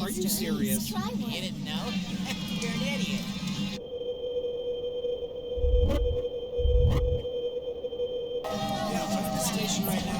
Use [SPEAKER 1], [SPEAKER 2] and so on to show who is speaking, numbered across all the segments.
[SPEAKER 1] Are you serious? You didn't know? You're an idiot. Yeah, I'm at the station right now.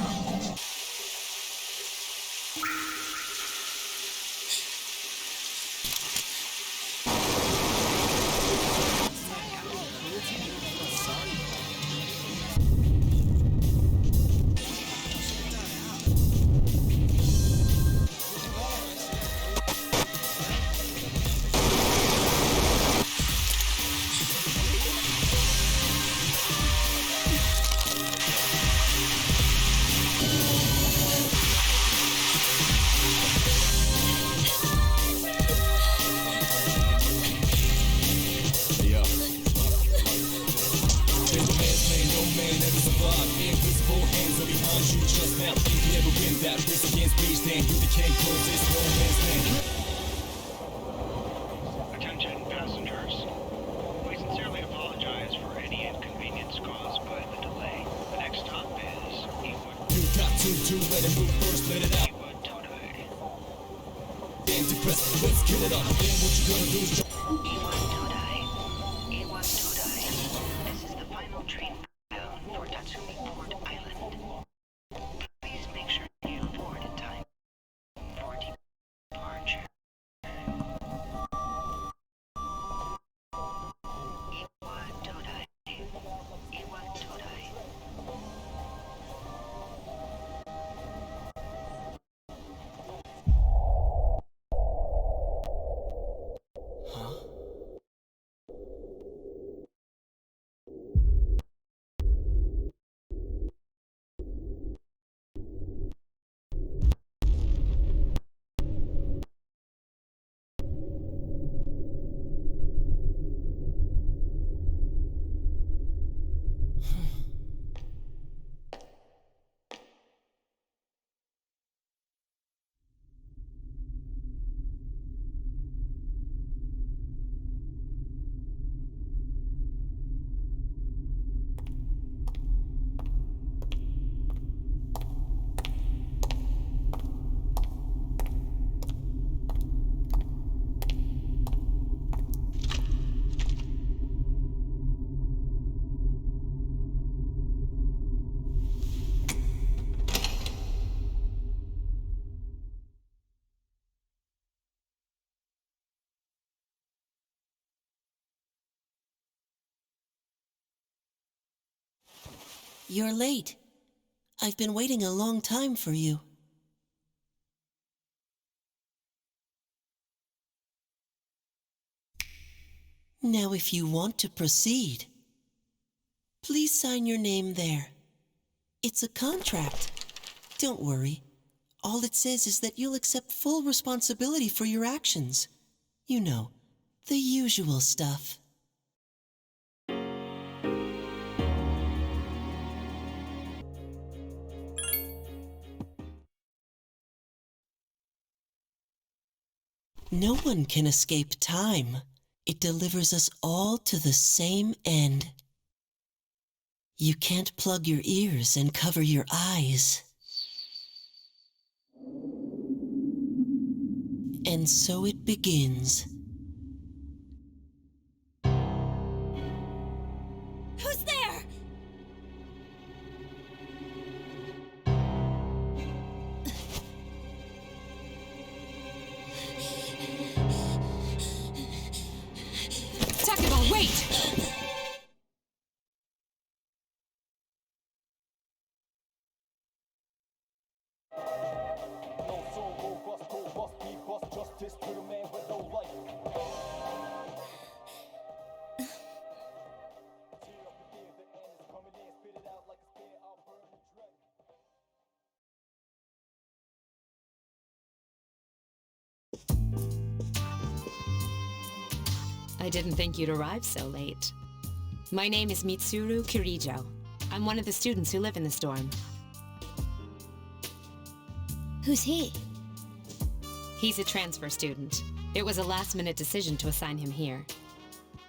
[SPEAKER 2] Attention passengers. We sincerely apologize for any inconvenience caused by the delay. The next stop is Iwa.
[SPEAKER 3] You got to let it move first, let it out.
[SPEAKER 2] Iwa Todai.
[SPEAKER 3] Then to press, let's get it up. Then what you gonna do is
[SPEAKER 2] Iwa Todai. Iwa Todai. This is the final train bound for Tatsumi Port Island. Please make sure you board in time for departure. Iwa Todai. Iwa Todai.
[SPEAKER 4] You're late. I've been waiting a long time for you. Now, if you want to proceed, please sign your name there. It's a contract. Don't worry. All it says is that you'll accept full responsibility for your actions. You know, the usual stuff. No one can escape time. It delivers us all to the same end. You can't plug your ears and cover your eyes. And so it begins.
[SPEAKER 5] Who's there?
[SPEAKER 6] Takaba, wait!
[SPEAKER 5] I didn't think you'd arrive so late. My name is Mitsuru Kirijo. I'm one of the students who live in this dorm.
[SPEAKER 6] Who's he?
[SPEAKER 5] He's a transfer student. It was a last-minute decision to assign him here.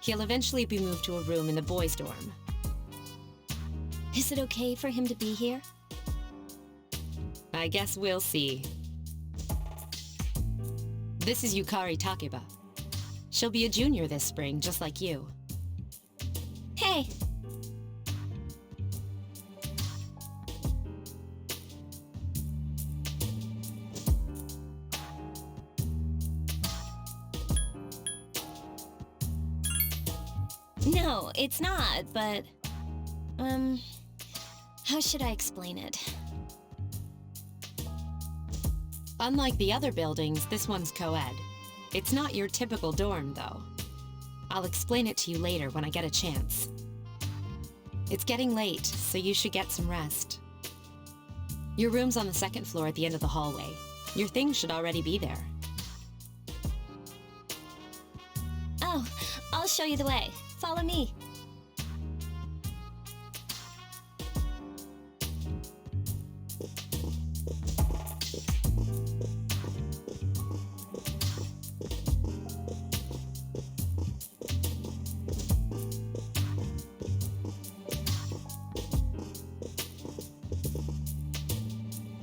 [SPEAKER 5] He'll eventually be moved to a room in the boys' dorm.
[SPEAKER 6] Is it okay for him to be here?
[SPEAKER 5] I guess we'll see. This is Yukari Takaba. She'll be a junior this spring, just like you.
[SPEAKER 6] Hey. No, it's not, but... how should I explain it?
[SPEAKER 5] Unlike the other buildings, this one's co-ed. It's not your typical dorm, though. I'll explain it to you later when I get a chance. It's getting late, so you should get some rest. Your room's on the second floor at the end of the hallway. Your things should already be there.
[SPEAKER 6] Oh, I'll show you the way. Follow me.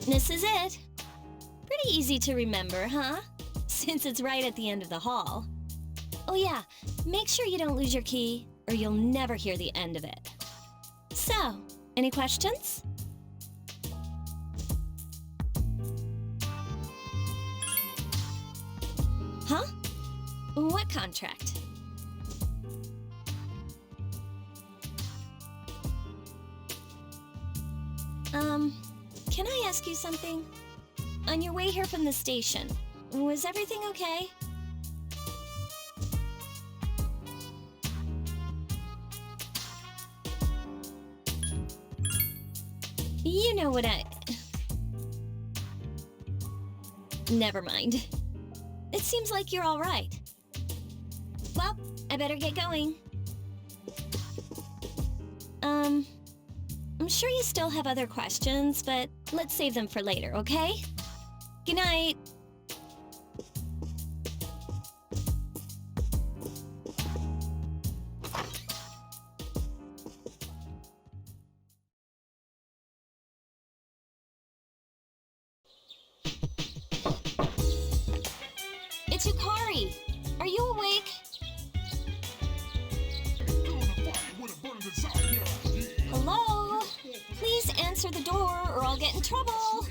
[SPEAKER 6] This is it. Pretty easy to remember, huh? Since it's right at the end of the hall. Oh yeah, make sure you don't lose your key, or you'll never hear the end of it. So, any questions? Huh? What contract? Can I ask you something? On your way here from the station, was everything okay? You know what Never mind. It seems like you're all right. Well, I better get going. I'm sure you still have other questions, but let's save them for later, okay? Good night. It's Yukari. Are you awake? Hello? Please answer the door or I'll get in trouble.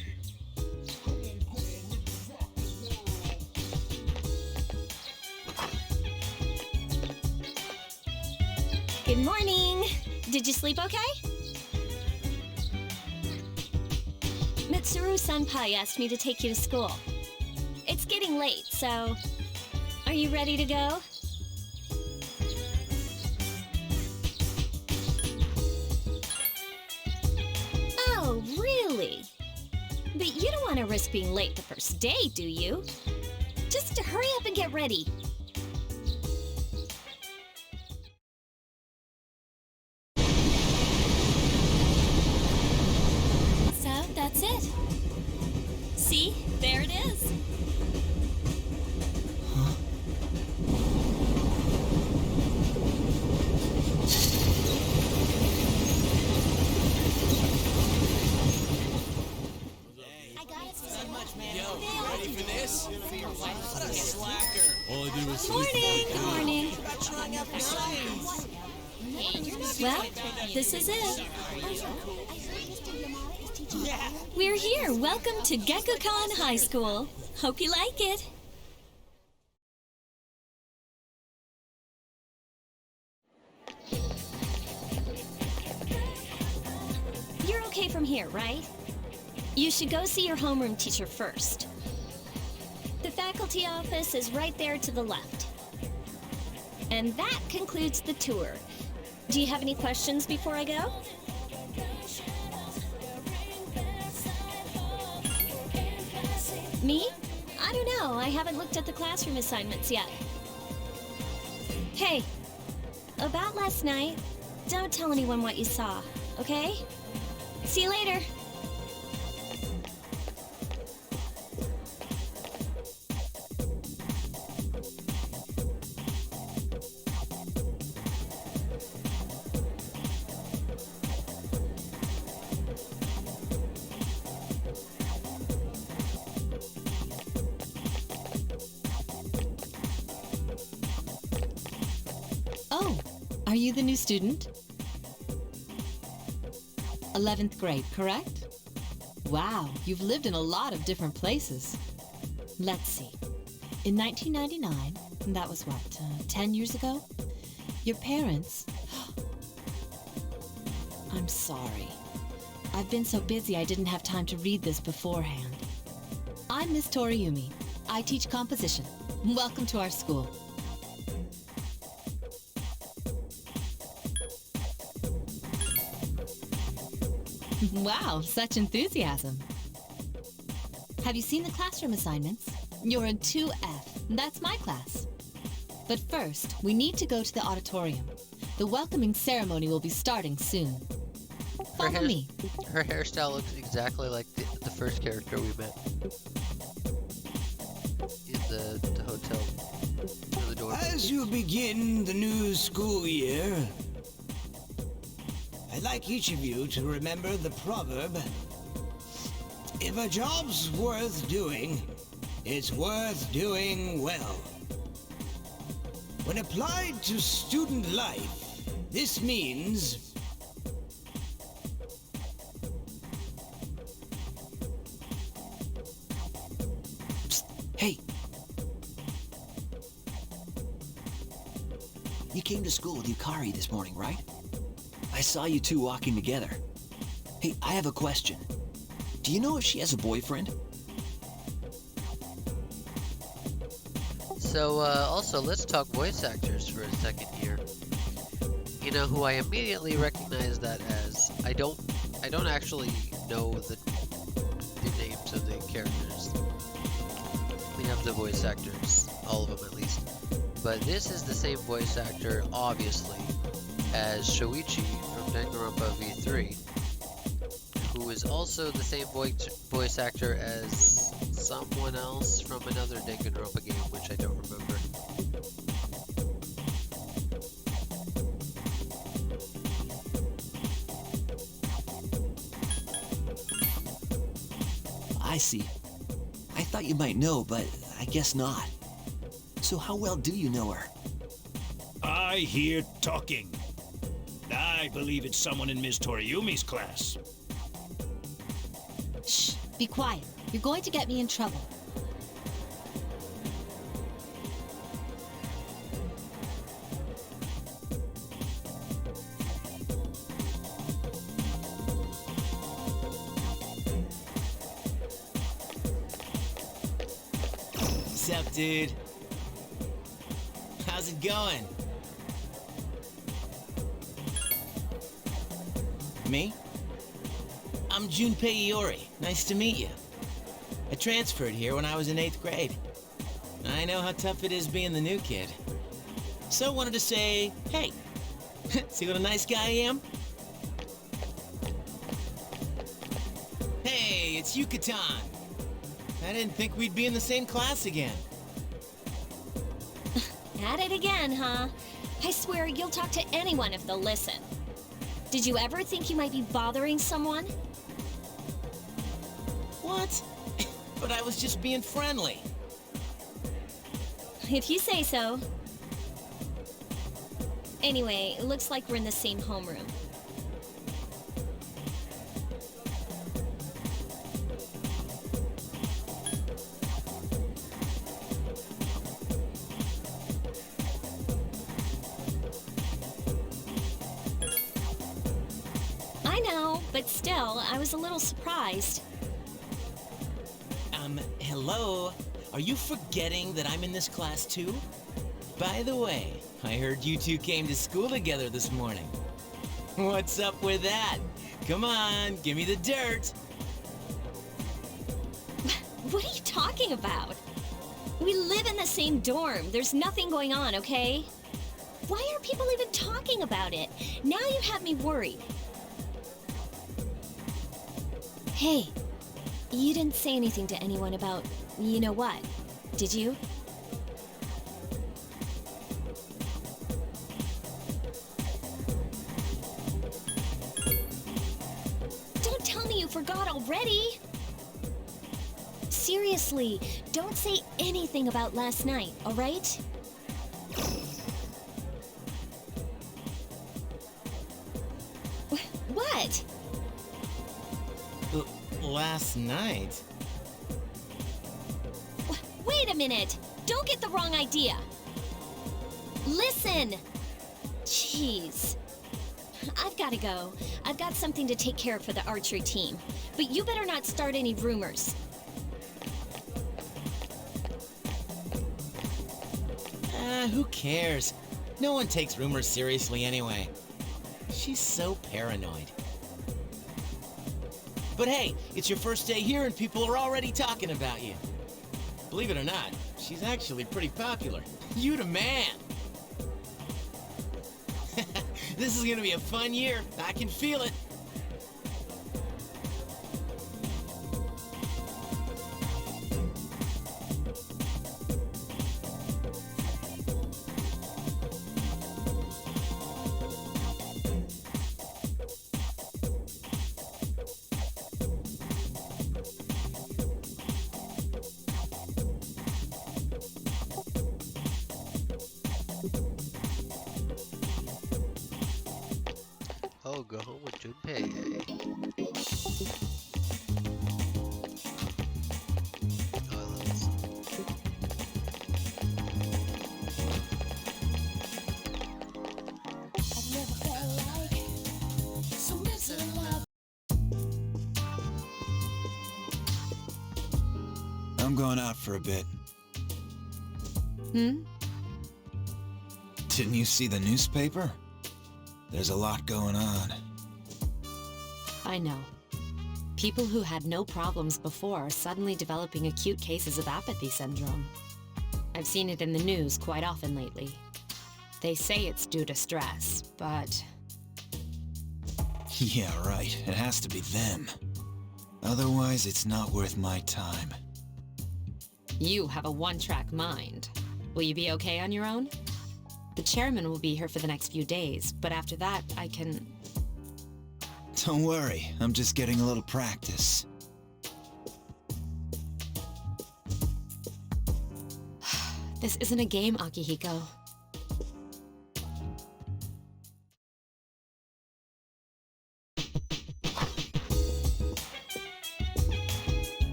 [SPEAKER 6] Good morning. Did you sleep okay? Mitsuru-senpai asked me to take you to school. It's getting late, so... Are you ready to go? Oh, really? But you don't want to risk being late the first day, do you? Just hurry up and get ready. So, that's it. See? There it is.
[SPEAKER 3] Ready for this? What a slacker. All I do is
[SPEAKER 6] Morning, good morning. Well, this is it. We're here. Welcome to Gekukan High School. Hope you like it. You're okay from here, right? You should go see your homeroom teacher first. The faculty office is right there to the left. And that concludes the tour. Do you have any questions before I go? Me? I don't know. I haven't looked at the classroom assignments yet. Hey, about last night, don't tell anyone what you saw, okay? See you later.
[SPEAKER 5] Oh, are you the new student? 11th grade, correct? Wow, you've lived in a lot of different places. Let's see. In 1999, that was what, 10 years ago? Your parents... I'm sorry. I've been so busy I didn't have time to read this beforehand. I'm Miss Toriumi. I teach composition. Welcome to our school. Wow, such enthusiasm. Have you seen the classroom assignments? You're in 2F. That's my class. But first, we need to go to the auditorium. The welcoming ceremony will be starting soon. Follow me.
[SPEAKER 7] Her hairstyle looks exactly like the first character we met. In the hotel. Or the door.
[SPEAKER 8] As you begin the new school year, I'd like each of you to remember the proverb, if a job's worth doing, it's worth doing well. When applied to student life, this means
[SPEAKER 9] Psst, hey! You came to school with Yukari this morning, right? I saw you two walking together. Hey, I have a question. Do you know if she has a boyfriend?
[SPEAKER 7] So, also, let's talk voice actors for a second here. You know who I immediately recognize that as? I don't actually know the names of the characters. We have the voice actors, all of them at least. But this is the same voice actor, obviously, as Shoichi from Danganronpa V3, who is also the same voice actor as someone else from another Danganronpa game, which I don't remember.
[SPEAKER 9] I see. I thought you might know, but I guess not. So how well do you know her?
[SPEAKER 8] I hear talking. I believe it's someone in Miss Toriumi's class.
[SPEAKER 5] Shh, be quiet. You're going to get me in trouble.
[SPEAKER 1] What's up, dude? How's it going? Me? I'm Junpei Iori. Nice to meet you. I transferred here when I was in 8th grade. I know how tough it is being the new kid. So wanted to say, hey, see what a nice guy I am? Hey, it's Yucatan. I didn't think we'd be in the same class again.
[SPEAKER 6] At it again, huh? I swear you'll talk to anyone if they'll listen. Did you ever think you might be bothering someone?
[SPEAKER 1] What? But I was just being friendly.
[SPEAKER 6] If you say so. Anyway, it looks like we're in the same homeroom. I know, but still, I was a little surprised.
[SPEAKER 1] Hello? Are you forgetting that I'm in this class too? By the way, I heard you two came to school together this morning. What's up with that? Come on, give me the dirt.
[SPEAKER 6] What are you talking about? We live in the same dorm. There's nothing going on, okay? Why are people even talking about it? Now you have me worried. Hey, you didn't say anything to anyone about you know what, did you? Don't tell me you forgot already! Seriously, don't say anything about last night, alright? What?
[SPEAKER 1] Last night?
[SPEAKER 6] Wait a minute! Don't get the wrong idea! Listen! Jeez. I've gotta go. I've got something to take care of for the archery team. But you better not start any rumors.
[SPEAKER 1] Who cares? No one takes rumors seriously anyway. She's so paranoid. But hey, it's your first day here and people are already talking about you. Believe it or not, she's actually pretty popular. You the man! This is gonna be a fun year. I can feel it.
[SPEAKER 7] Oh, go home with Junpei. Oh, I love this.
[SPEAKER 9] I'm going out for a bit.
[SPEAKER 5] Hmm?
[SPEAKER 9] Didn't you see the newspaper? There's a lot going on.
[SPEAKER 5] I know. People who had no problems before are suddenly developing acute cases of apathy syndrome. I've seen it in the news quite often lately. They say it's due to stress, but...
[SPEAKER 9] Yeah, right. It has to be them. Otherwise, it's not worth my time.
[SPEAKER 5] You have a one-track mind. Will you be okay on your own? The chairman will be here for the next few days, but after that, I can...
[SPEAKER 9] Don't worry, I'm just getting a little practice.
[SPEAKER 5] This isn't a game, Akihiko.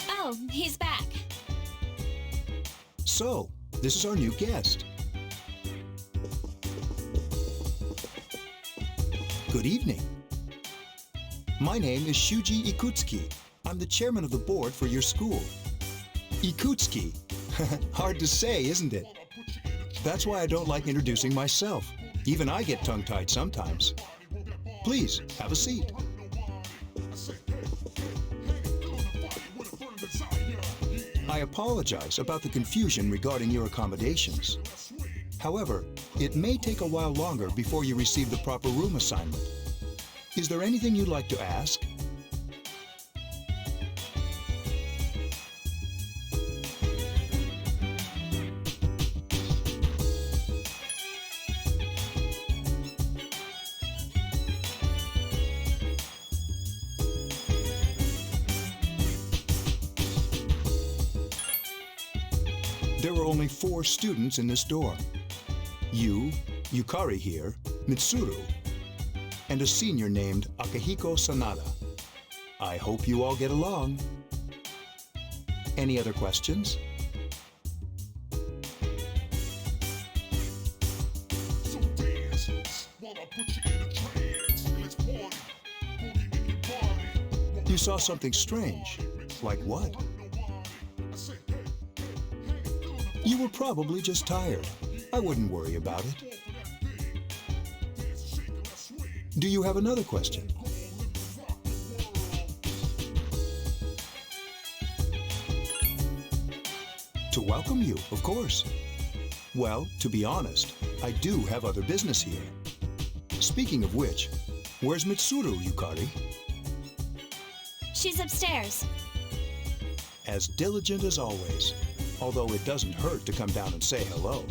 [SPEAKER 6] Oh, he's back.
[SPEAKER 10] So, this is our new guest. Good evening. My name is Shuji Ikutsuki. I'm the chairman of the board for your school. Ikutsuki. Hard to say, isn't it? That's why I don't like introducing myself. Even I get tongue-tied sometimes. Please, have a seat. I apologize about the confusion regarding your accommodations. However, it may take a while longer before you receive the proper room assignment. Is there anything you'd like to ask? There are only 4 students in this dorm. You, Yukari here, Mitsuru, and a senior named Akihiko Sanada. I hope you all get along. Any other questions? You saw something strange. Like what? You were probably just tired. I wouldn't worry about it. Do you have another question? To welcome you, of course. Well, to be honest, I do have other business here. Speaking of which, where's Mitsuru, Yukari?
[SPEAKER 6] She's upstairs.
[SPEAKER 10] As diligent as always, although it doesn't hurt to come down and say hello.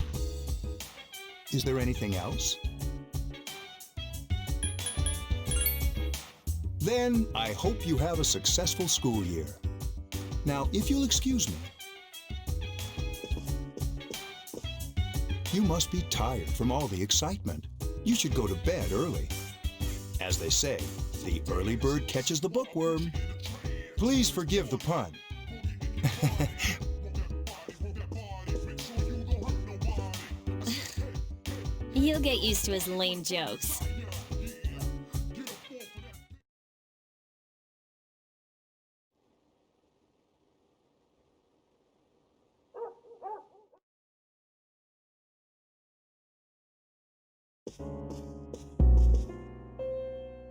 [SPEAKER 10] Is there anything else? Then I hope you have a successful school year. Now, if you'll excuse me. You must be tired from all the excitement. You should go to bed early. As they say, the early bird catches the bookworm. Please forgive the pun.
[SPEAKER 6] You'll get used to his lame jokes.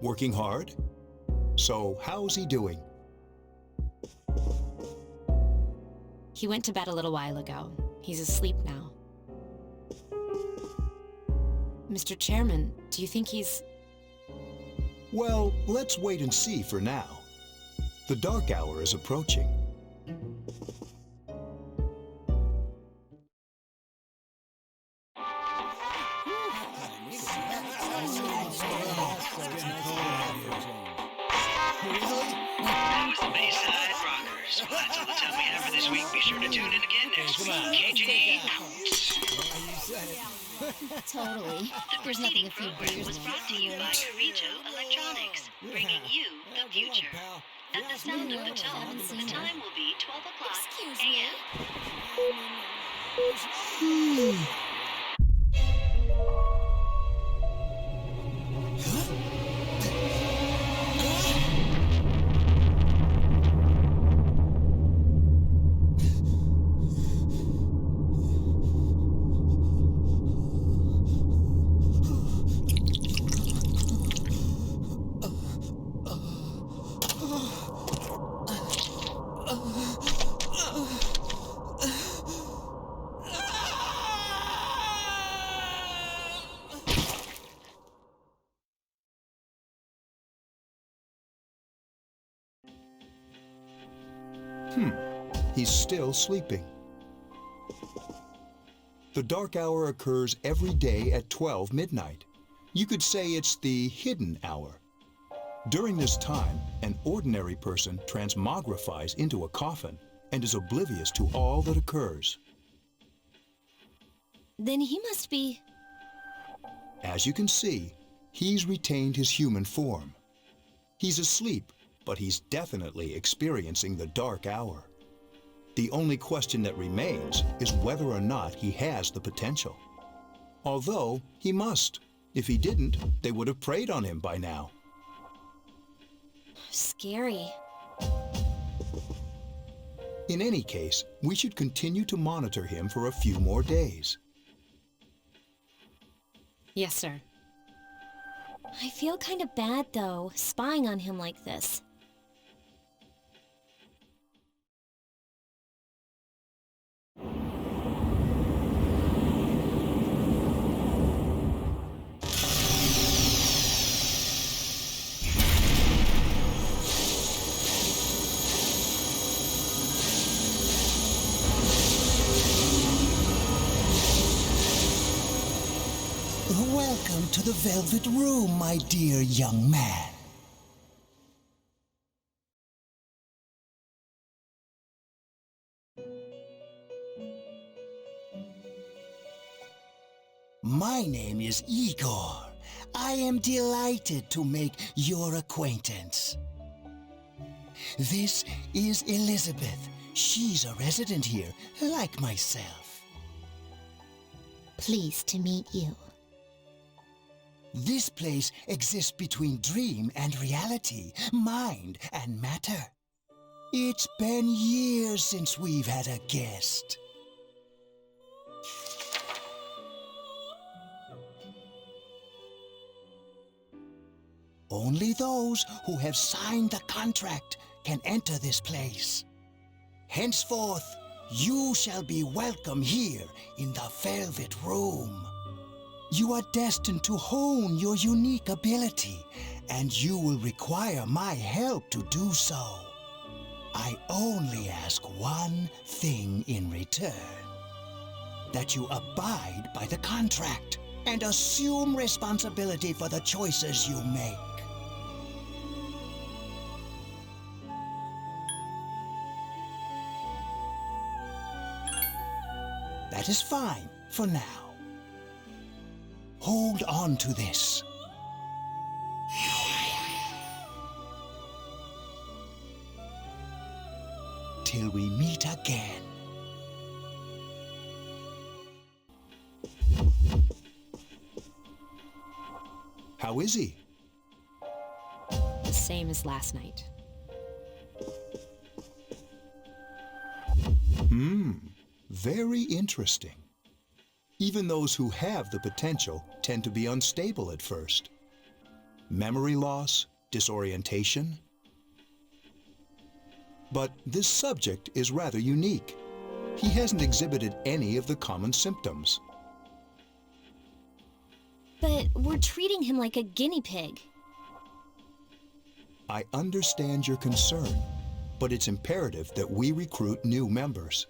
[SPEAKER 10] Working hard? So, how's he doing?
[SPEAKER 5] He went to bed a little while ago. He's asleep now. Mr. Chairman, do you think he's...
[SPEAKER 10] Well, let's wait and see for now. The dark hour is approaching.
[SPEAKER 11] That was the Bayside Rockers. Well, that's all the time we have for this week. Be sure to tune in again next week. KG out.
[SPEAKER 6] Totally.
[SPEAKER 2] The preceding program was brought to you by Dorito Electronics, bringing you the future. At the sound of the tone, the time will be 12 o'clock a.m.
[SPEAKER 10] He's still sleeping. The dark hour occurs every day at 12 midnight. You could say it's the hidden hour. During this time, an ordinary person transmogrifies into a coffin and is oblivious to all that occurs.
[SPEAKER 6] Then he must be...
[SPEAKER 10] As you can see, he's retained his human form. He's asleep, but he's definitely experiencing the dark hour. The only question that remains is whether or not he has the potential. Although, he must. If he didn't, they would have preyed on him by now.
[SPEAKER 6] scary.
[SPEAKER 10] In any case, we should continue to monitor him for a few more days.
[SPEAKER 5] Yes, sir.
[SPEAKER 6] I feel kind of bad, though, spying on him like this.
[SPEAKER 8] Welcome to the Velvet Room, my dear young man. My name is Igor. I am delighted to make your acquaintance. This is Elizabeth. She's a resident here, like myself.
[SPEAKER 6] Pleased to meet you.
[SPEAKER 8] This place exists between dream and reality, mind and matter. It's been years since we've had a guest. Only those who have signed the contract can enter this place. Henceforth, You shall be welcome here in the Velvet Room. You are destined to hone your unique ability, and you will require my help to do so. I only ask one thing in return. That you abide by the contract and assume responsibility for the choices you make. That is fine for now. Hold on to this. Till we meet again.
[SPEAKER 10] How is he?
[SPEAKER 5] The same as last night.
[SPEAKER 10] Very interesting. Even those who have the potential tend to be unstable at first. Memory loss, disorientation. But this subject is rather unique. He hasn't exhibited any of the common symptoms.
[SPEAKER 6] But we're treating him like a guinea pig.
[SPEAKER 10] I understand your concern, but it's imperative that we recruit new members.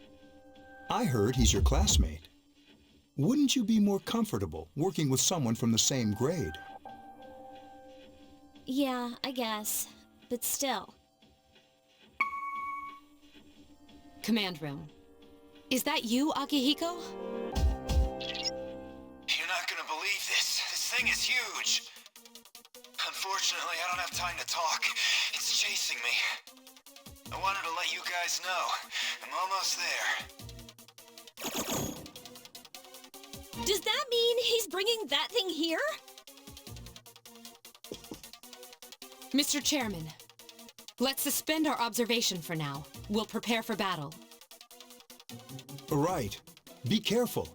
[SPEAKER 10] I heard he's your classmate. Wouldn't you be more comfortable working with someone from the same grade?
[SPEAKER 6] Yeah, I guess. But still.
[SPEAKER 5] Command room. Is that you, Akihiko?
[SPEAKER 12] You're not gonna believe this. This thing is huge. Unfortunately, I don't have time to talk. It's chasing me. I wanted to let you guys know. I'm almost there.
[SPEAKER 6] Does that mean he's bringing that thing here?
[SPEAKER 5] Mr. Chairman, let's suspend our observation for now. We'll prepare for battle.
[SPEAKER 10] Right. Be careful.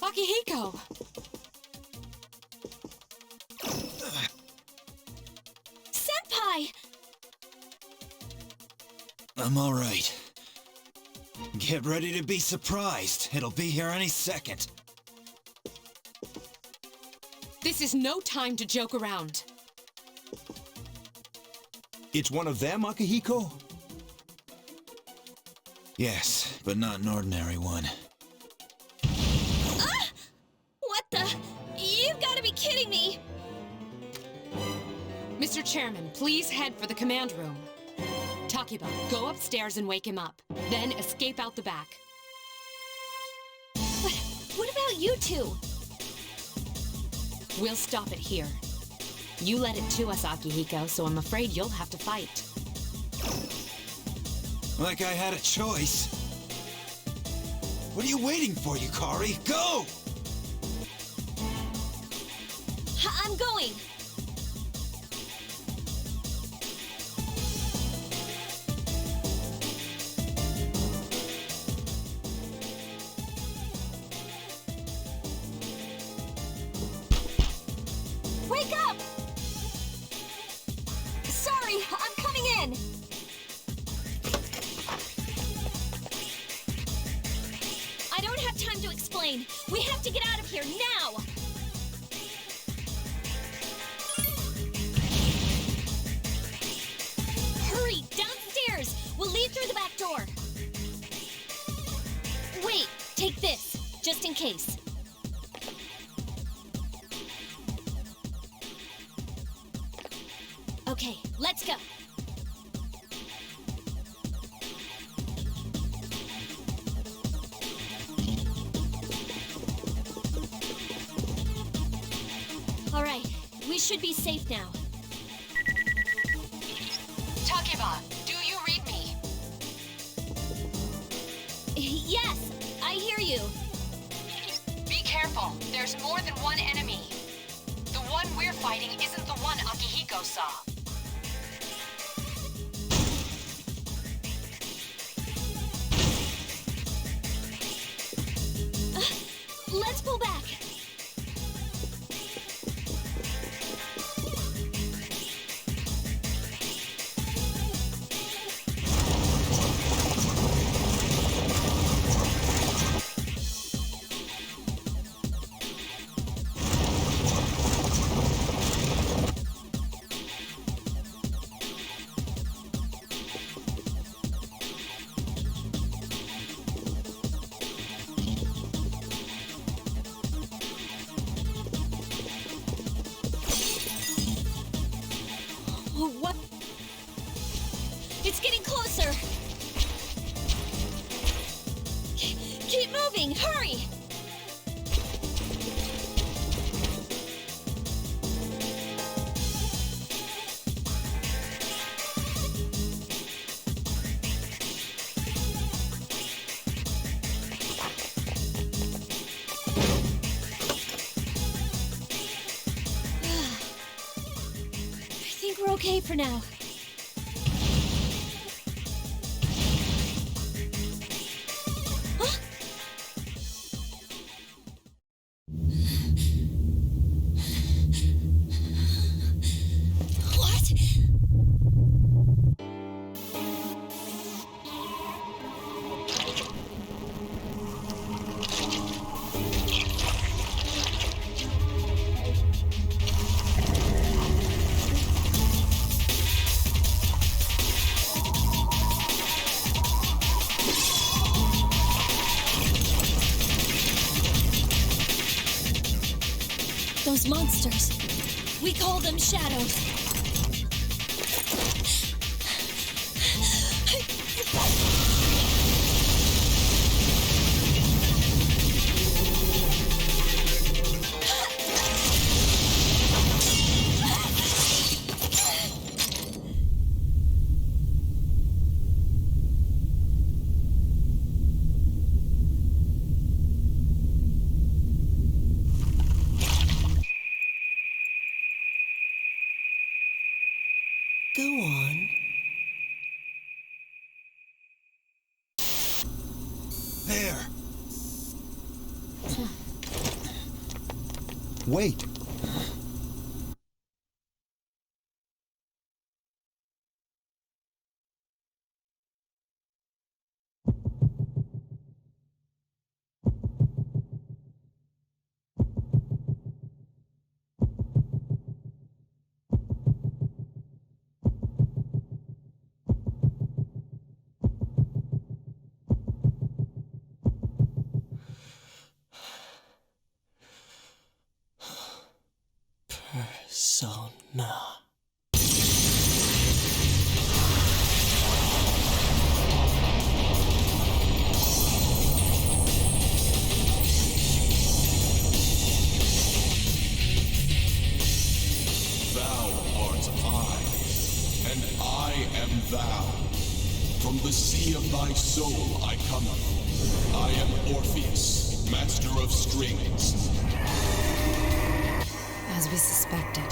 [SPEAKER 5] Akihiko!
[SPEAKER 6] Senpai!
[SPEAKER 12] I'm all right. Get ready to be surprised. It'll be here any second.
[SPEAKER 5] This is no time to joke around.
[SPEAKER 10] It's one of them, Akihiko?
[SPEAKER 12] Yes, but not an ordinary one.
[SPEAKER 6] Ah! What the? You've got to be kidding me!
[SPEAKER 5] Mr. Chairman, please head for the command room. Takaba, go upstairs and wake him up. Then escape out the back.
[SPEAKER 6] But what about you two?
[SPEAKER 5] We'll stop it here. You led it to us, Akihiko, so I'm afraid you'll have to fight.
[SPEAKER 12] Like I had a choice. What are you waiting for, Yukari? Go!
[SPEAKER 6] I'm going! Wake up! Sorry, I'm coming in! I don't have time to explain. We have to get out of here now! Hurry, downstairs! We'll leave through the back door. Wait, take this, just in case. Okay, let's go. All right, we should be safe now.
[SPEAKER 5] Takaba, do you read me?
[SPEAKER 6] Yes, I hear you.
[SPEAKER 5] Be careful. There's more than one enemy. The one we're fighting isn't the one Akihiko saw.
[SPEAKER 6] Let's Let's pull back. What? It's getting closer. Keep moving, hurry! I think we're okay for now. Huh? What? Those monsters. We call them shadows.
[SPEAKER 4] Go on.
[SPEAKER 10] There! Wait!
[SPEAKER 4] Persona.
[SPEAKER 13] Thou art I, and I am thou. From the sea of thy soul I come. I am Orpheus, master of strings.
[SPEAKER 5] As we suspected.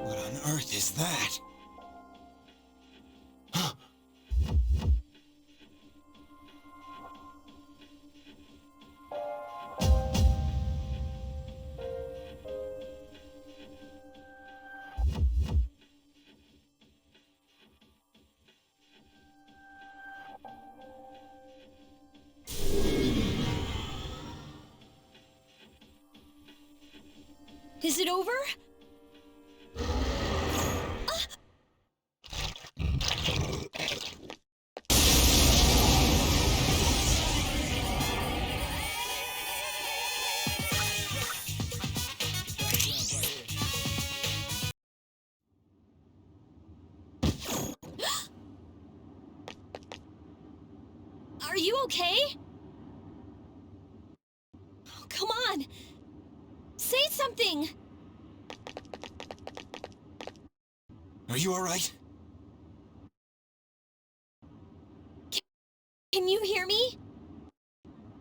[SPEAKER 10] What on earth is that?
[SPEAKER 6] Is it over? Are you okay? Oh, come on! Say something!
[SPEAKER 8] Are you alright?
[SPEAKER 6] Can you hear me?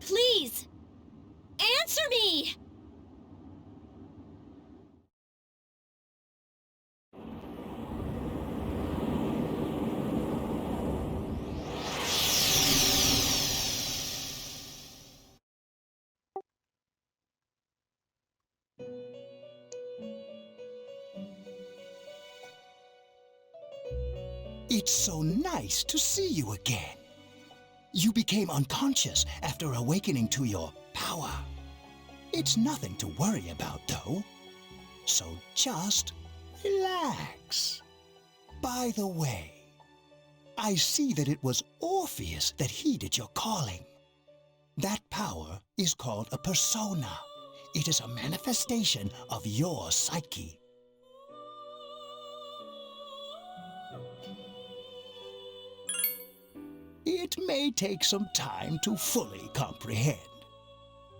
[SPEAKER 6] Please! Answer me!
[SPEAKER 14] It's so nice to see you again. You became unconscious after awakening to your power. It's nothing to worry about, though. So just relax. By the way, I see that it was Orpheus that heeded your calling. That power is called a persona. It is a manifestation of your psyche. It may take some time to fully comprehend.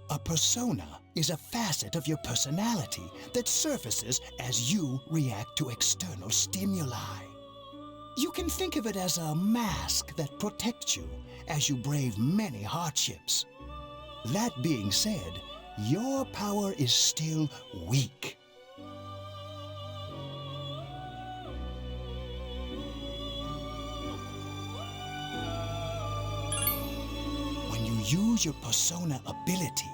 [SPEAKER 14] A persona is a facet of your personality that surfaces as you react to external stimuli. You can think of it as a mask that protects you as you brave many hardships. That being said, your power is still weak. When you use your persona ability,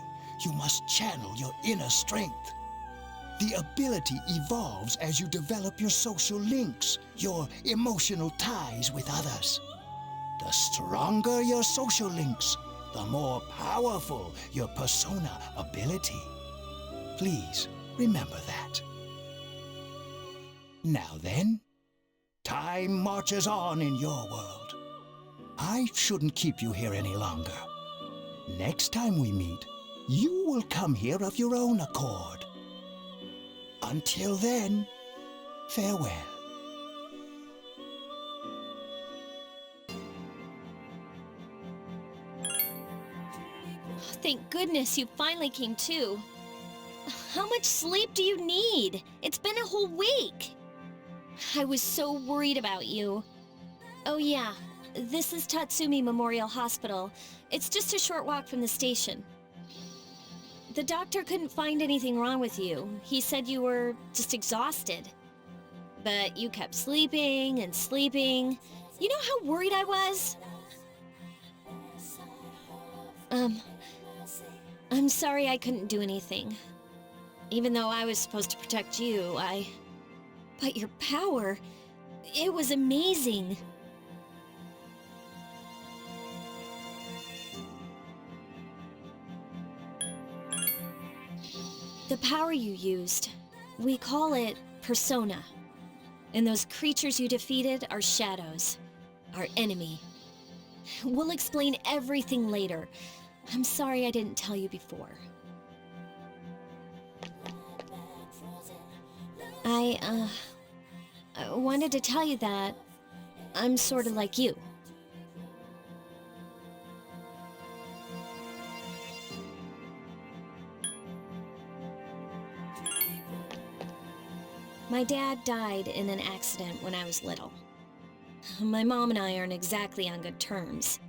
[SPEAKER 14] you must channel your inner strength. The ability evolves as you develop your social links, your emotional ties with others. The stronger your social links, the more powerful your persona ability. Please remember that. Now then, time marches on in your world. I shouldn't keep you here any longer. Next time we meet, you will come here of your own accord. Until then, farewell.
[SPEAKER 6] Thank goodness you finally came to. How much sleep do you need? It's been a whole week. I was so worried about you. Oh yeah, this is Tatsumi Memorial Hospital. It's just a short walk from the station. The doctor couldn't find anything wrong with you. He said you were just exhausted. But you kept sleeping and sleeping. You know how worried I was? I'm sorry I couldn't do anything. Even though I was supposed to protect you, But your power, it was amazing. The power you used, we call it persona. And those creatures you defeated are shadows, our enemy. We'll explain everything later. I'm sorry I didn't tell you before. I wanted to tell you that I'm sort of like you. My dad died in an accident when I was little. My mom and I aren't exactly on good terms.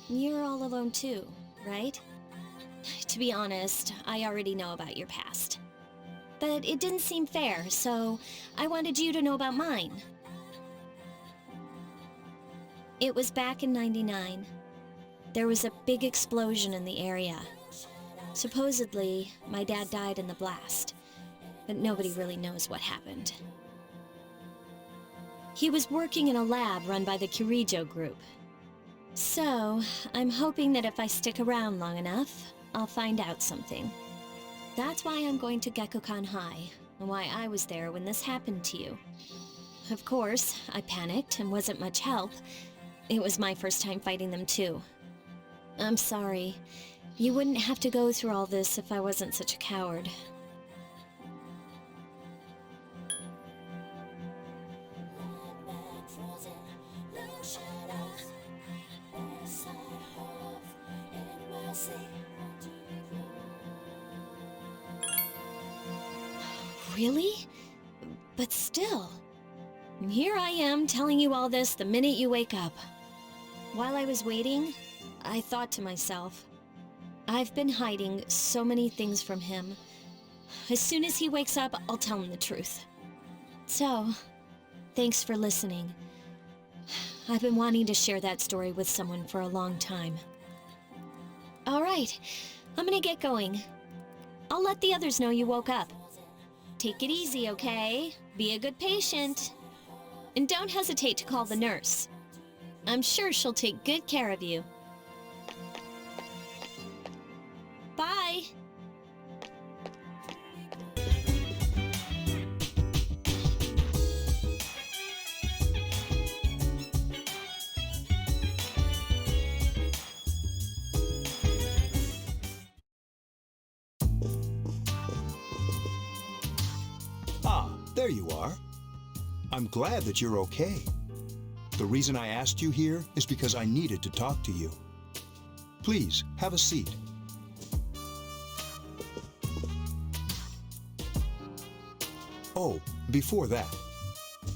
[SPEAKER 6] You're all alone too, right? To be honest, I already know about your past. But it didn't seem fair, so I wanted you to know about mine. It was back in '99. There was a big explosion in the area. Supposedly, my dad died in the blast, but nobody really knows what happened. He was working in a lab run by the Kirijo group. So, I'm hoping that if I stick around long enough, I'll find out something. That's why I'm going to Gekukan High, and why I was there when this happened to you. Of course, I panicked and wasn't much help. It was my first time fighting them too. I'm sorry. You wouldn't have to go through all this if I wasn't such a coward. Really? But still. Here I am telling you all this the minute you wake up. While I was waiting, I thought to myself, I've been hiding so many things from him. As soon as he wakes up, I'll tell him the truth. So, thanks for listening. I've been wanting to share that story with someone for a long time. All right, I'm gonna get going. I'll let the others know you woke up. Take it easy, okay? Be a good patient. And don't hesitate to call the nurse. I'm sure she'll take good care of you. Bye!
[SPEAKER 10] Ah, there you are. I'm glad that you're okay. The reason I asked you here is because I needed to talk to you. Please, have a seat. Oh, before that,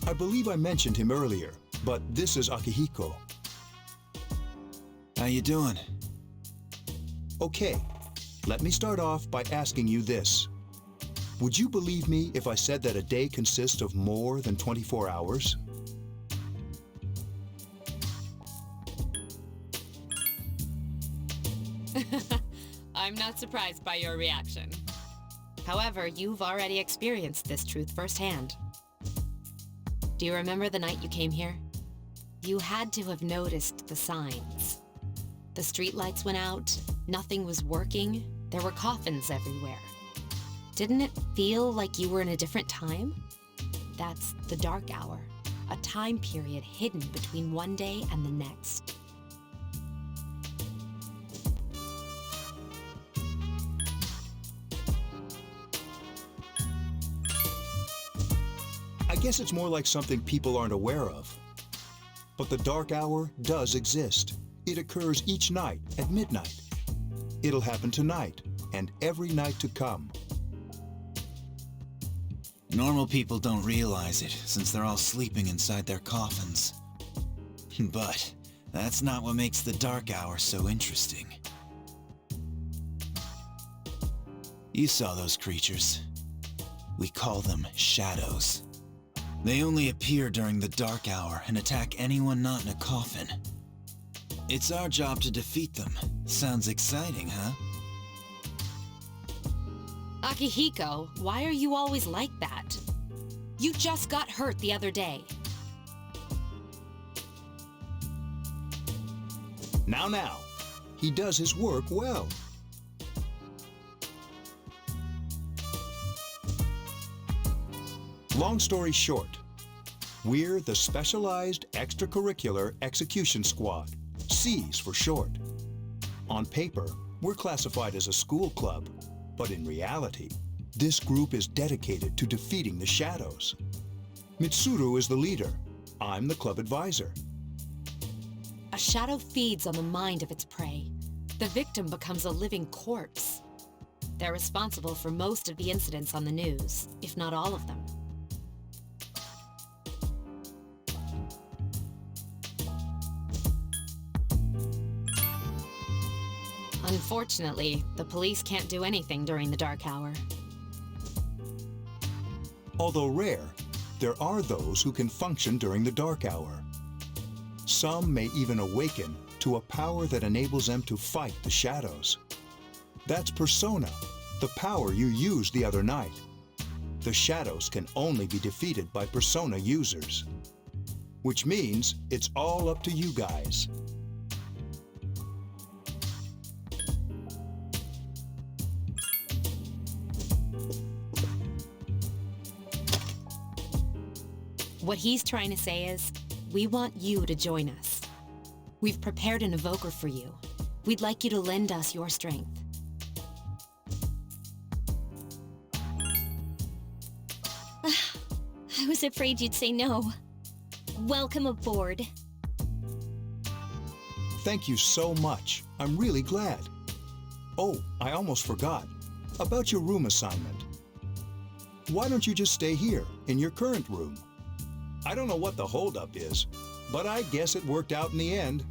[SPEAKER 10] I believe I mentioned him earlier, but this is Akihiko.
[SPEAKER 12] How you doing?
[SPEAKER 10] Okay, let me start off by asking you this. Would you believe me if I said that a day consists of more than 24 hours?
[SPEAKER 5] I'm not surprised by your reaction. However, you've already experienced this truth firsthand. Do you remember the night you came here? You had to have noticed the signs. The streetlights went out, nothing was working, there were coffins everywhere. Didn't it feel like you were in a different time? That's the dark hour, a time period hidden between one day and the next.
[SPEAKER 10] I guess it's more like something people aren't aware of. But the dark hour does exist. It occurs each night at midnight. It'll happen tonight and every night to come.
[SPEAKER 12] Normal people don't realize it, since they're all sleeping inside their coffins. But that's not what makes the dark hour so interesting. You saw those creatures. We call them shadows. They only appear during the dark hour and attack anyone not in a coffin. It's our job to defeat them. Sounds exciting, huh?
[SPEAKER 5] Akihiko, why are you always like that? You just got hurt the other day.
[SPEAKER 10] Now, he does his work well. Long story short, we're the Specialized Extracurricular Execution Squad, SEAS for short. On paper, we're classified as a school club, but in reality, this group is dedicated to defeating the shadows. Mitsuru is the leader. I'm the club advisor.
[SPEAKER 5] A shadow feeds on the mind of its prey. The victim becomes a living corpse. They're responsible for most of the incidents on the news, if not all of them. Unfortunately, the police can't do anything during the dark hour.
[SPEAKER 10] Although rare, there are those who can function during the dark hour. Some may even awaken to a power that enables them to fight the shadows. That's Persona, the power you used the other night. The shadows can only be defeated by Persona users. Which means it's all up to you guys.
[SPEAKER 5] What he's trying to say is, we want you to join us. We've prepared an evoker for you. We'd like you to lend us your strength.
[SPEAKER 6] I was afraid you'd say no. Welcome aboard.
[SPEAKER 10] Thank you so much. I'm really glad. Oh, I almost forgot. About your room assignment. Why don't you just stay here, in your current room? I don't know what the holdup is, but I guess it worked out in the end.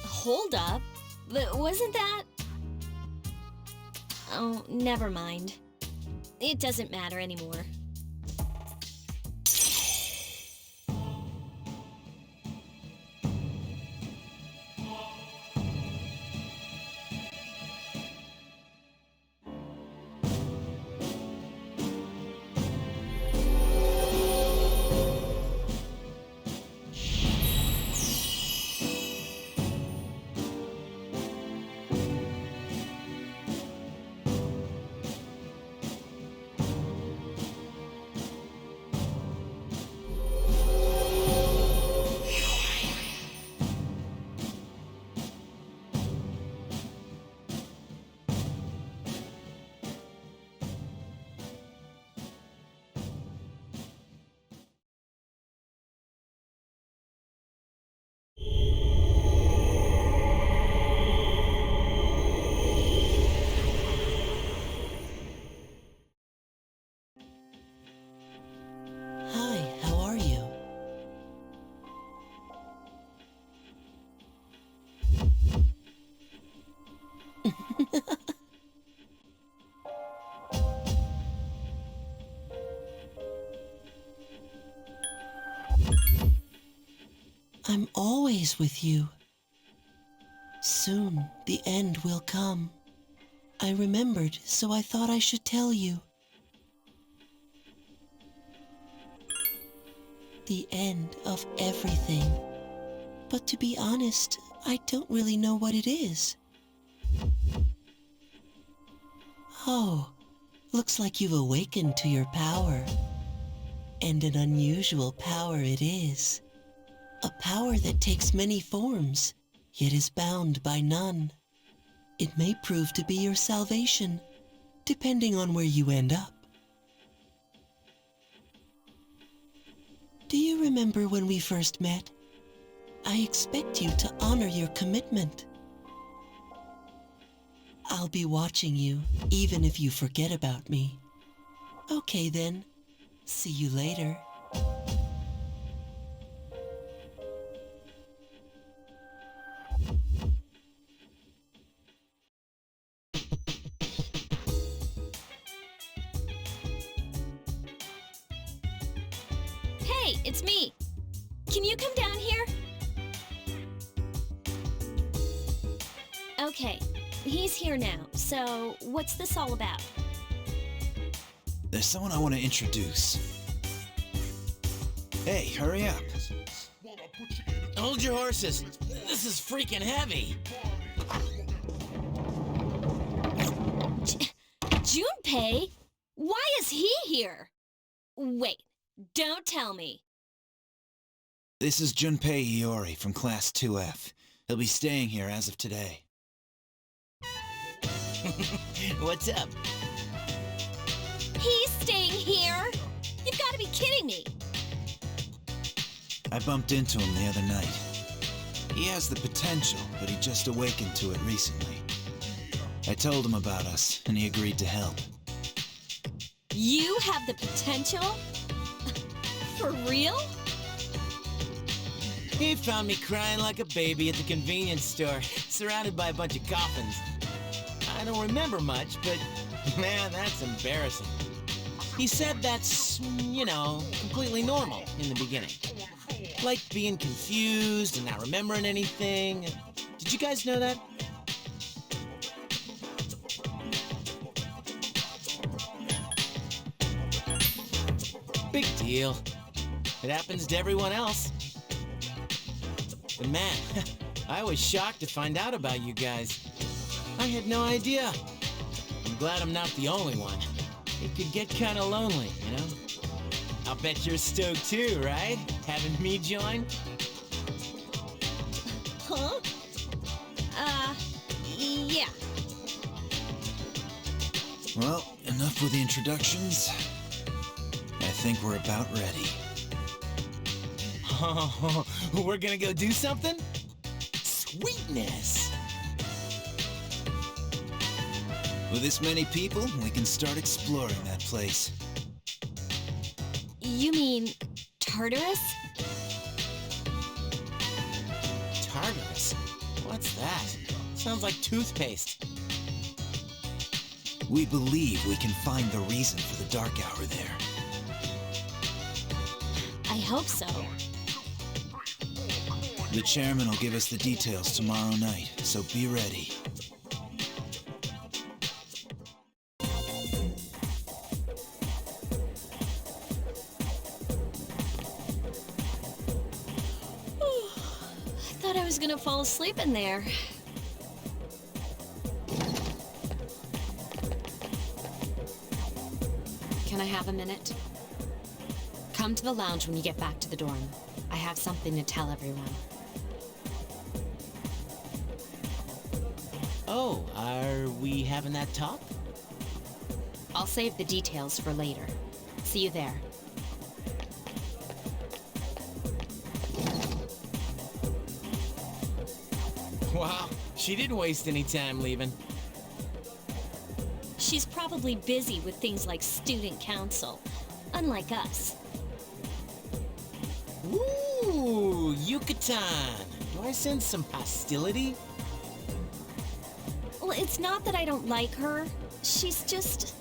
[SPEAKER 6] Hold up. Wasn't that... Oh, never mind. It doesn't matter anymore.
[SPEAKER 4] Hi, how are you? I'm always with you. Soon the end will come. I remembered, so I thought I should tell you. The end of everything. But to be honest, I don't really know what it is. Oh, looks like you've awakened to your power. And an unusual power it is. A power that takes many forms, yet is bound by none. It may prove to be your salvation, depending on where you end up. Do you remember when we first met? I expect you to honor your commitment. I'll be watching you, even if you forget about me. Okay then, see you later.
[SPEAKER 6] Hey, it's me. Can you come down here? Okay, he's here now. So, what's this all about?
[SPEAKER 12] There's someone I want to introduce. Hey, hurry up.
[SPEAKER 1] Hold your horses. This is freaking heavy.
[SPEAKER 6] Junpei? Why is he here? Wait, don't tell me.
[SPEAKER 12] This is Junpei Iori from Class 2F. He'll be staying here as of today.
[SPEAKER 1] What's up?
[SPEAKER 6] He's staying here? You've got to be kidding me.
[SPEAKER 12] I bumped into him the other night. He has the potential, but he just awakened to it recently. I told him about us, and he agreed to help.
[SPEAKER 6] You have the potential? For real?
[SPEAKER 1] He found me crying like a baby at the convenience store, surrounded by a bunch of coffins. I don't remember much, but man, that's embarrassing. He said that's, you know, completely normal in the beginning. Like being confused and not remembering anything. Did you guys know that? Big deal. It happens to everyone else. But man, I was shocked to find out about you guys. I had no idea. I'm glad I'm not the only one. It could get kind of lonely, you know? I'll bet you're stoked too, right? Having me join?
[SPEAKER 6] Huh? Yeah.
[SPEAKER 12] Well, enough with the introductions. I think we're about ready.
[SPEAKER 1] Oh, we're gonna go do something? Sweetness!
[SPEAKER 12] With this many people, we can start exploring that place.
[SPEAKER 6] You mean Tartarus?
[SPEAKER 1] Tartarus? What's that? Sounds like toothpaste.
[SPEAKER 12] We believe we can find the reason for the dark hour there.
[SPEAKER 6] I hope so.
[SPEAKER 12] The chairman will give us the details tomorrow night, so be ready.
[SPEAKER 6] I thought I was gonna fall asleep in there.
[SPEAKER 5] Can I have a minute? Come to the lounge when you get back to the dorm. I have something to tell everyone.
[SPEAKER 1] Oh, are we having that talk?
[SPEAKER 5] I'll save the details for later. See you there.
[SPEAKER 1] Wow, she didn't waste any time leaving.
[SPEAKER 6] She's probably busy with things like student council, unlike us.
[SPEAKER 1] Ooh, Yucatan! Do I sense some hostility?
[SPEAKER 6] Well, it's not that I don't like her. She's just...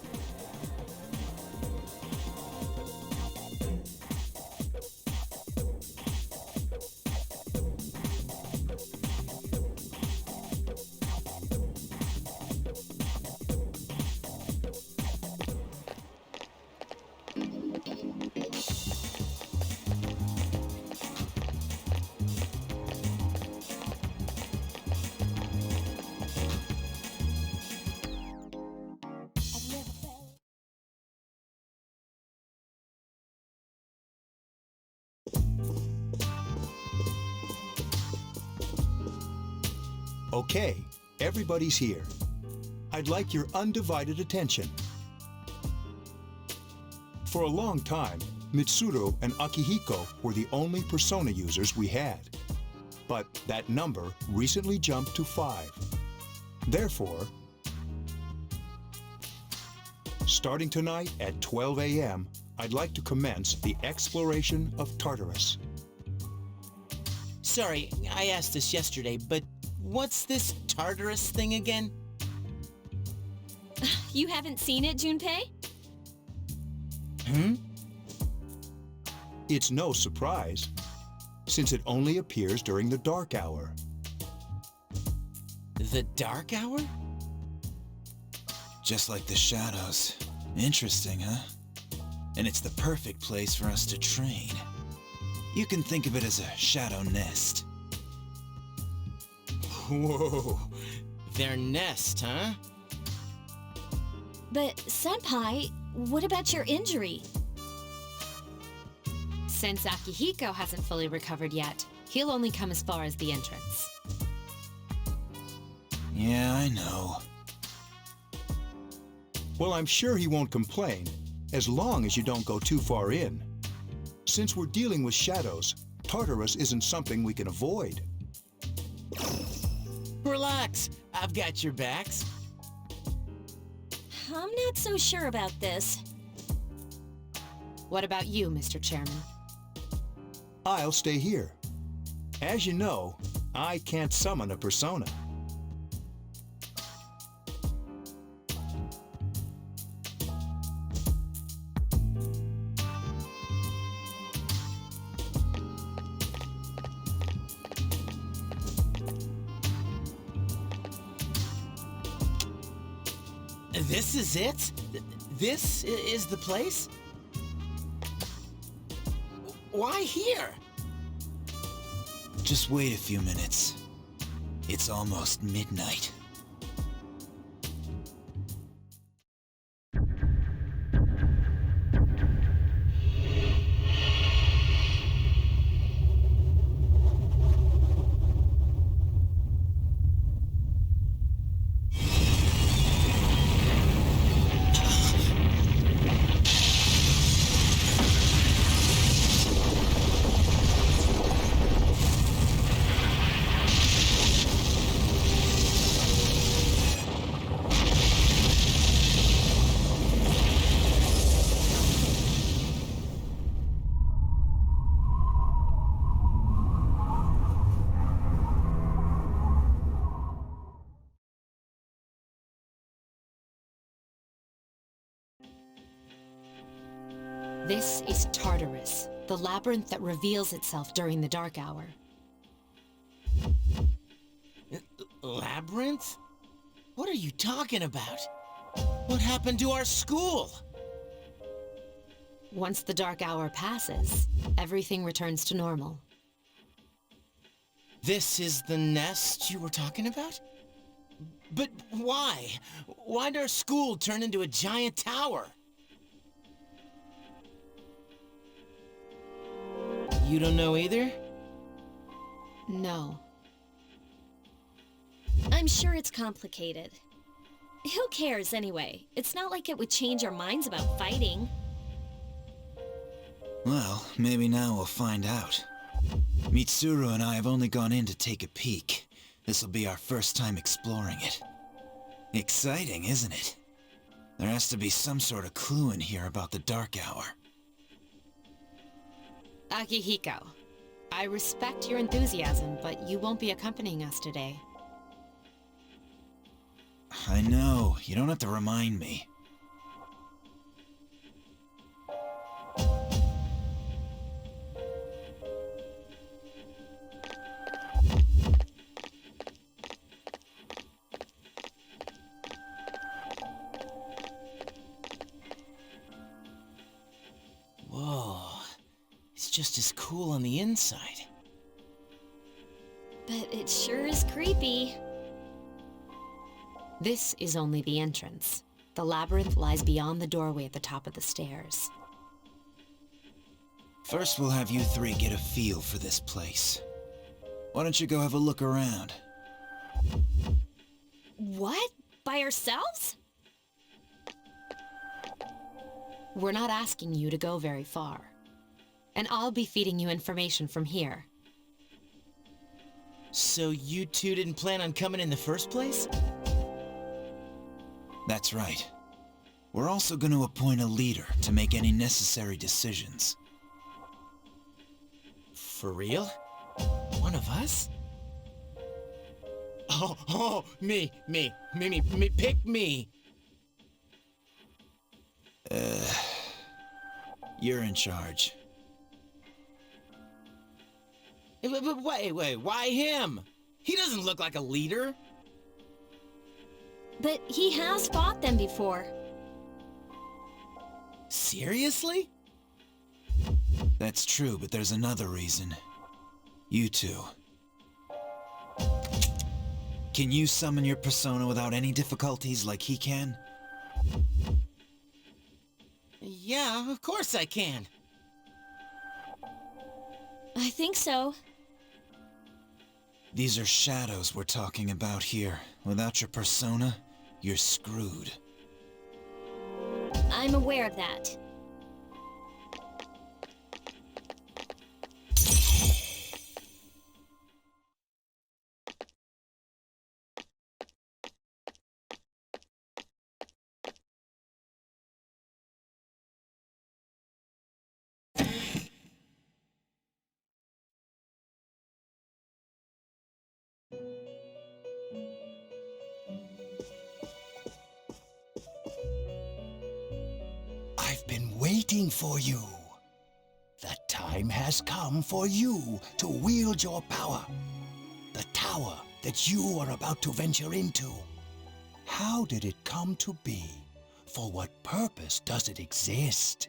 [SPEAKER 10] Okay, everybody's here. I'd like your undivided attention. For a long time, Mitsuru and Akihiko were the only persona users we had. But that number recently jumped to 5. Therefore, starting tonight at 12 a.m., I'd like to commence the exploration of Tartarus.
[SPEAKER 1] Sorry, I asked this yesterday, but what's this Tartarus thing again?
[SPEAKER 6] You haven't seen it, Junpei?
[SPEAKER 1] Hmm?
[SPEAKER 10] It's no surprise, since it only appears during the dark hour.
[SPEAKER 1] The dark hour?
[SPEAKER 12] Just like the shadows. Interesting, huh? And it's the perfect place for us to train. You can think of it as a shadow nest.
[SPEAKER 1] Whoa, their nest, huh?
[SPEAKER 6] But, Senpai, what about your injury?
[SPEAKER 5] Since Akihiko hasn't fully recovered yet, he'll only come as far as the entrance.
[SPEAKER 12] Yeah, I know.
[SPEAKER 10] Well, I'm sure he won't complain, as long as you don't go too far in. Since we're dealing with shadows, Tartarus isn't something we can avoid.
[SPEAKER 1] Relax, I've got your backs.
[SPEAKER 6] I'm not so sure about this.
[SPEAKER 5] What about you, Mr. Chairman?
[SPEAKER 10] I'll stay here. As you know, I can't summon a persona.
[SPEAKER 1] This is it? This is the place? Why here?
[SPEAKER 12] Just wait a few minutes. It's almost midnight.
[SPEAKER 5] This is Tartarus, the labyrinth that reveals itself during the dark hour.
[SPEAKER 1] Labyrinth? What are you talking about? What happened to our school?
[SPEAKER 5] Once the dark hour passes, everything returns to normal.
[SPEAKER 1] This is the nest you were talking about? But why? Why'd our school turn into a giant tower? You don't know either?
[SPEAKER 5] No.
[SPEAKER 6] I'm sure it's complicated. Who cares anyway? It's not like it would change our minds about fighting.
[SPEAKER 15] Well, maybe now we'll find out. Mitsuru and I have only gone in to take a peek. This'll be our first time exploring it. Exciting, isn't it? There has to be some sort of clue in here about the dark hour.
[SPEAKER 5] Akihiko, I respect your enthusiasm, but you won't be accompanying us today.
[SPEAKER 15] I know, you don't have to remind me.
[SPEAKER 1] Whoa, it's just as cool on the inside.
[SPEAKER 6] But it sure is creepy.
[SPEAKER 5] This is only the entrance. The labyrinth lies beyond the doorway at the top of the stairs.
[SPEAKER 15] First we'll have you three get a feel for this place. Why don't you go have a look around?
[SPEAKER 6] What? By ourselves?
[SPEAKER 5] We're not asking you to go very far. And I'll be feeding you information from here.
[SPEAKER 1] So you two didn't plan on coming in the first place?
[SPEAKER 15] That's right. We're also going to appoint a leader to make any necessary decisions.
[SPEAKER 1] For real? One of us? Oh, me, pick me!
[SPEAKER 15] You're in charge.
[SPEAKER 1] But wait, why him? He doesn't look like a leader.
[SPEAKER 6] But he has fought them before.
[SPEAKER 1] Seriously?
[SPEAKER 15] That's true, but there's another reason. You two. Can you summon your persona without any difficulties like he can?
[SPEAKER 1] Yeah, of course I can.
[SPEAKER 6] I think so.
[SPEAKER 15] These are shadows we're talking about here. Without your persona, you're screwed.
[SPEAKER 6] I'm aware of that.
[SPEAKER 14] I've been waiting for you. The time has come for you to wield your power. The tower that you are about to venture into. How did it come to be? For what purpose does it exist?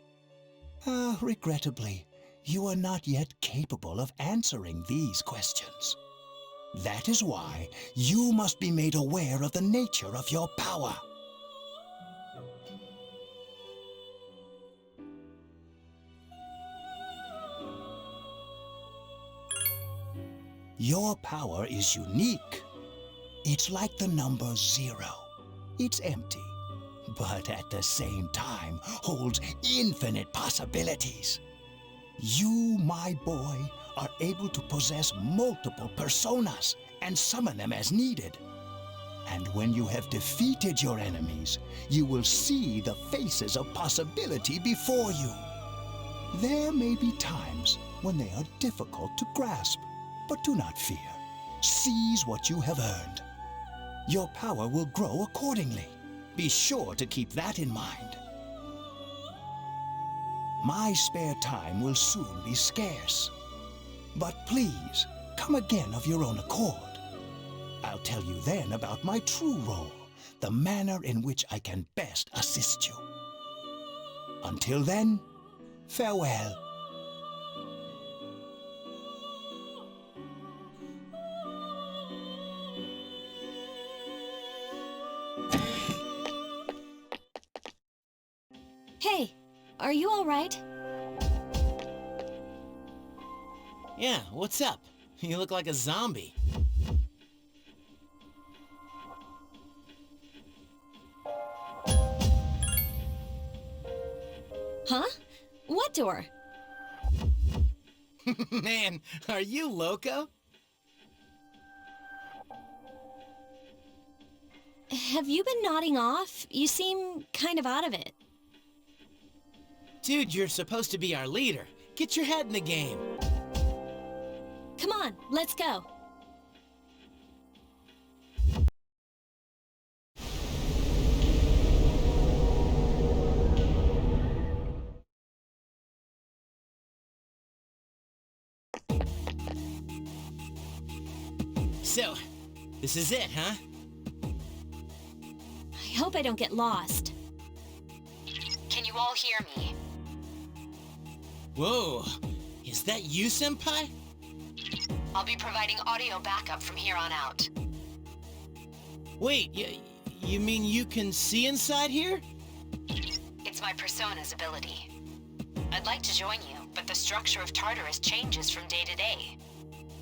[SPEAKER 14] Regrettably, you are not yet capable of answering these questions. That is why you must be made aware of the nature of your power. Your power is unique. It's like the number 0. It's empty, but at the same time holds infinite possibilities. You, my boy, are able to possess multiple personas and summon them as needed. And when you have defeated your enemies, you will see the faces of possibility before you. There may be times when they are difficult to grasp, but do not fear. Seize what you have earned. Your power will grow accordingly. Be sure to keep that in mind. My spare time will soon be scarce. But please, come again of your own accord. I'll tell you then about my true role, the manner in which I can best assist you. Until then, farewell.
[SPEAKER 6] Hey, are you all right?
[SPEAKER 1] Yeah, what's up? You look like a zombie.
[SPEAKER 6] Huh? What door?
[SPEAKER 1] Man, are you loco?
[SPEAKER 6] Have you been nodding off? You seem kind of out of it.
[SPEAKER 1] Dude, you're supposed to be our leader. Get your head in the game.
[SPEAKER 6] Come on, let's go.
[SPEAKER 1] So, this is it, huh?
[SPEAKER 6] I hope I don't get lost.
[SPEAKER 5] Can you all hear me?
[SPEAKER 1] Whoa, is that you, Senpai?
[SPEAKER 5] I'll be providing audio backup from here on out.
[SPEAKER 1] Wait, you mean you can see inside here?
[SPEAKER 5] It's my persona's ability. I'd like to join you, but the structure of Tartarus changes from day to day.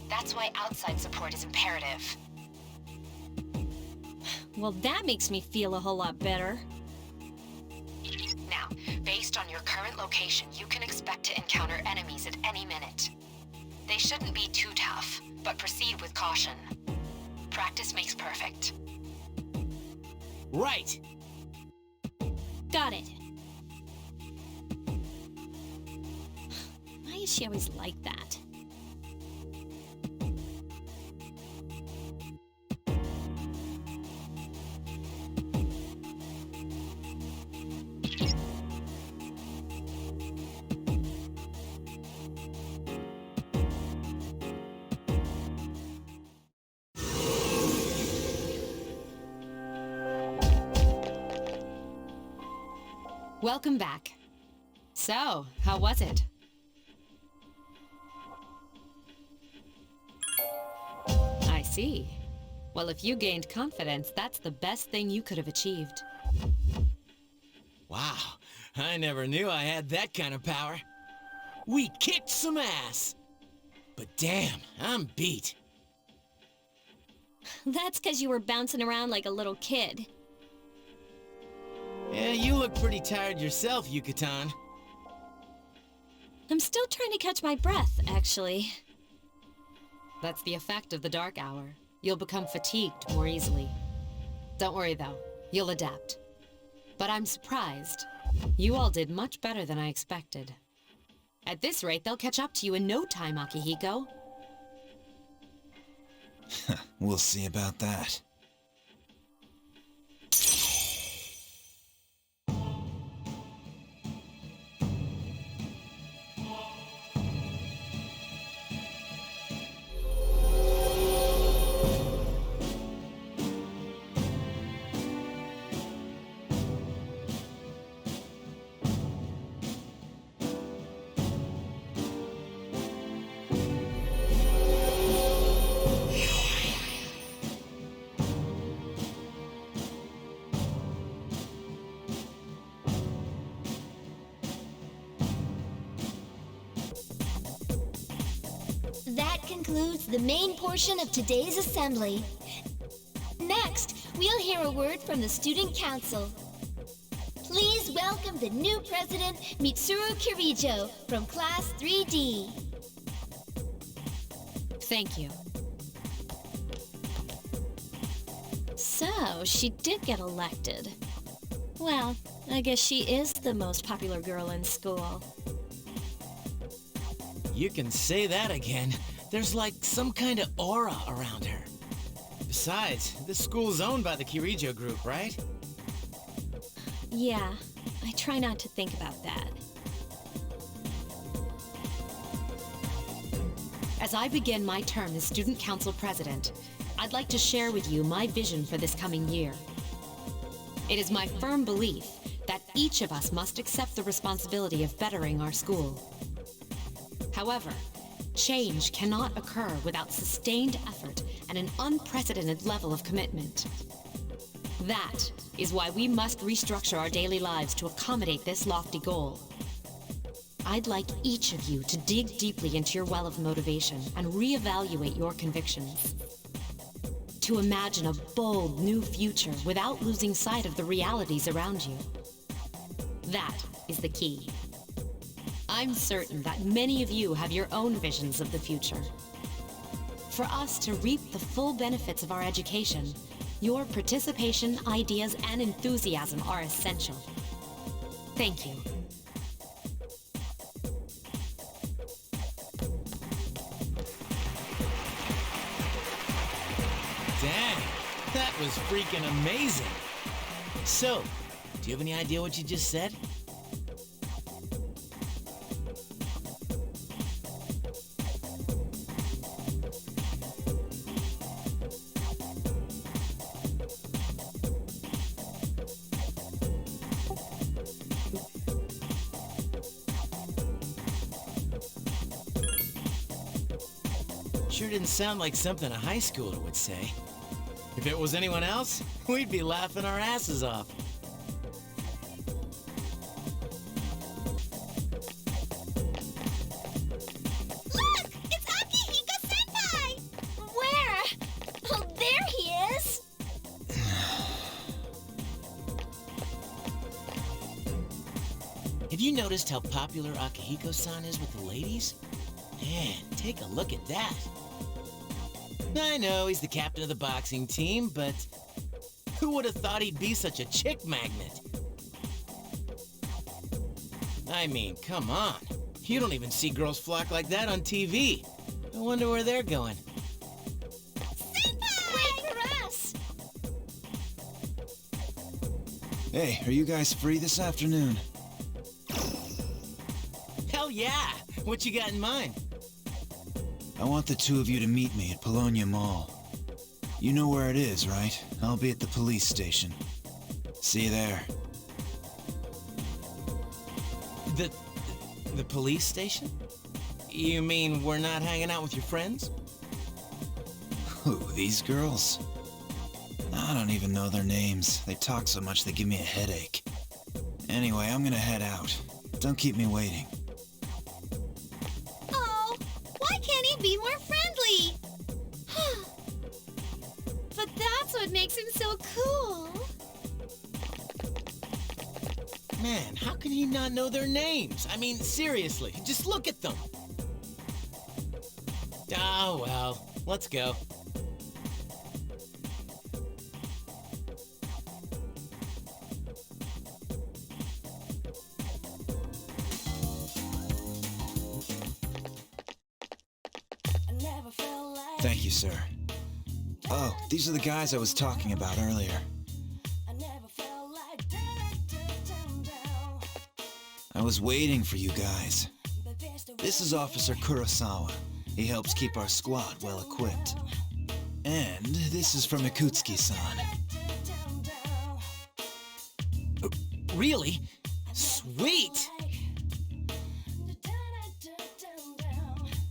[SPEAKER 5] That's why outside support is imperative.
[SPEAKER 6] Well, that makes me feel a whole lot better.
[SPEAKER 5] Now, based on your current location, you can expect to encounter enemies at any minute. They shouldn't be too tough, but proceed with caution. Practice makes perfect.
[SPEAKER 1] Right!
[SPEAKER 6] Got it. Why is she always like that?
[SPEAKER 5] Welcome back. So, how was it? I see. Well, if you gained confidence, that's the best thing you could have achieved.
[SPEAKER 1] Wow, I never knew I had that kind of power. We kicked some ass! But damn, I'm beat.
[SPEAKER 6] That's because you were bouncing around like a little kid.
[SPEAKER 1] Yeah, you look pretty tired yourself, Yucatan.
[SPEAKER 6] I'm still trying to catch my breath, actually.
[SPEAKER 5] That's the effect of the dark hour. You'll become fatigued more easily. Don't worry though, you'll adapt. But I'm surprised. You all did much better than I expected. At this rate, they'll catch up to you in no time, Akihiko.
[SPEAKER 15] We'll see about that.
[SPEAKER 16] That concludes the main portion of today's assembly. Next, we'll hear a word from the Student Council. Please welcome the new president, Mitsuru Kirijo, from Class 3D.
[SPEAKER 5] Thank you.
[SPEAKER 6] So, she did get elected. Well, I guess she is the most popular girl in school.
[SPEAKER 1] You can say that again. There's like some kind of aura around her. Besides, this school's owned by the Kirijo group, right?
[SPEAKER 6] Yeah, I try not to think about that.
[SPEAKER 5] As I begin my term as Student Council President, I'd like to share with you my vision for this coming year. It is my firm belief that each of us must accept the responsibility of bettering our school. However, change cannot occur without sustained effort and an unprecedented level of commitment. That is why we must restructure our daily lives to accommodate this lofty goal. I'd like each of you to dig deeply into your well of motivation and reevaluate your convictions. To imagine a bold new future without losing sight of the realities around you. That is the key. I'm certain that many of you have your own visions of the future. For us to reap the full benefits of our education, your participation, ideas, and enthusiasm are essential. Thank you.
[SPEAKER 1] Dang, that was freaking amazing. So, do you have any idea what you just said? Sure didn't sound like something a high schooler would say. If it was anyone else, we'd be laughing our asses off.
[SPEAKER 16] Look! It's Akihiko-senpai! Where? Oh, there he is!
[SPEAKER 1] Have you noticed how popular Akihiko-san is with the ladies? Man, take a look at that. I know he's the captain of the boxing team, but who would have thought he'd be such a chick magnet? I mean, come on. You don't even see girls flock like that on TV. I wonder where they're going.
[SPEAKER 16] Senpai! Wait for us!
[SPEAKER 15] Hey, are you guys free this afternoon?
[SPEAKER 1] Hell yeah! What you got in mind?
[SPEAKER 15] I want the two of you to meet me at Polonia Mall. You know where it is, right? I'll be at the police station. See you there.
[SPEAKER 1] The police station? You mean we're not hanging out with your friends?
[SPEAKER 15] Who, these girls? I don't even know their names. They talk so much they give me a headache. Anyway, I'm gonna head out. Don't keep me waiting.
[SPEAKER 16] Oh, why can't he be more friendly? But that's what makes him so cool.
[SPEAKER 1] Man, how can he not know their names? I mean, seriously, just look at them. Oh, well, let's go.
[SPEAKER 15] Thank you, sir. Oh, these are the guys I was talking about earlier. I was waiting for you guys. This is Officer Kurosawa. He helps keep our squad well equipped. And this is from Ikutsuki-san.
[SPEAKER 1] Really? Sweet!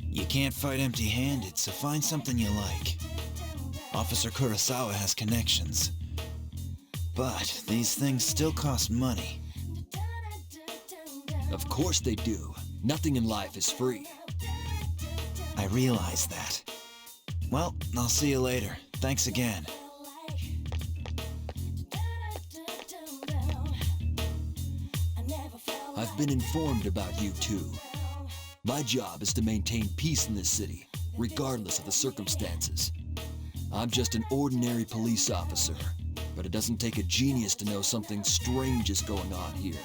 [SPEAKER 15] You can't fight empty-handed, so find something you like. Officer Kurosawa has connections. But these things still cost money.
[SPEAKER 9] Of course they do. Nothing in life is free.
[SPEAKER 15] I realize that. Well, I'll see you later. Thanks again.
[SPEAKER 9] I've been informed about you two. My job is to maintain peace in this city, regardless of the circumstances. I'm just an ordinary police officer, but it doesn't take a genius to know something strange is going on here.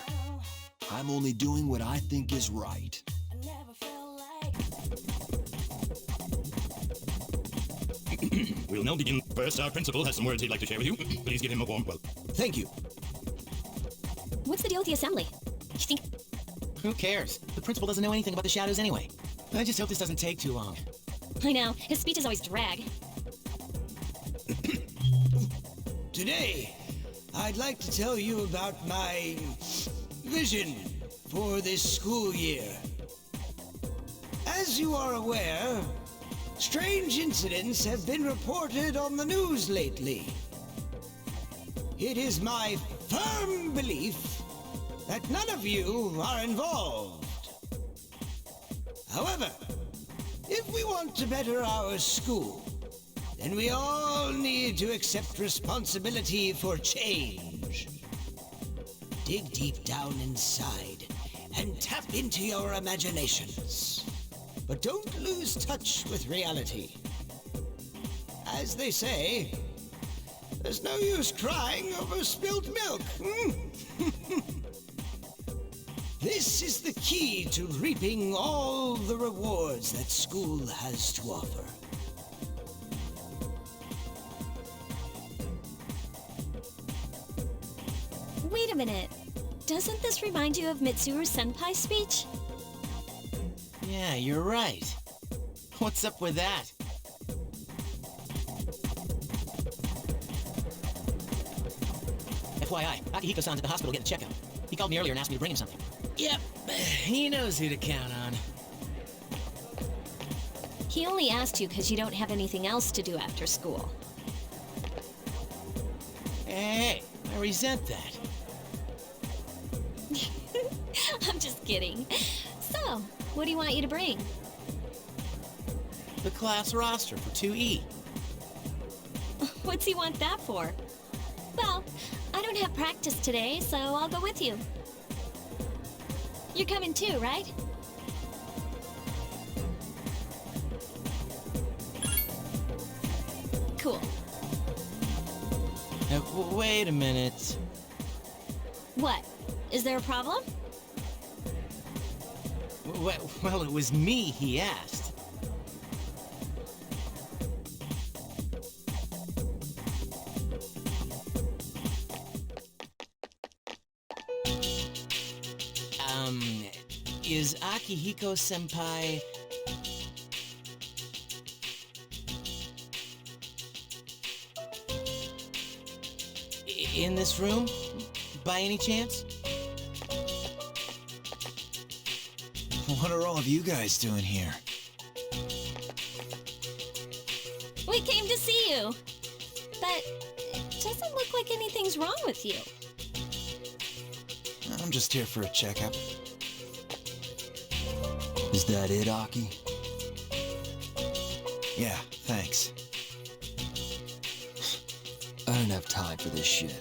[SPEAKER 9] I'm only doing what I think is right.
[SPEAKER 17] We'll now begin. First, our principal has some words he'd like to share with you. Please give him a warm welcome.
[SPEAKER 8] Thank you.
[SPEAKER 6] What's the deal with the assembly? You think...
[SPEAKER 1] Who cares? The principal doesn't know anything about the shadows anyway. I just hope this doesn't take too long.
[SPEAKER 6] I know, his speech is always drag.
[SPEAKER 8] Today, I'd like to tell you about my vision for this school year. As you are aware, strange incidents have been reported on the news lately. It is my firm belief that none of you are involved. However, if we want to better our school, then we all need to accept responsibility for change. Dig deep down inside and tap into your imaginations. But don't lose touch with reality. As they say, there's no use crying over spilt milk. This is the key to reaping all the rewards that school has to offer.
[SPEAKER 6] Wait a minute. Doesn't this remind you of Mitsuru Senpai's speech?
[SPEAKER 1] Yeah, you're right. What's up with that?
[SPEAKER 18] FYI, Akihiko-san's at the hospital getting a checkup. He called me earlier and asked me to bring him something.
[SPEAKER 1] Yep, he knows who to count on.
[SPEAKER 6] He only asked you because you don't have anything else to do after school.
[SPEAKER 1] Hey, I resent that.
[SPEAKER 6] I'm just kidding. So, what do you want you to bring?
[SPEAKER 1] The class roster for 2E.
[SPEAKER 6] What's he want that for? Well, I don't have practice today, so I'll go with you. You're coming too, right? Cool.
[SPEAKER 1] Wait a minute.
[SPEAKER 6] What? Is there a problem?
[SPEAKER 1] Well, it was me he asked. Is Akihiko-senpai... in this room, by any chance?
[SPEAKER 15] What are all of you guys doing here?
[SPEAKER 6] We came to see you. But it doesn't look like anything's wrong with you.
[SPEAKER 15] I'm just here for a checkup.
[SPEAKER 9] Is that it, Aki?
[SPEAKER 15] Yeah, thanks.
[SPEAKER 9] I don't have time for this shit.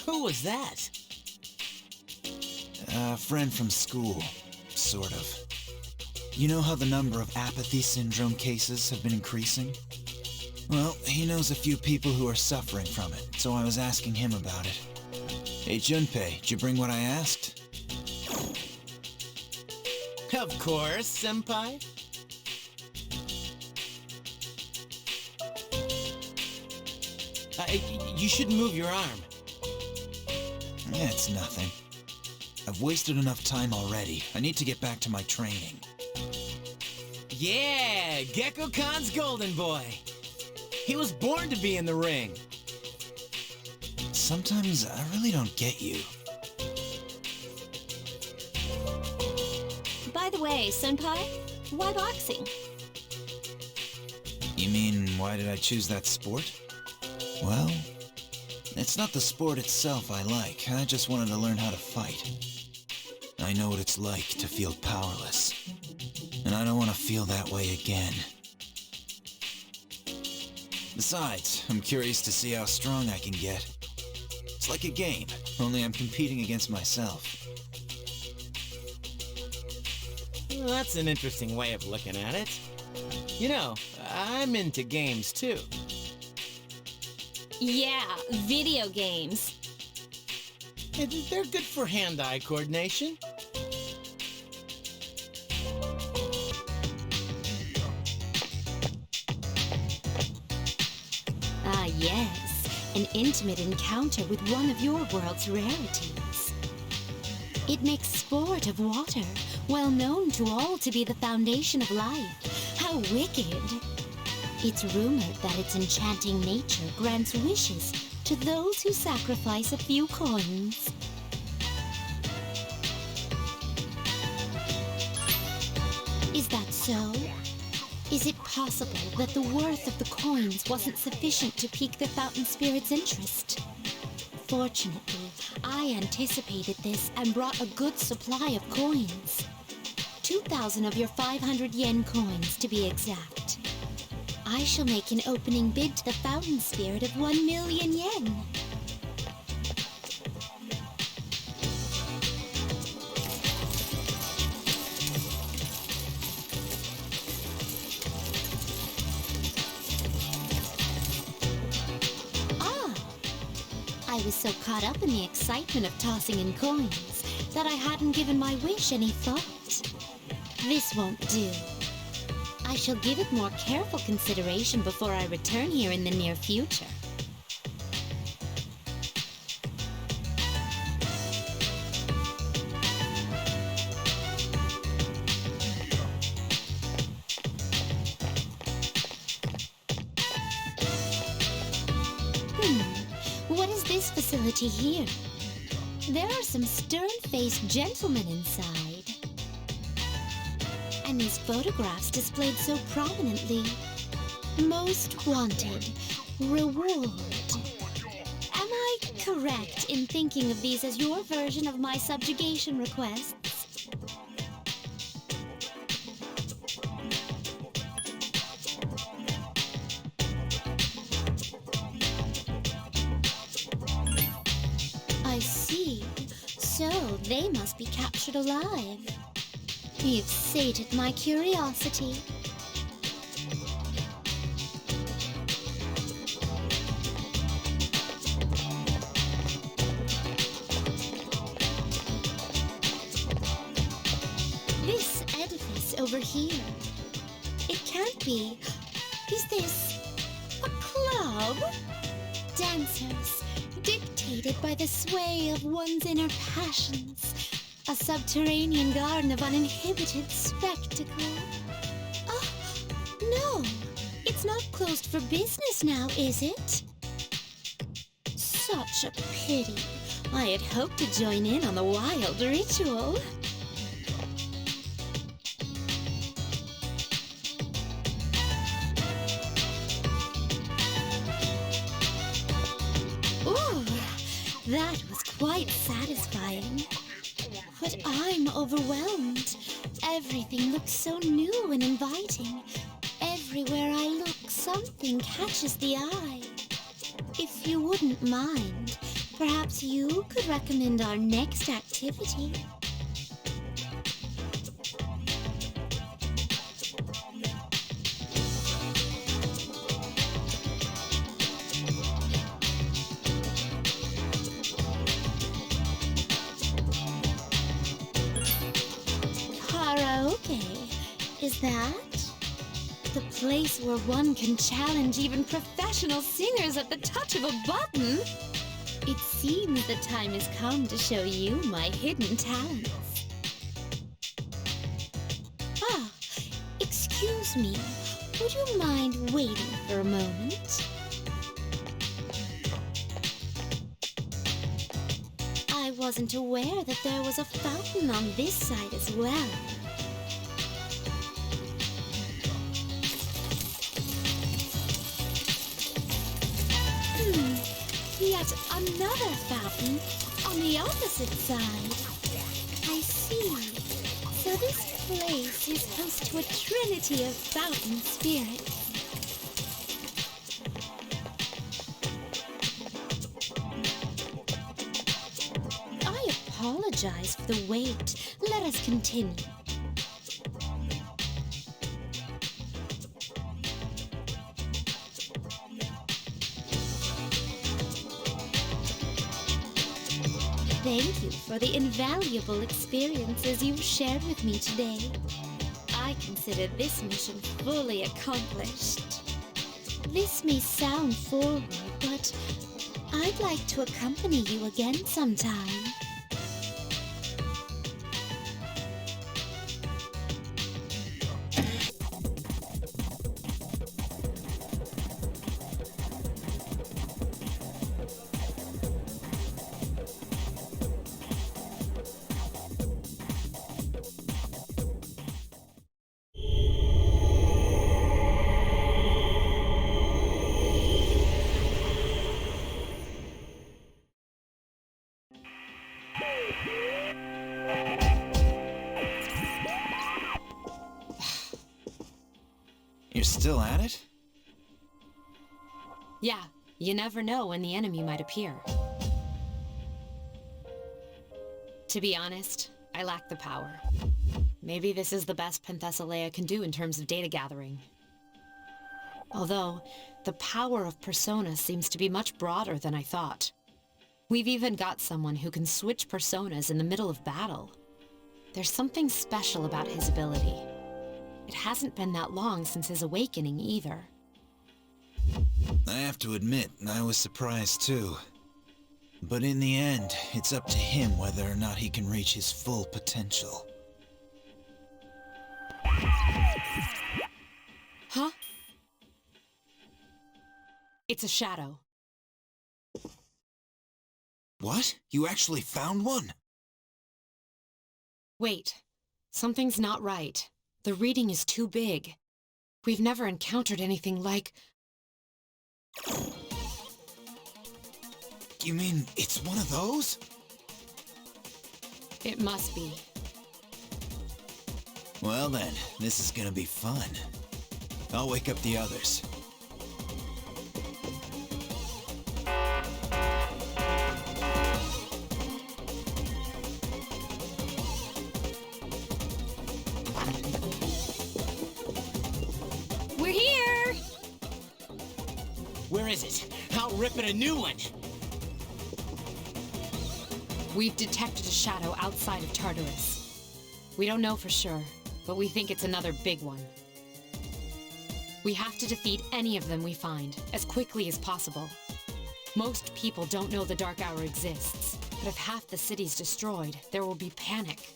[SPEAKER 1] Who was that?
[SPEAKER 15] A friend from school, sort of. You know how the number of apathy syndrome cases have been increasing? Well, he knows a few people who are suffering from it, so I was asking him about it. Hey, Junpei, did you bring what I asked?
[SPEAKER 1] Of course, senpai. You shouldn't move your arm.
[SPEAKER 15] Yeah, it's nothing. I've wasted enough time already. I need to get back to my training.
[SPEAKER 1] Yeah, Gecko-Khan's golden boy. He was born to be in the ring.
[SPEAKER 15] Sometimes I really don't get you.
[SPEAKER 6] By the way, Senpai, why boxing?
[SPEAKER 15] You mean, why did I choose that sport? Well, it's not the sport itself I like. I just wanted to learn how to fight. I know what it's like to feel powerless. And I don't want to feel that way again. Besides, I'm curious to see how strong I can get. It's like a game, only I'm competing against myself.
[SPEAKER 1] Well, that's an interesting way of looking at it. You know, I'm into games too.
[SPEAKER 6] Yeah, video games.
[SPEAKER 1] They're good for hand-eye coordination.
[SPEAKER 6] Ah, yes.
[SPEAKER 5] an intimate encounter with one of your world's rarities. It makes sport of water, well known to all to be the foundation of life. How wicked! It's rumored that its enchanting nature grants wishes to those who sacrifice a few coins. Is that so? Is it possible that the worth of the coins wasn't sufficient to pique the fountain spirit's interest? Fortunately, I anticipated this and brought a good supply of coins. 2,000 of your 500 yen coins, to be exact. I shall make an opening bid to the fountain spirit of 1 million yen. I was so caught up in the excitement of tossing in coins that I hadn't given my wish any thought. This won't do. I shall give it more careful consideration before I return here in the near future. What is this facility here? There are some stern-faced gentlemen inside. And these photographs displayed so prominently. Most wanted. Reward. Am I correct in thinking of these as your version of my subjugation requests? I see. So they must be captured alive. You've sated my curiosity. This edifice over here. It can't be. Is this a club? Dancers, dictated by the sway of one's inner passions. A subterranean garden of uninhibited spectacle. Oh, no. It's not closed for business now, is it? Such a pity. I had hoped to join in on the wild ritual. Ooh, that was quite satisfying. But I'm overwhelmed. Everything looks so new and inviting. Everywhere I look, something catches the eye. If you wouldn't mind, perhaps you could recommend our next activity. Karaoke, is that? The place where one can challenge even professional singers at the touch of a button? It seems the time has come to show you my hidden talents. Ah, excuse me. Would you mind waiting for a moment? I wasn't aware that there was a fountain on this side as well. Yet another fountain on the opposite side. I see. So this place is host to a trinity of fountain spirits. I apologize for the wait. Let us continue. Thank you for the invaluable experiences you've shared with me today. I consider this mission fully accomplished. This may sound forward, but
[SPEAKER 16] I'd like to accompany you again sometime.
[SPEAKER 15] You're still at it?
[SPEAKER 5] Yeah, you never know when the enemy might appear. To be honest, I lack the power. Maybe this is the best Penthesilea can do in terms of data gathering. Although, the power of Persona seems to be much broader than I thought. We've even got someone who can switch personas in the middle of battle. There's something special about his ability. It hasn't been that long since his awakening either.
[SPEAKER 15] I have to admit, I was surprised too. But in the end, it's up to him whether or not he can reach his full potential.
[SPEAKER 5] Huh? It's a shadow.
[SPEAKER 15] What? You actually found one?
[SPEAKER 5] Wait. Something's not right. The reading is too big. We've never encountered anything like...
[SPEAKER 15] You mean it's one of those?
[SPEAKER 5] It must be.
[SPEAKER 15] Well then, this is gonna be fun. I'll wake up the others.
[SPEAKER 6] We're here!
[SPEAKER 18] Where is it? I'll rip it a new one!
[SPEAKER 5] We've detected a shadow outside of Tartarus. We don't know for sure, but we think it's another big one. We have to defeat any of them we find, as quickly as possible. Most people don't know the Dark Hour exists, but if half the city's destroyed, there will be panic.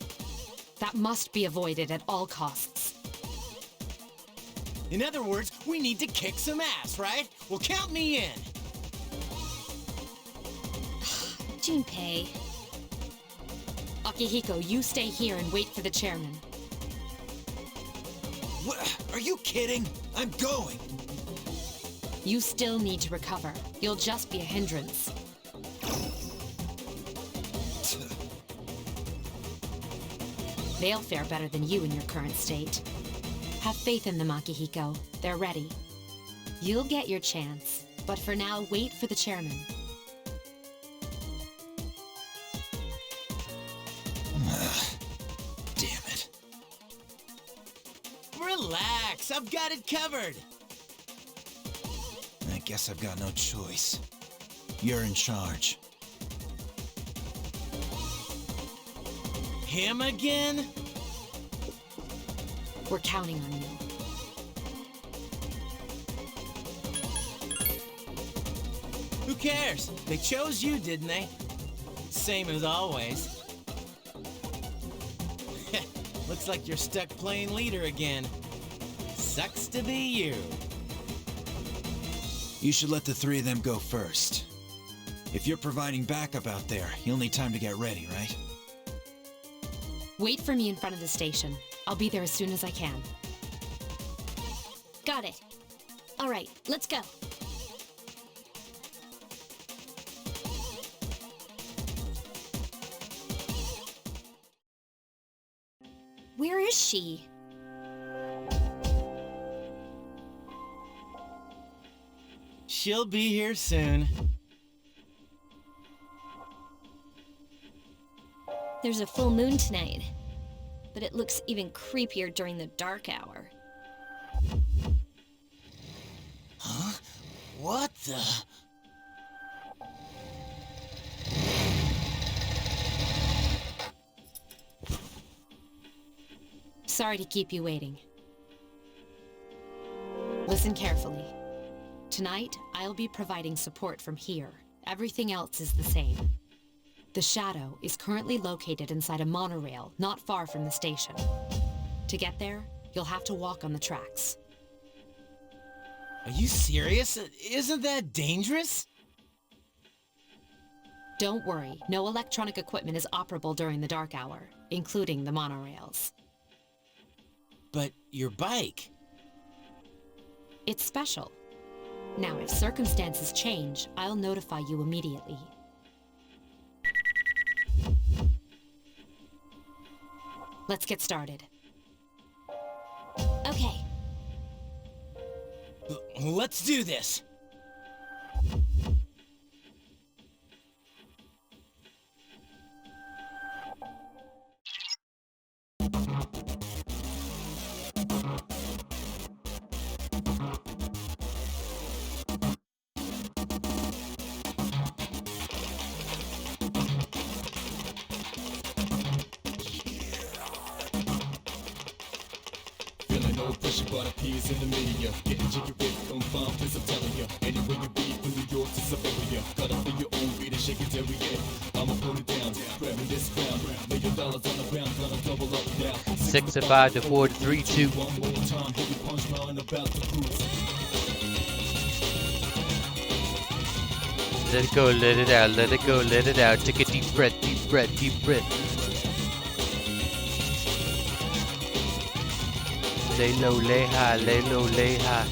[SPEAKER 5] That must be avoided at all costs.
[SPEAKER 18] In other words, we need to kick some ass, right? Well, count me in!
[SPEAKER 6] Junpei.
[SPEAKER 5] Akihiko, you stay here and wait for the chairman.
[SPEAKER 15] What? Are you kidding? I'm going!
[SPEAKER 5] You still need to recover. You'll just be a hindrance. They'll fare better than you in your current state. Have faith in them, Akihiko. They're ready. You'll get your chance, but for now, wait for the chairman.
[SPEAKER 15] Damn it.
[SPEAKER 18] Relax, I've got it covered!
[SPEAKER 15] I guess I've got no choice. You're in charge.
[SPEAKER 18] Him again?
[SPEAKER 5] We're counting on you.
[SPEAKER 18] Who cares? They chose you, didn't they? Same as always. Looks like you're stuck playing leader again. Sucks to be you.
[SPEAKER 15] You should let the three of them go first. If you're providing backup out there, you'll need time to get ready, right?
[SPEAKER 5] Wait for me in front of the station. I'll be there as soon as I can.
[SPEAKER 6] Got it. All right, let's go. Where is she?
[SPEAKER 18] She'll be here soon.
[SPEAKER 6] There's a full moon tonight, but it looks even creepier during the dark hour.
[SPEAKER 18] Huh? What the?
[SPEAKER 5] Sorry to keep you waiting. Listen carefully. Tonight, I'll be providing support from here, Everything else is the same. The Shadow is currently located inside a monorail not far from the station. To get there, you'll have to walk on the tracks.
[SPEAKER 18] Are you serious? Isn't that dangerous?
[SPEAKER 5] Don't worry, no electronic equipment is operable during the dark hour, including the monorails.
[SPEAKER 18] But your bike...
[SPEAKER 5] It's special. Now, if circumstances change, I'll notify you immediately. Let's get started.
[SPEAKER 6] Okay.
[SPEAKER 18] Let's do this!
[SPEAKER 13] Feeling no pressure, but appears in the media. Getting jiggy with confirmed, please I'm telling ya. Anywhere you be, from New York to Siberia. Gotta feel your own beat and shake it every day. I'ma put it down, grabbing this crown. $1 million on the ground, gonna double up now.
[SPEAKER 7] 6 to 5 to 4 to 3 2.
[SPEAKER 13] One more time, heavy punchline about the cruise.
[SPEAKER 7] Let it go, let it out, let it go, let it out. Take a deep breath, deep breath, deep breath. Lay low, lay high, lay low, lay high.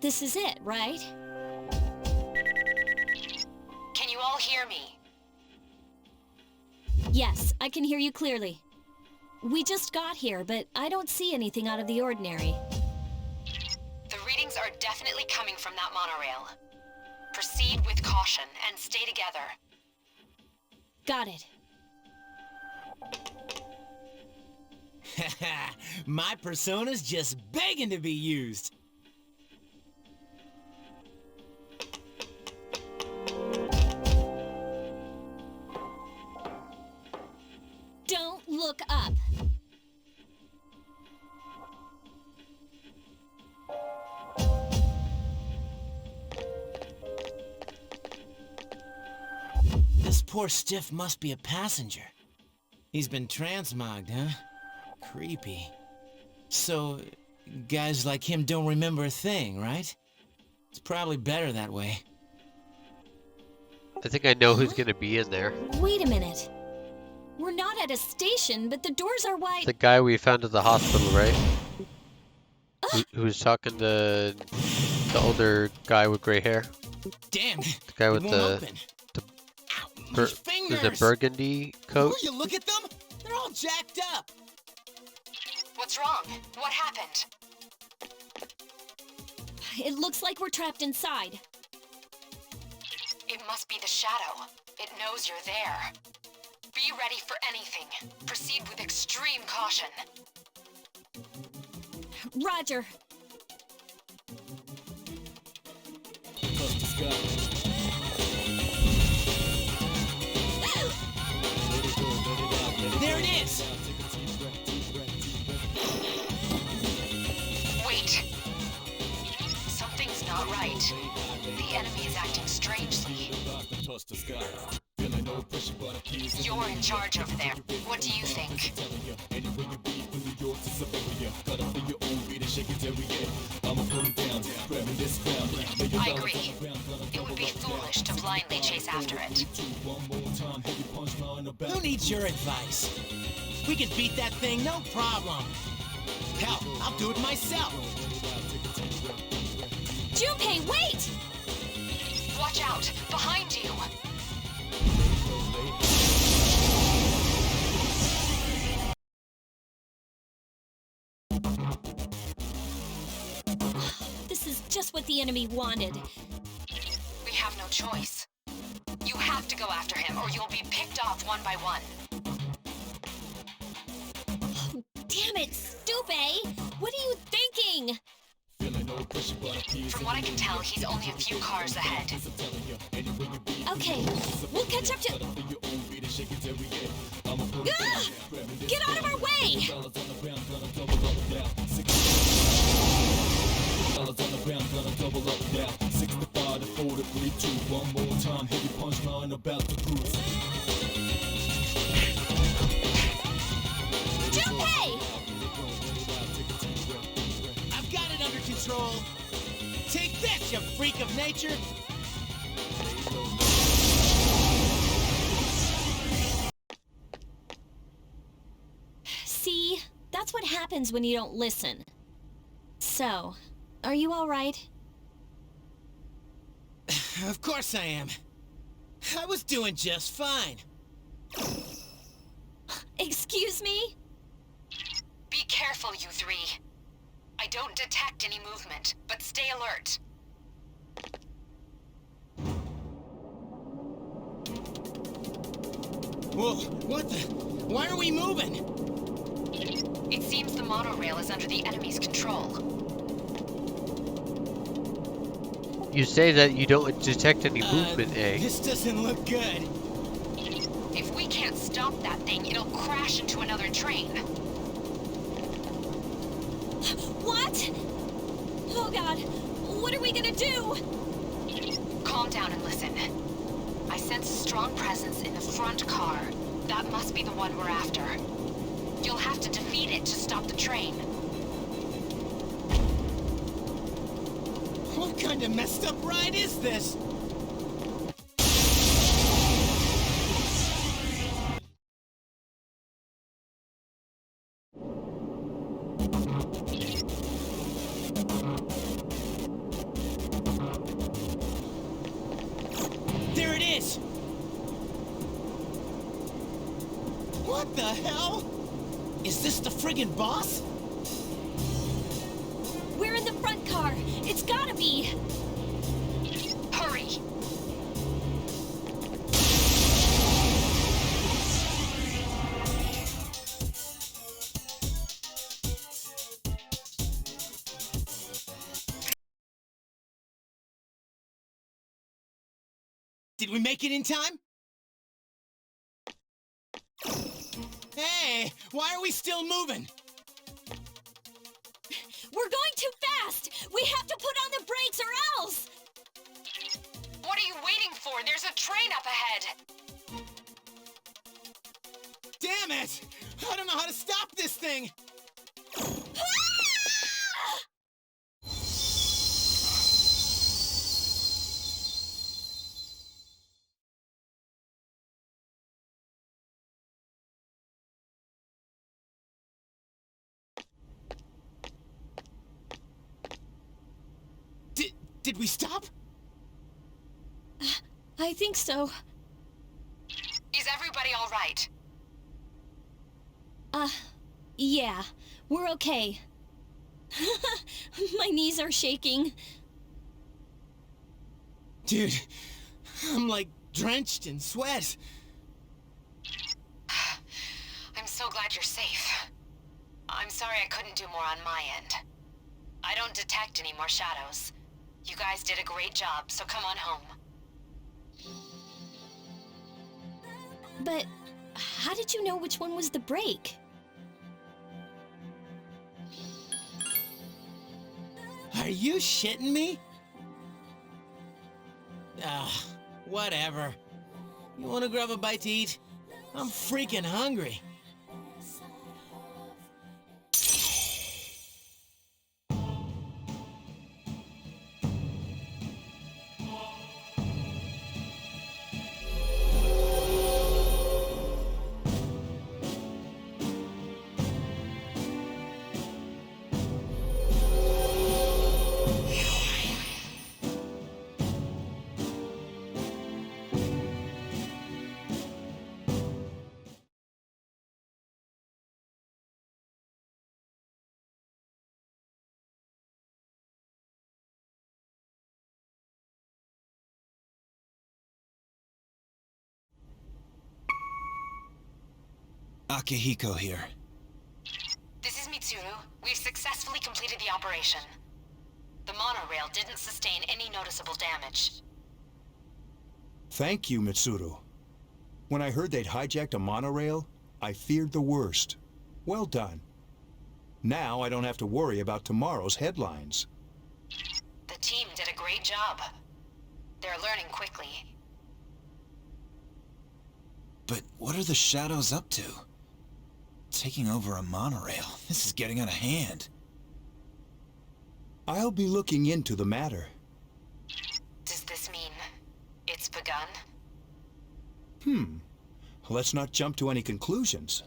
[SPEAKER 6] This is it, right?
[SPEAKER 5] Can you all hear me?
[SPEAKER 6] Yes, I can hear you clearly. We just got here, but I don't see anything out of the ordinary.
[SPEAKER 5] The readings are definitely coming from that monorail. Proceed with caution and stay together.
[SPEAKER 6] Got it.
[SPEAKER 18] My persona's just begging to be used.
[SPEAKER 6] Don't look up.
[SPEAKER 18] This poor stiff must be a passenger. He's been transmogged, huh? Creepy. So, guys like him don't remember a thing, right? It's probably better that way.
[SPEAKER 7] I think I know who's gonna be in there.
[SPEAKER 6] Wait a minute. We're not at a station, but the doors are wide.
[SPEAKER 7] The guy we found at the hospital, right? Who was talking to the older guy with gray hair?
[SPEAKER 18] Damn!
[SPEAKER 7] The guy with the was it burgundy coat?
[SPEAKER 18] Oh, you look at them? They're all jacked up.
[SPEAKER 5] What's wrong? What happened?
[SPEAKER 6] It looks like we're trapped inside.
[SPEAKER 5] It must be the Shadow. It knows you're there. Be ready for anything. Proceed with extreme caution.
[SPEAKER 6] Roger.
[SPEAKER 18] There it is!
[SPEAKER 5] Wait. Something's not right. The enemy is acting strangely. You're in charge over there. What do you think? I agree. It would be foolish to blindly chase after it.
[SPEAKER 18] Who needs your advice? We can beat that thing, no problem. Hell, I'll do it myself.
[SPEAKER 6] Junpei, wait!
[SPEAKER 5] Watch out! Behind you!
[SPEAKER 6] This is just what the enemy wanted.
[SPEAKER 5] We have no choice. You have to go after him, or you'll be picked off one by one.
[SPEAKER 6] Oh, damn it, Stupe! What are you thinking?
[SPEAKER 5] From what I can tell, he's only a few cars ahead.
[SPEAKER 6] Okay, we'll catch up to... Ah! Get out of our way!
[SPEAKER 17] bound, gotta double up now. 6 to 5 to 4 to 3, 2. One more time, heavy punchline about the cruise.
[SPEAKER 6] Junpei!
[SPEAKER 18] I've got it under control. Take this, you freak of nature!
[SPEAKER 6] See, that's what happens when you don't listen. So, are you all right?
[SPEAKER 18] Of course I am. I was doing just fine.
[SPEAKER 6] Excuse me?
[SPEAKER 5] Be careful, you three. I don't detect any movement, but stay alert.
[SPEAKER 18] Whoa, what the? Why are we moving?
[SPEAKER 5] It seems the monorail is under the enemy's control.
[SPEAKER 7] You say that you don't detect any movement, eh?
[SPEAKER 18] This doesn't look good.
[SPEAKER 5] If we can't stop that thing, it'll crash into another train.
[SPEAKER 6] What? Oh god, what are we gonna do?
[SPEAKER 5] Calm down and listen. I sense a strong presence in the front car. That must be the one we're after. You'll have to defeat it to stop the train.
[SPEAKER 18] What kind of messed up ride is this? There it is! What the hell? Is this the friggin' boss?
[SPEAKER 6] We're in the front car. It's gotta be.
[SPEAKER 5] Hurry!
[SPEAKER 18] Did we make it in time? Hey, why are we still moving?
[SPEAKER 6] We're going too fast! We have to put on the brakes or else!
[SPEAKER 5] What are you waiting for? There's a train up ahead!
[SPEAKER 18] Damn it! I don't know how to stop this thing! Did we stop?
[SPEAKER 6] I think so.
[SPEAKER 5] Is everybody all right?
[SPEAKER 6] Yeah, we're okay. My knees are shaking.
[SPEAKER 18] Dude, I'm like drenched in sweat.
[SPEAKER 5] I'm so glad you're safe. I'm sorry I couldn't do more on my end. I don't detect any more shadows. You guys did a great job, so come on home.
[SPEAKER 6] But how did you know which one was the brake?
[SPEAKER 18] Are you shitting me? Whatever. You wanna grab a bite to eat? I'm freaking hungry.
[SPEAKER 15] Akihiko here.
[SPEAKER 5] This is Mitsuru. We've successfully completed the operation. The monorail didn't sustain any noticeable damage.
[SPEAKER 10] Thank you, Mitsuru. When I heard they'd hijacked a monorail, I feared the worst. Well done. Now I don't have to worry about tomorrow's headlines.
[SPEAKER 5] Great job. They're learning quickly.
[SPEAKER 15] But what are the shadows up to? Taking over a monorail. This is getting out of hand.
[SPEAKER 10] I'll be looking into the matter.
[SPEAKER 5] Does this mean it's begun?
[SPEAKER 10] Let's not jump to any conclusions.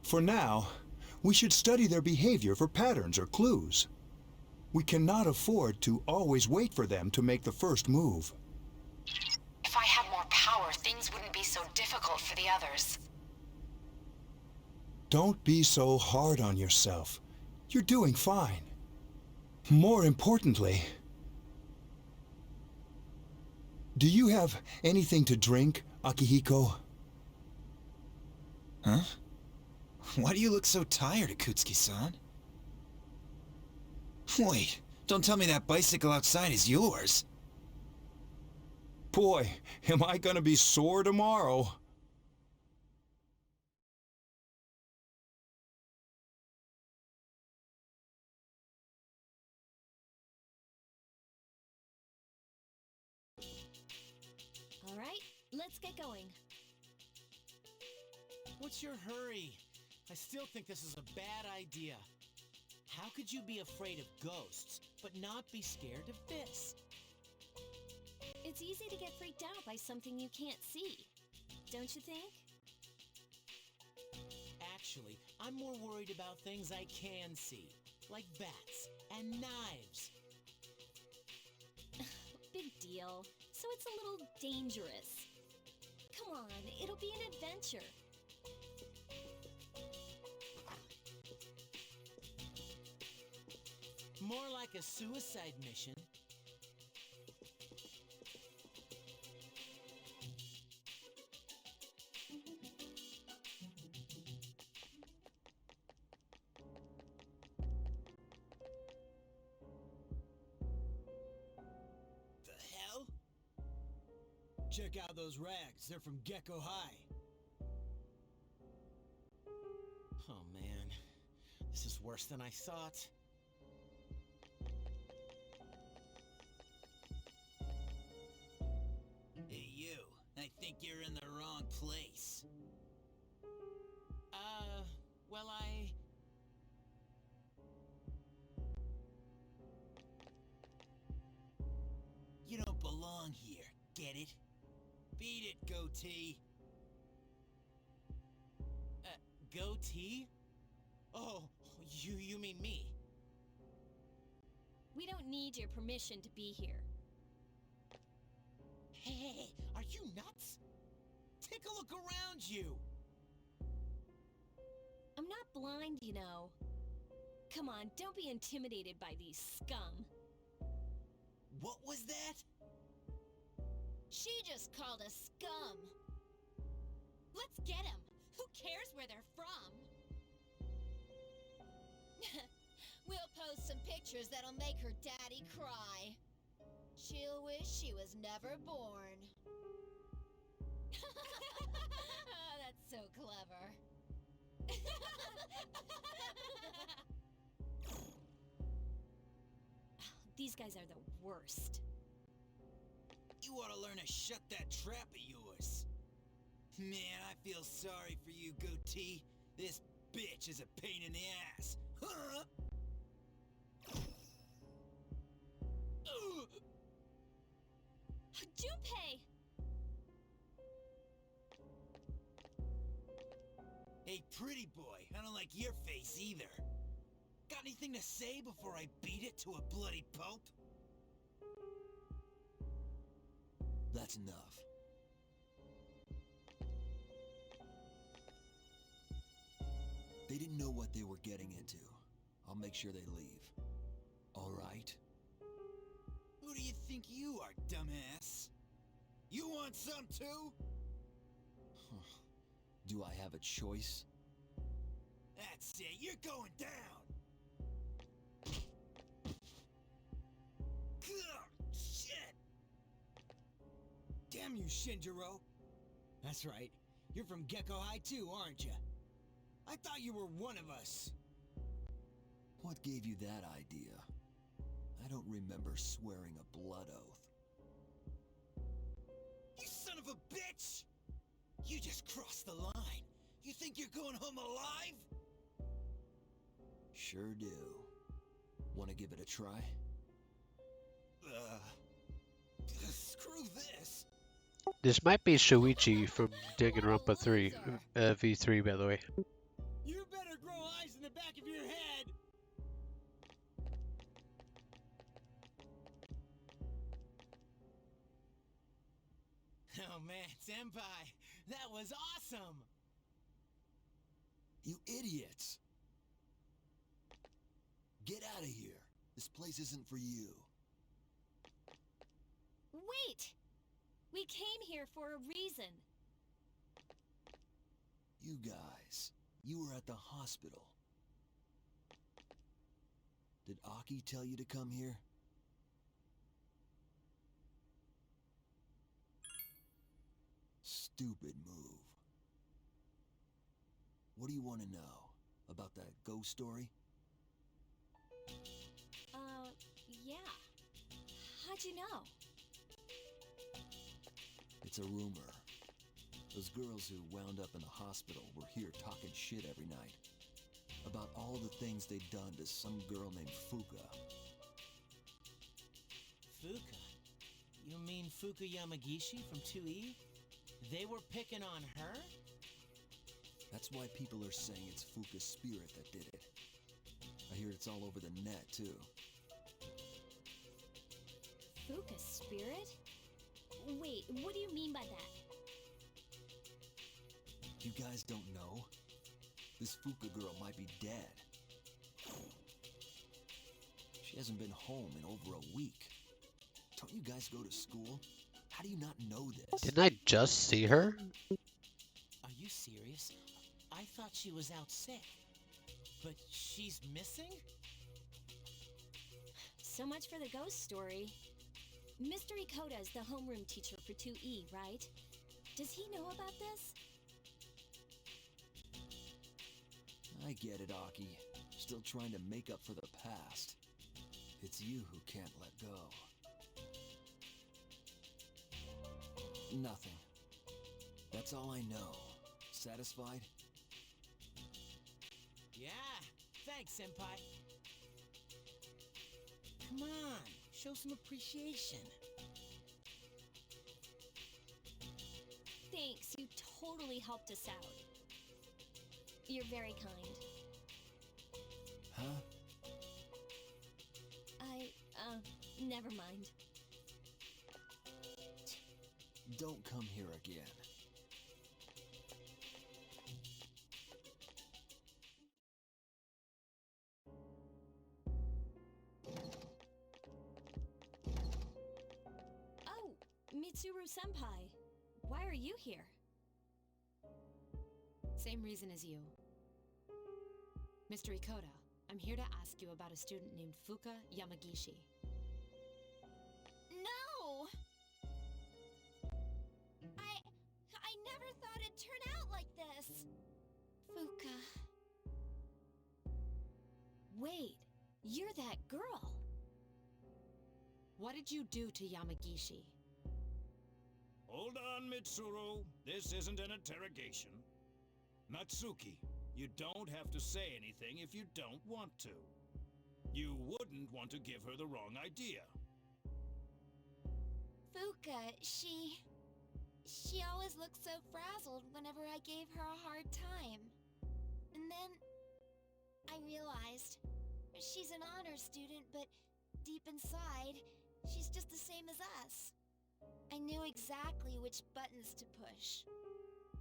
[SPEAKER 10] For now, we should study their behavior for patterns or clues. We cannot afford to always wait for them to make the first move.
[SPEAKER 5] If I had more power, things wouldn't be so difficult for the others.
[SPEAKER 10] Don't be so hard on yourself. You're doing fine. More importantly, do you have anything to drink, Akihiko?
[SPEAKER 15] Huh? Why do you look so tired, Ikutsuki-san? Wait, don't tell me that bicycle outside is yours.
[SPEAKER 10] Boy, am I gonna be sore tomorrow.
[SPEAKER 6] All right, let's get going.
[SPEAKER 18] What's your hurry? I still think this is a bad idea. How could you be afraid of ghosts, but not be scared of this?
[SPEAKER 6] It's easy to get freaked out by something you can't see, don't you think?
[SPEAKER 18] Actually, I'm more worried about things I can see, like bats and knives.
[SPEAKER 6] Big deal. So it's a little dangerous. Come on, it'll be an adventure.
[SPEAKER 18] More like a suicide mission.
[SPEAKER 8] The hell? Check out those rags. They're from Gecko High.
[SPEAKER 18] Oh man, this is worse than I thought.
[SPEAKER 15] Hey you, I think you're in the wrong place.
[SPEAKER 18] Well
[SPEAKER 15] You don't belong here, get it? Beat it, goatee.
[SPEAKER 18] Goatee? Oh, you mean me?
[SPEAKER 6] We don't need your permission to be here.
[SPEAKER 18] Hey, are you nuts? Take a look around you!
[SPEAKER 6] I'm not blind, you know. Come on, don't be intimidated by these scum.
[SPEAKER 15] What was that?
[SPEAKER 6] She just called us scum. Let's get him. Who cares where they're from? We'll post some pictures that'll make her daddy cry. She'll wish she was never born. Oh, that's so clever. These guys are the worst.
[SPEAKER 15] You ought to learn to shut that trap of yours. Man, I feel sorry for you, goatee. This bitch is a pain in the ass. Huh?
[SPEAKER 6] Junpei!
[SPEAKER 15] Hey, pretty boy, I don't like your face either. Got anything to say before I beat it to a bloody pulp?
[SPEAKER 9] That's enough. They didn't know what they were getting into. I'll make sure they leave. All right?
[SPEAKER 15] Who do you think you are, dumbass? You want some too?
[SPEAKER 9] Do I have a choice?
[SPEAKER 15] That's it, you're going down! Shit!
[SPEAKER 8] Damn you, Shinjiro! That's right. You're from Gecko High too, aren't you? I thought you were one of us.
[SPEAKER 9] What gave you that idea? I don't don't remember swearing a blood oath.
[SPEAKER 15] You son of a bitch! You just crossed the line. You think you're going home alive?
[SPEAKER 9] Sure do. Want to give it a try?
[SPEAKER 15] Screw this.
[SPEAKER 7] This might be Shuichi from Danganronpa 3, V3 by the way.
[SPEAKER 3] You better grow eyes in the back of your head!
[SPEAKER 18] Oh man, Senpai, that was awesome!
[SPEAKER 9] You idiots! Get out of here. This place isn't for you.
[SPEAKER 6] Wait! We came here for a reason.
[SPEAKER 9] You guys, you were at the hospital. Did Aki tell you to come here? Stupid move. What do you want to know? About that ghost story?
[SPEAKER 6] Yeah. How'd you know?
[SPEAKER 9] It's a rumor. Those girls who wound up in the hospital were here talking shit every night. About all the things they'd done to some girl named Fuka.
[SPEAKER 18] Fuka? You mean Fuka Yamagishi from 2E? They were picking on her?
[SPEAKER 9] That's why people are saying it's Fuka's spirit that did it. I hear it's all over the net, too.
[SPEAKER 6] Fuka's spirit? Wait, what do you mean by that?
[SPEAKER 9] You guys don't know? This Fuka girl might be dead. She hasn't been home in over a week. Don't you guys go to school? How do you not know this?
[SPEAKER 7] Didn't I just see her?
[SPEAKER 18] Are you serious? I thought she was out sick. But she's missing?
[SPEAKER 6] So much for the ghost story. Mr. Ikoda is the homeroom teacher for 2E, right? Does he know about this?
[SPEAKER 9] I get it, Aki. Still trying to make up for the past. It's you who can't let go. Nothing. That's all I know. Satisfied?
[SPEAKER 18] Yeah, thanks, Senpai. Come on, show some appreciation.
[SPEAKER 6] Thanks, you totally helped us out. You're very kind.
[SPEAKER 9] Huh?
[SPEAKER 6] Never mind.
[SPEAKER 9] Don't come here again.
[SPEAKER 6] Oh, Mitsuru-senpai. Why are you here?
[SPEAKER 5] Same reason as you. Mr. Ikoda, I'm here to ask you about a student named Fuka Yamagishi.
[SPEAKER 16] No! I never thought it'd turn out like this. Fuka.
[SPEAKER 6] Wait, you're that girl.
[SPEAKER 5] What did you do to Yamagishi?
[SPEAKER 17] Hold on, Mitsuru. This isn't an interrogation. Natsuki, you don't have to say anything if you don't want to. You wouldn't want to give her the wrong idea.
[SPEAKER 16] Fuka, she always looked so frazzled whenever I gave her a hard time. And then I realized she's an honor student, but deep inside, she's just the same as us. I knew exactly which buttons to push.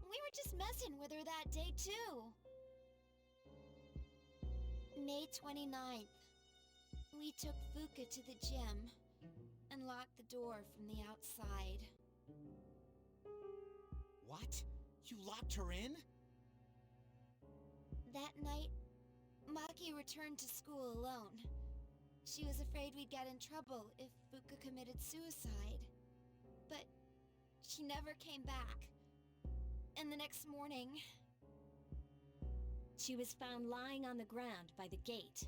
[SPEAKER 16] We were just messing with her that day, too. May 29th. We took Fuka to the gym and locked the door from the outside.
[SPEAKER 18] What? You locked her in?
[SPEAKER 16] That night, Maki returned to school alone. She was afraid we'd get in trouble if Fuka committed suicide. But she never came back. And the next morning...
[SPEAKER 6] She was found lying on the ground by the gate.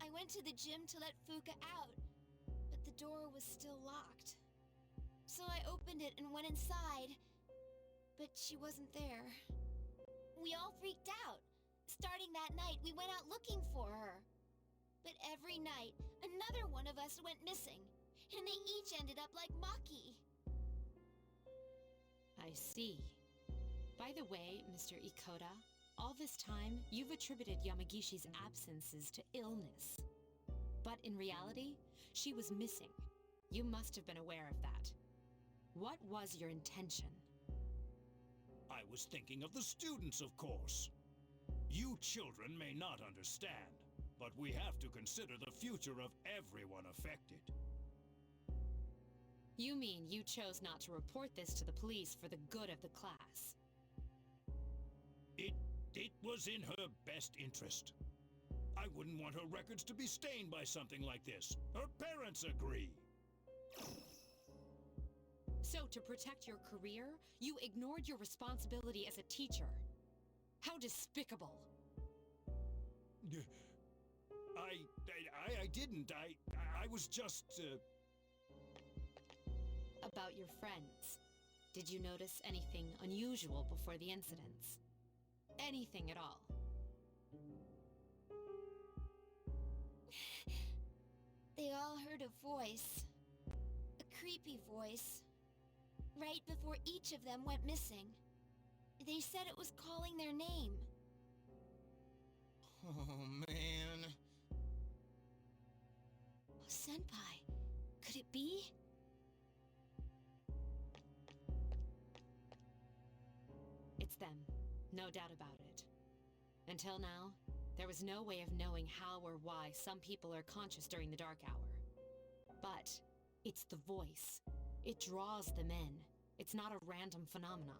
[SPEAKER 16] I went to the gym to let Fuka out, but the door was still locked. So I opened it and went inside, but she wasn't there. We all freaked out. Starting that night, we went out looking for her. But every night, another one of us went missing, and they each ended up like Maki.
[SPEAKER 5] I see. By the way, Mr. Ikoda, all this time, you've attributed Yamagishi's absences to illness. But in reality, she was missing. You must have been aware of that. What was your intention?
[SPEAKER 17] I was thinking of the students, of course. You children may not understand, but we have to consider the future of everyone affected.
[SPEAKER 5] You mean you chose not to report this to the police for the good of the class?
[SPEAKER 17] It was in her best interest. I wouldn't want her records to be stained by something like this. Her parents agree.
[SPEAKER 5] So to protect your career, you ignored your responsibility as a teacher. How despicable.
[SPEAKER 17] I didn't. I was just,
[SPEAKER 5] About your friends. Did you notice anything unusual before the incidents? Anything at all?
[SPEAKER 16] They all heard a voice. A creepy voice. Right before each of them went missing. They said it was calling their name.
[SPEAKER 18] Oh, man.
[SPEAKER 16] Oh, Senpai, could it be?
[SPEAKER 5] It's them. No doubt about it. Until now, there was no way of knowing how or why some people are conscious during the dark hour. But it's the voice. It draws them in. It's not a random phenomenon.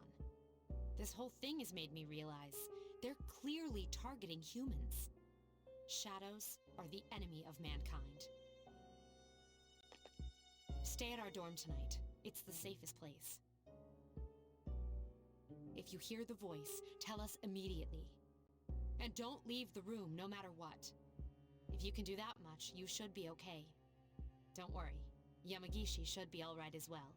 [SPEAKER 5] This whole thing has made me realize they're clearly targeting humans. Shadows are the enemy of mankind. Stay at our dorm tonight. It's the safest place. If you hear the voice, tell us immediately. And don't leave the room no matter what. If you can do that much, you should be okay. Don't worry, Yamagishi should be alright as well.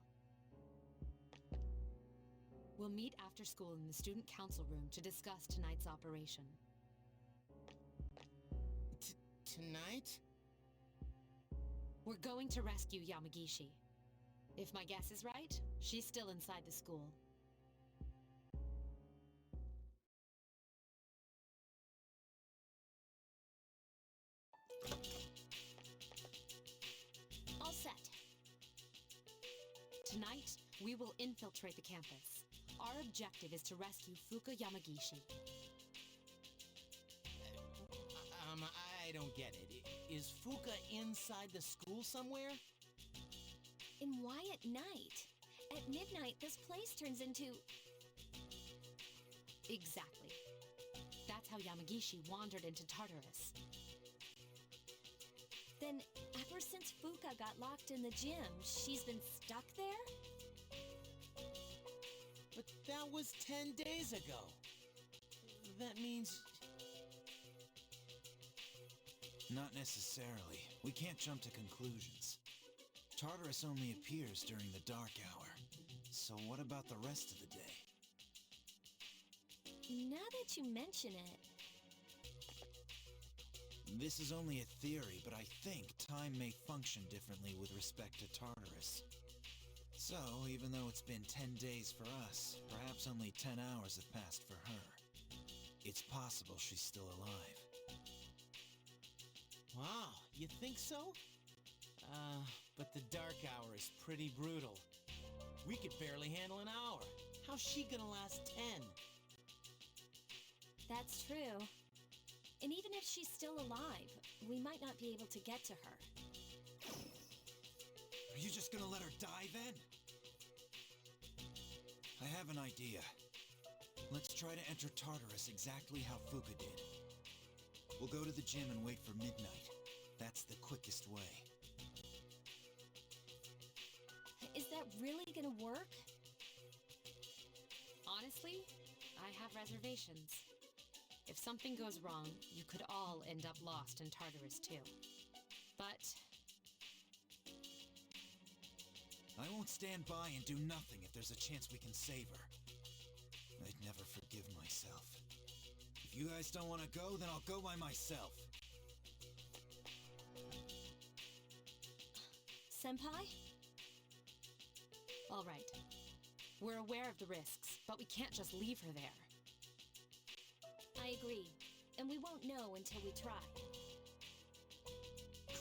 [SPEAKER 5] We'll meet after school in the student council room to discuss tonight's operation.
[SPEAKER 18] Tonight?
[SPEAKER 5] We're going to rescue Yamagishi. If my guess is right, she's still inside the school.
[SPEAKER 16] All set.
[SPEAKER 5] Tonight, we will infiltrate the campus. Our objective is to rescue Fuka Yamagishi.
[SPEAKER 18] I don't get it. Is Fuka inside the school somewhere?
[SPEAKER 16] And why at night? At midnight, this place turns into...
[SPEAKER 5] Exactly. That's how Yamagishi wandered into Tartarus.
[SPEAKER 16] Then, ever since Fuka got locked in the gym, she's been stuck there?
[SPEAKER 18] But that was 10 days ago. That means...
[SPEAKER 15] Not necessarily. We can't jump to conclusions. Tartarus only appears during the dark hour. So what about the rest of the day?
[SPEAKER 16] Now that you mention it...
[SPEAKER 15] This is only a theory, but I think time may function differently with respect to Tartarus. So, even though it's been 10 days for us, perhaps only 10 hours have passed for her. It's possible she's still alive.
[SPEAKER 18] Wow, you think so? But the dark hour is pretty brutal. We could barely handle an hour. How's she gonna last 10?
[SPEAKER 16] That's true. And even if she's still alive, we might not be able to get to her.
[SPEAKER 15] Are you just gonna let her die then? I have an idea. Let's try to enter Tartarus exactly how Fuka did. We'll go to the gym and wait for midnight. That's the quickest way.
[SPEAKER 16] Is that really gonna work?
[SPEAKER 5] Honestly, I have reservations. If something goes wrong, you could all end up lost in Tartarus too. But
[SPEAKER 15] I won't stand by and do nothing if there's a chance we can save her. I'd never forgive myself. If you guys don't want to go, then I'll go by myself.
[SPEAKER 6] Senpai?
[SPEAKER 5] all right. We're aware of the risks, but we can't just leave her there.
[SPEAKER 6] I agree. And we won't know until we try.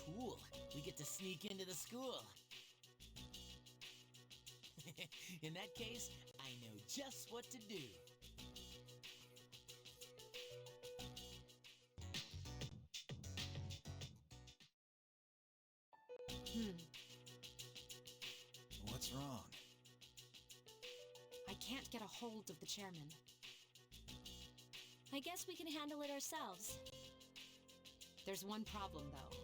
[SPEAKER 18] Cool. We get to sneak into the school. In that case, I know just what to do.
[SPEAKER 15] What's wrong?
[SPEAKER 5] I can't get a hold of the chairman.
[SPEAKER 6] I guess we can handle it ourselves.
[SPEAKER 5] There's one problem, though.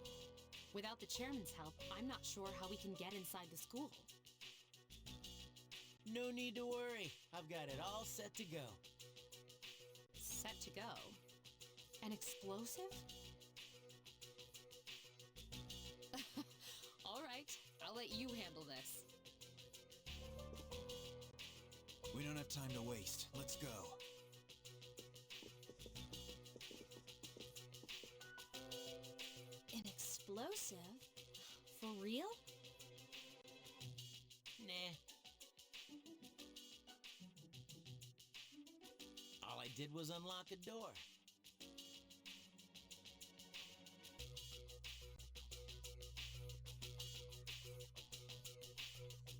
[SPEAKER 5] Without the chairman's help, I'm not sure how we can get inside the school.
[SPEAKER 18] No need to worry. I've got it all set to go.
[SPEAKER 5] Set to go? An explosive? All right, I'll let you handle this.
[SPEAKER 15] We don't have time to waste. Let's go.
[SPEAKER 6] An explosive? For real?
[SPEAKER 18] Nah. All I did was unlock a door.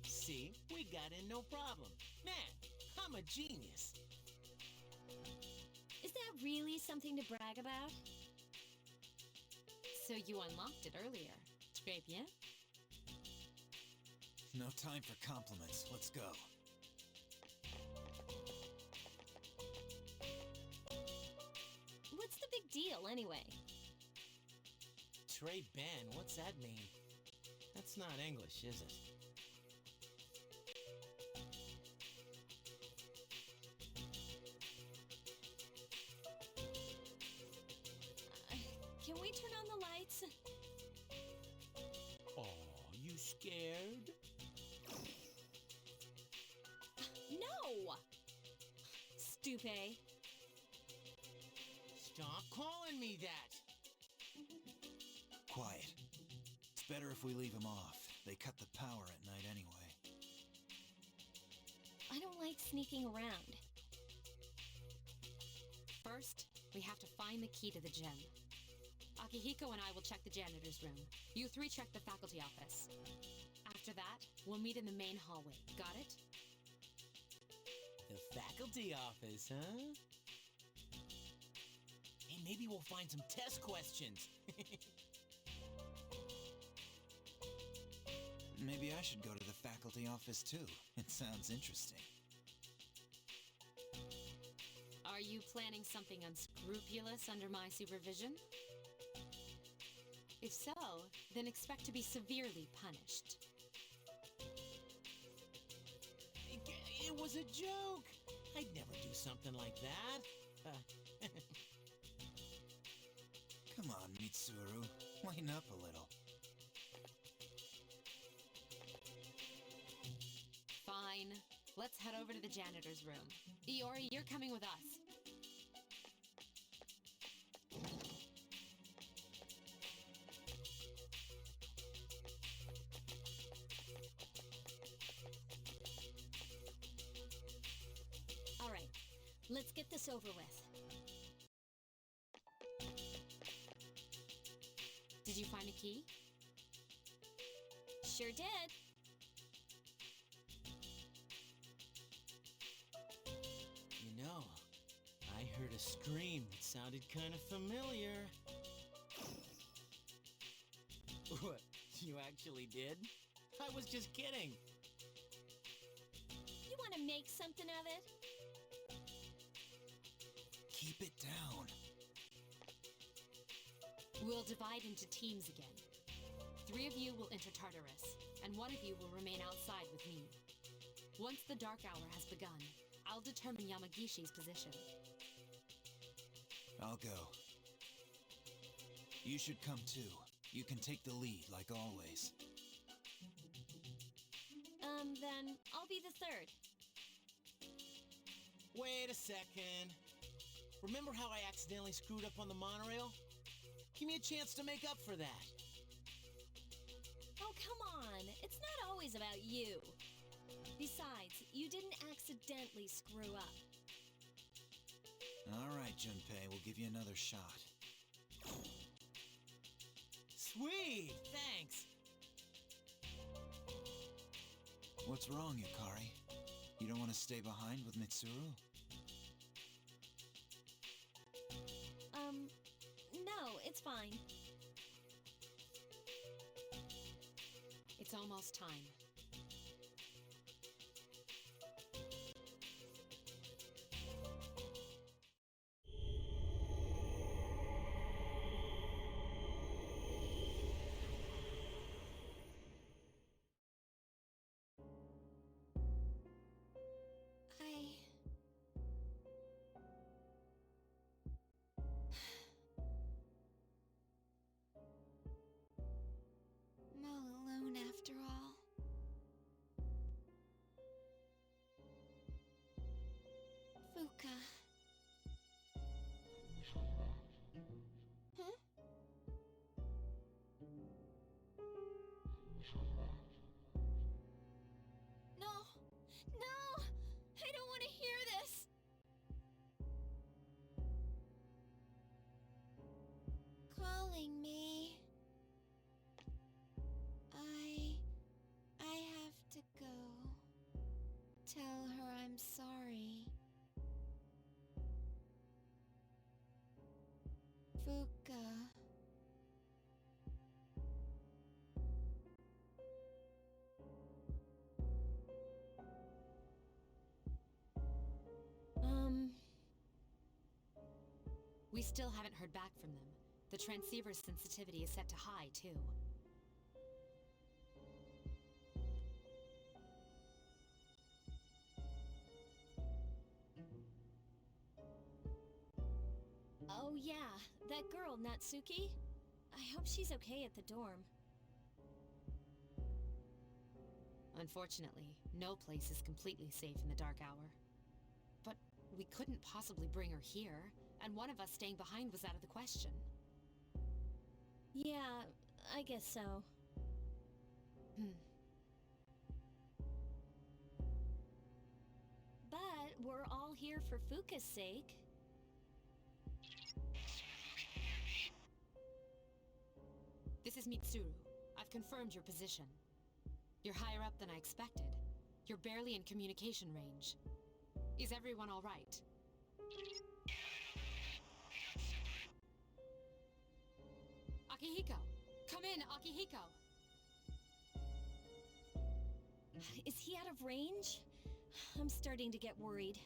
[SPEAKER 18] See? We got in no problem. Man, I'm a genius.
[SPEAKER 6] Is that really something to brag about?
[SPEAKER 5] So you unlocked it earlier. Très bien.
[SPEAKER 15] No time for compliments. Let's go.
[SPEAKER 6] What's the big deal, anyway?
[SPEAKER 18] Trey Ben, what's that mean? That's not English, is it?
[SPEAKER 6] Can we turn on the lights?
[SPEAKER 18] Oh, you scared?
[SPEAKER 6] No! Stupid.
[SPEAKER 18] Stop calling me that!
[SPEAKER 15] Quiet. It's better if we leave them off. They cut the power at night anyway.
[SPEAKER 6] I don't like sneaking around.
[SPEAKER 5] First, we have to find the key to the gym. Akihiko and I will check the janitor's room. You three check the faculty office. After that, we'll meet in the main hallway. Got it?
[SPEAKER 18] The faculty office, huh? Hey, maybe we'll find some test questions.
[SPEAKER 15] Maybe I should go to the faculty office too. It sounds interesting.
[SPEAKER 5] Are you planning something unscrupulous under my supervision? If so, then expect to be severely punished.
[SPEAKER 18] It was a joke. I'd never do something like that.
[SPEAKER 15] Come on, Mitsuru. Lighten up a little.
[SPEAKER 5] Fine. Let's head over to the janitor's room. Iori, you're coming with us.
[SPEAKER 6] All right, let's get this over with.
[SPEAKER 5] Did you find a key?
[SPEAKER 6] Sure did.
[SPEAKER 18] You know, I heard a scream that sounded kind of familiar. What? You actually did? I was just kidding.
[SPEAKER 6] You want to make something of it?
[SPEAKER 15] Keep it down.
[SPEAKER 5] We'll divide into teams again. 3 of you will enter Tartarus, and 1 of you will remain outside with me. Once the dark hour has begun, I'll determine Yamagishi's position.
[SPEAKER 15] I'll go. You should come too. You can take the lead, like always.
[SPEAKER 6] Then I'll be the third.
[SPEAKER 18] Wait a second. Remember how I accidentally screwed up on the monorail? Give me a chance to make up for that.
[SPEAKER 6] Oh, come on. It's not always about you. Besides, you didn't accidentally screw up.
[SPEAKER 15] All right, Junpei, we'll give you another shot.
[SPEAKER 18] Sweet! Thanks!
[SPEAKER 15] What's wrong, Yukari? You don't want to stay behind with Mitsuru?
[SPEAKER 6] No, it's fine.
[SPEAKER 5] It's almost time.
[SPEAKER 6] I'm all alone after all. Fuka. Huh? No! No! I don't want to hear this! Calling me. I have to go. Tell her I'm sorry. Fuka.
[SPEAKER 5] We still haven't heard back from them. The transceiver's sensitivity is set to high, too.
[SPEAKER 6] Oh yeah, that girl, Natsuki. I hope she's okay at the dorm.
[SPEAKER 5] Unfortunately, no place is completely safe in the dark hour. But we couldn't possibly bring her here, and one of us staying behind was out of the question.
[SPEAKER 6] Yeah, I guess so. But we're all here for Fuka's sake.
[SPEAKER 5] This is Mitsuru. I've confirmed your position. You're higher up than I expected. You're barely in communication range. Is everyone all right? Akihiko! Come in, Akihiko!
[SPEAKER 6] Is he out of range? I'm starting to get worried.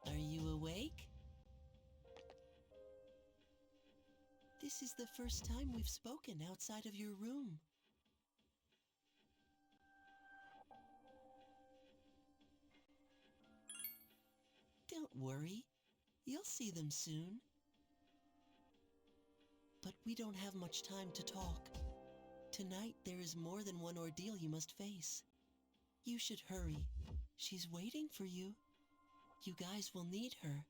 [SPEAKER 4] Are you awake? This is the first time we've spoken outside of your room. Don't worry. You'll see them soon. But we don't have much time to talk. Tonight, there is more than one ordeal you must face. You should hurry. She's waiting for you. You guys will need her.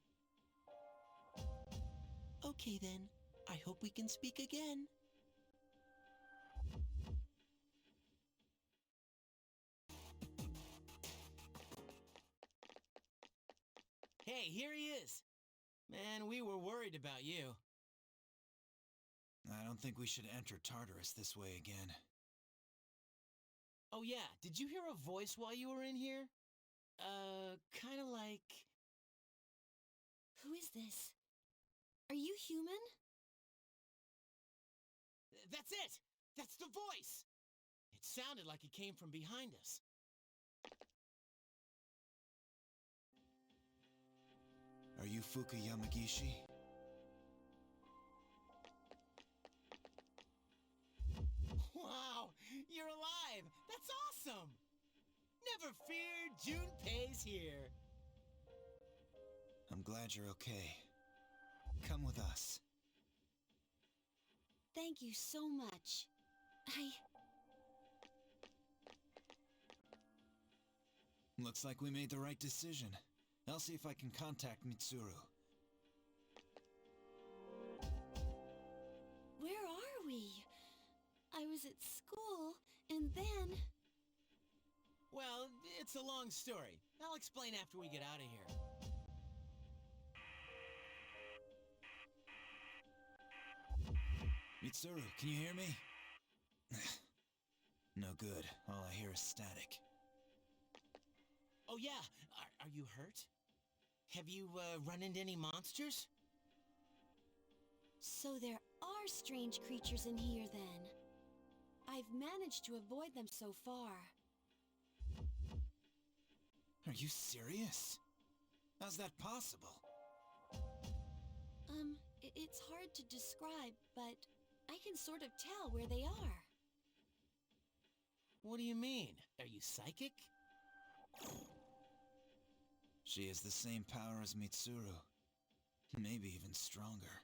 [SPEAKER 4] Okay then. I hope we can speak again.
[SPEAKER 18] Hey, here he is! Man, we were worried about you.
[SPEAKER 15] I don't think we should enter Tartarus this way again.
[SPEAKER 18] Oh yeah, did you hear a voice while you were in here? Kinda like...
[SPEAKER 6] Who is this? Are you human?
[SPEAKER 18] That's it! That's the voice! It sounded like it came from behind us.
[SPEAKER 15] Are you Fuka Yamagishi?
[SPEAKER 18] Wow, you're alive! That's awesome! Never fear, Junpei's here.
[SPEAKER 15] I'm glad you're okay. Come with us.
[SPEAKER 6] Thank you so much.
[SPEAKER 15] Looks like we made the right decision. I'll see if I can contact Mitsuru.
[SPEAKER 6] Where are we? I was at school, and then...
[SPEAKER 18] Well, it's a long story. I'll explain after we get out of here.
[SPEAKER 15] Mitsuru, can you hear me? No good. All I hear is static.
[SPEAKER 18] Oh yeah, are you hurt? Have you run into any monsters?
[SPEAKER 6] So there are strange creatures in here then. I've managed to avoid them so far.
[SPEAKER 15] Are you serious? How's that possible?
[SPEAKER 6] It's hard to describe, but I can sort of tell where they are.
[SPEAKER 18] What do you mean? Are you psychic?
[SPEAKER 15] She has the same power as Mitsuru. Maybe even stronger.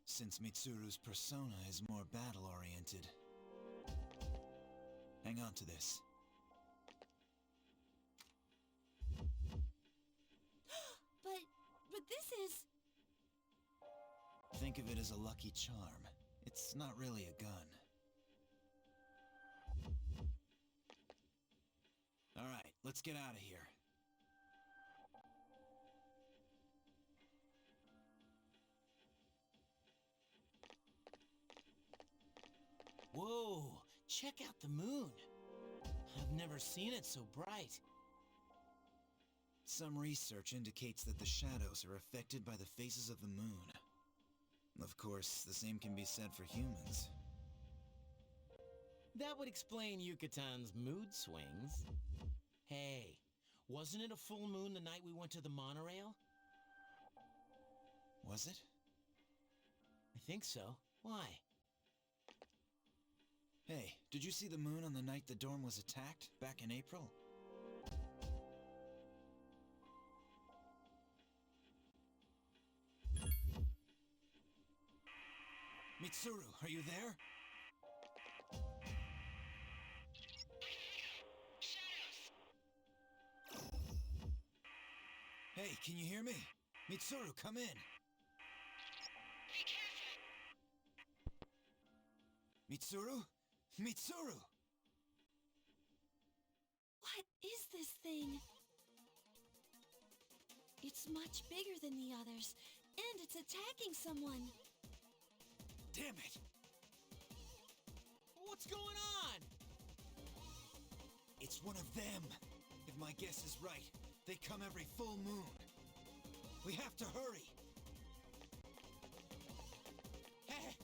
[SPEAKER 15] Since Mitsuru's persona is more battle-oriented. Hang on to this.
[SPEAKER 6] But this is...
[SPEAKER 15] Think of it as a lucky charm. It's not really a gun. Alright, let's get out of here.
[SPEAKER 18] Whoa, check out the moon. I've never seen it so bright.
[SPEAKER 15] Some research indicates that the shadows are affected by the phases of the moon. Of course, the same can be said for humans.
[SPEAKER 18] That would explain Yukatan's mood swings. Hey, wasn't it a full moon the night we went to the monorail?
[SPEAKER 15] Was it?
[SPEAKER 18] I think so. Why?
[SPEAKER 15] Hey, did you see the moon on the night the dorm was attacked, back in April? Mitsuru, are you there?
[SPEAKER 2] Shadows!
[SPEAKER 15] Hey, can you hear me? Mitsuru, come in!
[SPEAKER 2] Be careful!
[SPEAKER 15] Mitsuru? Mitsuru!
[SPEAKER 6] What is this thing? It's much bigger than the others, and it's attacking someone.
[SPEAKER 15] Damn it!
[SPEAKER 18] What's going on?
[SPEAKER 15] It's one of them! If my guess is right, they come every full moon. We have to hurry!
[SPEAKER 18] Hey!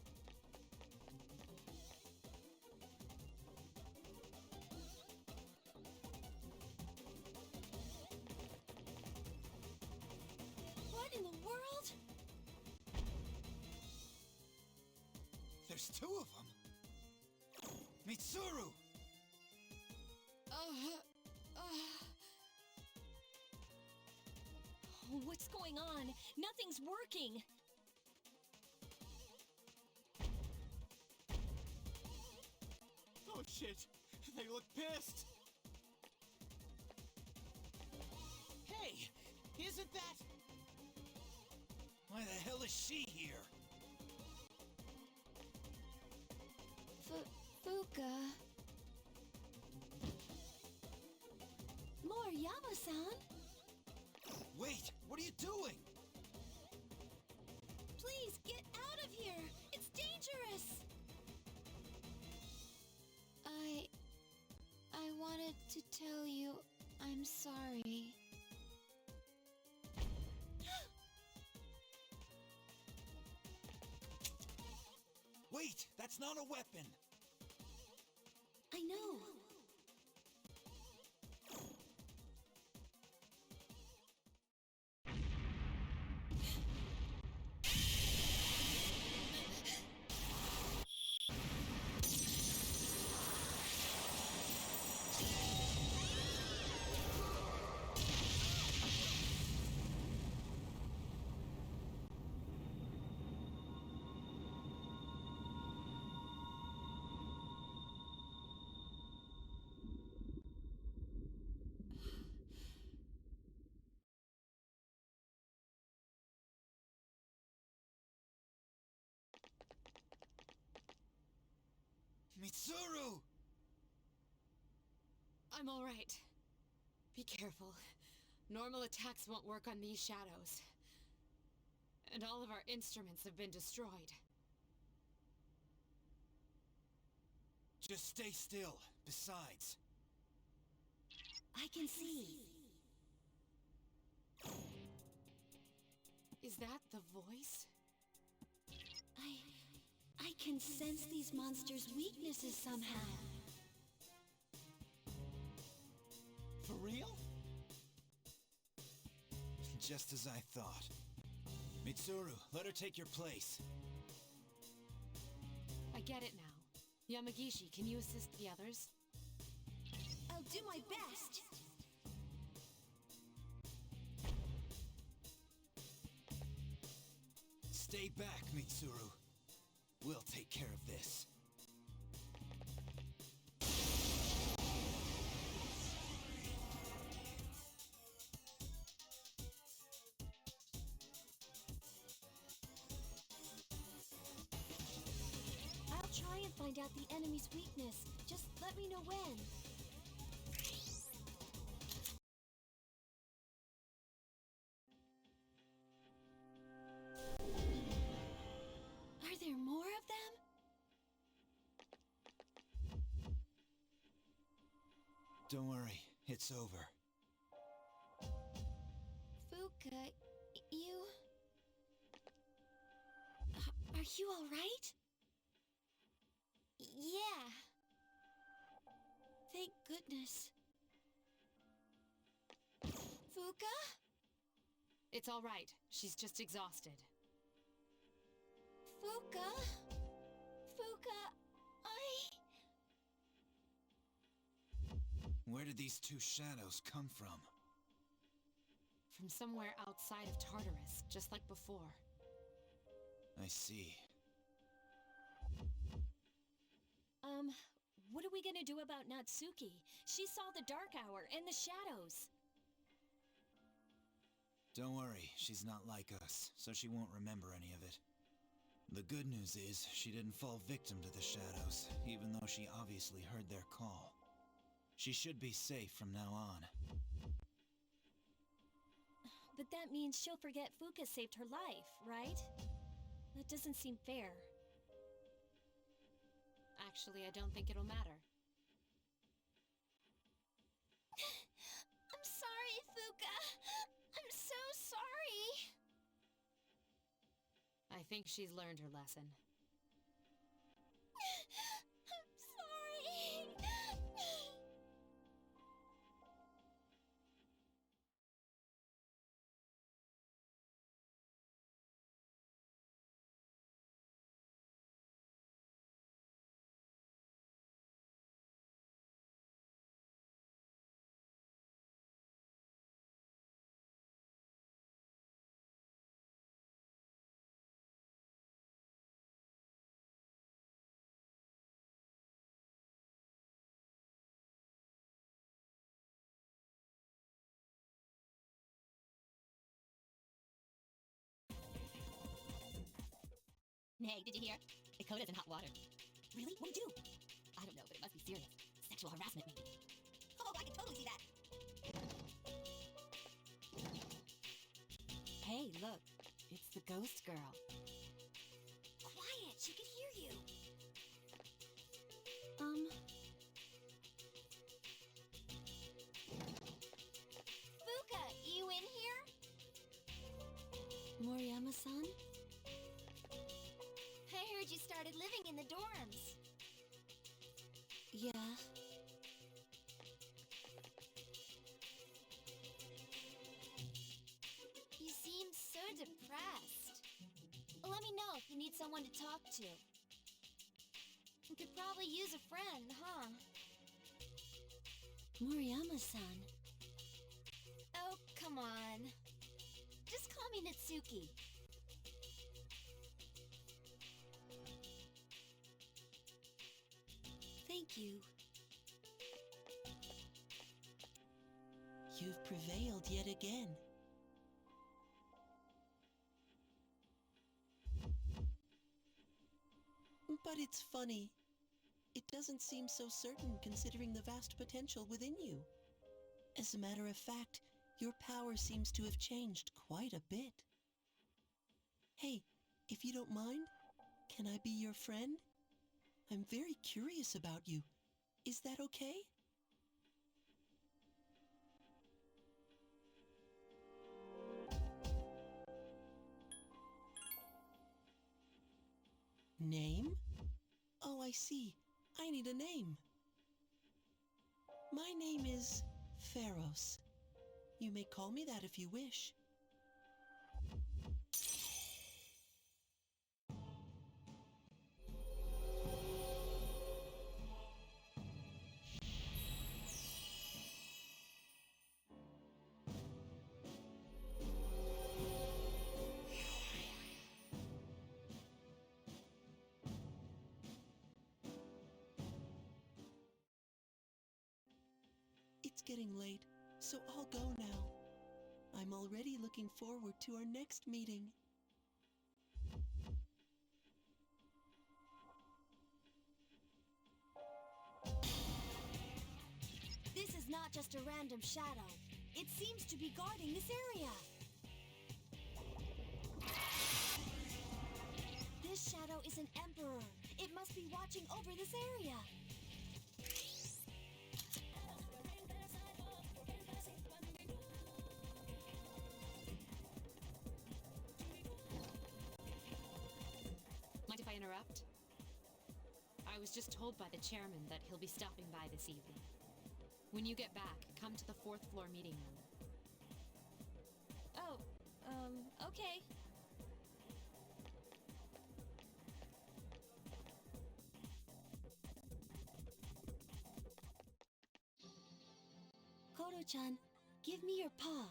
[SPEAKER 6] What in the world?
[SPEAKER 15] There's two of them! Mitsuru!
[SPEAKER 6] What's going on? Nothing's working.
[SPEAKER 18] Oh shit! They look pissed! Hey! Isn't that...
[SPEAKER 15] Why the hell is she here?
[SPEAKER 6] Fuka... Moriyama-san?
[SPEAKER 15] Wait! What are you doing?
[SPEAKER 6] Please, get out of here! It's dangerous! I wanted to tell you I'm sorry.
[SPEAKER 15] Wait! That's not a weapon!
[SPEAKER 6] I
[SPEAKER 16] know.
[SPEAKER 15] Mitsuru!
[SPEAKER 5] I'm all right. Be careful. Normal attacks won't work on these shadows. And all of our instruments have been destroyed.
[SPEAKER 15] Just stay still. Besides...
[SPEAKER 16] I can see.
[SPEAKER 5] Is that the voice?
[SPEAKER 16] I can sense these monsters' weaknesses somehow.
[SPEAKER 15] For real? Just as I thought. Mitsuru, let her take your place.
[SPEAKER 5] I get it now. Yamagishi, can you assist the others?
[SPEAKER 16] I'll do my best.
[SPEAKER 15] Stay back, Mitsuru. We'll take care of this.
[SPEAKER 16] I'll try and find out the enemy's weakness. Just let me know when. Are there more of them?
[SPEAKER 15] Don't worry, it's over.
[SPEAKER 16] Fuka, you... Are you all right? Yeah. Thank goodness. Fuka?
[SPEAKER 5] It's all right. She's just exhausted.
[SPEAKER 16] Fuka? Fuka,
[SPEAKER 15] Where did these two shadows come from?
[SPEAKER 5] From somewhere outside of Tartarus, just like before.
[SPEAKER 15] I see.
[SPEAKER 6] What are we gonna do about Natsuki? She saw the Dark Hour and the shadows.
[SPEAKER 15] Don't worry, she's not like us, so she won't remember any of it. The good news is, she didn't fall victim to the shadows, even though she obviously heard their call. She should be safe from now on.
[SPEAKER 6] But that means she'll forget Fuka saved her life, right? That doesn't seem fair.
[SPEAKER 5] Actually, I don't think it'll matter.
[SPEAKER 16] I'm sorry, Fuka. I'm so sorry.
[SPEAKER 5] I think she's learned her lesson.
[SPEAKER 16] I'm sorry.
[SPEAKER 19] Hey, did you hear? Dakota's in hot water. Really? What do you do? I don't know, but it must be serious. Sexual harassment, maybe. Oh, I can totally see that.
[SPEAKER 5] Hey, look. It's the ghost girl.
[SPEAKER 16] Quiet, she can hear you. Fuka, you in here?
[SPEAKER 6] Moriyama-san?
[SPEAKER 16] I heard you started living in the dorms. Yeah? You seem so depressed. Let me know if you need someone to talk to. You could probably use a friend, huh? Moriyama-san. Oh, come on. Just call me Natsuki. Thank you.
[SPEAKER 4] You've prevailed yet again. But it's funny. It doesn't seem so certain considering the vast potential within you. As a matter of fact, your power seems to have changed quite a bit. Hey, if you don't mind, can I be your friend? I'm very curious about you. Is that okay? Name? Oh, I see. I need a name. My name is Pharos. You may call me that if you wish. It's getting late, so I'll go now. I'm already looking forward to our next meeting.
[SPEAKER 16] This is not just a random shadow. It seems to be guarding this area. This shadow is an emperor. It must be watching over this area.
[SPEAKER 5] Mind if I interrupt? I was just told by the chairman that he'll be stopping by this evening. When you get back, come to the 4th floor meeting room.
[SPEAKER 6] Oh, okay.
[SPEAKER 16] Koro-chan, give me your paw.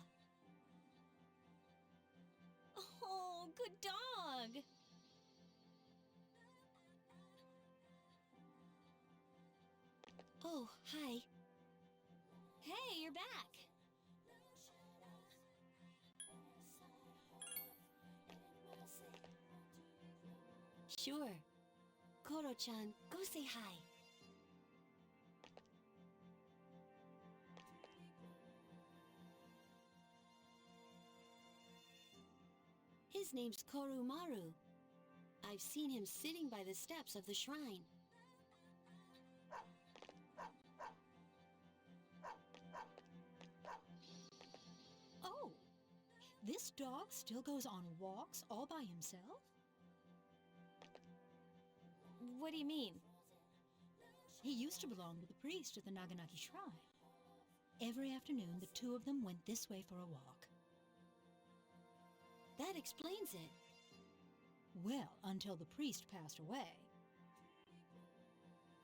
[SPEAKER 6] Oh, good dog.
[SPEAKER 16] Oh, hi.
[SPEAKER 6] Hey, you're back.
[SPEAKER 16] Sure. Koro-chan, go say hi. His name's Korumaru. I've seen him sitting by the steps of the shrine.
[SPEAKER 19] Oh, this dog still goes on walks all by himself?
[SPEAKER 6] What do you mean?
[SPEAKER 19] He used to belong to the priest at the Naganaki Shrine. Every afternoon, the two of them went this way for a walk.
[SPEAKER 16] That explains it.
[SPEAKER 19] Well, until the priest passed away.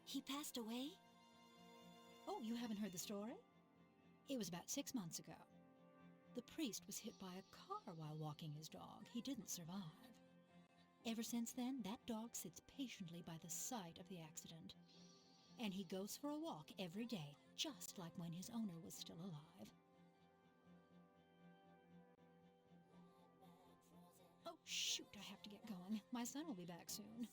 [SPEAKER 16] He passed away?
[SPEAKER 19] Oh, you haven't heard the story? It was about 6 months ago. The priest was hit by a car while walking his dog. He didn't survive. Ever since then, that dog sits patiently by the site of the accident. And he goes for a walk every day, just like when his owner was still alive. Oh, shoot, I have to get going. My son will be back soon.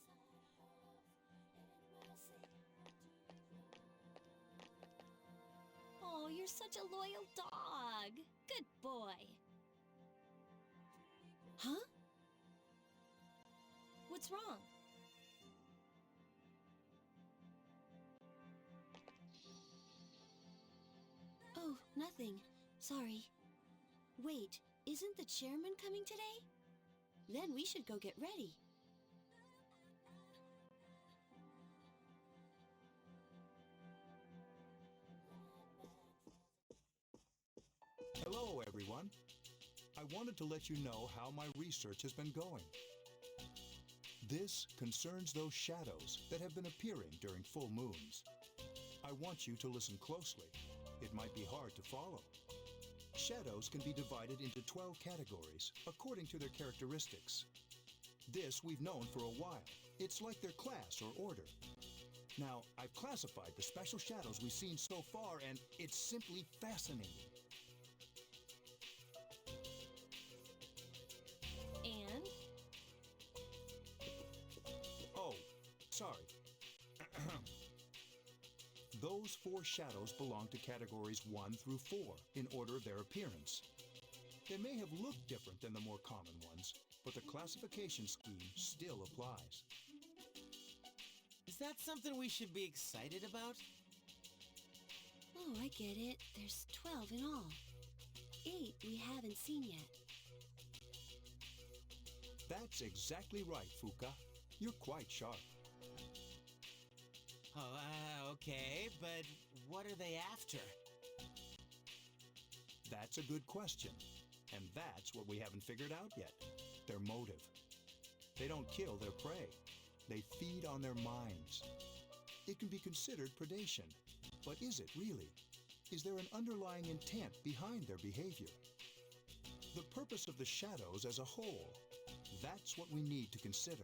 [SPEAKER 6] Oh, you're such a loyal dog. Good boy.
[SPEAKER 16] Huh?
[SPEAKER 6] What's wrong?
[SPEAKER 16] Oh, nothing. Sorry. Wait, isn't the chairman coming today? Then we should go get ready.
[SPEAKER 10] wanted to let you know how my research has been going. This concerns those shadows that have been appearing during full moons. I want you to listen closely. It might be hard to follow. Shadows can be divided into 12 categories according to their characteristics. This we've known for a while. It's like their class or order. Now, I've classified the special shadows we've seen so far, and it's simply fascinating.
[SPEAKER 6] And?
[SPEAKER 10] Oh, sorry. Those 4 shadows belong to categories 1 through 4 in order of their appearance. They may have looked different than the more common ones, but the classification scheme still applies.
[SPEAKER 18] Is that something we should be excited about?
[SPEAKER 20] Oh, I get it. There's 12 in all. 8 we haven't seen yet.
[SPEAKER 10] That's exactly right, Fuka. You're quite sharp.
[SPEAKER 18] Oh, okay, but what are they after?
[SPEAKER 10] That's a good question. And that's what we haven't figured out yet. Their motive. They don't kill their prey. They feed on their minds. It can be considered predation. But is it really? Is there an underlying intent behind their behavior? The purpose of the shadows as a whole. That's what we need to consider.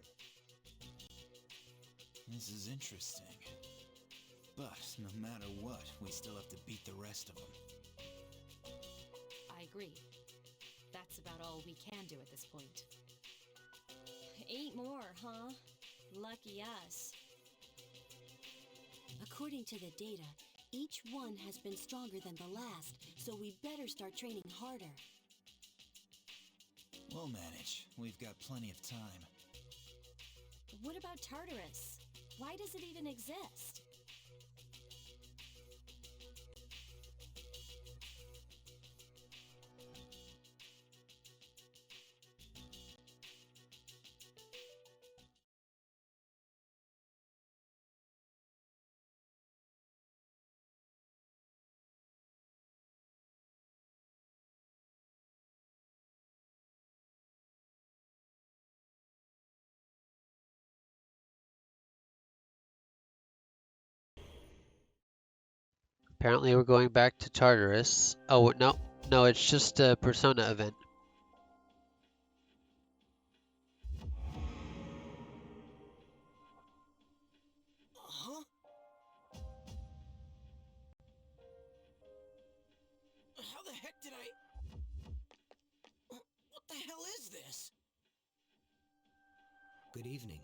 [SPEAKER 15] This is interesting. But no matter what, we still have to beat the rest of them.
[SPEAKER 5] I agree. That's about all we can do at this point.
[SPEAKER 6] 8 more, huh? Lucky us.
[SPEAKER 20] According to the data, each one has been stronger than the last, so we better start training harder.
[SPEAKER 15] We'll manage. We've got plenty of time.
[SPEAKER 6] What about Tartarus? Why does it even exist?
[SPEAKER 7] Apparently we're going back to Tartarus. Oh, no. No, it's just a Persona event.
[SPEAKER 18] Huh? How the heck did I... What the hell is this?
[SPEAKER 8] Good evening.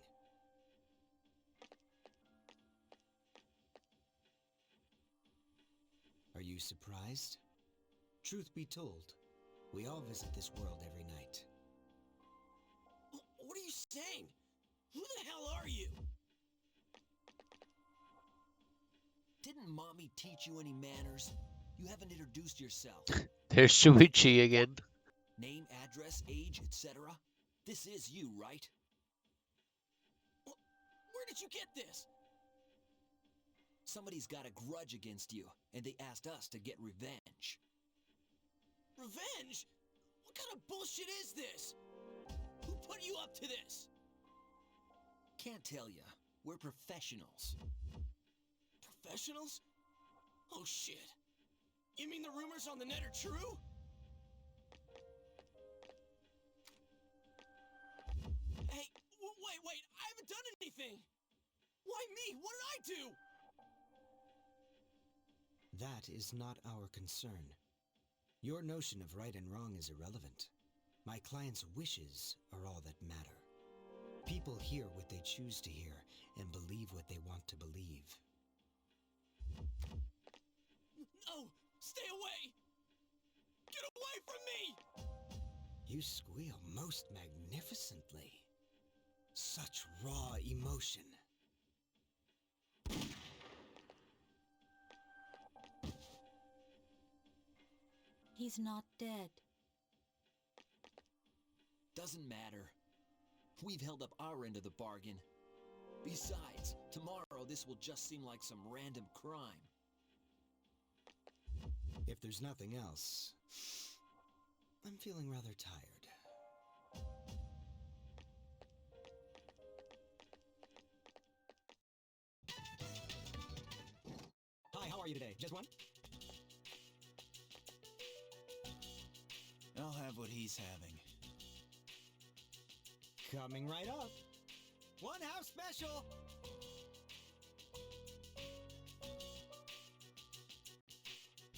[SPEAKER 8] Are you surprised? Truth be told, we all visit this world every night.
[SPEAKER 18] What are you saying? Who the hell are you?
[SPEAKER 9] Didn't Mommy teach you any manners? You haven't introduced yourself.
[SPEAKER 7] There's Shuichi again.
[SPEAKER 9] Name, address, age, etc. This is you, right?
[SPEAKER 18] Where did you get this?
[SPEAKER 9] Somebody's got a grudge against you, and they asked us to get revenge.
[SPEAKER 18] Revenge? What kind of bullshit is this? Who put you up to this?
[SPEAKER 9] Can't tell ya. We're professionals.
[SPEAKER 18] Professionals? Oh shit. You mean the rumors on the net are true? Hey, wait, I haven't done anything! Why me? What did I do?
[SPEAKER 8] That is not our concern. Your notion of right and wrong is irrelevant. My client's wishes are all that matter. People hear what they choose to hear and believe what they want to believe.
[SPEAKER 18] No! Stay away! Get away from me!
[SPEAKER 8] You squeal most magnificently. Such raw emotion.
[SPEAKER 19] He's not dead.
[SPEAKER 9] Doesn't matter. We've held up our end of the bargain. Besides, tomorrow this will just seem like some random crime.
[SPEAKER 8] If there's nothing else, I'm feeling rather tired. Hi, how are you today? Just one?
[SPEAKER 15] I'll have what he's having.
[SPEAKER 8] Coming right up. One house special!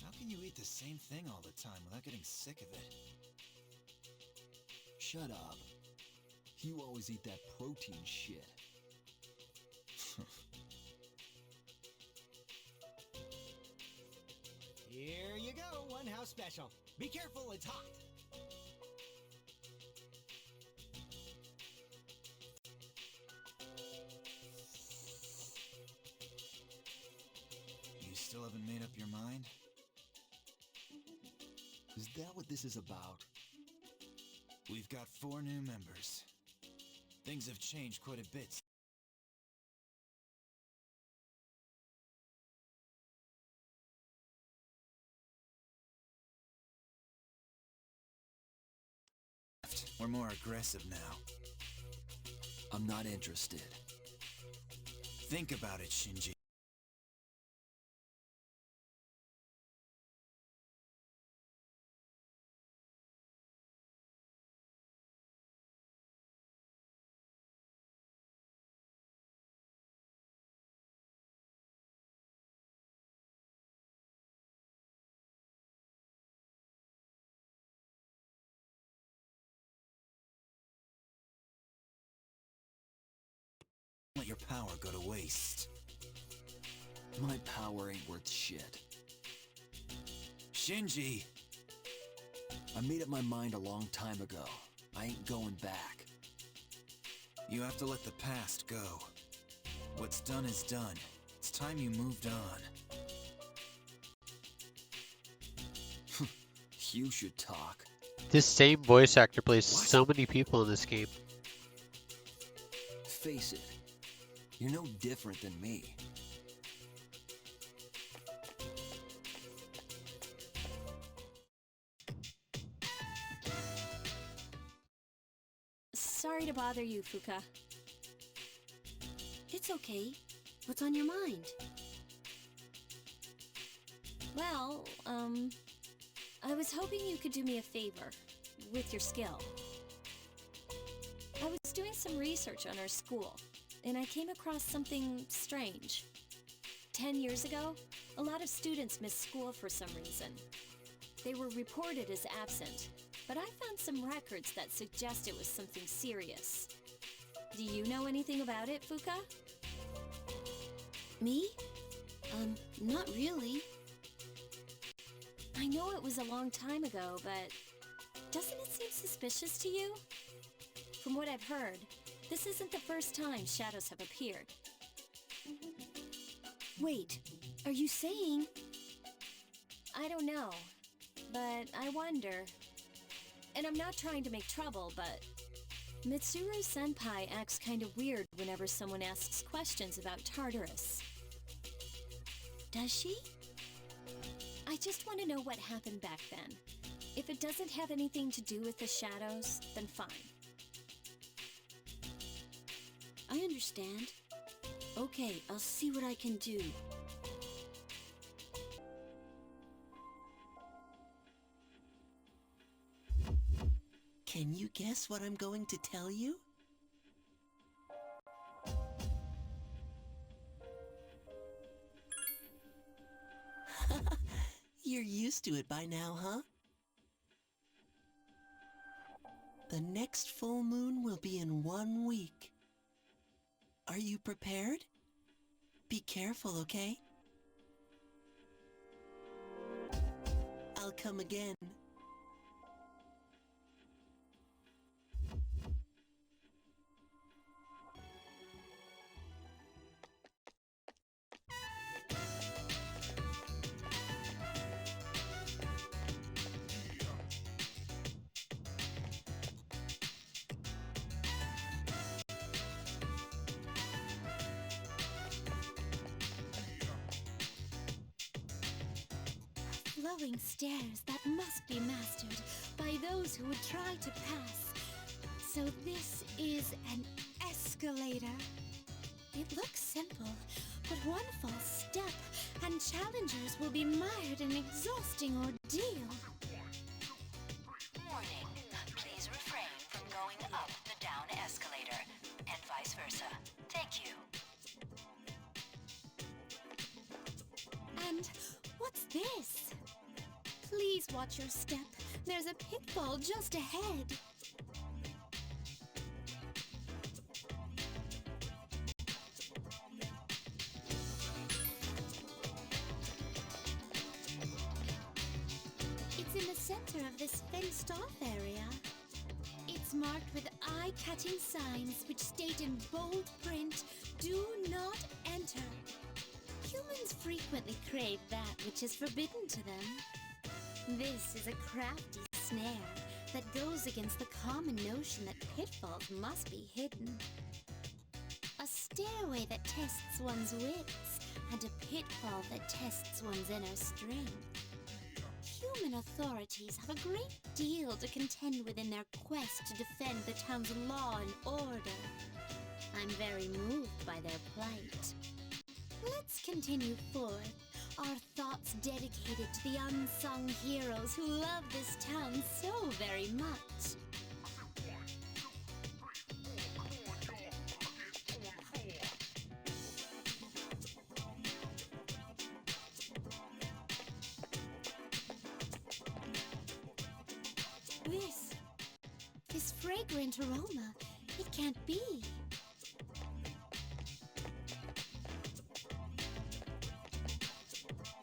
[SPEAKER 15] How can you eat the same thing all the time without getting sick of it?
[SPEAKER 9] Shut up. You always eat that protein shit.
[SPEAKER 8] Here you go, one house special. Be careful, it's hot.
[SPEAKER 15] You still haven't made up your mind?
[SPEAKER 9] Is that what this is about?
[SPEAKER 15] We've got 4 new members. Things have changed quite a bit. We're more aggressive now.
[SPEAKER 9] I'm not interested.
[SPEAKER 15] Think about it, Shinji. Let your power go to waste.
[SPEAKER 9] My power ain't worth shit.
[SPEAKER 15] Shinji!
[SPEAKER 9] I made up my mind a long time ago. I ain't going back.
[SPEAKER 15] You have to let the past go. What's done is done. It's time you moved on.
[SPEAKER 9] You should talk.
[SPEAKER 7] This same voice actor plays so many people in this game.
[SPEAKER 9] Face it, you're no different than me.
[SPEAKER 20] Sorry to bother you, Fuka. It's okay. What's on your mind? Well, I was hoping you could do me a favor with your skill. I was doing some research on our school, and I came across something strange. 10 years ago, a lot of students missed school for some reason. They were reported as absent, but I found some records that suggest it was something serious. Do you know anything about it, Fuka? Me? Not really. I know it was a long time ago, but doesn't it seem suspicious to you? From what I've heard, this isn't the first time shadows have appeared. Wait, are you saying? I don't know, but I wonder. And I'm not trying to make trouble, but Mitsuru-senpai acts kind of weird whenever someone asks questions about Tartarus. Does she? I just want to know what happened back then. If it doesn't have anything to do with the shadows, then fine. I understand. Okay, I'll see what I can do.
[SPEAKER 4] Can you guess what I'm going to tell you? You're used to it by now, huh? The next full moon will be in 1 week. Are you prepared? Be careful, okay? I'll come again.
[SPEAKER 21] flowing stairs that must be mastered by those who would try to pass. So this is an escalator. It looks simple, but one false step and challengers will be mired in an exhausting ordeal.
[SPEAKER 2] Warning. Please refrain from going up the down escalator, and vice versa. Thank you.
[SPEAKER 21] And what's this? Please watch your step. There's a pitfall just ahead. It's in the center of this fenced-off area. It's marked with eye-catching signs which state in bold print, "Do not enter." Humans frequently crave that which is forbidden to them. This is a crafty snare that goes against the common notion that pitfalls must be hidden. A stairway that tests one's wits, and a pitfall that tests one's inner strength. Human authorities have a great deal to contend with in their quest to defend the town's law and order. I'm very moved by their plight. Let's continue forth, our thoughts dedicated to the unsung heroes who love this town so very much. This fragrant aroma, it can't be.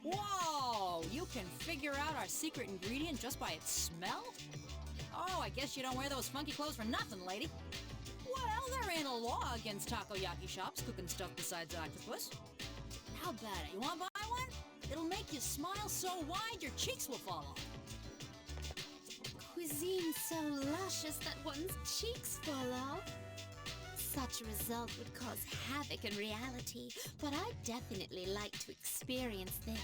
[SPEAKER 19] Whoa! You can figure out our secret ingredient just by its smell? Oh, I guess you don't wear those funky clothes for nothing, lady. Well, there ain't a law against takoyaki shops cooking stuff besides octopus. How about it? You want to buy one? It'll make you smile so wide your cheeks will fall off.
[SPEAKER 21] Cuisine so luscious that one's cheeks fall off. Such a result would cause havoc in reality, but I'd definitely like to experience this.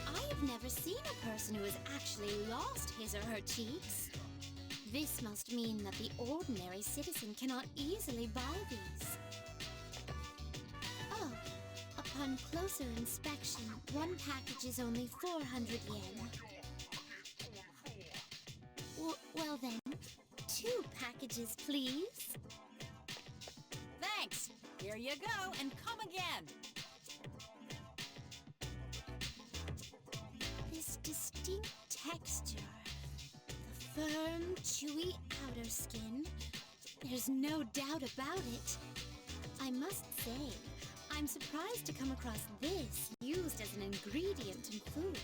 [SPEAKER 21] I have never seen a person who has actually lost his or her cheeks. This must mean that the ordinary citizen cannot easily buy these. Oh, upon closer inspection, one package is only 400 yen. Well then, 2 packages, please.
[SPEAKER 19] Thanks. Here you go, and come again.
[SPEAKER 21] This distinct texture. Firm, chewy outer skin. There's no doubt about it. I must say, I'm surprised to come across this used as an ingredient in food.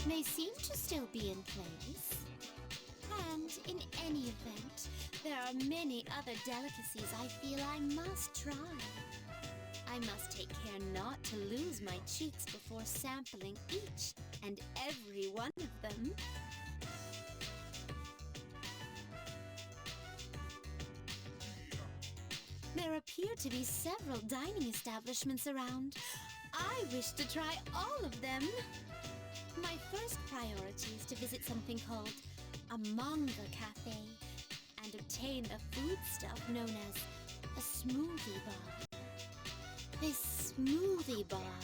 [SPEAKER 21] They seem to still be in place. And in any event, there are many other delicacies I feel I must try. I must take care not to lose my cheeks before sampling each and every one of them. There appear to be several dining establishments around. I wish to try all of them. My first priority is to visit something called a manga cafe and obtain a foodstuff known as a smoothie bar. This smoothie bar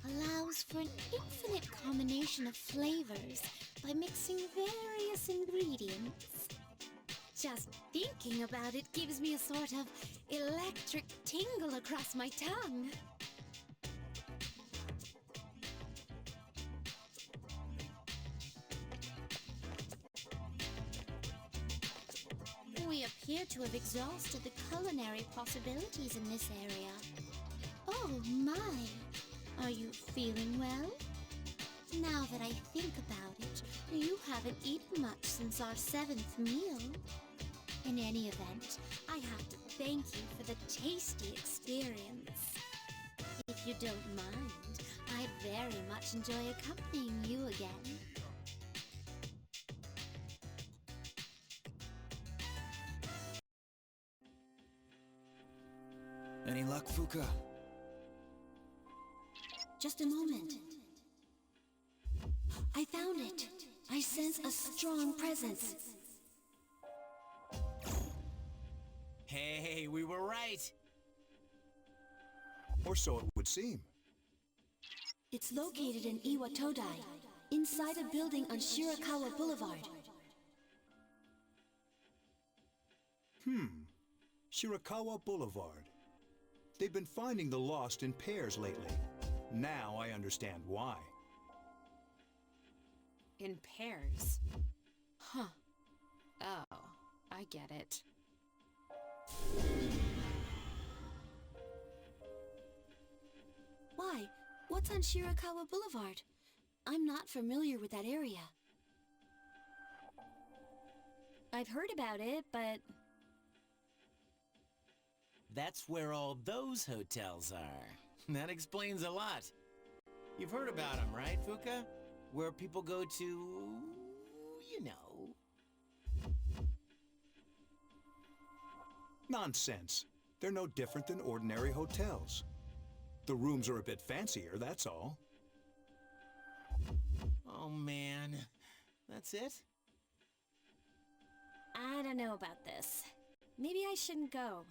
[SPEAKER 21] allows for an infinite combination of flavors by mixing various ingredients. Just thinking about it gives me a sort of electric tingle across my tongue. We appear to have exhausted the culinary possibilities in this area. Oh my! Are you feeling well? Now that I think about it, you haven't eaten much since our 7th meal. In any event, I have to thank you for the tasty experience. If you don't mind, I very much enjoy accompanying you again.
[SPEAKER 15] Any luck, Fuka?
[SPEAKER 4] Just a moment. I found it. I sense a strong presence.
[SPEAKER 18] Hey, we were right.
[SPEAKER 10] Or so it would seem.
[SPEAKER 4] It's located in Iwatodai, inside a building on Shirakawa Boulevard.
[SPEAKER 10] Shirakawa Boulevard. They've been finding the lost in pairs lately. Now I understand why.
[SPEAKER 5] In pairs? Huh. Oh, I get it.
[SPEAKER 4] Why? What's on Shirakawa Boulevard? I'm not familiar with that area.
[SPEAKER 20] I've heard about it, but...
[SPEAKER 18] That's where all those hotels are. That explains a lot. You've heard about them, right, Fuka? Where people go to... you know...
[SPEAKER 10] Nonsense. They're no different than ordinary hotels. The rooms are a bit fancier, that's all.
[SPEAKER 18] Oh, man. That's it?
[SPEAKER 20] I don't know about this. Maybe I shouldn't go.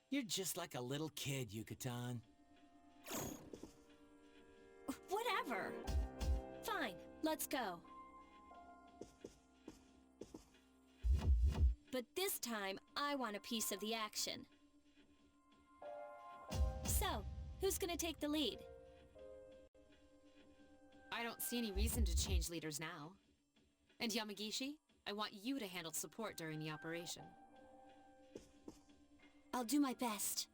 [SPEAKER 18] You're just like a little kid, Yucatan.
[SPEAKER 20] Whatever. Fine, let's go. But this time, I want a piece of the action. So, who's gonna take the lead?
[SPEAKER 5] I don't see any reason to change leaders now. And Yamagishi, I want you to handle support during the operation.
[SPEAKER 4] I'll do my best.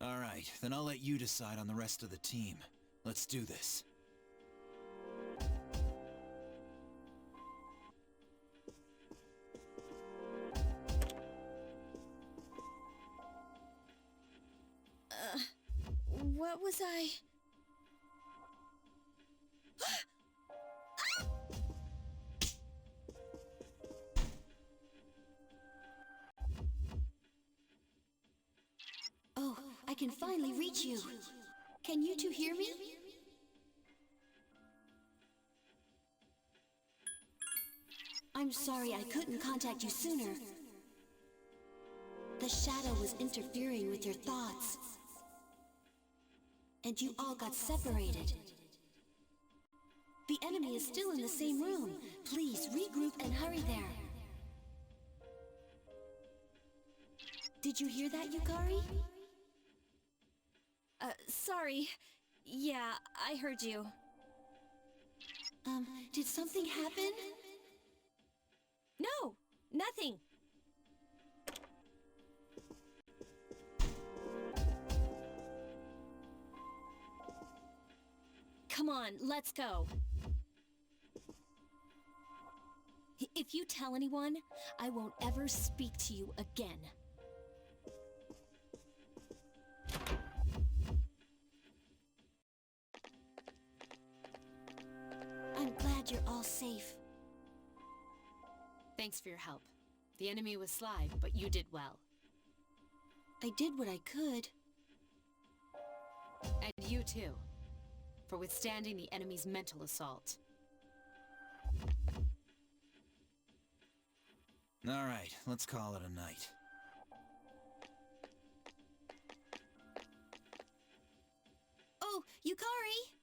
[SPEAKER 15] All right, then I'll let you decide on the rest of the team. Let's do this.
[SPEAKER 20] What was I...
[SPEAKER 4] Oh, I can finally reach you. Can you two hear me? I'm sorry I couldn't contact you sooner. The shadow was interfering with your thoughts. And you all got separated. The enemy is still in the same room. Please regroup and hurry there. Did you hear that, Yukari?
[SPEAKER 20] Sorry. Yeah, I heard you.
[SPEAKER 4] Did something happen?
[SPEAKER 20] No, nothing. Come on, let's go. If you tell anyone, I won't ever speak to you again.
[SPEAKER 4] I'm glad you're all safe.
[SPEAKER 5] Thanks for your help. The enemy was sly, but you did well.
[SPEAKER 4] I did what I could.
[SPEAKER 5] And you too, for withstanding the enemy's mental assault.
[SPEAKER 15] All right, let's call it a night.
[SPEAKER 4] Oh, Yukari!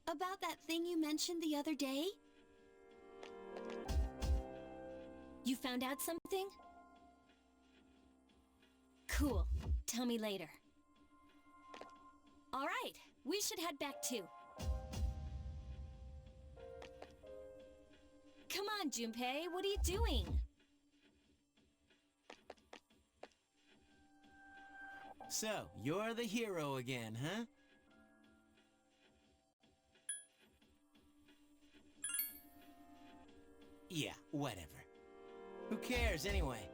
[SPEAKER 4] About that thing you mentioned the other day?
[SPEAKER 20] You found out something? Cool. Tell me later. All right, we should head back too. Come on, Junpei, what are you doing?
[SPEAKER 18] So, you're the hero again, huh? Yeah, whatever. Who cares anyway?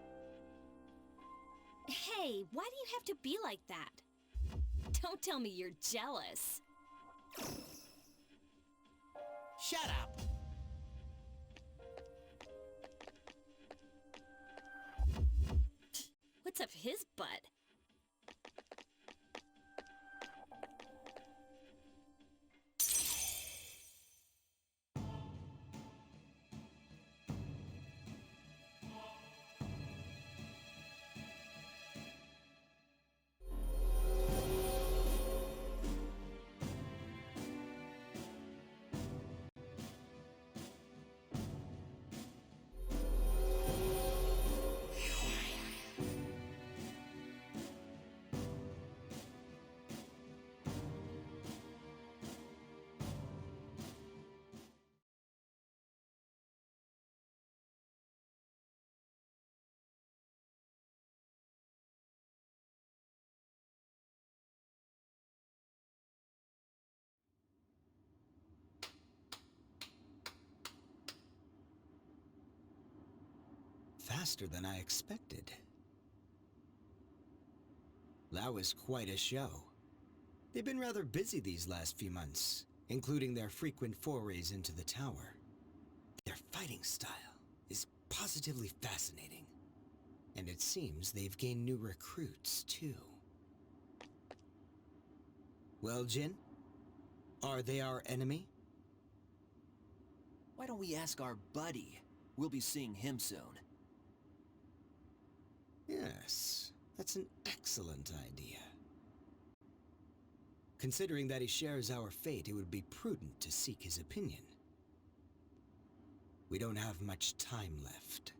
[SPEAKER 20] Hey, why do you have to be like that? Don't tell me you're jealous.
[SPEAKER 18] Shut up!
[SPEAKER 20] What's up his butt?
[SPEAKER 8] Faster than I expected. That was quite a show. They've been rather busy these last few months, including their frequent forays into the tower. Their fighting style is positively fascinating. And it seems they've gained new recruits, too. Well, Jin? Are they our enemy?
[SPEAKER 9] Why don't we ask our buddy? We'll be seeing him soon.
[SPEAKER 8] Yes, that's an excellent idea. Considering that he shares our fate, it would be prudent to seek his opinion. We don't have much time left.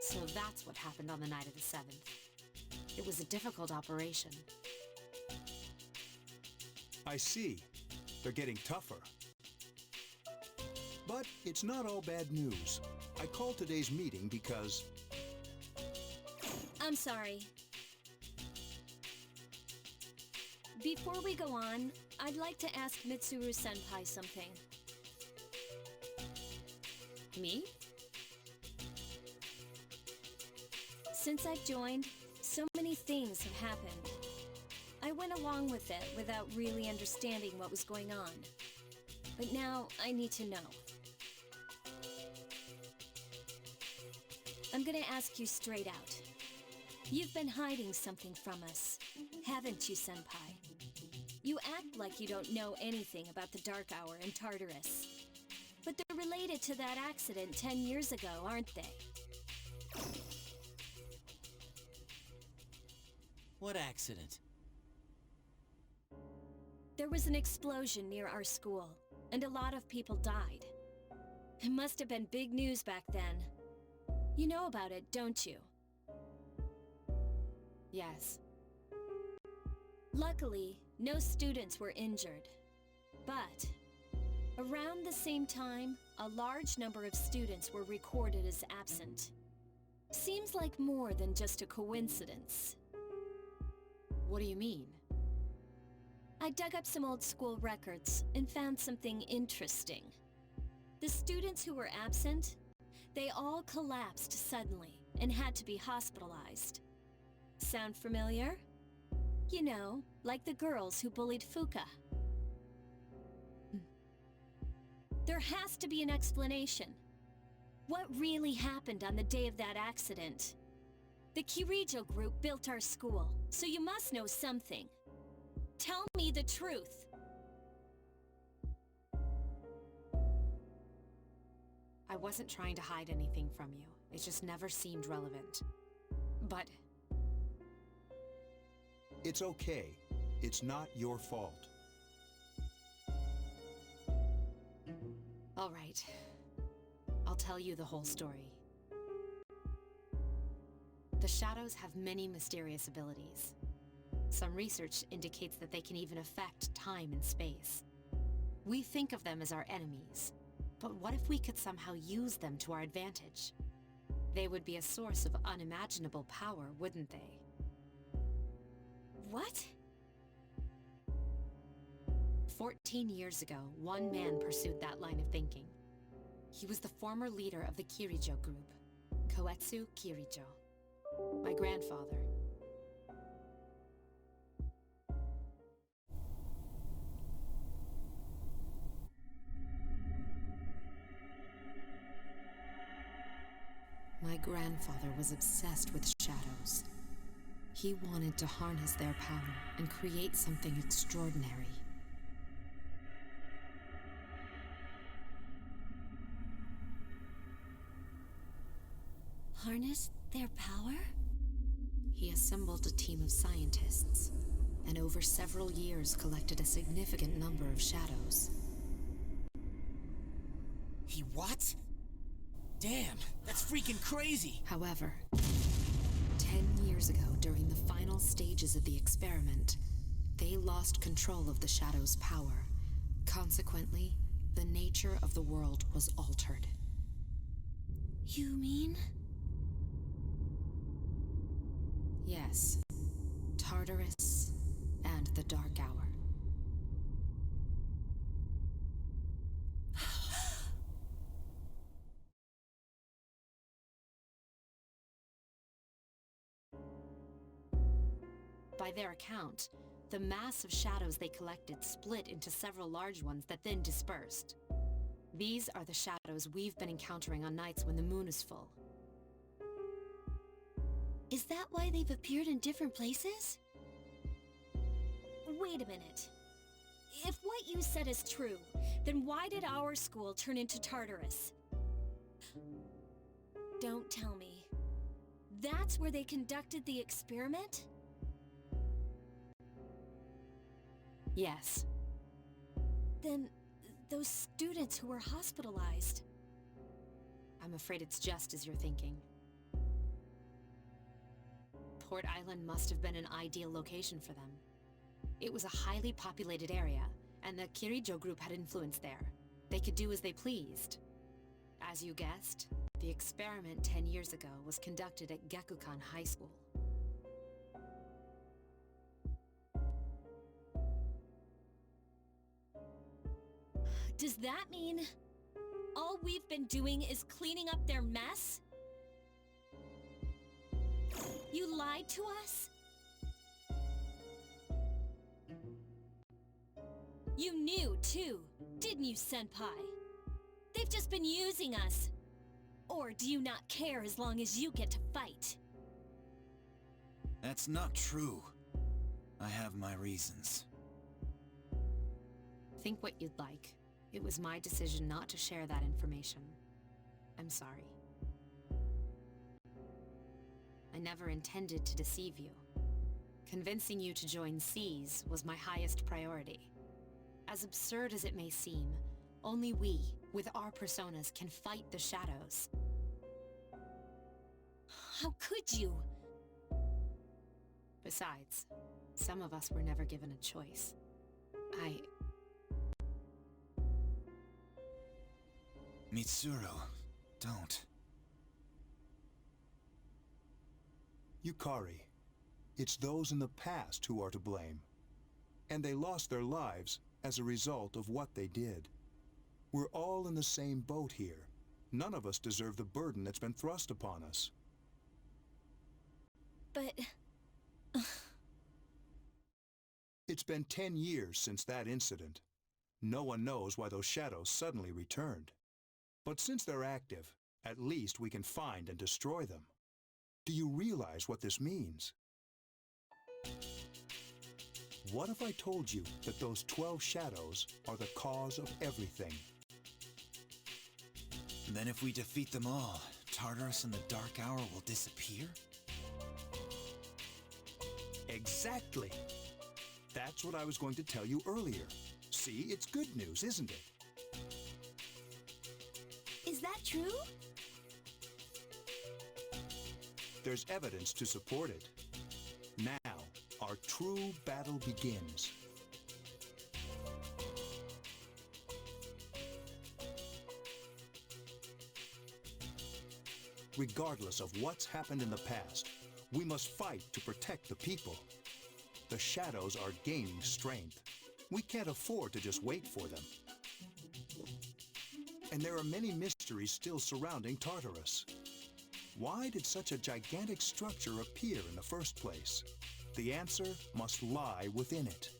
[SPEAKER 5] So that's what happened on the night of the 7th. It was a difficult operation.
[SPEAKER 10] I see. They're getting tougher. But it's not all bad news. I called today's meeting because...
[SPEAKER 20] I'm sorry. Before we go on, I'd like to ask Mitsuru-senpai something.
[SPEAKER 5] Me?
[SPEAKER 20] Since I've joined, so many things have happened. I went along with it without really understanding what was going on. But now I need to know. I'm gonna ask you straight out. You've been hiding something from us, haven't you, Senpai? You act like you don't know anything about the Dark Hour in Tartarus. But they're related to that accident 10 years ago, aren't they?
[SPEAKER 18] What accident?
[SPEAKER 20] There was an explosion near our school, and a lot of people died. It must have been big news back then. You know about it, don't you?
[SPEAKER 5] Yes.
[SPEAKER 20] Luckily, no students were injured. But around the same time, a large number of students were recorded as absent. Seems like more than just a coincidence.
[SPEAKER 5] What do you mean?
[SPEAKER 20] I dug up some old school records and found something interesting. The students who were absent, they all collapsed suddenly and had to be hospitalized. Sound familiar? You know, like the girls who bullied Fuka. There has to be an explanation. What really happened on the day of that accident? The Kirijo group built our school, so you must know something. Tell me the truth.
[SPEAKER 5] I wasn't trying to hide anything from you. It just never seemed relevant. But...
[SPEAKER 10] It's okay. It's not your fault.
[SPEAKER 5] all right. I'll tell you the whole story. The shadows have many mysterious abilities. Some research indicates that they can even affect time and space. We think of them as our enemies, but what if we could somehow use them to our advantage? They would be a source of unimaginable power, wouldn't they?
[SPEAKER 20] What?
[SPEAKER 5] 14 years ago, one man pursued that line of thinking. He was the former leader of the Kirijo group, Koetsu Kirijo. My grandfather. My grandfather was obsessed with shadows. He wanted to harness their power and create something extraordinary.
[SPEAKER 6] Harness their power?
[SPEAKER 5] He assembled a team of scientists, and over several years collected a significant number of shadows.
[SPEAKER 18] He what? Damn, that's freaking crazy!
[SPEAKER 5] However, 10 years ago, during the final stages of the experiment, they lost control of the shadow's power. Consequently, the nature of the world was altered.
[SPEAKER 6] You mean?
[SPEAKER 5] Yes, Tartarus and the Dark Hour. By their account, the mass of shadows they collected split into several large ones that then dispersed. These are the shadows we've been encountering on nights when the moon is full.
[SPEAKER 6] Is that why they've appeared in different places?
[SPEAKER 20] Wait a minute. If what you said is true, then why did our school turn into Tartarus? Don't tell me. That's where they conducted the experiment?
[SPEAKER 5] Yes.
[SPEAKER 20] Then, those students who were hospitalized...
[SPEAKER 5] I'm afraid it's just as you're thinking. Port Island must have been an ideal location for them. It was a highly populated area, and the Kirijo group had influence there. They could do as they pleased. As you guessed, the experiment 10 years ago was conducted at Gekukan High School.
[SPEAKER 20] Does that mean all we've been doing is cleaning up their mess? You lied to us? You knew, too, didn't you, Senpai? They've just been using us. Or do you not care as long as you get to fight?
[SPEAKER 15] That's not true. I have my reasons.
[SPEAKER 5] Think what you'd like. It was my decision not to share that information. I'm sorry. I never intended to deceive you. Convincing you to join C's was my highest priority. As absurd as it may seem, only we, with our personas, can fight the shadows.
[SPEAKER 20] How could you?
[SPEAKER 5] Besides, some of us were never given a choice.
[SPEAKER 15] Mitsuru, don't.
[SPEAKER 10] Yukari, it's those in the past who are to blame. And they lost their lives as a result of what they did. We're all in the same boat here. None of us deserve the burden that's been thrust upon us.
[SPEAKER 20] But...
[SPEAKER 10] It's been 10 years since that incident. No one knows why those shadows suddenly returned. But since they're active, at least we can find and destroy them. Do you realize what this means? What if I told you that those 12 shadows are the cause of everything?
[SPEAKER 15] Then if we defeat them all, Tartarus and the Dark Hour will disappear?
[SPEAKER 10] Exactly! That's what I was going to tell you earlier. See, it's good news, isn't it?
[SPEAKER 6] Is that true?
[SPEAKER 10] There's evidence to support it. Now, our true battle begins.
[SPEAKER 14] Regardless of what's happened in the past, we must fight to protect the people. The shadows are gaining strength. We can't afford to just wait for them. And there are many mysteries still surrounding Tartarus. Why did such a gigantic structure appear in the first place? The answer must lie within it.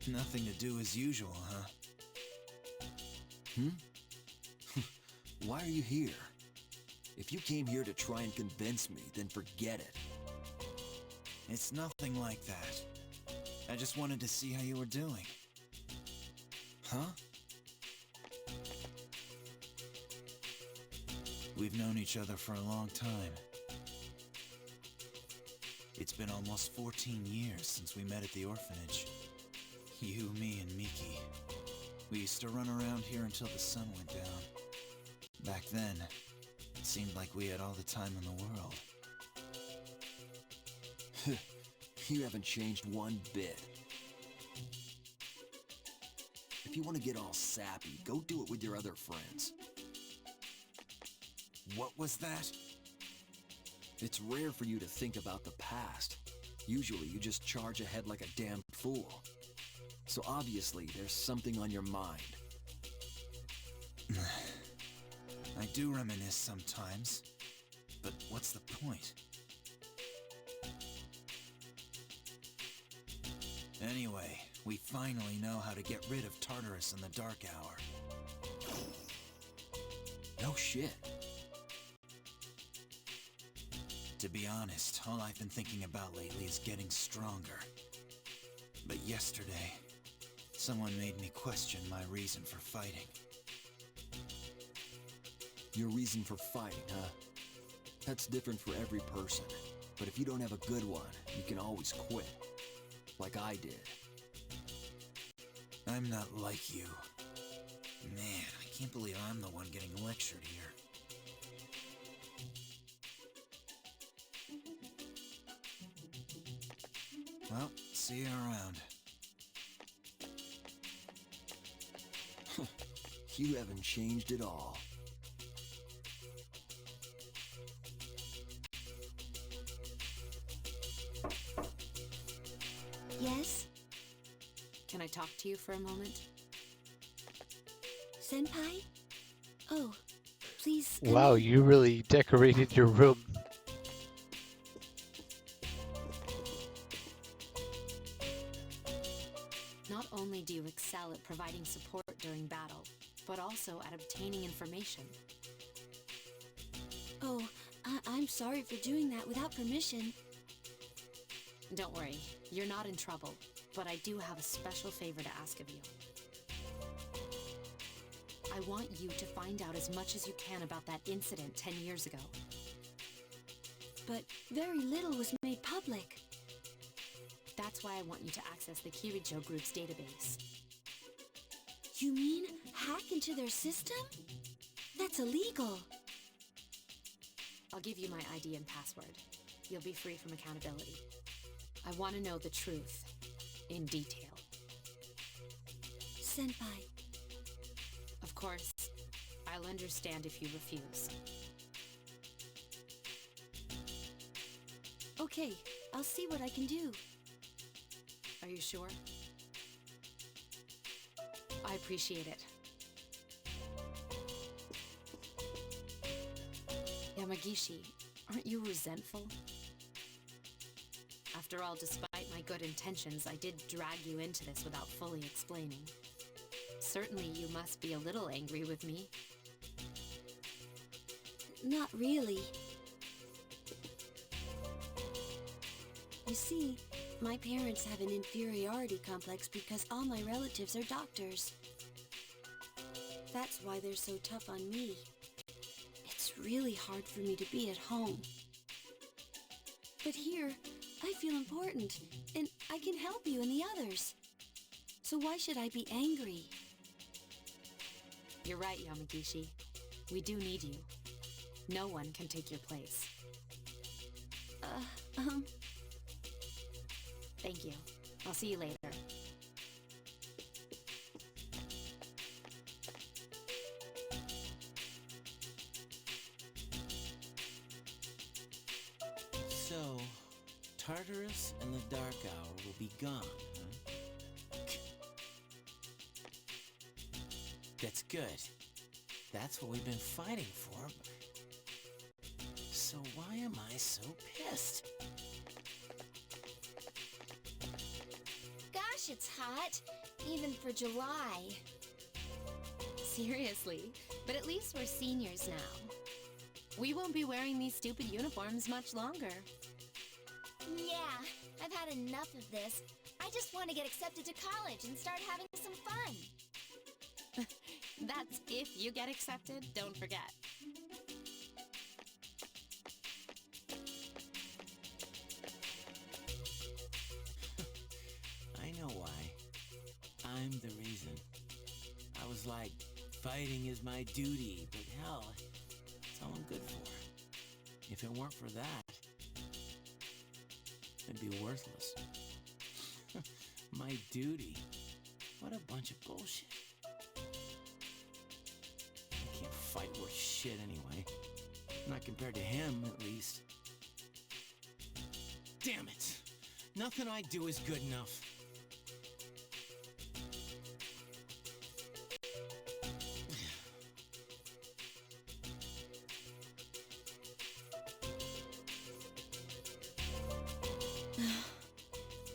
[SPEAKER 15] Nothing to do as usual, huh?
[SPEAKER 9] Why are you here? If you came here to try and convince me, then forget it.
[SPEAKER 15] It's nothing like that. I just wanted to see how you were doing.
[SPEAKER 9] Huh?
[SPEAKER 15] We've known each other for a long time. It's been almost 14 years since we met at the orphanage. You, me, and Miki. We used to run around here until the sun went down. Back then, it seemed like we had all the time in the world.
[SPEAKER 9] You haven't changed one bit. If you want to get all sappy, go do it with your other friends.
[SPEAKER 15] What was that?
[SPEAKER 9] It's rare for you to think about the past. Usually you just charge ahead like a damn fool. So obviously there's something on your mind.
[SPEAKER 15] I do reminisce sometimes, but what's the point? Anyway, we finally know how to get rid of Tartarus in the Dark Hour.
[SPEAKER 9] No shit.
[SPEAKER 15] To be honest, all I've been thinking about lately is getting stronger. But yesterday, someone made me question my reason for fighting.
[SPEAKER 9] Your reason for fighting, huh? That's different for every person. But if you don't have a good one, you can always quit. Like I did.
[SPEAKER 15] I'm not like you. Man, I can't believe I'm the one getting lectured here. Well, see you around.
[SPEAKER 9] You haven't changed at all.
[SPEAKER 16] Yes?
[SPEAKER 5] Can I talk to you for a moment?
[SPEAKER 16] Senpai? Oh, please come
[SPEAKER 11] Wow,
[SPEAKER 16] in.
[SPEAKER 11] you really decorated your room.
[SPEAKER 5] Not only do you excel at providing support during battle, but also at obtaining information.
[SPEAKER 16] Oh, I'm sorry for doing that without permission.
[SPEAKER 5] Don't worry, you're not in trouble, but I do have a special favor to ask of you. I want you to find out as much as you can about that incident 10 years ago.
[SPEAKER 16] But very little was made public.
[SPEAKER 5] That's why I want you to access the Kirijo Group's database.
[SPEAKER 16] You mean hack into their system? That's illegal.
[SPEAKER 5] I'll give you my ID and password. You'll be free from accountability. I want to know the truth, in detail.
[SPEAKER 16] Senpai.
[SPEAKER 5] Of course, I'll understand if you refuse.
[SPEAKER 16] Okay,
[SPEAKER 20] I'll see what I can do.
[SPEAKER 5] Are you sure? I appreciate it. Yamagishi, aren't you resentful? After all, despite my good intentions, I did drag you into this without fully explaining. Certainly you must be a little angry with me.
[SPEAKER 20] Not really. You see, my parents have an inferiority complex because all my relatives are doctors. That's why they're so tough on me. It's really hard for me to be at home. But here, I feel important, and I can help you and the others. So why should I be angry?
[SPEAKER 5] You're right, Yamagishi. We do need you. No one can take your place. Thank you. I'll see you later.
[SPEAKER 18] So, Tartarus and the Dark Hour will be gone, huh? That's good. That's what we've been fighting for. So why am I so pissed?
[SPEAKER 16] Gosh, it's hot. Even for July.
[SPEAKER 5] Seriously, but at least we're seniors now. We won't be wearing these stupid uniforms much longer.
[SPEAKER 16] Yeah, I've had enough of this. I just want to get accepted to college and start having some fun.
[SPEAKER 5] That's if you get accepted, don't forget.
[SPEAKER 18] I know why. I'm the reason. I was like, fighting is my duty, but hell, it's all I'm good for. If it weren't for that, I'd be worthless. My duty? What a bunch of bullshit. I can't fight worth shit anyway. Not compared to him, at least. Damn it! Nothing I do is good enough.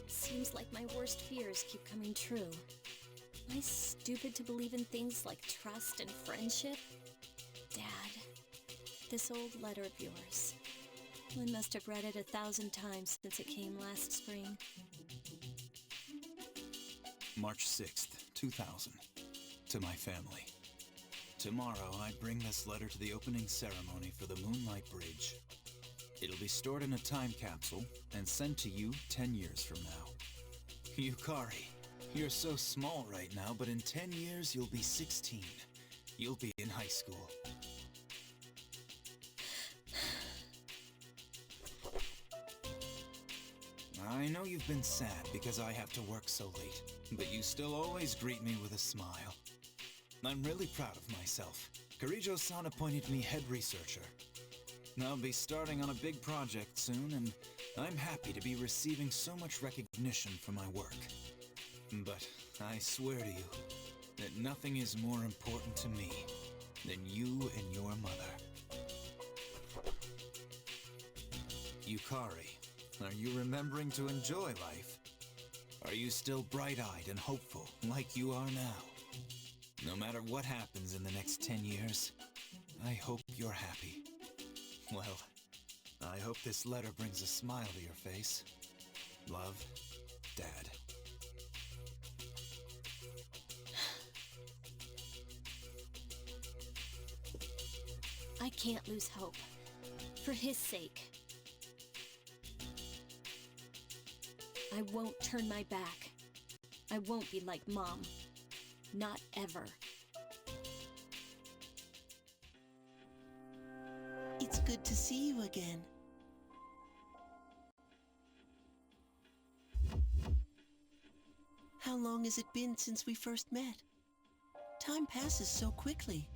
[SPEAKER 20] Seems like my worst fears keep coming true. Am I stupid to believe in things like trust and friendship? Dad, this old letter of yours. I must have read it 1,000 times since it came last spring.
[SPEAKER 15] March 6th, 2000. To my family. Tomorrow, I bring this letter to the opening ceremony for the Moonlight Bridge. It'll be stored in a time capsule and sent to you 10 years from now. Yukari, you're so small right now, but in 10 years you'll be 16. You'll be in high school. I know you've been sad because I have to work so late, but you still always greet me with a smile. I'm really proud of myself. Kirijo-san appointed me head researcher. I'll be starting on a big project soon, and I'm happy to be receiving so much recognition for my work. But I swear to you that nothing is more important to me than you and your mother. Yukari, are you remembering to enjoy life? Are you still bright-eyed and hopeful like you are now? No matter what happens in the next 10 years, I hope you're happy. Well, I hope this letter brings a smile to your face. Love, Dad.
[SPEAKER 20] I can't lose hope. For his sake. I won't turn my back. I won't be like Mom. Not ever.
[SPEAKER 4] It's good to see you again. How long has it been since we first met? Time passes so quickly.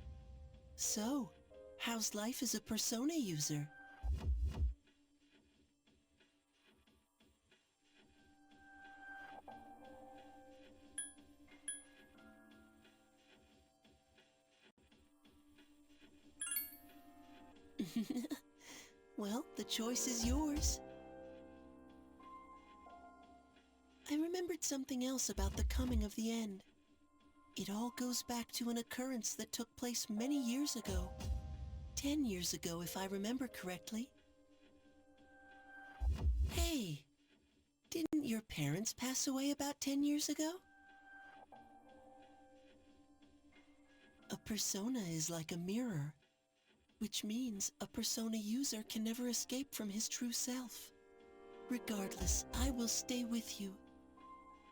[SPEAKER 4] So, how's life as a Persona user? Well, the choice is yours. I remembered something else about the coming of the end. It all goes back to an occurrence that took place many years ago. 10 years ago, if I remember correctly. Hey, didn't your parents pass away about 10 years ago? A persona is like a mirror, which means a persona user can never escape from his true self. Regardless, I will stay with you,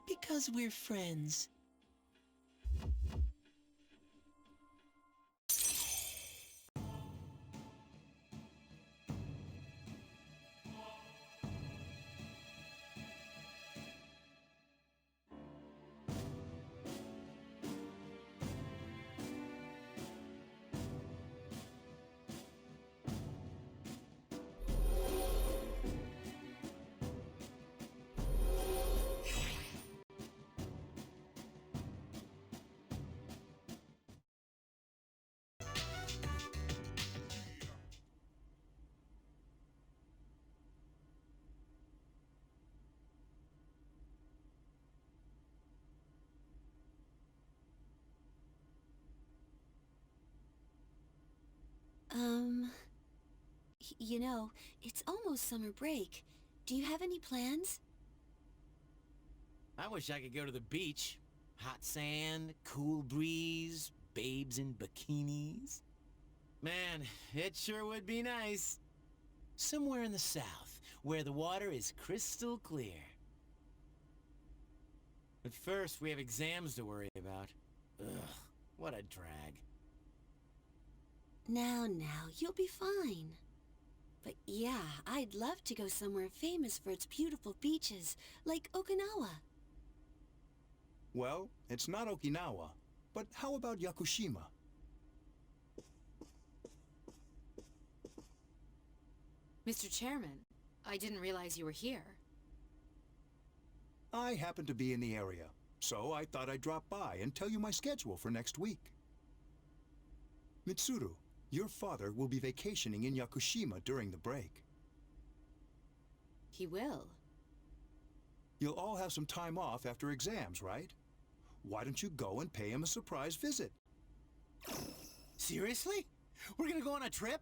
[SPEAKER 4] because we're friends.
[SPEAKER 12] You know, it's almost summer break. Do you have any plans?
[SPEAKER 18] I wish I could go to the beach. Hot sand, cool breeze, babes in bikinis. Man, it sure would be nice. Somewhere in the south, where the water is crystal clear. But first, we have exams to worry about. Ugh, what a drag.
[SPEAKER 12] Now, you'll be fine. But yeah, I'd love to go somewhere famous for its beautiful beaches, like Okinawa.
[SPEAKER 10] Well, it's not Okinawa, but how about Yakushima?
[SPEAKER 5] Mr. Chairman, I didn't realize you were here.
[SPEAKER 10] I happen to be in the area, so I thought I'd drop by and tell you my schedule for next week. Mitsuru, your father will be vacationing in Yakushima during the break.
[SPEAKER 5] He will.
[SPEAKER 10] You'll all have some time off after exams, right? Why don't you go and pay him a surprise visit?
[SPEAKER 18] Seriously? We're gonna go on a trip?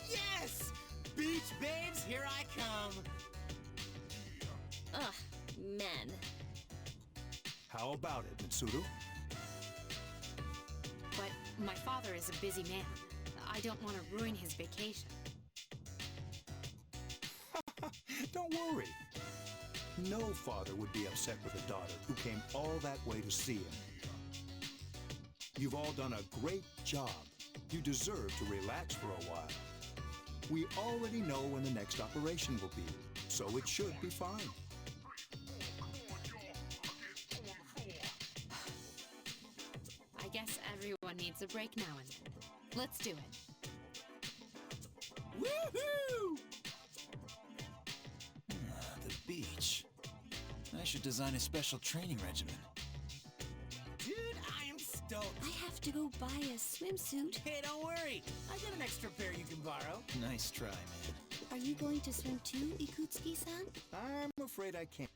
[SPEAKER 18] Yes! Beach babes, here I come!
[SPEAKER 12] Ugh, men.
[SPEAKER 10] How about it, Mitsuru?
[SPEAKER 5] But my father is a busy man. I don't want to ruin his vacation.
[SPEAKER 10] Don't worry. No father would be upset with a daughter who came all that way to see him. You've all done a great job. You deserve to relax for a while. We already know when the next operation will be, so it should be fine.
[SPEAKER 5] I guess everyone needs a break now and then. Let's do it.
[SPEAKER 15] Woohoo! The beach. I should design a special training regimen.
[SPEAKER 18] Dude, I am stoked.
[SPEAKER 12] I have to go buy a swimsuit.
[SPEAKER 18] Hey, don't worry. I got an extra pair you can borrow.
[SPEAKER 15] Nice try, man.
[SPEAKER 12] Are you going to swim too, Ikutsuki-san?
[SPEAKER 10] I'm afraid I can't.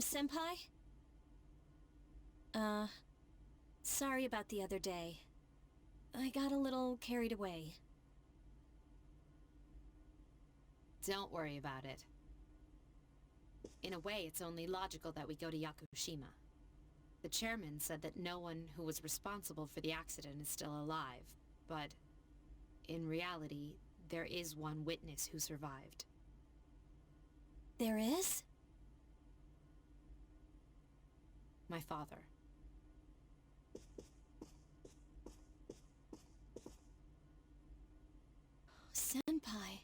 [SPEAKER 12] Senpai? Sorry about the other day. I got a little carried away.
[SPEAKER 5] Don't worry about it. In a way, it's only logical that we go to Yakushima. The chairman said that no one who was responsible for the accident is still alive, but in reality, there is one witness who survived.
[SPEAKER 12] There is?
[SPEAKER 5] My father.
[SPEAKER 12] Senpai.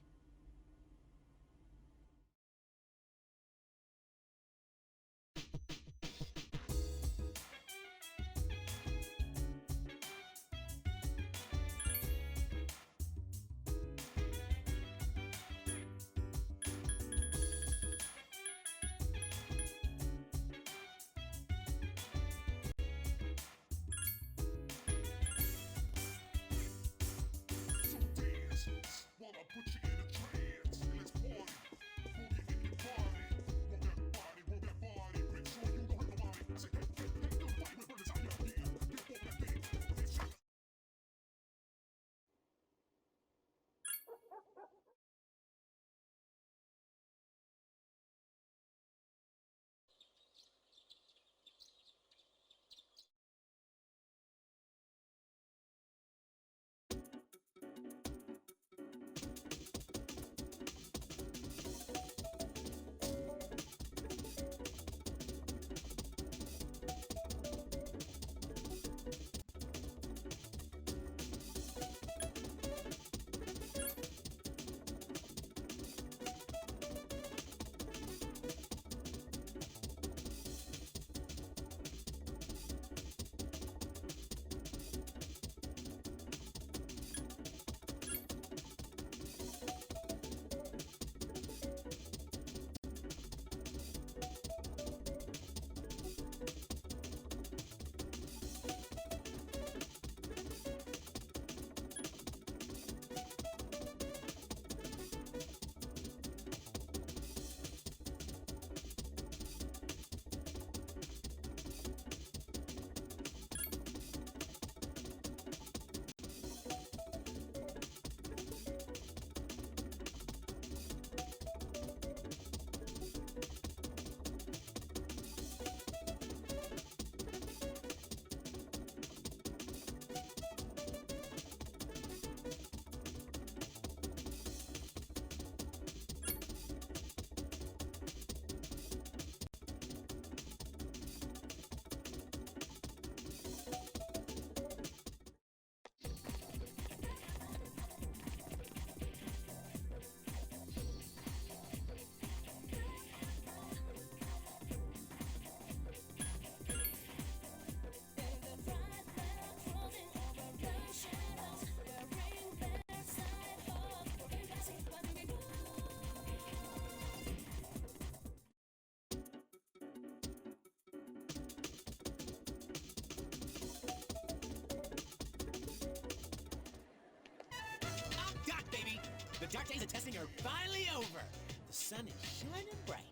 [SPEAKER 18] The dark days of testing are finally over. The sun is shining bright.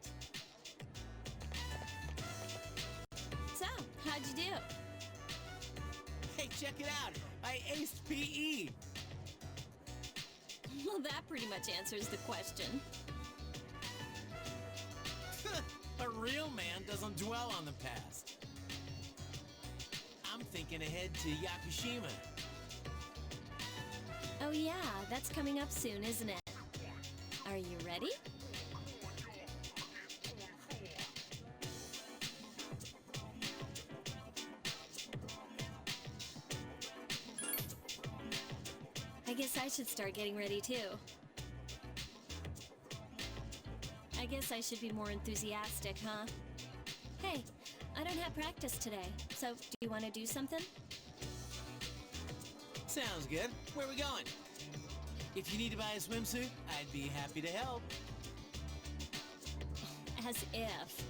[SPEAKER 20] So, how'd you do?
[SPEAKER 18] Hey, check it out. I aced PE.
[SPEAKER 20] Well, that pretty much answers the question.
[SPEAKER 18] A real man doesn't dwell on the past. I'm thinking ahead to Yakushima.
[SPEAKER 20] Oh yeah, that's coming up soon, isn't it? Are you ready? I guess I should start getting ready too. I guess I should be more enthusiastic, huh? Hey, I don't have practice today, so do you want to do something?
[SPEAKER 18] Sounds good. Where are we going? If you need to buy a swimsuit, I'd be happy to help.
[SPEAKER 20] As if.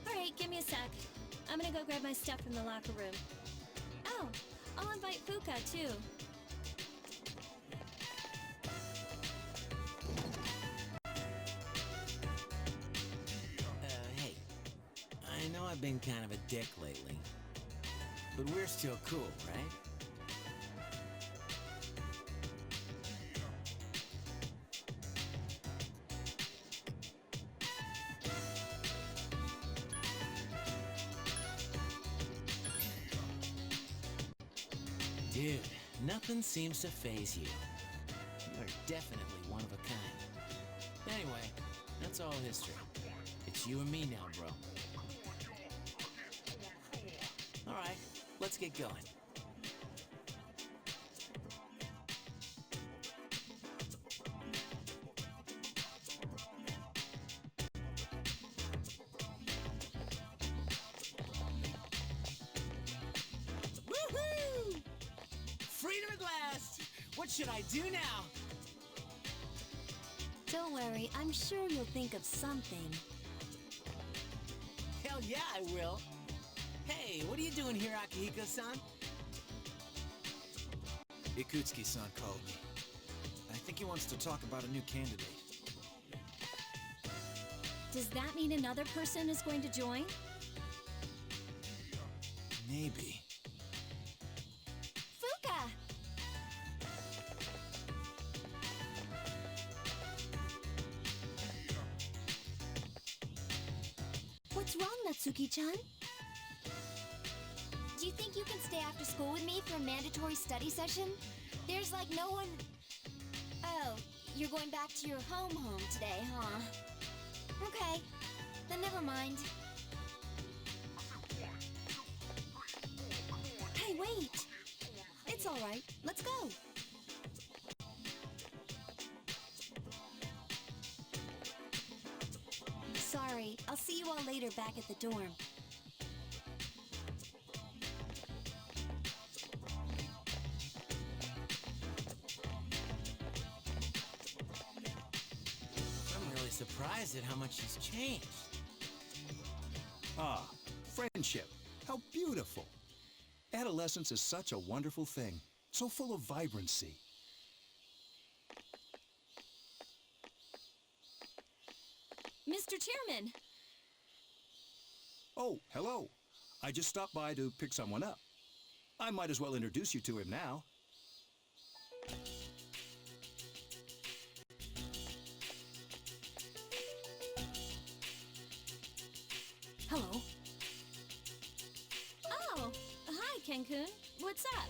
[SPEAKER 20] Alright, give me a sec. I'm gonna go grab my stuff from the locker room. Oh, I'll invite Fuka too.
[SPEAKER 18] Hey. I know I've been kind of a dick lately. But we're still cool, right? Dude, nothing seems to faze you. You are definitely one of a kind. Anyway, that's all history. It's you and me now, bro. Alright, let's get going. Woohoo! Freedom at last! What should I do now?
[SPEAKER 6] Don't worry, I'm sure you'll think of something.
[SPEAKER 18] Hell yeah, I will. Hey, what are you doing here, Akihiko-san?
[SPEAKER 15] Ikutsuki-san called me. I think he wants to talk about a new candidate.
[SPEAKER 20] Does that mean another person is going to join?
[SPEAKER 15] Maybe.
[SPEAKER 6] Fuka!
[SPEAKER 16] What's wrong, Natsuki-chan? Do you think you can stay after school with me for a mandatory study session? There's like no one... Oh, you're going back to your home today, huh? Okay, then never mind. Hey, wait! It's alright, let's go! Sorry, I'll see you all later back at the dorm.
[SPEAKER 18] I'm really surprised at how much she's changed.
[SPEAKER 10] Ah, friendship. How beautiful. Adolescence is such a wonderful thing, so full of vibrancy.
[SPEAKER 20] Mr. Chairman!
[SPEAKER 10] Oh, hello. I just stopped by to pick someone up. I might as well introduce you to him now.
[SPEAKER 20] Hello. Oh, hi, Ken-kun. What's up?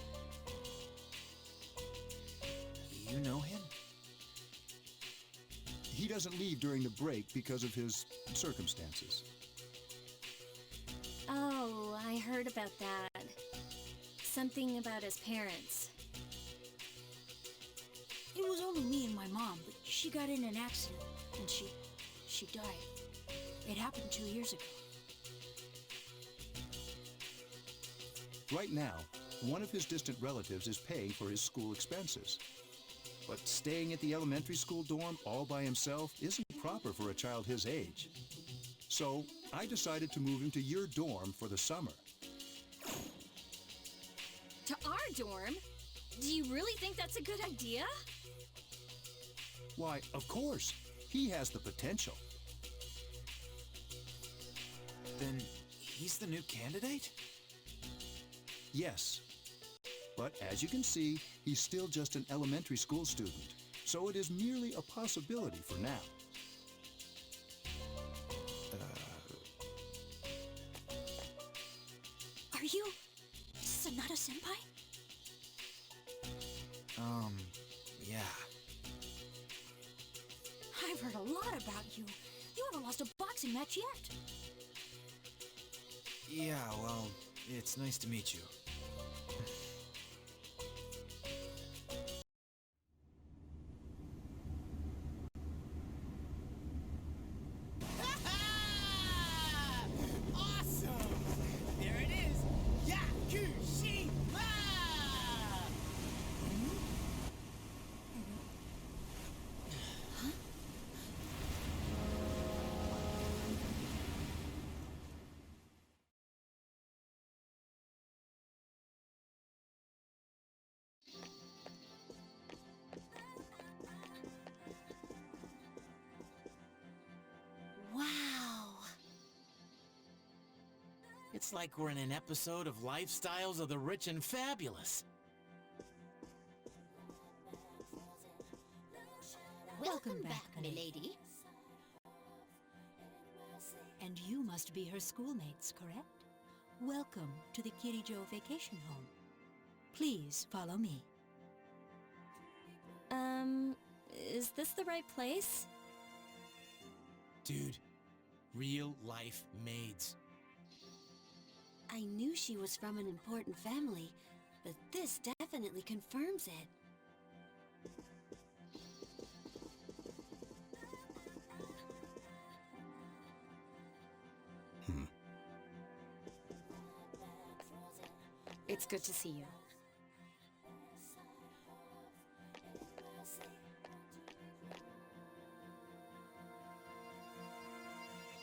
[SPEAKER 10] You know him? He doesn't leave during the break because of his circumstances.
[SPEAKER 20] Oh, I heard about that. Something about his parents.
[SPEAKER 12] It was only me and my mom, but she got in an accident, and she died. It happened 2 years ago.
[SPEAKER 10] Right now, one of his distant relatives is paying for his school expenses. But staying at the elementary school dorm all by himself isn't proper for a child his age. So I decided to move him to your dorm for the summer.
[SPEAKER 20] To our dorm? Do you really think that's a good idea?
[SPEAKER 10] Why, of course. He has the potential.
[SPEAKER 15] Then he's the new candidate?
[SPEAKER 10] Yes. But as you can see, he's still just an elementary school student, so it is merely a possibility for now.
[SPEAKER 12] Are you Sanada-senpai?
[SPEAKER 15] Yeah.
[SPEAKER 12] I've heard a lot about you. You haven't lost a boxing match yet.
[SPEAKER 15] Yeah, well, it's nice to meet you.
[SPEAKER 3] Awesome! There it is! Yakushi!
[SPEAKER 12] Wow.
[SPEAKER 18] It's like we're in an episode of Lifestyles of the Rich and Fabulous.
[SPEAKER 12] Welcome back, milady. And you must be her schoolmates, correct? Welcome to the Kirijo Vacation Home. Please follow me.
[SPEAKER 20] Is this the right place?
[SPEAKER 18] Dude, real life maids.
[SPEAKER 12] I knew she was from an important family, but this definitely confirms it.
[SPEAKER 5] It's good to see you.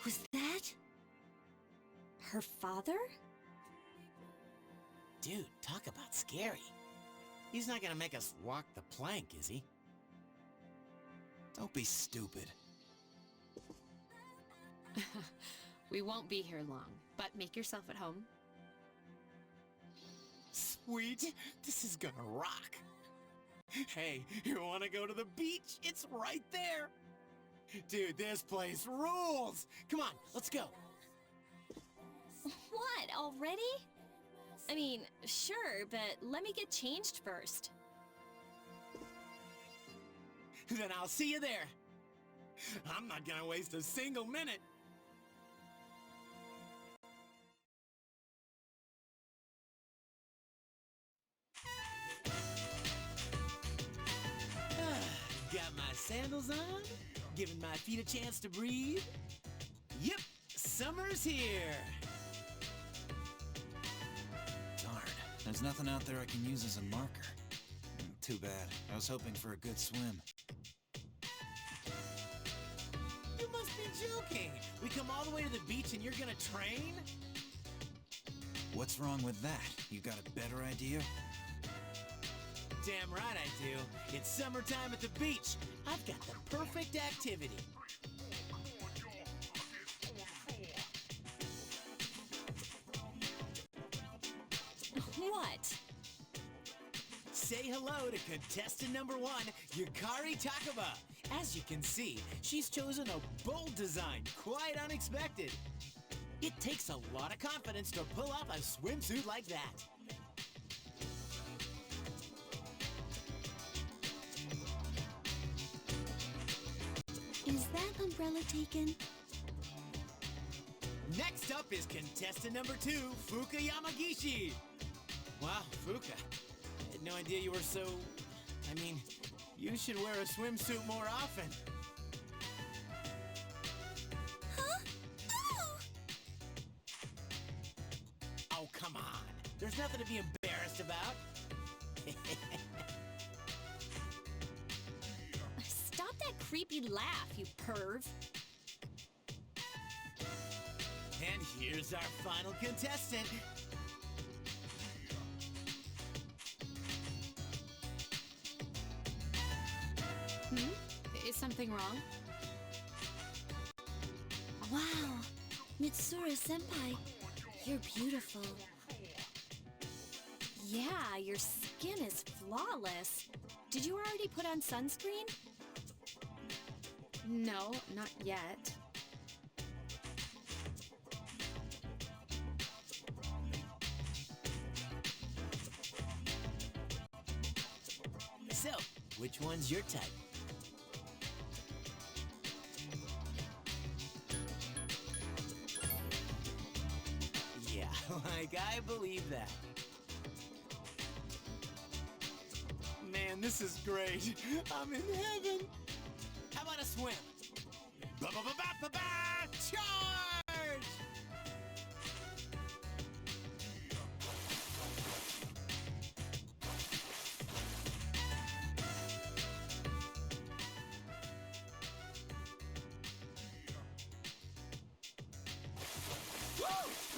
[SPEAKER 12] Was that
[SPEAKER 20] her father?
[SPEAKER 18] Dude, talk about scary. He's not gonna make us walk the plank, is he?
[SPEAKER 15] Don't be stupid.
[SPEAKER 5] We won't be here long, but make yourself at home.
[SPEAKER 18] Sweet, this is gonna rock. Hey, you wanna go to the beach? It's right there. Dude, this place rules. Come on, let's go.
[SPEAKER 20] What, already? I mean, sure, but let me get changed first.
[SPEAKER 18] Then I'll see you there. I'm not gonna waste a single minute. Got my sandals on, giving my feet a chance to breathe. Yep, summer's here.
[SPEAKER 15] Darn, there's nothing out there I can use as a marker. Too bad. I was hoping for a good swim.
[SPEAKER 18] You must be joking. We come all the way to the beach and you're gonna train?
[SPEAKER 15] What's wrong with that? You got a better idea?
[SPEAKER 18] Damn right I do. It's summertime at the beach. I've got the perfect activity.
[SPEAKER 20] What?
[SPEAKER 18] Say hello to contestant number 1, Yukari Takaba. As you can see, she's chosen a bold design, quite unexpected. It takes a lot of confidence to pull off a swimsuit like that.
[SPEAKER 12] Is that umbrella taken?
[SPEAKER 18] Next up is contestant number 2, Fuka Yamagishi. Wow, Fuka. I had no idea you were so... I mean, you should wear a swimsuit more often.
[SPEAKER 21] Huh? Oh!
[SPEAKER 18] Oh, come on. There's nothing to be embarrassed about.
[SPEAKER 20] Stop that creepy laugh, you perv.
[SPEAKER 18] And here's our final contestant.
[SPEAKER 5] Is something wrong?
[SPEAKER 12] Wow, Mitsuru-senpai, you're beautiful.
[SPEAKER 20] Yeah, your skin is flawless. Did you already put on sunscreen?
[SPEAKER 5] No, not yet.
[SPEAKER 18] So, which one's your type? Yeah, like I believe that. Man, this is great. I'm in heaven. How about a swim? Ba-ba-ba-ba-ba-ba! Charge! Woo!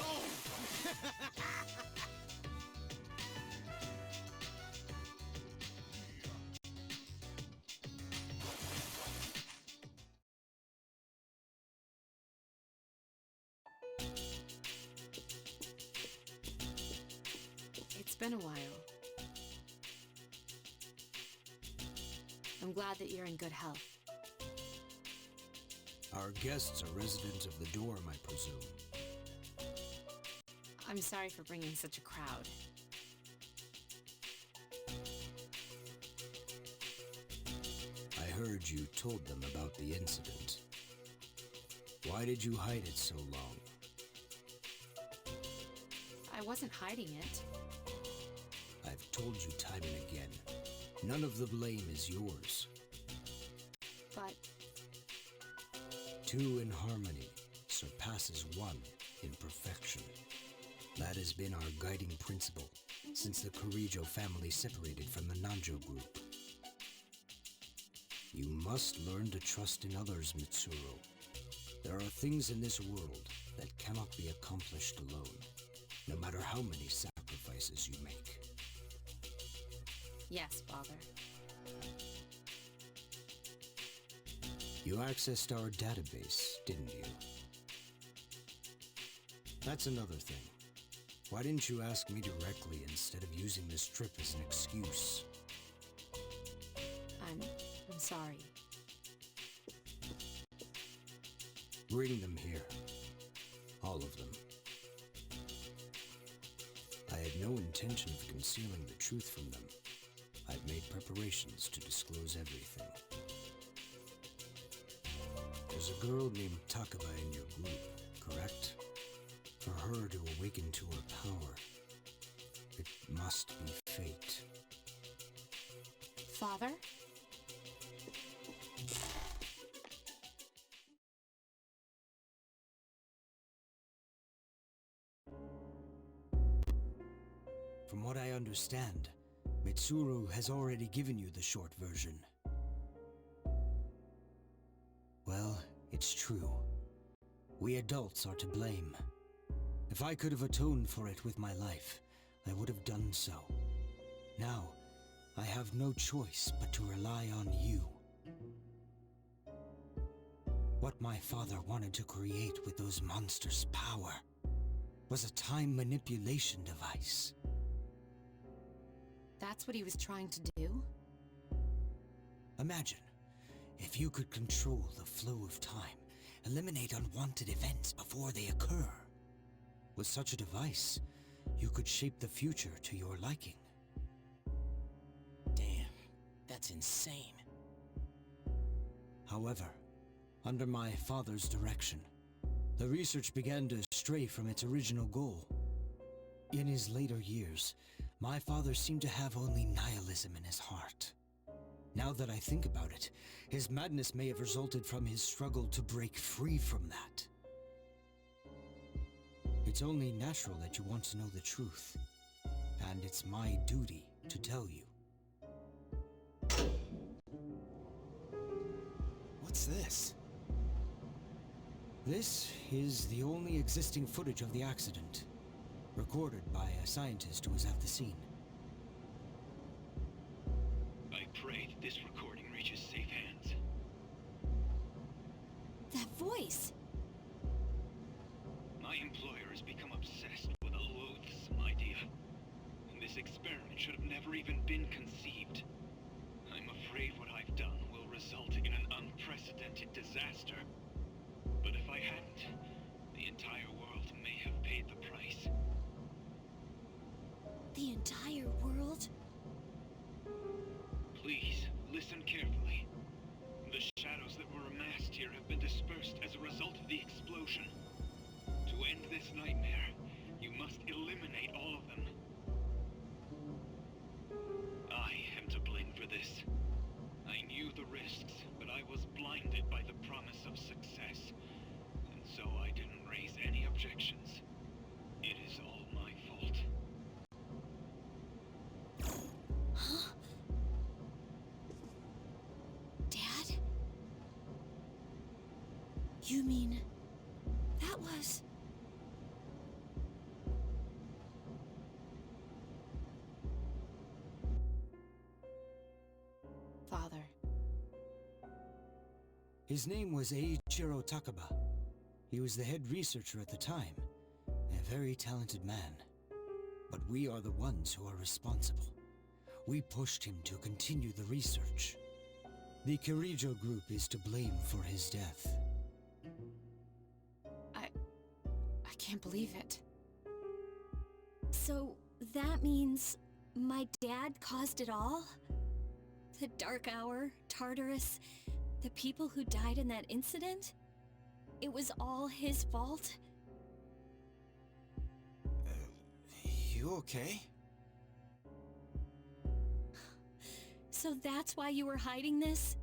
[SPEAKER 18] Oh!
[SPEAKER 5] It's been a while. I'm glad that you're in good health.
[SPEAKER 8] Our guests are residents of the dorm, I presume.
[SPEAKER 5] I'm sorry for bringing such a crowd.
[SPEAKER 8] I heard you told them about the incident. Why did you hide it so long?
[SPEAKER 5] I wasn't hiding it.
[SPEAKER 8] I've told you time and again, none of the blame is yours.
[SPEAKER 5] But...
[SPEAKER 8] 2 in harmony surpasses 1 in perfection. That has been our guiding principle since the Kirijo family separated from the Nanjo group. You must learn to trust in others, Mitsuru. There are things in this world that cannot be accomplished alone, no matter how many sacrifices you make.
[SPEAKER 5] Yes, Father.
[SPEAKER 8] You accessed our database, didn't you? That's another thing. Why didn't you ask me directly instead of using this trip as an excuse?
[SPEAKER 5] I'm sorry.
[SPEAKER 8] Bring them here. All of them.
[SPEAKER 1] I had no intention of concealing the truth from them. I've made preparations to disclose everything. There's a girl named Takaba in your group, correct? For her to awaken to her power, it must be fate.
[SPEAKER 5] Father?
[SPEAKER 1] From what I understand, Mitsuru has already given you the short version. Well, it's true. We adults are to blame. If I could have atoned for it with my life, I would have done so. Now, I have no choice but to rely on you. What my father wanted to create with those monsters' power was a time manipulation device.
[SPEAKER 5] That's what he was trying to do?
[SPEAKER 1] Imagine, if you could control the flow of time, eliminate unwanted events before they occur. With such a device, you could shape the future to your liking.
[SPEAKER 18] Damn, that's insane.
[SPEAKER 1] However, under my father's direction, the research began to stray from its original goal. In his later years, my father seemed to have only nihilism in his heart. Now that I think about it, his madness may have resulted from his struggle to break free from that. It's only natural that you want to know the truth, and it's my duty to tell you.
[SPEAKER 18] What's this?
[SPEAKER 1] This is the only existing footage of the accident, recorded by a scientist who was at the scene.
[SPEAKER 22] I pray that this recording reaches safe hands.
[SPEAKER 20] That voice!
[SPEAKER 22] My employer has become obsessed with a loathsome idea. And this experiment should have never even been conceived. I'm afraid what I've done will result in an unprecedented disaster. But if I hadn't, the entire world may have paid the price.
[SPEAKER 20] The entire world?
[SPEAKER 22] Please, listen carefully. The shadows that were amassed here have been dispersed as a result of the explosion. To end this nightmare, you must eliminate all of them. I am to blame for this. I knew the risks, but I was blinded by the promise of success. And so I didn't raise any objections. It is all my fault.
[SPEAKER 20] Huh? Dad? You mean... that was...
[SPEAKER 5] Father.
[SPEAKER 1] His name was Eiichiro Takaba. He was the head researcher at the time, a very talented man. But we are the ones who are responsible. We pushed him to continue the research. The Kirijo group is to blame for his death.
[SPEAKER 5] I can't believe it.
[SPEAKER 20] So, that means... my dad caused it all? The Dark Hour, Tartarus, the people who died in that incident? It was all his fault?
[SPEAKER 15] You okay?
[SPEAKER 20] So that's why you were hiding this?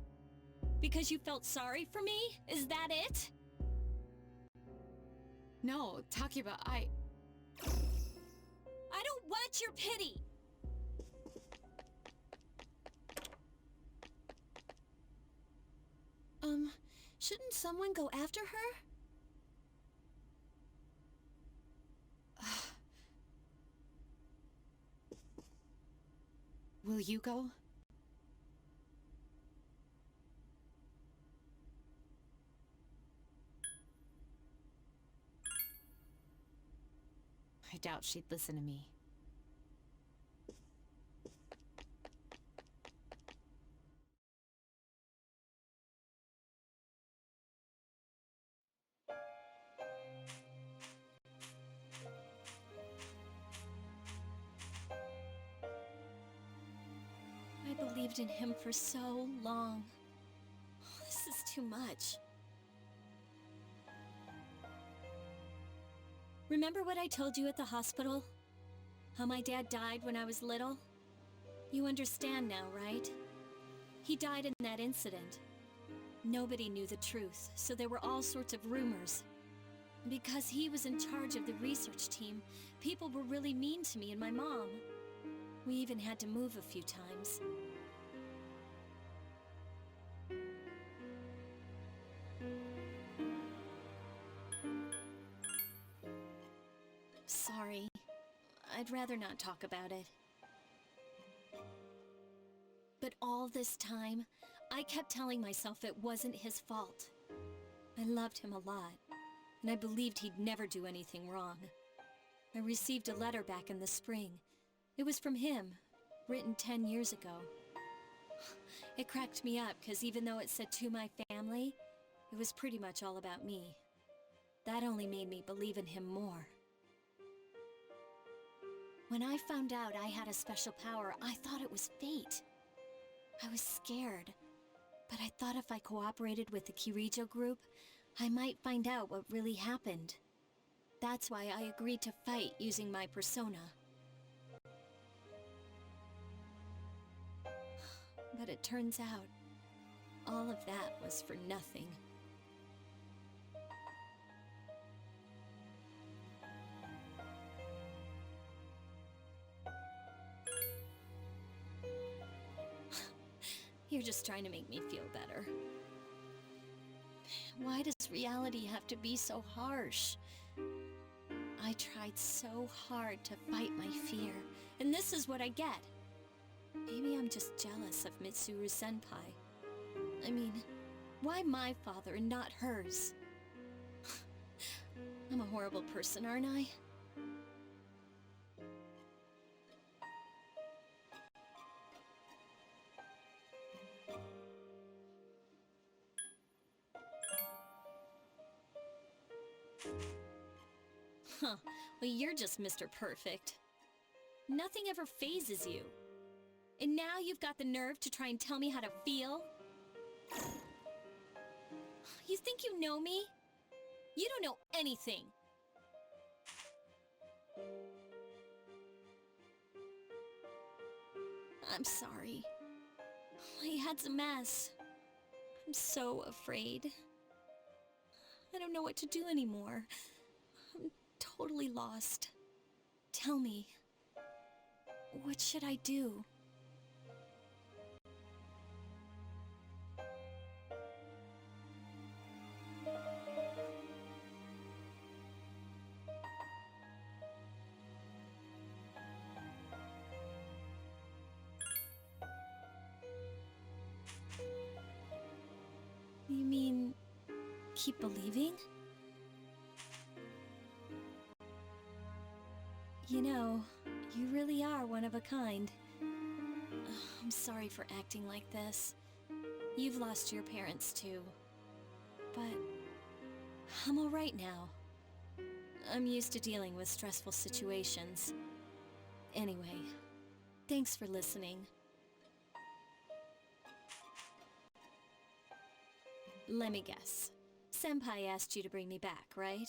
[SPEAKER 20] Because you felt sorry for me? Is that it?
[SPEAKER 5] No, Takaba, I
[SPEAKER 20] don't want your pity! Shouldn't someone go after her?
[SPEAKER 5] Will you go? I doubt she'd listen to me.
[SPEAKER 20] I believed in him for so long. This is too much. Remember what I told you at the hospital? How my dad died when I was little? You understand now, right? He died in that incident. Nobody knew the truth, so there were all sorts of rumors. Because he was in charge of the research team, people were really mean to me and my mom. We even had to move a few times. Sorry. I'd rather not talk about it. But all this time, I kept telling myself it wasn't his fault. I loved him a lot, and I believed he'd never do anything wrong. I received a letter back in the spring. It was from him, written 10 years ago. It cracked me up, because even though it said to my family, it was pretty much all about me. That only made me believe in him more. When I found out I had a special power, I thought it was fate. I was scared, but I thought if I cooperated with the Kirijo group, I might find out what really happened. That's why I agreed to fight using my persona. But it turns out, all of that was for nothing. You're just trying to make me feel better. Why does reality have to be so harsh? I tried so hard to fight my fear, and this is what I get. Maybe I'm just jealous of Mitsuru-senpai. I mean, why my father and not hers? I'm a horrible person, aren't I? Huh, well you're just Mr. Perfect. Nothing ever phases you. And now you've got the nerve to try and tell me how to feel? You think you know me? You don't know anything. I'm sorry. My head's a mess. I'm so afraid. I don't know what to do anymore. I'm totally lost. Tell me, what should I do? You mean, keep believing? You know, you really are one of a kind. I'm sorry for acting like this. You've lost your parents too. But I'm all right now. I'm used to dealing with stressful situations. Anyway, thanks for listening. Let me guess. Senpai asked you to bring me back, right?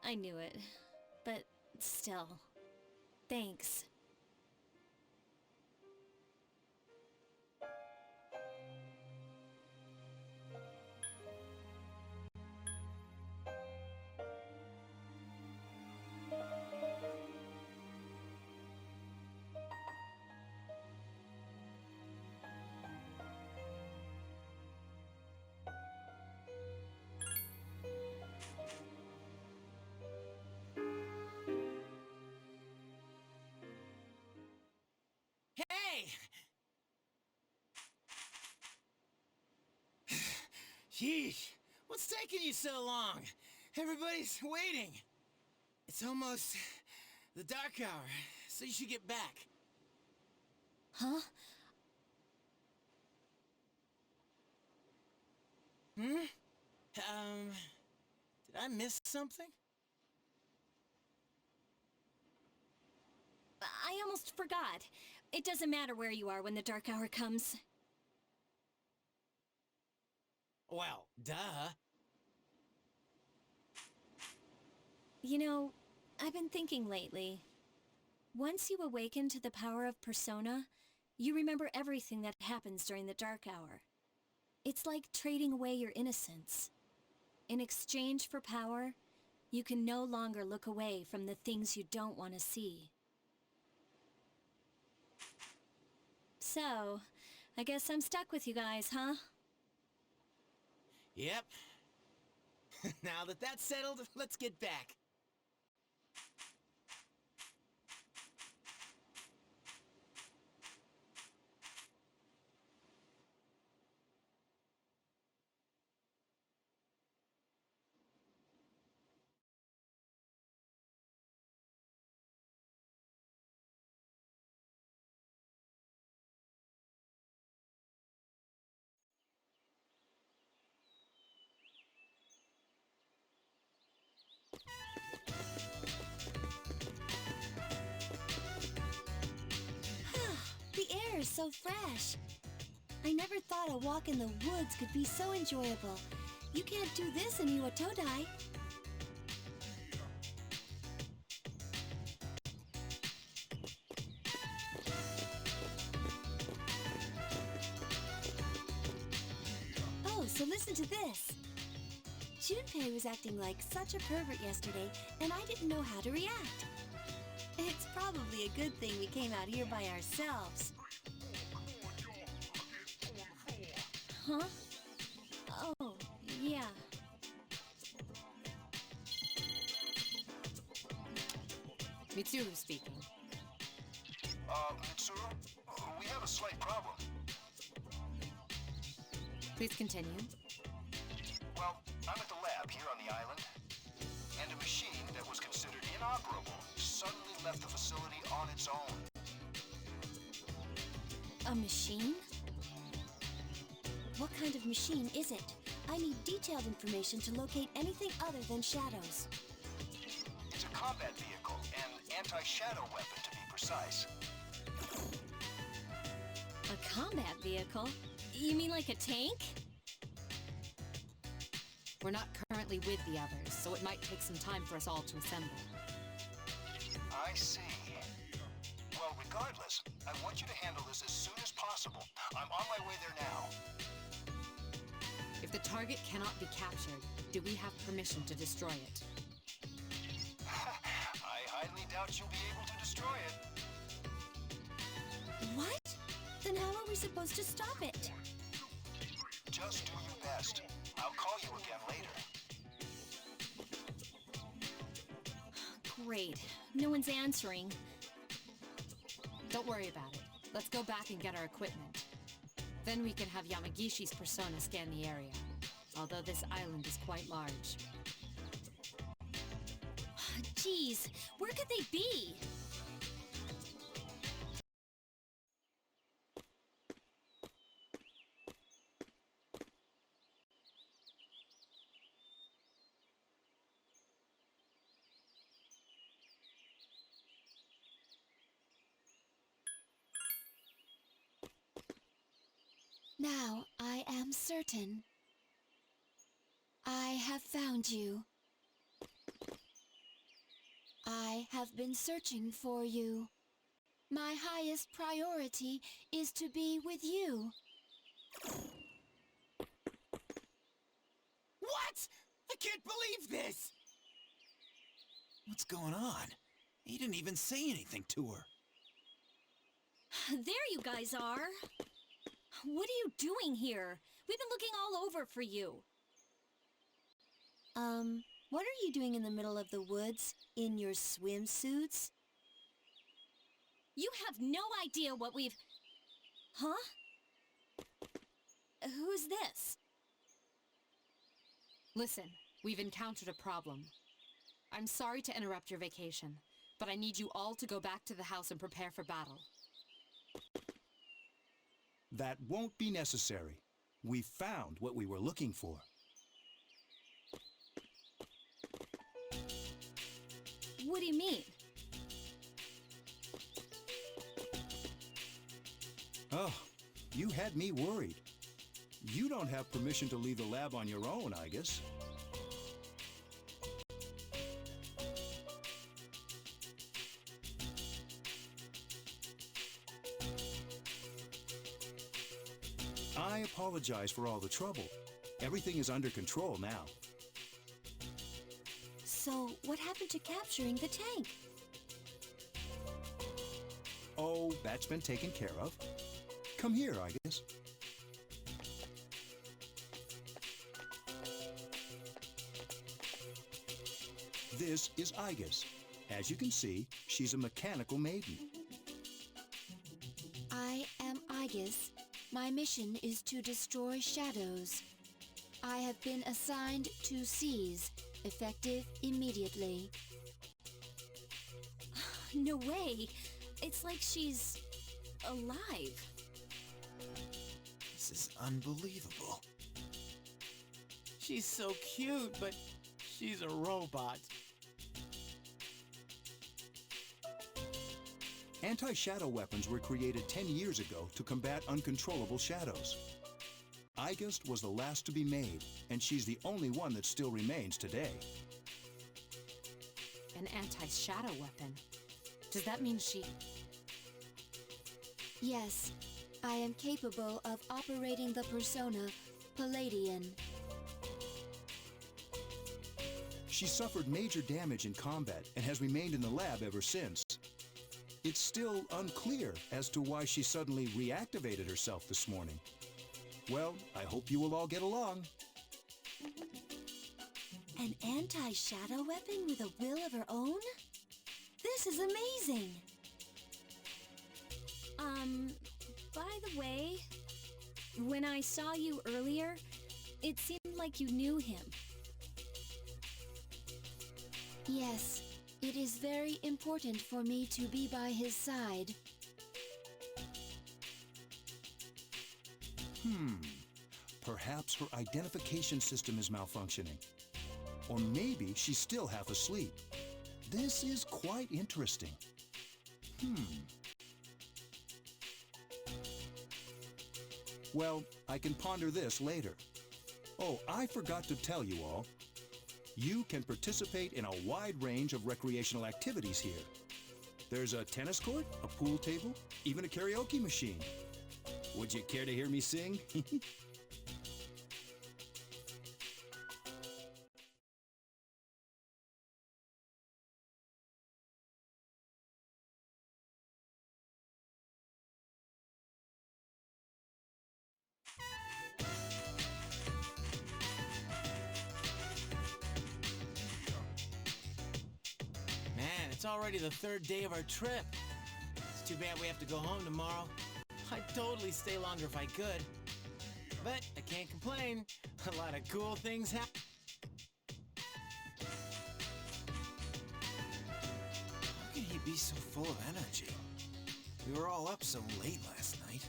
[SPEAKER 20] I knew it, but still, thanks.
[SPEAKER 18] Hey! Yeesh, what's taking you so long? Everybody's waiting. It's almost the dark hour, so you should get back.
[SPEAKER 6] Huh?
[SPEAKER 18] Did I miss something?
[SPEAKER 6] I almost forgot. It doesn't matter where you are when the dark hour comes.
[SPEAKER 18] Well, duh.
[SPEAKER 6] You know, I've been thinking lately. Once you awaken to the power of Persona, you remember everything that happens during the dark hour. It's like trading away your innocence. In exchange for power, you can no longer look away from the things you don't want to see. So, I guess I'm stuck with you guys, huh?
[SPEAKER 18] Yep. Now that that's settled, let's get back.
[SPEAKER 12] The air is so fresh. I never thought a walk in the woods could be so enjoyable. You can't do this in Iwatodai. Oh, so listen to this. Junpei was acting like such a pervert yesterday, and I didn't know how to react. It's probably a good thing we came out here by ourselves.
[SPEAKER 6] Huh? Oh, yeah.
[SPEAKER 5] Mitsuru speaking.
[SPEAKER 13] Mitsuru, we have a slight problem.
[SPEAKER 5] Please continue.
[SPEAKER 13] Well, I'm at the lab here on the island, and a machine that was considered inoperable suddenly left the facility on its own.
[SPEAKER 6] A machine?
[SPEAKER 12] What kind of machine is it? I need detailed information to locate anything other than shadows.
[SPEAKER 13] It's a combat vehicle, an anti-shadow weapon to be precise.
[SPEAKER 6] A combat vehicle? You mean like a tank?
[SPEAKER 5] We're not currently with the others, so it might take some time for us all to assemble.
[SPEAKER 13] I see. Well, regardless, I want you to handle this as soon as possible. I'm on my way there now.
[SPEAKER 5] If the target cannot be captured, do we have permission to destroy it?
[SPEAKER 13] I highly doubt you'll be able to destroy it.
[SPEAKER 12] What? Then how are we supposed to stop it?
[SPEAKER 13] Just do your best. I'll call you again later.
[SPEAKER 6] Great. No one's answering.
[SPEAKER 5] Don't worry about it. Let's go back and get our equipment. Then we can have Yamagishi's persona scan the area, although this island is quite large.
[SPEAKER 6] Jeez, where could they be?
[SPEAKER 12] Now I am certain. I have found you. I have been searching for you. My highest priority is to be with you.
[SPEAKER 18] What? I can't believe this!
[SPEAKER 15] What's going on? He didn't even say anything to her.
[SPEAKER 6] There you guys are. What are you doing here? We've been looking all over for you.
[SPEAKER 12] What are you doing in the middle of the woods in your swimsuits?
[SPEAKER 6] You have no idea what we've... Huh? Who's this?
[SPEAKER 5] Listen, we've encountered a problem. I'm sorry to interrupt your vacation, but I need you all to go back to the house and prepare for battle.
[SPEAKER 10] That won't be necessary. We found what we were looking for.
[SPEAKER 20] What do you mean?
[SPEAKER 10] Oh, you had me worried. You don't have permission to leave the lab on your own, I guess. I apologize for all the trouble. Everything is under control now.
[SPEAKER 12] So, what happened to capturing the tank?
[SPEAKER 10] Oh, that's been taken care of. Come here, I guess. This is Igus. As you can see, she's a mechanical maiden.
[SPEAKER 21] I am Igus. My mission is to destroy shadows. I have been assigned to seize, effective immediately.
[SPEAKER 20] No way. It's like she's alive.
[SPEAKER 15] This is unbelievable.
[SPEAKER 18] She's so cute, but she's a robot.
[SPEAKER 10] Anti-shadow weapons were created 10 years ago to combat uncontrollable shadows. Igust was the last to be made, and she's the only one that still remains today.
[SPEAKER 5] An anti-shadow weapon? Does that mean she...
[SPEAKER 21] Yes, I am capable of operating the persona Palladian.
[SPEAKER 10] She suffered major damage in combat and has remained in the lab ever since. It's still unclear as to why she suddenly reactivated herself this morning. Well, I hope you will all get along.
[SPEAKER 12] An anti-shadow weapon with a will of her own? This is amazing!
[SPEAKER 20] By the way, when I saw you earlier, it seemed like you knew him.
[SPEAKER 21] Yes, it is very important for me to be by his side.
[SPEAKER 10] Perhaps her identification system is malfunctioning. Or maybe she's still half asleep. This is quite interesting. Well, I can ponder this later. Oh, I forgot to tell you all. You can participate in a wide range of recreational activities here. There's a tennis court, a pool table, even a karaoke machine. Would you care to hear me sing?
[SPEAKER 18] Man, it's already the third day of our trip. It's too bad we have to go home tomorrow. I'd totally stay longer if I could. But I can't complain. A lot of cool things happen.
[SPEAKER 15] How can he be so full of energy? We were all up so late last night.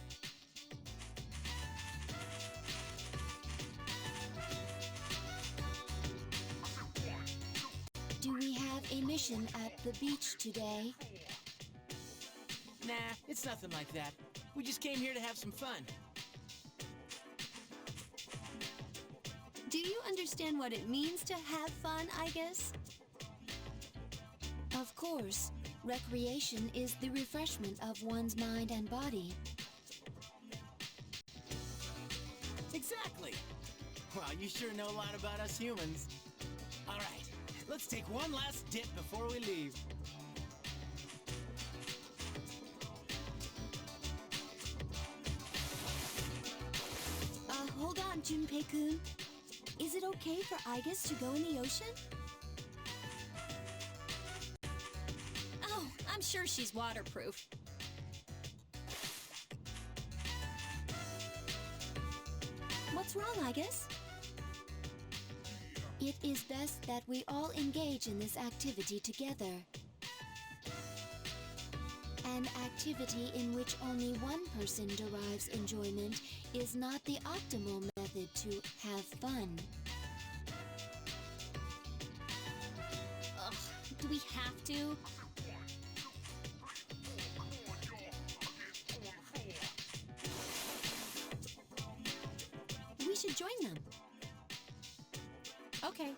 [SPEAKER 21] Do we have a mission at the beach today?
[SPEAKER 18] Nah, it's nothing like that. We just came here to have some fun.
[SPEAKER 12] Do you understand what it means to have fun, Igus?
[SPEAKER 21] Of course. Recreation is the refreshment of one's mind and body.
[SPEAKER 18] Exactly! Well, you sure know a lot about us humans. All right, let's take one last dip before we leave.
[SPEAKER 12] Hold on, Junpei-kun. Is it okay for Igus to go in the ocean?
[SPEAKER 20] Oh, I'm sure she's waterproof.
[SPEAKER 12] What's wrong, Igus?
[SPEAKER 21] It is best that we all engage in this activity together. An activity in which only one person derives enjoyment is not the optimal method to have fun.
[SPEAKER 6] Ugh, do we have to?
[SPEAKER 12] We should join them.
[SPEAKER 6] Okay.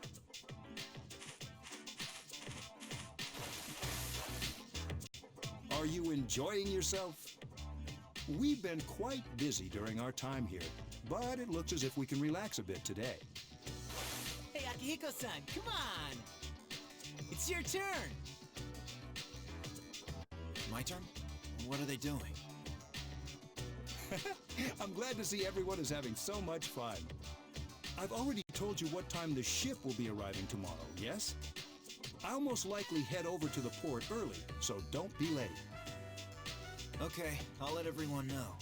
[SPEAKER 10] Are you enjoying yourself? We've been quite busy during our time here, but it looks as if we can relax a bit today.
[SPEAKER 18] Hey, Akihiko-san, come on! It's your turn!
[SPEAKER 15] My turn? What are they doing?
[SPEAKER 10] I'm glad to see everyone is having so much fun. I've already told you what time the ship will be arriving tomorrow, yes? I'll most likely head over to the port early, so don't be late.
[SPEAKER 15] Okay, I'll let everyone know.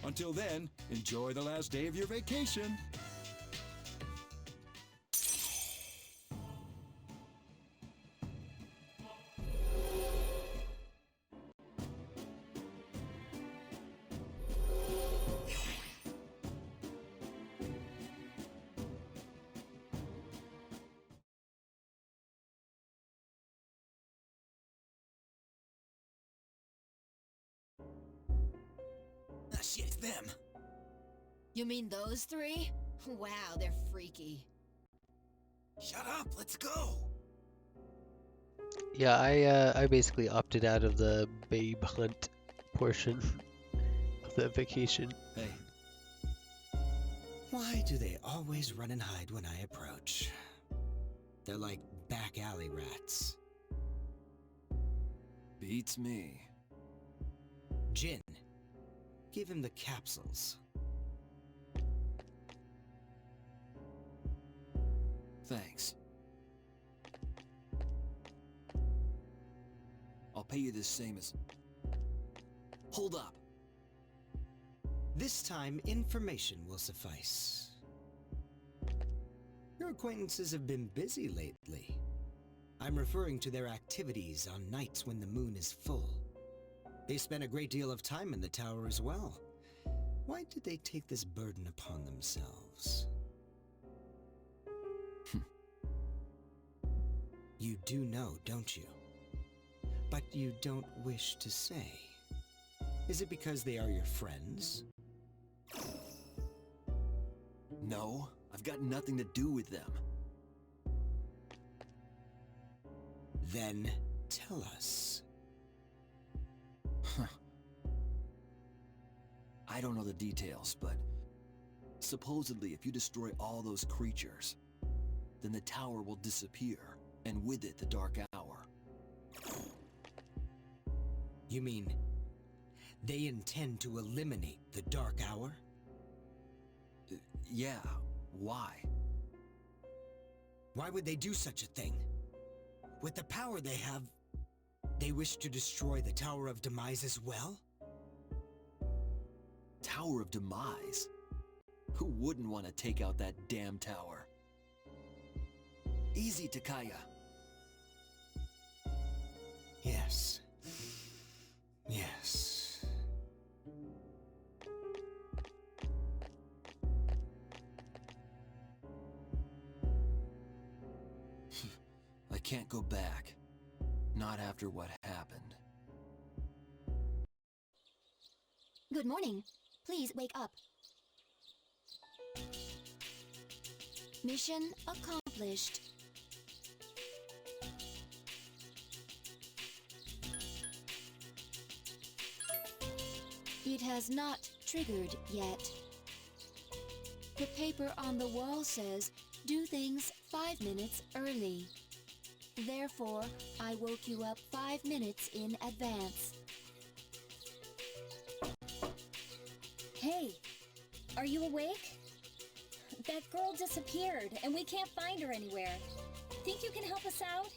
[SPEAKER 10] Until then, enjoy the last day of your vacation.
[SPEAKER 15] Ah, shit, it's them.
[SPEAKER 7] You mean those three? Wow, they're freaky.
[SPEAKER 15] Shut up, let's go!
[SPEAKER 11] Yeah, I basically opted out of the babe hunt portion of the vacation.
[SPEAKER 1] Hey. Why do they always run and hide when I approach? They're like back alley rats.
[SPEAKER 9] Beats me.
[SPEAKER 1] Jin, give him the capsules.
[SPEAKER 9] Thanks. I'll pay you the same as... Hold up!
[SPEAKER 1] This time, information will suffice. Your acquaintances have been busy lately. I'm referring to their activities on nights when the moon is full. They spend a great deal of time in the tower as well. Why did they take this burden upon themselves? You do know, don't you? But you don't wish to say. Is it because they are your friends?
[SPEAKER 9] No, I've got nothing to do with them.
[SPEAKER 1] Then tell us.
[SPEAKER 9] I don't know the details, but supposedly if you destroy all those creatures, then the tower will disappear, and with it the Dark Hour.
[SPEAKER 1] You mean they intend to eliminate the Dark Hour?
[SPEAKER 9] Yeah, why?
[SPEAKER 1] Why would they do such a thing? With the power they have, they wish to destroy the Tower of Demise as well?
[SPEAKER 9] Tower of Demise? Who wouldn't want to take out that damn tower? Easy, Takaya.
[SPEAKER 1] Yes. Yes.
[SPEAKER 9] I can't go back. Not after what happened.
[SPEAKER 21] Good morning. Please wake up. Mission accomplished. It has not triggered yet. The paper on the wall says, do things 5 minutes early. Therefore, I woke you up 5 minutes in advance.
[SPEAKER 6] Hey, are you awake? That girl disappeared, and we can't find her anywhere. Think you can help us out?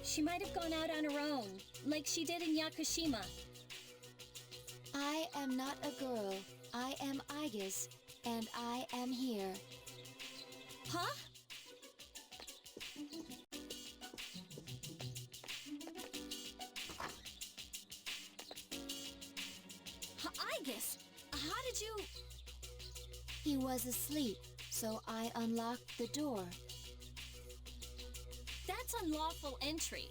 [SPEAKER 6] She might have gone out on her own, like she did in Yakushima.
[SPEAKER 21] I am not a girl. I am Aegis, and I am here.
[SPEAKER 20] Huh? Igus, how did you...
[SPEAKER 12] He was asleep, so I unlocked the door.
[SPEAKER 20] That's unlawful entry.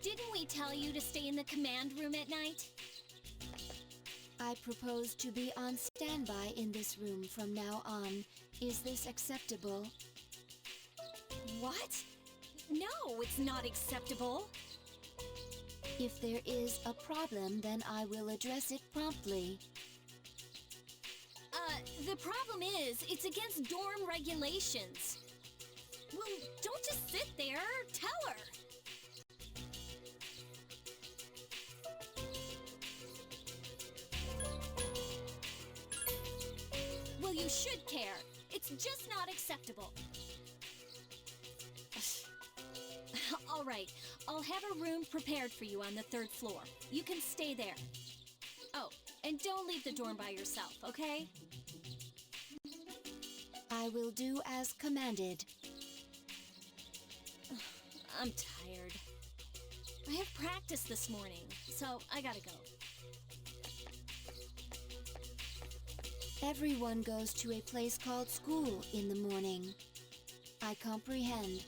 [SPEAKER 20] Didn't we tell you to stay in the command room at night?
[SPEAKER 12] I propose to be on standby in this room from now on. Is this acceptable?
[SPEAKER 20] What? No, it's not acceptable.
[SPEAKER 12] If there is a problem, then I will address it promptly.
[SPEAKER 20] The problem is, it's against dorm regulations. Well, don't just sit there. Tell her. Well, you should care. It's just not acceptable. All right, I'll have a room prepared for you on the 3rd floor. You can stay there. Oh, and don't leave the dorm by yourself, okay?
[SPEAKER 12] I will do as commanded.
[SPEAKER 20] I'm tired. I have practice this morning, so I gotta go.
[SPEAKER 12] Everyone goes to a place called school in the morning. I comprehend.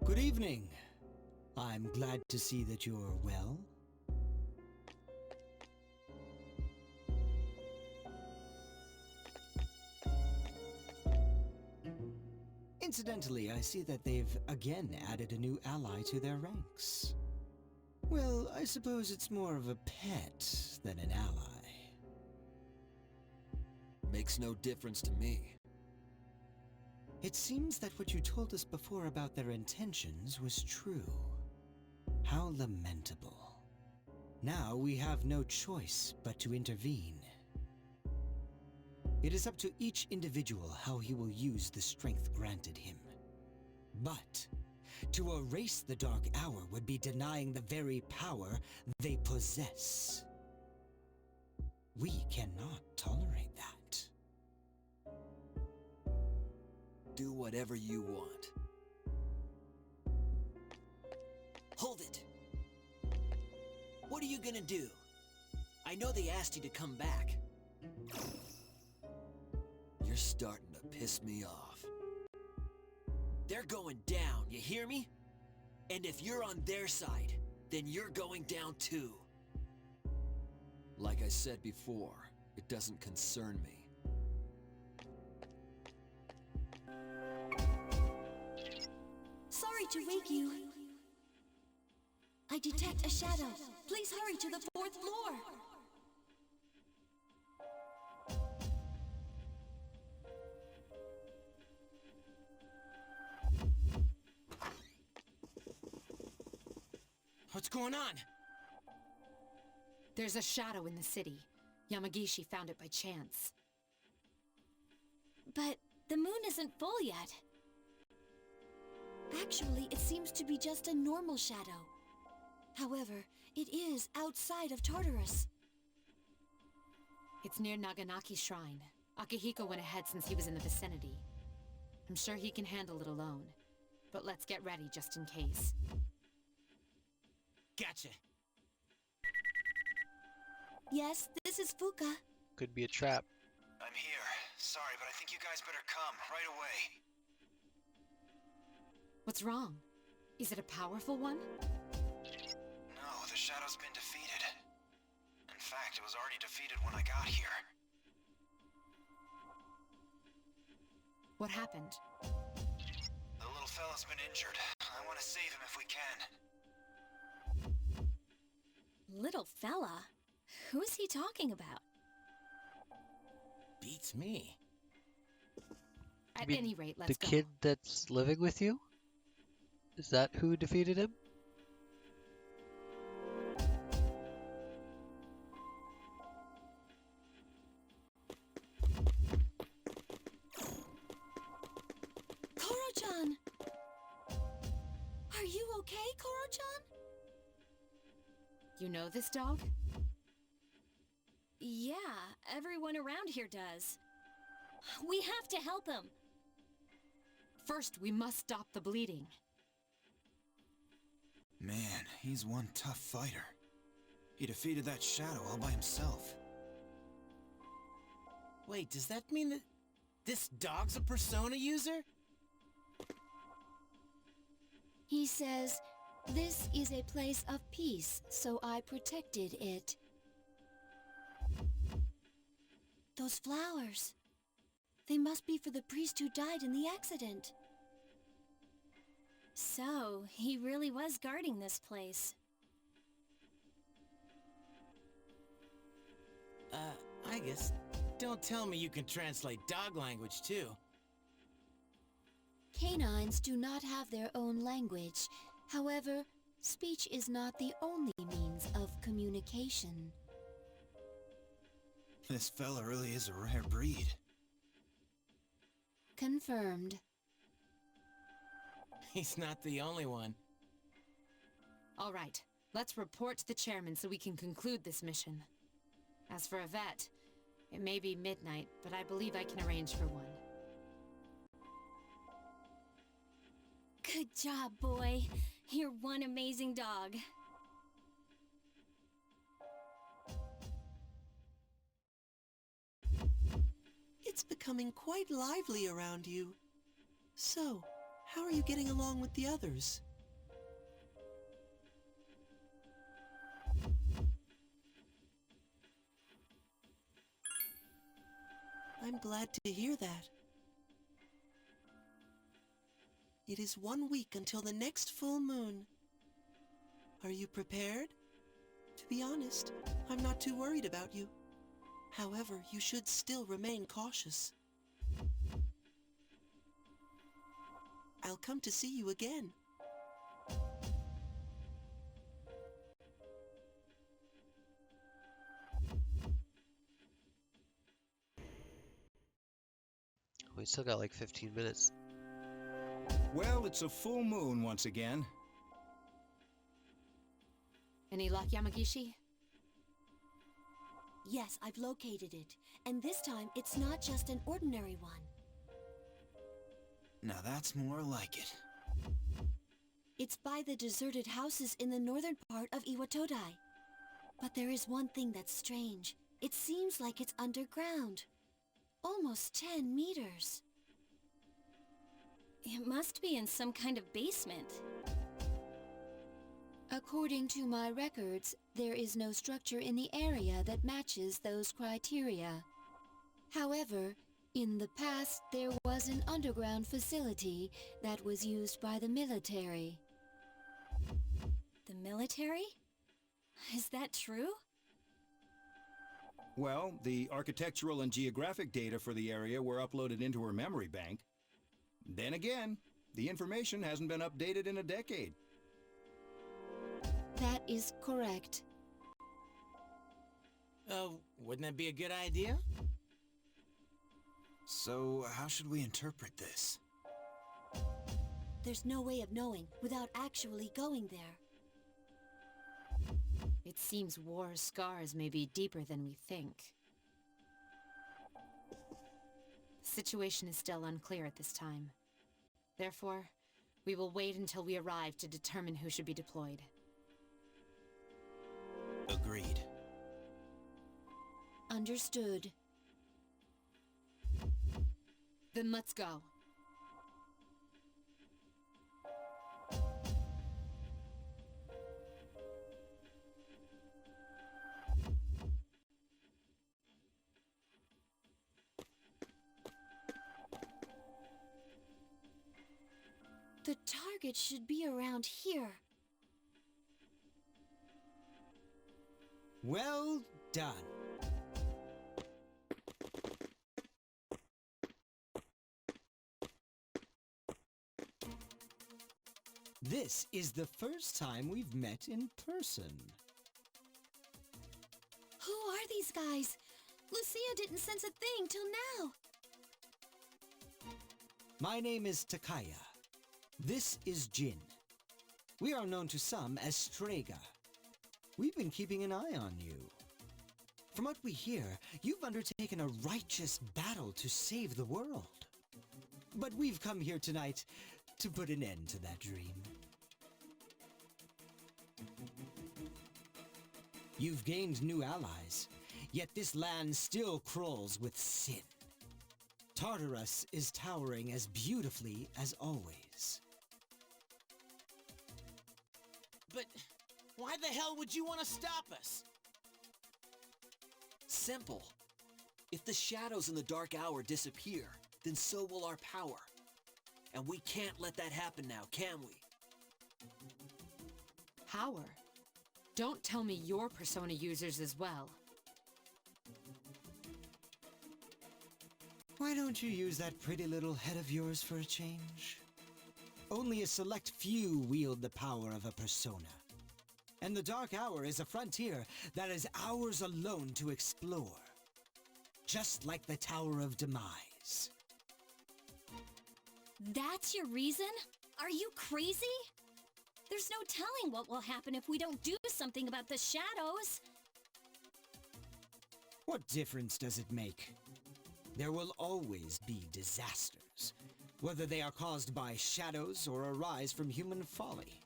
[SPEAKER 1] Good evening. I'm glad to see that you're well. Incidentally, I see that they've again added a new ally to their ranks. Well, I suppose it's more of a pet than an ally.
[SPEAKER 9] Makes no difference to me.
[SPEAKER 1] It seems that what you told us before about their intentions was true. How lamentable. Now we have no choice but to intervene. It is up to each individual how he will use the strength granted him. But to erase the Dark Hour would be denying the very power they possess. We cannot tolerate that.
[SPEAKER 9] Do whatever you want.
[SPEAKER 2] Hold it! What are you gonna do? I know they asked you to come back.
[SPEAKER 9] You're starting to piss me off.
[SPEAKER 2] They're going down, you hear me? And if you're on their side, then you're going down too.
[SPEAKER 9] Like I said before, it doesn't concern me.
[SPEAKER 12] Sorry to wake you. I detect a shadow. Please hurry to the 4th floor.
[SPEAKER 18] What's going on?
[SPEAKER 5] There's a shadow in the city. Yamagishi found it by chance.
[SPEAKER 20] But the moon isn't full yet.
[SPEAKER 12] Actually, it seems to be just a normal shadow. However, it is outside of Tartarus.
[SPEAKER 5] It's near Naganaki Shrine. Akihiko went ahead since he was in the vicinity. I'm sure he can handle it alone. But let's get ready just in case.
[SPEAKER 18] Gotcha.
[SPEAKER 12] Yes, this is Fuka.
[SPEAKER 11] Could be a trap.
[SPEAKER 13] I'm here. Sorry, but I think you guys better come right away.
[SPEAKER 5] What's wrong? Is it a powerful one?
[SPEAKER 13] No, the Shadow's been defeated. In fact, it was already defeated when I got here.
[SPEAKER 5] What happened?
[SPEAKER 13] The little fella's been injured. I want to save him if we can.
[SPEAKER 20] Little fella? Who's he talking about?
[SPEAKER 18] Beats me.
[SPEAKER 5] At
[SPEAKER 11] You mean
[SPEAKER 5] any rate, let's
[SPEAKER 11] the
[SPEAKER 5] go.
[SPEAKER 11] kid that's living with you? Is that who defeated him?
[SPEAKER 12] Are you okay, Koro-chan?
[SPEAKER 5] You know this dog?
[SPEAKER 20] Yeah, everyone around here does. We have to help him.
[SPEAKER 5] First, we must stop the bleeding.
[SPEAKER 15] Man, he's one tough fighter. He defeated that shadow all by himself.
[SPEAKER 18] Wait, does that mean that this dog's a Persona user?
[SPEAKER 12] He says, "This is a place of peace, so I protected it." Those flowers. They must be for the priest who died in the accident.
[SPEAKER 20] So, he really was guarding this place.
[SPEAKER 18] I guess. Don't tell me you can translate dog language too.
[SPEAKER 12] Canines do not have their own language. However, speech is not the only means of communication.
[SPEAKER 15] This fella really is a rare breed.
[SPEAKER 12] Confirmed.
[SPEAKER 18] He's not the only one.
[SPEAKER 5] All right, let's report to the chairman so we can conclude this mission. As for a vet, it may be midnight, but I believe I can arrange for one.
[SPEAKER 20] Good job, boy. You're one amazing dog.
[SPEAKER 4] It's becoming quite lively around you. So, how are you getting along with the others? I'm glad to hear that. It is 1 week until the next full moon. Are you prepared? To be honest, I'm not too worried about you. However, you should still remain cautious. I'll come to see you again.
[SPEAKER 11] We still got like 15 minutes.
[SPEAKER 13] Well, it's a full moon once again.
[SPEAKER 5] Any luck, Yamagishi?
[SPEAKER 12] Yes, I've located it. And this time, it's not just an ordinary one.
[SPEAKER 15] Now that's more like it.
[SPEAKER 12] It's by the deserted houses in the northern part of Iwatodai. But there is one thing that's strange. It seems like it's underground. Almost 10 meters.
[SPEAKER 20] It must be in some kind of basement.
[SPEAKER 12] According to my records, there is no structure in the area that matches those criteria. However, in the past there was an underground facility that was used by the military.
[SPEAKER 20] The military? Is that true?
[SPEAKER 13] Well, the architectural and geographic data for the area were uploaded into her memory bank. Then again, the information hasn't been updated in a decade.
[SPEAKER 12] That is correct.
[SPEAKER 18] Wouldn't that be a good idea?
[SPEAKER 15] So, how should we interpret this?
[SPEAKER 12] There's no way of knowing without actually going there.
[SPEAKER 5] It seems war's scars may be deeper than we think. The situation is still unclear at this time. Therefore, we will wait until we arrive to determine who should be deployed.
[SPEAKER 15] Agreed.
[SPEAKER 12] Understood.
[SPEAKER 5] Then let's go.
[SPEAKER 12] The target should be around here.
[SPEAKER 1] Well done. This is the first time we've met in person.
[SPEAKER 12] Who are these guys? Lucia didn't sense a thing till now.
[SPEAKER 1] My name is Takaya. This is Jin. We are known to some as Strega. We've been keeping an eye on you. From what we hear, you've undertaken a righteous battle to save the world. But we've come here tonight to put an end to that dream. You've gained new allies, yet this land still crawls with sin. Tartarus is towering as beautifully as always.
[SPEAKER 18] But why the hell would you want to stop us?
[SPEAKER 2] Simple. If the shadows in the dark hour disappear, then so will our power. And we can't let that happen now, can we?
[SPEAKER 5] Power? Don't tell me you're Persona users as well.
[SPEAKER 1] Why don't you use that pretty little head of yours for a change? Only a select few wield the power of a persona. And the Dark Hour is a frontier that is ours alone to explore. Just like the Tower of Demise.
[SPEAKER 6] That's your reason? Are you crazy? There's no telling what will happen if we don't do something about the shadows.
[SPEAKER 1] What difference does it make? There will always be disasters, whether they are caused by shadows or arise from human folly.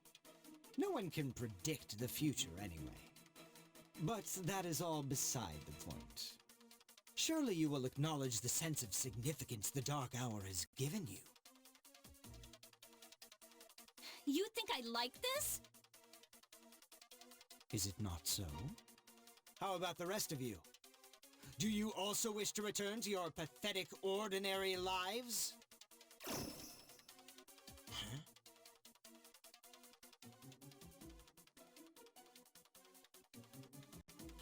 [SPEAKER 1] No one can predict the future anyway. But that is all beside the point. Surely you will acknowledge the sense of significance the Dark Hour has given you.
[SPEAKER 6] You think I like this?
[SPEAKER 1] Is it not so? How about the rest of you? Do you also wish to return to your pathetic, ordinary lives? Huh?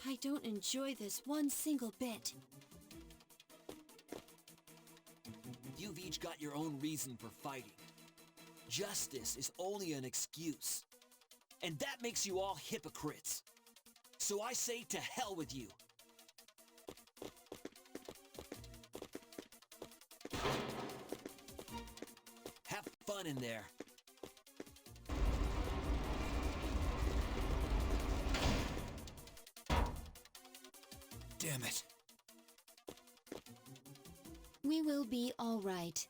[SPEAKER 6] I don't enjoy this one single bit.
[SPEAKER 2] You've each got your own reason for fighting. Justice is only an excuse. And that makes you all hypocrites. So I say to hell with you. Have fun in there.
[SPEAKER 15] Damn it.
[SPEAKER 12] We will be all right.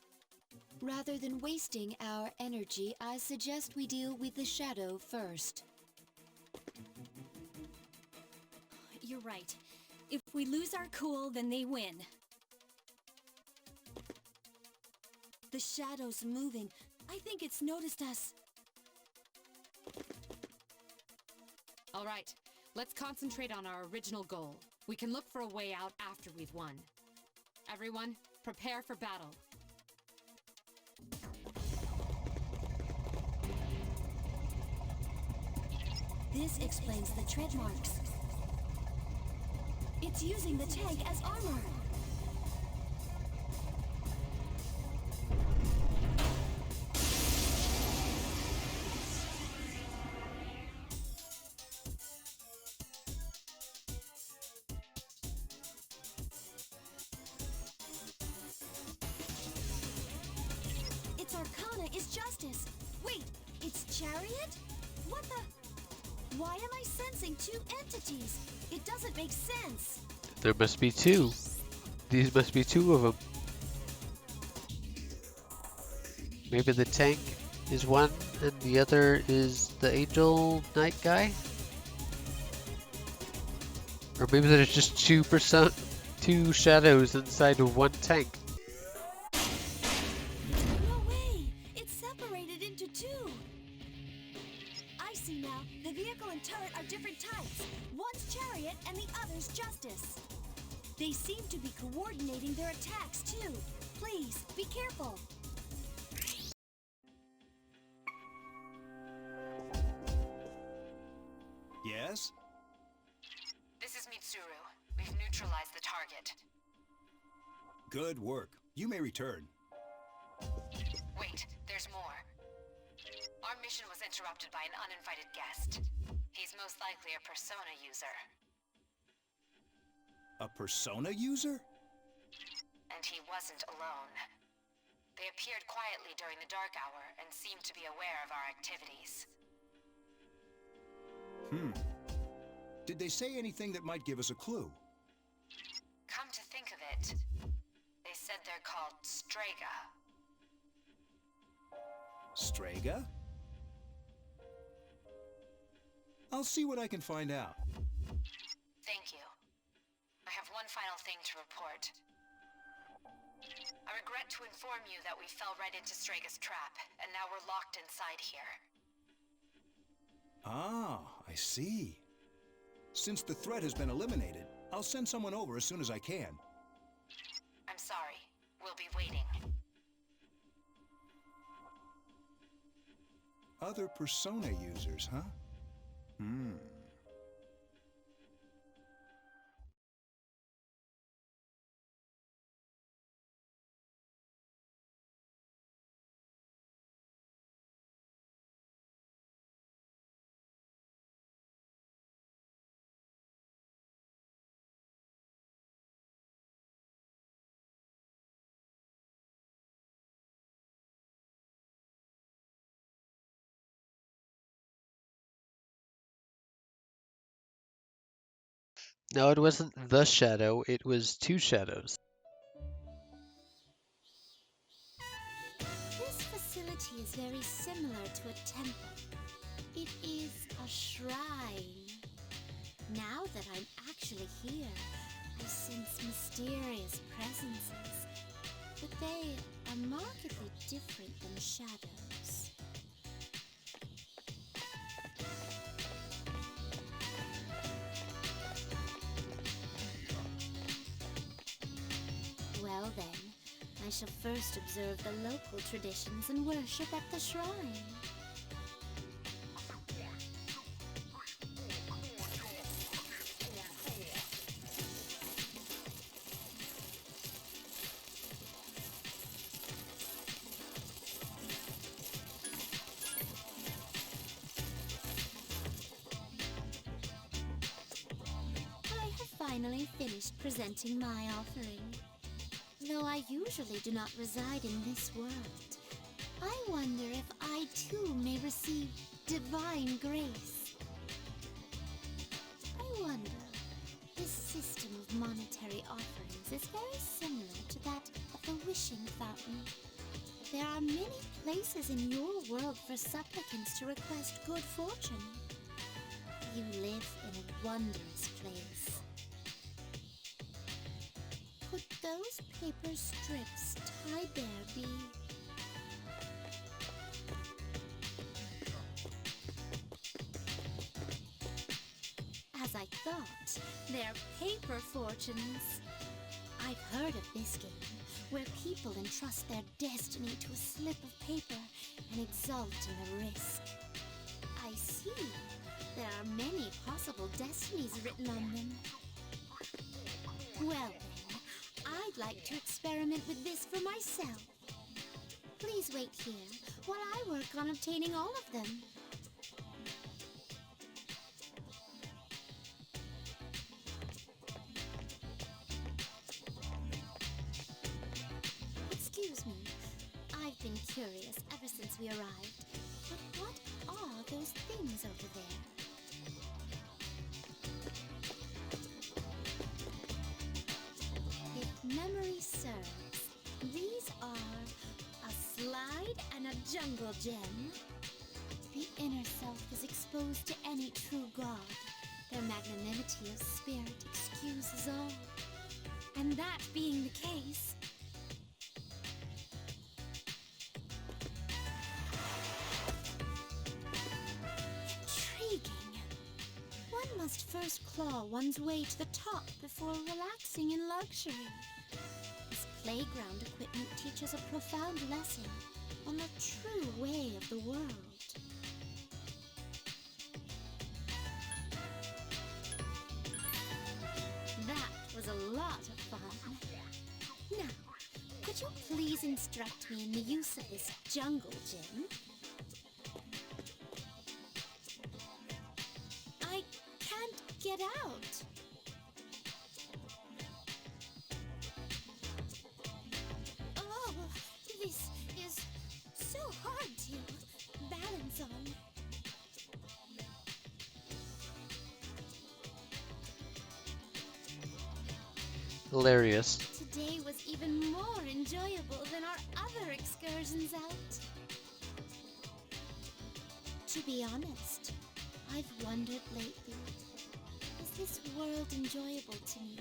[SPEAKER 12] Rather than wasting our energy, I suggest we deal with the shadow first.
[SPEAKER 6] You're right. If we lose our cool, then they win. The shadow's moving. I think it's noticed us.
[SPEAKER 5] All right, let's concentrate on our original goal. We can look for a way out after we've won. Everyone, prepare for battle.
[SPEAKER 6] This explains the tread marks. It's using the tank as armor. Its arcana is justice. Wait, it's chariot? What the? Why am I sensing two entities? It doesn't make sense.
[SPEAKER 11] There must be two. These must be two of them. Maybe the tank is one and the other is the angel knight guy? Or maybe there's just two shadows inside of one tank.
[SPEAKER 6] No way! It's separated into two. I see now. The vehicle and turret are different types. One's chariot and the other's justice. They seem to be coordinating their attacks too. Please, be careful.
[SPEAKER 13] Yes?
[SPEAKER 5] This is Mitsuru. We've neutralized the target.
[SPEAKER 13] Good work. You may return.
[SPEAKER 5] Wait, there's more. Our mission was interrupted by an uninvited guest. He's most likely a Persona user.
[SPEAKER 13] A Persona user?
[SPEAKER 5] And he wasn't alone. They appeared quietly during the dark hour and seemed to be aware of our activities.
[SPEAKER 10] Did they say anything that might give us a clue?
[SPEAKER 5] Come to think of it, they said they're called Strega.
[SPEAKER 10] Strega? I'll see what I can find out.
[SPEAKER 5] Thank you. I have one final thing to report. I regret to inform you that we fell right into Strega's trap, and now we're locked inside here.
[SPEAKER 10] Ah, I see. Since the threat has been eliminated, I'll send someone over as soon as I can.
[SPEAKER 5] I'm sorry. We'll be waiting.
[SPEAKER 10] Other Persona users, huh?
[SPEAKER 11] No, it wasn't the shadow, it was two shadows.
[SPEAKER 21] This facility is very similar to a temple. It is a shrine. Now that I'm actually here, I sense mysterious presences. But they are markedly different than shadows. Well then, I shall first observe the local traditions and worship at the shrine. I have finally finished presenting my offering. Though I usually do not reside in this world, I wonder if I too may receive divine grace. I wonder, this system of monetary offerings is very similar to that of the wishing fountain. There are many places in your world for supplicants to request good fortune. You live in a wondrous place. Could those paper strips tie there be? As I thought, they're paper fortunes. I've heard of this game, where people entrust their destiny to a slip of paper and exult in a risk. I see. There are many possible destinies written on them. Well then, I'd like to experiment with this for myself. Please wait here while I work on obtaining all of them. Excuse me, I've been curious ever since we arrived, but what are those things over there? If memory serves, these are a slide and a jungle gem. The inner self is exposed to any true god. Their magnanimity of spirit excuses all. And that being the case, intriguing. One must first claw one's way to the top before relaxing in luxury. This playground equipment teaches a profound lesson on the true way of the world. That was a lot of fun. Now, could you please instruct me in the use of this jungle gym? I can't get out. Oh, this is so hard to balance on.
[SPEAKER 11] Hilarious.
[SPEAKER 21] Today was even more enjoyable than our other excursions out. To be honest, I've wondered lately, is this world enjoyable to me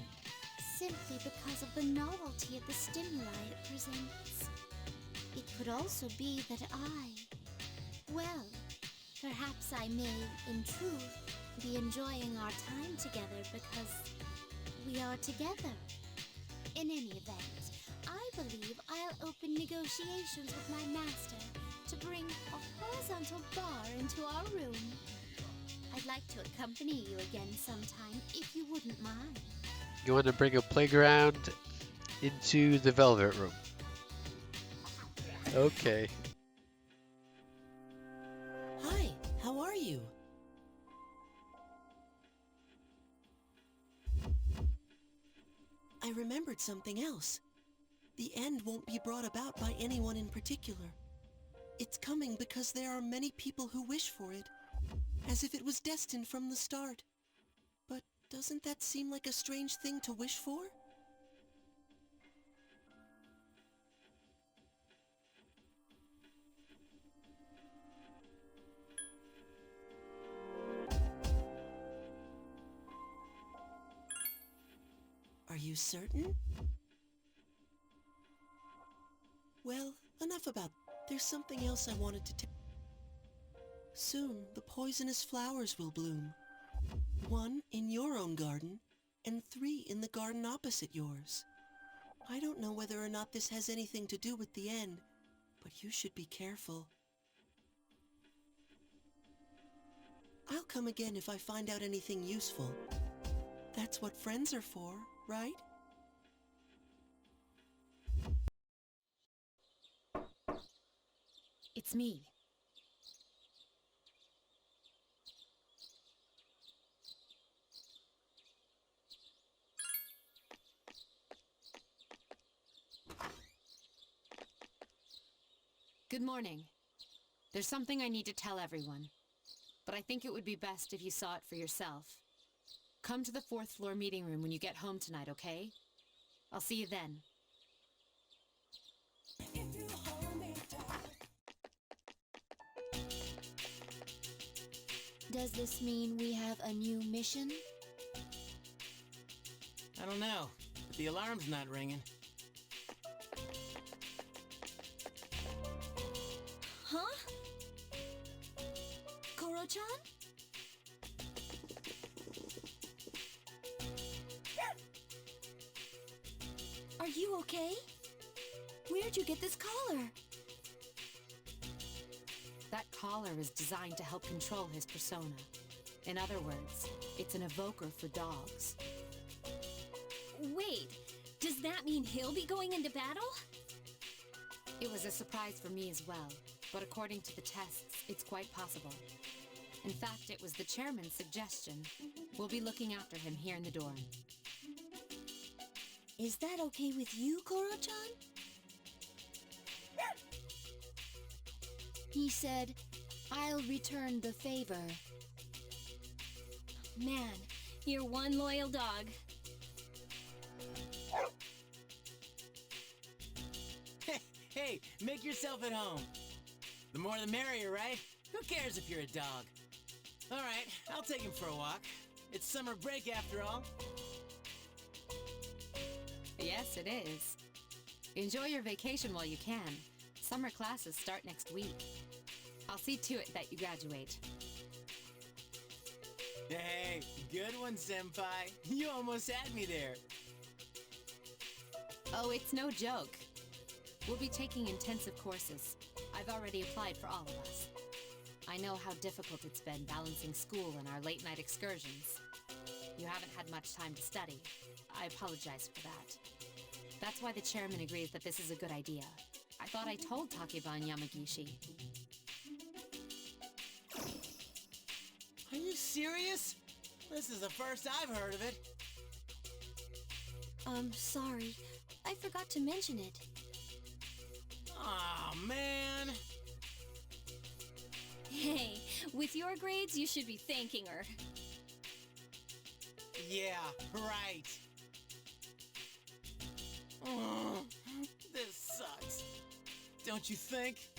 [SPEAKER 21] simply because of the novelty of the stimuli it presents? It could also be that well, perhaps I may, in truth, be enjoying our time together because we are together. In any event, I believe I'll open negotiations with my master to bring a horizontal bar into our room. I'd like to accompany you again sometime, if you wouldn't mind.
[SPEAKER 11] You want to bring a playground into the Velvet Room? Okay.
[SPEAKER 4] Hi, how are you? I remembered something else. The end won't be brought about by anyone in particular. It's coming because there are many people who wish for it, as if it was destined from the start. But doesn't that seem like a strange thing to wish for? Are you certain? Well, enough about... There's something else I wanted to tell. Soon, the poisonous flowers will bloom. 1 in your own garden, and 3 in the garden opposite yours. I don't know whether or not this has anything to do with the end, but you should be careful. I'll come again if I find out anything useful. That's what friends are for, right?
[SPEAKER 5] It's me. Good morning. There's something I need to tell everyone, but I think it would be best if you saw it for yourself. Come to the 4th floor meeting room when you get home tonight, okay? I'll see you then.
[SPEAKER 21] Does this mean we have a new mission?
[SPEAKER 18] I don't know, but the alarm's not ringing.
[SPEAKER 21] Huh? Koro-chan? Are you okay? Where'd you get this collar?
[SPEAKER 5] That collar is designed to help control his persona. In other words, it's an evoker for dogs.
[SPEAKER 21] Wait, does that mean he'll be going into battle?
[SPEAKER 5] It was a surprise for me as well, but according to the tests, it's quite possible. In fact, it was the chairman's suggestion. We'll be looking after him here in the dorm.
[SPEAKER 21] Is that okay with you, Koro-chan? He said, I'll return the favor. Man, you're one loyal dog.
[SPEAKER 18] Hey, make yourself at home. The more the merrier, right? Who cares if you're a dog? All right, I'll take him for a walk. It's summer break after all.
[SPEAKER 5] Yes, it is. Enjoy your vacation while you can. Summer classes start next week. I'll see to it that you graduate.
[SPEAKER 18] Hey, good one, Senpai. You almost had me there.
[SPEAKER 5] Oh, it's no joke. We'll be taking intensive courses. I've already applied for all of us. I know how difficult it's been balancing school and our late-night excursions. You haven't had much time to study. I apologize for that. That's why the chairman agrees that this is a good idea. I thought I told Takaba and Yamagishi.
[SPEAKER 18] Are you serious? This is the first I've heard of it.
[SPEAKER 21] Sorry. I forgot to mention it.
[SPEAKER 18] Aw, man.
[SPEAKER 21] Hey, with your grades, you should be thanking her.
[SPEAKER 18] Yeah, right. This sucks. Don't you think?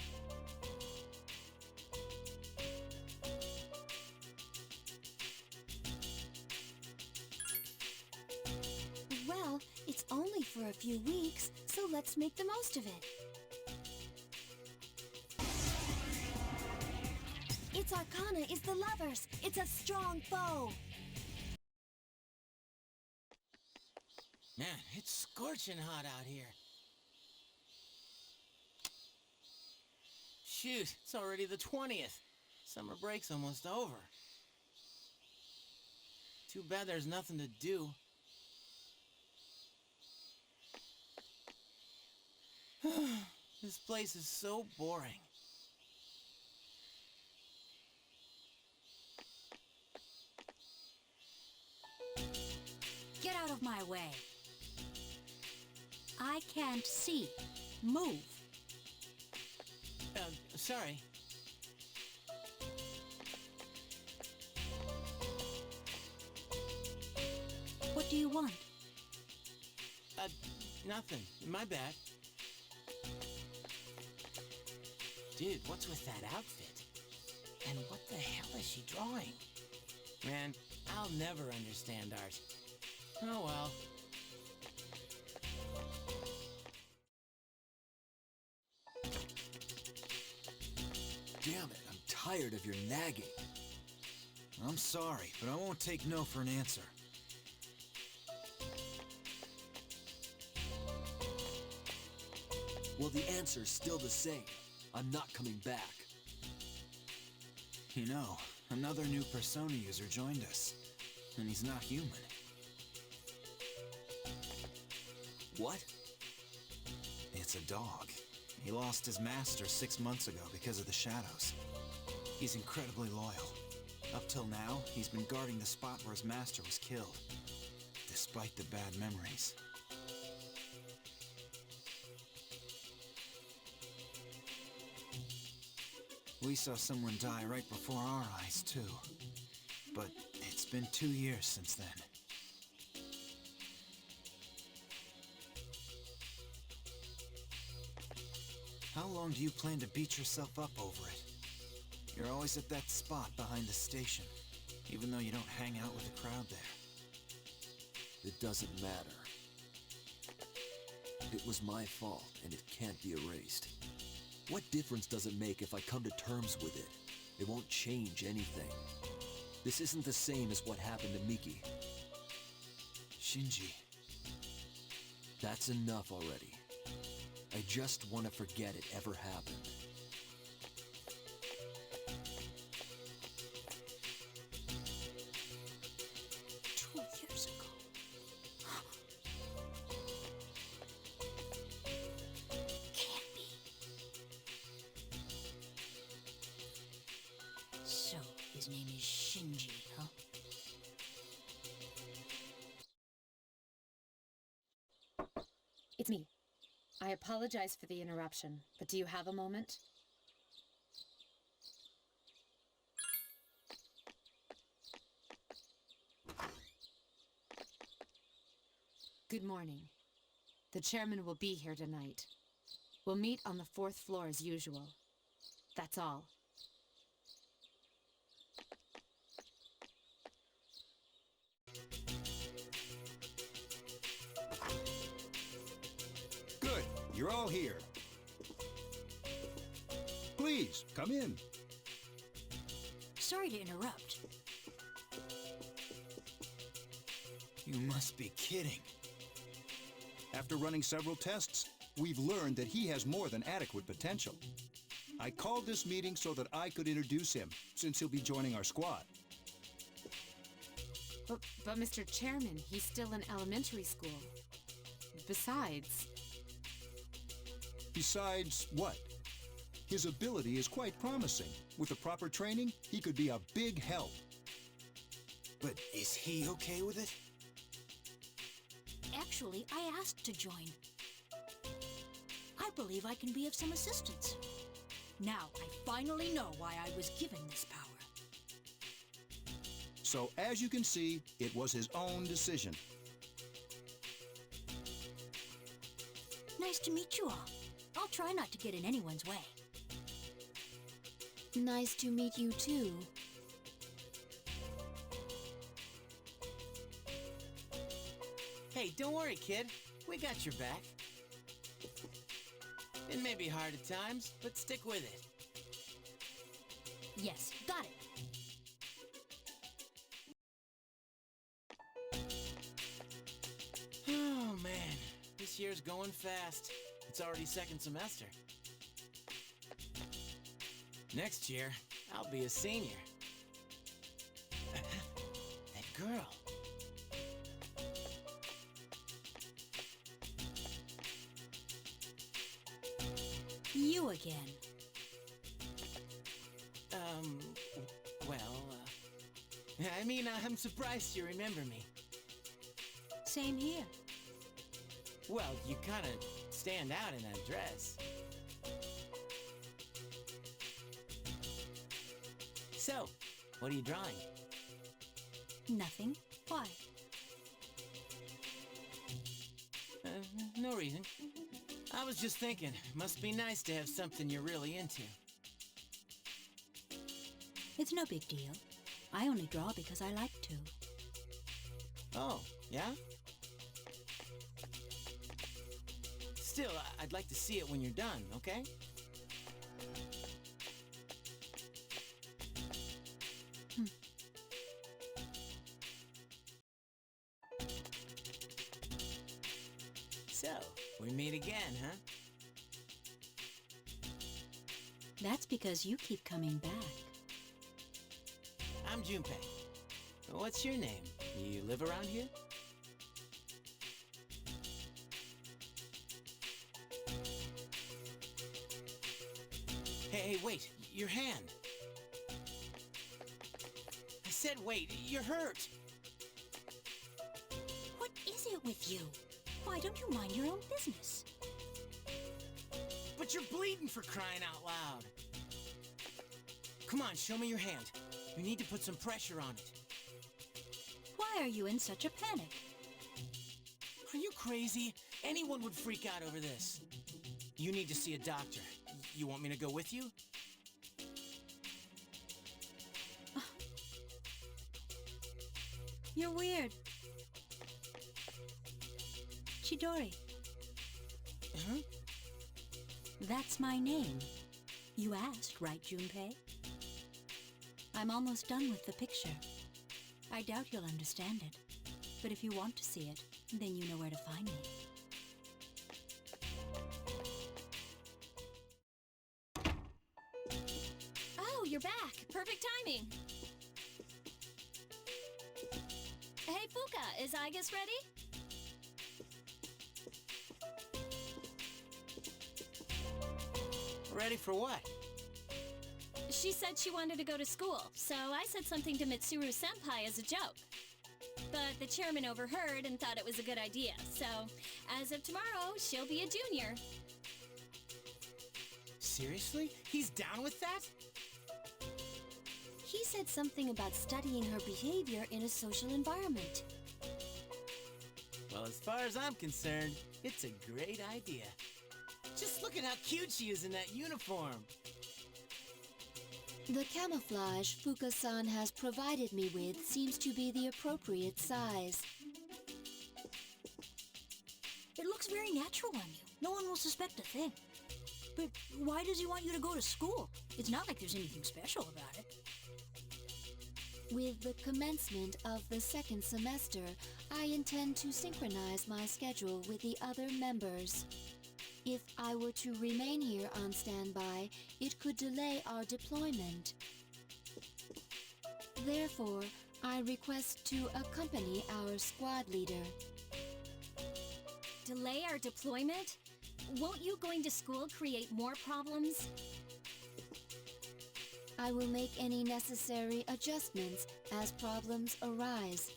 [SPEAKER 12] Well, it's only for a few weeks, so let's make the most of it. Its arcana is the lovers. It's a strong foe.
[SPEAKER 18] Man, it's scorching hot out here. Shoot, it's already the 20th. Summer break's almost over. Too bad there's nothing to do. This place is so boring.
[SPEAKER 21] Get out of my way. I can't see. Move.
[SPEAKER 18] Sorry.
[SPEAKER 21] What do you want?
[SPEAKER 18] Nothing. My bad. Dude, what's with that outfit? And what the hell is she drawing? Man, I'll never understand art. Oh well.
[SPEAKER 2] Damn it, I'm tired of your nagging.
[SPEAKER 15] I'm sorry, but I won't take no for an answer.
[SPEAKER 2] Well, the answer's still the same. I'm not coming back.
[SPEAKER 15] You know, another new Persona user joined us, and he's not human.
[SPEAKER 2] What?
[SPEAKER 15] It's a dog. He lost his master 6 months ago because of the shadows. He's incredibly loyal. Up till now, he's been guarding the spot where his master was killed, despite the bad memories. We saw someone die right before our eyes, too. But it's been 2 years since then. How long do you plan to beat yourself up over it? You're always at that spot behind the station, even though you don't hang out with the crowd there.
[SPEAKER 2] It doesn't matter. It was my fault, and it can't be erased. What difference does it make if I come to terms with it? It won't change anything. This isn't the same as what happened to Miki.
[SPEAKER 15] Shinji.
[SPEAKER 2] That's enough already. I just want to forget it ever happened.
[SPEAKER 21] So, his name is Shinji, huh?
[SPEAKER 5] It's me. I apologize for the interruption, but do you have a moment? Good morning. The chairman will be here tonight. We'll meet on the 4th floor as usual. That's all.
[SPEAKER 17] Good. You're all here. Please, come in.
[SPEAKER 21] Sorry to interrupt.
[SPEAKER 15] You must be kidding.
[SPEAKER 17] After running several tests, we've learned that he has more than adequate potential. I called this meeting so that I could introduce him, since he'll be joining our squad.
[SPEAKER 5] But Mr. Chairman, he's still in elementary school. Besides
[SPEAKER 17] what? His ability is quite promising. With the proper training, he could be a big help.
[SPEAKER 15] But is he okay with it?
[SPEAKER 21] Actually, I asked to join. I believe I can be of some assistance. Now, I finally know why I was given this power.
[SPEAKER 17] So, as you can see, it was his own decision.
[SPEAKER 14] Nice to meet you all. I'll try not to get in anyone's way.
[SPEAKER 12] Nice to meet you too.
[SPEAKER 18] Hey, don't worry, kid. We got your back. It may be hard at times, but stick with it.
[SPEAKER 14] Yes, got it.
[SPEAKER 18] Oh, man. This year's going fast. It's already second semester. Next year, I'll be a senior. That girl.
[SPEAKER 14] You again.
[SPEAKER 18] I'm surprised you remember me.
[SPEAKER 14] Same here.
[SPEAKER 18] Well, you kind of stand out in that dress. So, what are you drawing?
[SPEAKER 14] Nothing. Why?
[SPEAKER 18] No reason. I was just thinking, must be nice to have something you're really into.
[SPEAKER 14] It's no big deal. I only draw because I like to.
[SPEAKER 18] Oh, yeah? Still, I'd like to see it when you're done, okay? So, we meet again, huh?
[SPEAKER 14] That's because you keep coming back.
[SPEAKER 18] I'm Junpei. What's your name? You live around here? Hey, wait. Your hand. I said wait. You're hurt.
[SPEAKER 14] What is it with you? Why don't you mind your own business?
[SPEAKER 18] But you're bleeding, for crying out loud. Come on, show me your hand. You need to put some pressure on it.
[SPEAKER 14] Why are you in such a panic?
[SPEAKER 18] Are you crazy? Anyone would freak out over this. You need to see a doctor. You want me to go with you?
[SPEAKER 14] You're weird. Chidori.
[SPEAKER 18] Huh?
[SPEAKER 14] That's my name. You asked, right, Junpei? I'm almost done with the picture. I doubt you'll understand it. But if you want to see it, then you know where to find me.
[SPEAKER 20] Oh, you're back. Perfect timing. Hey, Fuka, is Aigis ready?
[SPEAKER 18] Ready for what?
[SPEAKER 20] She said she wanted to go to school, so I said something to Mitsuru-senpai as a joke. But the chairman overheard and thought it was a good idea, so as of tomorrow, she'll be a junior.
[SPEAKER 18] Seriously? He's down with that?
[SPEAKER 12] He said something about studying her behavior in a social environment.
[SPEAKER 18] Well, as far as I'm concerned, it's a great idea. Just look at how cute she is in that uniform.
[SPEAKER 12] The camouflage Fuka-san has provided me with seems to be the appropriate size.
[SPEAKER 14] It looks very natural on you. No one will suspect a thing. But why does he want you to go to school? It's not like there's anything special about it.
[SPEAKER 12] With the commencement of the second semester, I intend to synchronize my schedule with the other members. If I were to remain here on standby, it could delay our deployment. Therefore, I request to accompany our squad leader.
[SPEAKER 20] Delay our deployment? Won't you going to school create more problems?
[SPEAKER 12] I will make any necessary adjustments as problems arise.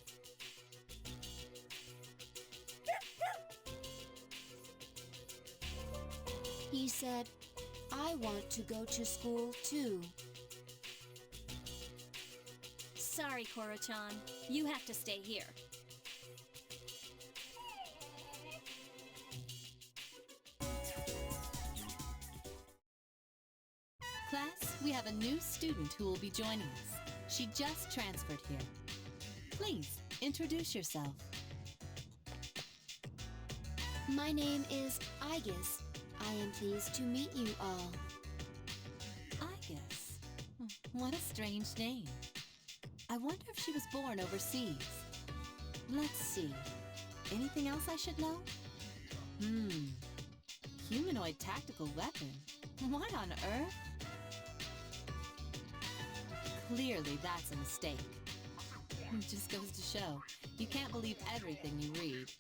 [SPEAKER 12] He said, I want to go to school too.
[SPEAKER 20] Sorry, Koro-chan. You have to stay here.
[SPEAKER 16] student who will be joining us. She just transferred here. Please, introduce yourself.
[SPEAKER 21] My name is Aigis. I am pleased to meet you all.
[SPEAKER 16] Aigis? What a strange name. I wonder if she was born overseas. Let's see. Anything else I should know? Humanoid tactical weapon? What on earth? Clearly that's a mistake. It just goes to show, you can't believe everything you read.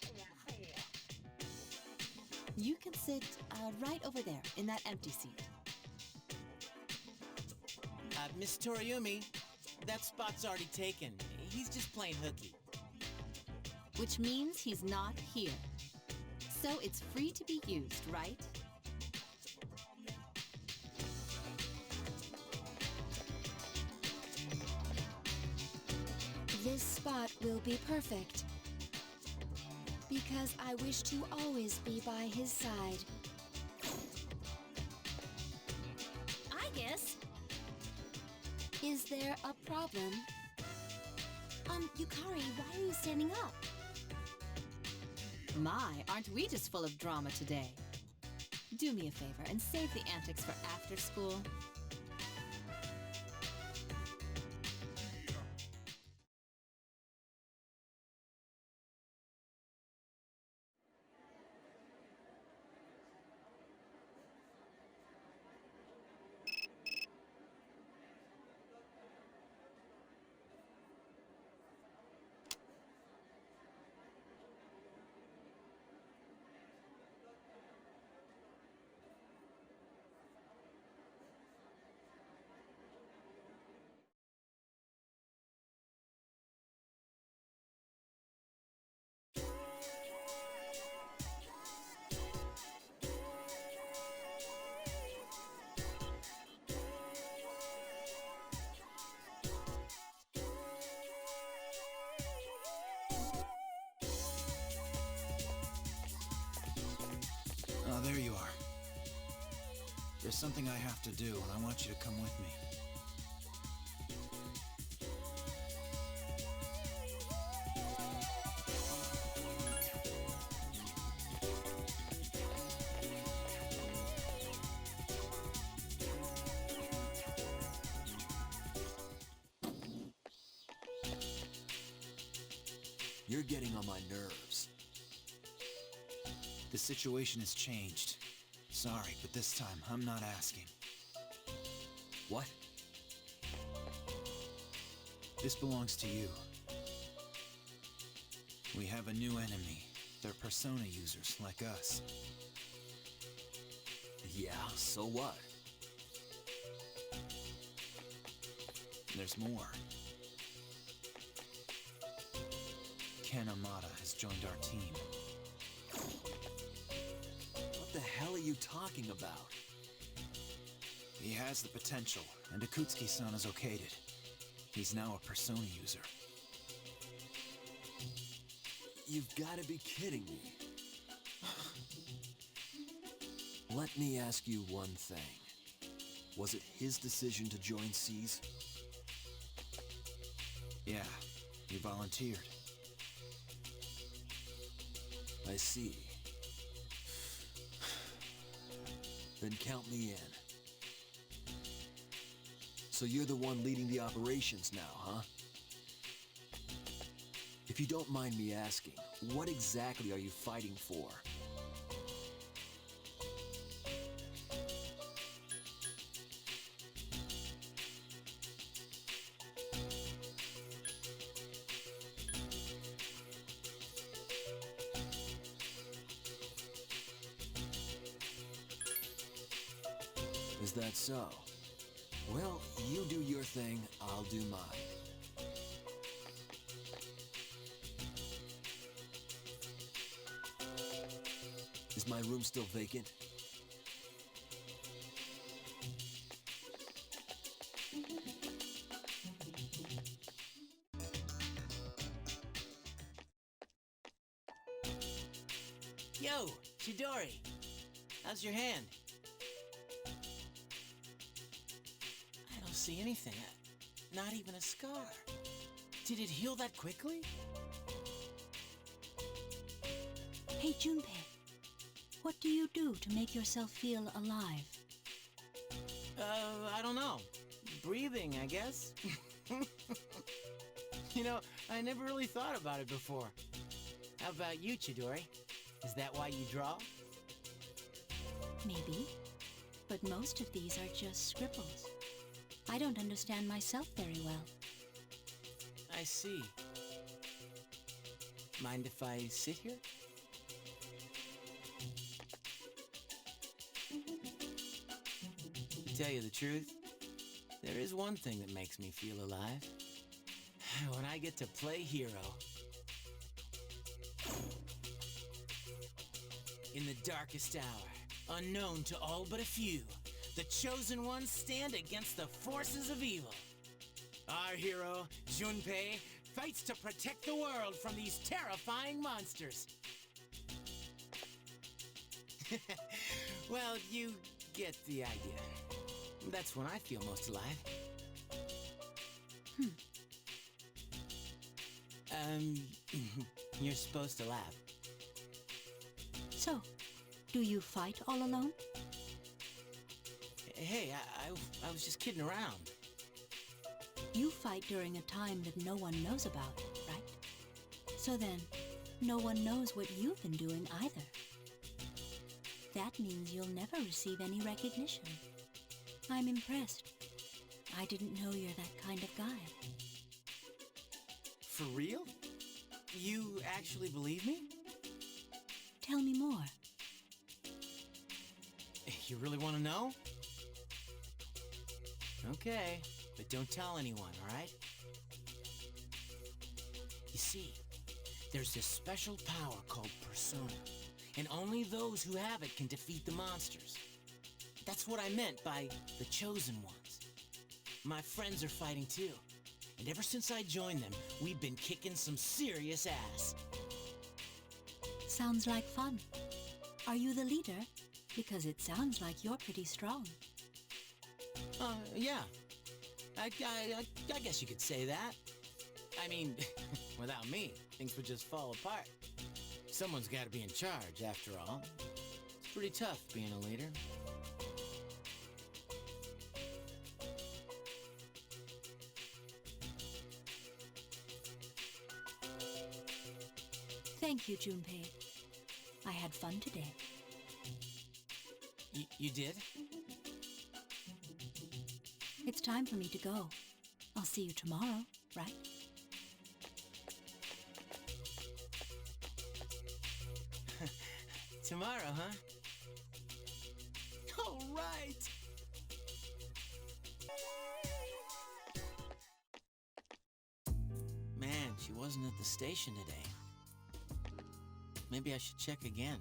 [SPEAKER 16] You can sit right over there, in that empty seat.
[SPEAKER 18] Miss Toriumi, that spot's already taken. He's just playing hooky.
[SPEAKER 16] Which means he's not here. So it's free to be used, right?
[SPEAKER 21] This spot will be perfect. Because I wish to always be by his side.
[SPEAKER 12] Aigis?
[SPEAKER 21] Is there a problem?
[SPEAKER 12] Yukari, why are you standing up?
[SPEAKER 16] My, aren't we just full of drama today? Do me a favor and save the antics for after school.
[SPEAKER 15] Oh, there you are. There's something I have to do, and I want you to come with me.
[SPEAKER 2] You're getting on my nerves.
[SPEAKER 15] The situation has changed. Sorry, but this time, I'm not asking.
[SPEAKER 2] What?
[SPEAKER 15] This belongs to you. We have a new enemy. They're persona users, like us.
[SPEAKER 2] Yeah, so what?
[SPEAKER 15] There's more. Ken Amada has joined our team.
[SPEAKER 2] What the hell are you talking about?
[SPEAKER 15] He has the potential, and Ikutsuki-san has okayed it. He's now a persona user.
[SPEAKER 2] You've got to be kidding me. Let me ask you one thing. Was it his decision to join SEAS?
[SPEAKER 15] Yeah, he volunteered.
[SPEAKER 2] I see. Then count me in. So you're the one leading the operations now, huh? If you don't mind me asking, what exactly are you fighting for? Is that so? Well, you do your thing, I'll do mine. Is my room still vacant?
[SPEAKER 18] Yo, Chidori! How's your hand? I don't see anything. Not even a scar. Did it heal that quickly?
[SPEAKER 14] Hey, Junpei. What do you do to make yourself feel alive?
[SPEAKER 18] I don't know. Breathing, I guess. You know, I never really thought about it before. How about you, Chidori? Is that why you draw?
[SPEAKER 14] Maybe. But most of these are just scribbles. I don't understand myself very well.
[SPEAKER 18] I see. Mind if I sit here? To tell you the truth, there is one thing that makes me feel alive. When I get to play hero. In the darkest hour, unknown to all but a few, the chosen ones stand against the forces of evil. Our hero, Junpei, fights to protect the world from these terrifying monsters. Well, you get the idea. That's when I feel most alive. You're supposed to laugh.
[SPEAKER 14] So, do you fight all alone?
[SPEAKER 18] Hey, I was just kidding around.
[SPEAKER 14] You fight during a time that no one knows about, right? So then, no one knows what you've been doing either. That means you'll never receive any recognition. I'm impressed. I didn't know you're that kind of guy.
[SPEAKER 18] For real? You actually believe me?
[SPEAKER 14] Tell me more.
[SPEAKER 18] You really want to know? Okay, but don't tell anyone, all right? You see, there's this special power called Persona, and only those who have it can defeat the monsters. That's what I meant by the chosen ones. My friends are fighting too, and ever since I joined them, we've been kicking some serious ass.
[SPEAKER 14] Sounds like fun. Are you the leader? Because it sounds like you're pretty strong.
[SPEAKER 18] Yeah. I guess you could say that. I mean, without me, things would just fall apart. Someone's got to be in charge, after all. It's pretty tough being a leader.
[SPEAKER 14] Thank you, Junpei. I had fun today.
[SPEAKER 18] You did?
[SPEAKER 14] It's time for me to go. I'll see you tomorrow, right?
[SPEAKER 18] Tomorrow, huh? All right! Man, she wasn't at the station today. Maybe I should check again.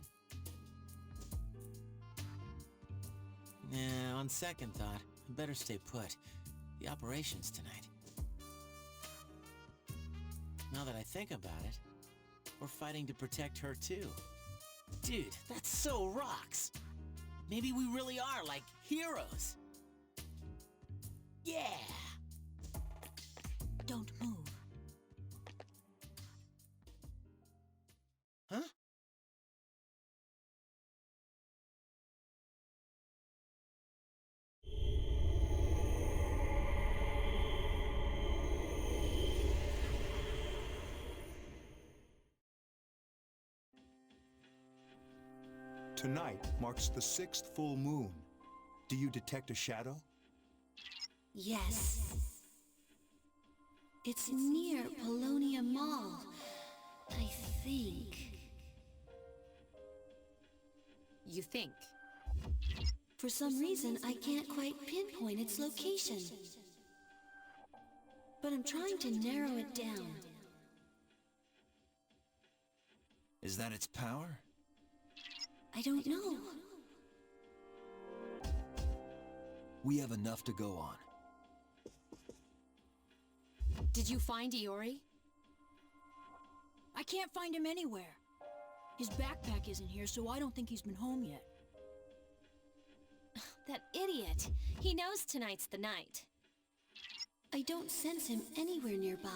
[SPEAKER 18] Nah, on second thought, I better stay put. The operation's tonight. Now that I think about it, we're fighting to protect her too. Dude, that's so rocks! Maybe we really are like heroes! Yeah!
[SPEAKER 14] Don't move.
[SPEAKER 18] Huh?
[SPEAKER 17] Tonight marks the 6th full moon. Do you detect a shadow?
[SPEAKER 12] Yes. It's near Polonia Mall, I think.
[SPEAKER 5] You think?
[SPEAKER 12] For some reason, I can't quite pinpoint its location. But I'm trying to narrow it down.
[SPEAKER 15] Is that its power?
[SPEAKER 12] I don't know.
[SPEAKER 9] We have enough to go on.
[SPEAKER 5] Did you find Iori?
[SPEAKER 14] I can't find him anywhere. His backpack isn't here, so I don't think he's been home yet.
[SPEAKER 20] That idiot! He knows tonight's the night.
[SPEAKER 12] I don't sense him anywhere nearby.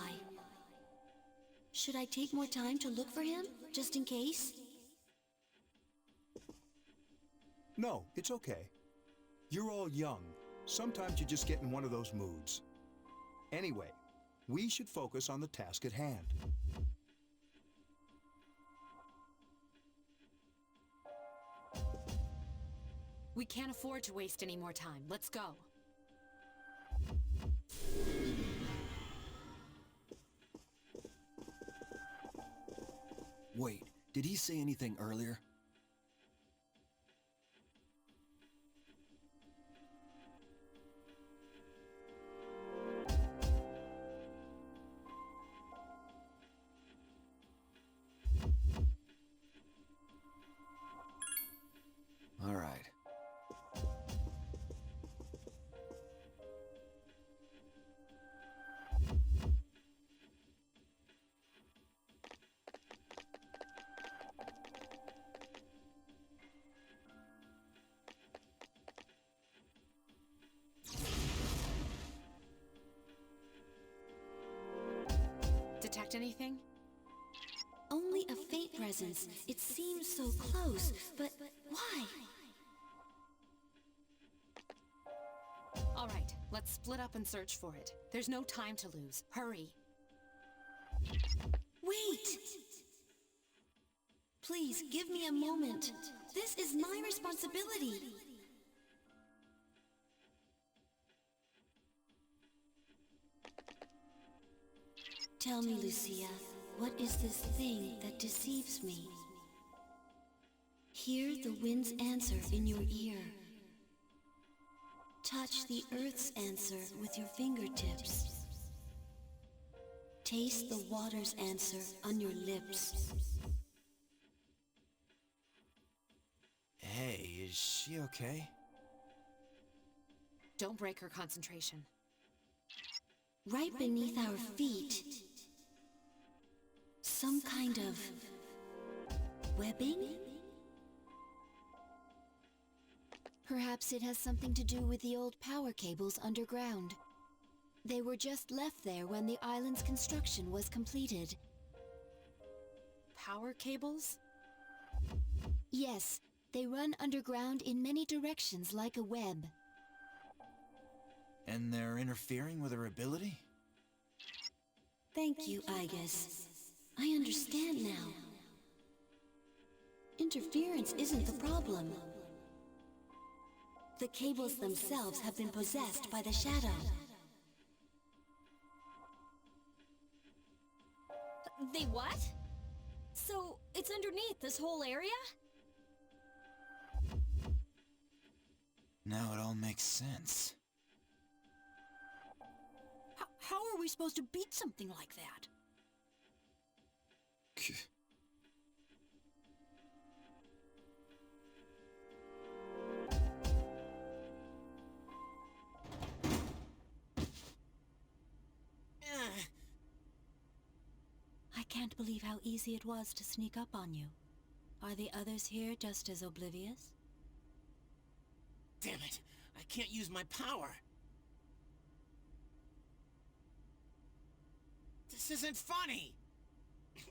[SPEAKER 12] Should I take more time to look for him, just in case?
[SPEAKER 17] No, it's okay. You're all young. Sometimes you just get in one of those moods. Anyway, we should focus on the task at hand.
[SPEAKER 5] We can't afford to waste any more time. Let's go.
[SPEAKER 9] Wait, did he say anything earlier? All right.
[SPEAKER 5] Detect anything?
[SPEAKER 12] Only a faint presence. It seems so close, but why?
[SPEAKER 5] All right, let's split up and search for it. There's no time to lose. Hurry.
[SPEAKER 12] Wait! Please, give me a moment. This is my responsibility. Tell me, Lucia, what is this thing that deceives me? Hear the wind's answer in your ear. Touch the earth's answer with your fingertips. Taste the water's answer on your lips.
[SPEAKER 18] Hey, is she okay?
[SPEAKER 5] Don't break her concentration.
[SPEAKER 12] Right beneath our feet, some kind of webbing?
[SPEAKER 21] Perhaps it has something to do with the old power cables underground. They were just left there when the island's construction was completed.
[SPEAKER 5] Power cables?
[SPEAKER 21] Yes, they run underground in many directions like a web.
[SPEAKER 15] And they're interfering with her ability?
[SPEAKER 12] Thank you, Igus. I understand now. Interference isn't the problem. The cables themselves have been possessed by the shadow.
[SPEAKER 6] They what? So, it's underneath this whole area?
[SPEAKER 15] Now it all makes sense.
[SPEAKER 14] How are we supposed to beat something like that? I can't believe how easy it was to sneak up on you. Are the others here just as oblivious?
[SPEAKER 18] Damn it! I can't use my power! This isn't funny!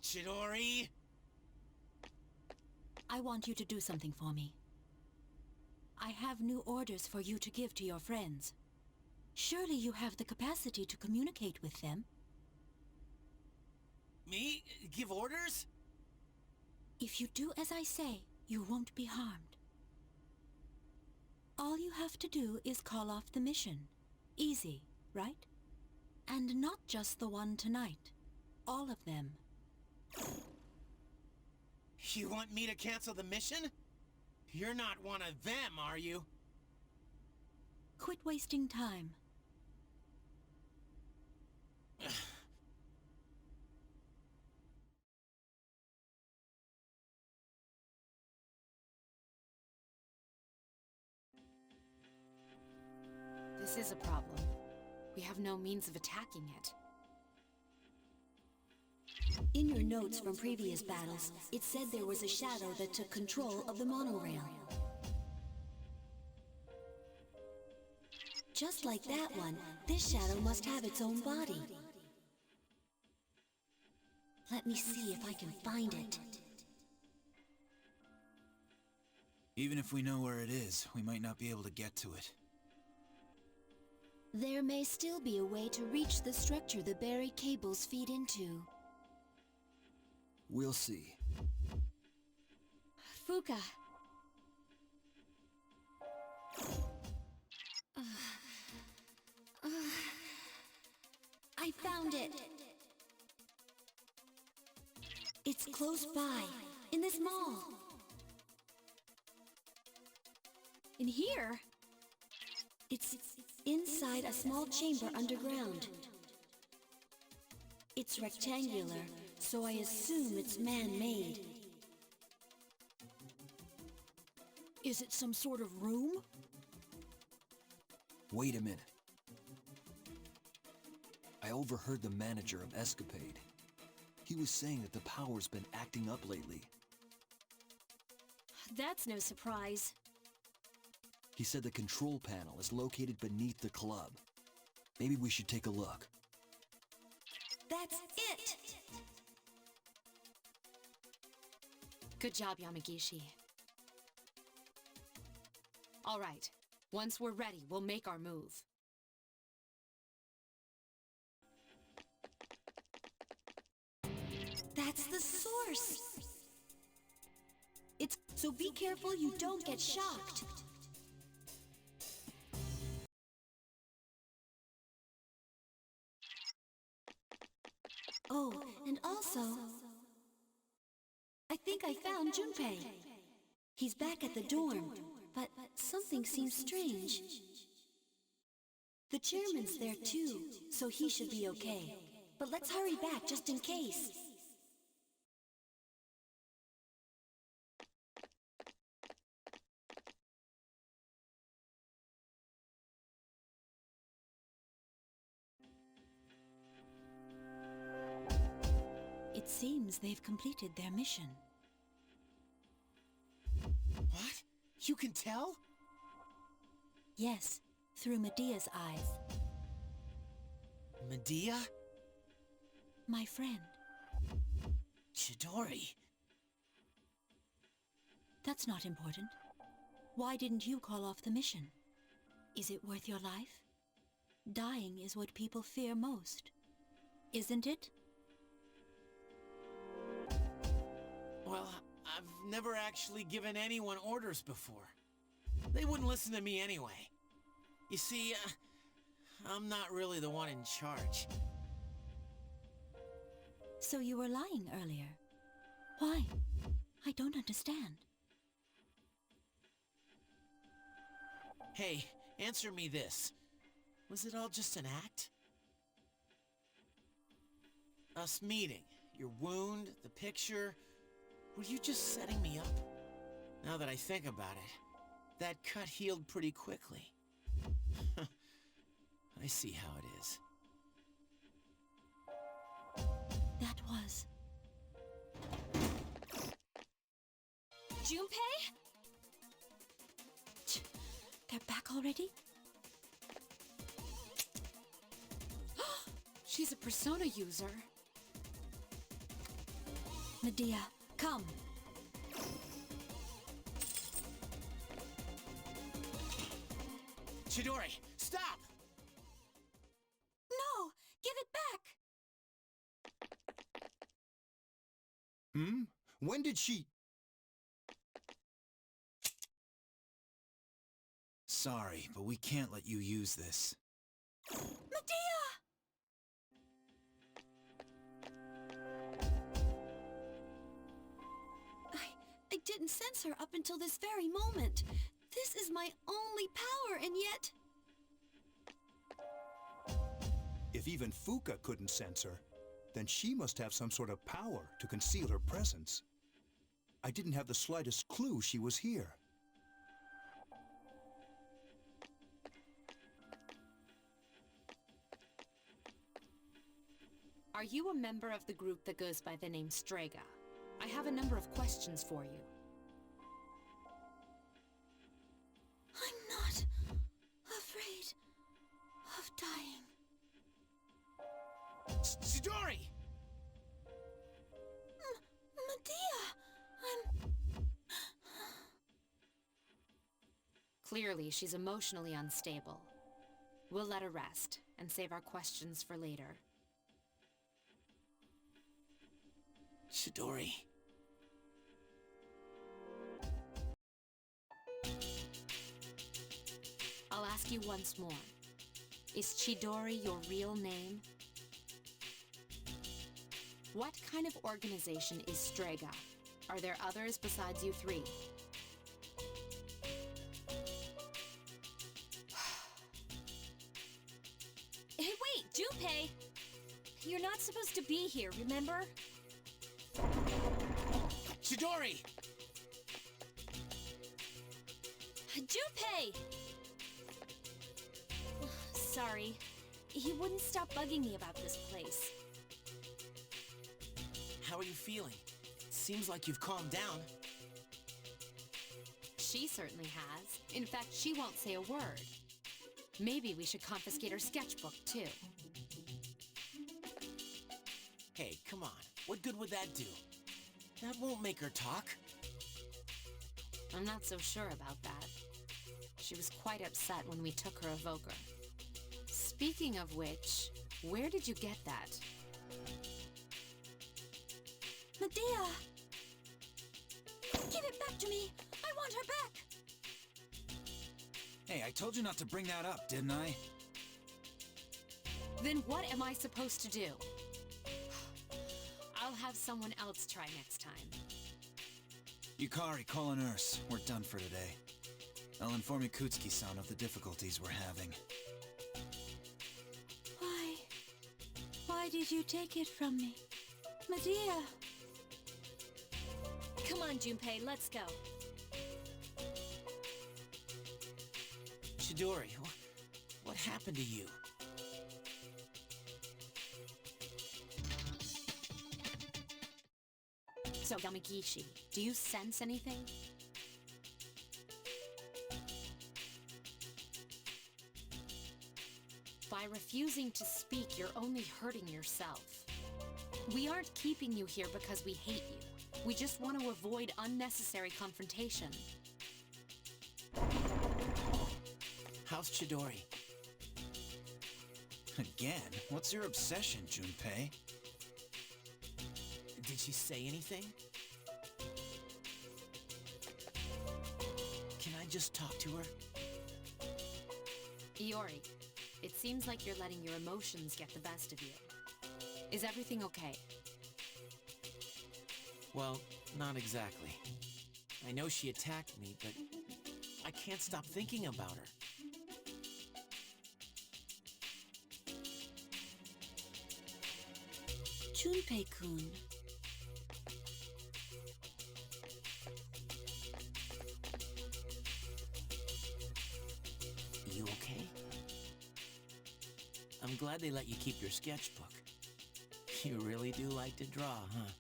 [SPEAKER 18] Chidori!
[SPEAKER 14] I want you to do something for me. I have new orders for you to give to your friends. Surely you have the capacity to communicate with them.
[SPEAKER 18] Me? Give orders?
[SPEAKER 14] If you do as I say, you won't be harmed. All you have to do is call off the mission. Easy, right? And not just the one tonight. All of them.
[SPEAKER 18] You want me to cancel the mission? You're not one of them, are you?
[SPEAKER 14] Quit wasting time.
[SPEAKER 5] This is a problem. We have no means of attacking it.
[SPEAKER 12] In your notes from previous battles, it said there was a shadow that took control of the monorail. Just like that one, this shadow must have its own body. Let me see if I can find it.
[SPEAKER 15] Even if we know where it is, we might not be able to get to it.
[SPEAKER 21] There may still be a way to reach the structure the buried cables feed into.
[SPEAKER 2] We'll see.
[SPEAKER 21] Fuka.
[SPEAKER 12] I found it. It's close by, in this mall.
[SPEAKER 21] In here?
[SPEAKER 12] It's inside a small chamber underground. It's rectangular, so I assume it's man-made.
[SPEAKER 21] Is it some sort of room?
[SPEAKER 2] Wait a minute. I overheard the manager of Escapade. He was saying that the power's been acting up lately.
[SPEAKER 21] That's no surprise.
[SPEAKER 2] He said the control panel is located beneath the club. Maybe we should take a look.
[SPEAKER 12] That's it!
[SPEAKER 5] Good job, Yamagishi. All right. Once we're ready, we'll make our move.
[SPEAKER 12] That's the source! So be careful you don't get shocked. Oh, and also, I think I found Junpei. He's back at the dorm, but something seems strange. The chairman's there too, so he should be okay. But let's hurry back just in case.
[SPEAKER 14] It seems they've completed their mission.
[SPEAKER 18] What? You can tell?
[SPEAKER 14] Yes, through Medea's eyes.
[SPEAKER 18] Medea?
[SPEAKER 14] My friend.
[SPEAKER 18] Chidori.
[SPEAKER 14] That's not important. Why didn't you call off the mission? Is it worth your life? Dying is what people fear most. Isn't it?
[SPEAKER 18] Well, I've never actually given anyone orders before. They wouldn't listen to me anyway. You see, I'm not really the one in charge.
[SPEAKER 14] So you were lying earlier. Why? I don't understand.
[SPEAKER 18] Hey, answer me this. Was it all just an act? Us meeting, your wound, the picture... Were you just setting me up? Now that I think about it, that cut healed pretty quickly. I see how it is.
[SPEAKER 14] That was...
[SPEAKER 21] Junpei?
[SPEAKER 14] They're back already?
[SPEAKER 5] She's a persona user.
[SPEAKER 14] Medea, come.
[SPEAKER 18] Chidori, stop!
[SPEAKER 12] No! Give it back!
[SPEAKER 17] When did she...
[SPEAKER 15] Sorry, but we can't let you use this.
[SPEAKER 12] Medea! I didn't sense her up until this very moment. This is my only power, and yet...
[SPEAKER 17] If even Fuka couldn't sense her, then she must have some sort of power to conceal her presence. I didn't have the slightest clue she was here.
[SPEAKER 5] Are you a member of the group that goes by the name Strega? I have a number of questions for you.
[SPEAKER 12] I'm not afraid
[SPEAKER 18] Chidori!
[SPEAKER 14] Medea!
[SPEAKER 5] Clearly, she's emotionally unstable. We'll let her rest and save our questions for later.
[SPEAKER 18] Chidori.
[SPEAKER 5] I'll ask you once more. Is Chidori your real name? What kind of organization is Strega? Are there others besides you three?
[SPEAKER 6] Hey, wait, Junpei! You're not supposed to be here, remember?
[SPEAKER 18] Chidori!
[SPEAKER 6] Junpei! Sorry. He wouldn't stop bugging me about this place.
[SPEAKER 18] How are you feeling? Seems like you've calmed down.
[SPEAKER 5] She certainly has. In fact, she won't say a word. Maybe we should confiscate her sketchbook, too.
[SPEAKER 18] Hey, come on. What good would that do? That won't make her talk.
[SPEAKER 5] I'm not so sure about that. She was quite upset when we took her evoker. Speaking of which, where did you get that?
[SPEAKER 14] Medea! Give it back to me! I want her back!
[SPEAKER 15] Hey, I told you not to bring that up, didn't I?
[SPEAKER 5] Then what am I supposed to do? I'll have someone else try next time.
[SPEAKER 15] Yukari, call a nurse. We're done for today. I'll inform Ikutsuki-san of the difficulties we're having.
[SPEAKER 14] Why did you take it from me? Medea!
[SPEAKER 6] Come on, Junpei, let's go.
[SPEAKER 18] Chidori, what happened to you?
[SPEAKER 5] So, Yamagishi, do you sense anything? By refusing to speak, you're only hurting yourself. We aren't keeping you here because we hate you. We just want to avoid unnecessary confrontation.
[SPEAKER 18] How's Chidori?
[SPEAKER 15] Again? What's your obsession, Junpei?
[SPEAKER 18] Did she say anything? Can I just talk to her?
[SPEAKER 5] Iori, it seems like you're letting your emotions get the best of you. Is everything okay?
[SPEAKER 18] Well, not exactly. I know she attacked me, but I can't stop thinking about her.
[SPEAKER 14] Junpei-kun.
[SPEAKER 18] You okay? I'm glad they let you keep your sketchbook. You really do like to draw, huh?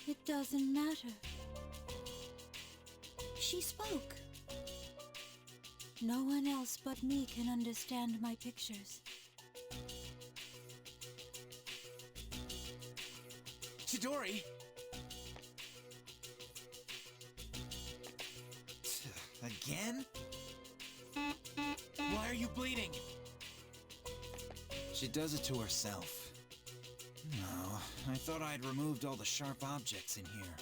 [SPEAKER 14] It doesn't matter. She spoke. No one else but me can understand my pictures.
[SPEAKER 18] Chidori!
[SPEAKER 15] Again?
[SPEAKER 18] Why are you bleeding?
[SPEAKER 15] She does it to herself. No, I thought I had removed all the sharp objects in here.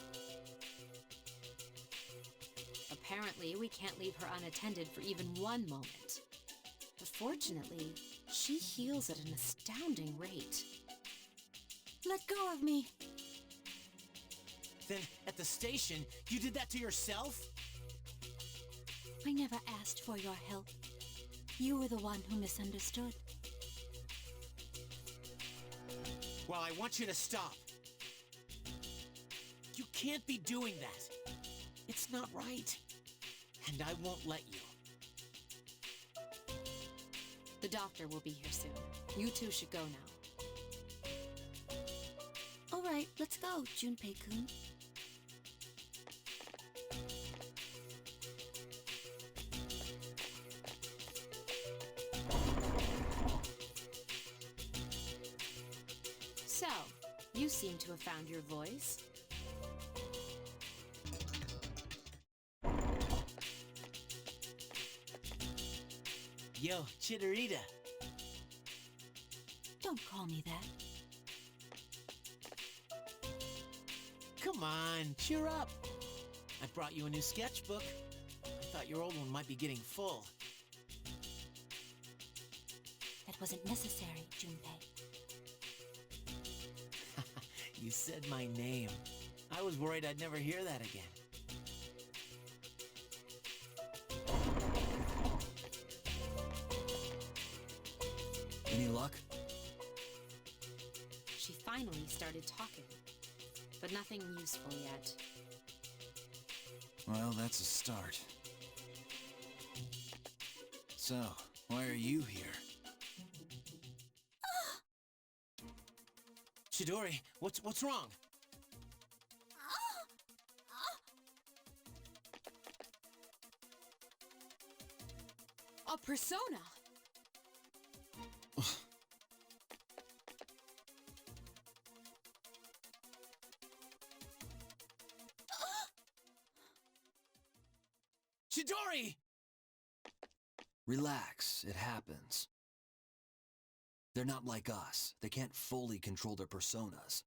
[SPEAKER 5] Apparently, we can't leave her unattended for even one moment. But fortunately, she heals at an astounding rate.
[SPEAKER 14] Let go of me!
[SPEAKER 18] Then, at the station, you did that to yourself?
[SPEAKER 14] I never asked for your help. You were the one who misunderstood.
[SPEAKER 18] Well, I want you to stop. You can't be doing that. It's not right. And I won't let you.
[SPEAKER 5] The doctor will be here soon. You two should go now.
[SPEAKER 14] All right, let's go, Junpei-kun.
[SPEAKER 5] You seem to have found your voice.
[SPEAKER 18] Yo, Chitterita.
[SPEAKER 14] Don't call me that.
[SPEAKER 18] Come on, cheer up. I brought you a new sketchbook. I thought your old one might be getting full.
[SPEAKER 14] That wasn't necessary, Junpei.
[SPEAKER 18] You said my name. I was worried I'd never hear that again.
[SPEAKER 2] Any luck?
[SPEAKER 5] She finally started talking, but nothing useful yet.
[SPEAKER 15] Well, that's a start. So, why are you here?
[SPEAKER 18] Chidori, what's wrong?
[SPEAKER 5] A persona!
[SPEAKER 18] Chidori!
[SPEAKER 2] Relax, it happens. They're not like us. They can't fully control their personas.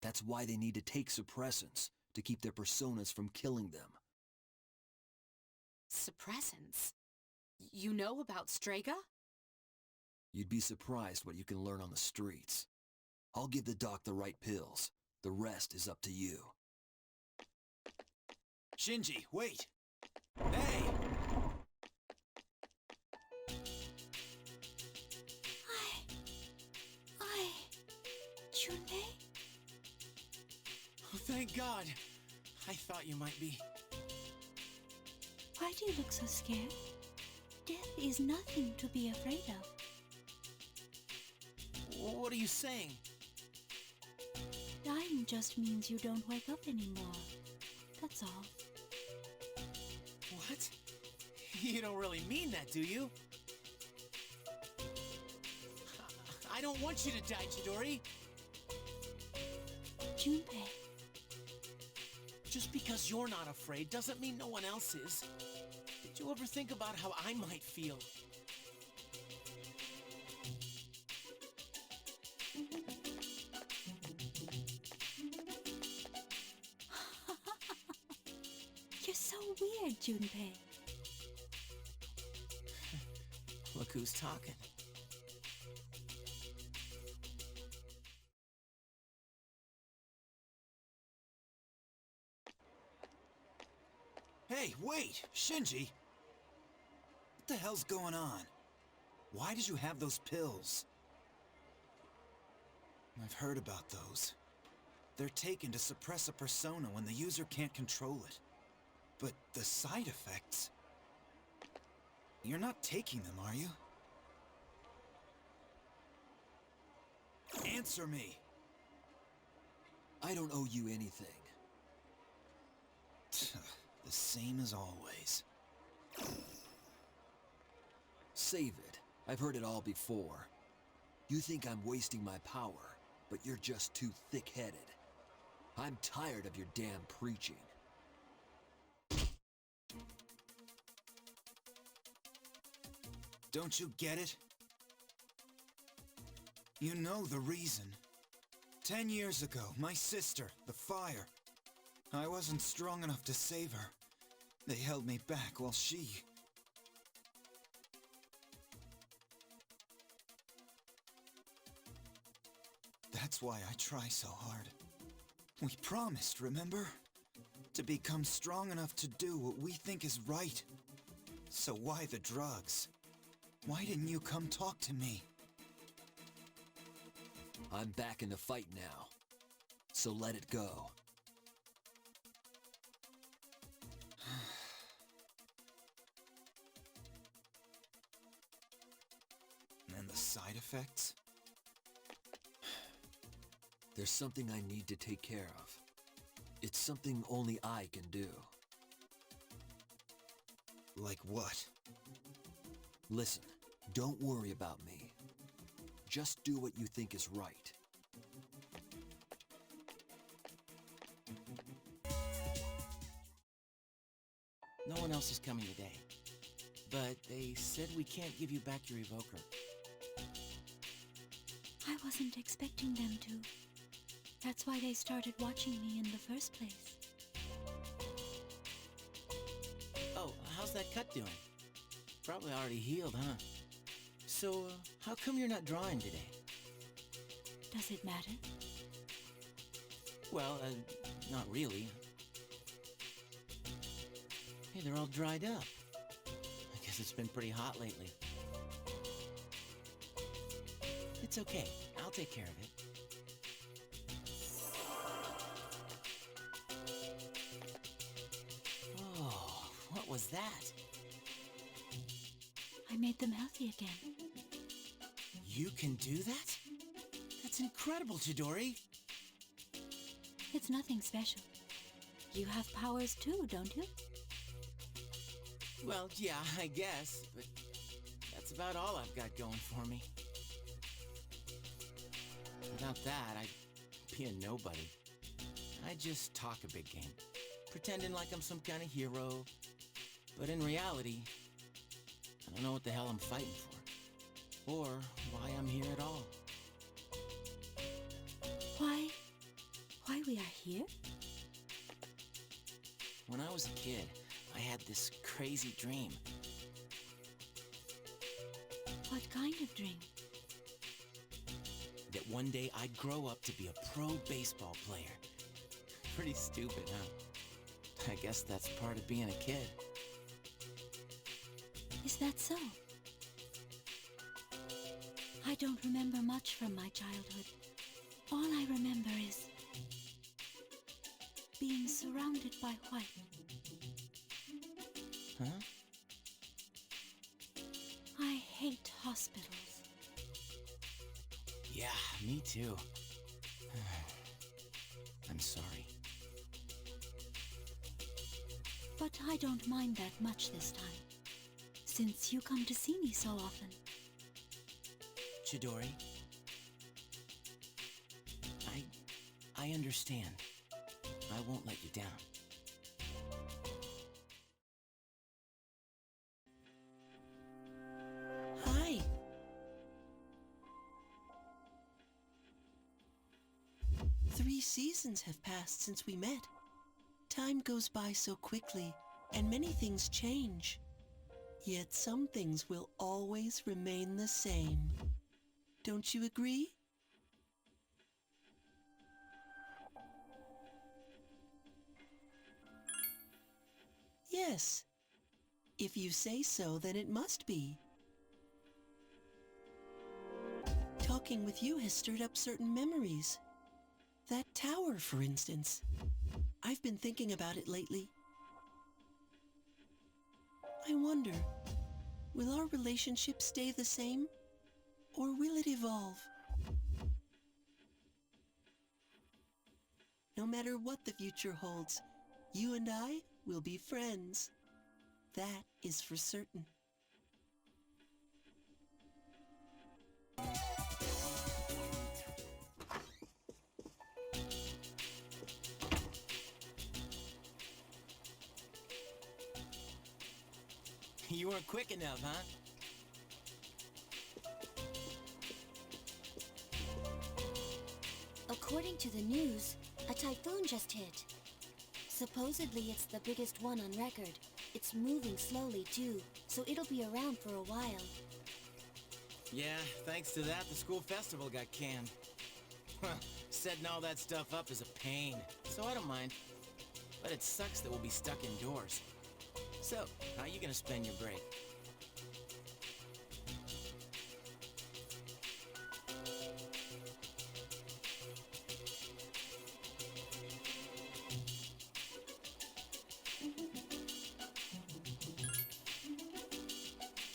[SPEAKER 2] That's why they need to take suppressants, to keep their personas from killing them.
[SPEAKER 5] Suppressants? You know about Strega?
[SPEAKER 2] You'd be surprised what you can learn on the streets. I'll give the doc the right pills. The rest is up to you.
[SPEAKER 15] Shinji, wait! Hey!
[SPEAKER 14] Junpei?
[SPEAKER 18] Oh, thank God. I thought you might be.
[SPEAKER 14] Why do you look so scared? Death is nothing to be afraid of.
[SPEAKER 18] What are you saying?
[SPEAKER 14] Dying just means you don't wake up anymore. That's all.
[SPEAKER 18] What? You don't really mean that, do you? I don't want you to die, Chidori.
[SPEAKER 14] Junpei.
[SPEAKER 18] Just because you're not afraid doesn't mean no one else is. Did you ever think about how I might feel?
[SPEAKER 14] You're so weird, Junpei.
[SPEAKER 18] Look who's talking.
[SPEAKER 15] Hey, wait! Shinji! What the hell's going on? Why did you have those pills? I've heard about those. They're taken to suppress a persona when the user can't control it. But the side effects... You're not taking them, are you? Answer me!
[SPEAKER 2] I don't owe you anything.
[SPEAKER 15] The same as always.
[SPEAKER 2] Save it. I've heard it all before. You think I'm wasting my power, but you're just too thick-headed. I'm tired of your damn preaching.
[SPEAKER 15] Don't you get it? You know the reason. 10 years ago, my sister, the fire. I wasn't strong enough to save her. They held me back while she... That's why I try so hard. We promised, remember? To become strong enough to do what we think is right. So why the drugs? Why didn't you come talk to me?
[SPEAKER 2] I'm back in the fight now. So let it go.
[SPEAKER 15] And the side effects?
[SPEAKER 2] There's something I need to take care of. It's something only I can do.
[SPEAKER 15] Like what?
[SPEAKER 2] Listen, don't worry about me. Just do what you think is right.
[SPEAKER 18] No one else is coming today. But they said we can't give you back your evoker.
[SPEAKER 14] I wasn't expecting them to. That's why they started watching me in the first place.
[SPEAKER 18] Oh, how's that cut doing? Probably already healed, huh? So, how come you're not drawing today?
[SPEAKER 14] Does it matter?
[SPEAKER 18] Well, not really. Hey, they're all dried up. I guess it's been pretty hot lately. It's okay. I'll take care of it. Oh, what was that?
[SPEAKER 14] I made them healthy again.
[SPEAKER 18] You can do that? That's incredible, Chidori.
[SPEAKER 14] It's nothing special. You have powers too, don't you?
[SPEAKER 18] Well, yeah, I guess, but that's about all I've got going for me. Without that, I'd be a nobody. I just talk a big game, pretending like I'm some kind of hero, but in reality, I don't know what the hell I'm fighting for, or why I'm here at all.
[SPEAKER 14] Why we are here?
[SPEAKER 18] When I was a kid, I had this crazy dream.
[SPEAKER 14] What kind of dream?
[SPEAKER 18] That one day I'd grow up to be a pro baseball player. Pretty stupid, huh? I guess that's part of being a kid.
[SPEAKER 14] Is that so? I don't remember much from my childhood. All I remember is being surrounded by white.
[SPEAKER 18] Huh?
[SPEAKER 14] I hate hospitals.
[SPEAKER 18] Yeah, me too. I'm sorry.
[SPEAKER 14] But I don't mind that much this time, since you come to see me so often.
[SPEAKER 18] Chidori, I understand. I won't let you down.
[SPEAKER 4] Hi. Three seasons have passed since we met. Time goes by so quickly, and many things change. Yet some things will always remain the same. Don't you agree? Yes. If you say so, then it must be. Talking with you has stirred up certain memories. That tower, for instance. I've been thinking about it lately. I wonder, will our relationship stay the same? Or will it evolve? No matter what the future holds, you and I will be friends. That is for certain.
[SPEAKER 18] You weren't quick enough, huh?
[SPEAKER 21] According to the news, a typhoon just hit. Supposedly it's the biggest one on record. It's moving slowly too, so it'll be around for a while.
[SPEAKER 18] Yeah, thanks to that, the school festival got canned. Setting all that stuff up is a pain, so I don't mind. But it sucks that we'll be stuck indoors. So, how are you gonna spend your break?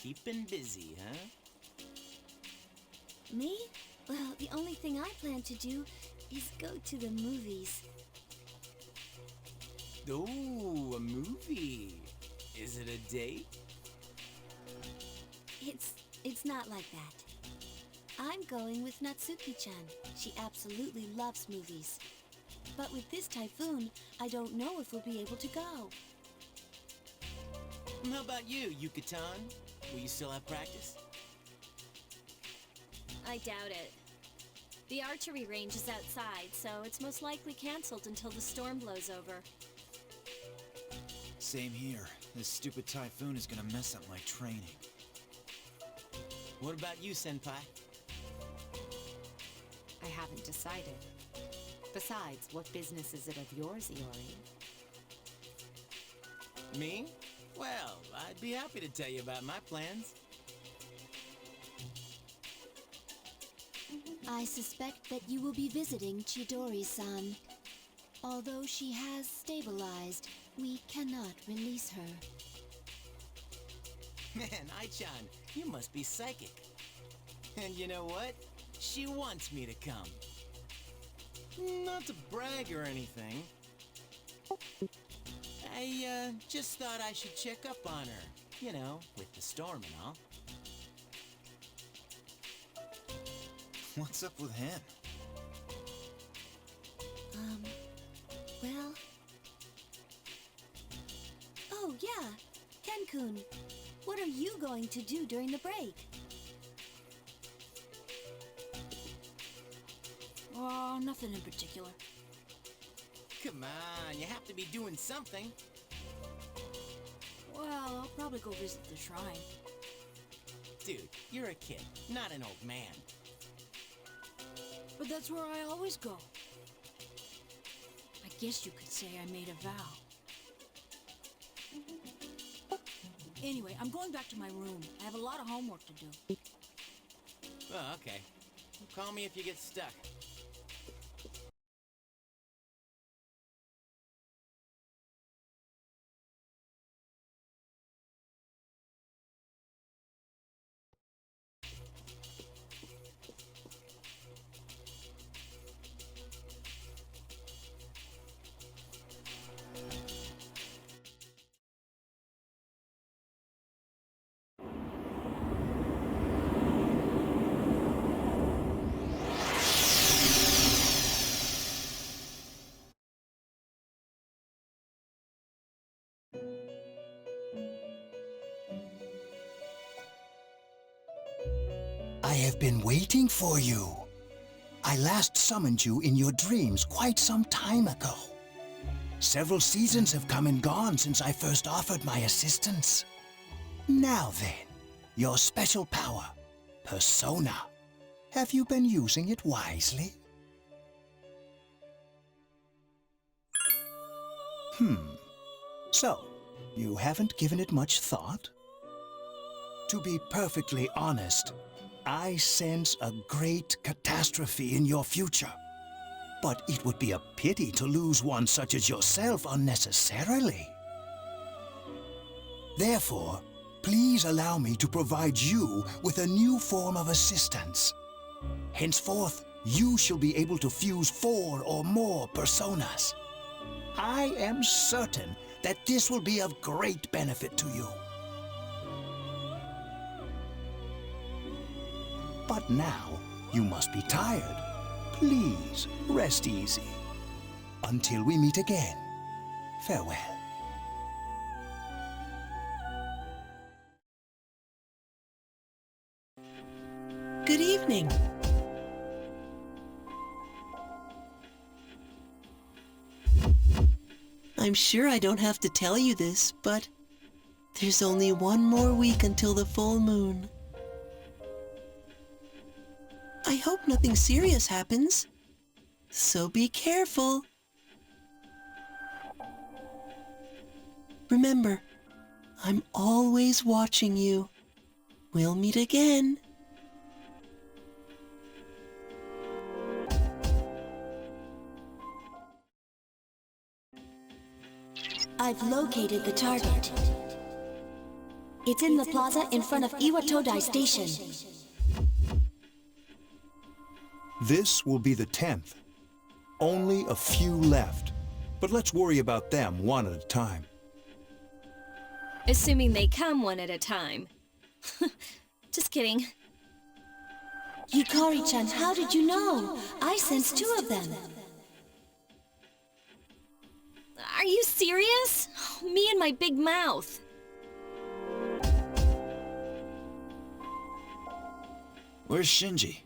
[SPEAKER 18] Keeping busy, huh?
[SPEAKER 21] Me? Well, the only thing I plan to do is go to the movies.
[SPEAKER 18] Ooh, a movie. Is it a date?
[SPEAKER 21] It's not like that. I'm going with Natsuki-chan. She absolutely loves movies. But with this typhoon, I don't know if we'll be able to go.
[SPEAKER 18] How about you, Yucatan? Will you still have practice?
[SPEAKER 20] I doubt it. The archery range is outside, so it's most likely canceled until the storm blows over.
[SPEAKER 15] Same here. This stupid typhoon is gonna mess up my training.
[SPEAKER 18] What about you, Senpai?
[SPEAKER 5] I haven't decided. Besides, what business is it of yours, Iori?
[SPEAKER 18] Me? Well, I'd be happy to tell you about my plans.
[SPEAKER 21] I suspect that you will be visiting Chidori-san. Although she has stabilized, we cannot release her.
[SPEAKER 18] Man, Ai-chan, you must be psychic. And you know what? She wants me to come. Not to brag or anything. I just thought I should check up on her. You know, with the storm and all.
[SPEAKER 15] What's up with him?
[SPEAKER 21] Well... Oh, yeah. Ken-kun, what are you going to do during the break?
[SPEAKER 16] Oh, nothing in particular.
[SPEAKER 18] Come on, you have to be doing something.
[SPEAKER 16] Well, I'll probably go visit the shrine.
[SPEAKER 18] Dude, you're a kid, not an old man.
[SPEAKER 16] But that's where I always go. I guess you could say I made a vow. Anyway, I'm going back to my room. I have a lot of homework to do.
[SPEAKER 18] Oh, okay. Call me if you get stuck.
[SPEAKER 8] I have been waiting for you. I last summoned you in your dreams quite some time ago. Several seasons have come and gone since I first offered my assistance. Now then, your special power, Persona. Have you been using it wisely? So, you haven't given it much thought? To be perfectly honest, I sense a great catastrophe in your future. But it would be a pity to lose one such as yourself unnecessarily. Therefore, please allow me to provide you with a new form of assistance. Henceforth, you shall be able to fuse 4 or more personas. I am certain that this will be of great benefit to you. But now, you must be tired. Please, rest easy. Until we meet again, farewell.
[SPEAKER 4] Good evening. I'm sure I don't have to tell you this, but there's only one more week until the full moon. I hope nothing serious happens, so be careful. Remember, I'm always watching you. We'll meet again.
[SPEAKER 21] I've located the target. It's in the plaza in front of Iwatodai Station.
[SPEAKER 10] This will be the 10th. Only a few left. But let's worry about them one at a time.
[SPEAKER 20] Assuming they come one at a time. Just kidding.
[SPEAKER 21] Yukari-chan, how did you know? I sensed 2 of them.
[SPEAKER 20] Are you serious? Me and my big mouth.
[SPEAKER 15] Where's Shinji?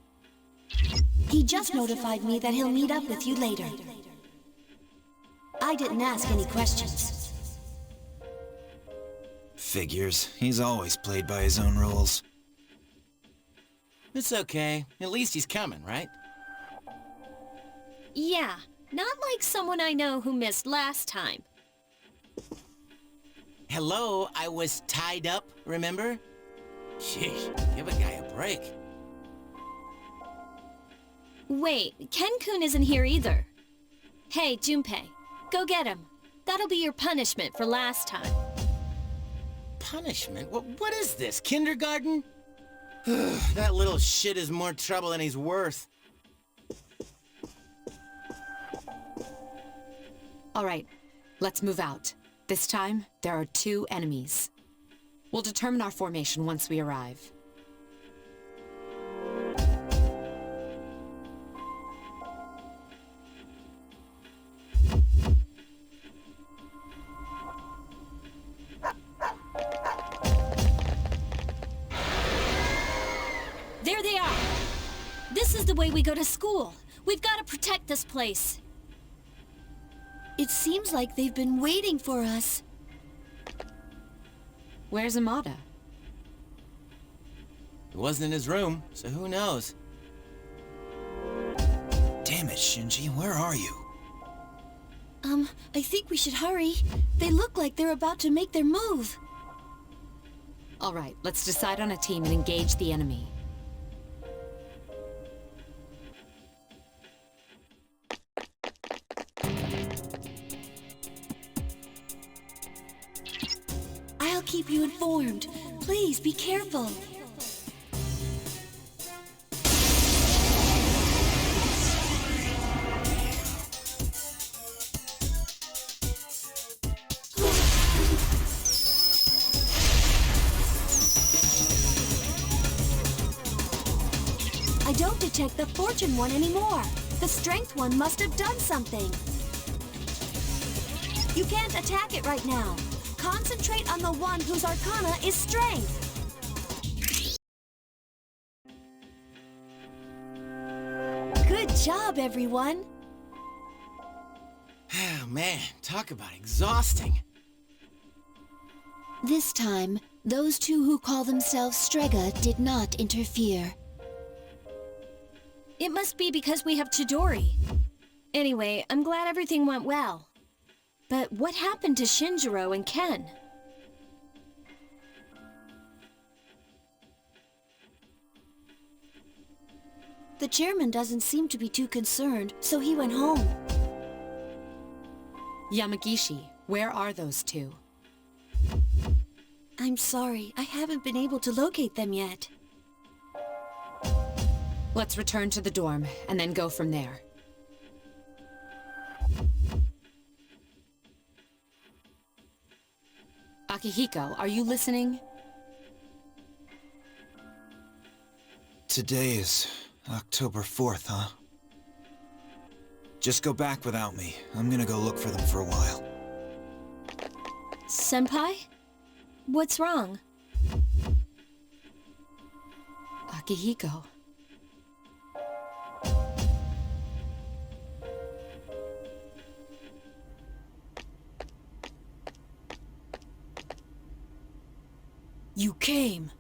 [SPEAKER 12] He just notified me that he'll meet up with you later. I didn't ask any questions.
[SPEAKER 15] Figures. He's always played by his own rules.
[SPEAKER 18] It's okay. At least he's coming, right?
[SPEAKER 6] Yeah, not like someone I know who missed last time.
[SPEAKER 18] Hello, I was tied up, remember? Sheesh, give a guy a break.
[SPEAKER 6] Wait, Ken-kun isn't here either. Hey, Junpei, go get him. That'll be your punishment for last time.
[SPEAKER 18] Punishment? What is this, kindergarten? That little shit is more trouble than he's worth.
[SPEAKER 5] All right, let's move out. This time, there are 2 enemies. We'll determine our formation once we arrive.
[SPEAKER 6] There they are! This is the way we go to school. We've got to protect this place.
[SPEAKER 12] It seems like they've been waiting for us.
[SPEAKER 5] Where's Amada?
[SPEAKER 18] It wasn't in his room, so who knows?
[SPEAKER 15] Damn it, Shinji, where are you?
[SPEAKER 12] I think we should hurry. They look like they're about to make their move.
[SPEAKER 5] All right, let's decide on a team and engage the enemy.
[SPEAKER 12] I'll keep you informed. Please be careful. I don't detect the fortune one anymore. The strength one must have done something. You can't attack it right now. Concentrate on the one whose arcana is strength. Good job, everyone.
[SPEAKER 18] Oh, man, talk about exhausting.
[SPEAKER 21] This time, those 2 who call themselves Strega did not interfere.
[SPEAKER 6] It must be because we have Chidori. Anyway, I'm glad everything went well. But what happened to Shinjiro and Ken?
[SPEAKER 12] The chairman doesn't seem to be too concerned, so he went home.
[SPEAKER 5] Yamagishi, where are those 2?
[SPEAKER 12] I'm sorry, I haven't been able to locate them yet.
[SPEAKER 5] Let's return to the dorm, and then go from there. Akihiko, are you listening?
[SPEAKER 15] Today is October 4th, huh? Just go back without me. I'm gonna go look for them for a while.
[SPEAKER 6] Senpai? What's wrong?
[SPEAKER 5] Akihiko.
[SPEAKER 14] You came.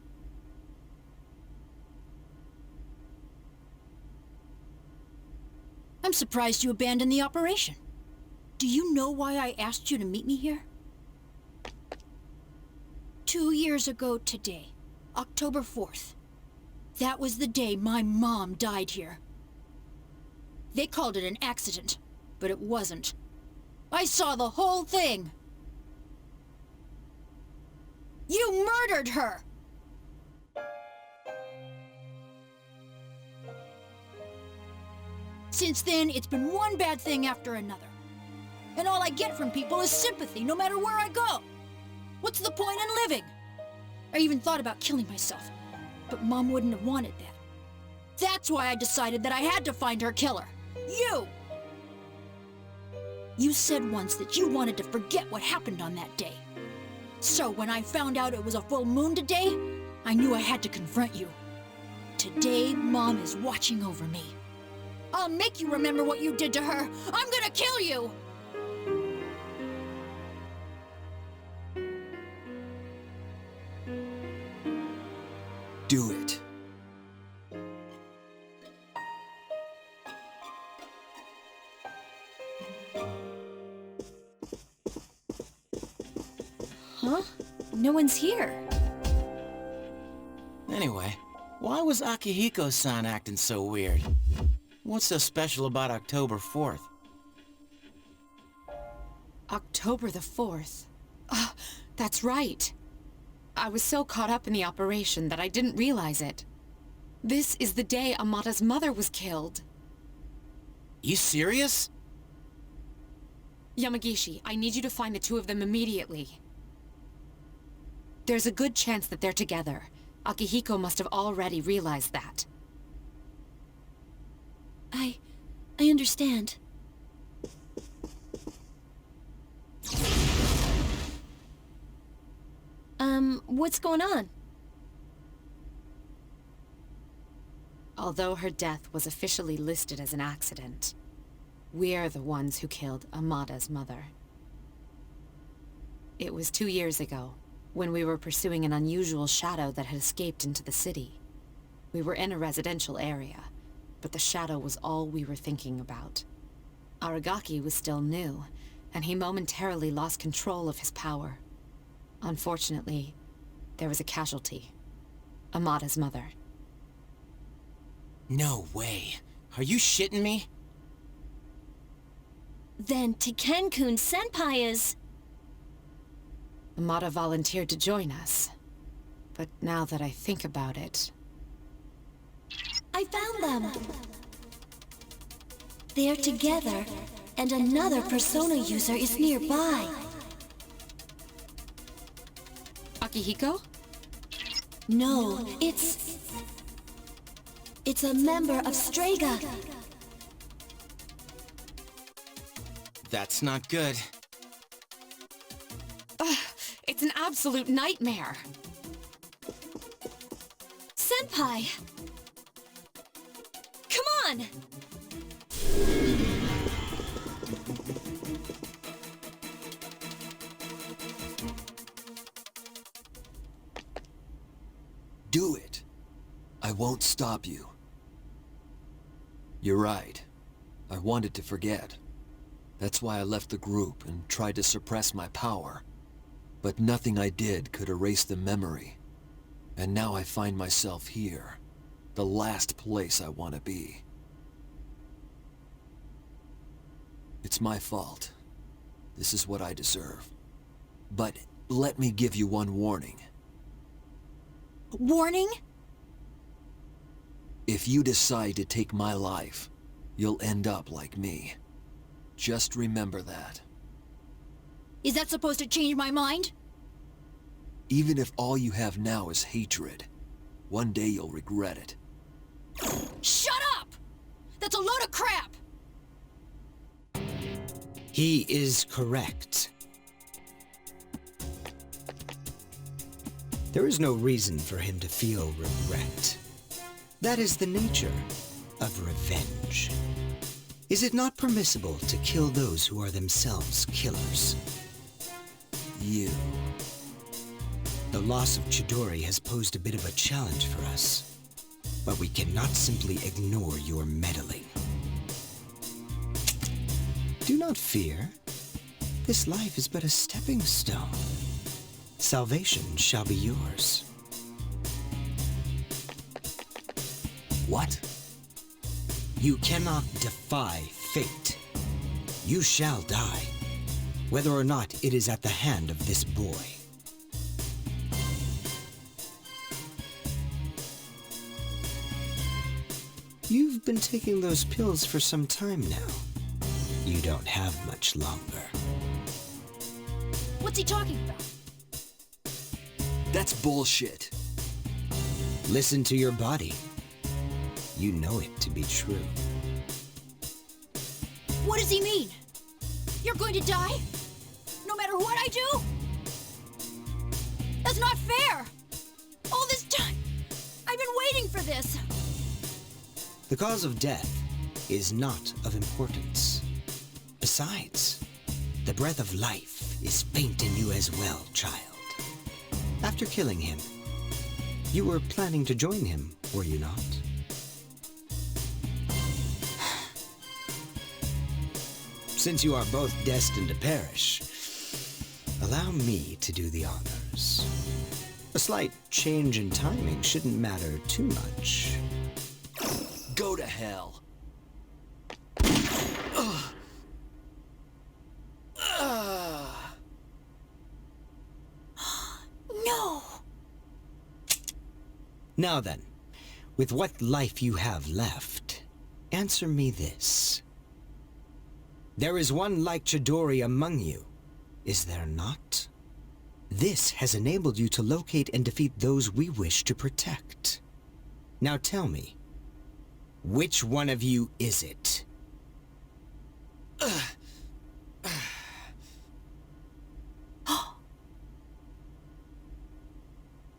[SPEAKER 14] I'm surprised you abandoned the operation. Do you know why I asked you to meet me here? 2 years ago today, October 4th. That was the day my mom died here. They called it an accident, but it wasn't. I saw the whole thing. You murdered her! Since then, it's been one bad thing after another. And all I get from people is sympathy, no matter where I go. What's the point in living? I even thought about killing myself, but Mom wouldn't have wanted that. That's why I decided that I had to find her killer. You! You said once that you wanted to forget what happened on that day. So when I found out it was a full moon today, I knew I had to confront you.
[SPEAKER 16] Today, Mom is watching over me. I'll make you remember what you did to her. I'm gonna kill you!
[SPEAKER 9] Do it.
[SPEAKER 20] Huh? No one's here.
[SPEAKER 18] Anyway, why was Akihiko-san acting so weird? What's so special about October 4th?
[SPEAKER 5] October the 4th. That's right. I was so caught up in the operation that I didn't realize it. This is the day Amada's mother was killed.
[SPEAKER 18] You serious?
[SPEAKER 5] Yamagishi, I need you to find the two of them immediately. There's a good chance that they're together. Akihiko must have already realized that.
[SPEAKER 12] I understand.
[SPEAKER 20] What's going on?
[SPEAKER 5] Although her death was officially listed as an accident, we're the ones who killed Amada's mother. It was 2 years ago, when we were pursuing an unusual shadow that had escaped into the city. We were in a residential area, but the shadow was all we were thinking about. Aragaki was still new, and he momentarily lost control of his power. Unfortunately, there was a casualty. Amada's mother.
[SPEAKER 18] No way. Are you shitting me?
[SPEAKER 20] Then Tekken-kun Senpai is...
[SPEAKER 5] Amada volunteered to join us. But now that I think about it...
[SPEAKER 12] I found them! They're together, and another Persona user is nearby.
[SPEAKER 5] Akihiko?
[SPEAKER 12] No, it's a member of Strega.
[SPEAKER 18] That's not good.
[SPEAKER 5] It's an absolute nightmare.
[SPEAKER 20] Senpai! Come on!
[SPEAKER 9] Do it. I won't stop you. You're right. I wanted to forget. That's why I left the group and tried to suppress my power. But nothing I did could erase the memory. And now I find myself here. The last place I want to be. It's my fault. This is what I deserve. But let me give you one warning.
[SPEAKER 20] Warning?
[SPEAKER 9] If you decide to take my life, you'll end up like me. Just remember that.
[SPEAKER 16] Is that supposed to change my mind?
[SPEAKER 9] Even if all you have now is hatred, one day you'll regret it.
[SPEAKER 16] Shut up! That's a load of crap!
[SPEAKER 1] He is correct. There is no reason for him to feel regret. That is the nature of revenge. Is it not permissible to kill those who are themselves killers?
[SPEAKER 9] You.
[SPEAKER 1] The loss of Chidori has posed a bit of a challenge for us, but we cannot simply ignore your meddling. Do not fear. This life is but a stepping stone. Salvation shall be yours.
[SPEAKER 9] What?
[SPEAKER 1] You cannot defy fate. You shall die, whether or not it is at the hand of this boy. You've been taking those pills for some time now. You don't have much longer.
[SPEAKER 16] What's he talking about?
[SPEAKER 9] That's bullshit.
[SPEAKER 1] Listen to your body. You know it to be true.
[SPEAKER 16] What does he mean? You're going to die? No matter what I do? That's not fair! All this time, I've been waiting for this!
[SPEAKER 1] The cause of death is not of importance. Besides, the breath of life is faint in you as well, child. After killing him, you were planning to join him, were you not? Since you are both destined to perish, allow me to do the honors. A slight change in timing shouldn't matter too much.
[SPEAKER 2] Go to hell.
[SPEAKER 12] No!
[SPEAKER 1] Now then, with what life you have left, answer me this. There is one like Chidori among you, is there not? This has enabled you to locate and defeat those we wish to protect. Now tell me, which one of you is it?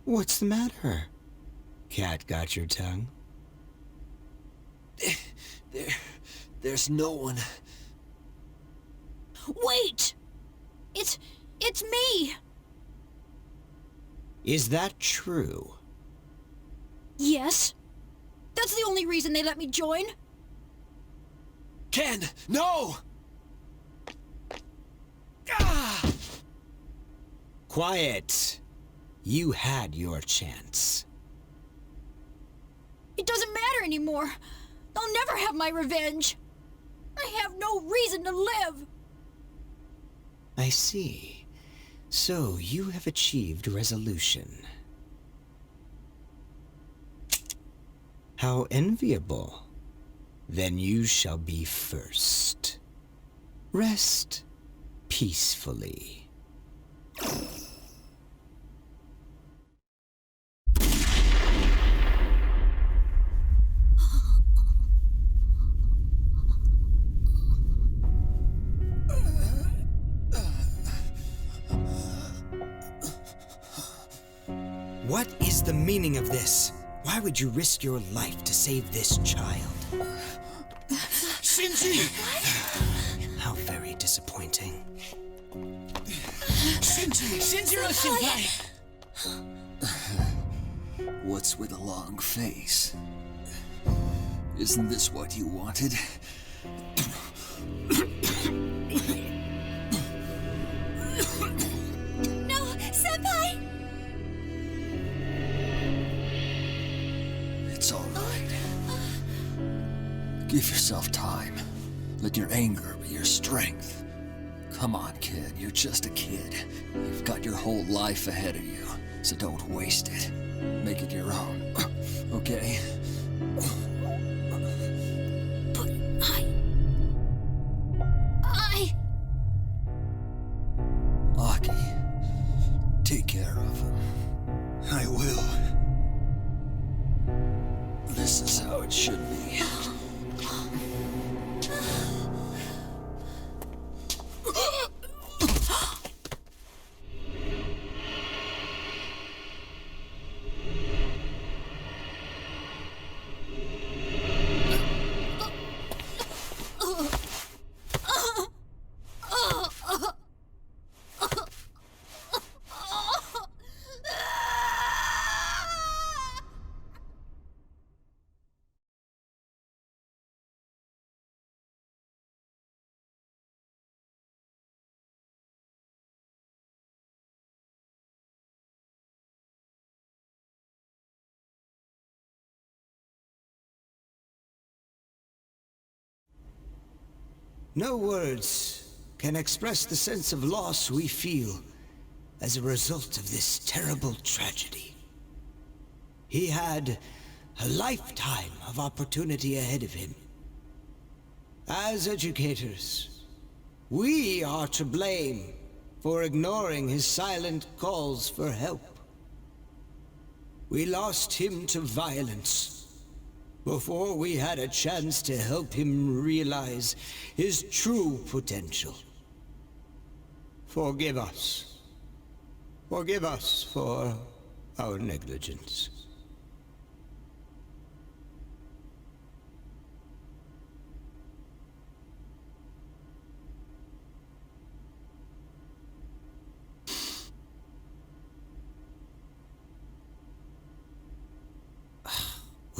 [SPEAKER 1] What's the matter? Cat got your tongue?
[SPEAKER 2] There's no one.
[SPEAKER 12] Wait! It's me!
[SPEAKER 1] Is that true?
[SPEAKER 12] Yes. That's the only reason they let me join.
[SPEAKER 2] Ken, no!
[SPEAKER 1] Quiet. You had your chance.
[SPEAKER 12] It doesn't matter anymore. I'll never have my revenge. I have no reason to live.
[SPEAKER 1] I see. So you have achieved resolution. How enviable. Then you shall be first. Rest peacefully. What is the meaning of this? Why would you risk your life to save this child?
[SPEAKER 2] Shinji!
[SPEAKER 1] How very disappointing.
[SPEAKER 2] Shinjiro-senpai!
[SPEAKER 9] What's with a long face? Isn't this what you wanted?
[SPEAKER 12] No, Senpai!
[SPEAKER 9] It's all right. Give yourself time. Let your anger be your strength. Come on, kid. You're just a kid. You've got your whole life ahead of you, so don't waste it. Make it your own. Okay?
[SPEAKER 12] But
[SPEAKER 9] Aki, take care of him.
[SPEAKER 17] I will.
[SPEAKER 9] This is how it should be.
[SPEAKER 1] No words can express the sense of loss we feel as a result of this terrible tragedy. He had a lifetime of opportunity ahead of him. As educators, we are to blame for ignoring his silent calls for help. We lost him to violence before we had a chance to help him realize his true potential. Forgive us. Forgive us for our negligence.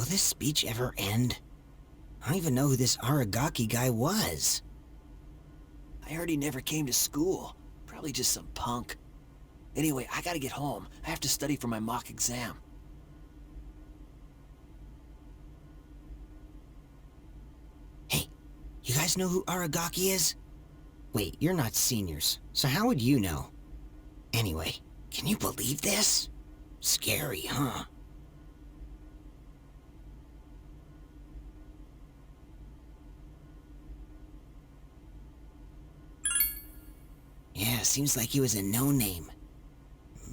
[SPEAKER 8] Will this speech ever end? I don't even know who this Aragaki guy was.
[SPEAKER 2] I heard he never came to school. Probably just some punk. Anyway, I gotta get home. I have to study for my mock exam.
[SPEAKER 8] Hey, you guys know who Aragaki is? Wait, you're not seniors, so how would you know? Anyway, can you believe this? Scary, huh? Yeah, seems like he was a no-name.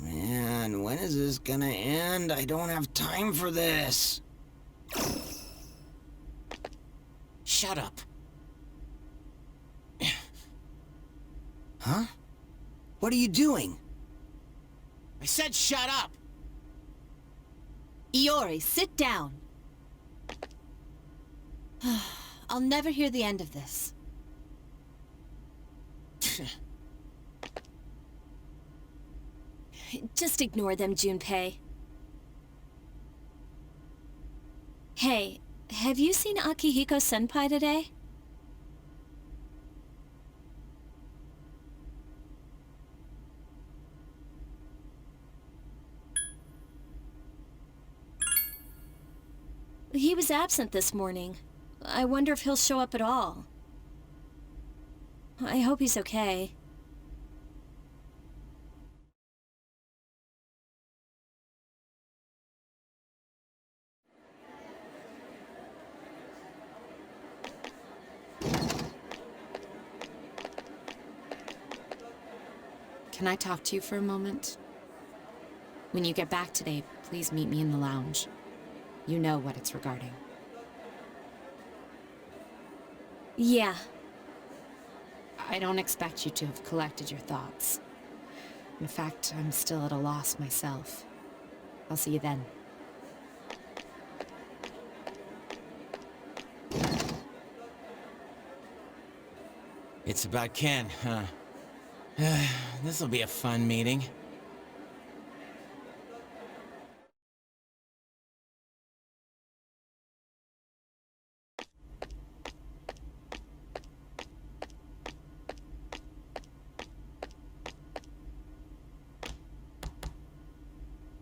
[SPEAKER 8] Man, when is this gonna end? I don't have time for this.
[SPEAKER 18] Shut up.
[SPEAKER 8] Huh? What are you doing?
[SPEAKER 18] I said shut up!
[SPEAKER 16] Iori, sit down. I'll never hear the end of this.
[SPEAKER 6] Just ignore them, Junpei. Hey, have you seen Akihiko-senpai today? He was absent this morning. I wonder if he'll show up at all. I hope he's okay.
[SPEAKER 5] Can I talk to you for a moment? When you get back today, please meet me in the lounge. You know what it's regarding.
[SPEAKER 6] Yeah.
[SPEAKER 5] I don't expect you to have collected your thoughts. In fact, I'm still at a loss myself. I'll see you then.
[SPEAKER 18] It's about Ken, huh? This'll be a fun meeting.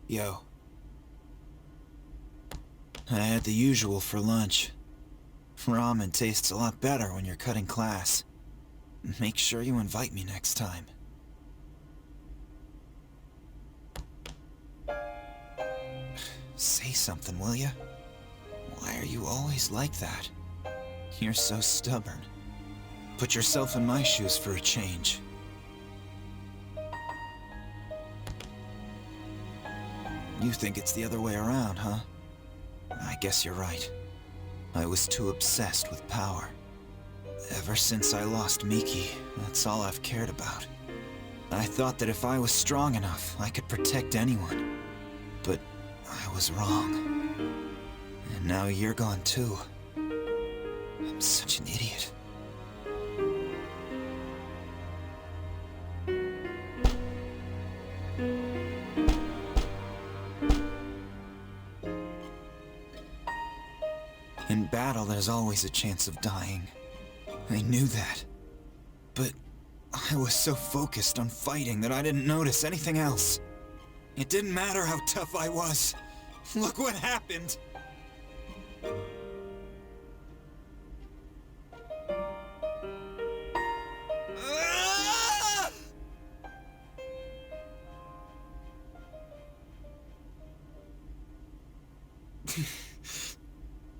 [SPEAKER 15] Yo. I had the usual for lunch. Ramen tastes a lot better when you're cutting class. Make sure you invite me next time. Say something, will ya? Why are you always like that? You're so stubborn. Put yourself in my shoes for a change. You think it's the other way around, huh? I guess you're right. I was too obsessed with power. Ever since I lost Miki, that's all I've cared about. I thought that if I was strong enough, I could protect anyone. But I was wrong. And now you're gone too. I'm such an idiot. In battle, there's always a chance of dying. I knew that. But I was so focused on fighting that I didn't notice anything else. It didn't matter how tough I was. Look what happened!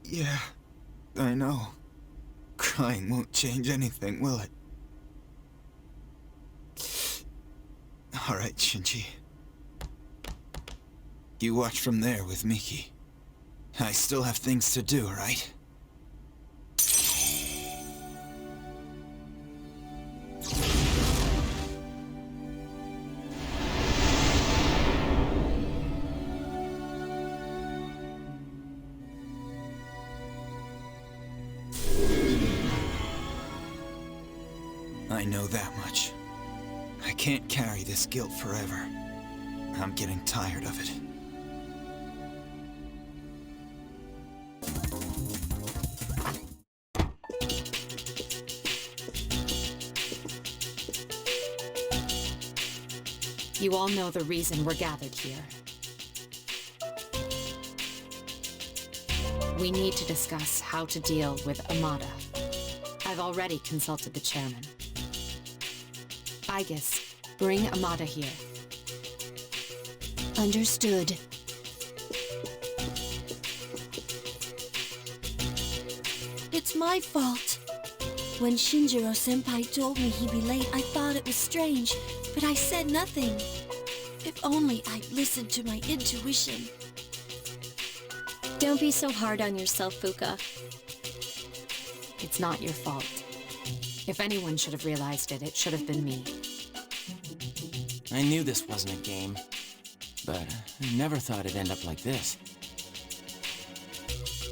[SPEAKER 15] Yeah, I know. Crying won't change anything, will it? All right, Shinji. You watch from there with Miki. I still have things to do, right? I know that much. I can't carry this guilt forever. I'm getting tired of it.
[SPEAKER 5] You all know the reason we're gathered here. We need to discuss how to deal with Amada. I've already consulted the chairman. Aegis, bring Amada here.
[SPEAKER 12] Understood. It's my fault. When Shinjiro-senpai told me he'd be late, I thought it was strange, but I said nothing. If only I'd listened to my intuition.
[SPEAKER 20] Don't be so hard on yourself, Fuka.
[SPEAKER 5] It's not your fault. If anyone should have realized it, it should have been me.
[SPEAKER 18] I knew this wasn't a game, but I never thought it'd end up like this.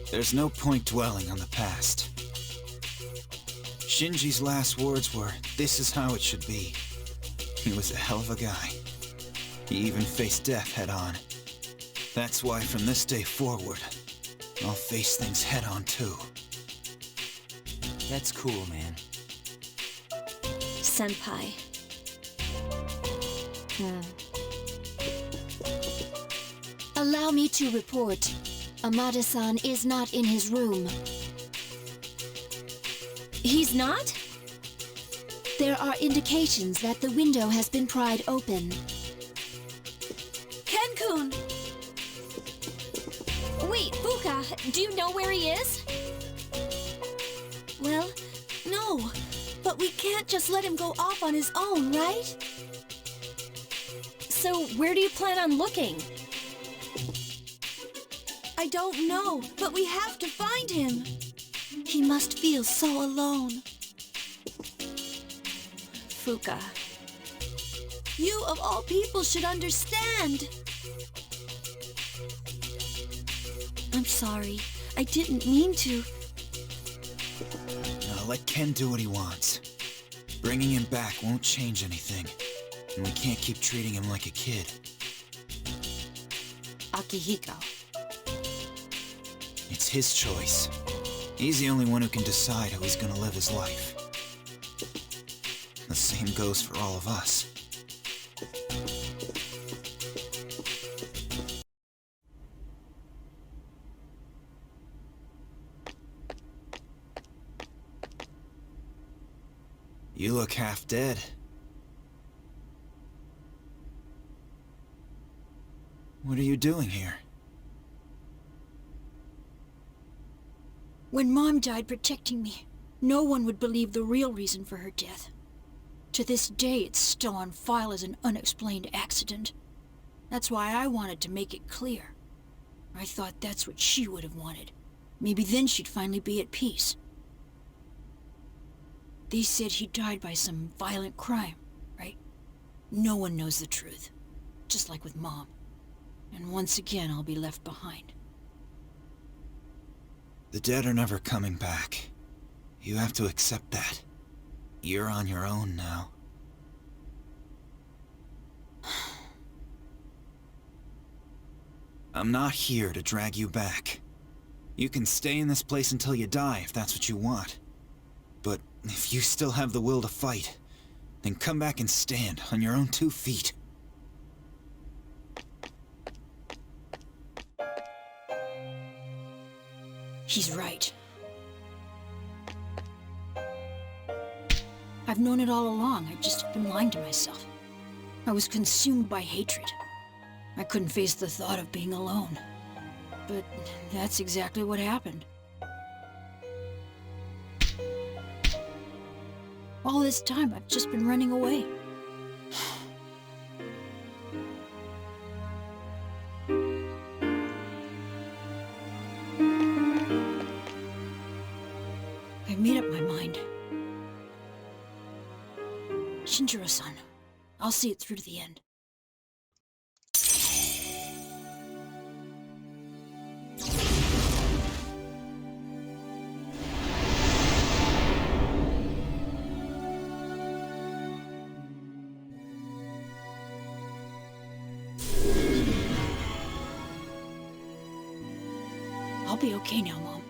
[SPEAKER 15] There's no point dwelling on the past. Shinji's last words were, "This is how it should be." He was a hell of a guy. He even faced death head-on. That's why from this day forward, I'll face things head-on too.
[SPEAKER 18] That's cool, man.
[SPEAKER 20] Senpai.
[SPEAKER 12] Allow me to report. Amada-san is not in his room.
[SPEAKER 20] He's not?
[SPEAKER 12] There are indications that the window has been pried open.
[SPEAKER 20] Ken-kun! Wait, Fuka, do you know where he is?
[SPEAKER 12] Well, no. But we can't just let him go off on his own, right?
[SPEAKER 20] So where do you plan on looking?
[SPEAKER 12] I don't know, but we have to find him. He must feel so alone.
[SPEAKER 20] Fuka.
[SPEAKER 12] You of all people should understand. I'm sorry. I didn't mean to.
[SPEAKER 15] Now let Ken do what he wants. Bringing him back won't change anything. And we can't keep treating him like a kid.
[SPEAKER 5] Akihiko.
[SPEAKER 15] It's his choice. He's the only one who can decide how he's gonna live his life. The same goes for all of us. You look half dead. What are you doing here?
[SPEAKER 14] When Mom died protecting me, no one would believe the real reason for her death. To this day, it's still on file as an unexplained accident. That's why I wanted to make it clear. I thought that's what she would have wanted. Maybe then she'd finally be at peace. They said he died by some violent crime, right? No one knows the truth. Just like with Mom. And once again, I'll be left behind.
[SPEAKER 15] The dead are never coming back. You have to accept that. You're on your own now. I'm not here to drag you back. You can stay in this place until you die if that's what you want. But if you still have the will to fight, then come back and stand on your own 2 feet.
[SPEAKER 14] He's right. I've known it all along. I've just been lying to myself. I was consumed by hatred. I couldn't face the thought of being alone. But that's exactly what happened. All this time, I've just been running away. I made up my mind. Shinjiro-san, I'll see it through to the end. I'll be okay now, Mom.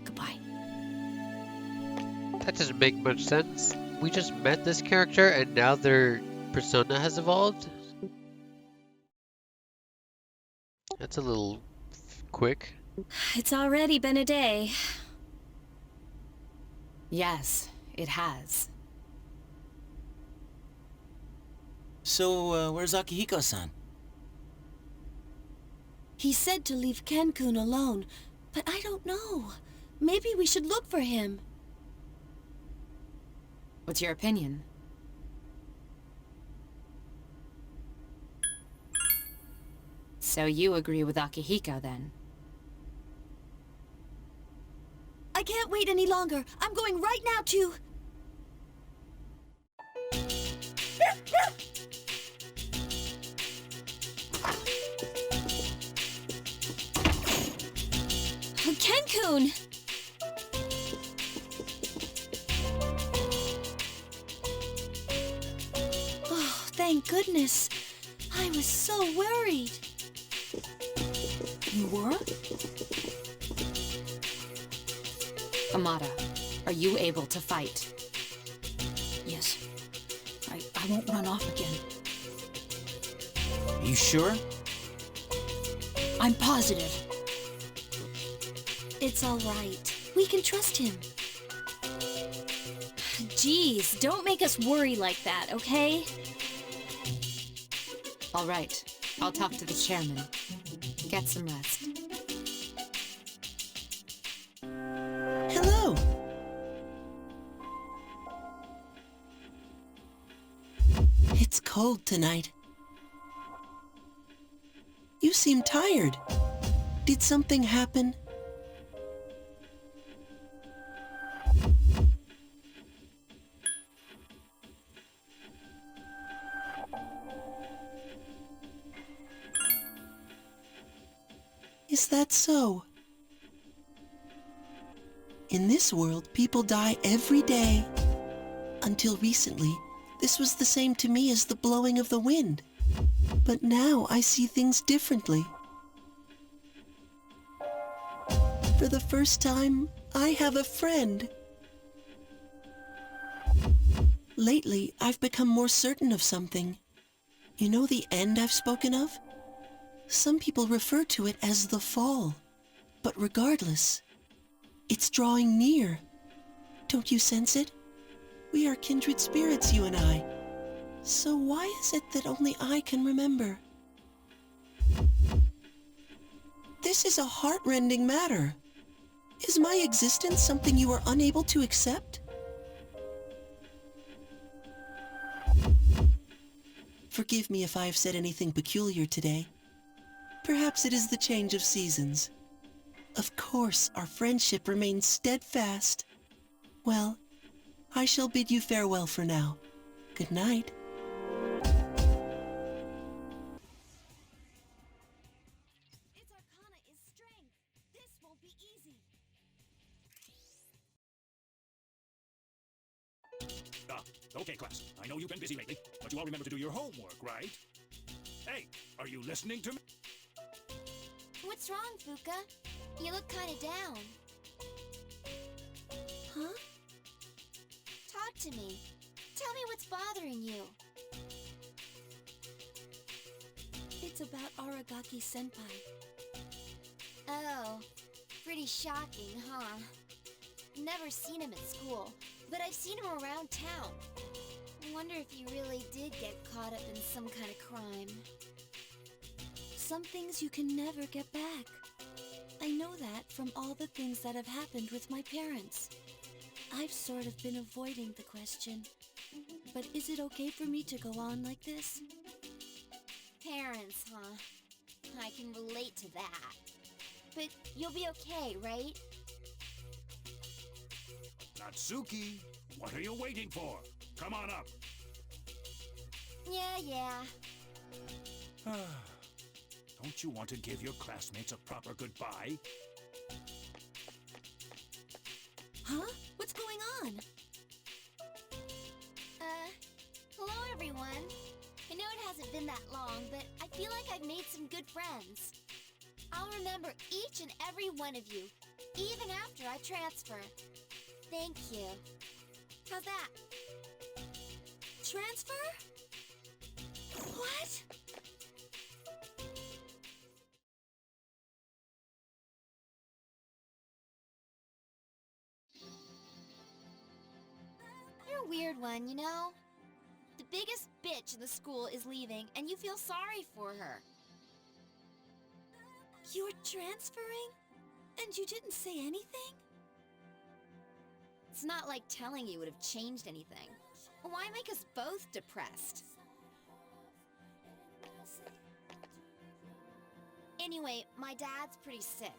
[SPEAKER 14] Goodbye.
[SPEAKER 11] That doesn't make much sense. We just met this character and now their persona has evolved? That's a little quick.
[SPEAKER 20] It's already been a day.
[SPEAKER 5] Yes, it has.
[SPEAKER 18] So, where's Akihiko-san?
[SPEAKER 12] He said to leave Ken-kun alone, but I don't know. Maybe we should look for him.
[SPEAKER 5] What's your opinion? So you agree with Akihiko, then?
[SPEAKER 12] I can't wait any longer. I'm going right now to...
[SPEAKER 20] Ken-kun!
[SPEAKER 12] Oh, thank goodness. I was so worried. You were?
[SPEAKER 5] Amada, are you able to fight?
[SPEAKER 14] Yes. I won't run off again.
[SPEAKER 18] You sure?
[SPEAKER 14] I'm positive.
[SPEAKER 12] It's all right. We can trust him.
[SPEAKER 20] Jeez, don't make us worry like that, okay?
[SPEAKER 5] All right, I'll talk to the chairman. Get some rest.
[SPEAKER 4] Hello. It's cold tonight. You seem tired. Did something happen? Is that so? In this world, people die every day. Until recently, this was the same to me as the blowing of the wind. But now I see things differently. For the first time, I have a friend. Lately, I've become more certain of something. You know the end I've spoken of? Some people refer to it as the fall. But regardless, it's drawing near. Don't you sense it? We are kindred spirits, you and I. So why is it that only I can remember? This is a heart-rending matter. Is my existence something you are unable to accept? Forgive me if I have said anything peculiar today. Perhaps it is the change of seasons. Of course, our friendship remains steadfast. Well, I shall bid you farewell for now. Good night.
[SPEAKER 17] Okay, class. I know you've been busy lately, but you all remember to do your homework, right? Hey, are you listening to me?
[SPEAKER 21] What's wrong, Fuka? You look kind of down.
[SPEAKER 12] Huh?
[SPEAKER 21] Talk to me. Tell me what's bothering you.
[SPEAKER 12] It's about Aragaki-senpai.
[SPEAKER 21] Oh, pretty shocking, huh? Never seen him at school, but I've seen him around town. Wonder if he really did get caught up in some kind of crime.
[SPEAKER 12] Some things you can never get back. I know that from all the things that have happened with my parents. I've sort of been avoiding the question. But is it okay for me to go on like this?
[SPEAKER 21] Parents, huh? I can relate to that. But you'll be okay, right?
[SPEAKER 17] Natsuki, what are you waiting for? Come on up.
[SPEAKER 21] Yeah.
[SPEAKER 17] Don't you want to give your classmates a proper goodbye?
[SPEAKER 12] Huh? What's going on?
[SPEAKER 21] Hello everyone. I know it hasn't been that long, but I feel like I've made some good friends. I'll remember each and every one of you, even after I transfer. Thank you. How's that?
[SPEAKER 12] Transfer? What?
[SPEAKER 21] a weird one, you know? The biggest bitch in the school is leaving, and you feel sorry for her.
[SPEAKER 12] You're transferring? And you didn't say anything?
[SPEAKER 21] It's not like telling you would have changed anything. Why make us both depressed? Anyway, my dad's pretty sick.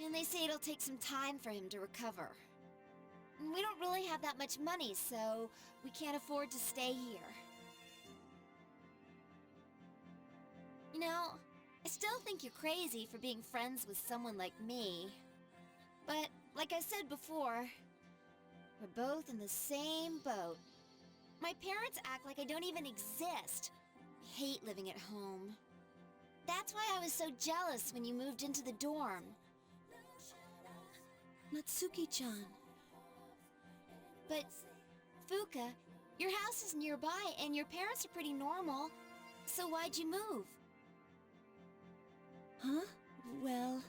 [SPEAKER 21] And they say it'll take some time for him to recover. We don't really have that much money, so we can't afford to stay here. You know, I still think you're crazy for being friends with someone like me. But, like I said before, we're both in the same boat. My parents act like I don't even exist. I hate living at home. That's why I was so jealous when you moved into the dorm.
[SPEAKER 12] Natsuki-chan.
[SPEAKER 21] But, Fuka, your house is nearby and your parents are pretty normal. So why'd you move?
[SPEAKER 12] Huh? Well,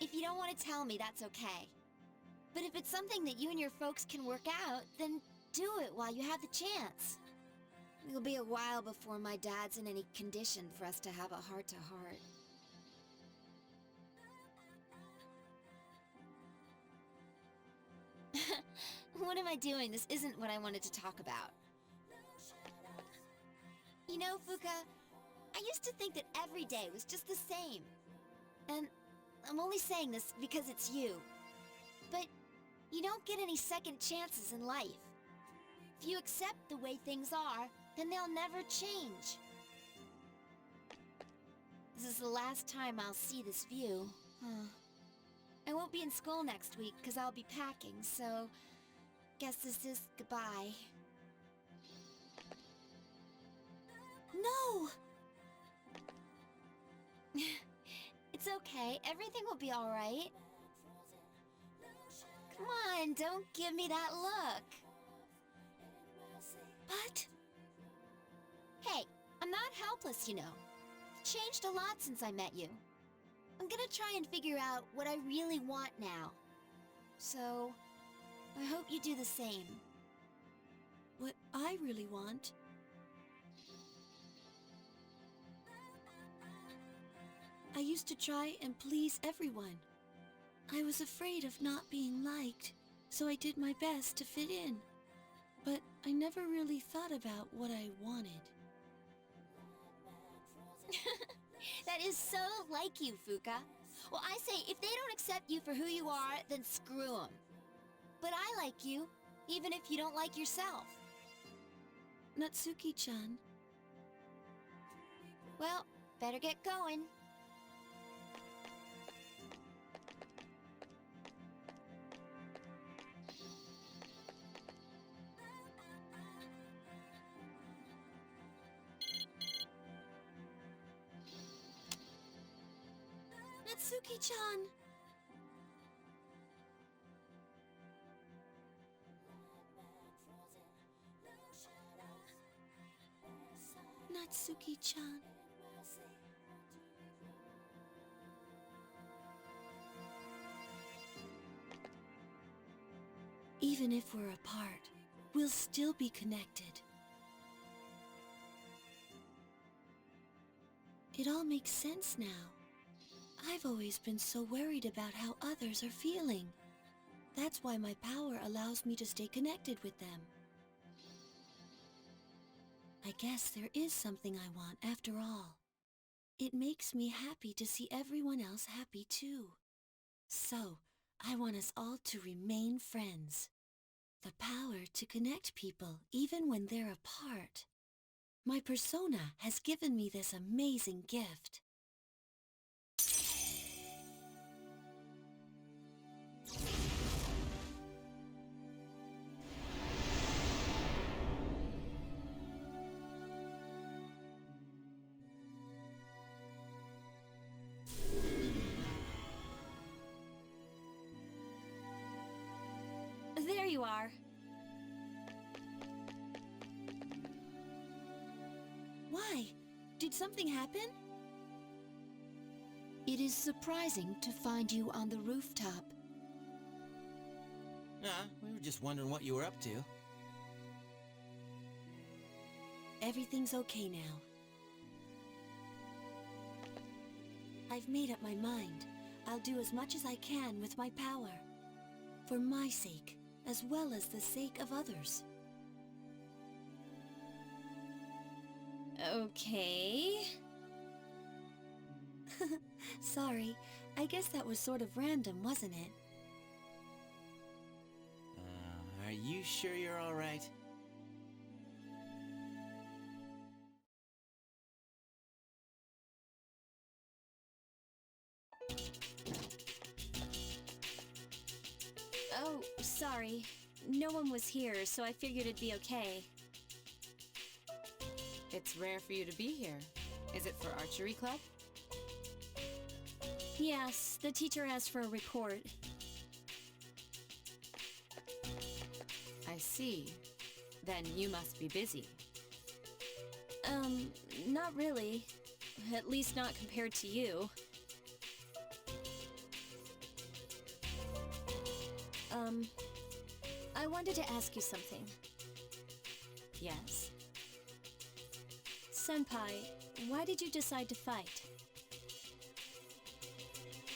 [SPEAKER 21] If you don't want to tell me, that's okay. But if it's something that you and your folks can work out, then do it while you have the chance. It'll be a while before my dad's in any condition for us to have a heart-to-heart. What am I doing? This isn't what I wanted to talk about. You know, Fuka, I used to think that every day was just the same. And I'm only saying this because it's you. But you don't get any second chances in life. If you accept the way things are, then they'll never change. This is the last time I'll see this view. I won't be in school next week because I'll be packing, so guess this is goodbye.
[SPEAKER 12] No!
[SPEAKER 21] It's okay. Everything will be all right. Come on, don't give me that look.
[SPEAKER 12] But...
[SPEAKER 21] Hey, I'm not helpless, you know. I've changed a lot since I met you. I'm gonna try and figure out what I really want now. So, I hope you do the same.
[SPEAKER 12] What I really want... I used to try and please everyone. I was afraid of not being liked, so I did my best to fit in. But I never really thought about what I wanted.
[SPEAKER 21] That is so like you, Fuka. Well, I say, if they don't accept you for who you are, then screw them. But I like you, even if you don't like yourself.
[SPEAKER 12] Natsuki-chan.
[SPEAKER 21] Well, better get going.
[SPEAKER 12] Natsuki-chan! Natsuki-chan. Even if we're apart, we'll still be connected. It all makes sense now. I've always been so worried about how others are feeling. That's why my power allows me to stay connected with them. I guess there is something I want after all. It makes me happy to see everyone else happy too. So, I want us all to remain friends. The power to connect people even when they're apart. My persona has given me this amazing gift.
[SPEAKER 21] There you are.
[SPEAKER 12] Why? Did something happen?
[SPEAKER 21] It is surprising to find you on the rooftop.
[SPEAKER 18] Nah, we were just wondering what you were up to.
[SPEAKER 4] Everything's okay now. I've made up my mind. I'll do as much as I can with my power. For my sake, as well as the sake of others.
[SPEAKER 6] Okay.
[SPEAKER 4] Sorry, I guess that was sort of random, wasn't it?
[SPEAKER 18] Are you sure you're alright?
[SPEAKER 6] Oh, sorry. No one was here, so I figured it'd be okay.
[SPEAKER 5] It's rare for you to be here. Is it for archery club?
[SPEAKER 6] Yes, the teacher asked for a report.
[SPEAKER 5] I see. Then you must be busy.
[SPEAKER 6] Not really. At least not compared to you. I wanted to ask you something.
[SPEAKER 5] Yes?
[SPEAKER 6] Senpai, why did you decide to fight?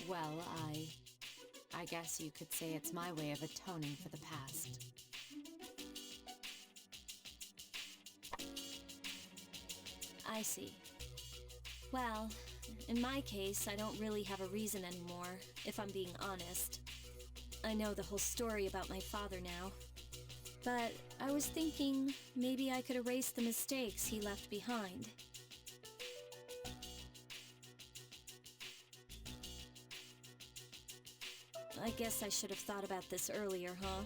[SPEAKER 5] Well, I guess you could say it's my way of atoning for the past.
[SPEAKER 6] I see. Well, in my case, I don't really have a reason anymore, if I'm being honest. I know the whole story about my father now. But I was thinking maybe I could erase the mistakes he left behind. I guess I should have thought about this earlier, huh?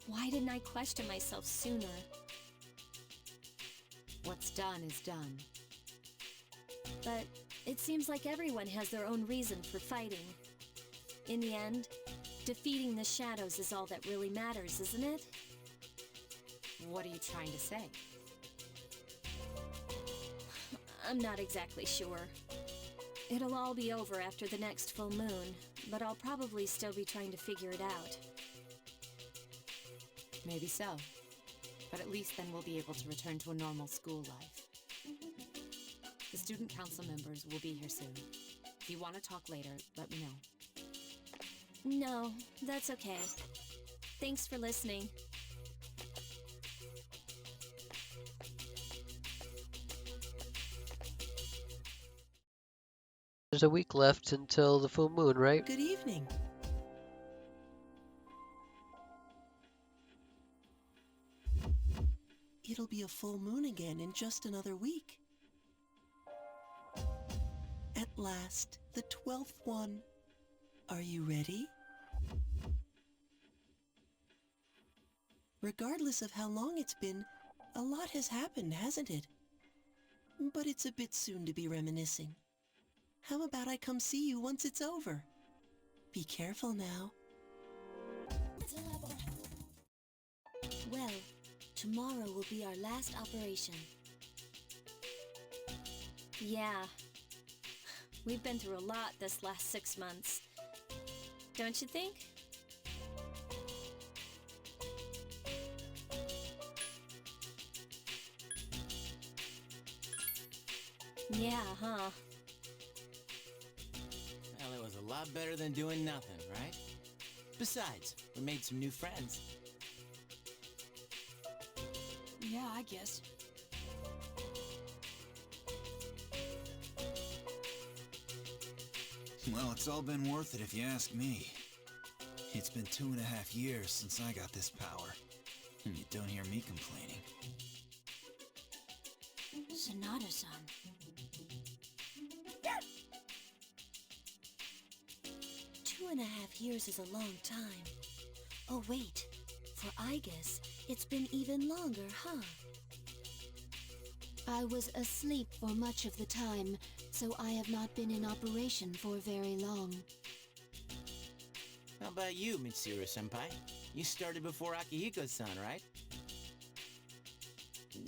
[SPEAKER 6] Why didn't I question myself sooner?
[SPEAKER 5] What's done is done.
[SPEAKER 6] But it seems like everyone has their own reason for fighting. In the end, defeating the shadows is all that really matters, isn't it?
[SPEAKER 5] What are you trying to say?
[SPEAKER 6] I'm not exactly sure. It'll all be over after the next full moon, but I'll probably still be trying to figure it out.
[SPEAKER 5] Maybe so. But at least then we'll be able to return to a normal school life. The student council members will be here soon. If you want to talk later, let me know.
[SPEAKER 6] No, that's okay. Thanks for listening.
[SPEAKER 11] There's a week left until the full moon, right?
[SPEAKER 4] Good evening. It'll be a full moon again in just another week. At last, the 12th one. Are you ready? Regardless of how long it's been, a lot has happened, hasn't it? But it's a bit soon to be reminiscing. How about I come see you once it's over? Be careful now. Well, tomorrow will be our last operation.
[SPEAKER 6] Yeah. We've been through a lot this last 6 months. Don't you think? Yeah, huh?
[SPEAKER 18] Well, it was a lot better than doing nothing, right? Besides, we made some new friends.
[SPEAKER 16] Yeah, I guess.
[SPEAKER 15] Well, it's all been worth it if you ask me. It's been 2.5 years since I got this power, and you don't hear me complaining.
[SPEAKER 14] Sonata-san.
[SPEAKER 4] 2.5 years is a long time. Oh wait, for I guess it's been even longer, huh?
[SPEAKER 21] I was asleep for much of the time, so I have not been in operation for very long.
[SPEAKER 18] How about you, Mitsuru-senpai? You started before Akihiko-san, right?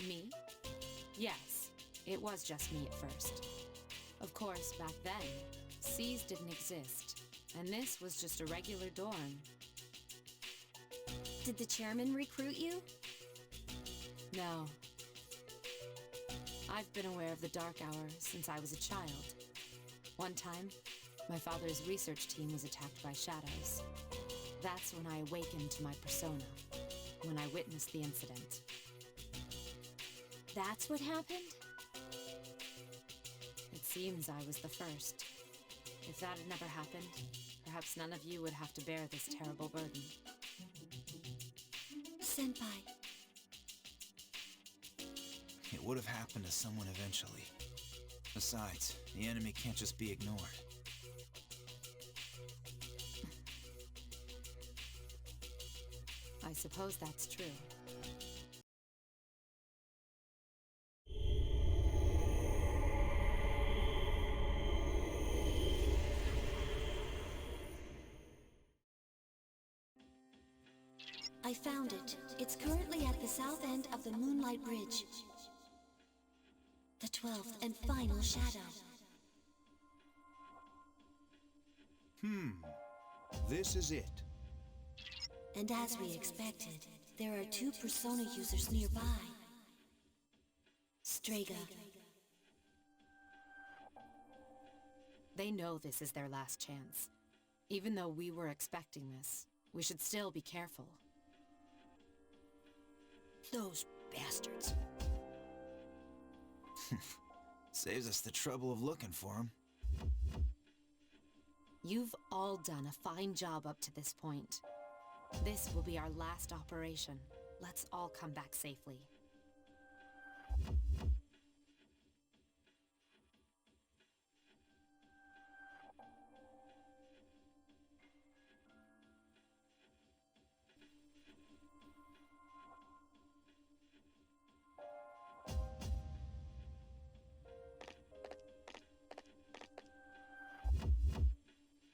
[SPEAKER 5] Me? Yes, it was just me at first. Of course, back then, C's didn't exist, and this was just a regular dorm.
[SPEAKER 20] Did the chairman recruit you?
[SPEAKER 5] No. I've been aware of the Dark Hour since I was a child. One time, my father's research team was attacked by shadows. That's when I awakened to my persona, when I witnessed the incident.
[SPEAKER 20] That's what happened?
[SPEAKER 5] It seems I was the first. If that had never happened, perhaps none of you would have to bear this terrible burden.
[SPEAKER 12] Senpai.
[SPEAKER 15] It would have happened to someone eventually. Besides, the enemy can't just be ignored.
[SPEAKER 5] I suppose that's true.
[SPEAKER 12] I found it. It's currently at the south end of the Moonlight Bridge. The 12th and final shadow.
[SPEAKER 17] This is it.
[SPEAKER 12] And as we expected, there are 2 persona users nearby. Strega.
[SPEAKER 5] They know this is their last chance. Even though we were expecting this, we should still be careful.
[SPEAKER 2] Those bastards.
[SPEAKER 15] Saves us the trouble of looking for him.
[SPEAKER 5] You've all done a fine job up to this point. This will be our last operation. Let's all come back safely.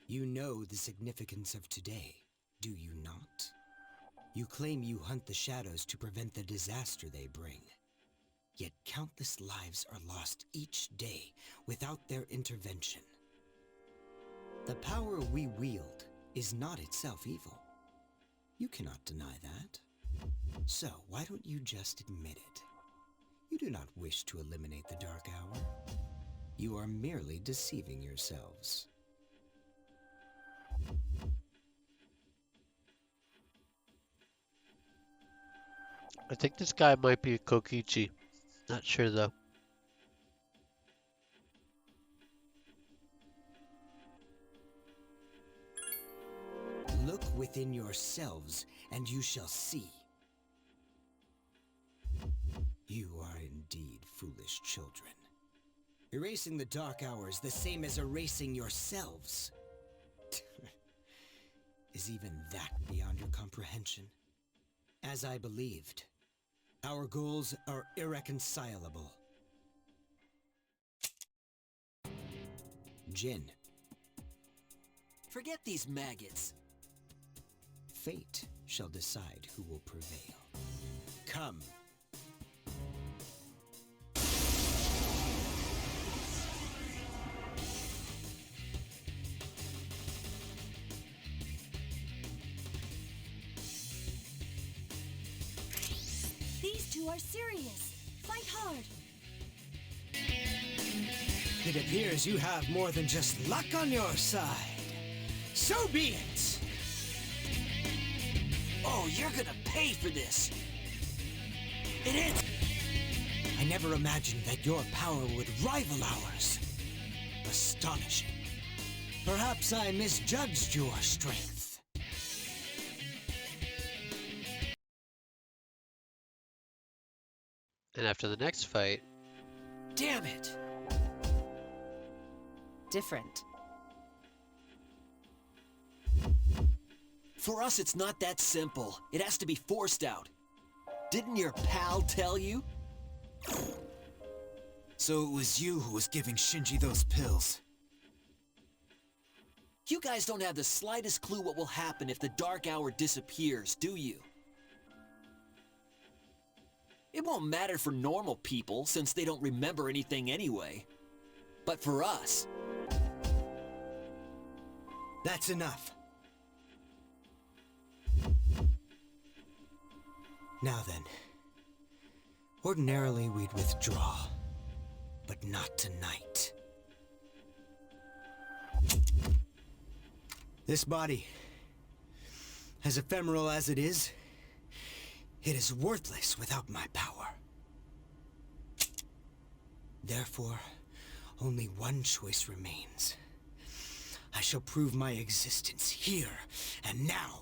[SPEAKER 1] You know the significance of today, do you not? You claim you hunt the shadows to prevent the disaster they bring. Yet countless lives are lost each day without their intervention. The power we wield is not itself evil. You cannot deny that. So why don't you just admit it? You do not wish to eliminate the Dark Hour. You are merely deceiving yourselves.
[SPEAKER 11] I think this guy might be a Kokichi. Not sure though.
[SPEAKER 1] Look within yourselves, and you shall see. You are indeed foolish children. Erasing the Dark Hour is the same as erasing yourselves. Is even that beyond your comprehension? As I believed, our goals are irreconcilable. Jin.
[SPEAKER 2] Forget these maggots.
[SPEAKER 1] Fate shall decide who will prevail. Come.
[SPEAKER 12] These 2 are serious. Fight hard.
[SPEAKER 1] It appears you have more than just luck on your side. So be it!
[SPEAKER 2] Oh, you're gonna pay for this! It is!
[SPEAKER 1] I never imagined that your power would rival ours. Astonishing. Perhaps I misjudged your strength.
[SPEAKER 11] And after the next fight...
[SPEAKER 2] Damn it!
[SPEAKER 5] Different.
[SPEAKER 2] For us, it's not that simple. It has to be forced out. Didn't your pal tell you?
[SPEAKER 15] So it was you who was giving Shinji those pills.
[SPEAKER 2] You guys don't have the slightest clue what will happen if the Dark Hour disappears, do you? It won't matter for normal people, since they don't remember anything anyway. But for us...
[SPEAKER 1] That's enough. Now then. Ordinarily we'd withdraw, but not tonight. This body, as ephemeral as it is worthless without my power. Therefore, only one choice remains. I shall prove my existence here and now.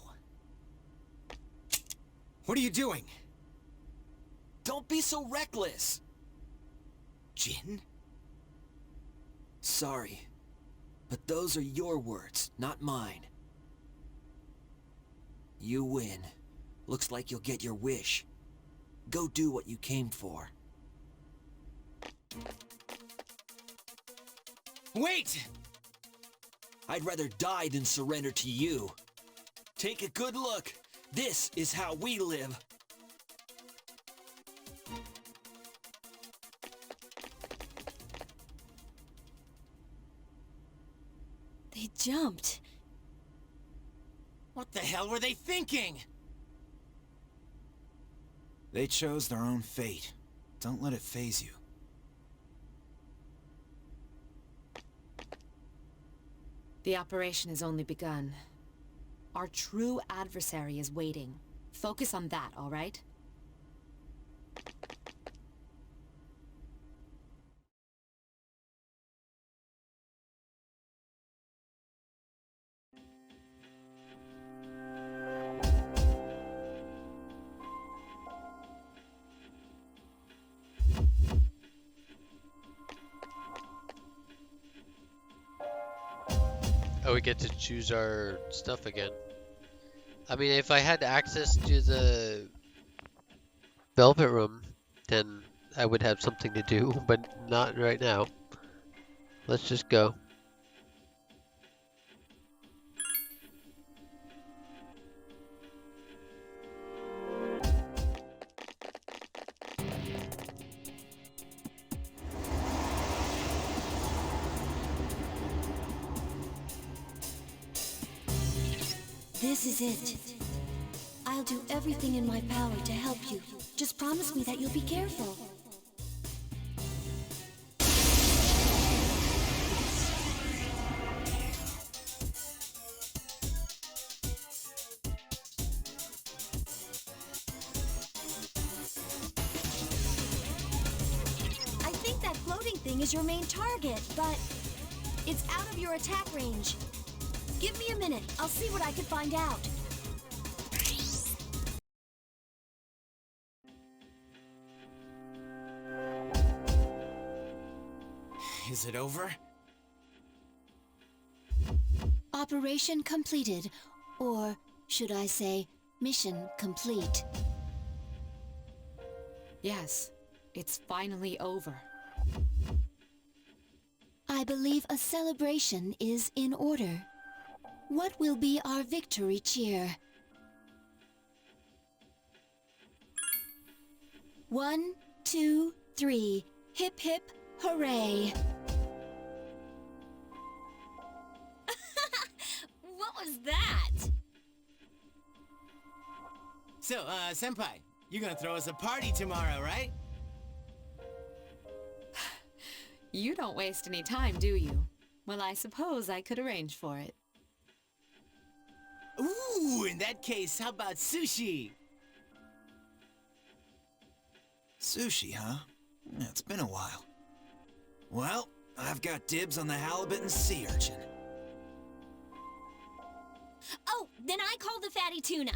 [SPEAKER 1] What are you doing?
[SPEAKER 2] Don't be so reckless!
[SPEAKER 1] Jin?
[SPEAKER 2] Sorry, but those are your words, not mine. You win. Looks like you'll get your wish. Go do what you came for.
[SPEAKER 18] Wait!
[SPEAKER 2] I'd rather die than surrender to you. Take a good look. This is how we live.
[SPEAKER 20] They jumped.
[SPEAKER 18] What the hell were they thinking?
[SPEAKER 15] They chose their own fate. Don't let it faze you.
[SPEAKER 5] The operation has only begun. Our true adversary is waiting. Focus on that, all right?
[SPEAKER 11] Oh, we get to choose our stuff again. I mean, if I had access to the Velvet Room, then I would have something to do, but not right now. Let's just go.
[SPEAKER 12] This is it. I'll do everything in my power to help you. Just promise me that you'll be careful. I think that floating thing is your main target, but it's out of your attack range. Give me a minute. I'll see what I can find out.
[SPEAKER 18] Is it over?
[SPEAKER 12] Operation completed. Or should I say, mission complete.
[SPEAKER 5] Yes, it's finally over.
[SPEAKER 12] I believe a celebration is in order. What will be our victory cheer? 1, 2, 3. Hip hip hooray!
[SPEAKER 20] What was that?
[SPEAKER 18] So, Senpai, you're gonna throw us a party tomorrow, right?
[SPEAKER 5] You don't waste any time, do you? Well, I suppose I could arrange for it.
[SPEAKER 18] Ooh, in that case, how about sushi?
[SPEAKER 15] Sushi, huh? Yeah, it's been a while. Well, I've got dibs on the halibut and sea urchin.
[SPEAKER 6] Oh, then I call the fatty tuna.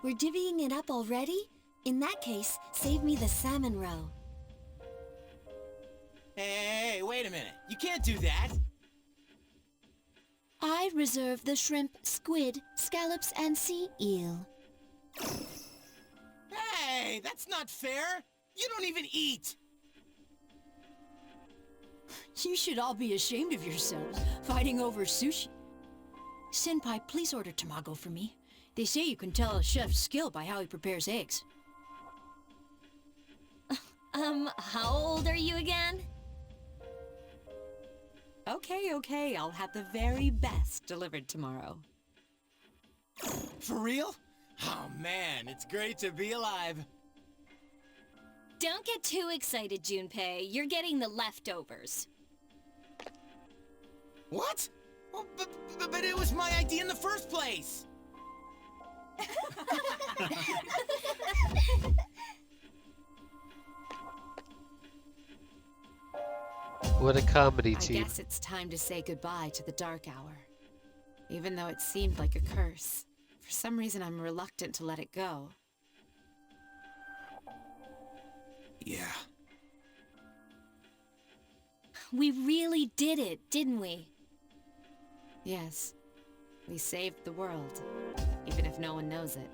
[SPEAKER 12] We're divvying it up already? In that case, save me the salmon roe.
[SPEAKER 18] Hey, wait a minute. You can't do that.
[SPEAKER 12] I reserve the shrimp, squid, scallops, and sea eel.
[SPEAKER 18] Hey, that's not fair. You don't even eat.
[SPEAKER 14] You should all be ashamed of yourselves, fighting over sushi. Senpai, please order tamago for me. They say you can tell a chef's skill by how he prepares eggs.
[SPEAKER 6] How old are you again?
[SPEAKER 5] Okay, I'll have the very best delivered tomorrow.
[SPEAKER 18] For real? Oh man, it's great to be alive.
[SPEAKER 6] Don't get too excited, Junpei. You're getting the leftovers.
[SPEAKER 18] What? Well, but it was my idea in the first place.
[SPEAKER 11] What a comedy
[SPEAKER 5] I
[SPEAKER 11] team.
[SPEAKER 5] guess it's time to say goodbye to the dark hour. Even though it seemed like a curse, for some reason I'm reluctant to let it go.
[SPEAKER 15] Yeah.
[SPEAKER 6] We really did it, didn't we?
[SPEAKER 5] Yes, we saved the world, even if no one knows it.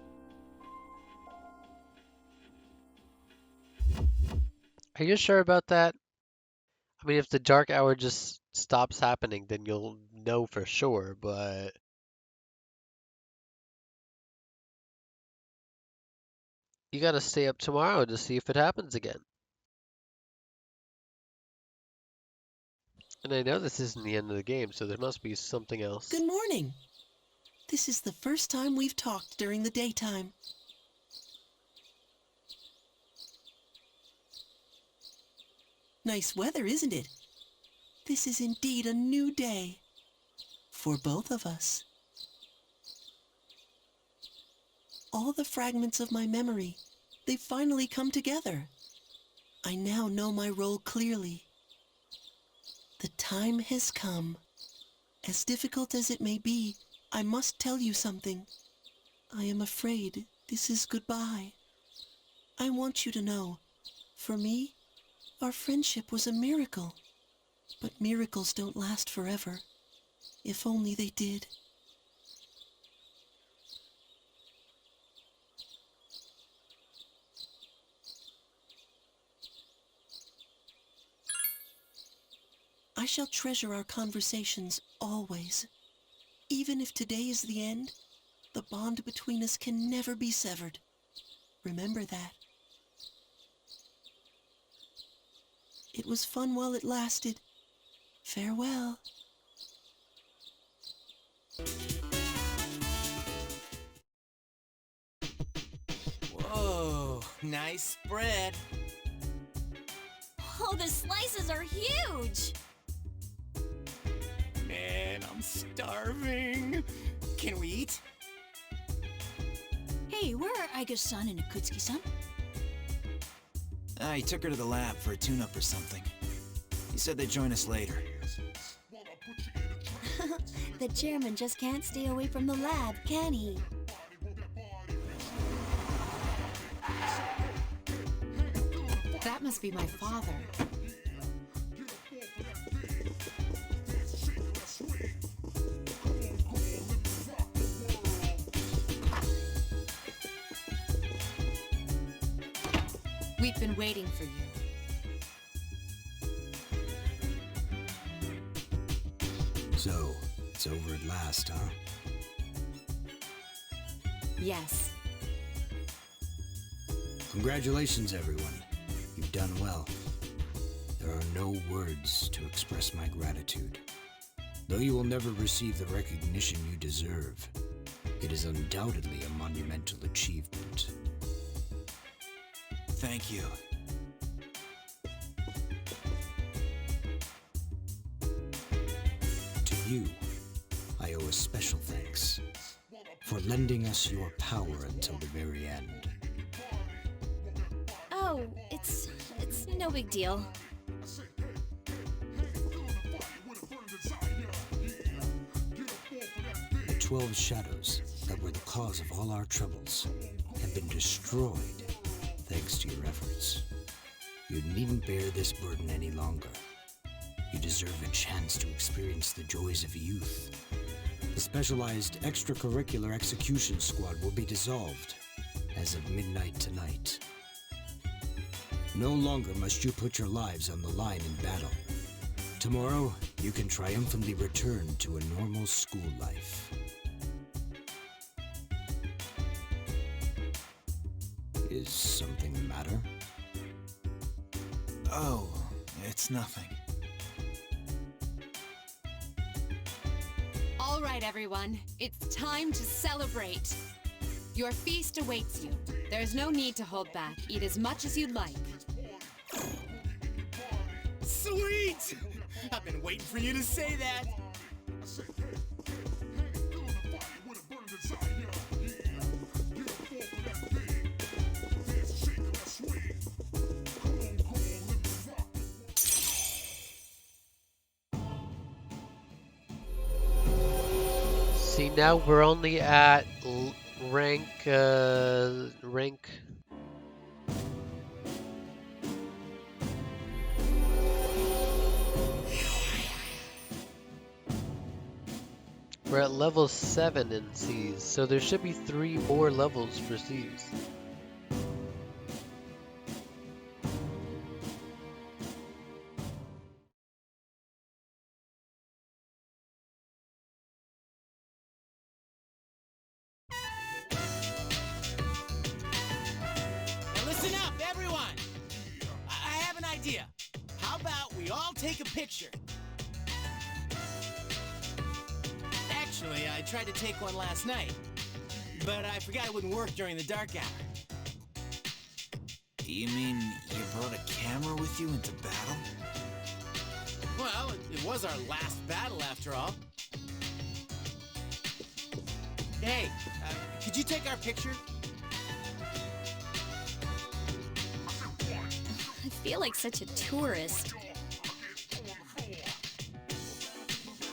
[SPEAKER 11] Are you sure about that? I mean, if the dark hour just stops happening, then you'll know for sure, but... You gotta stay up tomorrow to see if it happens again. And I know this isn't the end of the game, so there must be something else.
[SPEAKER 4] Good morning. This is the first time we've talked during the daytime. Nice weather, isn't it? This is indeed a new day. For both of us. All the fragments of my memory, they've finally come together. I now know my role clearly. The time has come. As difficult as it may be, I must tell you something. I am afraid this is goodbye. I want you to know, for me, our friendship was a miracle. But miracles don't last forever. If only they did. I shall treasure our conversations always. Even if today is the end, the bond between us can never be severed. Remember that. It was fun while it lasted. Farewell.
[SPEAKER 18] Whoa, nice spread.
[SPEAKER 6] Oh, the slices are huge!
[SPEAKER 18] Man, I'm starving. Can we eat?
[SPEAKER 14] Hey, where are Aiga-san and Ikutsuki-san?
[SPEAKER 15] He took her to the lab for a tune-up or something. He said they'd join us later.
[SPEAKER 12] The chairman just can't stay away from the lab, can he?
[SPEAKER 5] That must be my father. We've been waiting for you.
[SPEAKER 1] So, it's over at last, huh?
[SPEAKER 5] Yes.
[SPEAKER 1] Congratulations, everyone. You've done well. There are no words to express my gratitude. Though you will never receive the recognition you deserve, it is undoubtedly a monumental achievement.
[SPEAKER 15] Thank you.
[SPEAKER 1] To you, I owe a special thanks for lending us your power until the very end.
[SPEAKER 6] Oh, it's no big deal.
[SPEAKER 1] The 12 shadows that were the cause of all our troubles have been destroyed thanks to your efforts. You needn't bear this burden any longer. You deserve a chance to experience the joys of youth. The specialized extracurricular execution squad will be dissolved as of midnight tonight. No longer must you put your lives on the line in battle. Tomorrow, you can triumphantly return to a normal school life. Is something the matter?
[SPEAKER 15] Oh, it's nothing.
[SPEAKER 5] All right, everyone. It's time to celebrate. Your feast awaits you. There's no need to hold back. Eat as much as you'd like.
[SPEAKER 18] Sweet! I've been waiting for you to say that.
[SPEAKER 11] See, now we're only at rank. We're at level 7 in C's, so there should be 3 more levels for C's.
[SPEAKER 18] Now listen up, everyone! I have an idea. How about we all take a picture? Actually, I tried to take one last night, but I forgot it wouldn't work during the dark hour.
[SPEAKER 15] You mean you brought a camera with you into battle?
[SPEAKER 18] Well, it was our last battle after all. Hey, could you take our picture?
[SPEAKER 6] I feel like such a tourist.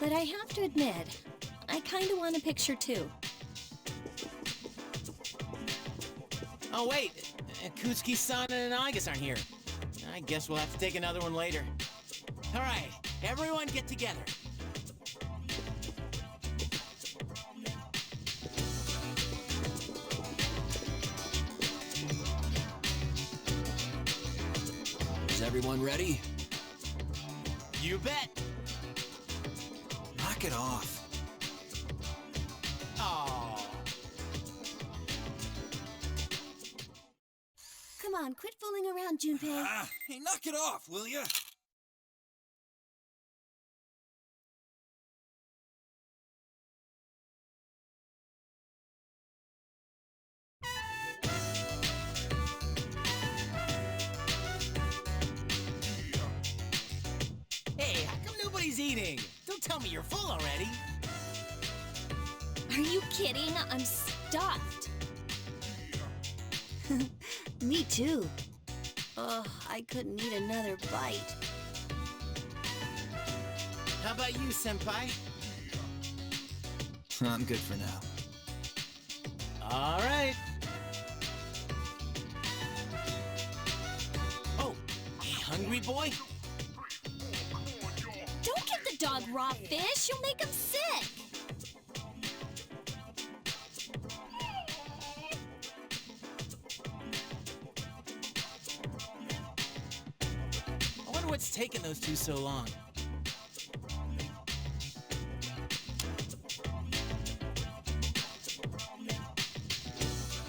[SPEAKER 6] But I have to admit, I kind of want a picture too.
[SPEAKER 18] Oh wait, Ikutsuki-san and Igus aren't here. I guess we'll have to take another one later. All right, everyone get together.
[SPEAKER 2] Is everyone ready?
[SPEAKER 18] You bet.
[SPEAKER 15] Knock it off.
[SPEAKER 18] Oh.
[SPEAKER 12] Come on, quit fooling around, Junpei.
[SPEAKER 15] Hey, knock it off, will ya?
[SPEAKER 18] Hey, how come nobody's eating? Don't tell me you're full already.
[SPEAKER 6] Are you kidding? I'm stuffed.
[SPEAKER 12] Me too. Ugh, I couldn't eat another bite.
[SPEAKER 18] How about you, Senpai?
[SPEAKER 15] I'm good for now.
[SPEAKER 18] All right. Oh, hey, hungry boy?
[SPEAKER 6] Don't give the dog raw fish. You'll make him sick.
[SPEAKER 18] I wonder what's taking those two so long.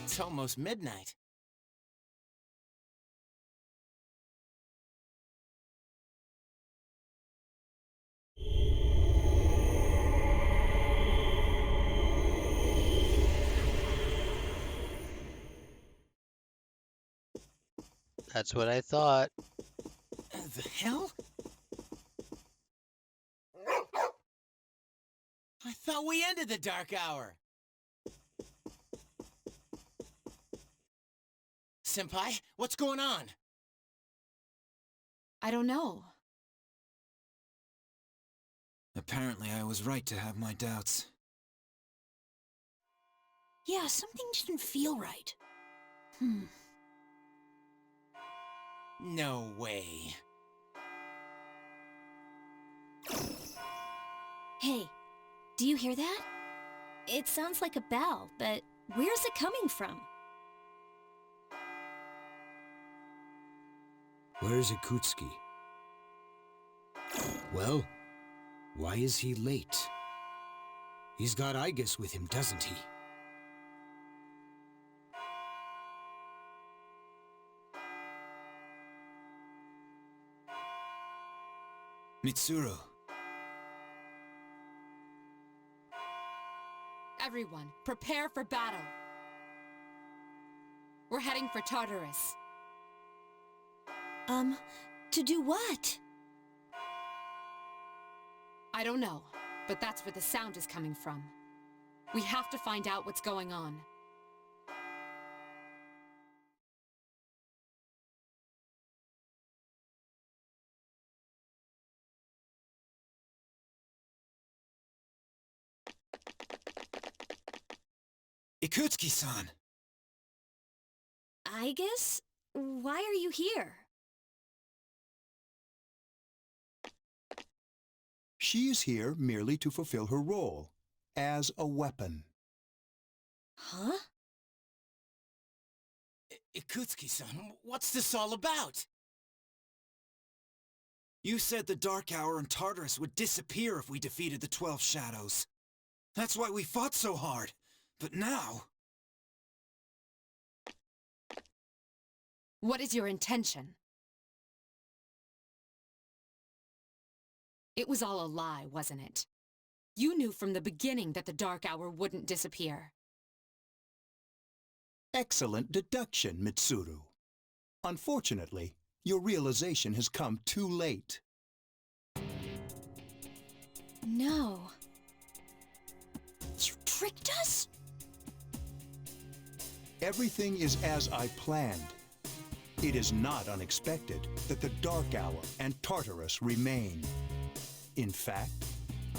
[SPEAKER 18] It's almost midnight.
[SPEAKER 11] That's what I thought.
[SPEAKER 18] The hell? I thought we ended the dark hour. Senpai, what's going on?
[SPEAKER 5] I don't know.
[SPEAKER 15] Apparently I was right to have my doubts.
[SPEAKER 12] Yeah, something didn't feel right.
[SPEAKER 18] No way.
[SPEAKER 6] Hey, do you hear that? It sounds like a bell, but where's it coming from?
[SPEAKER 1] Where's Ikutsuki? Well, why is he late? He's got Igus with him, doesn't he?
[SPEAKER 15] Mitsuru.
[SPEAKER 5] Everyone, prepare for battle. We're heading for Tartarus.
[SPEAKER 12] To do what?
[SPEAKER 5] I don't know, but that's where the sound is coming from. We have to find out what's going on.
[SPEAKER 18] Ikutsuki-san!
[SPEAKER 12] I guess? Why are you here?
[SPEAKER 17] She is here merely to fulfill her role as a weapon.
[SPEAKER 12] Huh?
[SPEAKER 18] Ikutsuki-san, what's this all about? You said the Dark Hour and Tartarus would disappear if we defeated the 12 Shadows. That's why we fought so hard. But now...
[SPEAKER 5] What is your intention? It was all a lie, wasn't it? You knew from the beginning that the Dark Hour wouldn't disappear.
[SPEAKER 17] Excellent deduction, Mitsuru. Unfortunately, your realization has come too late.
[SPEAKER 12] No. You tricked us?
[SPEAKER 17] Everything is as I planned. It is not unexpected that the Dark Hour and Tartarus remain. In fact,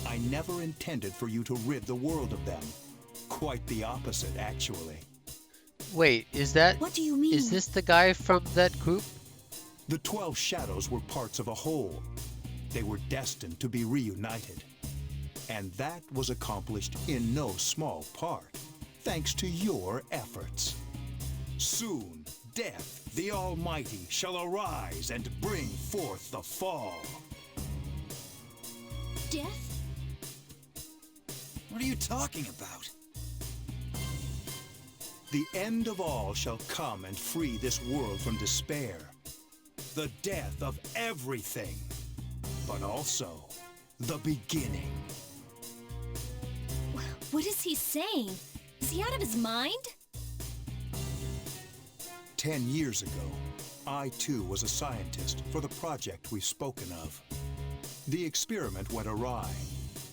[SPEAKER 17] I never intended for you to rid the world of them. Quite the opposite, actually.
[SPEAKER 11] Wait, is that...
[SPEAKER 12] What do you mean?
[SPEAKER 11] Is this the guy from that group?
[SPEAKER 17] The 12 Shadows were parts of a whole. They were destined to be reunited. And that was accomplished in no small part, thanks to your efforts. Soon, Death, the Almighty, shall arise and bring forth the fall.
[SPEAKER 12] Death?
[SPEAKER 18] What are you talking about?
[SPEAKER 17] The end of all shall come and free this world from despair. The death of everything, but also the beginning.
[SPEAKER 12] What is he saying? Is he out of his mind?
[SPEAKER 17] 10 years ago, I too was a scientist for the project we've spoken of. The experiment went awry,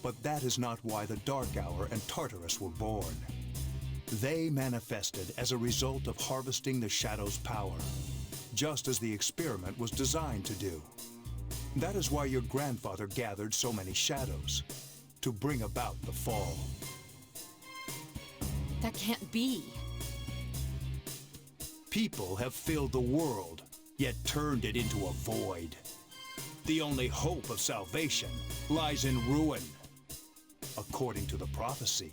[SPEAKER 17] but that is not why the Dark Hour and Tartarus were born. They manifested as a result of harvesting the Shadow's power, just as the experiment was designed to do. That is why your grandfather gathered so many Shadows, to bring about the fall.
[SPEAKER 5] That can't be.
[SPEAKER 17] People have filled the world, yet turned it into a void. The only hope of salvation lies in ruin. According to the prophecy,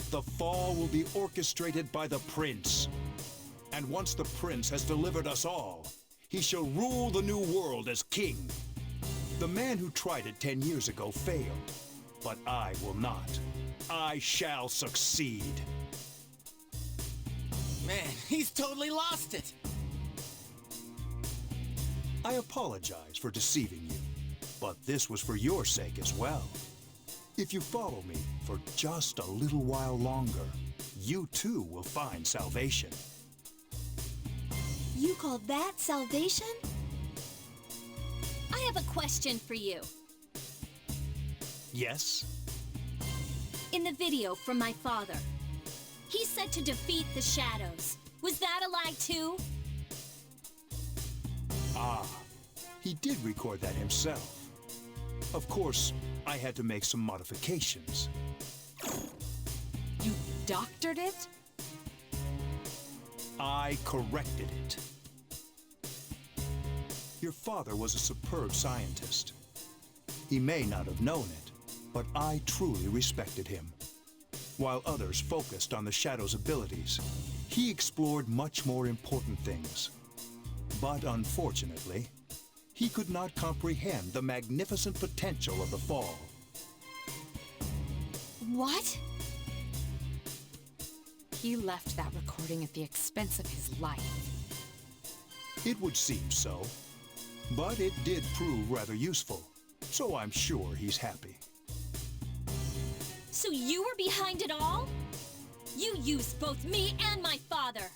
[SPEAKER 17] the fall will be orchestrated by the prince. And once the prince has delivered us all, he shall rule the new world as king. The man who tried it 10 years ago failed, but I will not. I shall succeed.
[SPEAKER 18] Man, he's totally lost it!
[SPEAKER 17] I apologize for deceiving you, but this was for your sake as well. If you follow me for just a little while longer, you too will find salvation.
[SPEAKER 12] You call that salvation? I have a question for you.
[SPEAKER 17] Yes?
[SPEAKER 12] In the video from my father, he said to defeat the Shadows. Was that a lie too?
[SPEAKER 17] Ah, he did record that himself. Of course, I had to make some modifications.
[SPEAKER 5] You doctored it?
[SPEAKER 17] I corrected it. Your father was a superb scientist. He may not have known it, but I truly respected him. While others focused on the Shadow's abilities, he explored much more important things. But unfortunately, he could not comprehend the magnificent potential of the fall.
[SPEAKER 12] What?
[SPEAKER 5] He left that recording at the expense of his life.
[SPEAKER 17] It would seem so, but it did prove rather useful, so I'm sure he's happy.
[SPEAKER 12] So you were behind it all? You used both me and my father.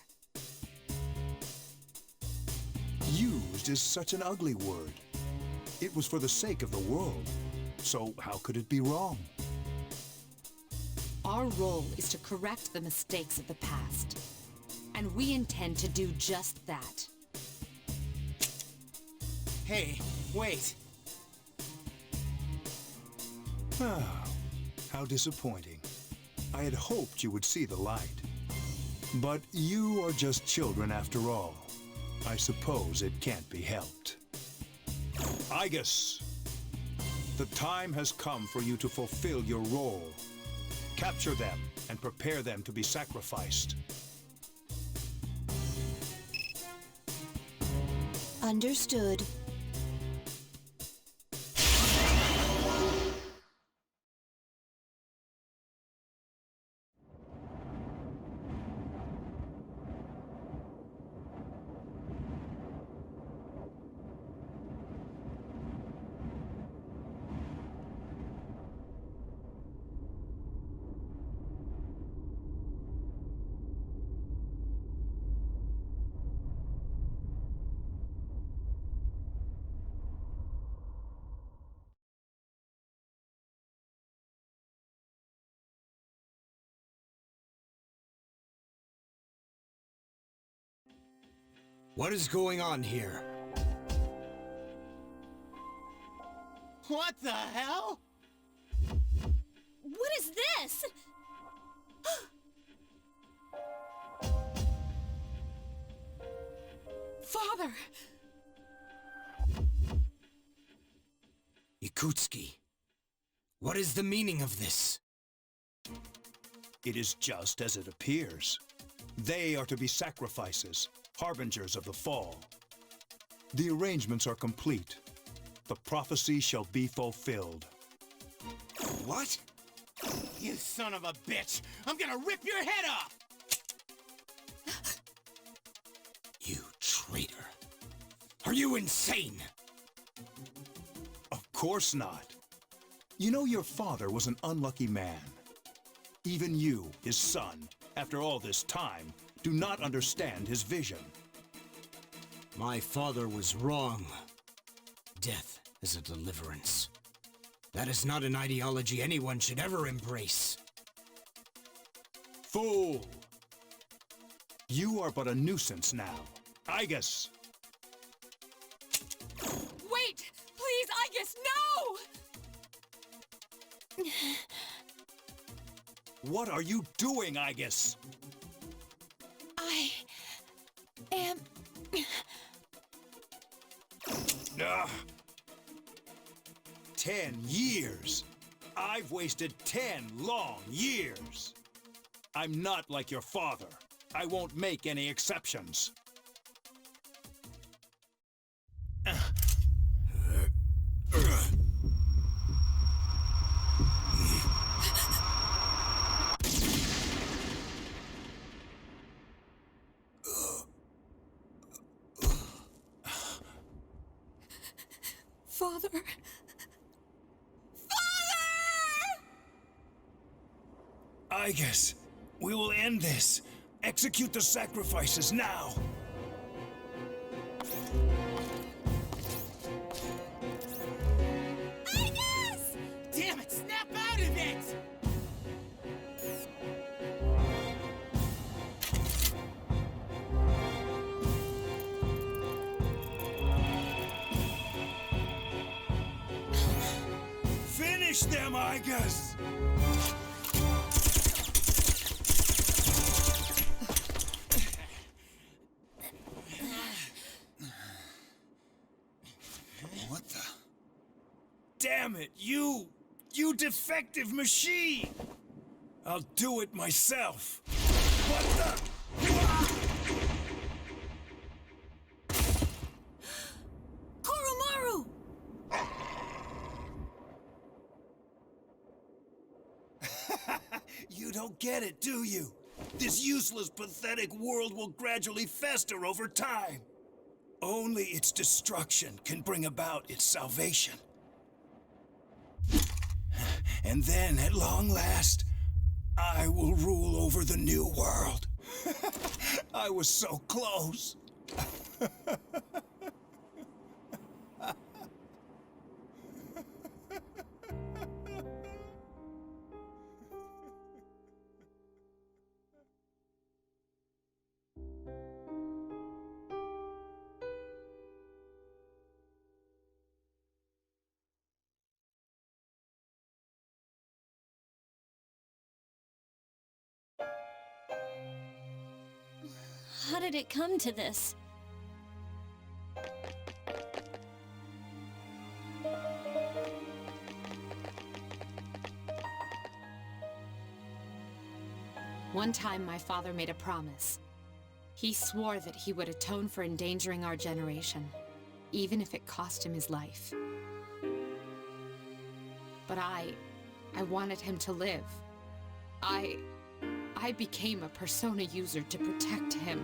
[SPEAKER 17] used is such an ugly word. It was for the sake of the world, so how could it be wrong?
[SPEAKER 5] Our role is to correct the mistakes of the past. And we intend to do just that.
[SPEAKER 18] Hey, wait.
[SPEAKER 17] Ah, how disappointing. I had hoped you would see the light. But you are just children after all. I suppose it can't be helped. Igus, the time has come for you to fulfill your role. Capture them and prepare them to be sacrificed.
[SPEAKER 12] Understood.
[SPEAKER 1] What is going on here?
[SPEAKER 18] What the hell?
[SPEAKER 6] What is this?
[SPEAKER 5] Father!
[SPEAKER 1] Ikutsuki, what is the meaning of this?
[SPEAKER 17] It is just as it appears. They are to be sacrifices, harbingers of the fall. The arrangements are complete. The prophecy shall be fulfilled.
[SPEAKER 18] What? You son of a bitch! I'm gonna rip your head off!
[SPEAKER 1] You traitor. Are you insane?
[SPEAKER 17] Of course not. You know your father was an unlucky man. Even you, his son, after all this time, do not understand his vision.
[SPEAKER 1] My father was wrong. Death is a deliverance. That is not an ideology anyone should ever embrace.
[SPEAKER 17] Fool! You are but a nuisance now. Igus!
[SPEAKER 5] Wait! Please, Igus, no!
[SPEAKER 17] What are you doing, Igus?
[SPEAKER 5] I am...
[SPEAKER 17] Ugh. 10 years! I've wasted 10 long years! I'm not like your father. I won't make any exceptions.
[SPEAKER 5] Father...
[SPEAKER 17] Igus, we will end this. Execute the sacrifices now.
[SPEAKER 18] Igus! Damn it, snap out of it!
[SPEAKER 17] Finish them, Igus! What the? Damn it, you defective machine! I'll do it myself. What the?
[SPEAKER 12] Koromaru!
[SPEAKER 17] You don't get it, do you? This useless, pathetic world will gradually fester over time. Only its destruction can bring about its salvation. And then, at long last, I will rule over the new world. I was so close.
[SPEAKER 6] How did it come to this?
[SPEAKER 5] One time, my father made a promise. He swore that he would atone for endangering our generation, even if it cost him his life. But I wanted him to live. I became a Persona user to protect him.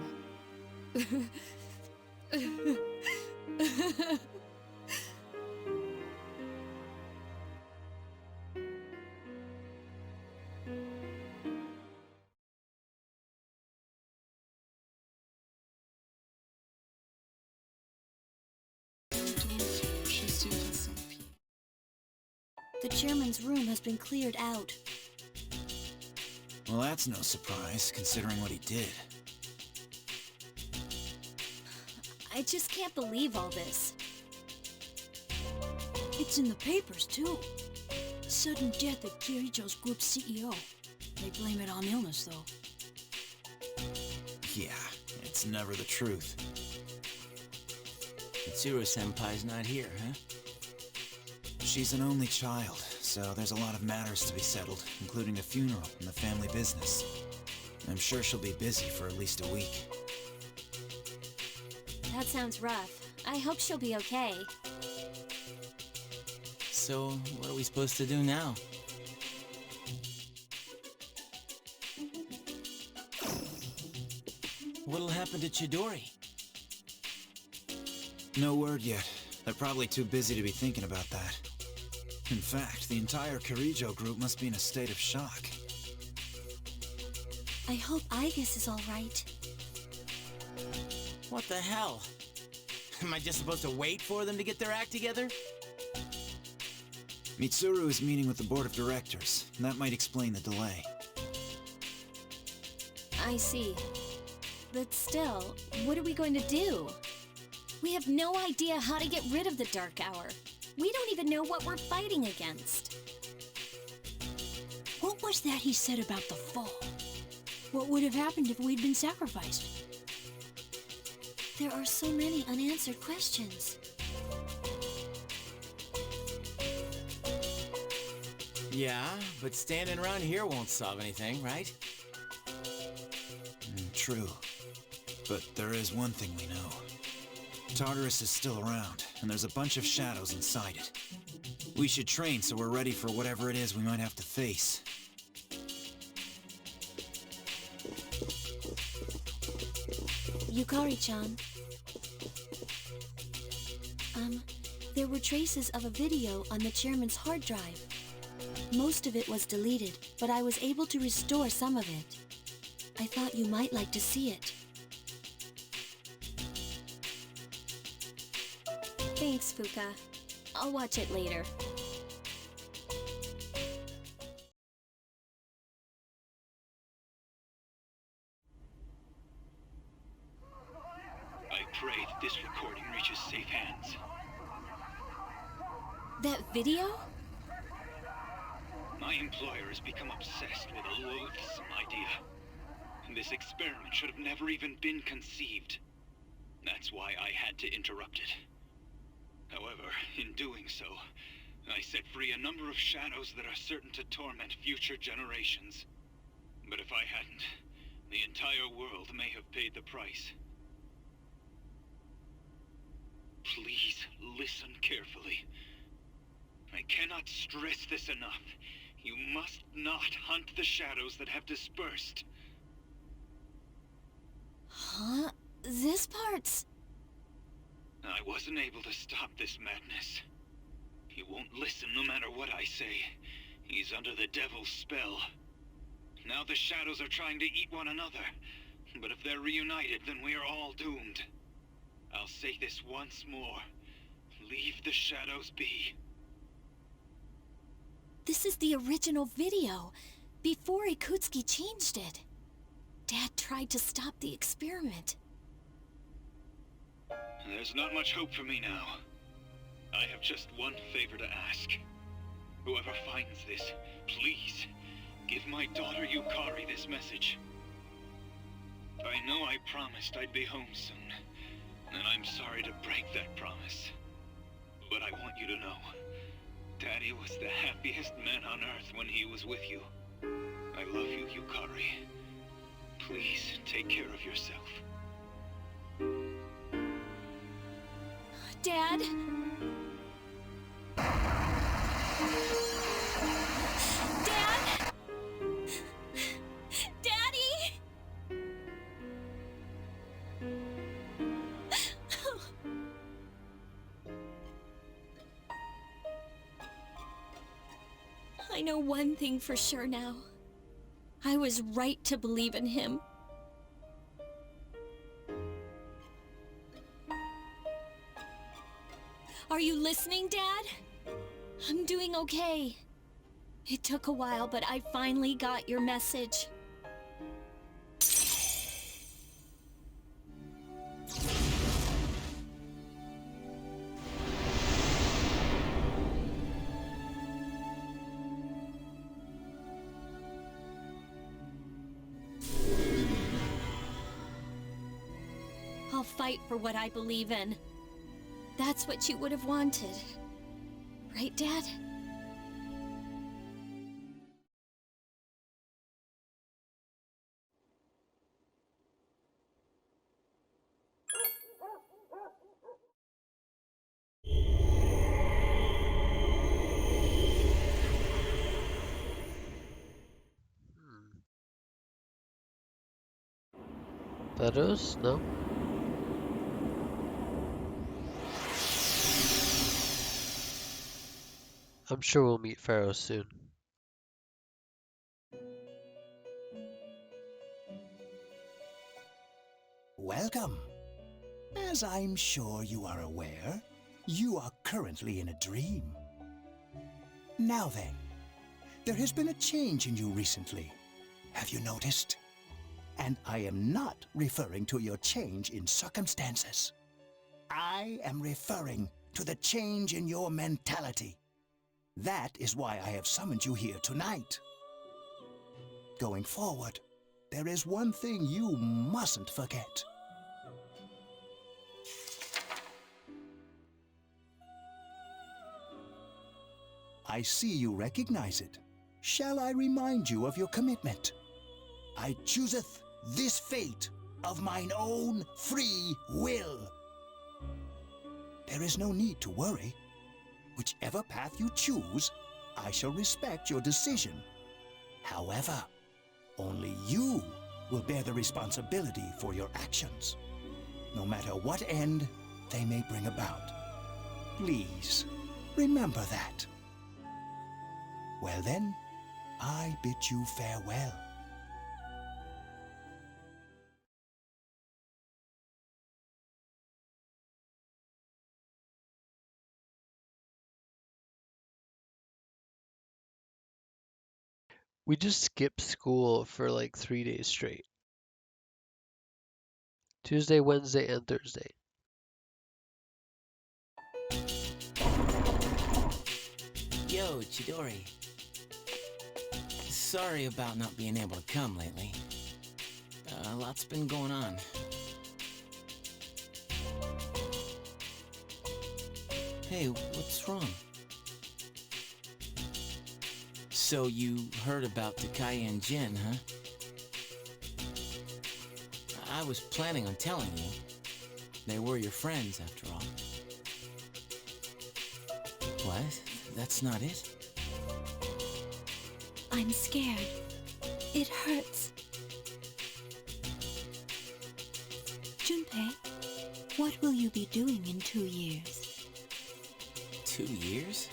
[SPEAKER 12] The chairman's room has been cleared out.
[SPEAKER 15] Well, that's no surprise, considering what he did.
[SPEAKER 6] I just can't believe all this.
[SPEAKER 14] It's in the papers, too. Sudden death of Kirijo's group CEO. They blame it on illness, though.
[SPEAKER 15] Yeah, it's never the truth.
[SPEAKER 18] Mitsuru-senpai's not here, huh?
[SPEAKER 15] She's an only child, so there's a lot of matters to be settled, including a funeral and the family business. I'm sure she'll be busy for at least a week.
[SPEAKER 6] That sounds rough. I hope she'll be okay.
[SPEAKER 18] So, what are we supposed to do now? What'll happen to Chidori?
[SPEAKER 15] No word yet. They're probably too busy to be thinking about that. In fact, the entire Kirijo group must be in a state of shock.
[SPEAKER 12] I hope Aigis is all right.
[SPEAKER 18] What the hell? Am I just supposed to wait for them to get their act together?
[SPEAKER 15] Mitsuru is meeting with the board of directors, and that might explain the delay.
[SPEAKER 6] I see. But still, what are we going to do? We have no idea how to get rid of the Dark Hour. We don't even know what we're fighting against.
[SPEAKER 14] What was that he said about the fall? What would have happened if we'd been sacrificed?
[SPEAKER 12] There are so many unanswered questions.
[SPEAKER 18] Yeah, but standing around here won't solve anything, right?
[SPEAKER 15] True. But there is one thing we know. Tartarus is still around, and there's a bunch of shadows inside it. We should train so we're ready for whatever it is we might have to face.
[SPEAKER 12] Yukari-chan. There were traces of a video on the chairman's hard drive. Most of it was deleted, but I was able to restore some of it. I thought you might like to see it.
[SPEAKER 6] Thanks, Fuka. I'll watch it later.
[SPEAKER 22] I pray that this recording reaches safe hands.
[SPEAKER 6] That video?
[SPEAKER 22] My employer has become obsessed with a loathsome idea. And this experiment should have never even been conceived. That's why I had to interrupt it. However, in doing so, I set free a number of shadows that are certain to torment future generations. But if I hadn't, the entire world may have paid the price. Please listen carefully. I cannot stress this enough. You must not hunt the shadows that have dispersed.
[SPEAKER 6] Huh? This part's...
[SPEAKER 22] I wasn't able to stop this madness. He won't listen no matter what I say. He's under the devil's spell. Now the shadows are trying to eat one another. But if they're reunited, then we are all doomed. I'll say this once more. Leave the shadows be.
[SPEAKER 6] This is the original video, before Ikutsuki changed it. Dad tried to stop the experiment.
[SPEAKER 22] There's not much hope for me now. I have just one favor to ask. Whoever finds this, please, give my daughter Yukari this message. I know I promised I'd be home soon, and I'm sorry to break that promise. But I want you to know, Daddy was the happiest man on Earth when he was with you. I love you, Yukari. Please, take care of yourself.
[SPEAKER 6] Dad? Dad? Daddy? I know one thing for sure now. I was right to believe in him. Are you listening, Dad? I'm doing okay. It took a while, but I finally got your message. I'll fight for what I believe in. That's what you would have wanted. Right, Dad?
[SPEAKER 11] Pharaohs? No? I'm sure we'll meet Pharaoh soon.
[SPEAKER 3] Welcome. As I'm sure you are aware, you are currently in a dream. Now then, there has been a change in you recently. Have you noticed? And I am not referring to your change in circumstances. I am referring to the change in your mentality. That is why I have summoned you here tonight. Going forward, there is one thing you mustn't forget. I see you recognize it. Shall I remind you of your commitment? I chooseth this fate of mine own free will. There is no need to worry. Whichever path you choose, I shall respect your decision. However, only you will bear the responsibility for your actions, no matter what end they may bring about. Please, remember that. Well then, I bid you farewell.
[SPEAKER 11] We just skipped school for like 3 days straight. Tuesday, Wednesday, and Thursday.
[SPEAKER 18] Yo, Chidori. Sorry about not being able to come lately. A lot's been going on. Hey, what's wrong? So you heard about Takai and Jin, huh? I was planning on telling you. They were your friends, after all. What? That's not it?
[SPEAKER 12] I'm scared. It hurts. Junpei, what will you be doing in 2 years?
[SPEAKER 18] 2 years?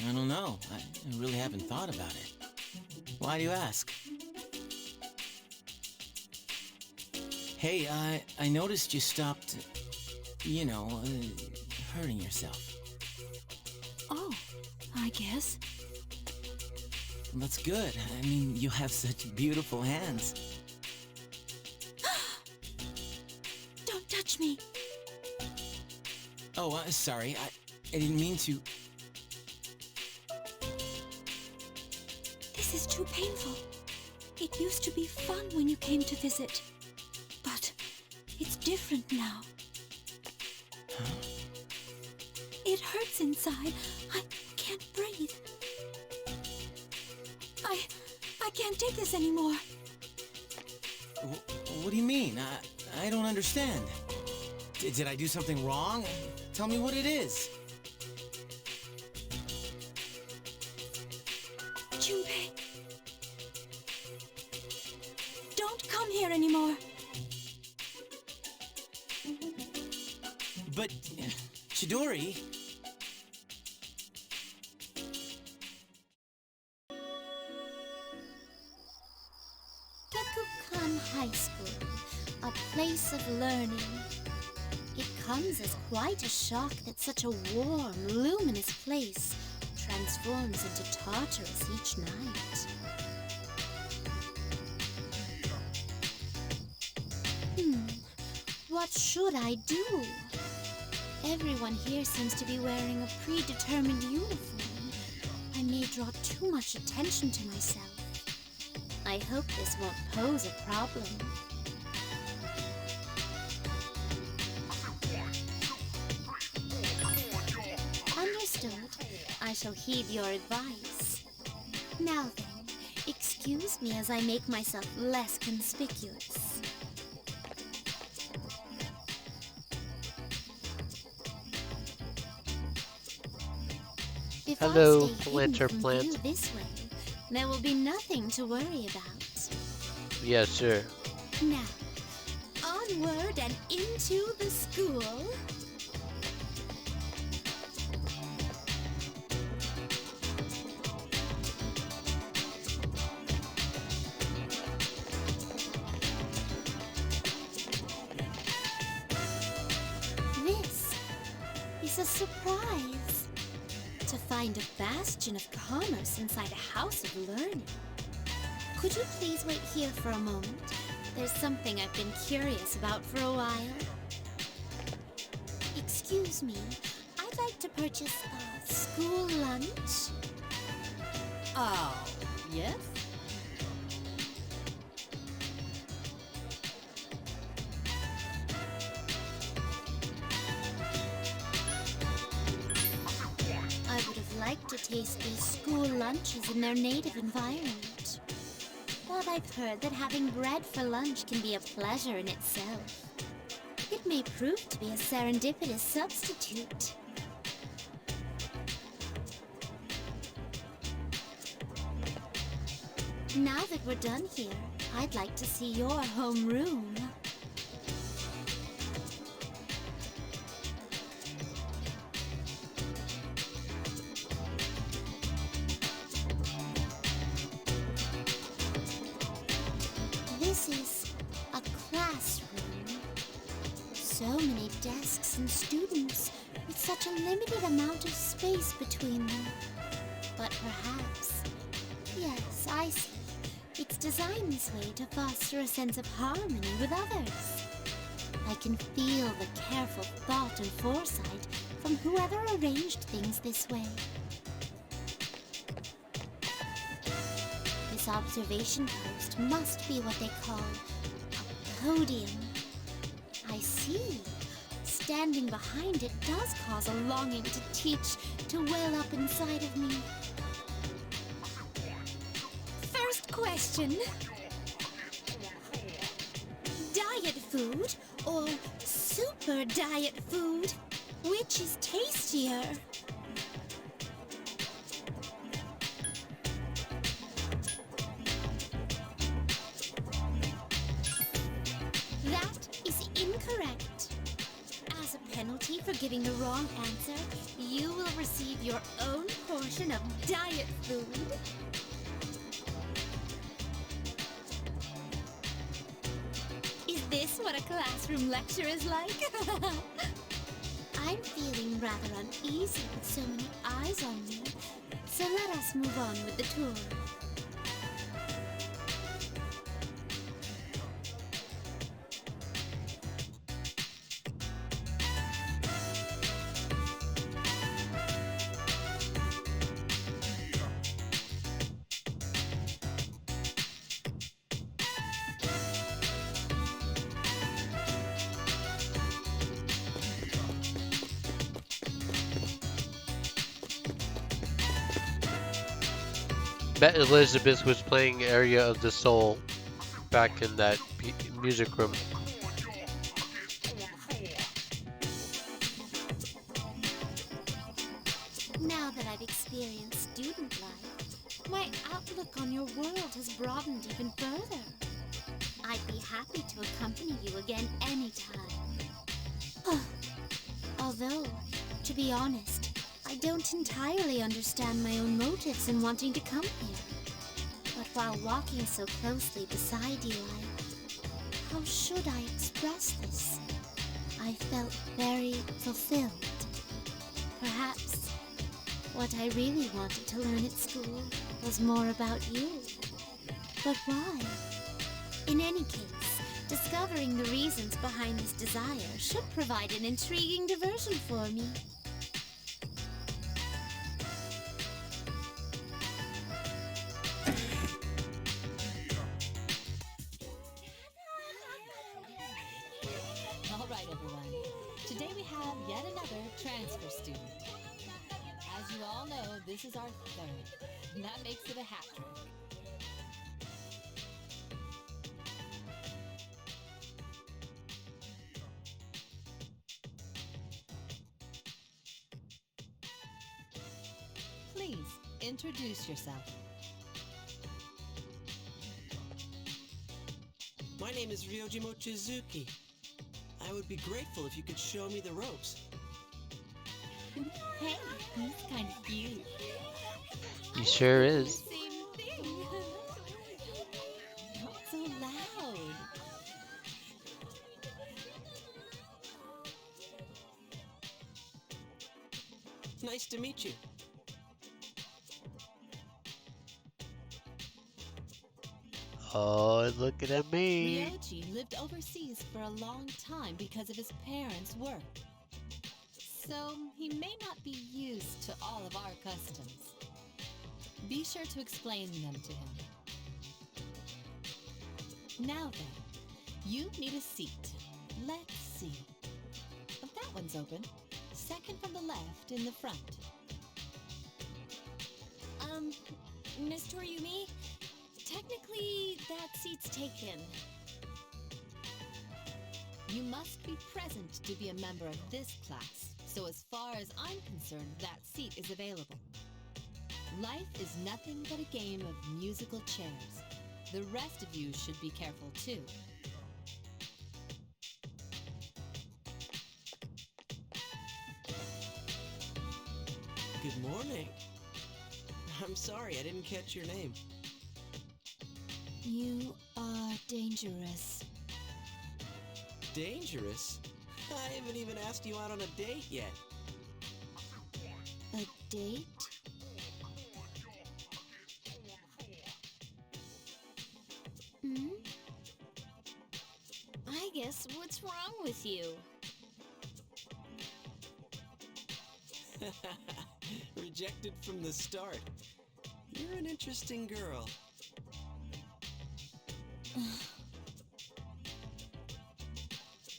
[SPEAKER 18] I don't know. I really haven't thought about it. Why do you ask? Hey, I noticed you stopped, hurting yourself.
[SPEAKER 12] Oh, I guess.
[SPEAKER 18] That's good. I mean, you have such beautiful hands.
[SPEAKER 12] Don't touch me.
[SPEAKER 18] Oh, sorry. I didn't mean to.
[SPEAKER 12] This is too painful. It used to be fun when you came to visit.
[SPEAKER 14] It's different now. It hurts inside. I can't breathe. I can't take this anymore.
[SPEAKER 18] What do you mean? I don't understand. Did I do something wrong? Tell me what it is.
[SPEAKER 14] Junpei. Don't come here anymore.
[SPEAKER 18] But, Chidori...
[SPEAKER 21] Gakukan High School, a place of learning. It comes as quite a shock that such a warm, luminous place transforms into Tartarus each night. What should I do? Everyone here seems to be wearing a predetermined uniform. I may draw too much attention to myself. I hope this won't pose a problem. Understood. I shall heed your advice. Now then, excuse me as I make myself less conspicuous. If
[SPEAKER 11] Hello,
[SPEAKER 21] I stay
[SPEAKER 11] planter
[SPEAKER 21] hidden from
[SPEAKER 11] plant.
[SPEAKER 21] view this way, there will be nothing to worry about.
[SPEAKER 11] Yes, sir.
[SPEAKER 21] Now, onward and into the school. This is a surprise. To find a bastion of commerce inside a house of learning. Could you please wait here for a moment? There's something I've been curious about for a while. Excuse me, I'd like to purchase a school lunch.
[SPEAKER 16] Oh, yes?
[SPEAKER 21] I would have liked to taste these school lunches in their native environment. But I've heard that having bread for lunch can be a pleasure in itself. It may prove to be a serendipitous substitute. Now that we're done here, I'd like to see your homeroom. This is a classroom. So many desks and students with such a limited amount of space between them. But perhaps, yes, I see. It's designed this way to foster a sense of harmony with others. I can feel the careful thought and foresight from whoever arranged things this way. This observation post must be what they call a podium. I see. Standing behind it does cause a longing to teach to well up inside of me. First question. Diet food or super diet food? Which is tastier? That is incorrect. As a penalty for giving the wrong answer, you will receive your own portion of diet food. Is this what a classroom lecture is like? I'm feeling rather uneasy with so many eyes on me, so let us move on with the tour.
[SPEAKER 11] bet Elizabeth was playing Area of the Soul back in that music room.
[SPEAKER 21] Now that I've experienced student life, my outlook on your world has broadened even further. I'd be happy to accompany you again anytime. Although, to be honest, I don't entirely understand my own motives in wanting to come here. But while walking so closely beside you, how should I express this? I felt very fulfilled. Perhaps what I really wanted to learn at school was more about you. But why? In any case, discovering the reasons behind this desire should provide an intriguing diversion for me.
[SPEAKER 16] All right, everyone. Today we have yet another transfer student. As you all know, this is our third, and that makes it a hat trick. Please, introduce yourself.
[SPEAKER 4] My name is Ryoji Mochizuki. I would be grateful if you could show me the ropes.
[SPEAKER 16] Hey, he's kind of cute.
[SPEAKER 11] He sure is.
[SPEAKER 16] Same thing. Not so loud.
[SPEAKER 4] Nice to meet you.
[SPEAKER 11] Oh, looking at me.
[SPEAKER 16] Ryoji lived overseas for a long time because of his parents' work. So he may not be used to all of our customs. Be sure to explain them to him. Now then, you need a seat. Let's see. Oh, that one's open. Second from the left in the front.
[SPEAKER 20] Miss Toriumi, technically that seat's taken.
[SPEAKER 16] You must be present to be a member of this class, so as far as I'm concerned, that seat is available. Life is nothing but a game of musical chairs. The rest of you should be careful too.
[SPEAKER 4] Good morning. I'm sorry, I didn't catch your name.
[SPEAKER 16] You are dangerous.
[SPEAKER 4] Dangerous? I haven't even asked you out on a date yet.
[SPEAKER 16] A date?
[SPEAKER 20] I guess what's wrong with you?
[SPEAKER 4] Rejected from the start. You're an interesting girl.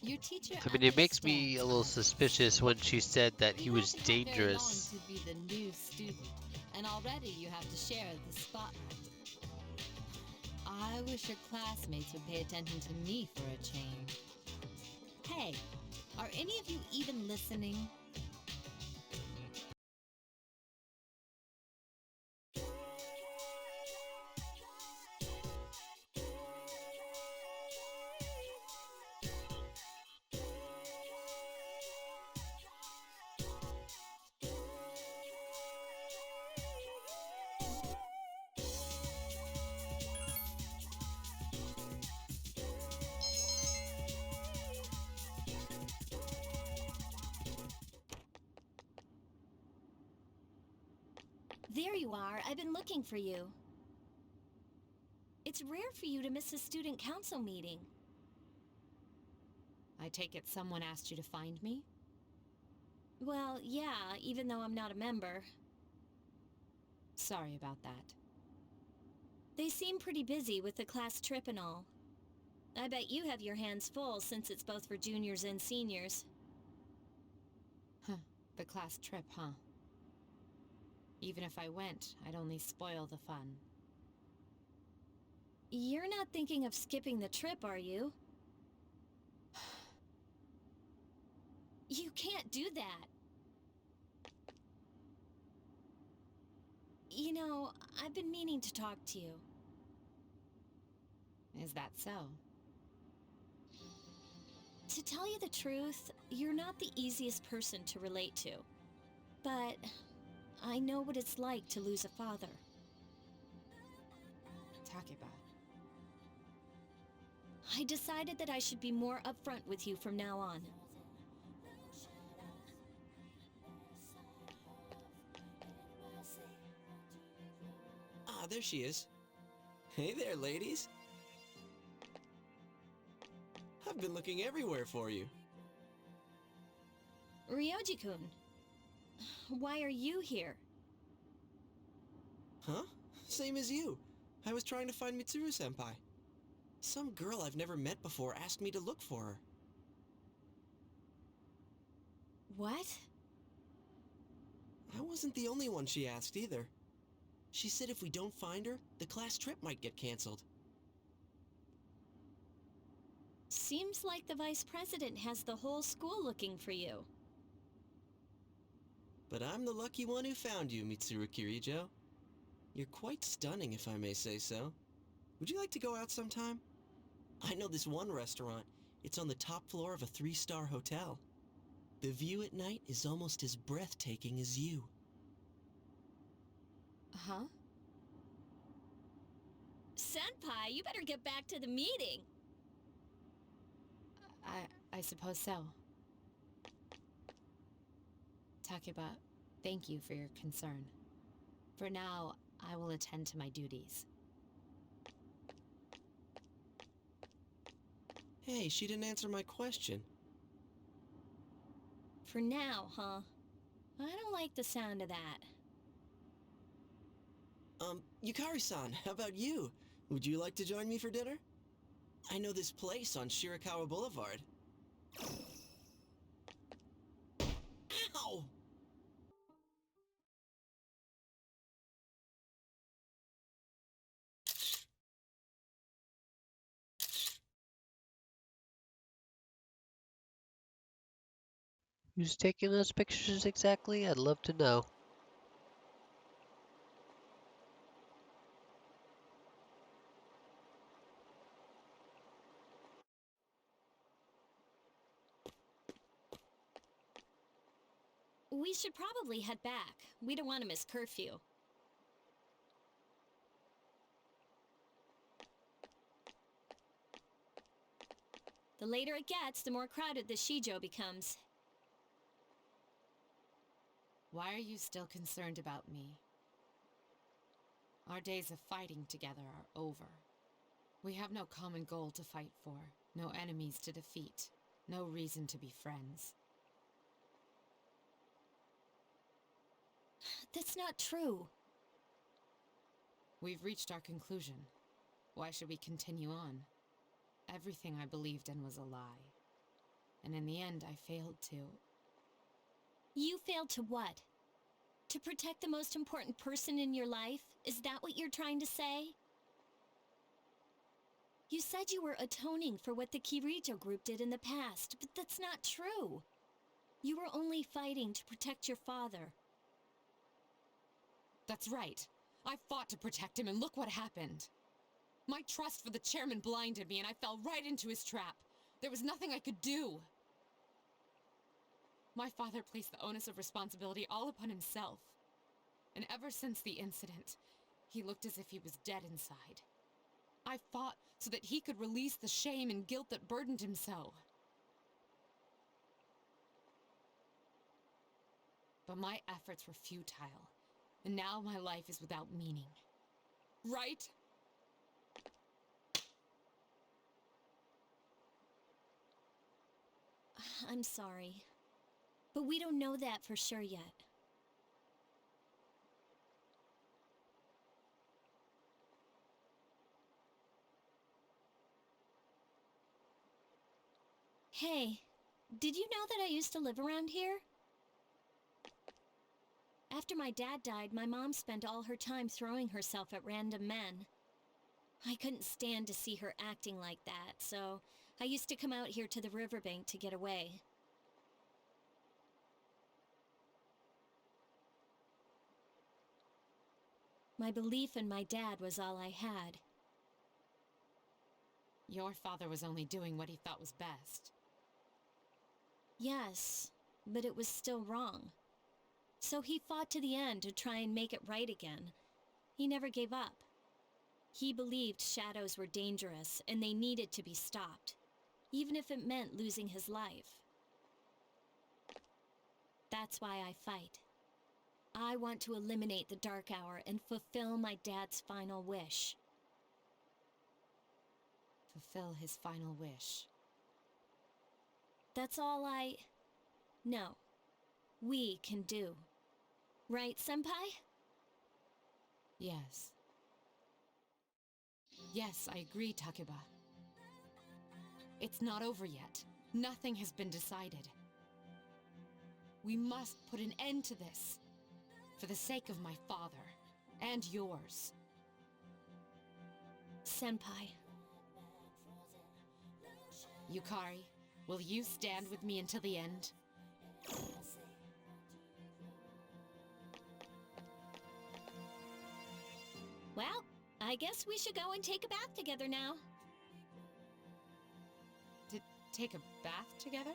[SPEAKER 16] Your teacher.
[SPEAKER 11] I mean, it makes me a little suspicious when she said that he was dangerous.
[SPEAKER 16] To be the new student, and already you have to share the spotlight. I wish your classmates would pay attention to me for a change. Hey, are any of you even listening?
[SPEAKER 20] There you are. I've been looking for you. It's rare for you to miss a student council meeting.
[SPEAKER 5] I take it someone asked you to find me?
[SPEAKER 20] Well, yeah, even though I'm not a member.
[SPEAKER 5] Sorry about that.
[SPEAKER 20] They seem pretty busy with the class trip and all. I bet you have your hands full since it's both for juniors and seniors.
[SPEAKER 5] Huh, the class trip, huh? Even if I went, I'd only spoil the fun.
[SPEAKER 20] You're not thinking of skipping the trip, are you? You can't do that. You know, I've been meaning to talk to you.
[SPEAKER 5] Is that so?
[SPEAKER 20] To tell you the truth, you're not the easiest person to relate to. But I know what it's like to lose a father.
[SPEAKER 5] Takaba.
[SPEAKER 20] I decided that I should be more upfront with you from now on.
[SPEAKER 7] Ah, there she is. Hey there, ladies. I've been looking everywhere for you.
[SPEAKER 20] Ryoji-kun, why are you here?
[SPEAKER 7] Huh? Same as you. I was trying to find Mitsuru-senpai. Some girl I've never met before asked me to look for her.
[SPEAKER 20] What?
[SPEAKER 7] I wasn't the only one she asked either. She said if we don't find her, the class trip might get canceled.
[SPEAKER 20] Seems like the vice president has the whole school looking for you.
[SPEAKER 7] But I'm the lucky one who found you, Mitsuru Kirijo. You're quite stunning, if I may say so. Would you like to go out sometime? I know this one restaurant. It's on the top floor of a 3-star hotel. The view at night is almost as breathtaking as you.
[SPEAKER 5] Huh?
[SPEAKER 20] Senpai, you better get back to the meeting.
[SPEAKER 5] I suppose so. Takaba, thank you for your concern. For now, I will attend to my duties.
[SPEAKER 7] Hey, she didn't answer my question.
[SPEAKER 20] For now, huh? I don't like the sound of that.
[SPEAKER 7] Yukari-san, how about you? Would you like to join me for dinner? I know this place on Shirakawa Boulevard. Ow!
[SPEAKER 11] Who's taking those pictures exactly? I'd love to know.
[SPEAKER 20] We should probably head back. We don't want to miss curfew. The later it gets, the more crowded the Shijo becomes.
[SPEAKER 5] Why are you still concerned about me? Our days of fighting together are over. We have no common goal to fight for, no enemies to defeat, no reason to be friends.
[SPEAKER 20] That's not true.
[SPEAKER 5] We've reached our conclusion. Why should we continue on? Everything I believed in was a lie. And in the end, I failed to.
[SPEAKER 20] You failed to what? To protect the most important person in your life? Is that what you're trying to say? You said you were atoning for what the Kirito group did in the past, but that's not true. You were only fighting to protect your father.
[SPEAKER 5] That's right. I fought to protect him, and look what happened. My trust for the chairman blinded me, and I fell right into his trap. There was nothing I could do. My father placed the onus of responsibility all upon himself. And ever since the incident, he looked as if he was dead inside. I fought so that he could release the shame and guilt that burdened him so. But my efforts were futile, and now my life is without meaning. Right?
[SPEAKER 20] I'm sorry, but we don't know that for sure yet. Hey, did you know that I used to live around here?
[SPEAKER 6] After my dad died, my mom spent all her time throwing herself at random men. I couldn't stand to see her acting like that, so I used to come out here to the riverbank to get away. My belief in my dad was all I had.
[SPEAKER 5] Your father was only doing what he thought was best.
[SPEAKER 6] Yes, but it was still wrong. So he fought to the end to try and make it right again. He never gave up. He believed shadows were dangerous and they needed to be stopped, even if it meant losing his life. That's why I fight. I want to eliminate the Dark Hour and fulfill my dad's final wish.
[SPEAKER 5] Fulfill his final wish.
[SPEAKER 6] That's all we can do. Right, Senpai?
[SPEAKER 5] Yes. Yes, I agree, Takaba. It's not over yet. Nothing has been decided. We must put an end to this. For the sake of my father, and yours.
[SPEAKER 6] Senpai.
[SPEAKER 5] Yukari, will you stand with me until the end?
[SPEAKER 6] Well, I guess we should go and take a bath together now.
[SPEAKER 5] To take a bath together?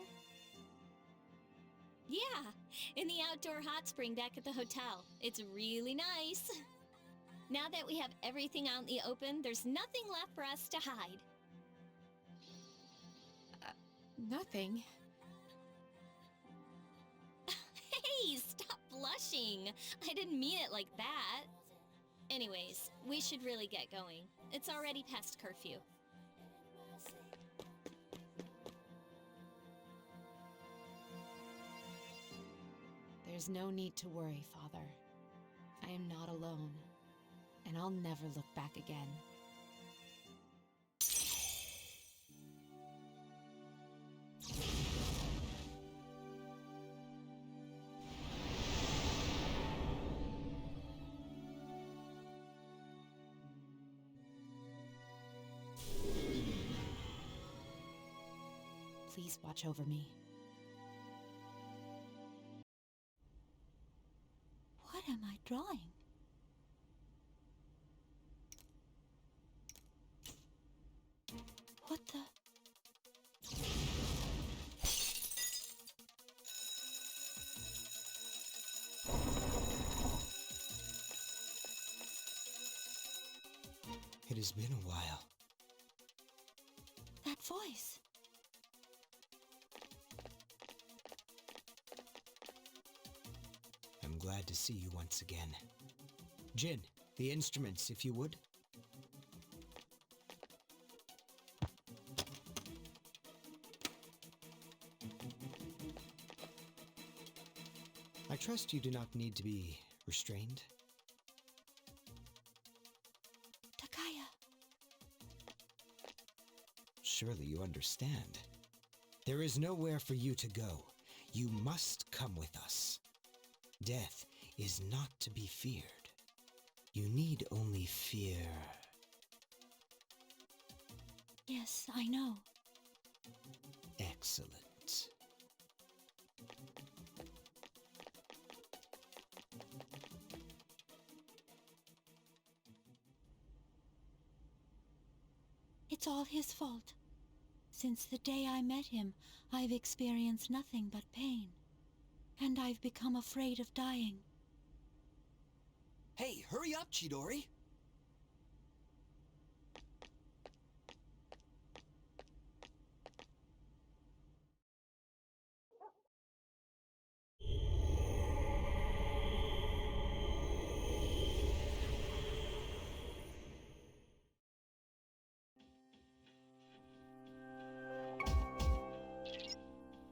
[SPEAKER 6] Yeah, in the outdoor hot spring back at the hotel. It's really nice. Now that we have everything out in the open, there's nothing left for us to hide.
[SPEAKER 5] Nothing.
[SPEAKER 6] Hey, stop blushing. I didn't mean it like that. Anyways, we should really get going. It's already past curfew.
[SPEAKER 5] There's no need to worry, Father. I am not alone, and I'll never look back again. Please watch over me.
[SPEAKER 14] What am I drawing? What the?
[SPEAKER 1] It has been a while.
[SPEAKER 14] That voice.
[SPEAKER 1] I'm glad to see you once again. Jin, the instruments, if you would. I trust you do not need to be restrained.
[SPEAKER 14] Takaya.
[SPEAKER 1] Surely you understand. There is nowhere for you to go. You must come with us. Death is not to be feared. You need only fear.
[SPEAKER 14] Yes, I know.
[SPEAKER 1] Excellent.
[SPEAKER 14] It's all his fault. Since the day I met him, I've experienced nothing but pain. And I've become afraid of dying.
[SPEAKER 2] Hey, hurry up, Chidori!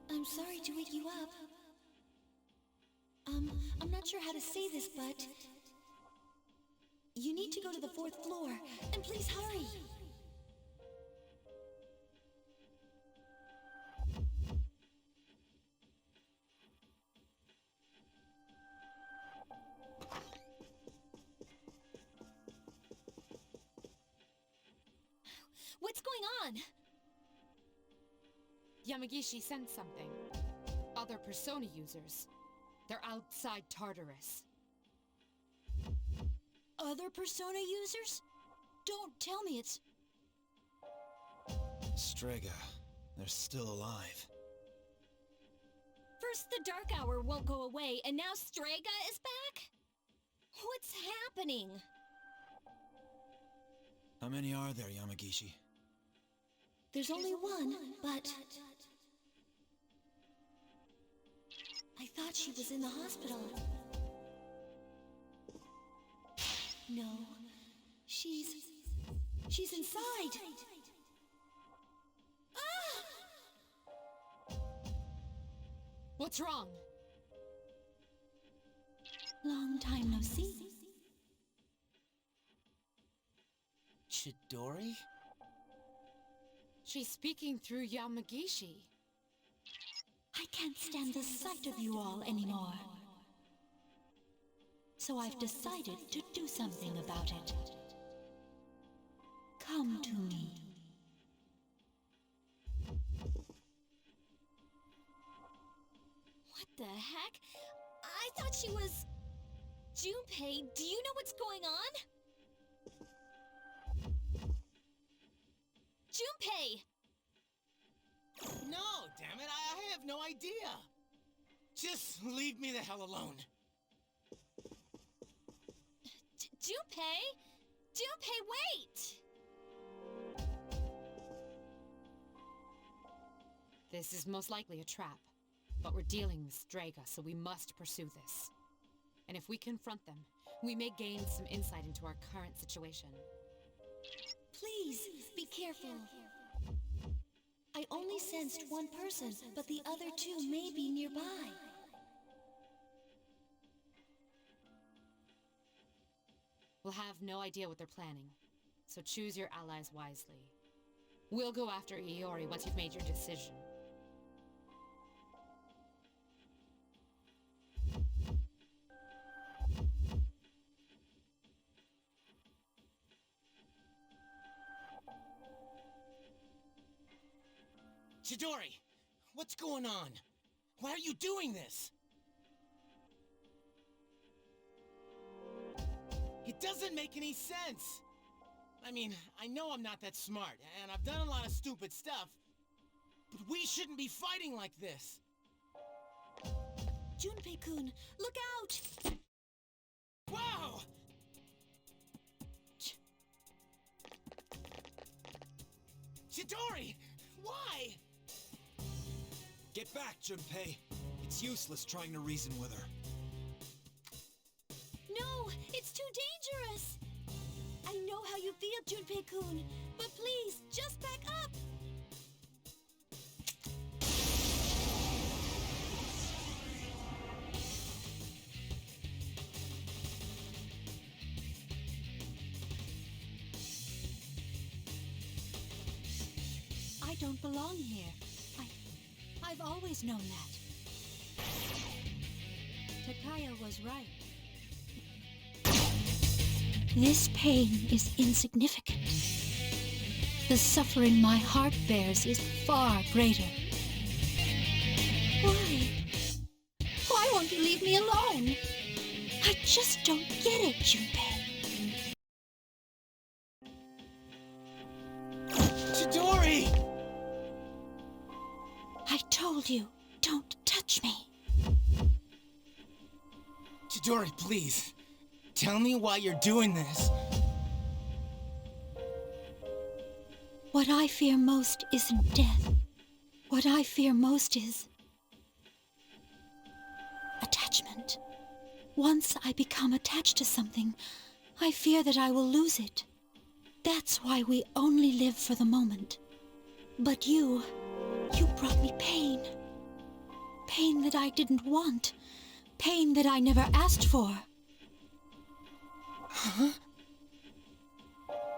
[SPEAKER 12] I'm sorry to wake you up. I'm not sure how to say this, but you need to go to the 4th floor, and please hurry.
[SPEAKER 20] What's going on?
[SPEAKER 5] Yamagishi sent something. Other Persona users. They're outside Tartarus.
[SPEAKER 14] Other Persona users? Don't tell me it's...
[SPEAKER 15] Strega, they're still alive.
[SPEAKER 20] First the Dark Hour won't go away, and now Strega is back? What's happening?
[SPEAKER 15] How many are there, Yamagishi?
[SPEAKER 12] There's only one, but... I thought she was in the hospital. No, she's inside. Ah!
[SPEAKER 5] What's wrong?
[SPEAKER 14] Long time no see.
[SPEAKER 18] Chidori?
[SPEAKER 5] She's speaking through Yamagishi.
[SPEAKER 14] I can't stand the sight of you all anymore. So I've decided to do something about it. Come to me.
[SPEAKER 20] What the heck? I thought she was... Junpei, do you know what's going on? Junpei!
[SPEAKER 18] No, damn it, I have no idea. Just leave me the hell alone.
[SPEAKER 20] Junpei? Junpei, wait!
[SPEAKER 5] This is most likely a trap. But we're dealing with Strega, so we must pursue this. And if we confront them, we may gain some insight into our current situation.
[SPEAKER 12] Please, be careful. I only sensed one person, but the other two may be nearby.
[SPEAKER 5] We'll have no idea what they're planning, so choose your allies wisely. We'll go after Iori once you've made your decision.
[SPEAKER 18] Chidori, what's going on? Why are you doing this? It doesn't make any sense. I mean, I know I'm not that smart, and I've done a lot of stupid stuff, but we shouldn't be fighting like this.
[SPEAKER 12] Junpei-kun, look out!
[SPEAKER 18] Wow! Chidori, why?
[SPEAKER 10] Get back, Junpei. It's useless trying to reason with her.
[SPEAKER 12] No, it's too dangerous! I know how you feel, Junpei-kun, but please, just back up!
[SPEAKER 14] I don't belong here. I've always known that. Takaya was right. This pain is insignificant. The suffering my heart bears is far greater. Why? Why won't you leave me alone? I just don't get it, Junpei.
[SPEAKER 18] Chidori!
[SPEAKER 14] I told you, don't touch me.
[SPEAKER 18] Chidori, please. Tell me why you're doing this.
[SPEAKER 14] What I fear most isn't death. What I fear most is... attachment. Once I become attached to something, I fear that I will lose it. That's why we only live for the moment. But you brought me pain. Pain that I didn't want. Pain that I never asked for.
[SPEAKER 18] Huh?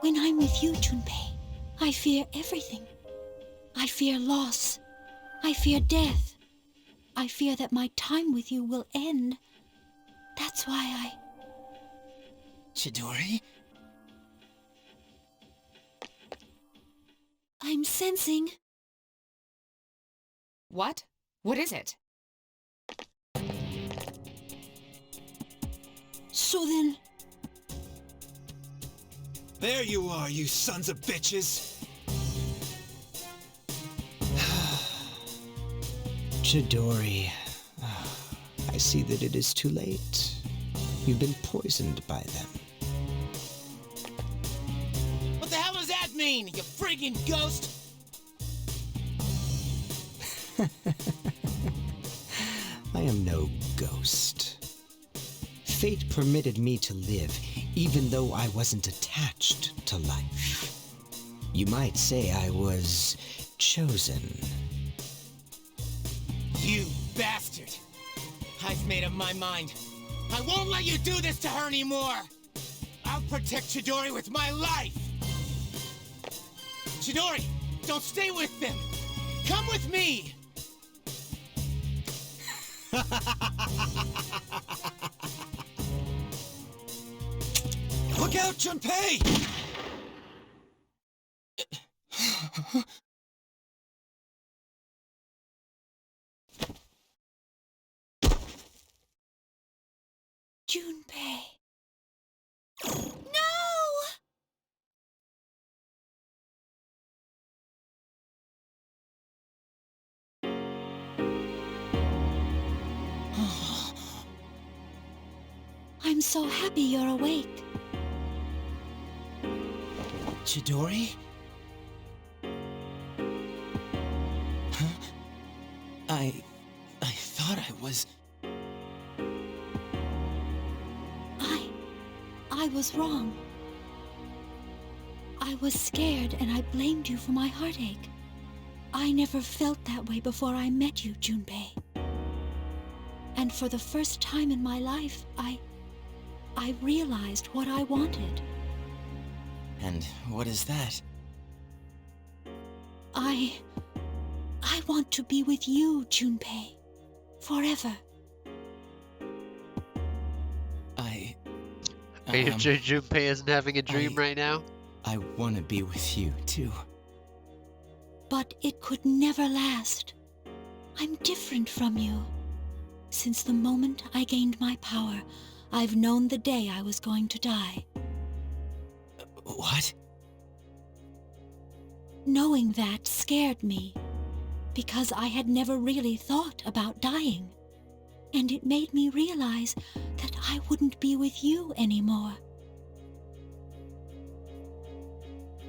[SPEAKER 14] When I'm with you, Junpei, I fear everything. I fear loss. I fear death. I fear that my time with you will end. That's why I...
[SPEAKER 18] Chidori?
[SPEAKER 12] I'm sensing.
[SPEAKER 5] What? What is it?
[SPEAKER 12] So then...
[SPEAKER 15] There you are, you sons of bitches!
[SPEAKER 1] Chidori, I see that it is too late. You've been poisoned by them.
[SPEAKER 18] What the hell does that mean, you freaking ghost?
[SPEAKER 1] I am no ghost. Fate permitted me to live, even though I wasn't attached to life. You might say I was chosen.
[SPEAKER 18] You bastard! I've made up my mind. I won't let you do this to her anymore! I'll protect Chidori with my life! Chidori, don't stay with them! Come with me!
[SPEAKER 15] Look out, Junpei!
[SPEAKER 12] Junpei. No! I'm so happy you're awake.
[SPEAKER 18] Chidori? Huh? I thought I was...
[SPEAKER 12] I was wrong. I was scared and I blamed you for my heartache. I never felt that way before I met you, Junpei. And for the first time in my life, I realized what I wanted.
[SPEAKER 18] And what is that?
[SPEAKER 12] I want to be with you, Junpei. Forever.
[SPEAKER 11] Are you sure Junpei isn't having a dream right now?
[SPEAKER 18] I want to be with you, too.
[SPEAKER 12] But it could never last. I'm different from you. Since the moment I gained my power, I've known the day I was going to die.
[SPEAKER 18] What?
[SPEAKER 12] Knowing that scared me, because I had never really thought about dying. And it made me realize that I wouldn't be with you anymore.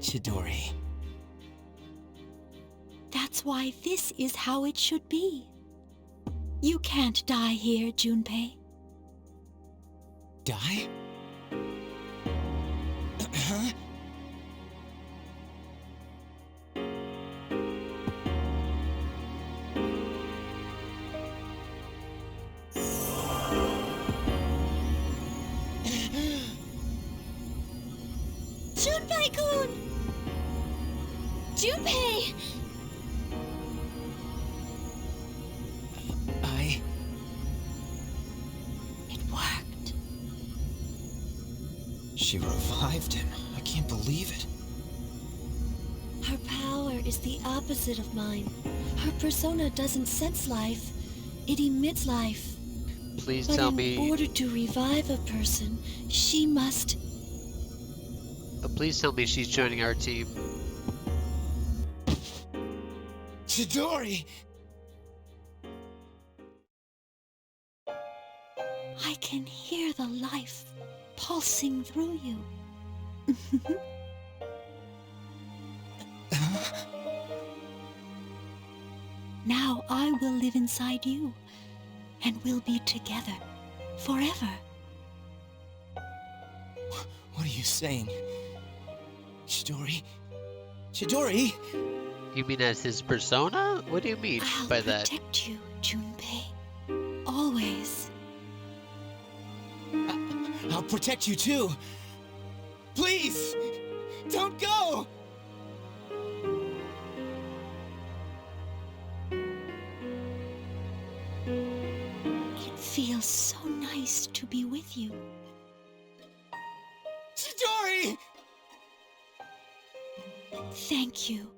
[SPEAKER 18] Chidori.
[SPEAKER 12] That's why this is how it should be. You can't die here, Junpei.
[SPEAKER 18] Die? Huh?
[SPEAKER 12] Junpei-kun! Junpei! It worked.
[SPEAKER 15] She revived him. I can't believe it.
[SPEAKER 12] Her power is the opposite of mine. Her persona doesn't sense life. It emits life.
[SPEAKER 11] Please
[SPEAKER 12] but
[SPEAKER 11] tell me...
[SPEAKER 12] in order to revive a person, she must...
[SPEAKER 11] Please tell me she's joining our team.
[SPEAKER 18] Chidori!
[SPEAKER 12] I can hear the life pulsing through you. Now I will live inside you, and we'll be together forever.
[SPEAKER 18] What are you saying? Chidori? Chidori?
[SPEAKER 11] You mean as his persona? What do you mean by that?
[SPEAKER 12] I'll protect you, Junpei. Always.
[SPEAKER 18] I'll protect you too. Please! Don't go!
[SPEAKER 12] It feels so nice to be with you.
[SPEAKER 18] Chidori!
[SPEAKER 12] Thank you.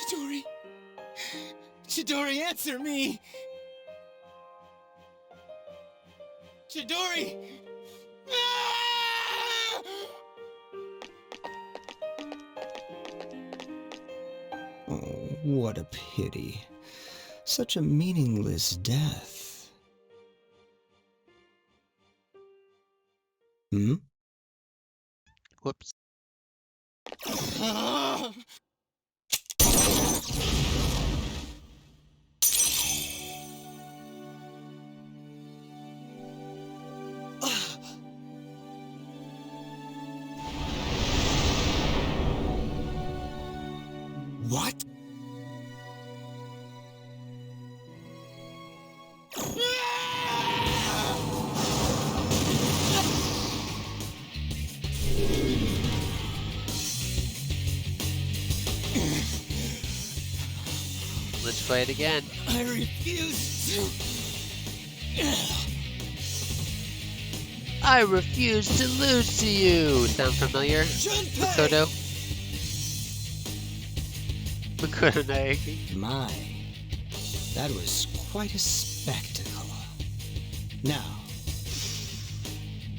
[SPEAKER 18] Chidori! Chidori, answer me! Chidori! Ah!
[SPEAKER 1] Oh, what a pity. Such a meaningless death. Hmm?
[SPEAKER 11] Whoops.
[SPEAKER 18] Ah!
[SPEAKER 3] What?
[SPEAKER 11] Let's fight again.
[SPEAKER 18] I refuse to.
[SPEAKER 11] I refuse to lose to you. Sound familiar? Makoto? Makoto Naegi?
[SPEAKER 1] My, that was quite a spectacle. Now,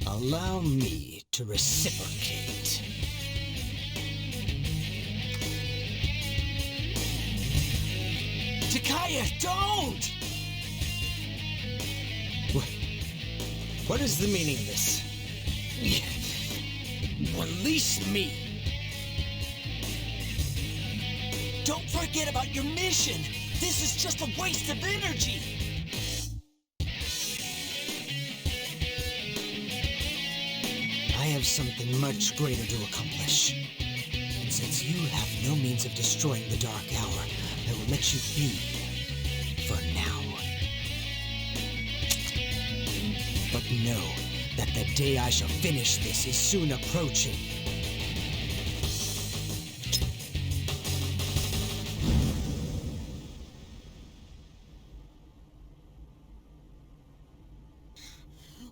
[SPEAKER 1] allow me to reciprocate.
[SPEAKER 18] Takaya, don't!
[SPEAKER 1] What is the meaning of this?
[SPEAKER 2] Release me! Don't forget about your mission! This is just a waste of energy!
[SPEAKER 1] I have something much greater to accomplish. And since you have no means of destroying the Dark Hour, I will let you be. For now. But know that the day I shall finish this is soon approaching.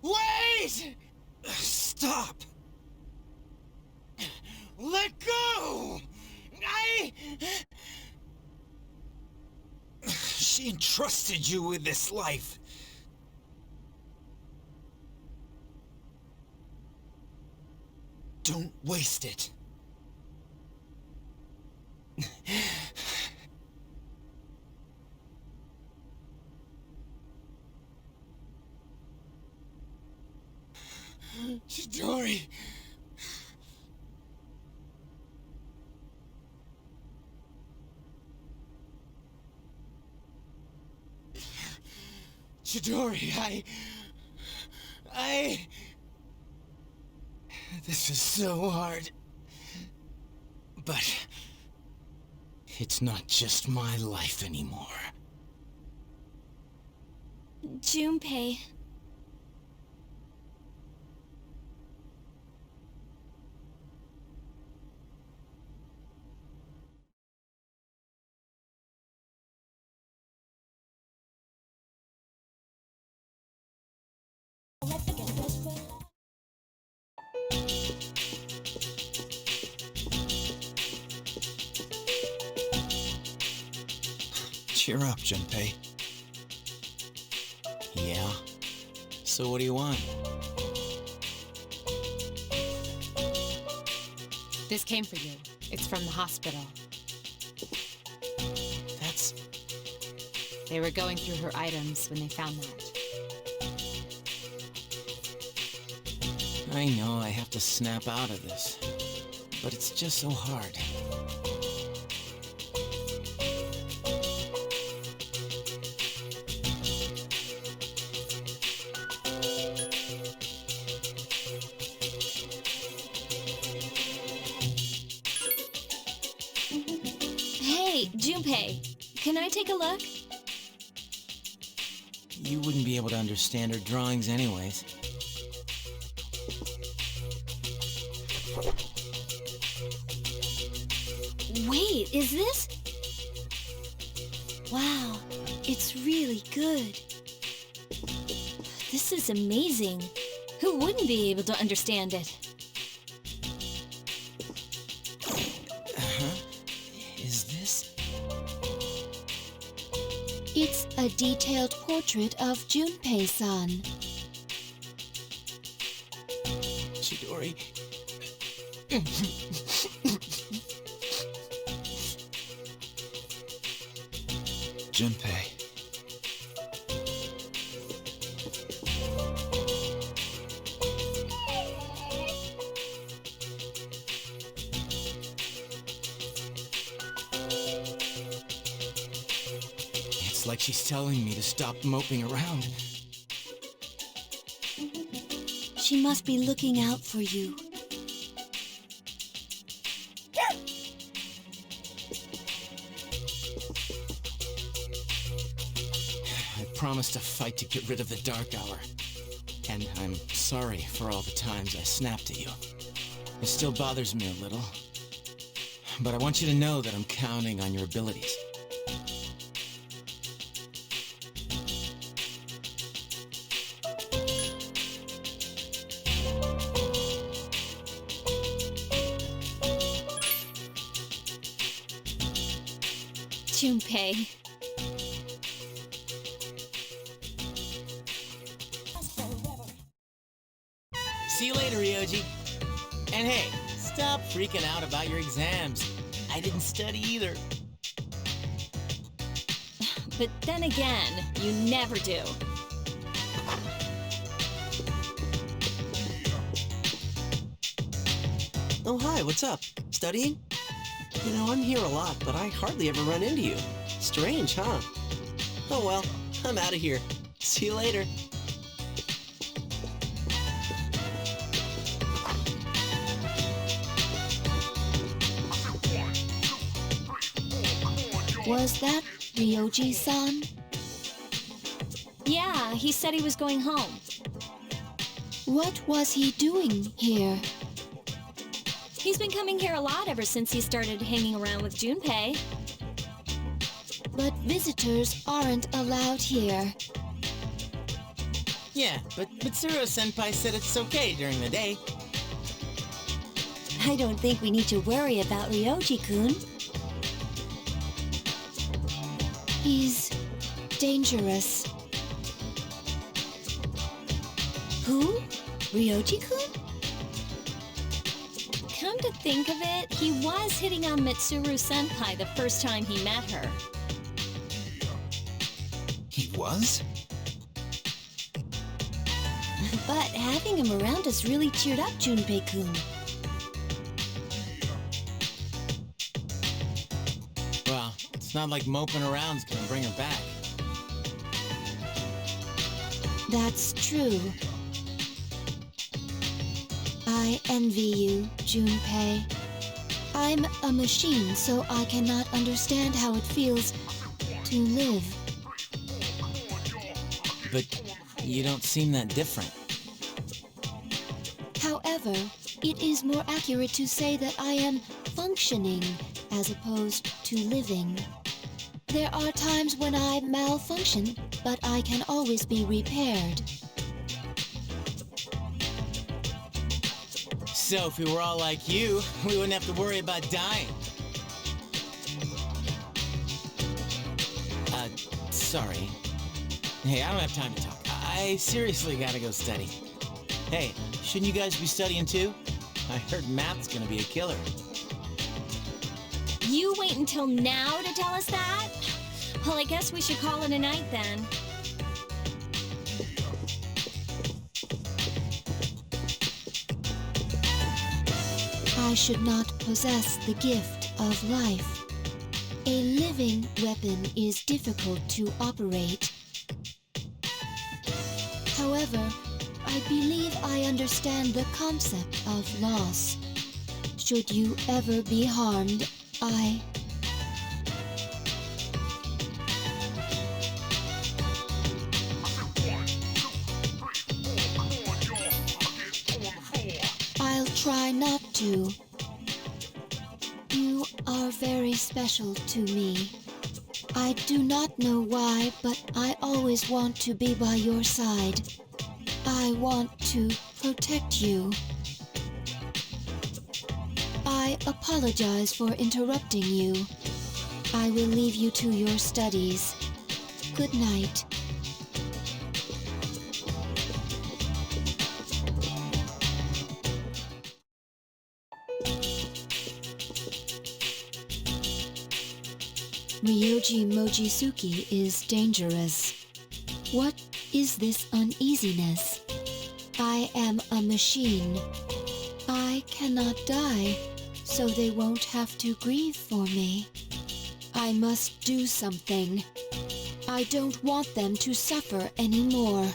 [SPEAKER 18] Wait! Stop! Let go! She entrusted you with this life. Don't waste it. Chidori! Chidori, This is so hard. But it's not just my life anymore.
[SPEAKER 20] Junpei.
[SPEAKER 3] Cheer up, Junpei.
[SPEAKER 18] Yeah? So what do you want?
[SPEAKER 5] This came for you. It's from the hospital.
[SPEAKER 18] That's...
[SPEAKER 5] They were going through her items when they found that.
[SPEAKER 18] I know I have to snap out of this, but it's just so hard.
[SPEAKER 20] Hey, Junpei, can I take a look?
[SPEAKER 18] You wouldn't be able to understand her drawings anyways.
[SPEAKER 20] Wait, is this? Wow, it's really good. This is amazing. Who wouldn't be able to understand it?
[SPEAKER 18] Is this?
[SPEAKER 21] It's a detailed portrait of Junpei-san.
[SPEAKER 18] Chidori.
[SPEAKER 15] Junpei.
[SPEAKER 18] It's like she's telling me to stop moping around.
[SPEAKER 21] She must be looking out for you.
[SPEAKER 18] I promised to fight to get rid of the Dark Hour. And I'm sorry for all the times I snapped at you. It still bothers me a little. But I want you to know that I'm counting on your abilities.
[SPEAKER 6] Junpei.
[SPEAKER 18] See you later, Ryoji. And hey, stop freaking out about your exams. I didn't study either.
[SPEAKER 6] But then again, you never do.
[SPEAKER 7] Oh, hi, what's up? Studying? You know, I'm here a lot, but I hardly ever run into you. Strange, huh? Oh well, I'm out of here. See you later.
[SPEAKER 21] Was that Ryoji-san?
[SPEAKER 6] Yeah, he said he was going home.
[SPEAKER 21] What was he doing here?
[SPEAKER 6] He's been coming here a lot ever since he started hanging around with Junpei.
[SPEAKER 21] But visitors aren't allowed here.
[SPEAKER 18] Yeah, but Mitsuru-senpai said it's okay during the day.
[SPEAKER 21] I don't think we need to worry about Ryoji-kun. He's dangerous. Who? Ryoji-kun?
[SPEAKER 6] Come to think of it, he was hitting on Mitsuru-senpai the first time he met her.
[SPEAKER 15] He was?
[SPEAKER 21] But having him around has really cheered up Junpei-kun.
[SPEAKER 18] Well, it's not like moping around's gonna bring her back.
[SPEAKER 21] That's true. I envy you, Junpei. I'm a machine, so I cannot understand how it feels to live.
[SPEAKER 18] But you don't seem that different.
[SPEAKER 21] However, it is more accurate to say that I am functioning as opposed to living. There are times when I malfunction, but I can always be repaired.
[SPEAKER 18] So if we were all like you, we wouldn't have to worry about dying. Sorry. Hey, I don't have time to talk. I seriously gotta go study. Hey, shouldn't you guys be studying too? I heard math's gonna be a killer.
[SPEAKER 6] You wait until now to tell us that? Well, I guess we should call it a night then.
[SPEAKER 21] I should not possess the gift of life. A living weapon is difficult to operate. However, I believe I understand the concept of loss. Should you ever be harmed, I'll try not to. You are very special to me. I do not know why, but I always want to be by your side. I want to protect you. I apologize for interrupting you. I will leave you to your studies. Good night. Ryoji Mojisuki is dangerous. What is this uneasiness? I am a machine. I cannot die, so they won't have to grieve for me. I must do something. I don't want them to suffer anymore.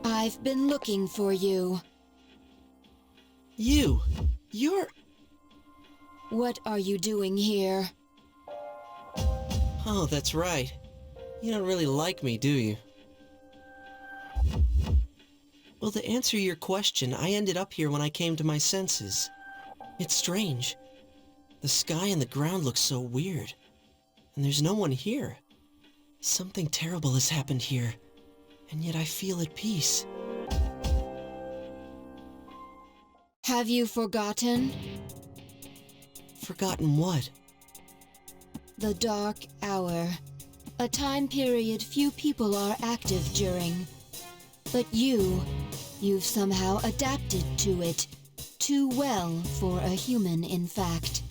[SPEAKER 21] I've been looking for you.
[SPEAKER 7] You're...
[SPEAKER 21] What are you doing here?
[SPEAKER 7] Oh, that's right. You don't really like me, do you? Well, to answer your question, I ended up here when I came to my senses. It's strange. The sky and the ground look so weird. And there's no one here. Something terrible has happened here. And yet I feel at peace.
[SPEAKER 21] Have you forgotten?
[SPEAKER 7] Forgotten what?
[SPEAKER 21] The Dark Hour. A time period few people are active during. But you've somehow adapted to it. Too well for a human, in fact.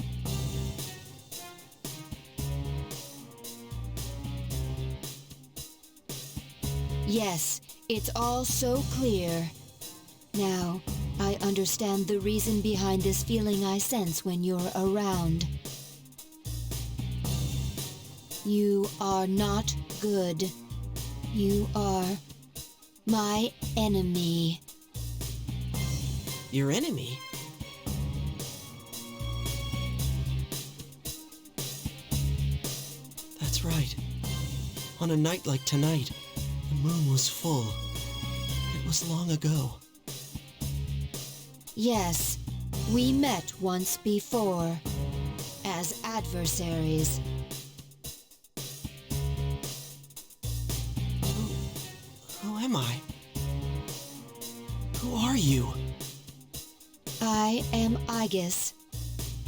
[SPEAKER 21] Yes, it's all so clear. Now, I understand the reason behind this feeling I sense when you're around. You are not good. You are my enemy.
[SPEAKER 7] Your enemy? That's right. On a night like tonight, the moon was full. It was long ago.
[SPEAKER 21] Yes, we met once before, as adversaries.
[SPEAKER 7] Who am I? Who are you?
[SPEAKER 21] I am Aegis,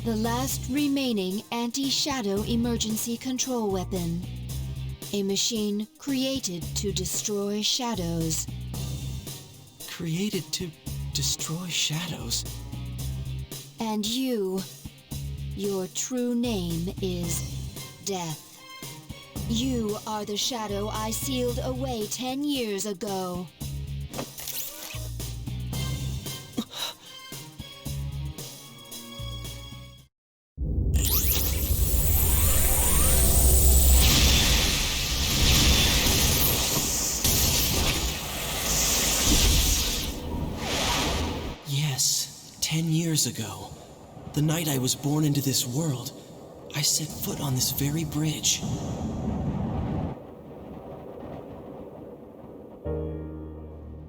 [SPEAKER 21] the last remaining anti-shadow emergency control weapon. A machine created to destroy shadows.
[SPEAKER 7] Created to destroy shadows?
[SPEAKER 21] And your true name is Death. You are the shadow I sealed away 10 years ago.
[SPEAKER 7] Yes, 10 years ago. The night I was born into this world, I set foot on this very bridge.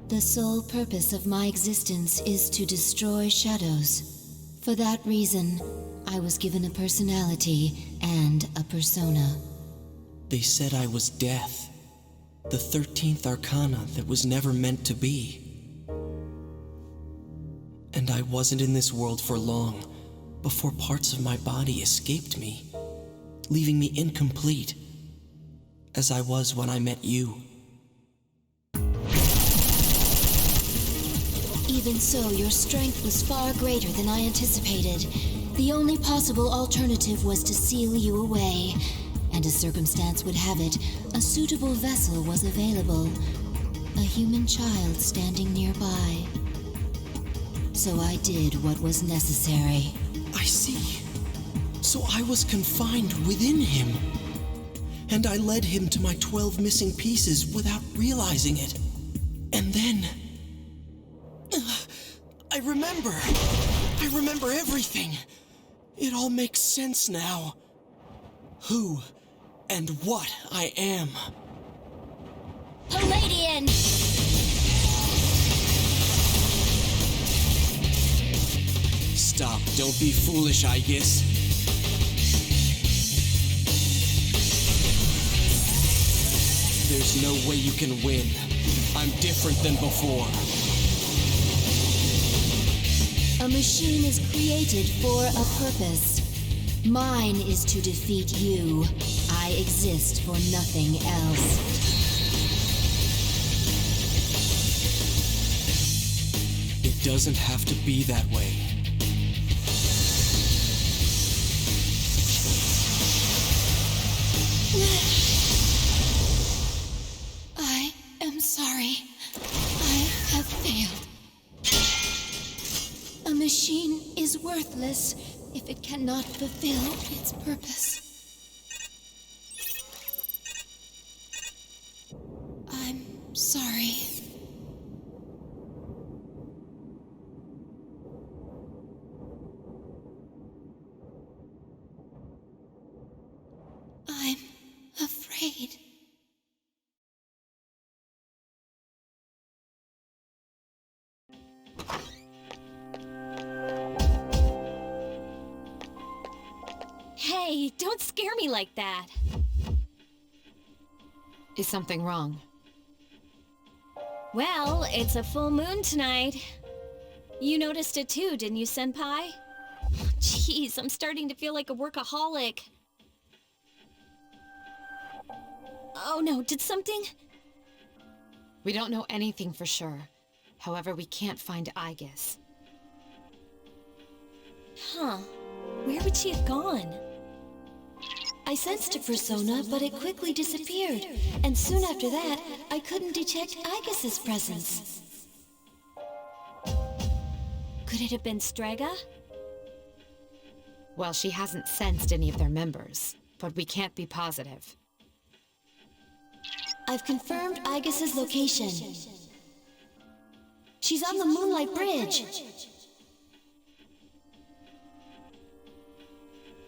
[SPEAKER 21] The sole purpose of my existence is to destroy shadows. For that reason, I was given a personality and a persona.
[SPEAKER 7] They said I was Death, the 13th Arcana that was never meant to be. And I wasn't in this world for long before parts of my body escaped me, leaving me incomplete, as I was when I met you.
[SPEAKER 21] Even so, your strength was far greater than I anticipated. The only possible alternative was to seal you away. And as circumstance would have it, a suitable vessel was available. A human child standing nearby. So I did what was necessary.
[SPEAKER 7] I see. So I was confined within him. And I led him to my 12 missing pieces without realizing it. And then... I remember everything. It all makes sense now. Who and what I am.
[SPEAKER 21] Palladian!
[SPEAKER 7] Stop, don't be foolish, Aegis. There's no way you can win. I'm different than before.
[SPEAKER 13] A machine is created for a purpose. Mine is to defeat you. I exist for nothing else.
[SPEAKER 7] It doesn't have to be that way.
[SPEAKER 13] I am sorry. I have failed. A machine is worthless if it cannot fulfill its purpose. I'm sorry. I'm afraid.
[SPEAKER 20] Hey, don't scare me like that.
[SPEAKER 5] Is something wrong?
[SPEAKER 20] Well, it's a full moon tonight. You noticed it too, didn't you, Senpai? Jeez, I'm starting to feel like a workaholic. Oh no, did something?
[SPEAKER 5] We don't know anything for sure. However, we can't find Aigis.
[SPEAKER 20] Huh. Where would she have gone?
[SPEAKER 13] I sensed a persona, but it quickly disappeared. And soon after that, I couldn't detect Aigis' presence.
[SPEAKER 20] Could it have been Strega?
[SPEAKER 5] Well, she hasn't sensed any of their members, but we can't be positive.
[SPEAKER 13] I've confirmed Aigis' location. She's on the Moonlight Bridge.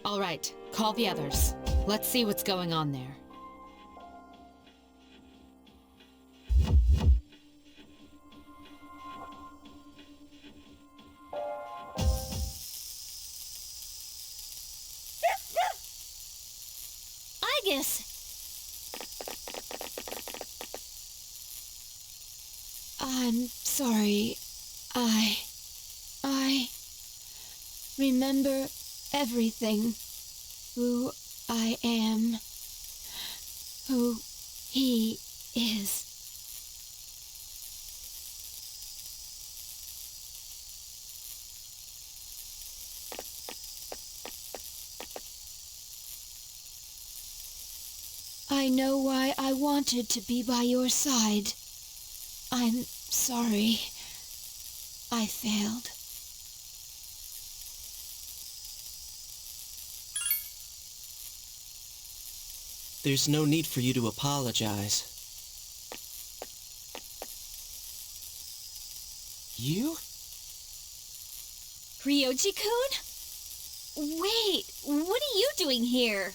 [SPEAKER 5] All right, call the others. Let's see what's going on there.
[SPEAKER 20] Aigis!
[SPEAKER 13] I'm sorry. I remember everything. Who I am. Who he is. I know why I wanted to be by your side. I'm sorry. I failed.
[SPEAKER 7] There's no need for you to apologize. You?
[SPEAKER 20] Ryoji-kun? Wait, what are you doing here?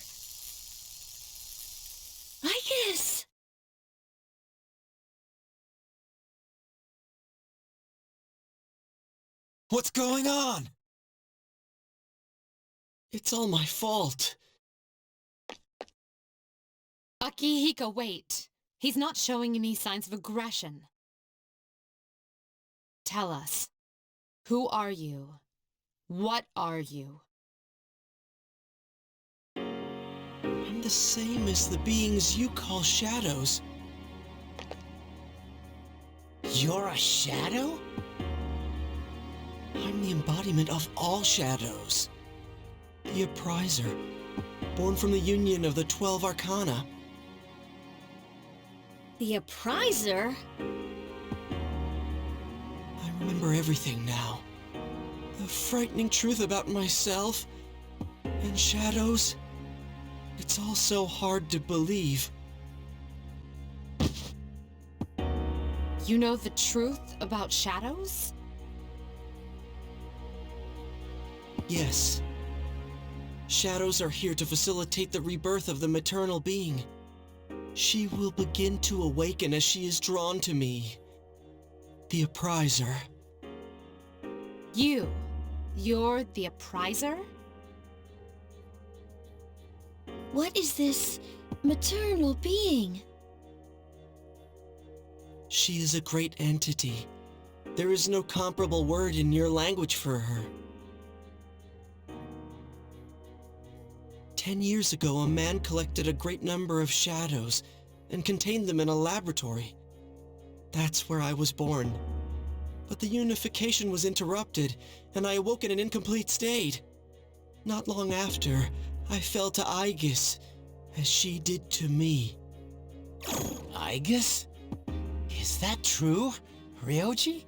[SPEAKER 20] Aigis!
[SPEAKER 7] What's going on? It's all my fault.
[SPEAKER 5] Akihiko, wait. He's not showing any signs of aggression. Tell us. Who are you? What are you?
[SPEAKER 7] I'm the same as the beings you call shadows.
[SPEAKER 18] You're a shadow?
[SPEAKER 7] I'm the embodiment of all shadows. The Appriser, born from the union of the 12 Arcana.
[SPEAKER 20] The Appriser?
[SPEAKER 7] I remember everything now. The frightening truth about myself and shadows. It's all so hard to believe.
[SPEAKER 5] You know the truth about shadows?
[SPEAKER 7] Yes. Shadows are here to facilitate the rebirth of the maternal being. She will begin to awaken as she is drawn to me. The Appriser.
[SPEAKER 5] You're the Appriser?
[SPEAKER 13] What is this maternal being?
[SPEAKER 7] She is a great entity. There is no comparable word in your language for her. 10 years ago, a man collected a great number of shadows and contained them in a laboratory. That's where I was born. But the unification was interrupted, and I awoke in an incomplete state. Not long after, I fell to Aegis, as she did to me.
[SPEAKER 18] Aegis? Is that true, Ryoji?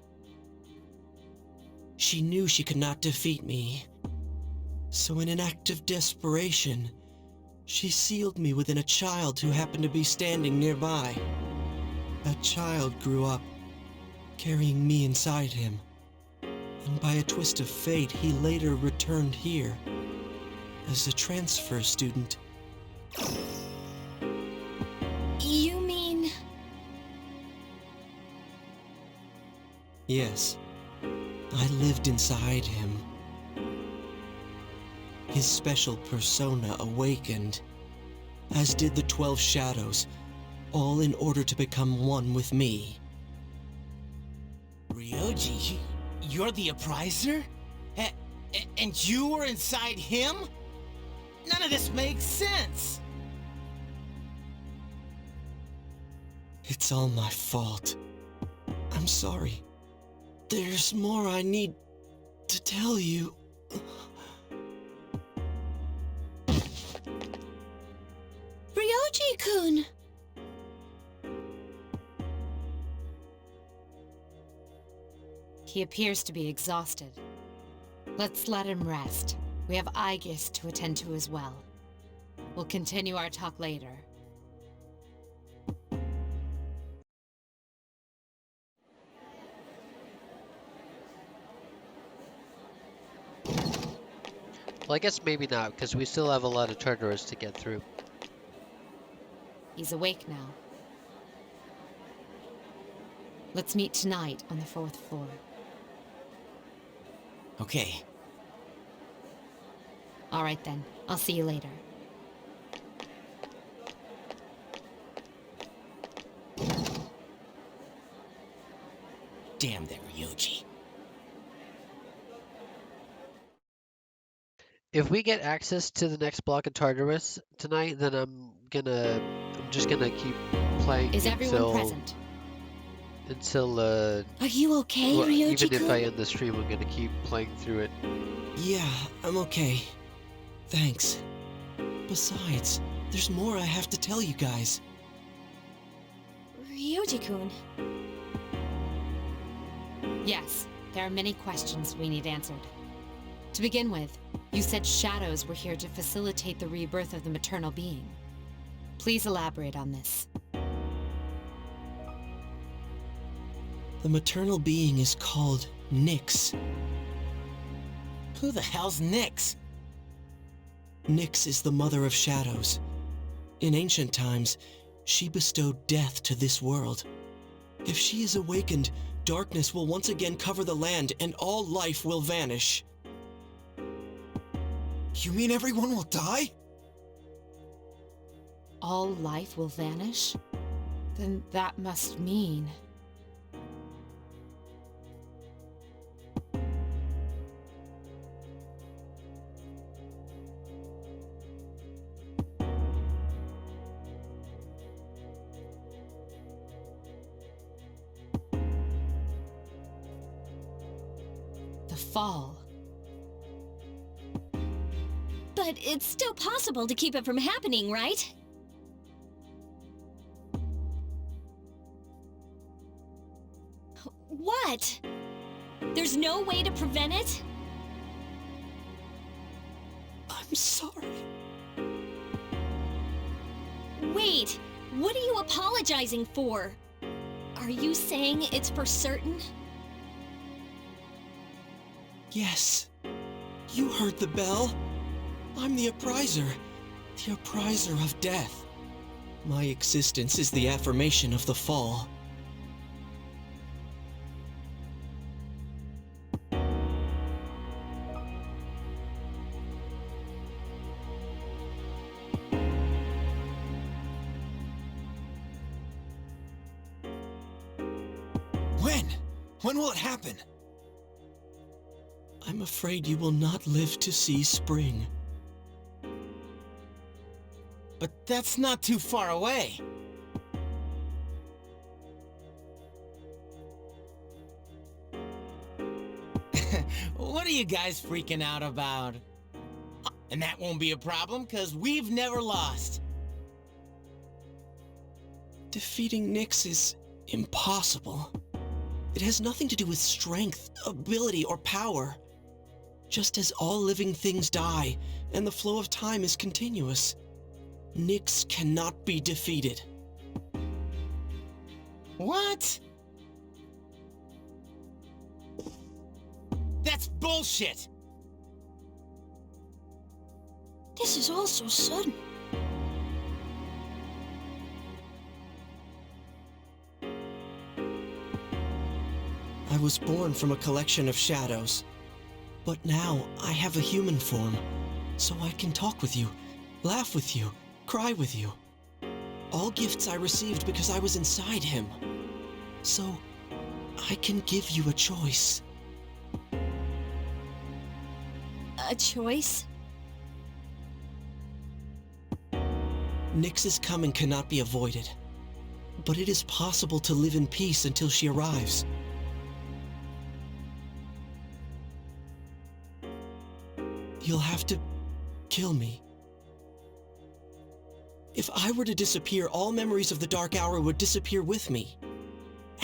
[SPEAKER 7] She knew she could not defeat me. So in an act of desperation, she sealed me within a child who happened to be standing nearby. That child grew up, carrying me inside him. And by a twist of fate, he later returned here as a transfer student.
[SPEAKER 6] You mean...
[SPEAKER 7] Yes, I lived inside him. His special persona awakened, as did the 12 shadows, all in order to become one with me.
[SPEAKER 18] Ryoji, you're the appriser? And you were inside him? None of this makes sense!
[SPEAKER 7] It's all my fault. I'm sorry. There's more I need to tell you.
[SPEAKER 6] Ryoji-kun!
[SPEAKER 5] He appears to be exhausted. Let's let him rest. We have Aegis to attend to as well. We'll continue our talk later.
[SPEAKER 11] Well, I guess maybe not, because we still have a lot of Tartarus to get through.
[SPEAKER 5] He's awake now. Let's meet tonight on the 4th floor.
[SPEAKER 18] Okay.
[SPEAKER 5] All right then. I'll see you later.
[SPEAKER 18] Damn that Ryoji.
[SPEAKER 11] If we get access to the next block of Tartarus tonight, then I'm just gonna keep playing
[SPEAKER 5] Is everyone
[SPEAKER 11] until
[SPEAKER 5] present?
[SPEAKER 6] Are you okay,
[SPEAKER 11] well,
[SPEAKER 6] Ryoji-kun?
[SPEAKER 11] even if I end the stream, I'm gonna keep playing through it.
[SPEAKER 7] Yeah, I'm okay. Thanks. Besides, there's more I have to tell you guys.
[SPEAKER 6] Ryoji-kun.
[SPEAKER 5] Yes, there are many questions we need answered. To begin with, you said shadows were here to facilitate the rebirth of the maternal being. Please elaborate on this.
[SPEAKER 7] The maternal being is called Nyx.
[SPEAKER 18] Who the hell's Nyx?
[SPEAKER 7] Nyx is the mother of shadows. In ancient times, she bestowed death to this world. If she is awakened, darkness will once again cover the land and all life will vanish.
[SPEAKER 15] You mean everyone will die?
[SPEAKER 5] All life will vanish? Then that must mean... the fall.
[SPEAKER 6] But it's still possible to keep it from happening, right? What? There's no way to prevent it?
[SPEAKER 7] I'm sorry.
[SPEAKER 6] Wait, what are you apologizing for? Are you saying it's for certain?
[SPEAKER 7] Yes. You heard the bell. I'm the appriser of death. My existence is the affirmation of the fall.
[SPEAKER 15] When? When will it happen?
[SPEAKER 7] I'm afraid you will not live to see spring.
[SPEAKER 18] But that's not too far away. What are you guys freaking out about? And that won't be a problem, because we've never lost.
[SPEAKER 7] Defeating Nyx is impossible. It has nothing to do with strength, ability, or power. Just as all living things die, and the flow of time is continuous, Nyx cannot be defeated.
[SPEAKER 18] What? That's bullshit!
[SPEAKER 6] This is all so sudden.
[SPEAKER 7] I was born from a collection of shadows. But now I have a human form, so I can talk with you, laugh with you, cry with you. All gifts I received because I was inside him. So I can give you a choice.
[SPEAKER 6] A choice?
[SPEAKER 7] Nyx's coming cannot be avoided, but it is possible to live in peace until she arrives. You'll have to kill me. If I were to disappear, all memories of the Dark Hour would disappear with me,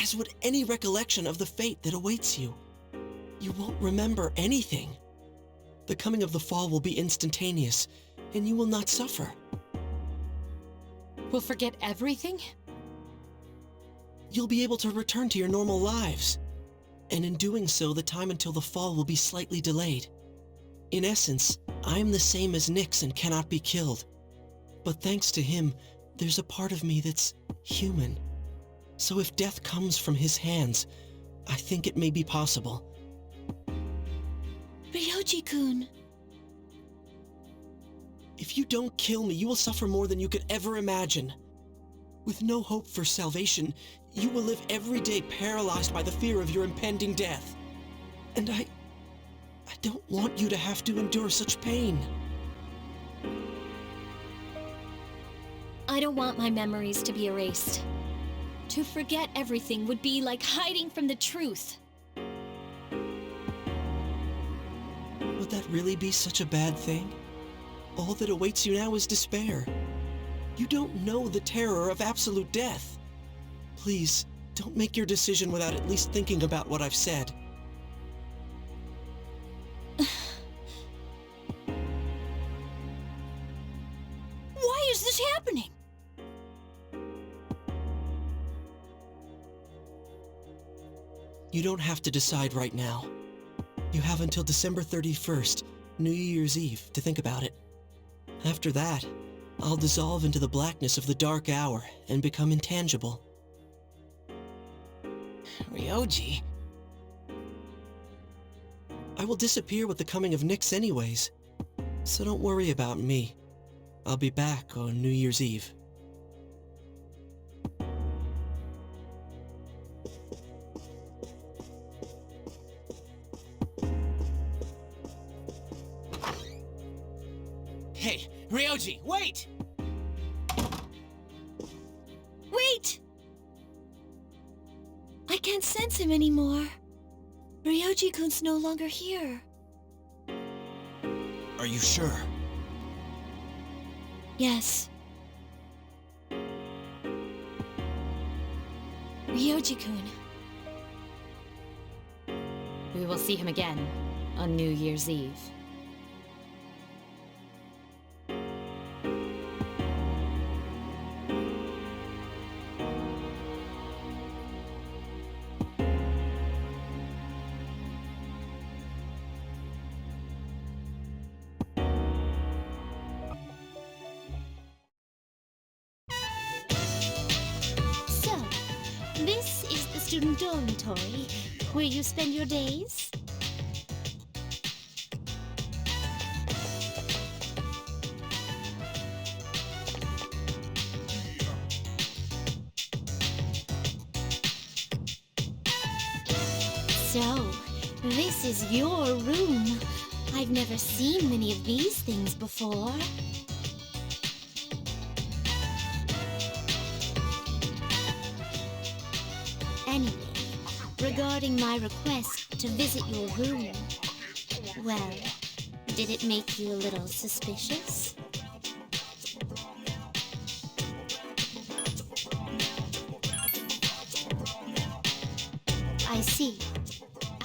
[SPEAKER 7] as would any recollection of the fate that awaits you. You won't remember anything. The coming of the fall will be instantaneous, and you will not suffer.
[SPEAKER 5] We'll forget everything?
[SPEAKER 7] You'll be able to return to your normal lives, and in doing so, the time until the fall will be slightly delayed. In essence, I am the same as Nyx and cannot be killed. But thanks to him, there's a part of me that's human. So if death comes from his hands, I think it may be possible.
[SPEAKER 6] Ryoji-kun.
[SPEAKER 7] If you don't kill me, you will suffer more than you could ever imagine. With no hope for salvation, you will live every day paralyzed by the fear of your impending death. And I don't want you to have to endure such pain.
[SPEAKER 6] I don't want my memories to be erased. To forget everything would be like hiding from the truth.
[SPEAKER 7] Would that really be such a bad thing? All that awaits you now is despair. You don't know the terror of absolute death. Please, don't make your decision without at least thinking about what I've said.
[SPEAKER 6] Why is this happening?
[SPEAKER 7] You don't have to decide right now. You have until December 31st, New Year's Eve, to think about it. After that, I'll dissolve into the blackness of the Dark Hour and become intangible.
[SPEAKER 18] Ryoji?
[SPEAKER 7] I will disappear with the coming of Nyx anyways, so don't worry about me. I'll be back on New Year's Eve.
[SPEAKER 18] Hey, Ryoji, wait!
[SPEAKER 6] Wait! I can't sense him anymore. Ryoji-kun's no longer here.
[SPEAKER 15] Are you sure?
[SPEAKER 6] Yes. Ryoji-kun.
[SPEAKER 5] We will see him again on New Year's Eve.
[SPEAKER 21] So, this is the student dormitory, where you spend your days? So, this is your room. I've never seen many of these things before. Anyway, regarding my request to visit your room, well, did it make you a little suspicious? I see.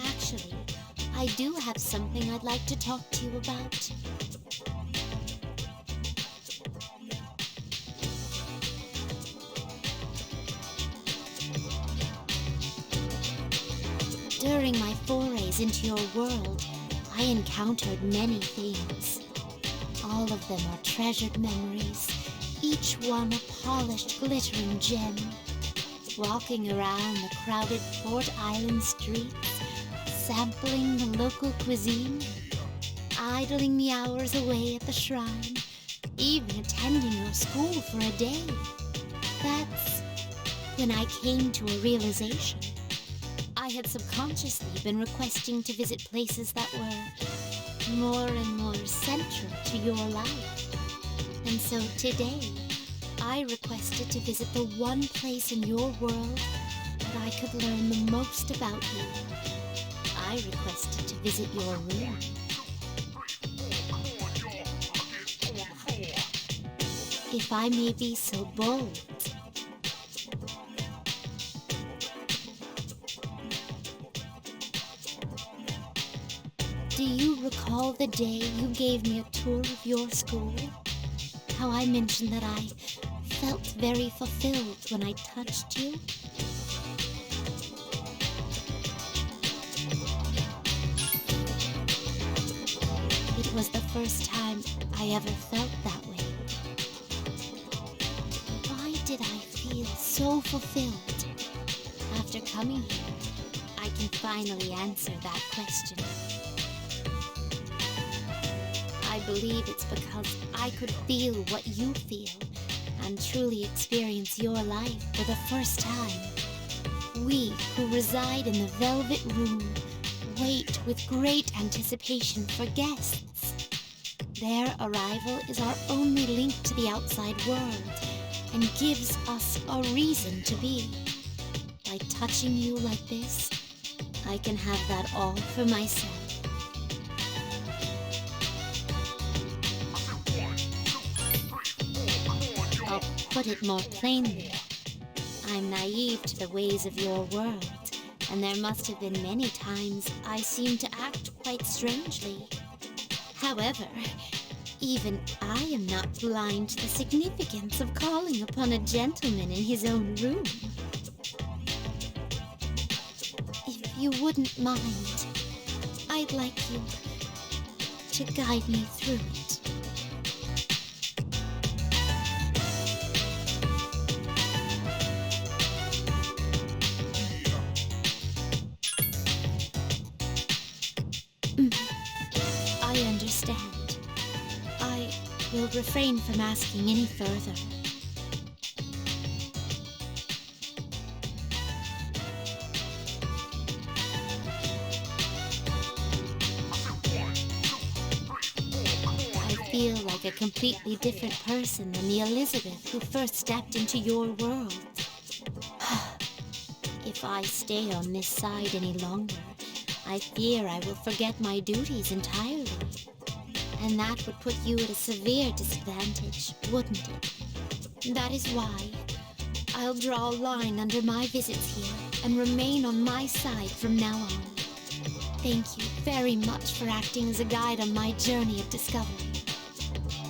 [SPEAKER 21] Actually, I do have something I'd like to talk to you about. During my forays into your world, I encountered many things. All of them are treasured memories, each one a polished, glittering gem. Walking around the crowded Port Island streets, sampling the local cuisine, idling the hours away at the shrine, even attending your school for a day. That's when I came to a realization. I had subconsciously been requesting to visit places that were more and more central to your life. And so today, I requested to visit the one place in your world that I could learn the most about you. I requested to visit your room. If I may be so bold, do you recall the day you gave me a tour of your school? How I mentioned that I felt very fulfilled when I touched you? It was the first time I ever felt that way. Why did I feel so fulfilled? After coming here, I can finally answer that question. I believe it's because I could feel what you feel and truly experience your life for the first time. We who reside in the Velvet Room wait with great anticipation for guests. Their arrival is our only link to the outside world and gives us a reason to be. By touching you like this, I can have that all for myself. I'll put it more plainly. I'm naive to the ways of your world, and there must have been many times I seemed to act quite strangely. However, even I am not blind to the significance of calling upon a gentleman in his own room. If you wouldn't mind, I'd like you to guide me through it. I understand. I will refrain from asking any further. I feel like a completely different person than the Elizabeth who first stepped into your world. If I stay on this side any longer, I fear I will forget my duties entirely. And that would put you at a severe disadvantage, wouldn't it? That is why I'll draw a line under my visits here and remain on my side from now on. Thank you very much for acting as a guide on my journey of discovery.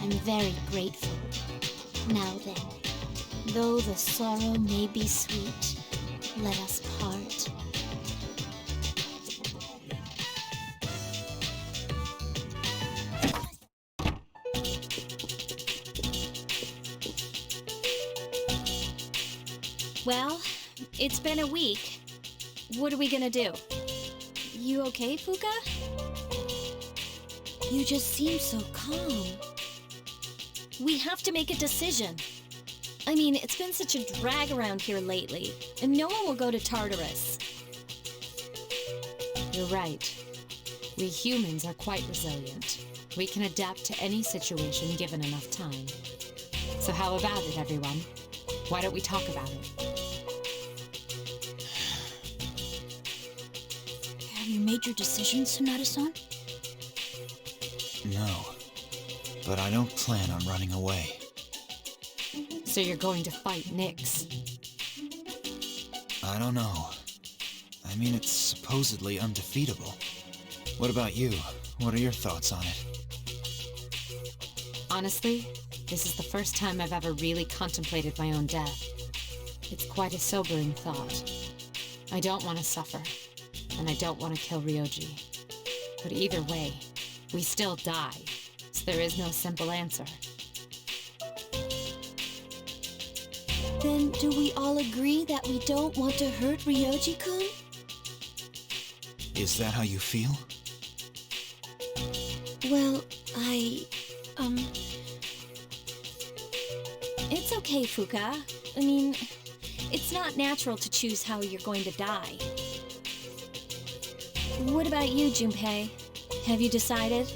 [SPEAKER 21] I'm very grateful. Now then, though the sorrow may be sweet, let us part.
[SPEAKER 6] Well, it's been a week. What are we gonna do? You okay, Fuka? You just seem so calm. We have to make a decision. I mean, it's been such a drag around here lately, and no one will go to Tartarus.
[SPEAKER 5] you're right. We humans are quite resilient. We can adapt to any situation given enough time. So how about it, everyone? Why don't we talk about it?
[SPEAKER 12] Have you made your decision, Sonata-san?
[SPEAKER 15] No. But I don't plan on running away.
[SPEAKER 5] So you're going to fight Nyx?
[SPEAKER 15] I don't know. I mean, it's supposedly undefeatable. What about you? What are your thoughts on it?
[SPEAKER 5] Honestly, this is the first time I've ever really contemplated my own death. It's quite a sobering thought. I don't want to suffer, and I don't want to kill Ryoji. But either way, we still die, so there is no simple answer.
[SPEAKER 12] Then do we all agree that we don't want to hurt Ryoji-kun?
[SPEAKER 15] Is that how you feel?
[SPEAKER 12] Well, It's okay, Fuka. I mean, it's not natural to choose how you're going to die. What about you, Junpei? Have you decided?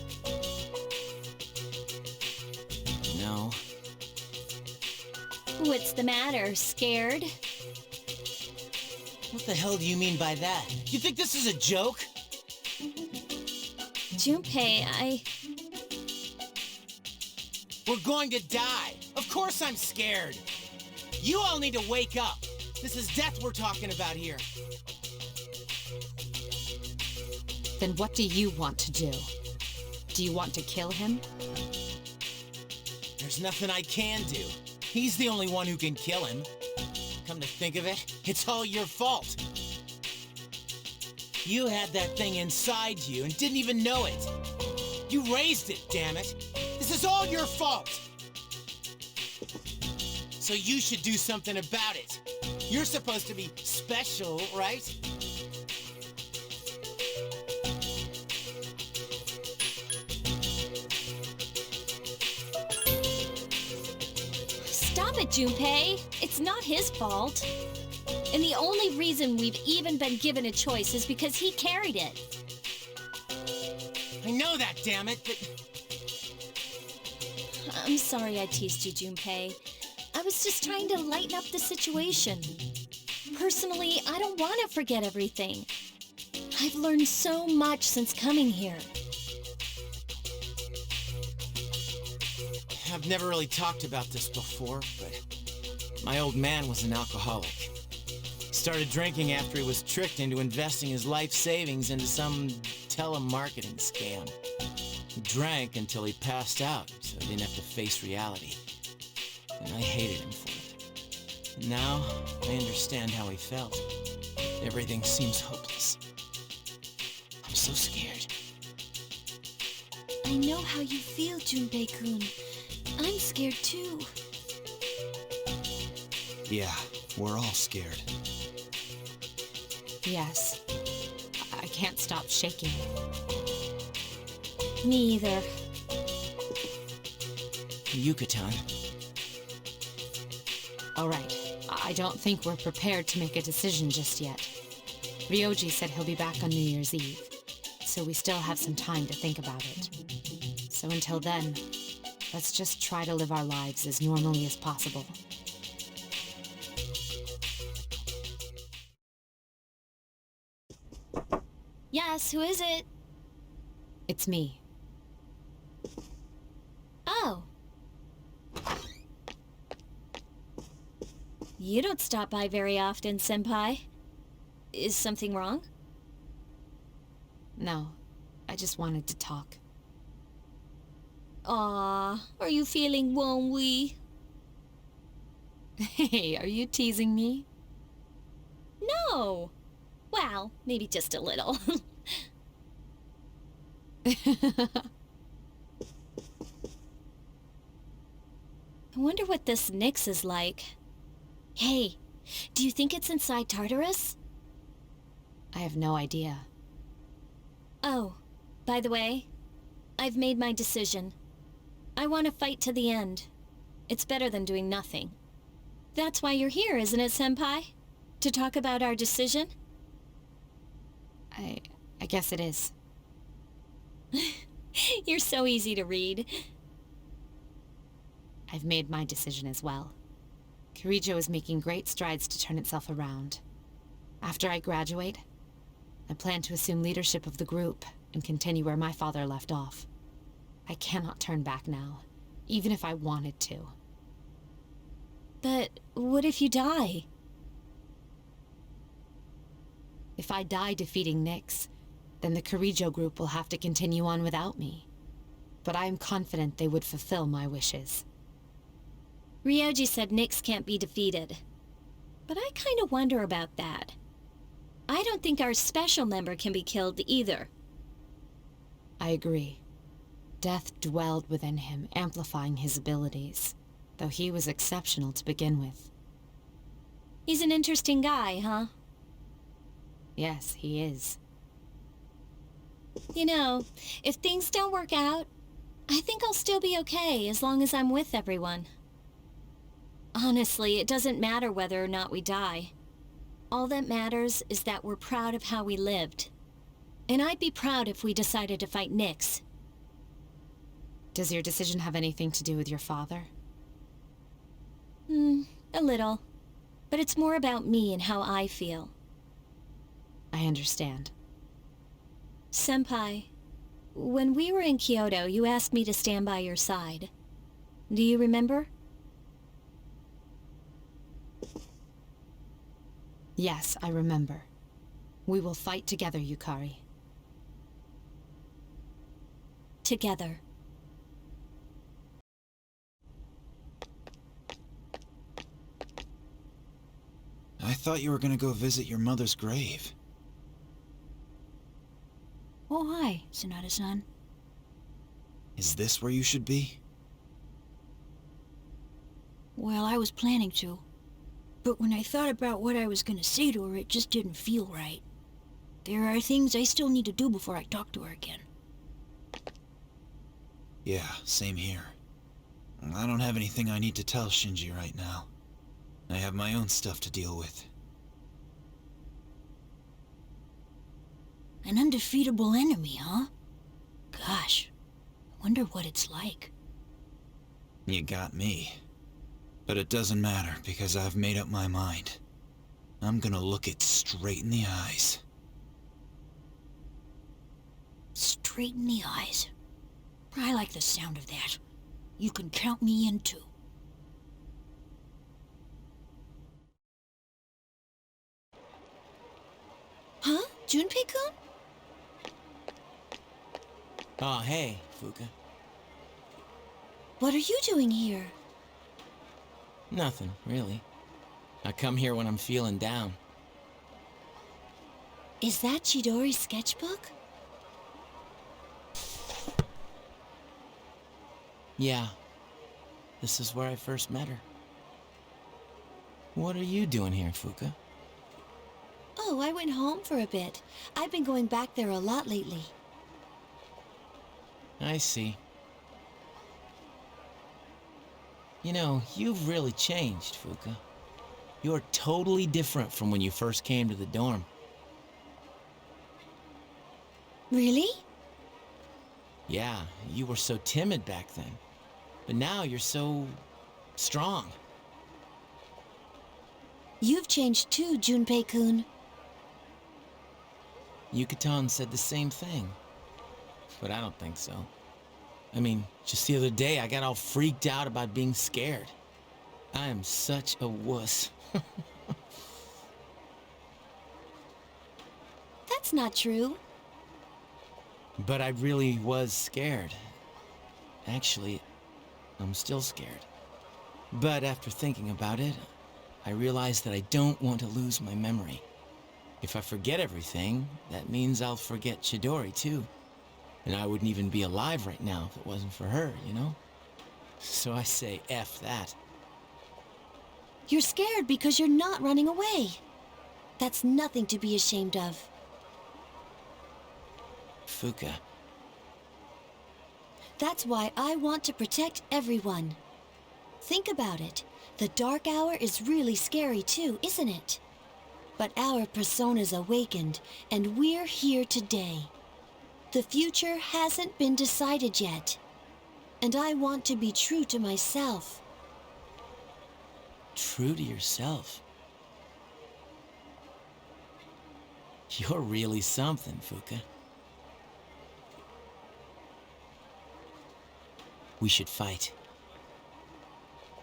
[SPEAKER 18] No.
[SPEAKER 6] What's the matter? Scared?
[SPEAKER 18] What the hell do you mean by that? You think this is a joke?
[SPEAKER 6] Junpei,
[SPEAKER 18] We're going to die. Of course I'm scared. You all need to wake up. This is death we're talking about here.
[SPEAKER 5] Then what do you want to do? Do you want to kill him?
[SPEAKER 18] There's nothing I can do. He's the only one who can kill him. Come to think of it, it's all your fault. You had that thing inside you and didn't even know it. You raised it, damn it. This is all your fault. So you should do something about it. You're supposed to be special, right?
[SPEAKER 6] Stop it, Junpei. It's not his fault. And the only reason we've even been given a choice is because he carried it.
[SPEAKER 18] I know that, damn it, but...
[SPEAKER 6] I'm sorry I teased you, Junpei. I was just trying to lighten up the situation. Personally, I don't want to forget everything. I've learned so much since coming here.
[SPEAKER 18] I've never really talked about this before, but my old man was an alcoholic. Started drinking after he was tricked into investing his life savings into some telemarketing scam. He drank until he passed out, so he didn't have to face reality. And I hated him for it. And now, I understand how he felt. Everything seems hopeless. I'm so scared.
[SPEAKER 12] I know how you feel, Junpei-kun. I'm scared too.
[SPEAKER 15] Yeah, we're all scared.
[SPEAKER 5] Yes. I can't stop shaking.
[SPEAKER 6] Me either.
[SPEAKER 18] Yucatan.
[SPEAKER 5] All right. I don't think we're prepared to make a decision just yet. Ryoji said he'll be back on New Year's Eve, so we still have some time to think about it. So until then, let's just try to live our lives as normally as possible.
[SPEAKER 6] Yes, who is it?
[SPEAKER 5] It's me.
[SPEAKER 6] Oh. You don't stop by very often, Senpai. Is something wrong?
[SPEAKER 5] No, I just wanted to talk.
[SPEAKER 6] Aw, are you feeling lonely?
[SPEAKER 5] Hey, are you teasing me?
[SPEAKER 6] No. Well, maybe just a little. I wonder what this Nyx is like. Hey, do you think it's inside Tartarus?
[SPEAKER 5] I have no idea.
[SPEAKER 6] Oh, by the way, I've made my decision. I want to fight to the end. It's better than doing nothing. That's why you're here, isn't it, Senpai? To talk about our decision?
[SPEAKER 5] I guess it is.
[SPEAKER 6] You're so easy to read.
[SPEAKER 5] I've made my decision as well. Kirijo is making great strides to turn itself around. After I graduate, I plan to assume leadership of the group and continue where my father left off. I cannot turn back now, even if I wanted to.
[SPEAKER 6] But what if you die?
[SPEAKER 5] If I die defeating Nyx, then the Kirijo group will have to continue on without me. But I am confident they would fulfill my wishes.
[SPEAKER 6] Ryoji said Nyx can't be defeated. But I kind of wonder about that. I don't think our special member can be killed either.
[SPEAKER 5] I agree. Death dwelled within him, amplifying his abilities, though he was exceptional to begin with.
[SPEAKER 6] He's an interesting guy, huh?
[SPEAKER 5] Yes, he is.
[SPEAKER 6] You know, if things don't work out, I think I'll still be okay as long as I'm with everyone. Honestly, it doesn't matter whether or not we die. All that matters is that we're proud of how we lived. And I'd be proud if we decided to fight Nyx.
[SPEAKER 5] Does your decision have anything to do with your father?
[SPEAKER 6] A little. But it's more about me and how I feel.
[SPEAKER 5] I understand.
[SPEAKER 6] Senpai, when we were in Kyoto, you asked me to stand by your side. Do you remember?
[SPEAKER 5] Yes, I remember. We will fight together, Yukari.
[SPEAKER 6] Together.
[SPEAKER 15] I thought you were gonna go visit your mother's grave.
[SPEAKER 14] Oh, hi, Sonata-san.
[SPEAKER 15] Is this where you should be?
[SPEAKER 14] Well, I was planning to. But when I thought about what I was gonna say to her, it just didn't feel right. There are things I still need to do before I talk to her again.
[SPEAKER 15] Yeah, same here. I don't have anything I need to tell Shinji right now. I have my own stuff to deal with.
[SPEAKER 14] An undefeatable enemy, huh? Gosh, I wonder what it's like.
[SPEAKER 15] You got me. But it doesn't matter, because I've made up my mind. I'm gonna look it straight in the eyes.
[SPEAKER 14] Straight in the eyes. I like the sound of that. You can count me in too.
[SPEAKER 6] Huh? Junpei-kun?
[SPEAKER 18] Oh, hey, Fuka.
[SPEAKER 6] What are you doing here?
[SPEAKER 18] Nothing, really. I come here when I'm feeling down.
[SPEAKER 6] Is that Chidori's sketchbook?
[SPEAKER 18] Yeah. This is where I first met her. What are you doing here, Fuka?
[SPEAKER 6] Oh, I went home for a bit. I've been going back there a lot lately.
[SPEAKER 18] I see. You know, you've really changed, Fuka. You're totally different from when you first came to the dorm.
[SPEAKER 6] Really?
[SPEAKER 18] Yeah, you were so timid back then. But now you're so strong.
[SPEAKER 6] You've changed too, Junpei-kun.
[SPEAKER 18] Yukaton said the same thing. But I don't think so. I mean, just the other day I got all freaked out about being scared. I am such a wuss.
[SPEAKER 6] That's not true.
[SPEAKER 18] But I really was scared. Actually, I'm still scared. But after thinking about it, I realized that I don't want to lose my memory. If I forget everything, that means I'll forget Chidori too. And I wouldn't even be alive right now if it wasn't for her, you know? So I say F that.
[SPEAKER 6] You're scared because you're not running away. That's nothing to be ashamed of.
[SPEAKER 18] Fuka.
[SPEAKER 6] That's why I want to protect everyone. Think about it. The dark hour is really scary too, isn't it? But our persona's awakened, and we're here today. The future hasn't been decided yet, and I want to be true to myself.
[SPEAKER 18] True to yourself? You're really something, Fuka. We should fight.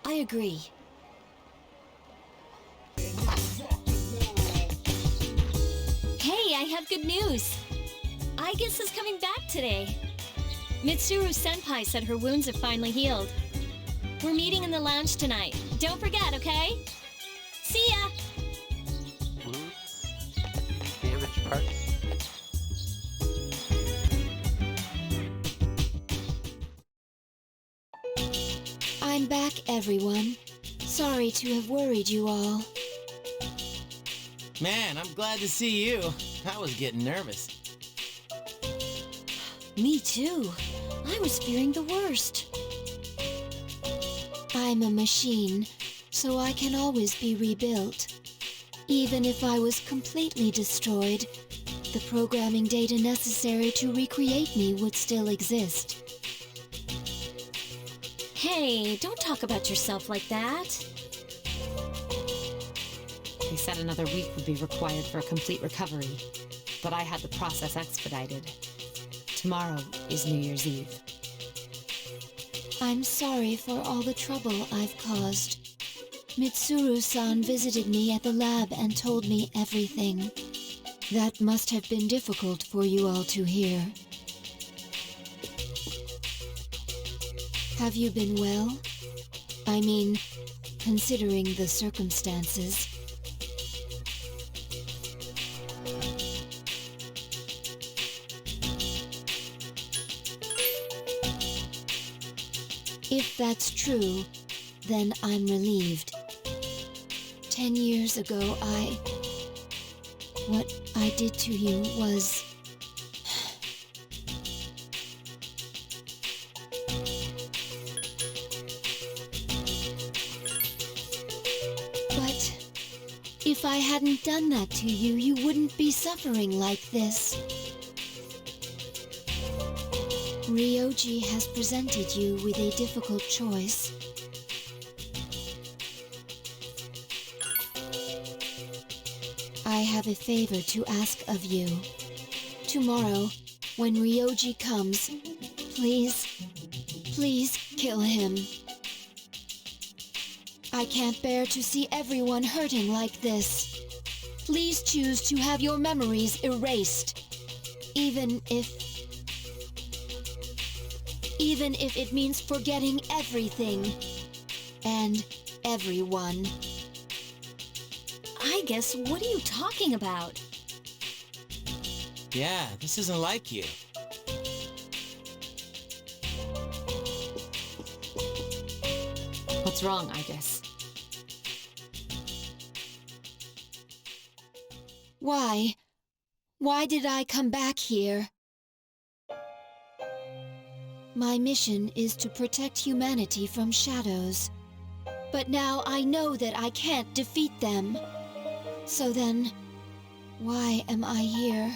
[SPEAKER 6] I agree. Hey, I have good news. Aigis is coming back today. Mitsuru-senpai said her wounds have finally healed. We're meeting in the lounge tonight. Don't forget, okay? See ya!
[SPEAKER 11] Wounds? Damaged parts?
[SPEAKER 13] I'm back, everyone. Sorry to have worried you all.
[SPEAKER 18] Man, I'm glad to see you. I was getting nervous.
[SPEAKER 6] Me too. I was fearing the worst.
[SPEAKER 13] I'm a machine, so I can always be rebuilt. Even if I was completely destroyed, the programming data necessary to recreate me would still exist.
[SPEAKER 6] Hey, don't talk about yourself like that.
[SPEAKER 5] They said another week would be required for a complete recovery, but I had the process expedited. Tomorrow is New Year's Eve.
[SPEAKER 13] I'm sorry for all the trouble I've caused. Mitsuru-san visited me at the lab and told me everything. That must have been difficult for you all to hear. Have you been well? I mean, considering the circumstances. If that's true, then I'm relieved. 10 years ago, what I did to you was... But if I hadn't done that to you, you wouldn't be suffering like this. Ryoji has presented you with a difficult choice. I have a favor to ask of you. Tomorrow, when Ryoji comes, please kill him. I can't bear to see everyone hurting like this. Please choose to have your memories erased. Even if it means forgetting everything and everyone.
[SPEAKER 6] I guess, what are you talking about?
[SPEAKER 18] Yeah, this isn't like you.
[SPEAKER 5] What's wrong, I guess?
[SPEAKER 13] Why? Why did I come back here? My mission is to protect humanity from shadows. But now I know that I can't defeat them. So then, why am I here?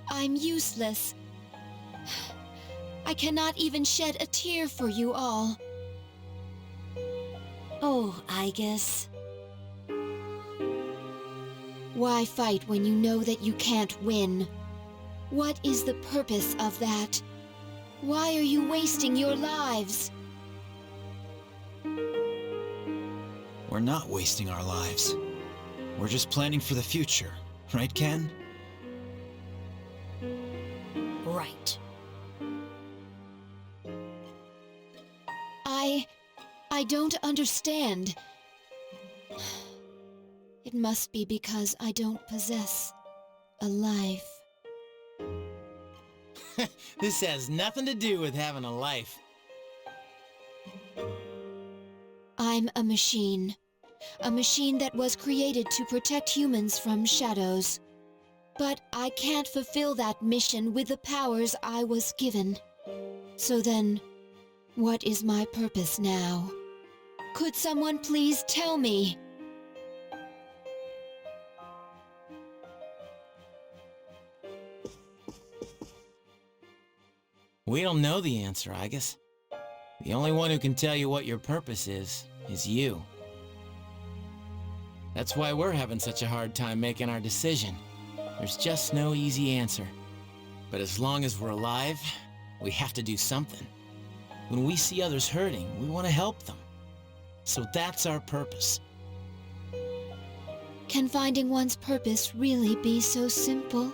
[SPEAKER 13] I'm useless. I cannot even shed a tear for you all.
[SPEAKER 6] Oh, I guess.
[SPEAKER 13] Why fight when you know that you can't win? What is the purpose of that? Why are you wasting your lives?
[SPEAKER 15] We're not wasting our lives. We're just planning for the future, right, Ken?
[SPEAKER 6] Right.
[SPEAKER 13] I don't understand. It must be because I don't possess a life.
[SPEAKER 18] This has nothing to do with having a life.
[SPEAKER 13] I'm a machine. A machine that was created to protect humans from shadows. But I can't fulfill that mission with the powers I was given. So then, what is my purpose now? Could someone please tell me?
[SPEAKER 18] We don't know the answer, I guess. The only one who can tell you what your purpose is you. That's why we're having such a hard time making our decision. There's just no easy answer. But as long as we're alive, we have to do something. When we see others hurting, we want to help them. So that's our purpose.
[SPEAKER 13] Can finding one's purpose really be so simple?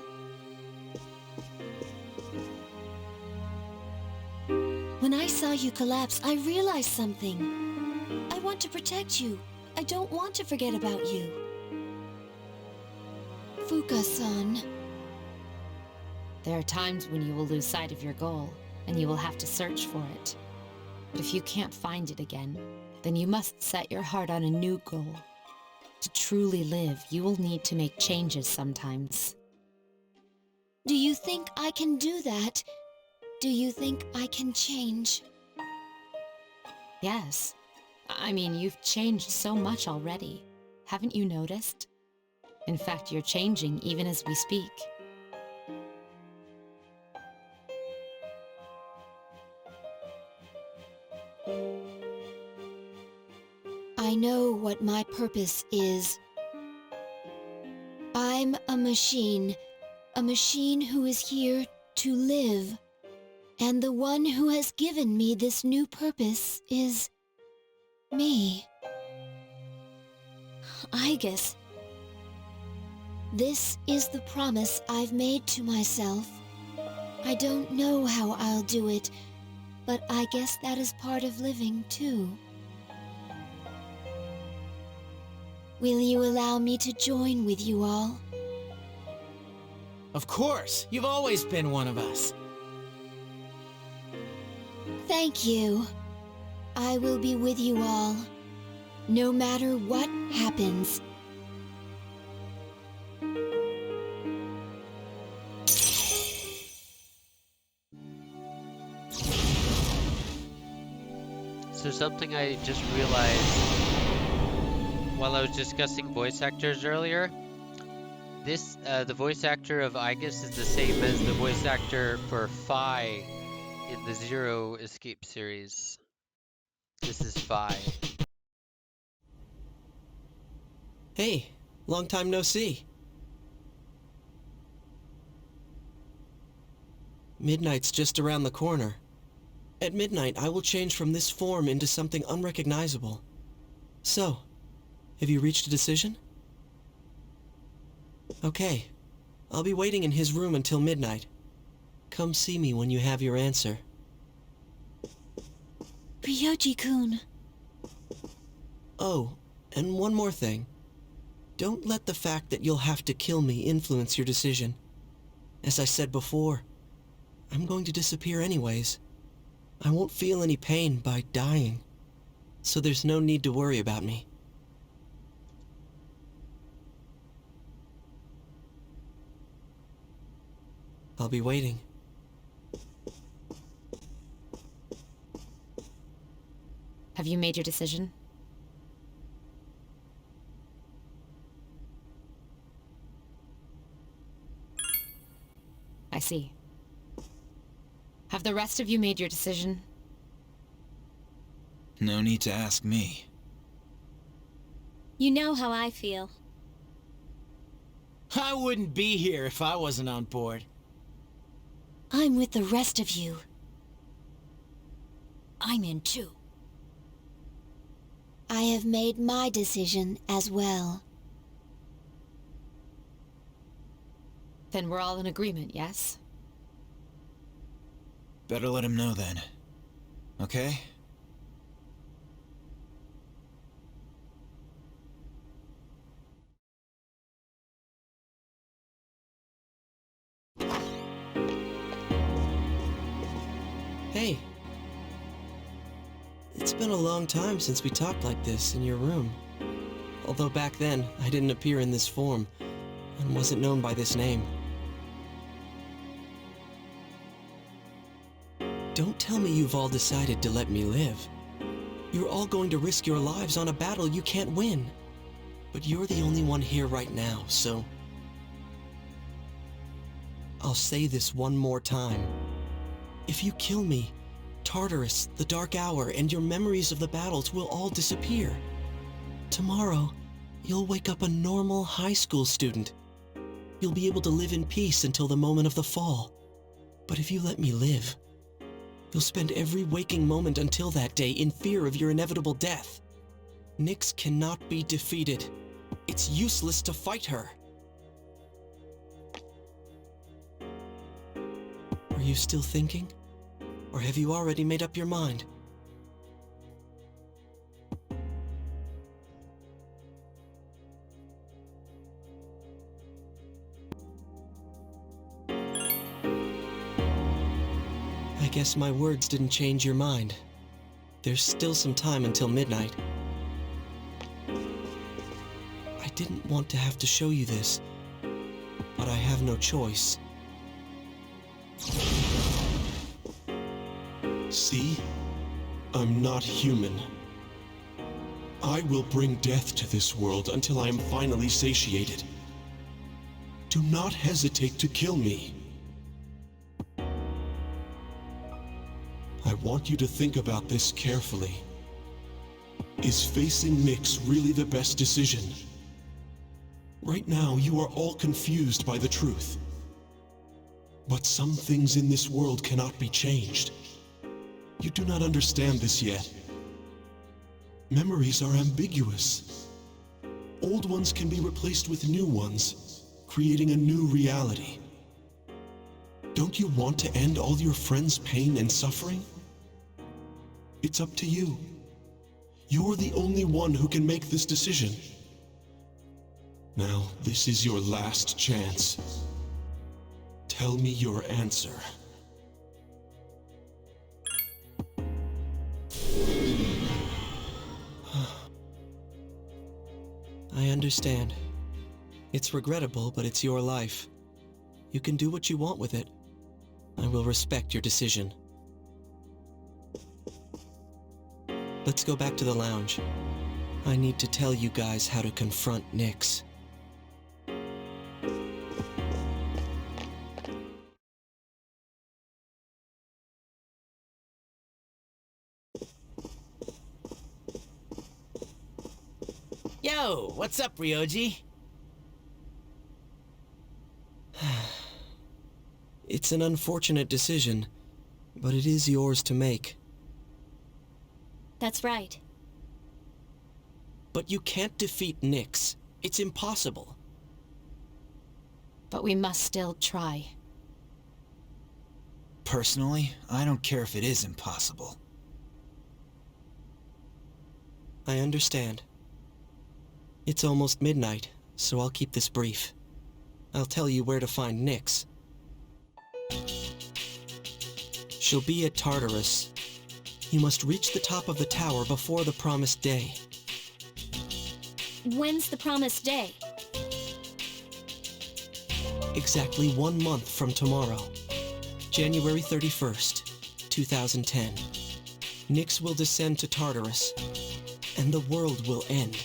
[SPEAKER 13] When I saw you collapse, I realized something. I want to protect you. I don't want to forget about you. Fuka-san.
[SPEAKER 5] There are times when you will lose sight of your goal, and you will have to search for it. But if you can't find it again, then you must set your heart on a new goal. To truly live, you will need to make changes sometimes.
[SPEAKER 13] Do you think I can do that? Do you think I can change?
[SPEAKER 5] Yes. I mean, you've changed so much already. Haven't you noticed? In fact, you're changing even as we speak.
[SPEAKER 13] I know what my purpose is. I'm a machine who is here to live. And the one who has given me this new purpose is me. I guess this is the promise I've made to myself. I don't know how I'll do it, but I guess that is part of living too. Will you allow me to join with you all?
[SPEAKER 18] Of course! You've always been one of us.
[SPEAKER 13] Thank you. I will be with you all, no matter what happens.
[SPEAKER 11] So something I just realized while I was discussing voice actors earlier. This, the voice actor of Aigis is the same as the voice actor for Phi in the Zero Escape series. This is Phi.
[SPEAKER 7] Hey, long time no see. Midnight's just around the corner. At midnight, I will change from this form into something unrecognizable. So, have you reached a decision? Okay. I'll be waiting in his room until midnight. Come see me when you have your answer.
[SPEAKER 13] Ryoji-kun.
[SPEAKER 7] Oh, and one more thing. Don't let the fact that you'll have to kill me influence your decision. As I said before, I'm going to disappear anyways. I won't feel any pain by dying, so there's no need to worry about me. I'll be waiting.
[SPEAKER 5] Have you made your decision? I see. Have the rest of you made your decision?
[SPEAKER 15] No need to ask me.
[SPEAKER 6] You know how I feel.
[SPEAKER 18] I wouldn't be here if I wasn't on board.
[SPEAKER 13] I'm with the rest of you.
[SPEAKER 14] I'm in too.
[SPEAKER 13] I have made my decision as well.
[SPEAKER 5] Then we're all in agreement, yes?
[SPEAKER 15] Better let him know then. Okay?
[SPEAKER 7] Hey. It's been a long time since we talked like this in your room. Although back then, I didn't appear in this form, and wasn't known by this name. Don't tell me you've all decided to let me live. You're all going to risk your lives on a battle you can't win. But you're the only one here right now, so... I'll say this one more time. If you kill me, Tartarus, the Dark Hour, and your memories of the battles will all disappear. Tomorrow, you'll wake up a normal high school student. You'll be able to live in peace until the moment of the fall. But if you let me live, you'll spend every waking moment until that day in fear of your inevitable death. Nyx cannot be defeated. It's useless to fight her. Are you still thinking? Or have you already made up your mind? I guess my words didn't change your mind. There's still some time until midnight. I didn't want to have to show you this, but I have no choice.
[SPEAKER 9] See? I'm not human. I will bring death to this world until I am finally satiated. Do not hesitate to kill me. I want you to think about this carefully. Is facing Nyx really the best decision? Right now, you are all confused by the truth. But some things in this world cannot be changed. You do not understand this yet. Memories are ambiguous. Old ones can be replaced with new ones, creating a new reality. Don't you want to end all your friends' pain and suffering? It's up to you. You're the only one who can make this decision. Now, this is your last chance. Tell me your answer.
[SPEAKER 7] I understand. It's regrettable, but it's your life. You can do what you want with it. I will respect your decision. Let's go back to the lounge. I need to tell you guys how to confront Nyx.
[SPEAKER 18] Yo, what's up, Ryoji?
[SPEAKER 7] It's an unfortunate decision, but it is yours to make.
[SPEAKER 6] That's right.
[SPEAKER 7] But you can't defeat Nyx. It's impossible.
[SPEAKER 5] But we must still try.
[SPEAKER 15] Personally, I don't care if it is impossible.
[SPEAKER 7] I understand. It's almost midnight, so I'll keep this brief. I'll tell you where to find Nyx. She'll be at Tartarus. You must reach the top of the tower before the promised day.
[SPEAKER 6] When's the promised day?
[SPEAKER 7] Exactly 1 month from tomorrow. January 31st, 2010. Nyx will descend to Tartarus, and the world will end.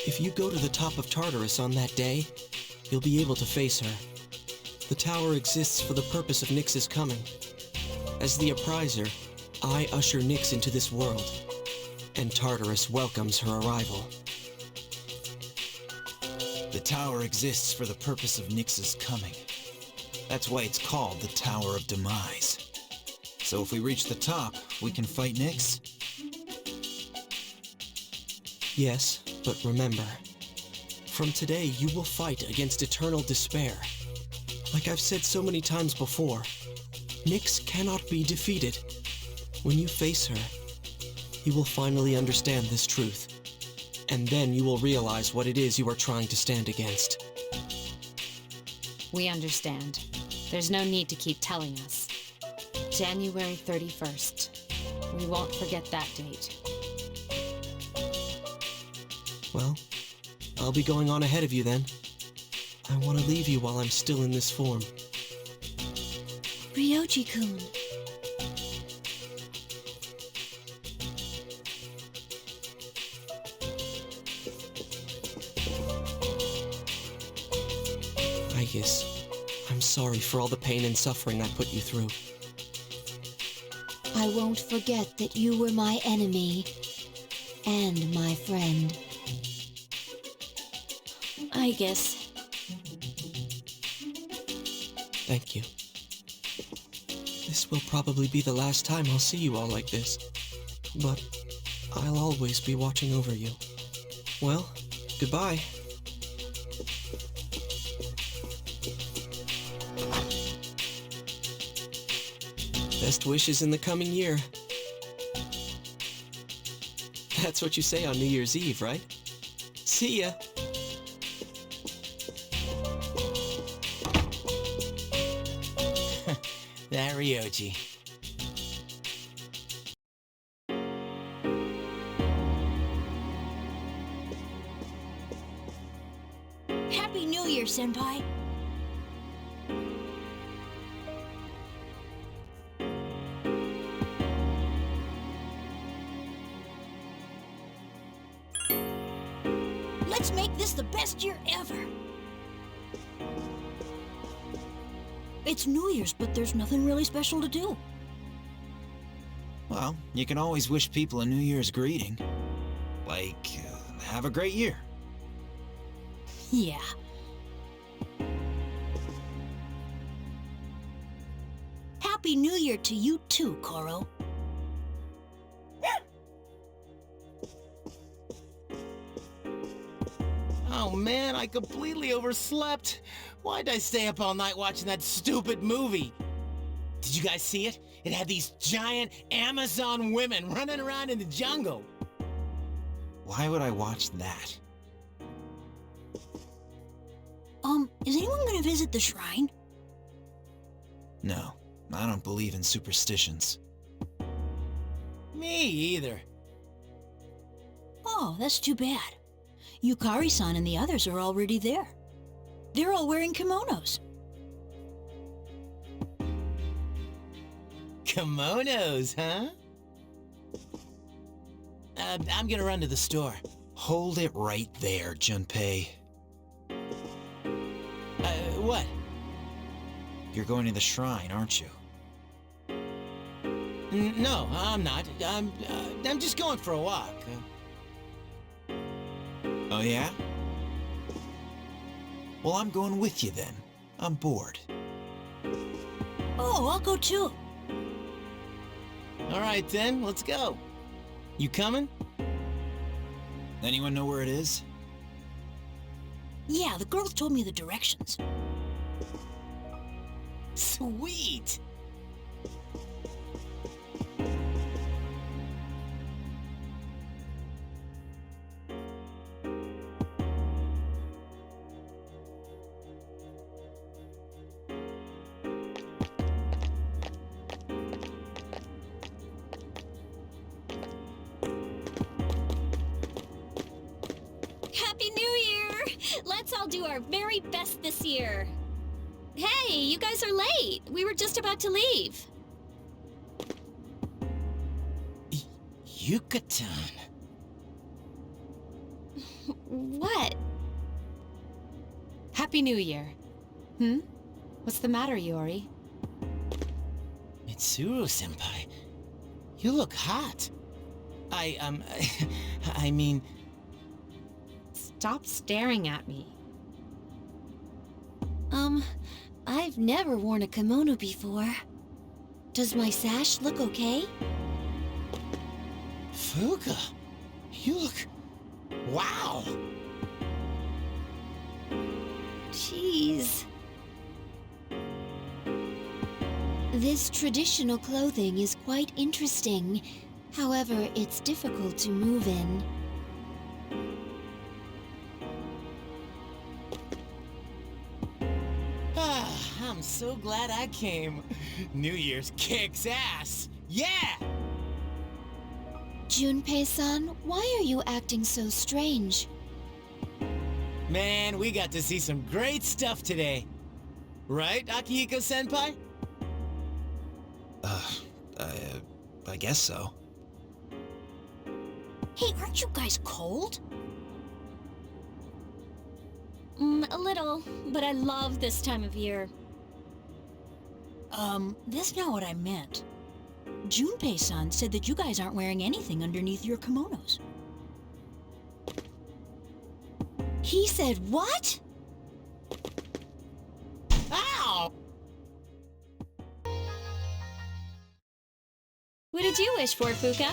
[SPEAKER 7] If you go to the top of Tartarus on that day, you'll be able to face her. The tower exists for the purpose of Nyx's coming. As the appriser, I usher Nyx into this world, and Tartarus welcomes her arrival.
[SPEAKER 15] The tower exists for the purpose of Nyx's coming. That's why it's called the Tower of Demise. So if we reach the top, we can fight Nyx?
[SPEAKER 7] Yes, but remember, from today you will fight against eternal despair. Like I've said so many times before, Nyx cannot be defeated. When you face her, you will finally understand this truth. And then you will realize what it is you are trying to stand against.
[SPEAKER 5] We understand. There's no need to keep telling us. January 31st. We won't forget that date.
[SPEAKER 7] Well, I'll be going on ahead of you then. I want to leave you while I'm still in this form.
[SPEAKER 13] Ryoji-kun.
[SPEAKER 7] I guess I'm sorry for all the pain and suffering I put you through.
[SPEAKER 13] I won't forget that you were my enemy and my friend.
[SPEAKER 20] I guess.
[SPEAKER 7] Thank you. This will probably be the last time I'll see you all like this, but I'll always be watching over you. Well, goodbye. Best wishes in the coming year. That's what you say on New Year's Eve, right? See ya!
[SPEAKER 18] That Ryoji.
[SPEAKER 8] Happy New Year, Senpai. Let's make this the best year ever. It's New Year's, but there's nothing really special to do.
[SPEAKER 15] Well, you can always wish people a New Year's greeting. Like, have a great year.
[SPEAKER 8] Yeah. Happy New Year to you too, Koro.
[SPEAKER 18] Oh man, I completely overslept. Why'd I stay up all night watching that stupid movie? Did you guys see it? It had these giant Amazon women running around in the jungle.
[SPEAKER 15] Why would I watch that?
[SPEAKER 8] Is anyone gonna visit the shrine?
[SPEAKER 15] No, I don't believe in superstitions.
[SPEAKER 18] Me either.
[SPEAKER 8] Oh, that's too bad. Yukari-san and the others are already there. They're all wearing kimonos.
[SPEAKER 18] Kimonos, huh? I'm gonna run to the store.
[SPEAKER 15] Hold it right there, Junpei.
[SPEAKER 18] What?
[SPEAKER 15] You're going to the shrine, aren't you?
[SPEAKER 18] No, I'm not. I'm just going for a walk.
[SPEAKER 15] Oh yeah? Well, I'm going with you then. I'm bored.
[SPEAKER 8] Oh, I'll go too.
[SPEAKER 18] All right then, let's go. You coming?
[SPEAKER 15] Anyone know where it is?
[SPEAKER 8] Yeah, the girls told me the directions.
[SPEAKER 18] Sweet!
[SPEAKER 6] Happy New Year! Let's all do our very best this year. Hey, you guys are late. We were just about to leave.
[SPEAKER 18] Yuka-tan.
[SPEAKER 5] What? Happy New Year. What's the matter, Yori?
[SPEAKER 18] Mitsuru-senpai, you look hot. I mean...
[SPEAKER 5] Stop staring at me.
[SPEAKER 13] I've never worn a kimono before. Does my sash look okay?
[SPEAKER 18] Fuka, you look... Wow!
[SPEAKER 13] Jeez. This traditional clothing is quite interesting. However, it's difficult to move in.
[SPEAKER 18] I'm so glad I came. New Year's kicks ass. Yeah!
[SPEAKER 13] Junpei-san, why are you acting so strange?
[SPEAKER 18] Man, we got to see some great stuff today. Right, Akihiko-senpai?
[SPEAKER 15] I guess so.
[SPEAKER 8] Hey, aren't you guys cold?
[SPEAKER 6] A little, but I love this time of year.
[SPEAKER 8] That's not what I meant. Junpei-san said that you guys aren't wearing anything underneath your kimonos.
[SPEAKER 13] He said what?
[SPEAKER 18] Ow!
[SPEAKER 6] What did you wish for, Fuka?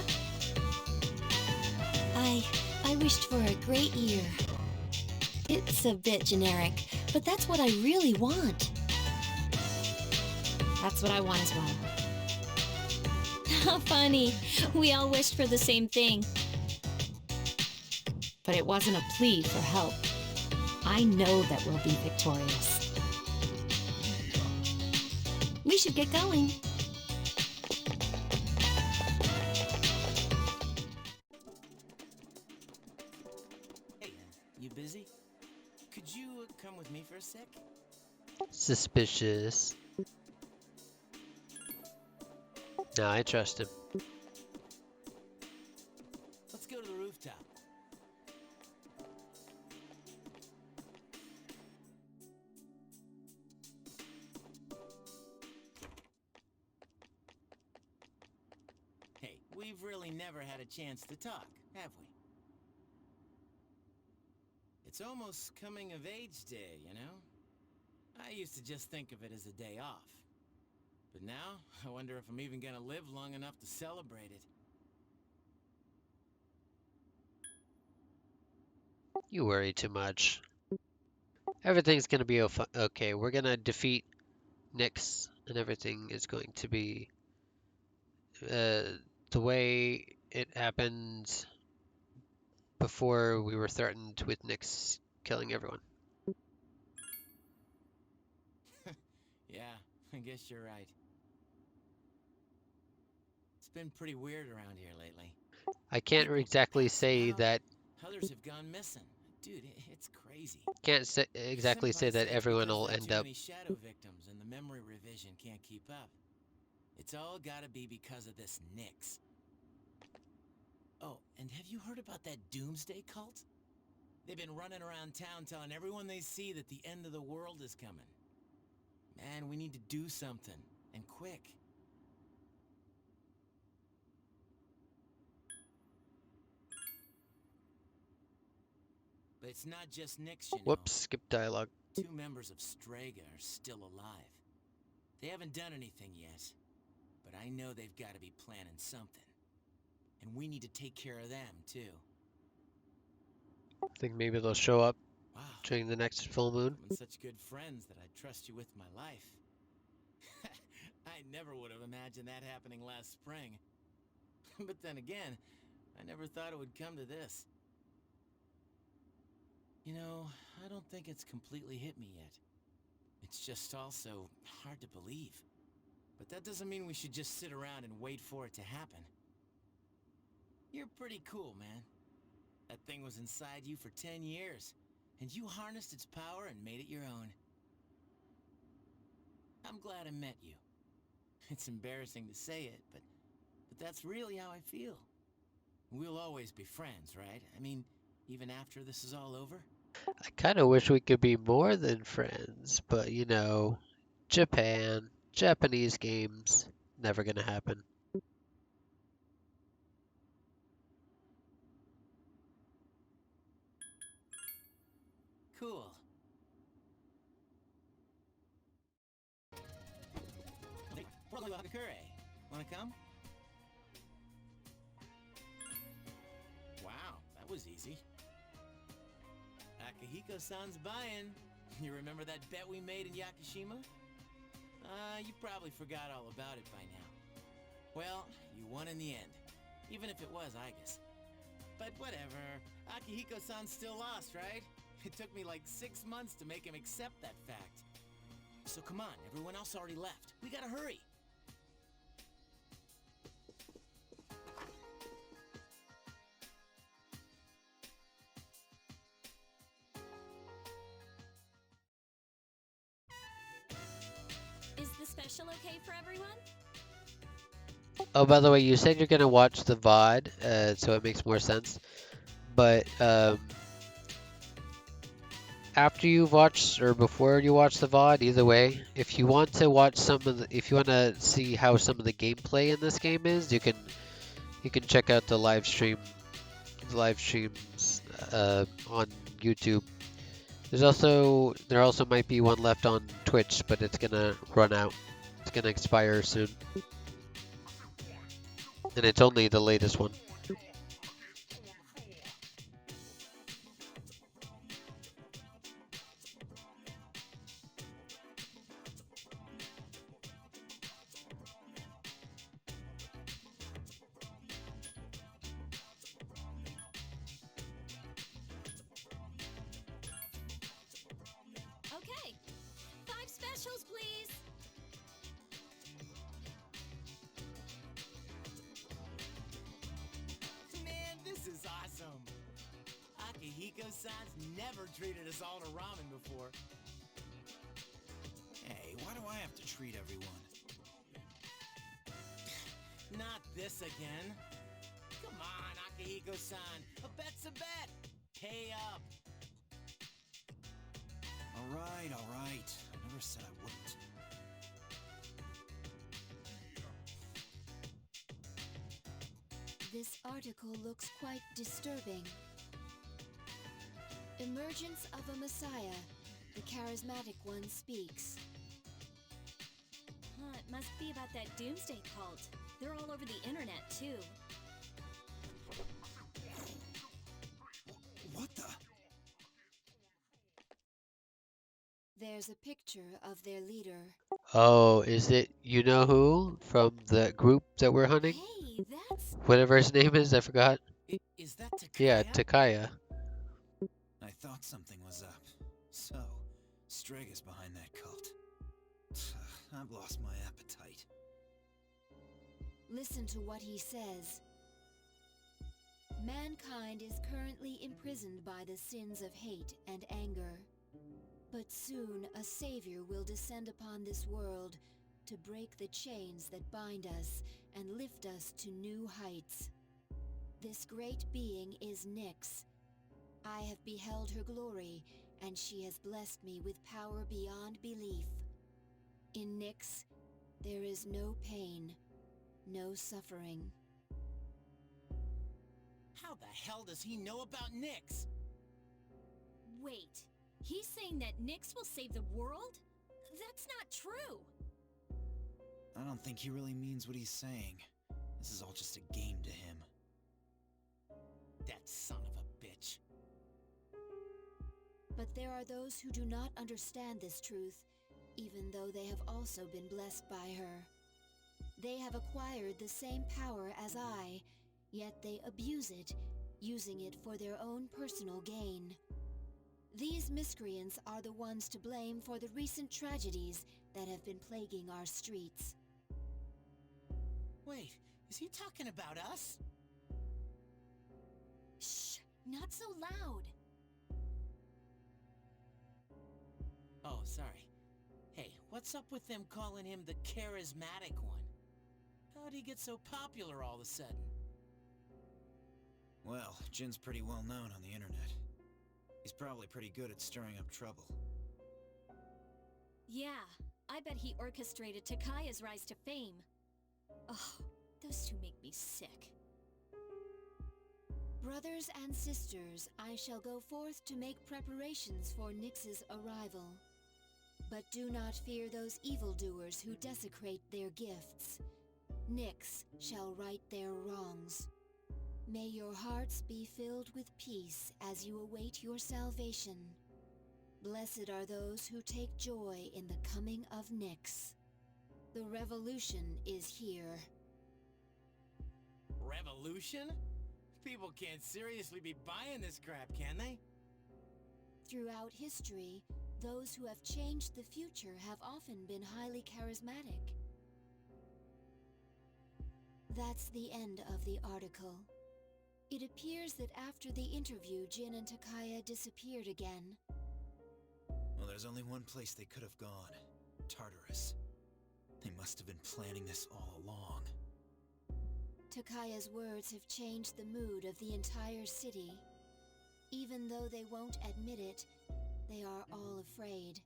[SPEAKER 13] I wished for a great year. It's a bit generic, but that's what I really want.
[SPEAKER 5] That's what I want as well.
[SPEAKER 6] How funny. We all wished for the same thing.
[SPEAKER 5] But it wasn't a plea for help. I know that we'll be victorious.
[SPEAKER 13] We should get going.
[SPEAKER 18] Hey, you busy? Could you come with me for a sec?
[SPEAKER 11] Suspicious. No, I trust him.
[SPEAKER 18] Let's go to the rooftop. Hey, we've really never had a chance to talk, have we? It's almost coming of age day, you know? I used to just think of it as a day off. But now, I wonder if I'm even gonna live long enough to celebrate it.
[SPEAKER 11] You worry too much. Everything's gonna be okay. We're gonna defeat Nyx, and everything is going to be the way it happened before we were threatened with Nyx killing everyone.
[SPEAKER 18] Yeah, I guess you're right. It's been pretty weird around here lately.
[SPEAKER 11] I can't exactly say that.
[SPEAKER 18] Others have gone missing. Dude, it's crazy.
[SPEAKER 11] Can't exactly say that everyone will end up.
[SPEAKER 18] Too many shadow victims and the memory revision can't keep up. It's all gotta be because of this Nyx. Oh, and have you heard about that doomsday cult? They've been running around town telling everyone they see that the end of the world is coming. Man, we need to do something, and quick. But it's not just Nyx, you know.
[SPEAKER 11] Whoops, skip dialogue.
[SPEAKER 18] 2 members of Strega are still alive. They haven't done anything yet, but I know they've got to be planning something. And we need to take care of them, too.
[SPEAKER 11] I think maybe they'll show up during the next full moon.
[SPEAKER 18] I'm such good friends that I'd trust you with my life. I never would have imagined that happening last spring. But then again, I never thought it would come to this. You know, I don't think it's completely hit me yet. It's just also hard to believe. But that doesn't mean we should just sit around and wait for it to happen. You're pretty cool, man. That thing was inside you for 10 years, and you harnessed its power and made it your own. I'm glad I met you. It's embarrassing to say it, but that's really how I feel. We'll always be friends, right? I mean, even after this is all over?
[SPEAKER 11] I kind of wish we could be more than friends, but you know, Japan, Japanese games, never gonna happen.
[SPEAKER 18] Cool. Hey, Hakakure, wanna come? Wow, that was easy. Akihiko-san's buying. You remember that bet we made in Yakushima? You probably forgot all about it by now. Well, you won in the end. Even if it was Aigus. But whatever. Akihiko-san still lost, right? It took me like 6 months to make him accept that fact. So come on, everyone else already left. We gotta hurry.
[SPEAKER 6] Is the special okay for everyone?
[SPEAKER 11] Oh, by the way, you said you're gonna watch the VOD, so it makes more sense. But after you've watched or before you watch the VOD, either way, if you want to watch if you want to see how some of the gameplay in this game is, you can check out the live streams on YouTube. There also might be one left on Twitch, but it's gonna run out. It's gonna expire soon, and it's only the latest one.
[SPEAKER 6] Okay, 5 specials, please.
[SPEAKER 17] Man, this is awesome. Akihiko-san's never treated us all to ramen before.
[SPEAKER 15] Hey, why do I have to treat everyone?
[SPEAKER 17] Not this again. Come on, Akihiko-san. A bet's a bet. Pay up.
[SPEAKER 15] All right. I never said I wouldn't.
[SPEAKER 13] This article looks quite disturbing. Emergence of a Messiah. The charismatic one speaks.
[SPEAKER 6] Huh, it must be about that doomsday cult. They're all over the internet, too.
[SPEAKER 15] What the?
[SPEAKER 13] There's a picture of their leader.
[SPEAKER 11] Oh, is it you know who from the group that we're hunting?
[SPEAKER 6] Hey, that's...
[SPEAKER 11] Whatever his name is, I forgot.
[SPEAKER 17] Is that Takaya?
[SPEAKER 11] Yeah, Takaya.
[SPEAKER 15] I thought something was up. So, Strega's behind that cult. I've lost my appetite.
[SPEAKER 13] Listen to what he says. Mankind is currently imprisoned by the sins of hate and anger. But soon a savior will descend upon this world to break the chains that bind us and lift us to new heights. This great being is Nyx. I have beheld her glory, and she has blessed me with power beyond belief. In Nyx, there is no pain, no suffering.
[SPEAKER 17] How the hell does he know about Nyx?
[SPEAKER 6] Wait, he's saying that Nyx will save the world? That's not true!
[SPEAKER 15] I don't think he really means what he's saying. This is all just a game to him.
[SPEAKER 17] That son of a bitch.
[SPEAKER 13] But there are those who do not understand this truth, even though they have also been blessed by her. They have acquired the same power as I, yet they abuse it, using it for their own personal gain. These miscreants are the ones to blame for the recent tragedies that have been plaguing our streets.
[SPEAKER 17] Wait, is he talking about us?
[SPEAKER 6] Shh, not so loud.
[SPEAKER 17] Oh, sorry. Hey, what's up with them calling him the charismatic one? How'd he get so popular all of a sudden?
[SPEAKER 15] Well, Jin's pretty well known on the internet. He's probably pretty good at stirring up trouble.
[SPEAKER 6] Yeah, I bet he orchestrated Takaya's rise to fame. Oh, those two make me sick.
[SPEAKER 13] Brothers and sisters, I shall go forth to make preparations for Nyx's arrival. But do not fear those evildoers who desecrate their gifts. Nyx shall right their wrongs. May your hearts be filled with peace as you await your salvation. Blessed are those who take joy in the coming of Nyx. The revolution is here.
[SPEAKER 17] Revolution? People can't seriously be buying this crap, can they?
[SPEAKER 13] Throughout history, those who have changed the future have often been highly charismatic. That's the end of the article. It appears that after the interview, Jin and Takaya disappeared again.
[SPEAKER 15] Well, there's only one place they could have gone. Tartarus. They must have been planning this all along.
[SPEAKER 13] Takaya's words have changed the mood of the entire city. Even though they won't admit it, they are all afraid.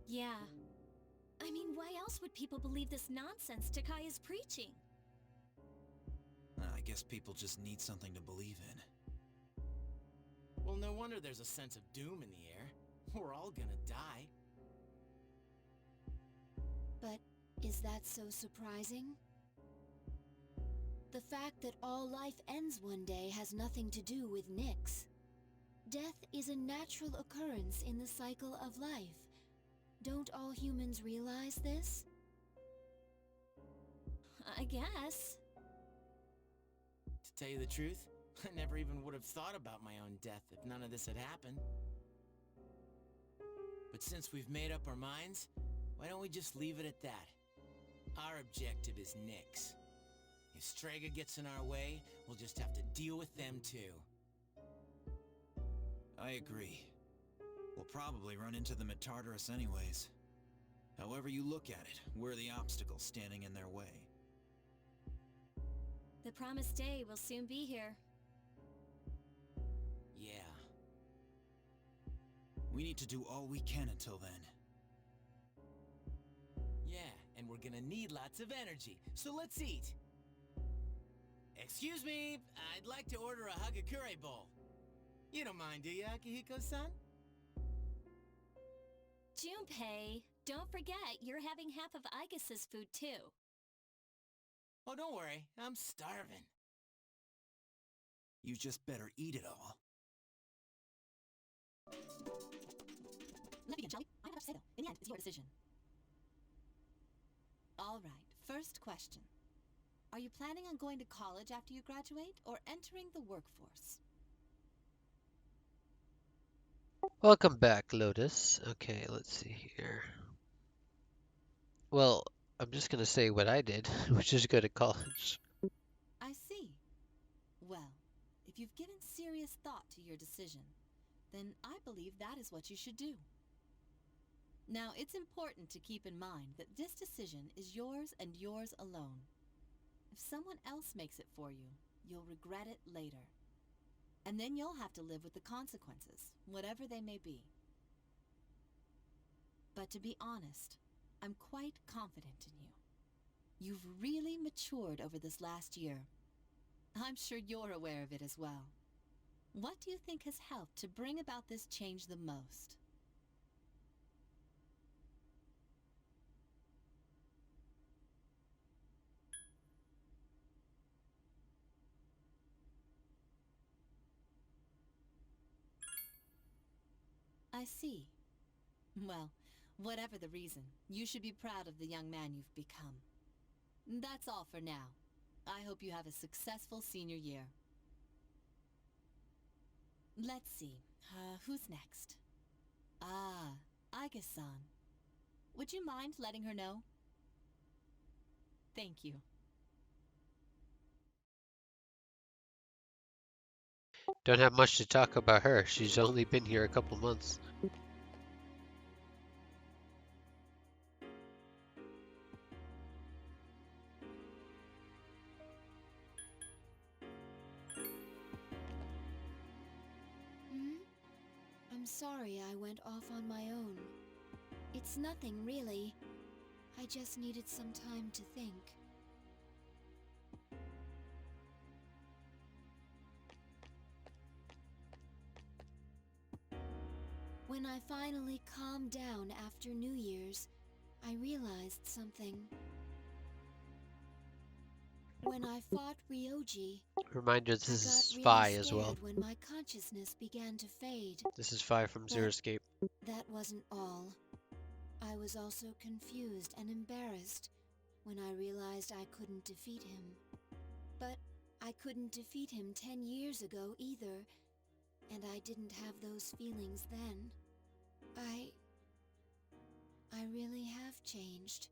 [SPEAKER 20] Yeah. I mean, why else would people believe this nonsense Takai is preaching?
[SPEAKER 15] I guess people just need something to believe in.
[SPEAKER 18] Well, no wonder there's a sense of doom in the air. We're all gonna die.
[SPEAKER 13] But is that so surprising? The fact that all life ends one day has nothing to do with Nyx. Death is a natural occurrence in the cycle of life. Don't all humans realize this?
[SPEAKER 20] I guess.
[SPEAKER 18] To tell you the truth, I never even would have thought about my own death if none of this had happened. But since we've made up our minds, why don't we just leave it at that? Our objective is Nyx. If Strega gets in our way, we'll just have to deal with them too.
[SPEAKER 15] I agree. We'll probably run into them at Tartarus anyways. However you look at it, we're the obstacle standing in their way.
[SPEAKER 20] The promised day will soon be here.
[SPEAKER 18] Yeah.
[SPEAKER 15] We need to do all we can until then.
[SPEAKER 18] Yeah, and we're gonna need lots of energy, so let's eat. Excuse me, I'd like to order a Hagakure bowl. You don't mind, do you, Akihiko-san?
[SPEAKER 20] Junpei, don't forget, you're having half of Aigus's food too.
[SPEAKER 18] Oh, don't worry, I'm starving.
[SPEAKER 15] You just better eat it all.
[SPEAKER 16] Let me begin, shall we? I have to say though, in the end, it's your decision. All right, first question. Are you planning on going to college after you graduate, or entering the workforce?
[SPEAKER 11] Welcome back, Lotus. Okay, let's see here. Well, I'm just gonna say what I did, which is go to college.
[SPEAKER 16] I see. Well, if you've given serious thought to your decision, then I believe that is what you should do. Now, it's important to keep in mind that this decision is yours and yours alone. If someone else makes it for you, you'll regret it later. And then you'll have to live with the consequences, whatever they may be. But to be honest, I'm quite confident in you. You've really matured over this last year. I'm sure you're aware of it as well. What do you think has helped to bring about this change the most? I see. Well, whatever the reason, you should be proud of the young man you've become. That's all for now. I hope you have a successful senior year. Let's see, who's next? Ah, Aige-san. Would you mind letting her know? Thank you.
[SPEAKER 11] Don't have much to talk about her. She's only been here a couple months.
[SPEAKER 13] I'm sorry I went off on my own. It's nothing, really. I just needed some time to think. When I finally calmed down after New Year's, I realized something. When I fought Ryoji,
[SPEAKER 11] Reminder, this
[SPEAKER 13] I
[SPEAKER 11] is
[SPEAKER 13] got
[SPEAKER 11] Phi
[SPEAKER 13] really
[SPEAKER 11] as well.
[SPEAKER 13] scared when my consciousness began to fade.
[SPEAKER 11] This is Phi from Zero
[SPEAKER 13] But
[SPEAKER 11] Escape.
[SPEAKER 13] that wasn't all. I was also confused and embarrassed when I realized I couldn't defeat him. But I couldn't defeat him 10 years ago either, and I didn't have those feelings then. I really have changed.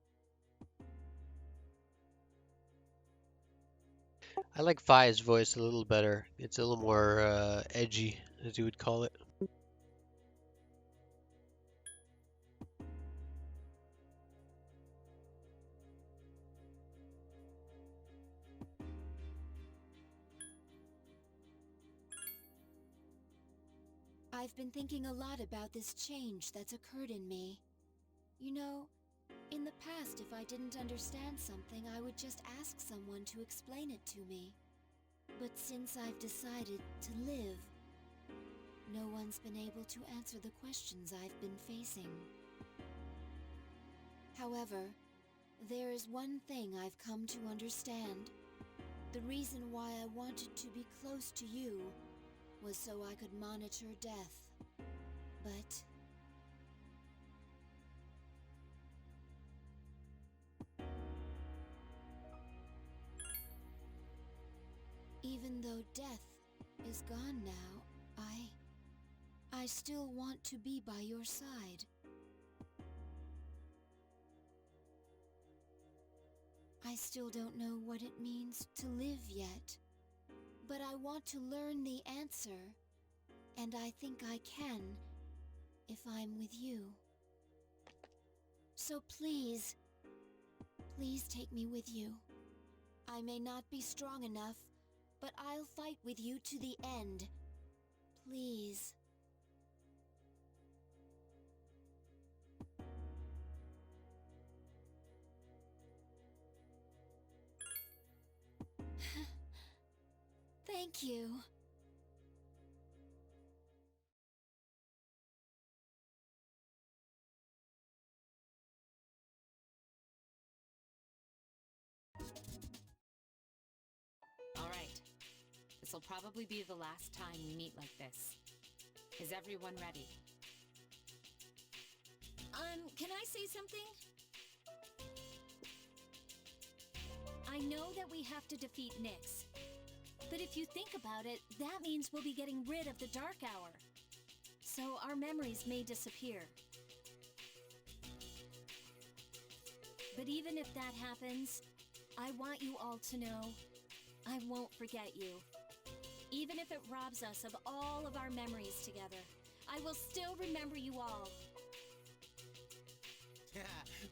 [SPEAKER 11] I like Phi's voice a little better. It's a little more edgy, as you would call it.
[SPEAKER 13] I I've been thinking a lot about this change that's occurred in me. You know, in the past, if I didn't understand something, I would just ask someone to explain it to me. But since I've decided to live, no one's been able to answer the questions I've been facing. However, there is one thing I've come to understand. The reason why I wanted to be close to you was so I could monitor death. But even though death is gone now, I still want to be by your side. I still don't know what it means to live yet, but I want to learn the answer, and I think I can if I'm with you. So please, please take me with you. I may not be strong enough, but I'll fight with you to the end. Please. Thank you.
[SPEAKER 5] All right. This'll probably be the last time we meet like this. Is everyone ready?
[SPEAKER 6] Can I say something? I know that we have to defeat Nyx. But if you think about it, that means we'll be getting rid of the Dark Hour. So our memories may disappear. But even if that happens, I want you all to know I won't forget you. Even if it robs us of all of our memories together, I will still remember you all.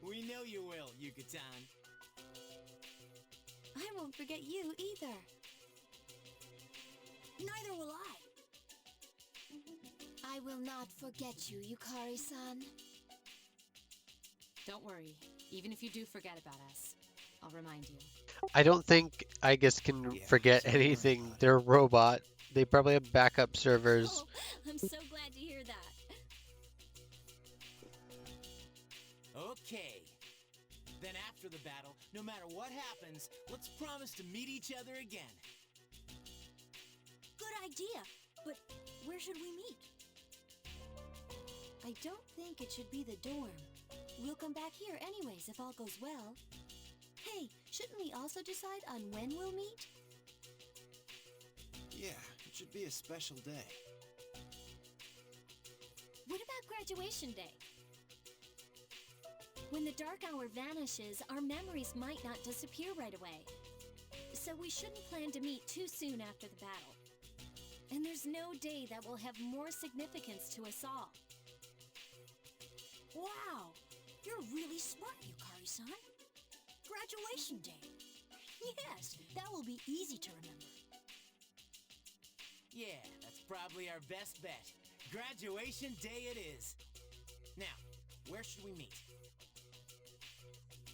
[SPEAKER 18] We know you will, Yuka-tan.
[SPEAKER 6] I won't forget you either. Neither will I.
[SPEAKER 13] I will not forget you, Yukari-san.
[SPEAKER 5] Don't worry. Even if you do forget about us, I'll remind you.
[SPEAKER 11] I don't think Aigis can forget anything. They're a robot. They probably have backup servers.
[SPEAKER 6] Oh, I'm so glad to hear that.
[SPEAKER 18] Okay. Then after the battle, no matter what happens, let's promise to meet each other again.
[SPEAKER 6] Good idea, but where should we meet? I don't think it should be the dorm. We'll come back here anyways if all goes well. Hey, shouldn't we also decide on when we'll meet?
[SPEAKER 15] Yeah, it should be a special day.
[SPEAKER 6] What about graduation day? When the Dark Hour vanishes, our memories might not disappear right away. So we shouldn't plan to meet too soon after the battle. And there's no day that will have more significance to us all. Wow! You're really smart, Yukari-san. Graduation day. Yes, that will be easy to remember.
[SPEAKER 18] Yeah, that's probably our best bet. Graduation day it is. Now, where should we meet?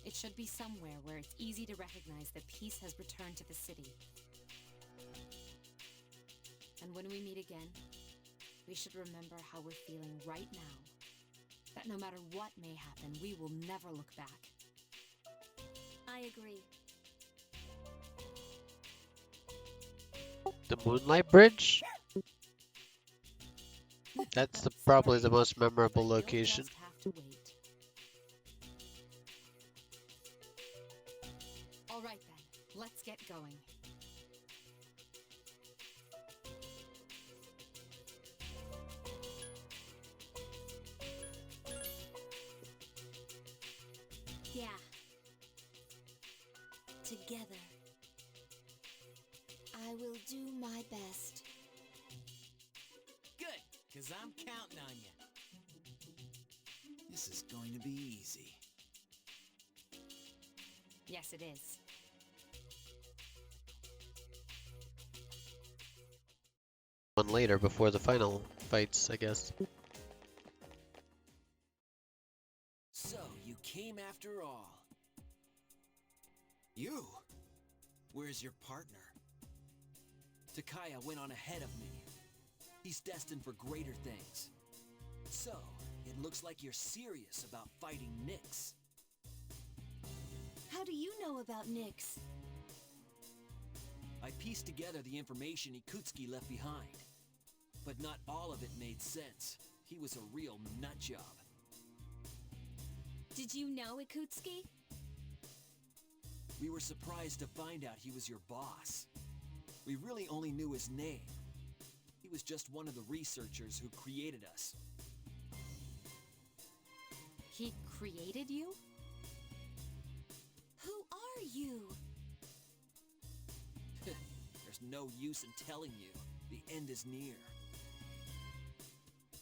[SPEAKER 5] It should be somewhere where it's easy to recognize that peace has returned to the city. And when we meet again, we should remember how we're feeling right now. That no matter what may happen, we will never look back.
[SPEAKER 6] I agree.
[SPEAKER 11] The Moonlight Bridge? That's probably the most memorable location.
[SPEAKER 5] You'll just have to wait. All right then, let's get going.
[SPEAKER 6] Yeah. Together.
[SPEAKER 13] I will do my best.
[SPEAKER 18] Good, because I'm counting on you.
[SPEAKER 15] This is going to be easy.
[SPEAKER 5] Yes, it is.
[SPEAKER 11] One later before the final fights, I guess.
[SPEAKER 2] So, you came after all. You? Where's your partner? Takaya went on ahead of me. He's destined for greater things. So, it looks like you're serious about fighting Nyx.
[SPEAKER 20] How do you know about Nyx?
[SPEAKER 2] I pieced together the information Ikutsuki left behind. But not all of it made sense. He was a real nutjob.
[SPEAKER 20] Did you know Ikutsuki?
[SPEAKER 2] We were surprised to find out he was your boss. We really only knew his name. He was just one of the researchers who created us.
[SPEAKER 5] He created you?
[SPEAKER 20] Who are you?
[SPEAKER 2] There's no use in telling you. The end is near.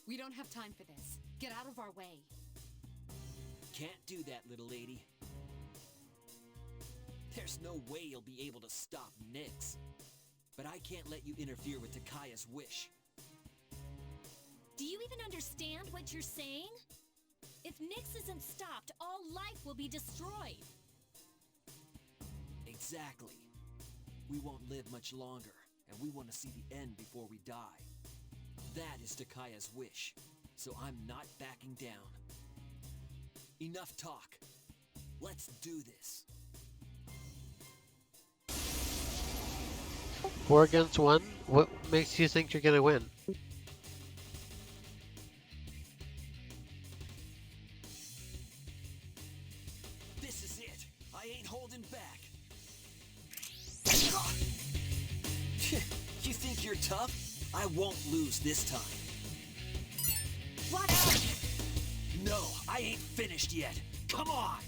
[SPEAKER 5] We don't have time for this. Get out of our way.
[SPEAKER 2] Can't do that, little lady. There's no way you'll be able to stop Nyx. But I can't let you interfere with Takaya's wish.
[SPEAKER 20] Do you even understand what you're saying? If Nyx isn't stopped, all life will be destroyed.
[SPEAKER 2] Exactly. We won't live much longer, and we want to see the end before we die. That is Takaya's wish, so I'm not backing down. Enough talk. Let's do this.
[SPEAKER 11] 4 against 1? What makes you think you're gonna win?
[SPEAKER 2] This is it. I ain't holding back. You think you're tough? I won't lose this time.
[SPEAKER 20] What?
[SPEAKER 2] No, I ain't finished yet. Come on!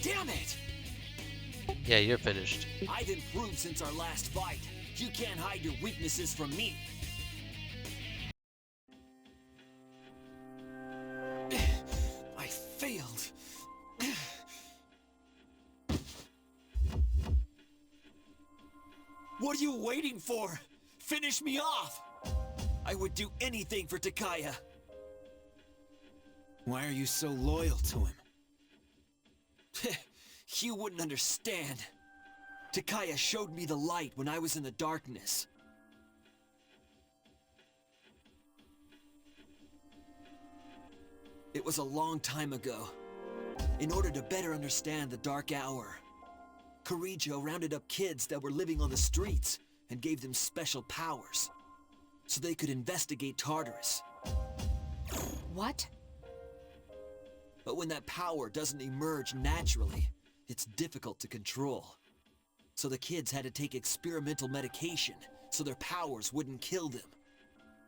[SPEAKER 2] Damn it!
[SPEAKER 11] Yeah, you're finished.
[SPEAKER 2] I've improved since our last fight. You can't hide your weaknesses from me. I failed. What are you waiting for? Finish me off! I would do anything for Takaya.
[SPEAKER 15] Why are you so loyal to him?
[SPEAKER 2] You wouldn't understand. Takaya showed me the light when I was in the darkness. It was a long time ago. In order to better understand the Dark Hour, Kirijo rounded up kids that were living on the streets and gave them special powers, so they could investigate Tartarus.
[SPEAKER 5] What?
[SPEAKER 2] But when that power doesn't emerge naturally, it's difficult to control. So the kids had to take experimental medication so their powers wouldn't kill them.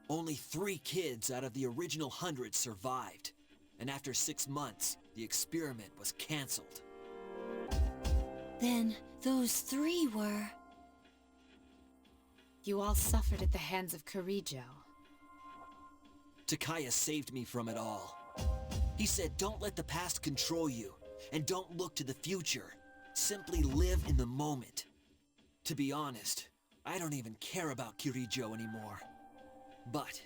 [SPEAKER 2] Only 3 kids out of the original 100 survived, and after 6 months, the experiment was cancelled.
[SPEAKER 20] Then those 3 were...
[SPEAKER 5] You all suffered at the hands of Kirijo.
[SPEAKER 2] Takaya saved me from it all. He said, don't let the past control you, and don't look to the future. Simply live in the moment. To be honest, I don't even care about Kirijo anymore. But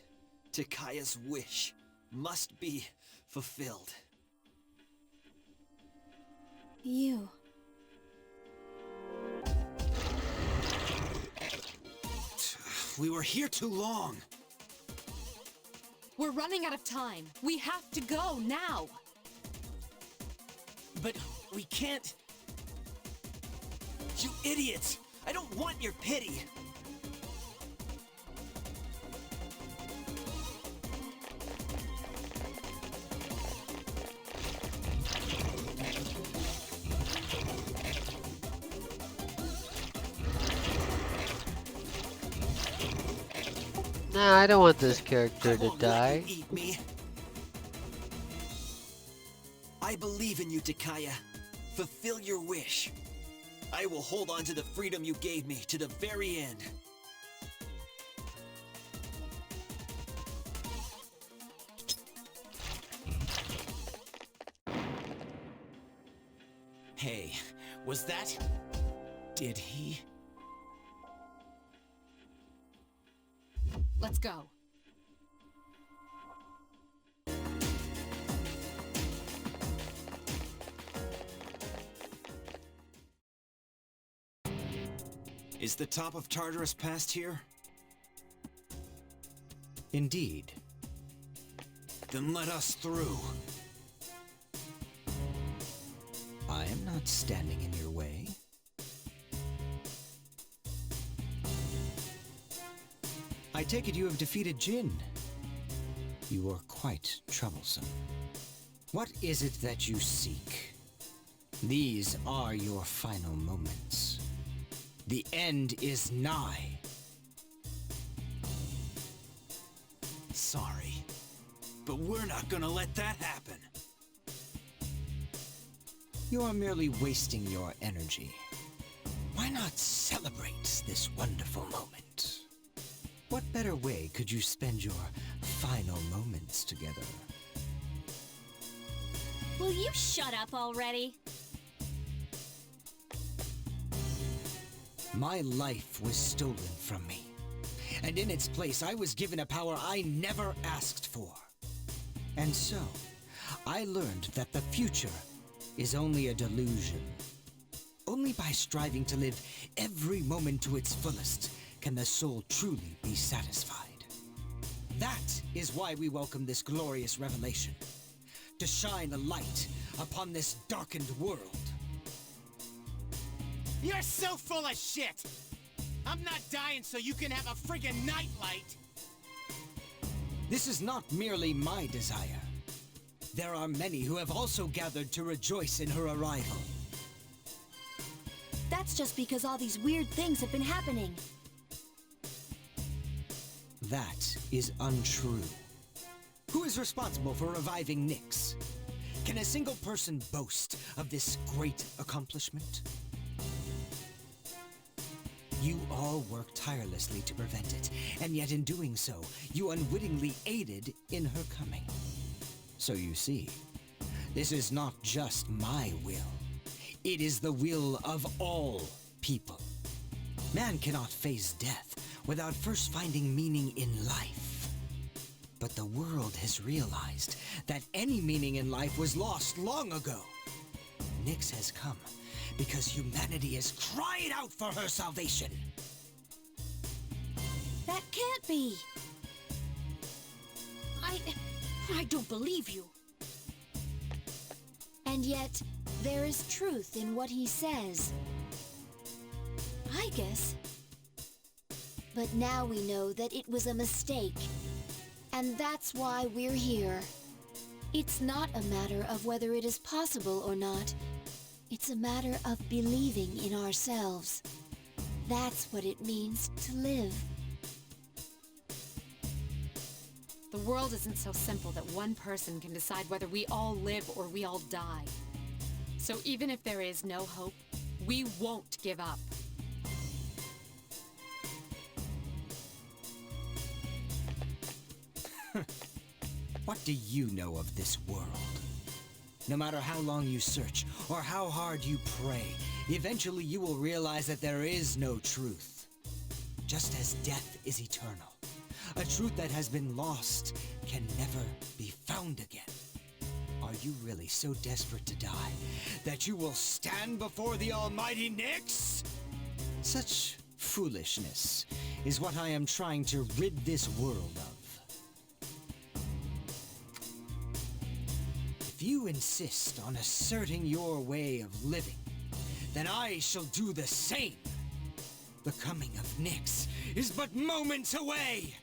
[SPEAKER 2] Takaya's wish must be fulfilled.
[SPEAKER 20] You.
[SPEAKER 2] We were here too long.
[SPEAKER 5] We're running out of time. We have to go now.
[SPEAKER 2] But we can't... You idiots! I don't want your pity!
[SPEAKER 11] Nah, I don't want this character to die.
[SPEAKER 2] Eat me. I believe in you, Takaya. Fulfill your wish. I will hold on to the freedom you gave me to the very end.
[SPEAKER 18] Hey, was that... Did he...
[SPEAKER 5] Let's go.
[SPEAKER 15] Is the top of Tartarus past here?
[SPEAKER 1] Indeed.
[SPEAKER 15] Then let us through.
[SPEAKER 1] I am not standing in your way. I take it you have defeated Jin. You are quite troublesome. What is it that you seek? These are your final moments. The end is nigh.
[SPEAKER 15] Sorry, but we're not gonna let that happen.
[SPEAKER 1] You are merely wasting your energy. Why not celebrate this wonderful moment? What better way could you spend your final moments together?
[SPEAKER 6] Will you shut up already?
[SPEAKER 1] My life was stolen from me, and in its place I was given a power I never asked for. And so, I learned that the future is only a delusion. Only by striving to live every moment to its fullest can the soul truly be satisfied. That is why we welcome this glorious revelation, to shine a light upon this darkened world.
[SPEAKER 17] You're so full of shit! I'm not dying so you can have a friggin' nightlight!
[SPEAKER 1] This is not merely my desire. There are many who have also gathered to rejoice in her arrival.
[SPEAKER 12] That's just because all these weird things have been happening.
[SPEAKER 1] That is untrue. Who is responsible for reviving Nyx? Can a single person boast of this great accomplishment? You all worked tirelessly to prevent it, and yet in doing so, you unwittingly aided in her coming. So you see, this is not just my will. It is the will of all people. Man cannot face death without first finding meaning in life. But the world has realized that any meaning in life was lost long ago. Nyx has come because humanity has cried out for her salvation.
[SPEAKER 12] That can't be. I don't believe you. And yet, there is truth in what he says. I guess. But now we know that it was a mistake. And that's why we're here. It's not a matter of whether it is possible or not. It's a matter of believing in ourselves. That's what it means to live.
[SPEAKER 5] The world isn't so simple that one person can decide whether we all live or we all die. So even if there is no hope, we won't give up.
[SPEAKER 1] What do you know of this world? No matter how long you search, or how hard you pray, eventually you will realize that there is no truth. Just as death is eternal, a truth that has been lost can never be found again. Are you really so desperate to die that you will stand before the almighty Nyx? Such foolishness is what I am trying to rid this world of. If you insist on asserting your way of living, then I shall do the same. The coming of Nyx is but moments away!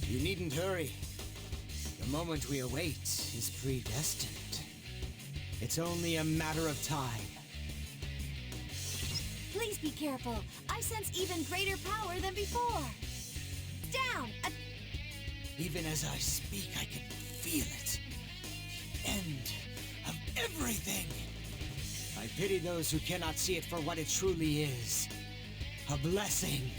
[SPEAKER 1] You needn't hurry. The moment we await is predestined. It's only a matter of time.
[SPEAKER 12] Please be careful. I sense even greater power than before. Down!
[SPEAKER 1] Even as I speak, I can feel it. The end of everything. I pity those who cannot see it for what it truly is. A blessing.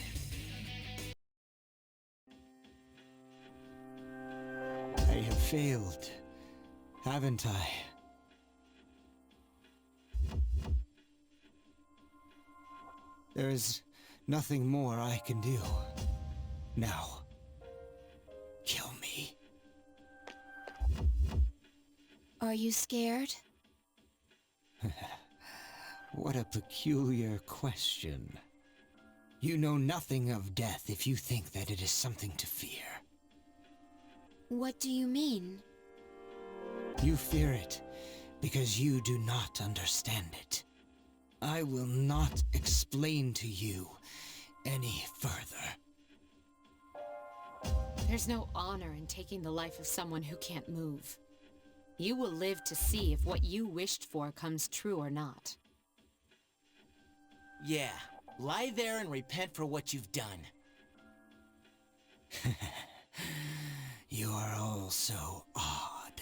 [SPEAKER 1] I have failed, haven't I? There is nothing more I can do. Now, kill me.
[SPEAKER 13] Are you scared?
[SPEAKER 1] What a peculiar question. You know nothing of death if you think that it is something to fear.
[SPEAKER 13] What do you mean?
[SPEAKER 1] You fear it because you do not understand it. I will not explain to you any further.
[SPEAKER 5] There's no honor in taking the life of someone who can't move. You will live to see if what you wished for comes true or not.
[SPEAKER 17] Yeah, lie there and repent for what you've done.
[SPEAKER 1] You are all so odd.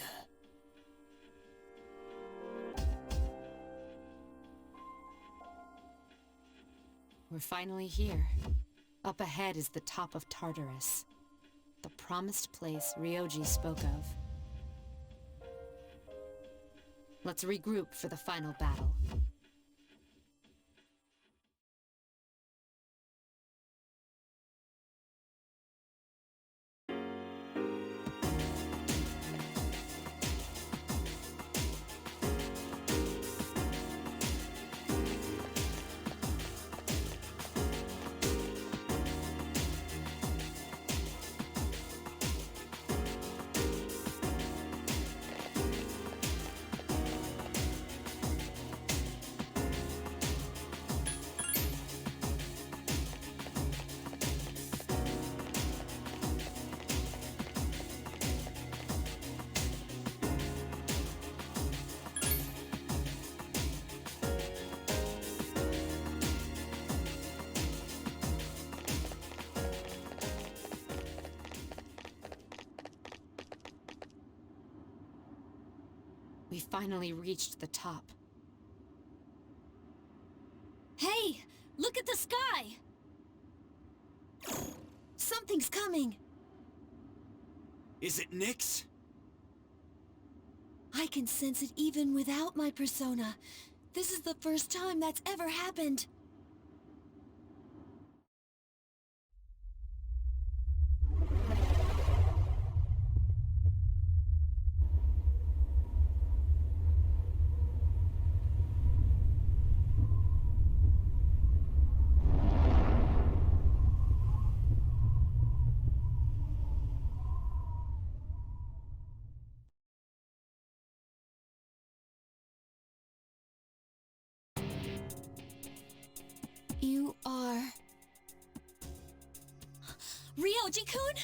[SPEAKER 5] We're finally here. Up ahead is the top of Tartarus, the promised place Ryoji spoke of. Let's regroup for the final battle. We finally reached the top.
[SPEAKER 6] Hey! Look at the sky! Something's coming!
[SPEAKER 15] Is it Nyx?
[SPEAKER 6] I can sense it even without my persona. This is the first time that's ever happened.
[SPEAKER 13] You are...
[SPEAKER 6] Ryoji-kun?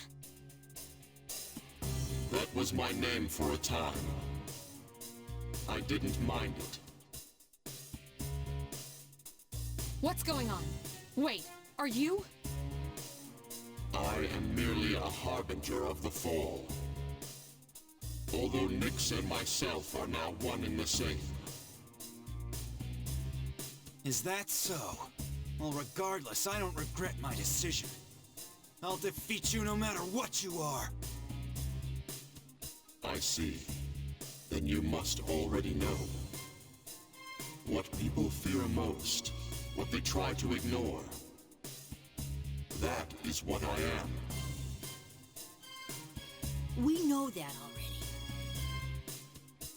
[SPEAKER 9] That was my name for a time. I didn't mind it.
[SPEAKER 5] What's going on? Wait, are you?
[SPEAKER 9] I am merely a harbinger of the fall. Although Nyx and myself are now one and the same.
[SPEAKER 15] Is that so? Well, regardless, I don't regret my decision. I'll defeat you no matter what you are.
[SPEAKER 9] I see. Then you must already know. What people fear most, what they try to ignore. That is what I am.
[SPEAKER 8] We know that already.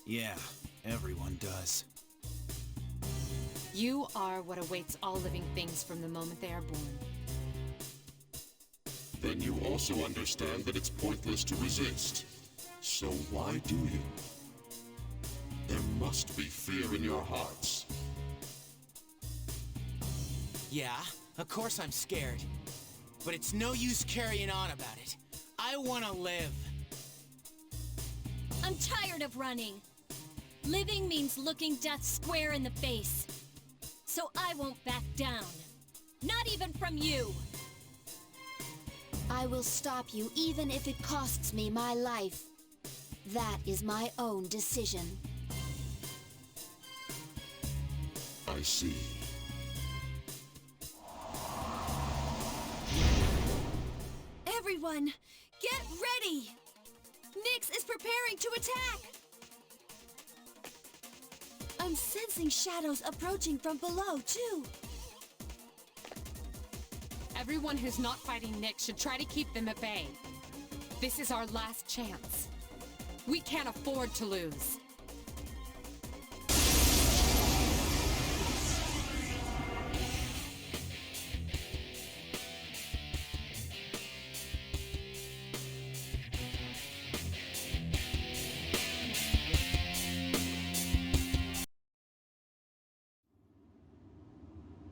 [SPEAKER 15] Yeah, everyone does.
[SPEAKER 5] You are what awaits all living things from the moment they are born.
[SPEAKER 9] Then you also understand that it's pointless to resist. So why do you? There must be fear in your hearts.
[SPEAKER 17] Yeah, of course I'm scared. But it's no use carrying on about it. I want to live.
[SPEAKER 6] I'm tired of running. Living means looking death square in the face. So I won't back down. Not even from you.
[SPEAKER 13] I will stop you even if it costs me my life. That is my own decision.
[SPEAKER 9] I see.
[SPEAKER 12] everyone! Get ready! Nyx is preparing to attack! I'm sensing shadows approaching from below, too.
[SPEAKER 5] Everyone who's not fighting Nyx should try to keep them at bay. This is our last chance. We can't afford to lose.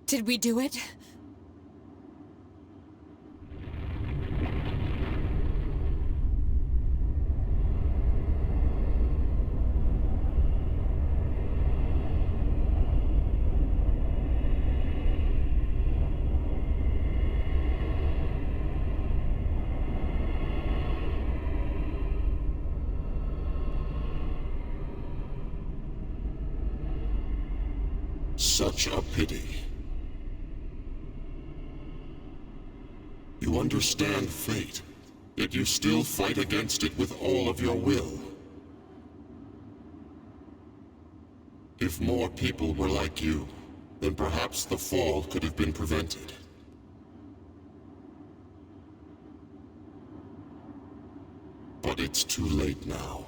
[SPEAKER 5] Did we do it?
[SPEAKER 9] Such a pity. You understand fate, yet you still fight against it with all of your will. If more people were like you, then perhaps the fall could have been prevented. But it's too late now.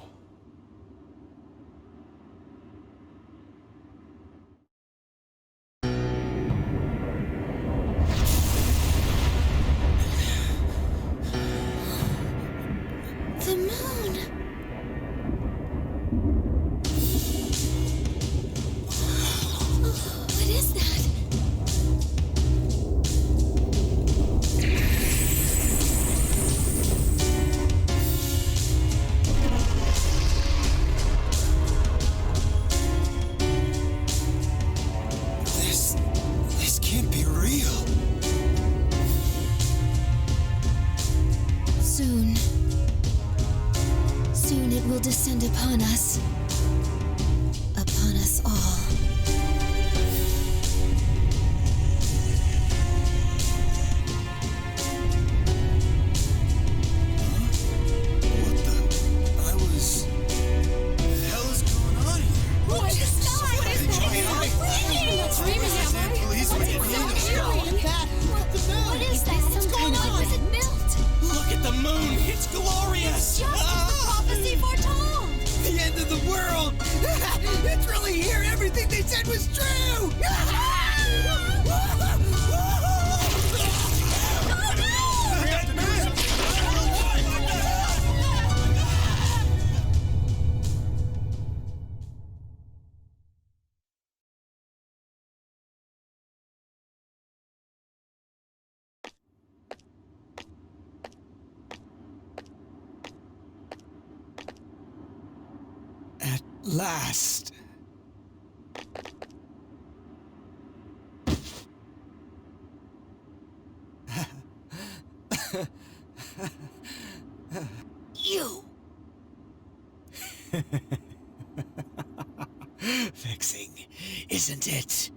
[SPEAKER 12] The moon! What is that?
[SPEAKER 15] This can't be real.
[SPEAKER 13] Soon. Soon it will descend upon us. Upon us all.
[SPEAKER 12] Look at the sky! What is What is that? What's going on? Is it melt?
[SPEAKER 18] Look at the moon! It's glorious!
[SPEAKER 12] It's just as the prophecy foretold!
[SPEAKER 18] The end of the world! It's really here! Everything they said was true!
[SPEAKER 3] At last.
[SPEAKER 12] You!
[SPEAKER 3] Vexing, isn't it?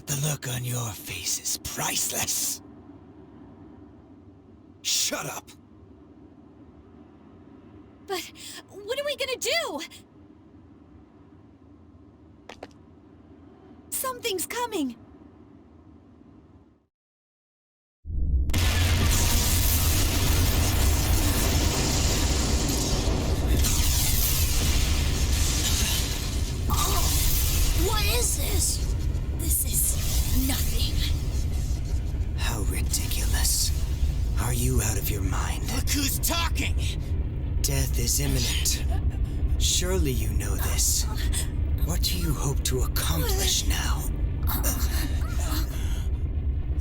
[SPEAKER 3] The look on your face is priceless. Shut up!
[SPEAKER 12] But what are we gonna do? Something's coming! What is this? This is nothing.
[SPEAKER 3] How ridiculous. Are you out of your mind?
[SPEAKER 18] Look who's talking!
[SPEAKER 3] Death is imminent. Surely you know this. What do you hope to accomplish now?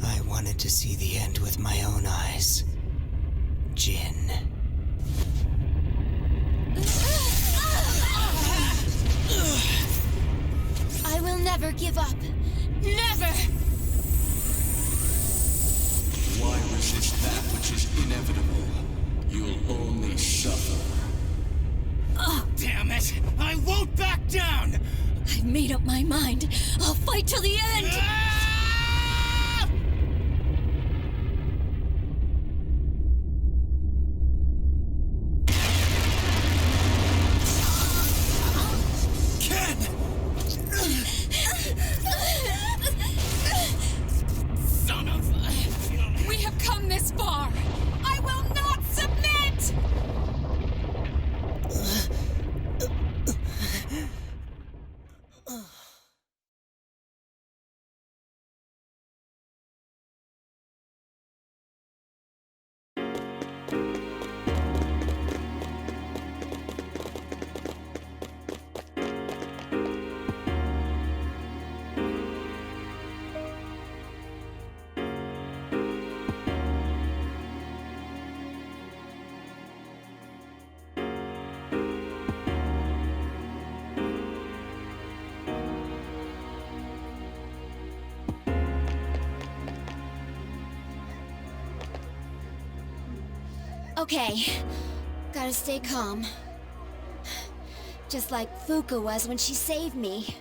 [SPEAKER 3] I wanted to see the end with my own eyes. Jin.
[SPEAKER 12] I will never give up. Never!
[SPEAKER 9] Why resist that which is inevitable? You'll only suffer.
[SPEAKER 18] Damn it! I won't back down!
[SPEAKER 12] I've made up my mind. I'll fight till the end!
[SPEAKER 13] Okay, gotta stay calm. Just like Fuka was when she saved me.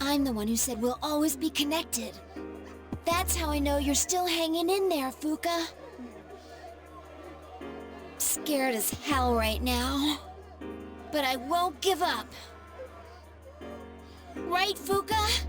[SPEAKER 13] I'm the one who said we'll always be connected. That's how I know you're still hanging in there, Fuka. Scared as hell right now. But I won't give up. Right, Fuka?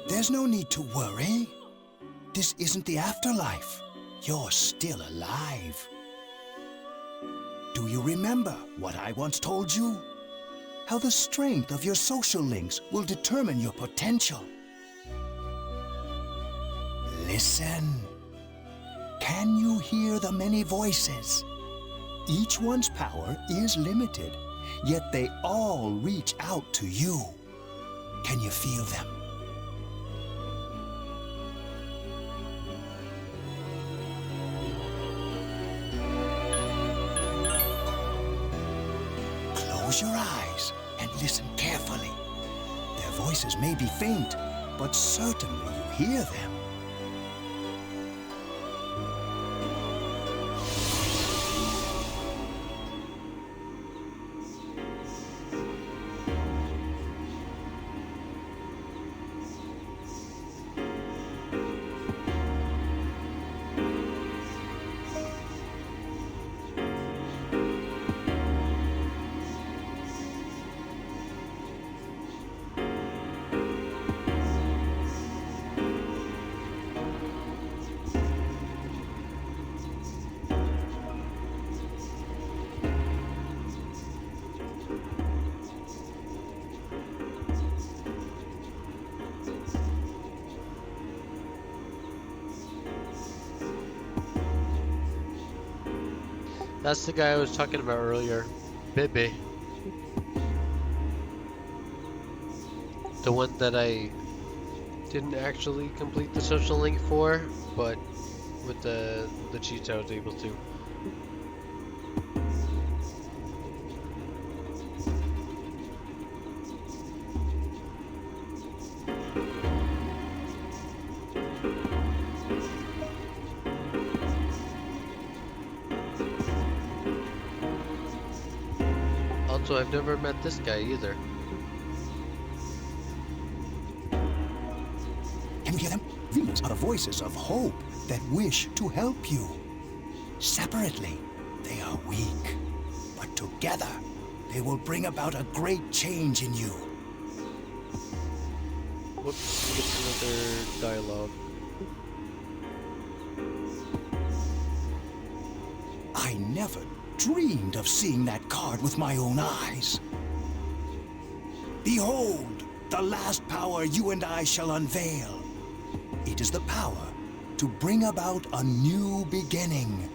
[SPEAKER 3] There's no need to worry. This isn't the afterlife. You're still alive. Do you remember what I once told you? How the strength of your social links will determine your potential. Listen. Can you hear the many voices? Each one's power is limited, yet they all reach out to you. Can you feel them? Close your eyes and listen carefully. Their voices may be faint, but certainly you hear them.
[SPEAKER 11] That's the guy I was talking about earlier. Bebe. The one that I didn't actually complete the social link for, but with the cheats I was able to. Also, I've never met this guy either.
[SPEAKER 3] Can you hear them? These are the voices of hope that wish to help you. Separately, they are weak, but together, they will bring about a great change in you.
[SPEAKER 11] Whoops, it's another dialogue.
[SPEAKER 3] I never dreamed of seeing that card with my own eyes. Behold, the last power you and I shall unveil. It is the power to bring about a new beginning,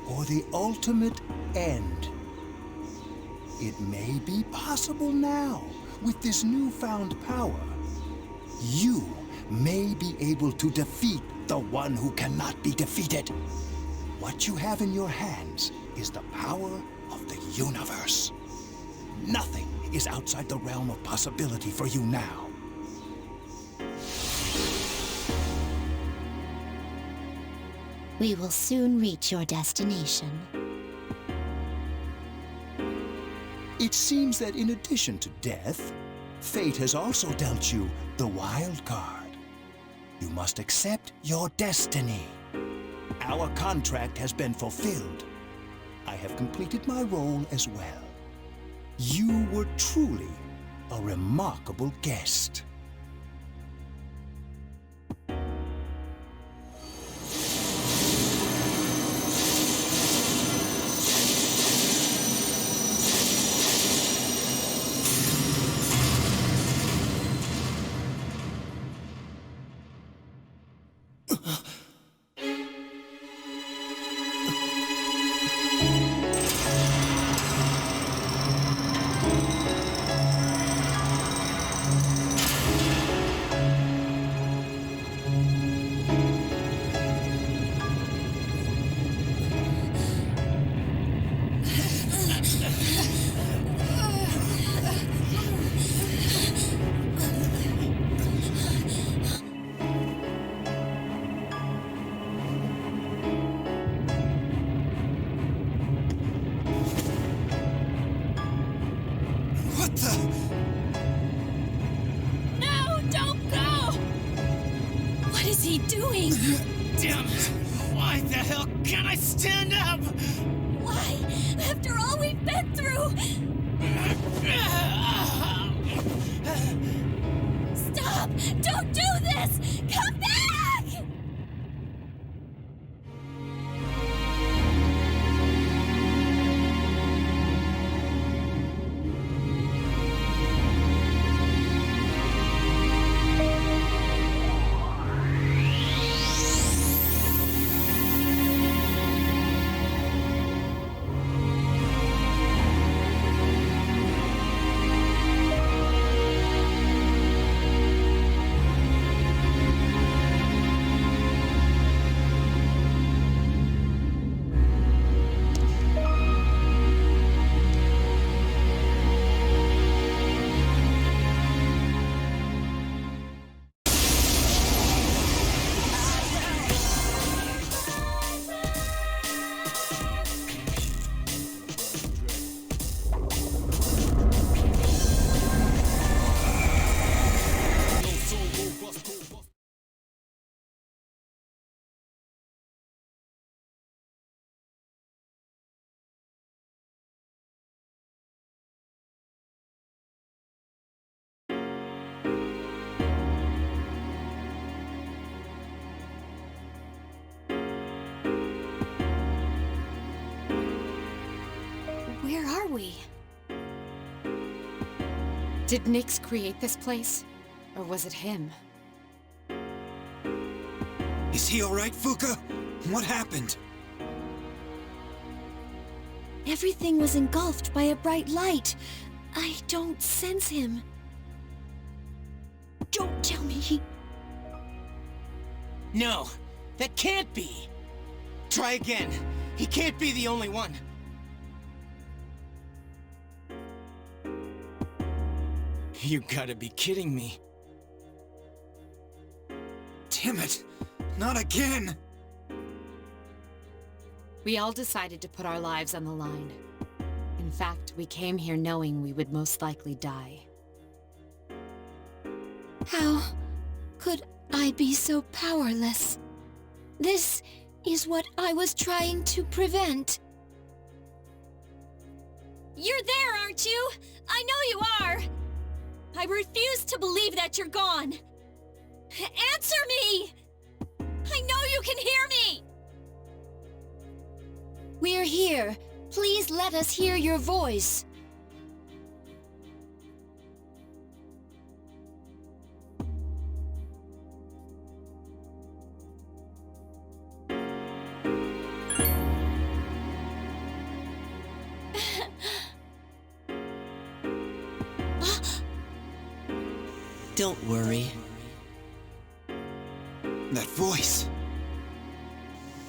[SPEAKER 3] or the ultimate end. It may be possible now, with this newfound power. You may be able to defeat the one who cannot be defeated. What you have in your hands is the power of the universe. Nothing is outside the realm of possibility for you now.
[SPEAKER 21] We will soon reach your destination.
[SPEAKER 3] It seems that in addition to death, fate has also dealt you the wild card. You must accept your destiny. Our contract has been fulfilled. I have completed my role as well. You were truly a remarkable guest.
[SPEAKER 8] What is he doing?
[SPEAKER 18] Damn it! Why the hell can't I stand up?
[SPEAKER 8] Why? After all we've been through! Stop! Don't do this! Come back!
[SPEAKER 20] Where are we? Did Nyx create this place? Or was it him?
[SPEAKER 15] Is he alright, Fuka? What happened?
[SPEAKER 13] Everything was engulfed by a bright light. I don't sense him. Don't tell me he...
[SPEAKER 18] No, that can't be. Try again. He can't be the only one. You gotta be kidding me.
[SPEAKER 15] Damn it! Not again!
[SPEAKER 5] We all decided to put our lives on the line. In fact, we came here knowing we would most likely die.
[SPEAKER 13] How could I be so powerless? This is what I was trying to prevent.
[SPEAKER 6] You're there, aren't you? I know you are! I refuse to believe that you're gone! Answer me! I know you can hear me!
[SPEAKER 13] We're here. Please let us hear your voice.
[SPEAKER 7] Don't worry.
[SPEAKER 15] That voice.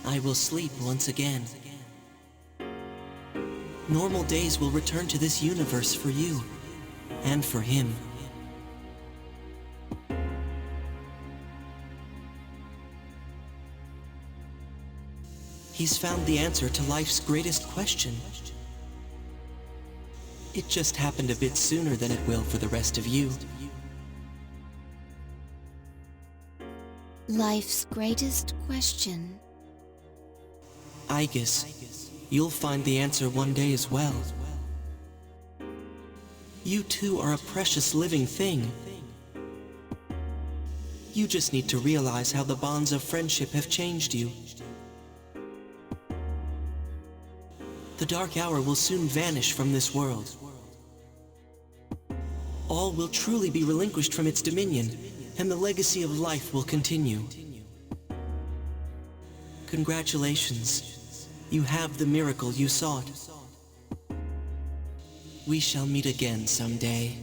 [SPEAKER 7] I will sleep once again. Normal days will return to this universe for you, and for him. He's found the answer to life's greatest question. It just happened a bit sooner than it will for the rest of you.
[SPEAKER 13] Life's greatest question.
[SPEAKER 7] I guess you'll find the answer one day as well. You too are a precious living thing. You just need to realize how the bonds of friendship have changed you. The dark hour will soon vanish from this world. All will truly be relinquished from its dominion, and the legacy of life will continue. Congratulations. You have the miracle you sought. We shall meet again someday.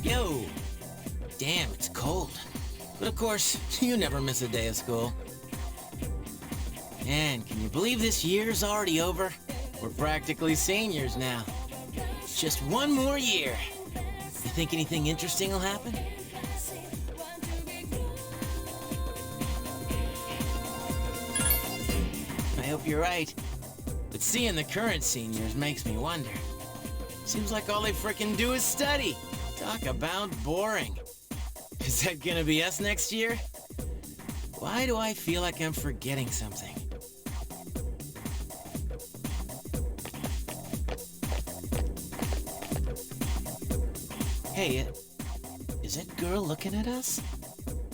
[SPEAKER 18] Yo! Damn, it's cold. But of course, you never miss a day of school. Man, can you believe this year's already over? We're practically seniors now. Just one more year. You think anything interesting will happen? I hope you're right. But seeing the current seniors makes me wonder. Seems like all they frickin' do is study. Talk about boring. Is that gonna be us next year? Why do I feel like I'm forgetting something? Hey, is that girl looking at us?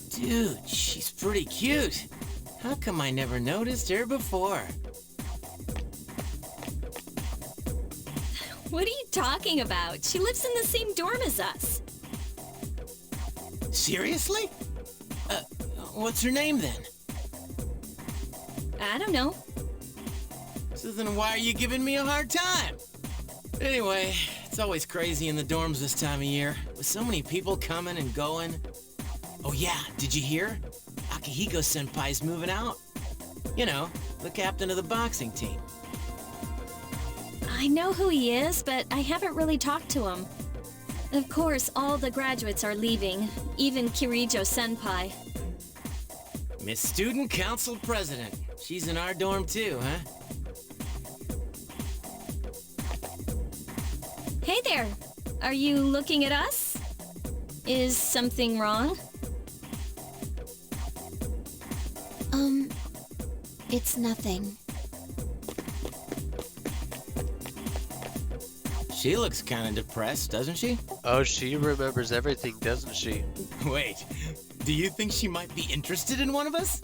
[SPEAKER 18] Dude, she's pretty cute. How come I never noticed her before?
[SPEAKER 20] What are you talking about? She lives in the same dorm as us.
[SPEAKER 18] Seriously? What's her name then?
[SPEAKER 20] I don't know.
[SPEAKER 18] So then why are you giving me a hard time? Anyway, it's always crazy in the dorms this time of year, with so many people coming and going. Oh yeah, did you hear? Akihiko-senpai's moving out. You know, the captain of the boxing team.
[SPEAKER 20] I know who he is, but I haven't really talked to him. Of course, all the graduates are leaving, even Kirijo-senpai.
[SPEAKER 18] Miss Student Council President. She's in our dorm too, huh?
[SPEAKER 20] Hey there! Are you looking at us? Is something wrong?
[SPEAKER 13] It's nothing.
[SPEAKER 18] She looks kind of depressed, doesn't she?
[SPEAKER 11] Oh, she remembers everything, doesn't she?
[SPEAKER 18] Wait, do you think she might be interested in one of us?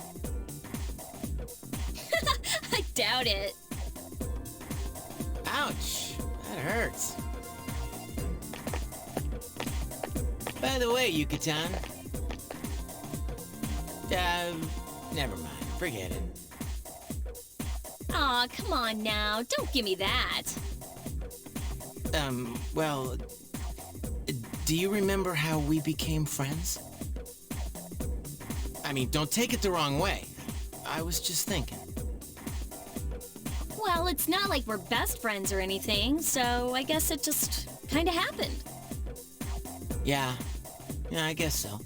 [SPEAKER 20] I doubt it.
[SPEAKER 18] Ouch, that hurts. By the way, Yuka-tan. Never mind, forget it.
[SPEAKER 20] Aw, come on now, don't give me that.
[SPEAKER 18] Well, do you remember how we became friends? I mean, don't take it the wrong way. I was just thinking.
[SPEAKER 20] Well, it's not like we're best friends or anything, so I guess it just kinda happened.
[SPEAKER 18] Yeah, I guess so.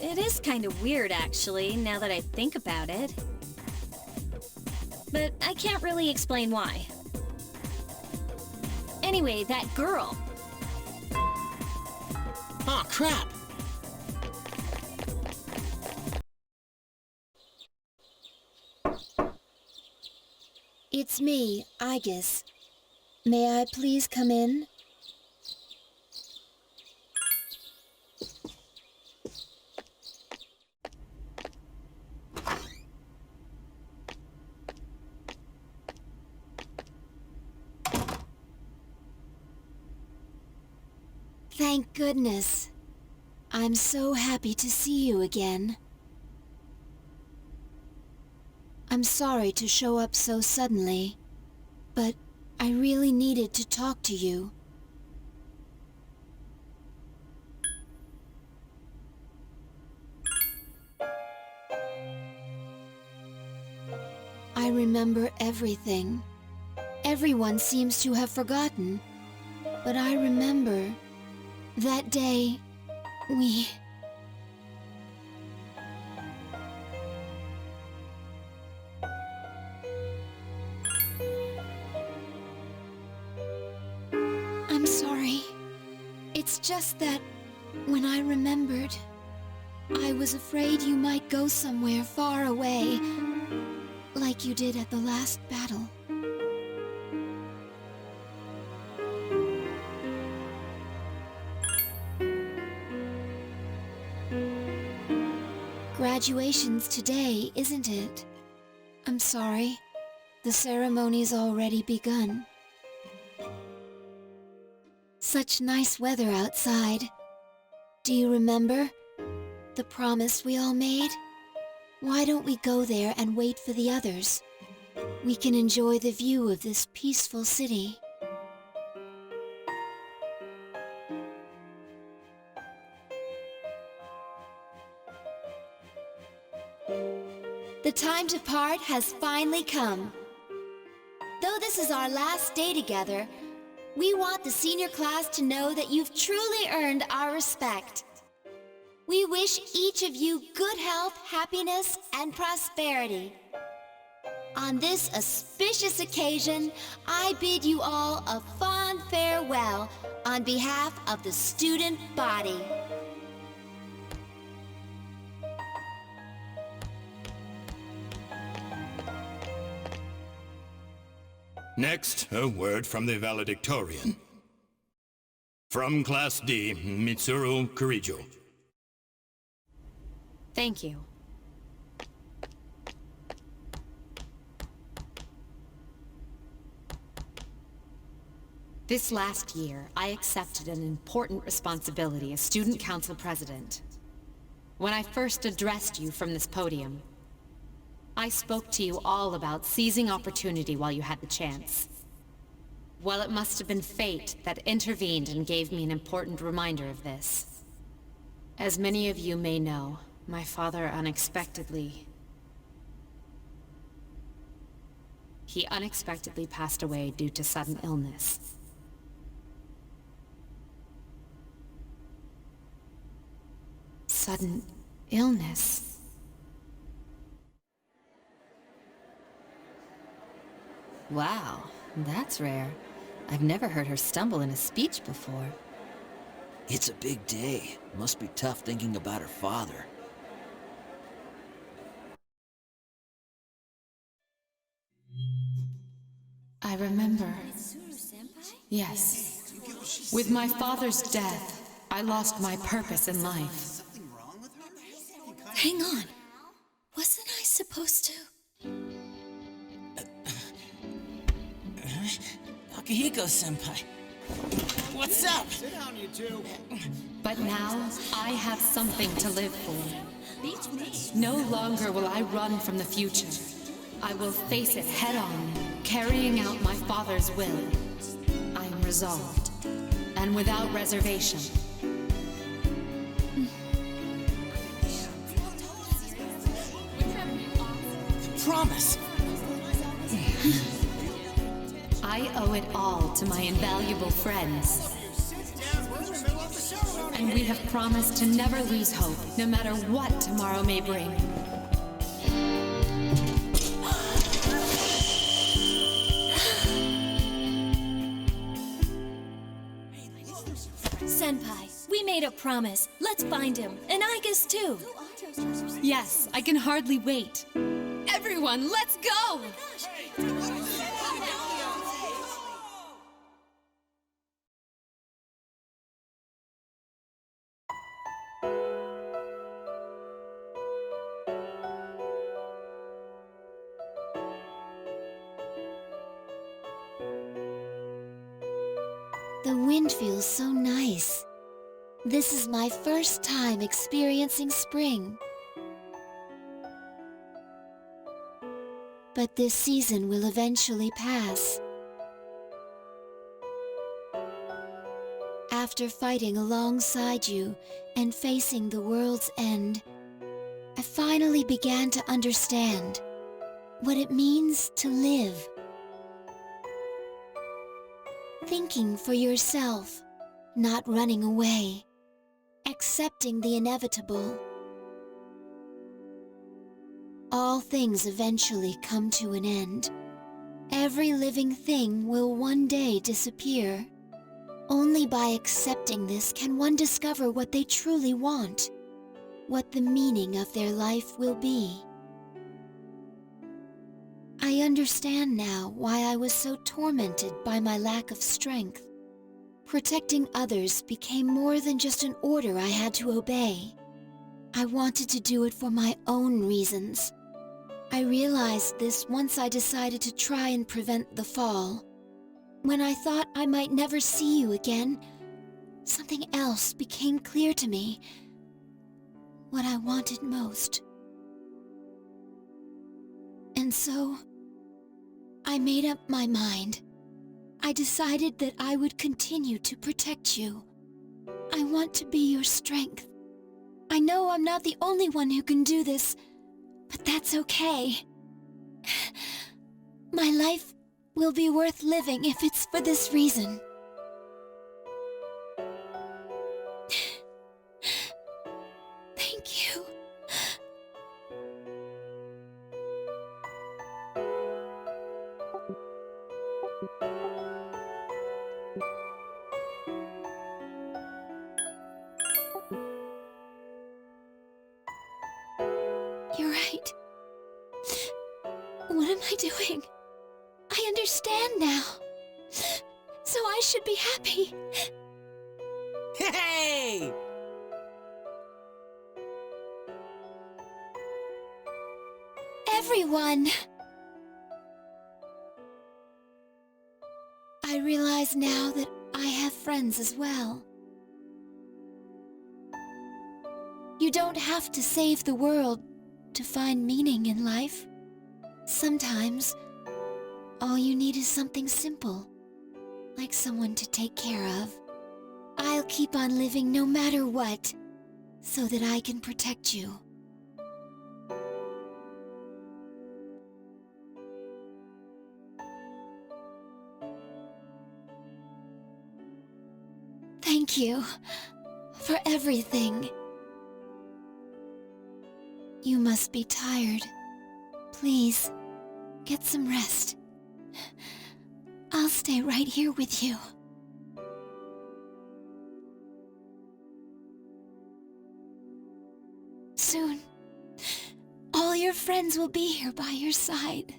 [SPEAKER 20] It is kind of weird, actually, now that I think about it. But I can't really explain why. Anyway, that girl.
[SPEAKER 18] Oh, crap!
[SPEAKER 13] It's me, Aegis. May I please come in? Thank goodness. I'm so happy to see you again. I'm sorry to show up so suddenly, but I really needed to talk to you. I remember everything. Everyone seems to have forgotten, but I remember that day we... I'm sorry. It's just that when I remembered, I was afraid you might go somewhere far away, like you did at the last battle. Graduation's today, isn't it? I'm sorry. The ceremony's already begun. Such nice weather outside. Do you remember the promise we all made? Why don't we go there and wait for the others? We can enjoy the view of this peaceful city. time to part has finally come. Though this is our last day together, we want the senior class to know that you've truly earned our respect. We wish each of you good health, happiness, and prosperity. On this auspicious occasion, I bid you all a fond farewell on behalf of the student body.
[SPEAKER 19] Next, a word from the valedictorian. From Class D, Mitsuru Kurijo.
[SPEAKER 5] Thank you. This last year, I accepted an important responsibility as Student Council President. When I first addressed you from this podium, I spoke to you all about seizing opportunity while you had the chance. Well, it must have been fate that intervened and gave me an important reminder of this. As many of you may know, my father unexpectedly passed away due to sudden illness. Sudden illness?
[SPEAKER 22] Wow, that's rare. I've never heard her stumble in a speech before.
[SPEAKER 2] It's a big day. Must be tough thinking about her father.
[SPEAKER 5] I remember. Yes. With my father's death, I lost my purpose in life.
[SPEAKER 8] Hang on. Wasn't I supposed to?
[SPEAKER 17] Akihiko-senpai. What's up?
[SPEAKER 23] Sit down, you two.
[SPEAKER 5] But now, I have something to live for. No longer will I run from the future. I will face it head-on, carrying out my father's will. I am resolved, and without reservation.
[SPEAKER 17] Promise.
[SPEAKER 5] I owe it all to my invaluable friends. And we have promised to never lose hope, no matter what tomorrow may bring.
[SPEAKER 6] Senpai, we made a promise. Let's find him. And I guess too.
[SPEAKER 5] Yes, I can hardly wait. Everyone, let's go!
[SPEAKER 13] The wind feels so nice. This is my first time experiencing spring. But this season will eventually pass. After fighting alongside you and facing the world's end, I finally began to understand what it means to live. Thinking for yourself, not running away, accepting the inevitable. All things eventually come to an end. Every living thing will one day disappear. Only by accepting this can one discover what they truly want, what the meaning of their life will be. I understand now why I was so tormented by my lack of strength. Protecting others became more than just an order I had to obey. I wanted to do it for my own reasons. I realized this once I decided to try and prevent the fall. When I thought I might never see you again, something else became clear to me. What I wanted most. And so, I made up my mind. I decided that I would continue to protect you. I want to be your strength. I know I'm not the only one who can do this, But that's okay. My life will be worth living if it's for this reason. Thank you. You're right. What am I doing? I understand now. So I should be happy.
[SPEAKER 17] Hey!
[SPEAKER 13] Everyone! I realize now that I have friends as well. You don't have to save the world to find meaning in life. Sometimes, all you need is something simple, like someone to take care of. I'll keep on living no matter what, so that I can protect you. Thank you for everything. You must be tired. Please, get some rest. I'll stay right here with you. Soon, all your friends will be here by your side.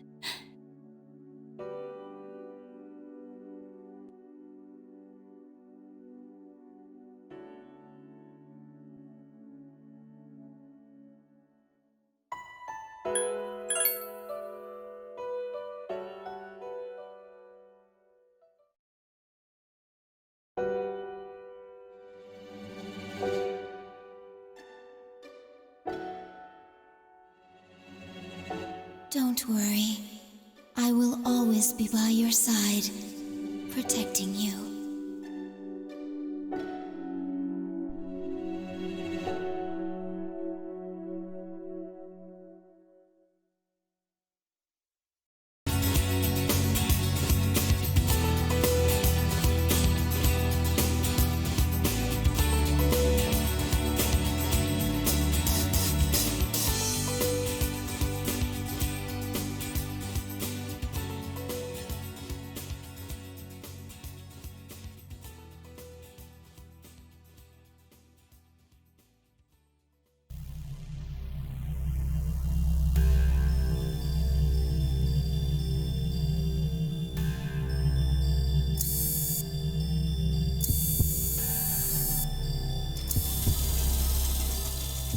[SPEAKER 13] Don't worry. I will always be by your side, protecting you.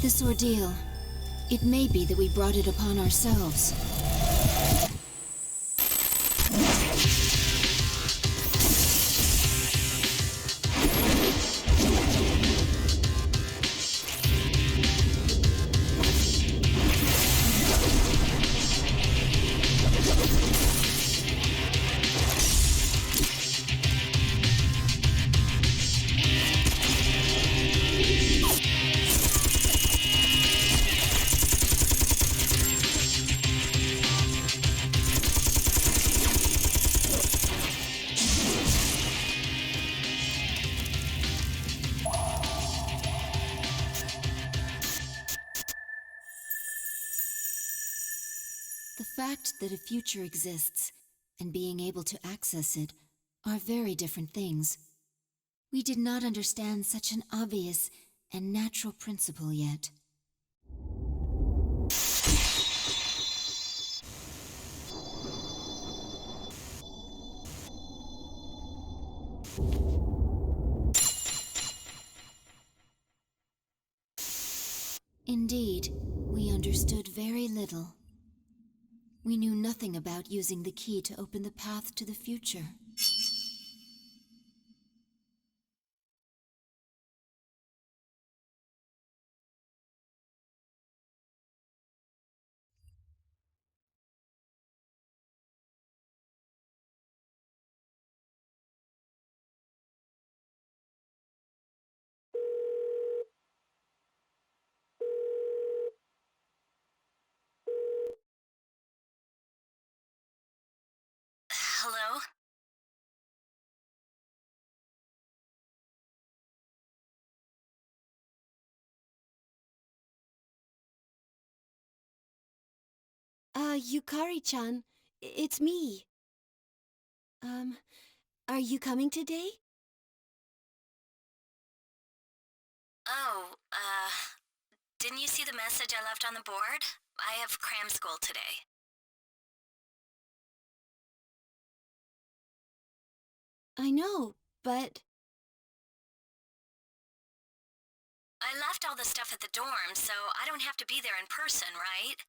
[SPEAKER 13] This ordeal, it may be that we brought it upon ourselves. The fact that a future exists and being able to access it are very different things. We did not understand such an obvious and natural principle yet. Indeed, we understood very little. We knew nothing about using the key to open the path to the future.
[SPEAKER 4] Hello?
[SPEAKER 12] Yukari-chan, it's me. Are you coming today?
[SPEAKER 4] Oh, didn't you see the message I left on the board? I have cram school today.
[SPEAKER 12] I know, but...
[SPEAKER 4] I left all the stuff at the dorm, so I don't have to be there in person, right?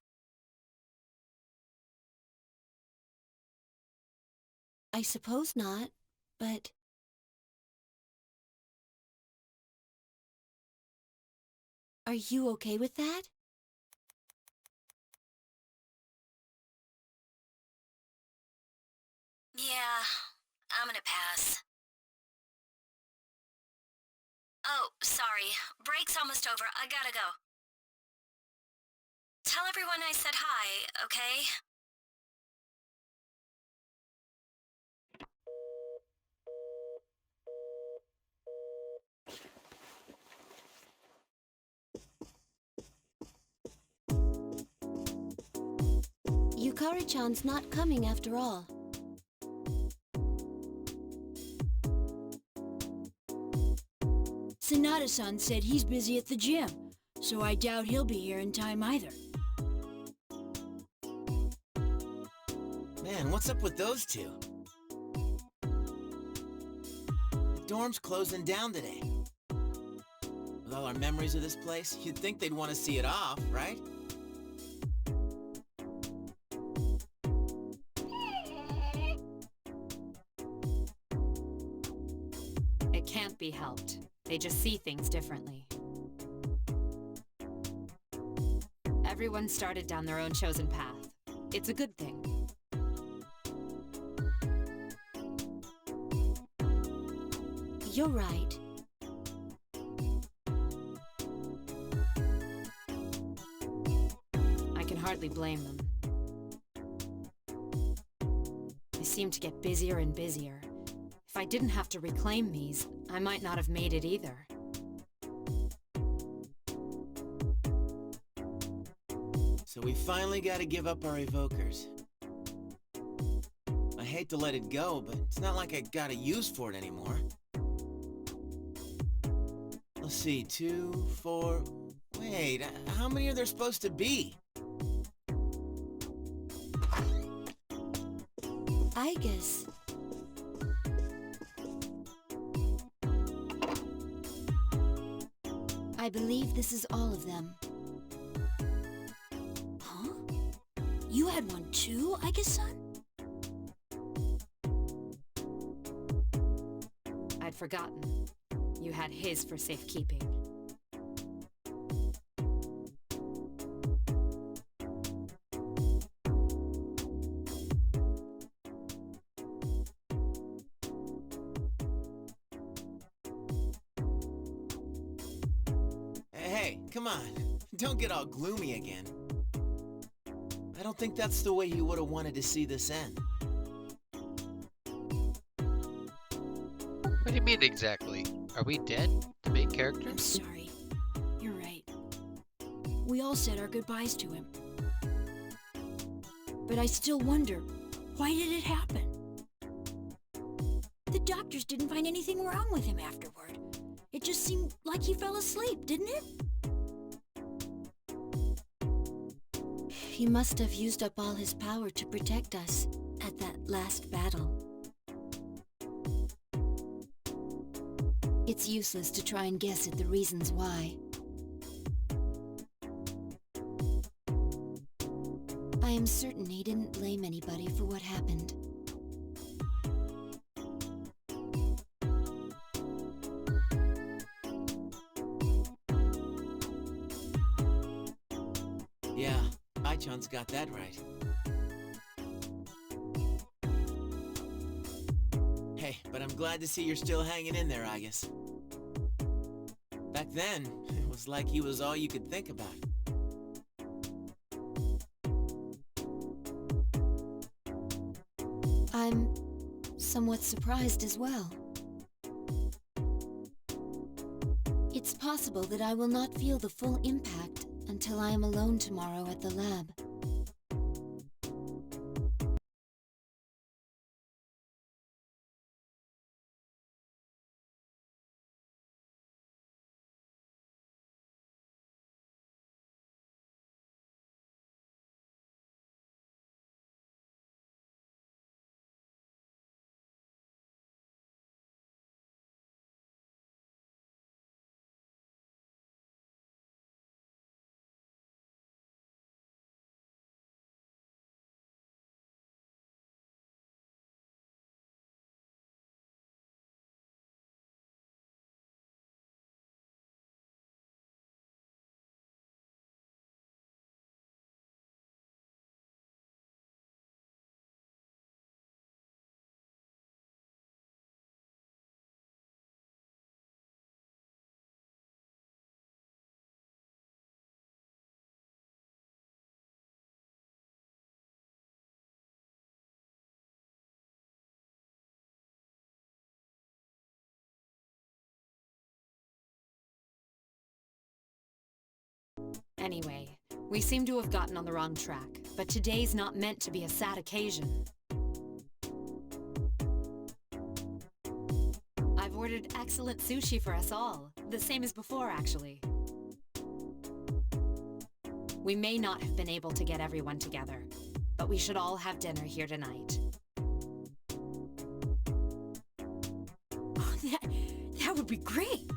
[SPEAKER 12] I suppose not, but... Are you okay with that?
[SPEAKER 4] Yeah, I'm gonna pass. Oh, sorry. Break's almost over. I gotta go. Tell everyone I said hi, okay?
[SPEAKER 12] Yukari-chan's not coming after all.
[SPEAKER 8] Sanada-san said he's busy at the gym, so I doubt he'll be here in time either.
[SPEAKER 18] Man, what's up with those two? The dorm's closing down today. With all our memories of this place, you'd think they'd want to see it off, right?
[SPEAKER 5] It can't be helped. They just see things differently. Everyone started down their own chosen path. It's a good thing.
[SPEAKER 12] You're right.
[SPEAKER 5] I can hardly blame them. They seem to get busier and busier. If I didn't have to reclaim these, I might not have made it either.
[SPEAKER 18] So we finally gotta give up our evokers. I hate to let it go, but it's not like I got a use for it anymore. Let's see, 2, 4... Wait, how many are there supposed to be?
[SPEAKER 12] I guess... I believe this is all of them.
[SPEAKER 8] Huh? You had one too, I guess, son?
[SPEAKER 5] I'd forgotten. You had his for safekeeping.
[SPEAKER 18] Hey, come on. Don't get all gloomy again. I don't think that's the way you would have wanted to see this end.
[SPEAKER 11] What do you mean exactly? Are we dead? The main character?
[SPEAKER 8] I'm sorry. You're right. We all said our goodbyes to him. But I still wonder, why did it happen? The doctors didn't find anything wrong with him afterward. It just seemed like he fell asleep, didn't it?
[SPEAKER 12] He must have used up all his power to protect us at that last battle. It's useless to try and guess at the reasons why. I am certain he didn't blame anybody for what happened.
[SPEAKER 18] Yeah, Ai-chan's got that right. Hey, but I'm glad to see you're still hanging in there, Agus. Back then, it was like he was all you could think about.
[SPEAKER 12] I'm
[SPEAKER 13] somewhat surprised as well. It's possible that I will not feel the full impact until I am alone tomorrow at the lab.
[SPEAKER 5] Anyway, we seem to have gotten on the wrong track, but today's not meant to be a sad occasion. I've ordered excellent sushi for us all, the same as before, actually. We may not have been able to get everyone together, but we should all have dinner here tonight.
[SPEAKER 8] Oh, that would be great!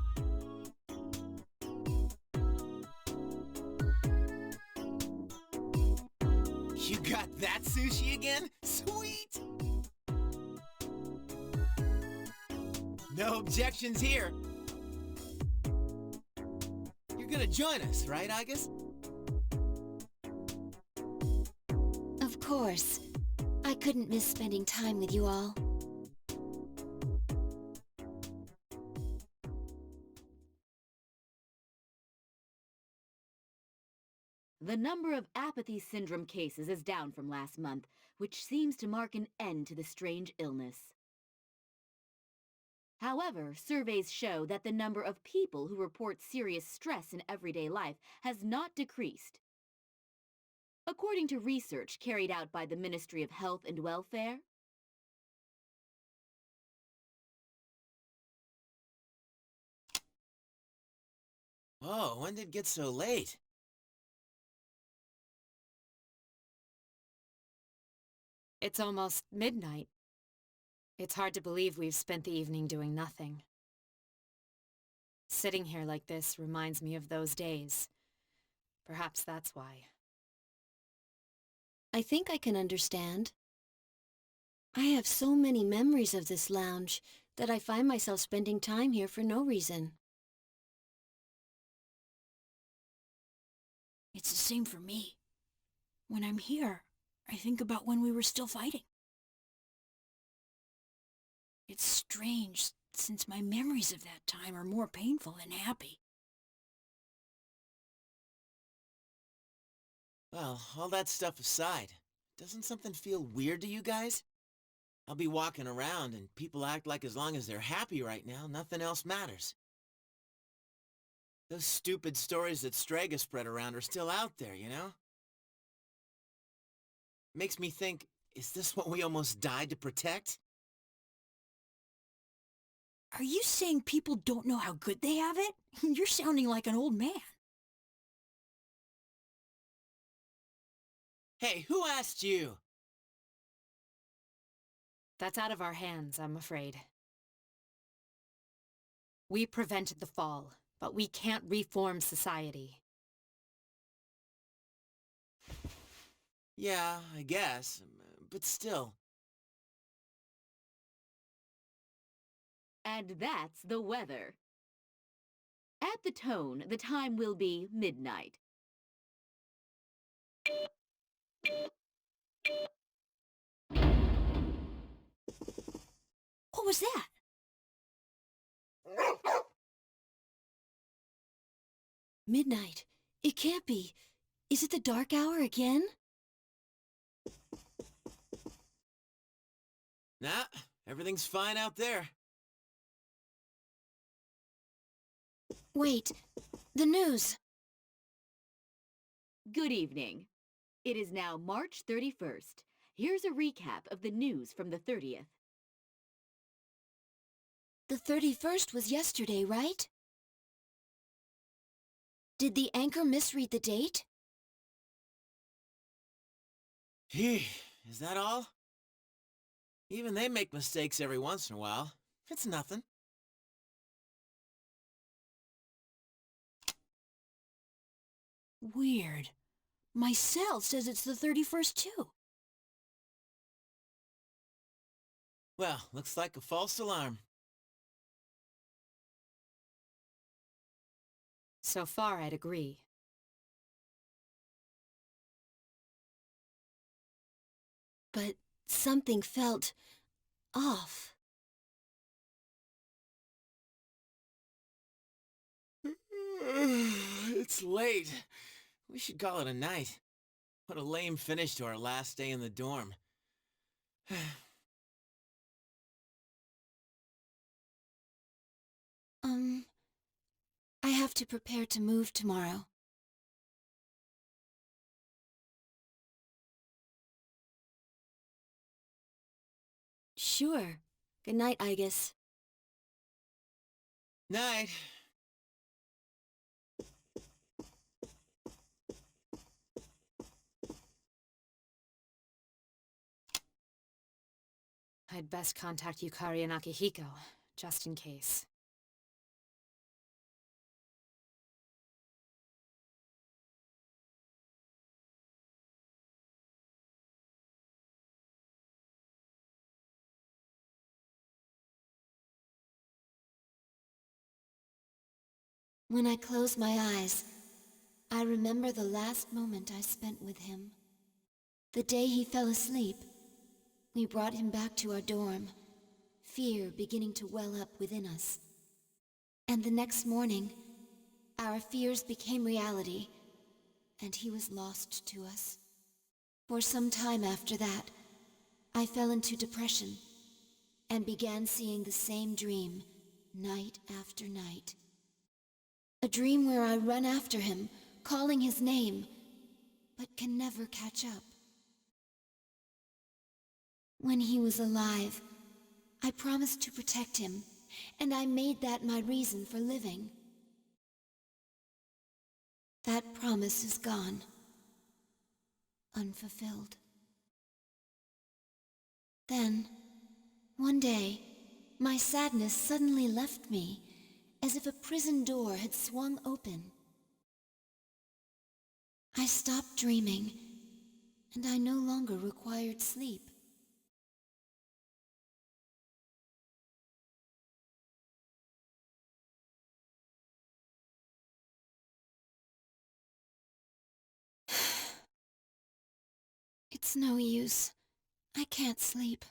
[SPEAKER 18] You got that sushi again? Sweet! No objections here. You're gonna join us, right, Agus?
[SPEAKER 13] Of course. I couldn't miss spending time with you all.
[SPEAKER 10] The number of apathy syndrome cases is down from last month, which seems to mark an end to the strange illness. However, surveys show that the number of people who report serious stress in everyday life has not decreased. According to research carried out by the Ministry of Health and Welfare,
[SPEAKER 18] Oh, when did it get so late?
[SPEAKER 5] It's almost midnight. It's hard to believe we've spent the evening doing nothing. Sitting here like this reminds me of those days. Perhaps that's why.
[SPEAKER 13] I think I can understand. I have so many memories of this lounge that I find myself spending time here for no reason.
[SPEAKER 8] It's the same for me. When I'm here, I think about when we were still fighting. It's strange, since my memories of that time are more painful than happy.
[SPEAKER 18] Well, all that stuff aside, doesn't something feel weird to you guys? I'll be walking around and people act like as long as they're happy right now, nothing else matters. Those stupid stories that Strega spread around are still out there, you know? Makes me think, is this what we almost died to protect?
[SPEAKER 8] Are you saying people don't know how good they have it? You're sounding like an old man.
[SPEAKER 18] Hey, who asked you?
[SPEAKER 5] That's out of our hands, I'm afraid. We prevented the fall, but we can't reform society.
[SPEAKER 18] Yeah, I guess, but still.
[SPEAKER 10] and that's the weather. At the tone, the time will be midnight.
[SPEAKER 8] What was that?
[SPEAKER 13] Midnight. It can't be. Is it the dark hour again?
[SPEAKER 18] Nah,
[SPEAKER 17] Everything's fine out there.
[SPEAKER 13] Wait, the news.
[SPEAKER 10] Good evening. It is now March 31st. Here's a recap of the news from the 30th.
[SPEAKER 13] The 31st was yesterday, right? Did the anchor misread the date?
[SPEAKER 17] Gee, is that all? Even they make mistakes every once in a while. It's nothing.
[SPEAKER 8] Weird. My cell says it's the 31st too.
[SPEAKER 17] Well, looks like a false alarm.
[SPEAKER 5] So far, I'd agree.
[SPEAKER 13] But something felt off.
[SPEAKER 17] It's late. We should call it a night. What a lame finish to our last day in the dorm.
[SPEAKER 13] I have to prepare to move tomorrow. Sure. Good night, Igus.
[SPEAKER 17] Night.
[SPEAKER 5] I'd best contact Yukari and Akihiko, just in case.
[SPEAKER 13] When I close my eyes, I remember the last moment I spent with him. The day he fell asleep, we brought him back to our dorm, fear beginning to well up within us. And the next morning, our fears became reality, and he was lost to us. For some time after that, I fell into depression and began seeing the same dream night after night. A dream where I run after him, calling his name, but can never catch up. When he was alive, I promised to protect him, and I made that my reason for living. That promise is gone, unfulfilled. Then, one day, my sadness suddenly left me, as if a prison door had swung open. I stopped dreaming, and I no longer required sleep. It's no use. I can't sleep.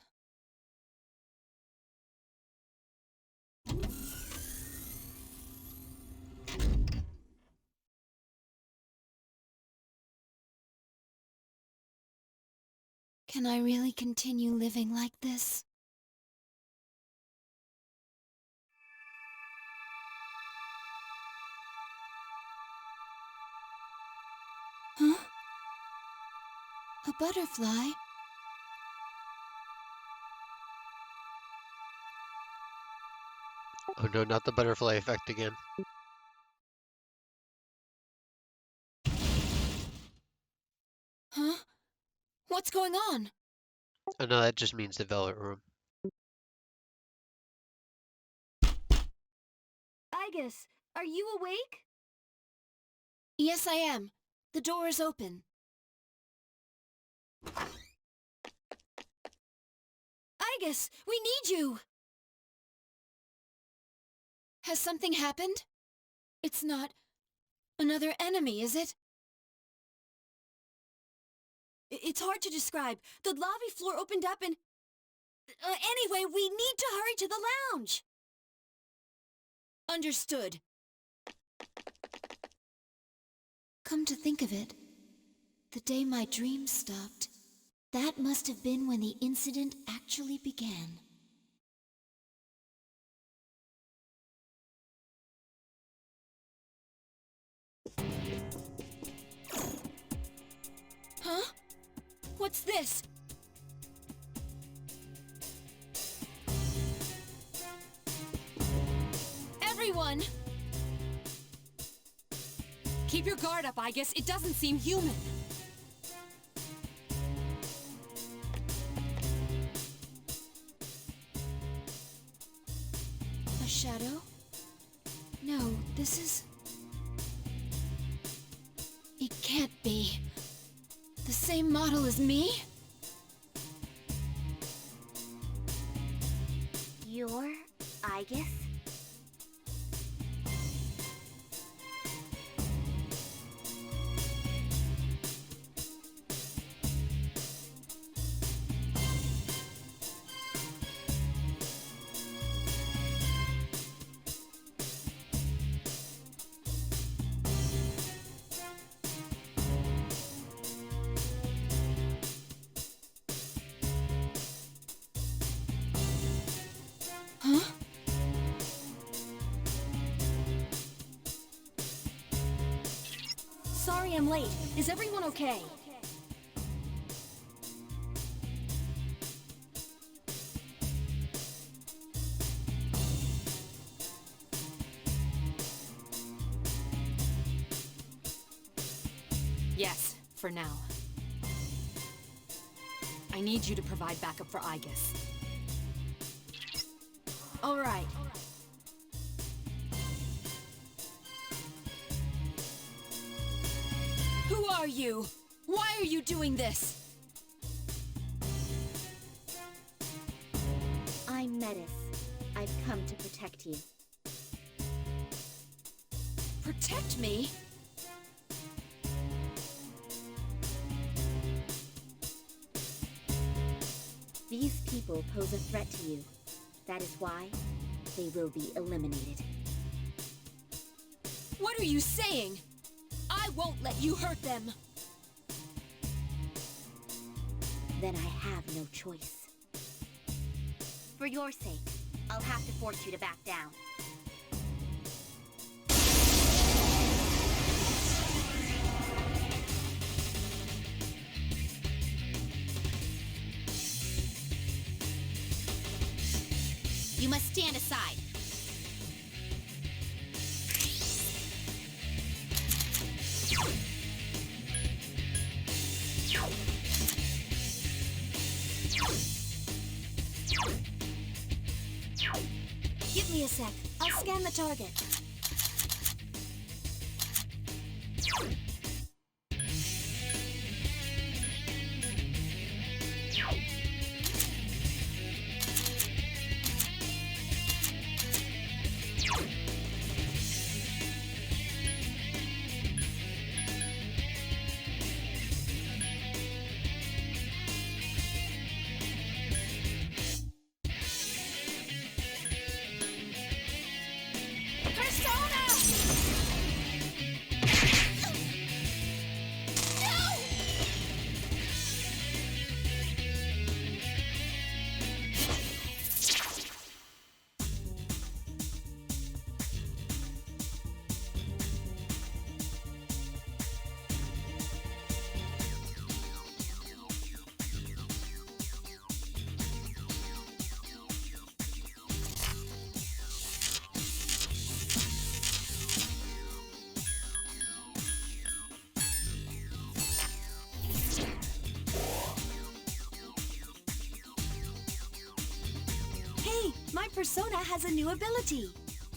[SPEAKER 13] Can I really continue living like this? Huh? A butterfly?
[SPEAKER 11] Oh no, not the butterfly effect again.
[SPEAKER 13] Huh? What's going on?
[SPEAKER 11] Oh no, that just means the Velvet Room.
[SPEAKER 10] Igus, are you awake?
[SPEAKER 13] Yes, I am. The door is open. Igus, we need you! Has something happened? It's not another enemy, is it?
[SPEAKER 12] It's hard to describe. The lobby floor opened up and... anyway, we need to hurry to the lounge!
[SPEAKER 13] Understood. Come to think of it, the day my dreams stopped, that must have been when the incident actually began.
[SPEAKER 20] What's this? Everyone!
[SPEAKER 5] Keep your guard up, I guess. It doesn't seem human.
[SPEAKER 13] A shadow? No, this is... It can't be. The same model as me?
[SPEAKER 21] You're Aigis?
[SPEAKER 13] Huh?
[SPEAKER 20] Sorry I'm late. Is everyone okay?
[SPEAKER 5] Yes, for now. I need you to provide backup for Aigis.
[SPEAKER 20] All right. Who are you? Why are you doing this?
[SPEAKER 21] I'm Metis. I've come to protect you.
[SPEAKER 20] Protect me?
[SPEAKER 21] These people pose a threat to you. That is why they will be eliminated.
[SPEAKER 20] What are you saying? I won't let you hurt them.
[SPEAKER 21] Then I have no choice. For your sake, I'll have to force you to back down. You must stand aside.
[SPEAKER 20] Give me a sec. I'll scan the target. Hey, my persona has a new ability.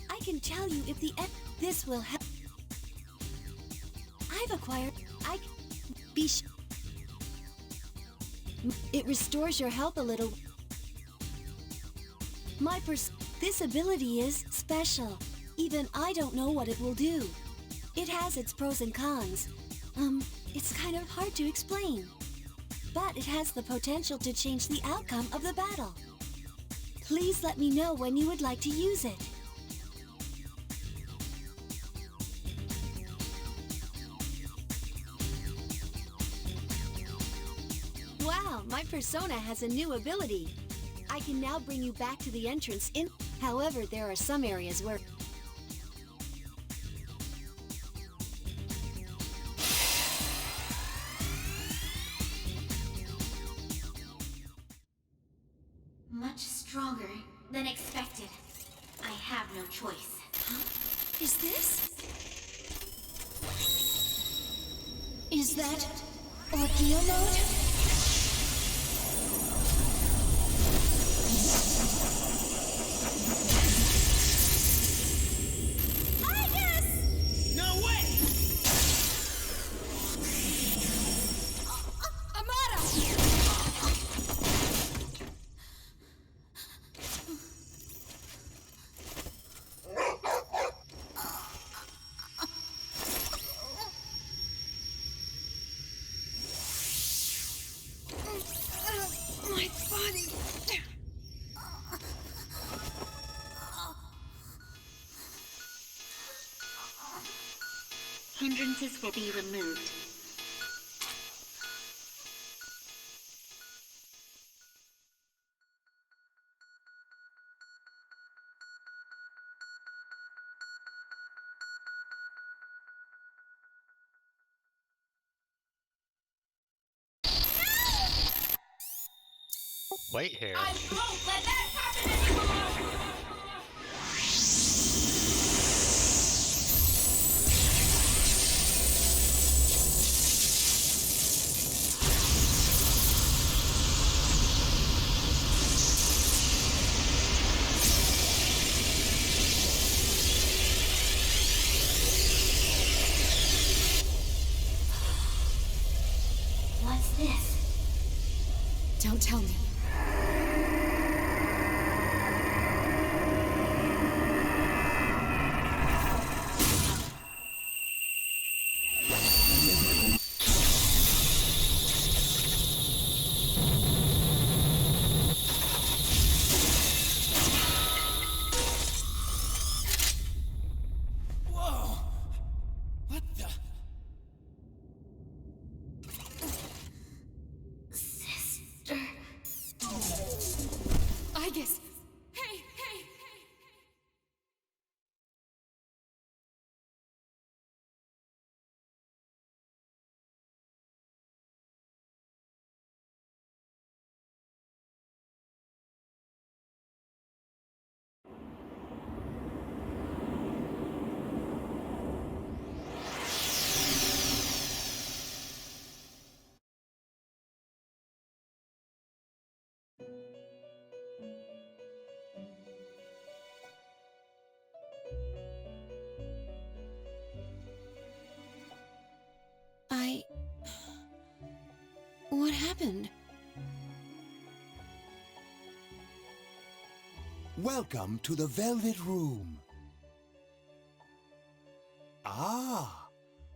[SPEAKER 20] I can tell you if this will help. I've acquired. It restores your health a little. This ability is special. Even I don't know what it will do. It has its pros and cons. It's kind of hard to explain. But it has the potential to change the outcome of the battle. Please let me know when you would like to use it. Wow, my persona has a new ability. I can now bring you back to the entrance in... However, there are some areas where...
[SPEAKER 21] no choice.
[SPEAKER 8] Huh? Is this? Is that ordeal mode?
[SPEAKER 17] No way!
[SPEAKER 8] My body.
[SPEAKER 21] Hindrances will be removed.
[SPEAKER 11] Wait here.
[SPEAKER 21] I won't let that happen anymore! What's this?
[SPEAKER 5] Don't tell me.
[SPEAKER 17] Whoa! What the?
[SPEAKER 21] Sister.
[SPEAKER 5] I guess. Hey, hey!
[SPEAKER 13] What happened?
[SPEAKER 3] Welcome to the Velvet Room. Ah,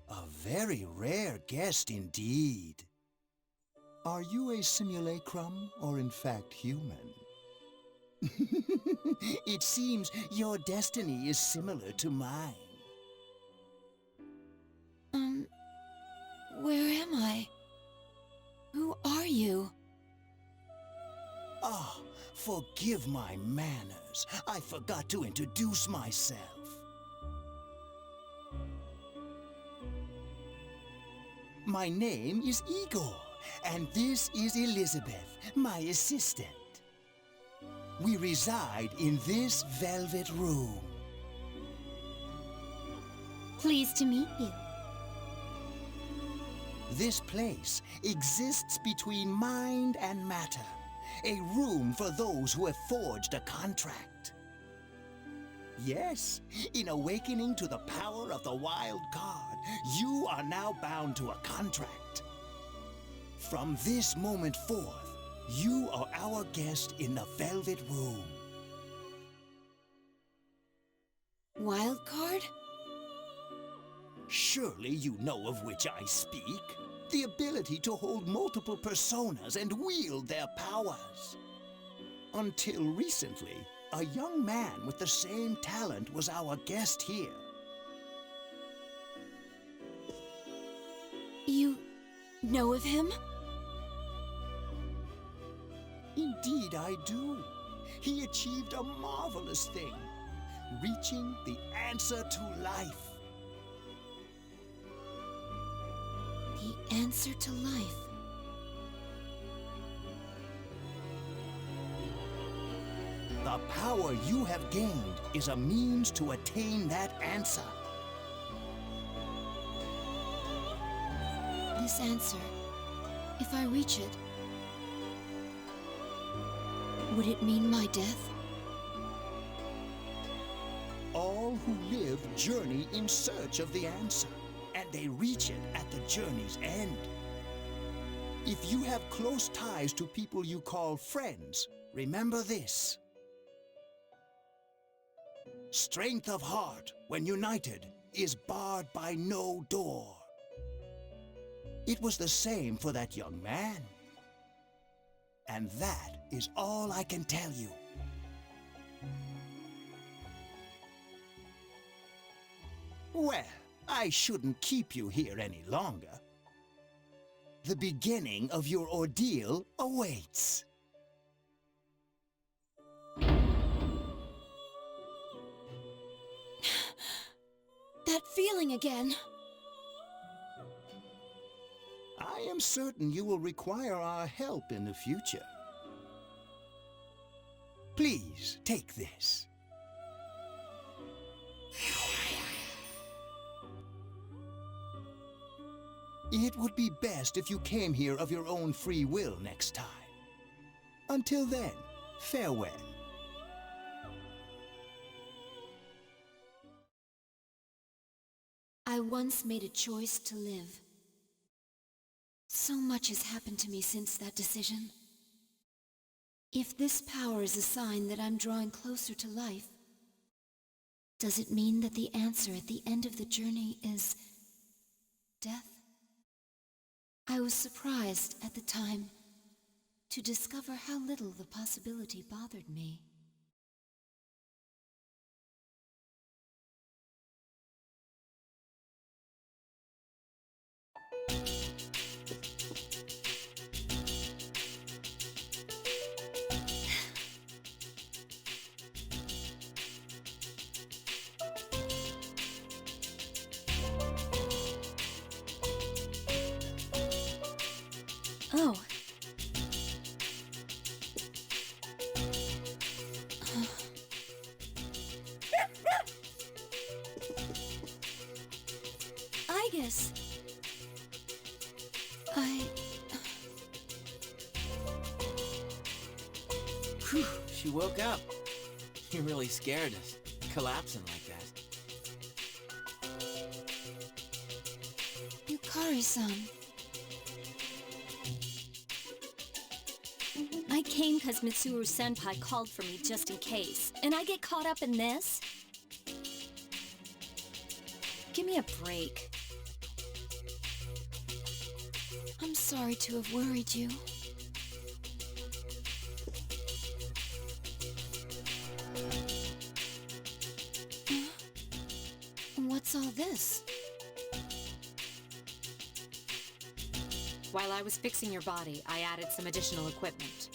[SPEAKER 3] a very rare guest indeed. Are you a simulacrum or in fact human? It seems your destiny is similar to mine.
[SPEAKER 13] Where am I? Who are you?
[SPEAKER 3] Ah, forgive my manners. I forgot to introduce myself. My name is Igor, and this is Elizabeth, my assistant. We reside in this velvet room.
[SPEAKER 21] Pleased to meet you.
[SPEAKER 3] This place exists between mind and matter, a room for those who have forged a contract. Yes, in awakening to the power of the wild card, you are now bound to a contract. From this moment forth, you are our guest in the Velvet Room.
[SPEAKER 13] Wild card?
[SPEAKER 3] Surely you know of which I speak. The ability to hold multiple personas and wield their powers. Until recently, a young man with the same talent was our guest here.
[SPEAKER 13] You know of him?
[SPEAKER 3] Indeed I do. He achieved a marvelous thing, reaching the answer to life.
[SPEAKER 13] The answer to life.
[SPEAKER 3] The power you have gained is a means to attain that answer.
[SPEAKER 13] This answer, if I reach it, would it mean my death?
[SPEAKER 3] All who live journey in search of the answer, and they reach it at the journey's end. If you have close ties to people you call friends, remember this. Strength of heart, when united, is barred by no door. It was the same for that young man. And that is all I can tell you. Well, I shouldn't keep you here any longer. The beginning of your ordeal awaits.
[SPEAKER 13] That feeling again.
[SPEAKER 3] I am certain you will require our help in the future. Please, take this. It would be best if you came here of your own free will next time. Until then, farewell.
[SPEAKER 13] I once made a choice to live. So much has happened to me since that decision. If this power is a sign that I'm drawing closer to life, does it mean that the answer at the end of the journey is death? I was surprised at the time to discover how little the possibility bothered me.
[SPEAKER 20] Oh.
[SPEAKER 8] I guess.
[SPEAKER 18] Whew, she woke up. You really scared us, collapsing like that.
[SPEAKER 13] Yukari-san.
[SPEAKER 20] I came because Mitsuru-senpai called for me just in case. And I get caught up in this? Give me a break.
[SPEAKER 13] I'm sorry to have worried you. What's all this?
[SPEAKER 5] While I was fixing your body, I added some additional equipment.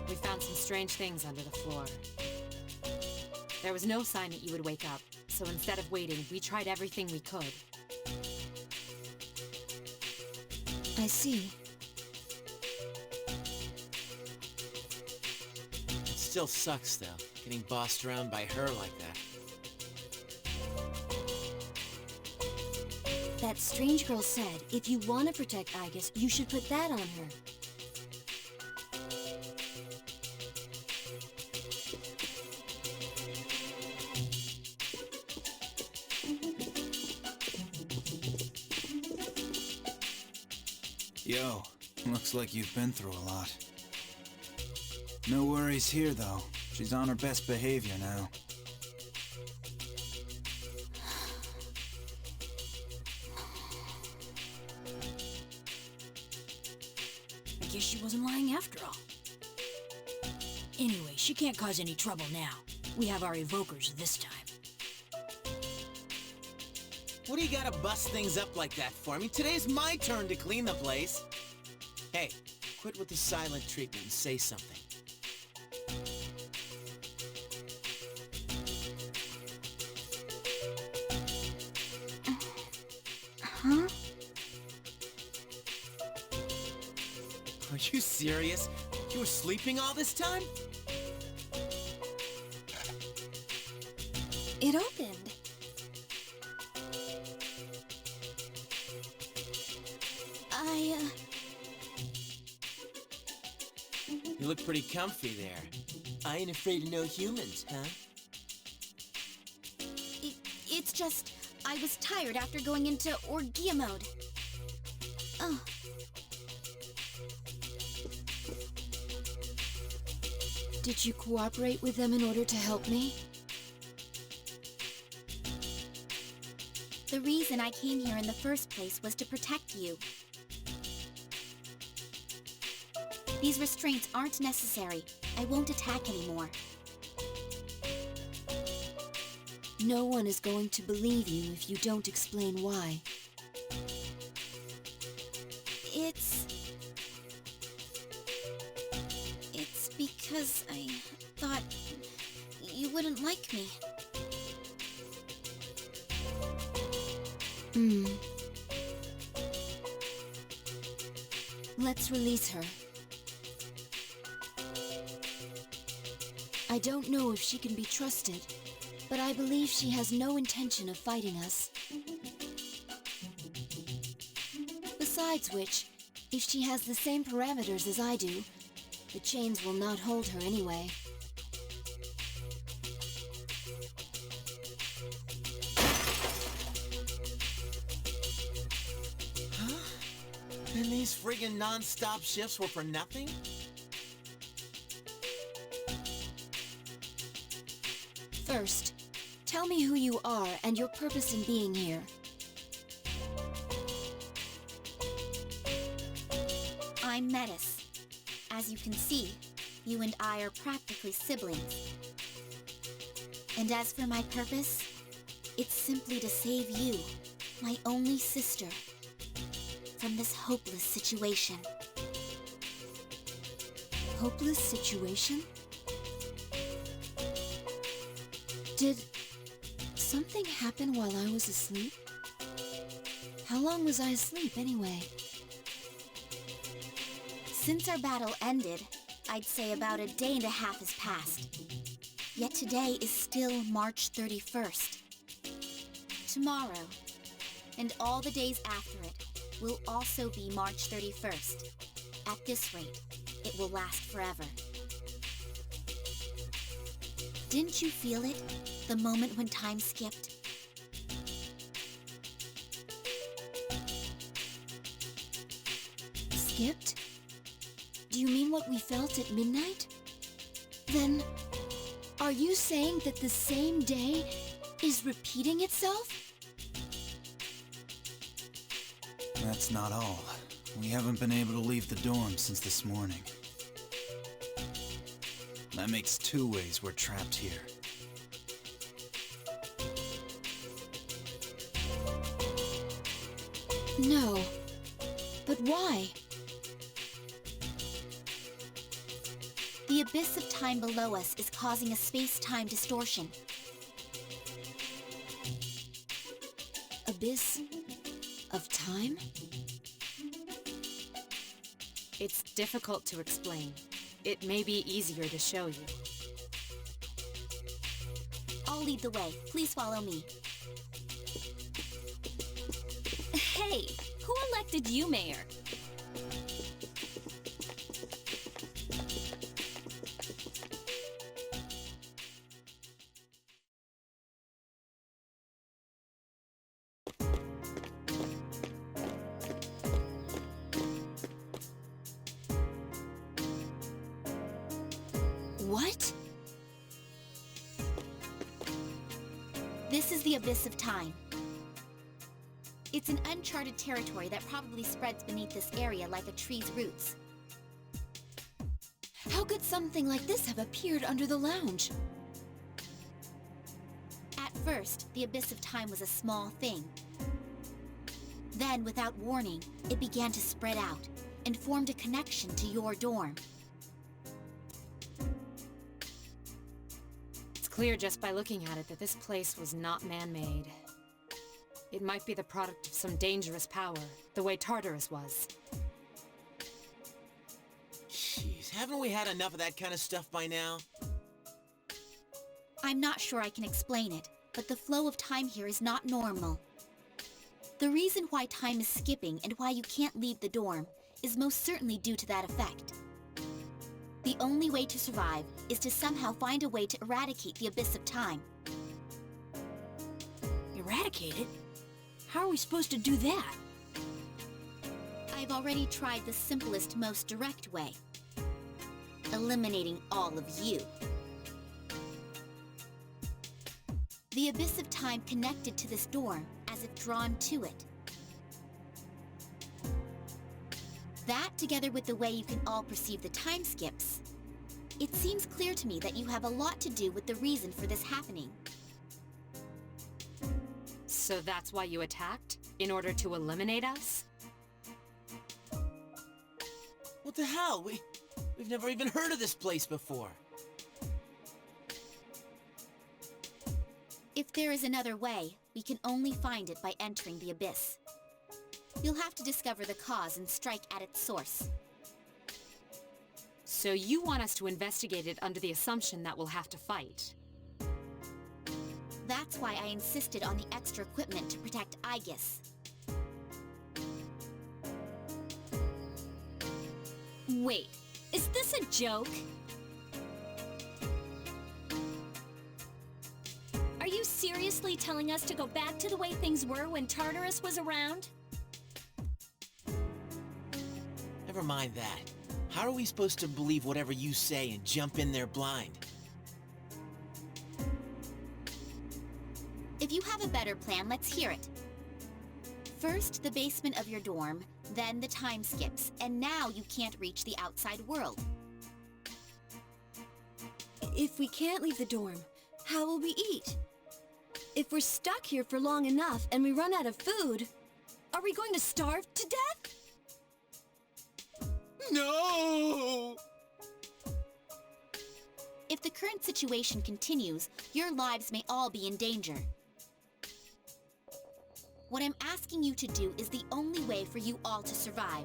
[SPEAKER 5] We found some strange things under the floor. There was no sign that you would wake up, so instead of waiting, we tried everything we could.
[SPEAKER 13] I see.
[SPEAKER 18] It still sucks, though, getting bossed around by her like that.
[SPEAKER 8] That strange girl said, if you want to protect Aigis, you should put that on her.
[SPEAKER 15] Yo, looks like you've been through a lot. No worries here, though. She's on her best behavior now.
[SPEAKER 8] I guess she wasn't lying after all. Anyway, she can't cause any trouble now. We have our evokers this time.
[SPEAKER 18] What do you gotta bust things up like that for? I mean, today's my turn to clean the place. Hey, quit with the silent treatment and say something.
[SPEAKER 8] Huh?
[SPEAKER 18] Are you serious? You were sleeping all this time?
[SPEAKER 12] It opened.
[SPEAKER 17] You look pretty comfy there. I ain't afraid of no humans, huh?
[SPEAKER 12] It's just, I was tired after going into Orgia mode. Oh.
[SPEAKER 13] Did you cooperate with them in order to help me?
[SPEAKER 12] The reason I came here in the first place was to protect you. These restraints aren't necessary. I won't attack anymore.
[SPEAKER 13] No one is going to believe you if you don't explain why.
[SPEAKER 12] It's because I thought you wouldn't like me.
[SPEAKER 13] Let's release her. I don't know if she can be trusted, but I believe she has no intention of fighting us. Besides which, if she has the same parameters as I do, the chains will not hold her anyway.
[SPEAKER 17] Huh? And these friggin' non-stop shifts were for nothing?
[SPEAKER 13] First, tell me who you are and your purpose in being here.
[SPEAKER 12] I'm Metis. As you can see, you and I are practically siblings. And as for my purpose, it's simply to save you, my only sister, from this hopeless situation.
[SPEAKER 13] Hopeless situation? Did something happen while I was asleep? How long was I asleep anyway?
[SPEAKER 12] Since our battle ended, I'd say about a day and a half has passed. Yet today is still March 31st. Tomorrow, and all the days after it, will also be March 31st. At this rate, it will last forever. Didn't you feel it, the moment when time skipped?
[SPEAKER 13] Skipped? Do you mean what we felt at midnight? Then, are you saying that the same day is repeating itself?
[SPEAKER 15] That's not all. We haven't been able to leave the dorm since this morning. That makes 2 ways we're trapped here.
[SPEAKER 13] No. But why?
[SPEAKER 12] The abyss of time below us is causing a space-time distortion.
[SPEAKER 13] Abyss of time?
[SPEAKER 5] It's difficult to explain. It may be easier to show you.
[SPEAKER 12] I'll lead the way. Please follow me.
[SPEAKER 20] Hey, who elected you mayor?
[SPEAKER 13] What?
[SPEAKER 12] This is the abyss of time. It's an uncharted territory that probably spreads beneath this area like a tree's roots.
[SPEAKER 13] How could something like this have appeared under the lounge?
[SPEAKER 12] At first, the abyss of time was a small thing. Then, without warning, it began to spread out and formed a connection to your dorm.
[SPEAKER 5] It's clear just by looking at it that this place was not man-made. It might be the product of some dangerous power, the way Tartarus was.
[SPEAKER 17] Jeez, haven't we had enough of that kind of stuff by now?
[SPEAKER 12] I'm not sure I can explain it,
[SPEAKER 14] but the flow of time here is not normal. The reason why time is skipping and why you can't leave the dorm is most certainly due to that effect. The only way to survive is to somehow find a way to eradicate the abyss of time.
[SPEAKER 8] Eradicate it? How are we supposed to do that?
[SPEAKER 14] I've already tried the simplest, most direct way. Eliminating all of you. The abyss of time connected to this dorm, as if drawn to it. That, together with the way you can all perceive the time skips, it seems clear to me that you have a lot to do with the reason for this happening.
[SPEAKER 5] So that's why you attacked? In order to eliminate us?
[SPEAKER 17] What the hell? We've never even heard of this place before.
[SPEAKER 14] If there is another way, we can only find it by entering the abyss. You'll have to discover the cause and strike at its source.
[SPEAKER 5] So you want us to investigate it under the assumption that we'll have to fight?
[SPEAKER 14] That's why I insisted on the extra equipment to protect Aegis.
[SPEAKER 6] Wait, is this a joke? Are you seriously telling us to go back to the way things were when Tartarus was around?
[SPEAKER 17] Never mind that. How are we supposed to believe whatever you say and jump in there blind?
[SPEAKER 14] If you have a better plan, let's hear it. First, the basement of your dorm, then the time skips, and now you can't reach the outside world.
[SPEAKER 12] If we can't leave the dorm, how will we eat? If we're stuck here for long enough and we run out of food, are we going to starve to death?
[SPEAKER 17] No!
[SPEAKER 14] If the current situation continues, your lives may all be in danger. What I'm asking you to do is the only way for you all to survive.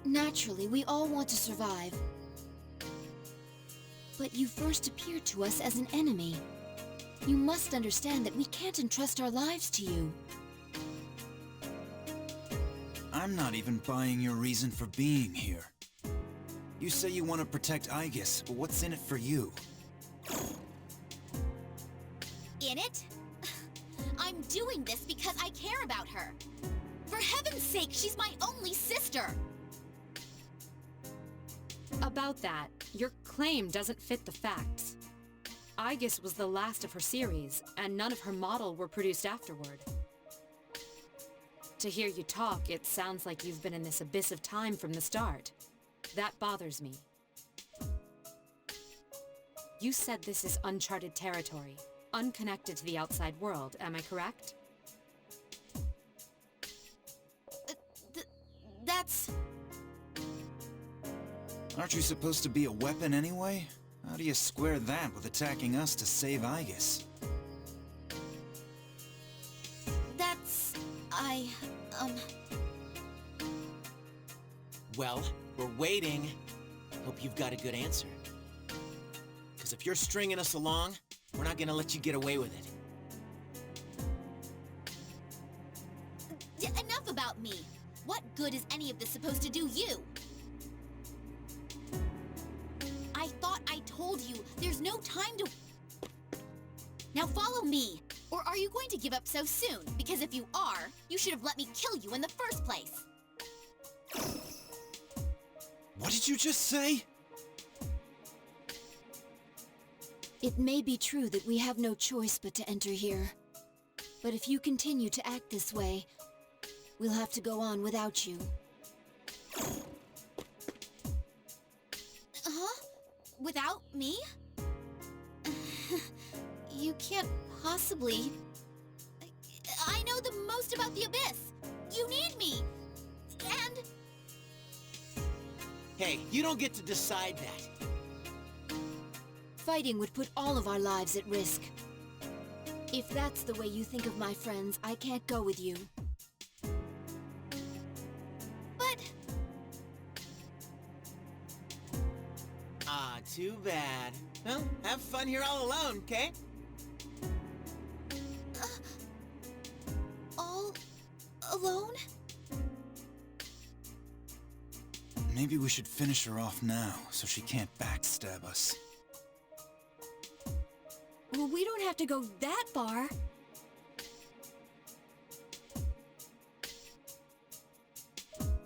[SPEAKER 13] Naturally, we all want to survive. But you first appeared to us as an enemy. You must understand that we can't entrust our lives to you.
[SPEAKER 15] I'm not even buying your reason for being here. You say you want to protect Aegis, but what's in it for you?
[SPEAKER 14] In it? I'm doing this because I care about her. For heaven's sake, she's my only sister!
[SPEAKER 5] About that, your claim doesn't fit the facts. Aegis was the last of her series, and none of her model were produced afterward. To hear you talk, it sounds like you've been in this abyss of time from the start. That bothers me. You said this is uncharted territory, unconnected to the outside world, am I correct?
[SPEAKER 14] That's...
[SPEAKER 15] Aren't you supposed to be a weapon anyway? How do you square that with attacking us to save Aegis?
[SPEAKER 14] That's...
[SPEAKER 17] Well, we're waiting. Hope you've got a good answer. Because if you're stringing us along, we're not gonna let you get away with it.
[SPEAKER 14] Enough about me! What good is any of this supposed to do you? I thought I told you, there's no time to... Now follow me! Or are you going to give up so soon? Because if you are, you should have let me kill you in the first place!
[SPEAKER 15] What did you just say?
[SPEAKER 13] It may be true that we have no choice but to enter here. But if you continue to act this way, we'll have to go on without you.
[SPEAKER 14] Huh? Without me? You can't possibly... I know the most about the Abyss! You need me! And...
[SPEAKER 17] Hey, you don't get to decide that.
[SPEAKER 13] Fighting would put all of our lives at risk. If that's the way you think of my friends, I can't go with you.
[SPEAKER 14] But...
[SPEAKER 18] Too bad. Well, have fun here all alone, okay?
[SPEAKER 12] All alone?
[SPEAKER 15] Maybe we should finish her off now, so she can't backstab us.
[SPEAKER 8] Well, we don't have to go that far.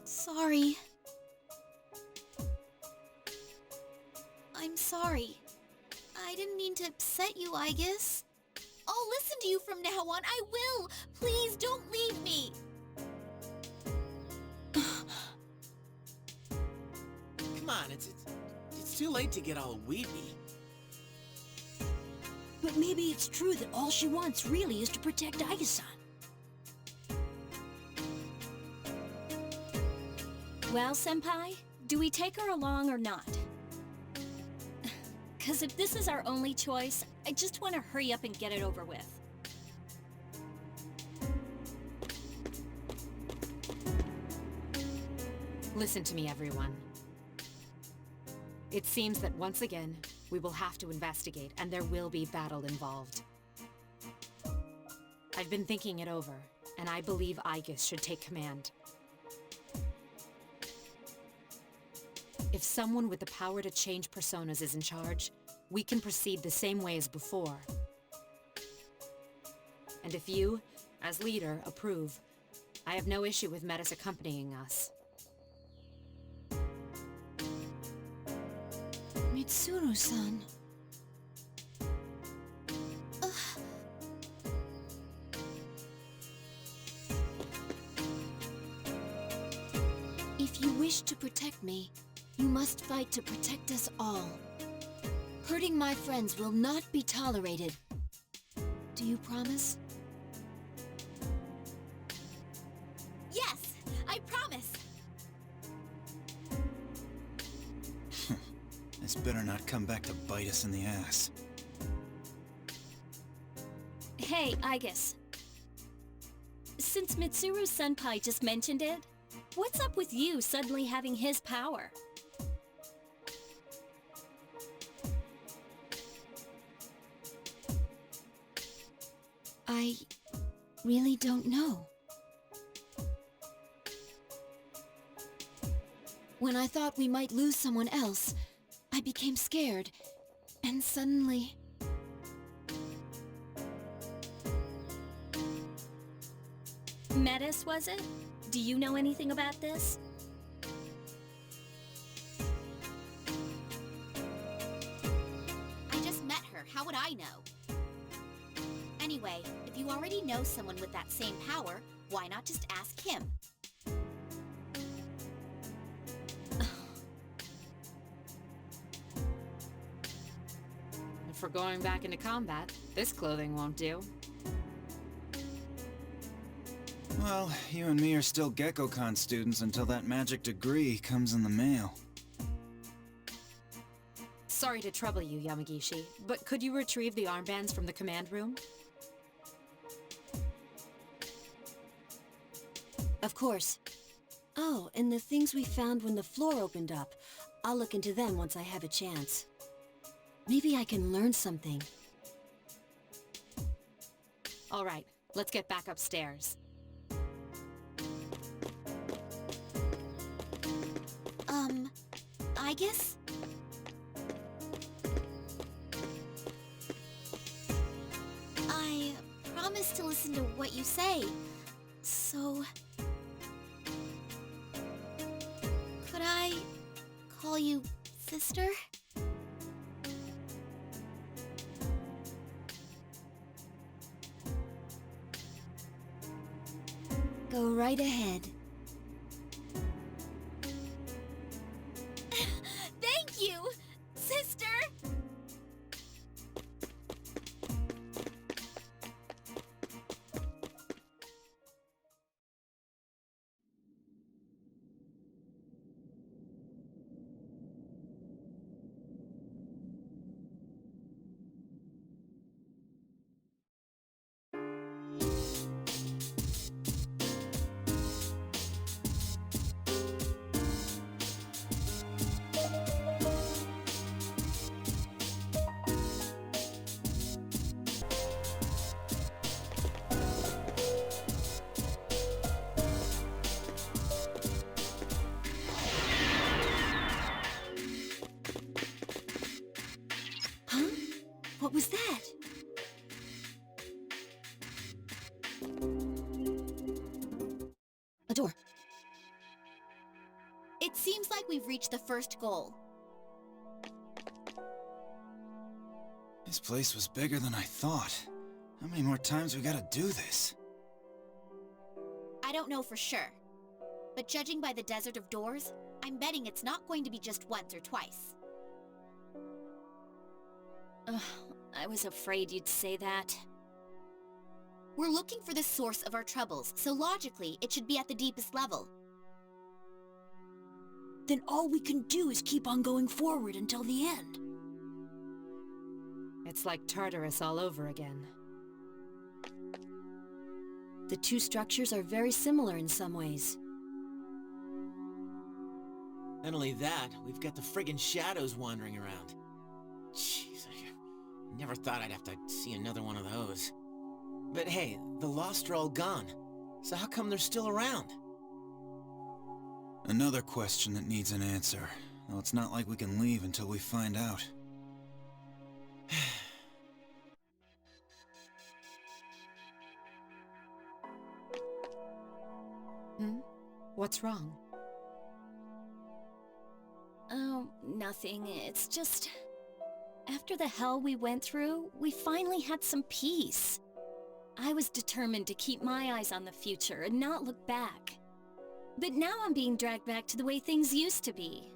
[SPEAKER 12] Sorry. I'm sorry. I didn't mean to upset you, I guess. I'll listen to you from now on. I will! Please don't leave me!
[SPEAKER 18] Come on, it's too late to get all weepy.
[SPEAKER 8] But maybe it's true that all she wants really is to protect Aiga-san.
[SPEAKER 20] Well, Senpai, do we take her along or not? 'Cause if this is our only choice, I just want to hurry up and get it over with.
[SPEAKER 5] Listen to me, everyone. It seems that once again, we will have to investigate, and there will be battle involved. I've been thinking it over, and I believe Aigis should take command. If someone with the power to change personas is in charge, we can proceed the same way as before. And if you, as leader, approve, I have no issue with Metis accompanying us.
[SPEAKER 13] Mitsuru-san. If you wish to protect me, you must fight to protect us all. Hurting my friends will not be tolerated. Do you promise?
[SPEAKER 12] Yes! I promise!
[SPEAKER 15] This better not come back to bite us in the ass.
[SPEAKER 20] Hey, Aigis. Since Mitsuru Senpai just mentioned it, what's up with you suddenly having his power?
[SPEAKER 13] I really don't know. When I thought we might lose someone else, I became scared, and suddenly...
[SPEAKER 20] Metis, was it? Do you know anything about this?
[SPEAKER 14] I just met her. How would I know? Anyway, if you already know someone with that same power, why not just ask him?
[SPEAKER 5] If we're going back into combat, this clothing won't do.
[SPEAKER 15] Well, you and me are still GeckoCon students until that magic degree comes in the mail.
[SPEAKER 5] Sorry to trouble you, Yamagishi, but could you retrieve the armbands from the command room?
[SPEAKER 8] Of course. Oh, and the things we found when the floor opened up. I'll look into them once I have a chance. Maybe I can learn something.
[SPEAKER 5] All right, let's get back upstairs.
[SPEAKER 12] I guess? I promise to listen to what you say, so... Could I call you sister?
[SPEAKER 8] Go right ahead.
[SPEAKER 12] Thank you, sister!
[SPEAKER 8] What was that? A door.
[SPEAKER 14] It seems like we've reached the first goal.
[SPEAKER 15] This place was bigger than I thought. How many more times we gotta do this?
[SPEAKER 14] I don't know for sure, but judging by the desert of doors, I'm betting it's not going to be just once or twice.
[SPEAKER 6] Ugh, I was afraid you'd say that.
[SPEAKER 14] We're looking for the source of our troubles, so logically, it should be at the deepest level.
[SPEAKER 8] Then all we can do is keep on going forward until the end.
[SPEAKER 5] It's like Tartarus all over again.
[SPEAKER 8] The two structures are very similar in some ways.
[SPEAKER 18] Not only that, we've got the friggin' shadows wandering around. Jeez, I never thought I'd have to see another one of those. But hey, the Lost are all gone. So how come they're still around?
[SPEAKER 15] Another question that needs an answer. Though it's not like we can leave until we find out.
[SPEAKER 5] What's wrong?
[SPEAKER 6] Oh, nothing. It's just... After the hell we went through, we finally had some peace. I was determined to keep my eyes on the future and not look back. But now I'm being dragged back to the way things used to be.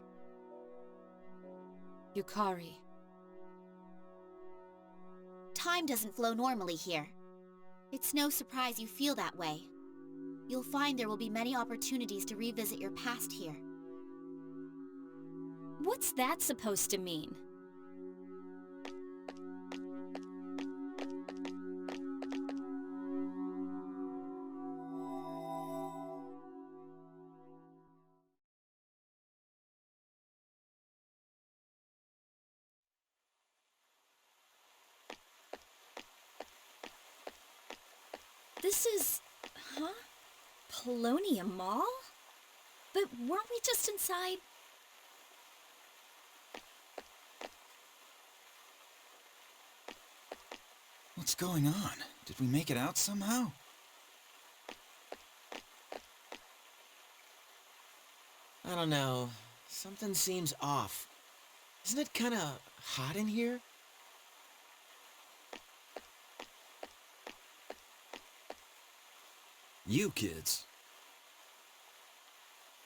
[SPEAKER 5] Yukari.
[SPEAKER 14] Time doesn't flow normally here. It's no surprise you feel that way. You'll find there will be many opportunities to revisit your past here.
[SPEAKER 6] What's that supposed to mean? This is... huh? Polonium Mall? But weren't we just inside?
[SPEAKER 15] What's going on? Did we make it out somehow?
[SPEAKER 18] I don't know. Something seems off. Isn't it kinda hot in here?
[SPEAKER 2] You kids.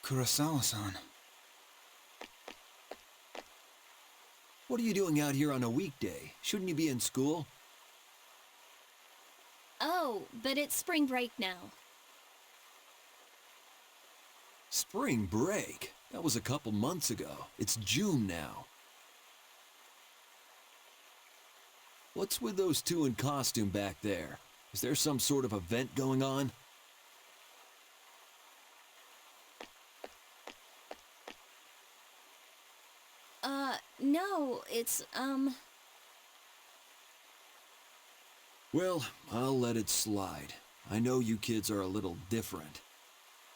[SPEAKER 15] Kurosawa-san.
[SPEAKER 2] What are you doing out here on a weekday? Shouldn't you be in school?
[SPEAKER 6] Oh, but it's spring break now.
[SPEAKER 2] Spring break? That was a couple months ago. It's June now. What's with those two in costume back there? Is there some sort of event going on?
[SPEAKER 6] No, it's,
[SPEAKER 2] Well, I'll let it slide. I know you kids are a little different.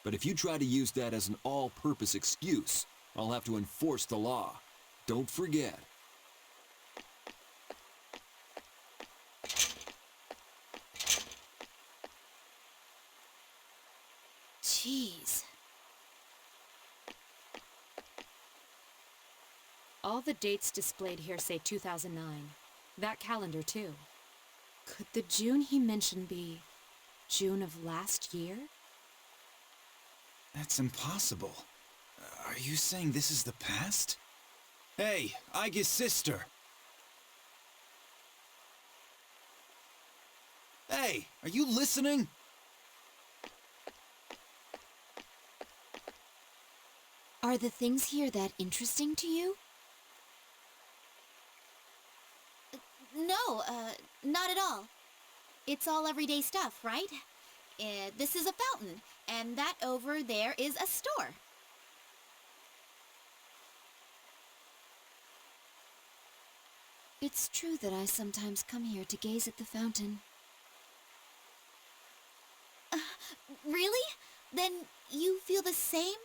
[SPEAKER 2] But if you try to use that as an all-purpose excuse, I'll have to enforce the law. Don't forget.
[SPEAKER 6] Jeez.
[SPEAKER 5] All the dates displayed here say 2009. That calendar, too. Could the June he mentioned be June of last year?
[SPEAKER 15] That's impossible. Are you saying this is the past? Hey, Aige's sister! Hey, are you listening?
[SPEAKER 13] Are the things here that interesting to you?
[SPEAKER 14] No, not at all. It's all everyday stuff, right? This is a fountain, and that over there is a store.
[SPEAKER 13] It's true that I sometimes come here to gaze at the fountain.
[SPEAKER 14] Really? Then you feel the same?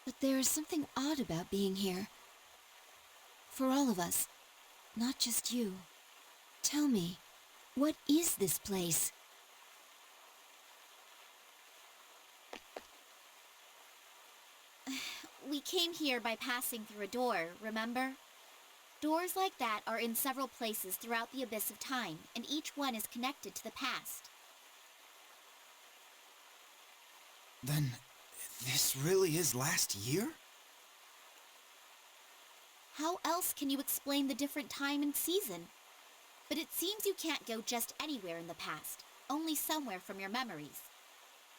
[SPEAKER 13] But there is something odd about being here.
[SPEAKER 8] For all of us. Not just you. Tell me, what is this place?
[SPEAKER 14] We came here by passing through a door, remember? Doors like that are in several places throughout the abyss of time, and each one is connected to the past.
[SPEAKER 15] Then, this really is last year?
[SPEAKER 14] How else can you explain the different time and season? But it seems you can't go just anywhere in the past, only somewhere from your memories.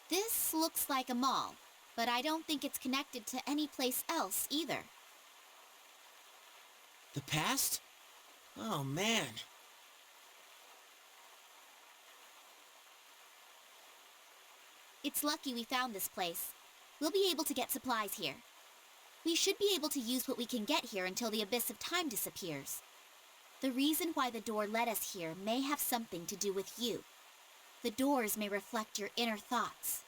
[SPEAKER 14] This looks like a mall, but I don't think it's connected to any place else either.
[SPEAKER 18] The past? Oh, man.
[SPEAKER 14] It's lucky we found this place. We'll be able to get supplies here. We should be able to use what we can get here until the abyss of time disappears. The reason why the door led us here may have something to do with you. The doors may reflect your inner thoughts.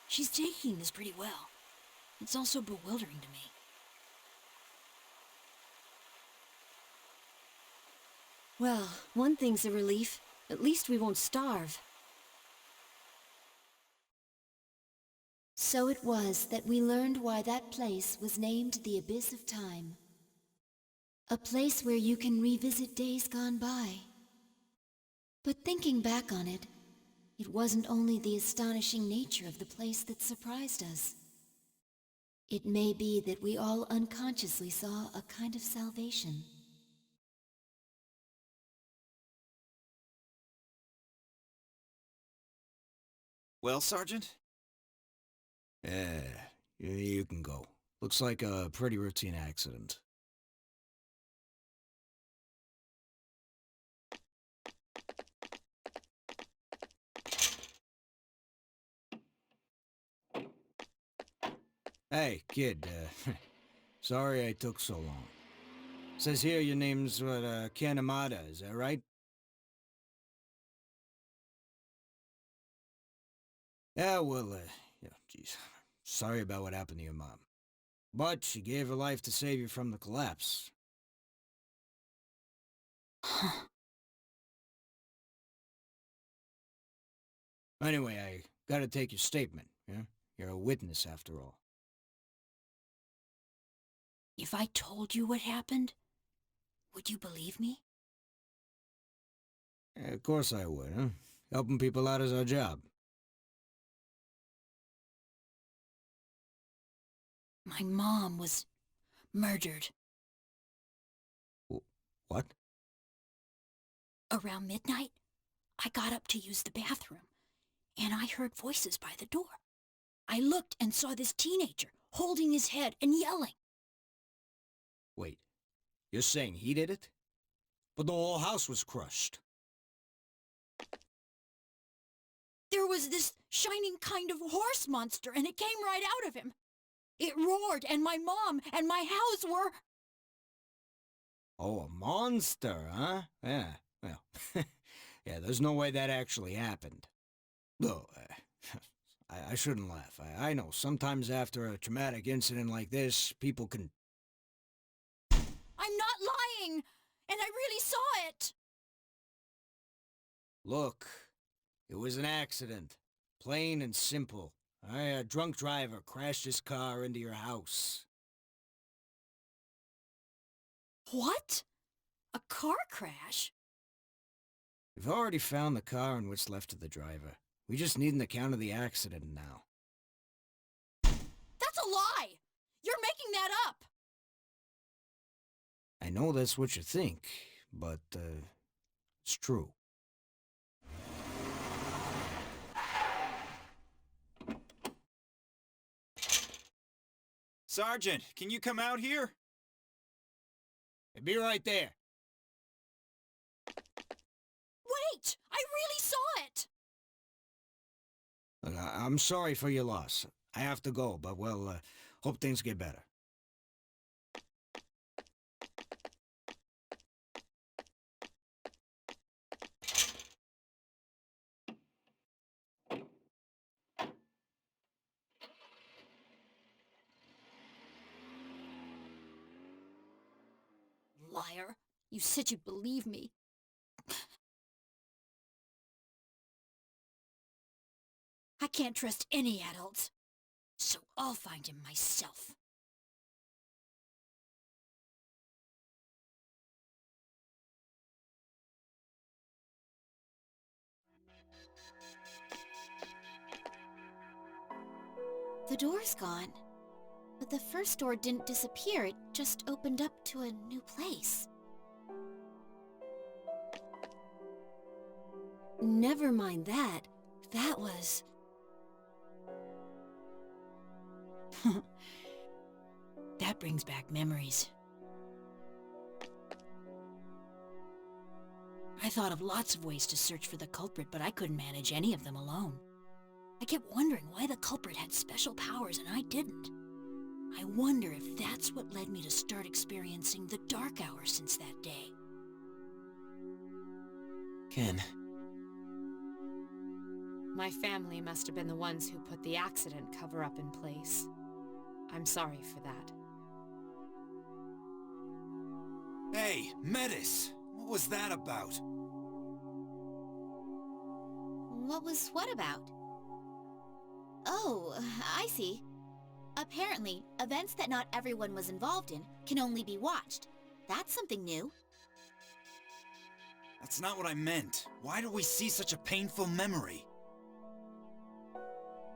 [SPEAKER 8] She's taking this pretty well. It's also bewildering to me. Well, one thing's a relief. At least we won't starve.
[SPEAKER 13] So it was that we learned why that place was named the Abyss of Time. A place where you can revisit days gone by. But thinking back on it, it wasn't only the astonishing nature of the place that surprised us. It may be that we all unconsciously saw a kind of salvation.
[SPEAKER 1] Well, Sergeant? You can go. Looks like a pretty routine accident. Hey, kid, sorry I took so long. Says here your name's, Kanamada, is that right? Yeah, well, geez, sorry about what happened to your mom. But she gave her life to save you from the collapse. Anyway, I gotta take your statement, yeah? You're a witness, after all.
[SPEAKER 8] If I told you what happened, would you believe me?
[SPEAKER 1] Yeah, of course I would, huh? Helping people out is our job.
[SPEAKER 8] My mom was murdered.
[SPEAKER 1] What?
[SPEAKER 8] Around midnight, I got up to use the bathroom, and I heard voices by the door. I looked and saw this teenager holding his head and yelling.
[SPEAKER 1] Wait, you're saying he did it? But the whole house was crushed.
[SPEAKER 8] There was this shining kind of horse monster, and it came right out of him. It roared, and my mom and my house were...
[SPEAKER 1] Oh, a monster, huh? Yeah, well, yeah, there's no way that actually happened. Though, I shouldn't laugh. I know, sometimes after a traumatic incident like this, people can...
[SPEAKER 8] I'm not lying, and I really saw it.
[SPEAKER 1] Look, it was an accident. Plain and simple. A drunk driver crashed his car into your house.
[SPEAKER 8] What? A car crash?
[SPEAKER 1] We've already found the car and what's left of the driver. We just need an account of the accident now.
[SPEAKER 8] That's a lie! You're making that up!
[SPEAKER 1] I know that's what you think, but, it's true.
[SPEAKER 15] Sergeant, can you come out here?
[SPEAKER 1] Be right there.
[SPEAKER 8] Wait! I really saw it!
[SPEAKER 1] Look, I'm sorry for your loss. I have to go, but, well, hope things get better.
[SPEAKER 6] liar. You said you'd believe me. I can't trust any adults, so I'll find him myself.
[SPEAKER 14] The door's gone. But the first door didn't disappear, it just opened up to a new place.
[SPEAKER 8] Never mind that. That was...
[SPEAKER 6] That brings back memories. I thought of lots of ways to search for the culprit, but I couldn't manage any of them alone. I kept wondering why the culprit had special powers and I didn't. I wonder if that's what led me to start experiencing the dark hours since that day.
[SPEAKER 18] Ken.
[SPEAKER 5] My family must have been the ones who put the accident cover-up in place. I'm sorry for that.
[SPEAKER 15] Hey, Metis! What was that about?
[SPEAKER 14] What was what about? Oh, I see. Apparently, events that not everyone was involved in can only be watched. That's something new.
[SPEAKER 15] That's not what I meant. Why do we see such a painful memory?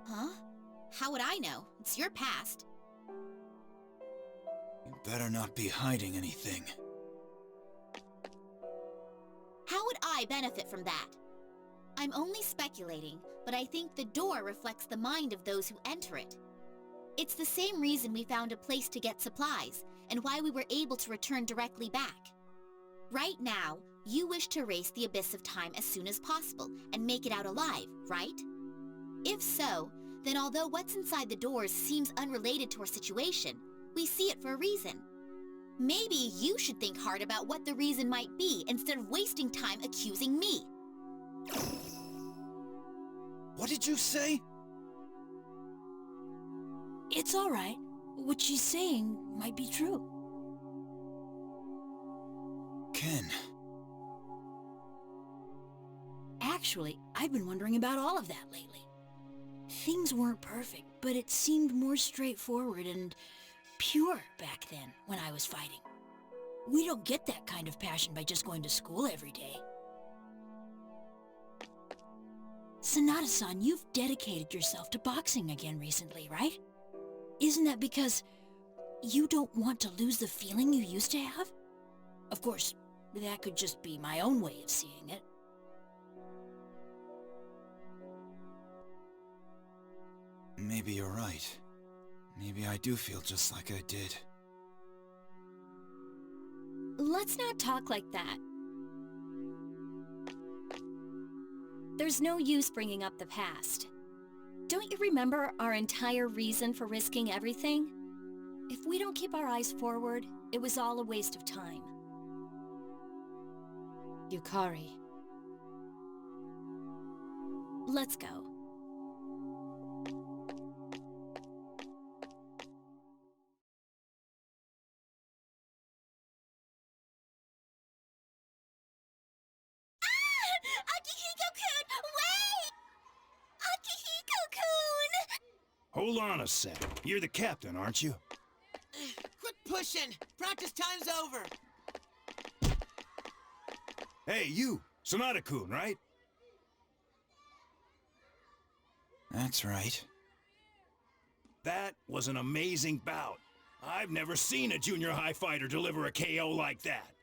[SPEAKER 14] Huh? How would I know? It's your past.
[SPEAKER 15] You better not be hiding anything.
[SPEAKER 14] How would I benefit from that? I'm only speculating, but I think the door reflects the mind of those who enter it. It's the same reason we found a place to get supplies, and why we were able to return directly back. Right now, you wish to erase the abyss of time as soon as possible, and make it out alive, right? If so, then although what's inside the doors seems unrelated to our situation, we see it for a reason. Maybe you should think hard about what the reason might be, instead of wasting time accusing me.
[SPEAKER 15] What did you say?
[SPEAKER 6] It's all right. What she's saying might be true.
[SPEAKER 15] Ken.
[SPEAKER 6] Actually, I've been wondering about all of that lately. Things weren't perfect, but it seemed more straightforward and pure back then when I was fighting. We don't get that kind of passion by just going to school every day. Sanada-san, you've dedicated yourself to boxing again recently, right? Isn't that because you don't want to lose the feeling you used to have? Of course, that could just be my own way of seeing it.
[SPEAKER 15] Maybe you're right. Maybe I do feel just like I did.
[SPEAKER 20] Let's not talk like that. There's no use bringing up the past. Don't you remember our entire reason for risking everything? If we don't keep our eyes forward, it was all a waste of time.
[SPEAKER 5] Yukari.
[SPEAKER 20] Let's go.
[SPEAKER 21] Akihiko-kun, wait! Akihiko-kun!
[SPEAKER 9] Hold on a sec. You're the captain, aren't you?
[SPEAKER 7] Quit pushing! Practice time's over!
[SPEAKER 9] Hey, you! Sanada-kun, right?
[SPEAKER 15] That's right.
[SPEAKER 9] That was an amazing bout. I've never seen a junior high fighter deliver a KO like that.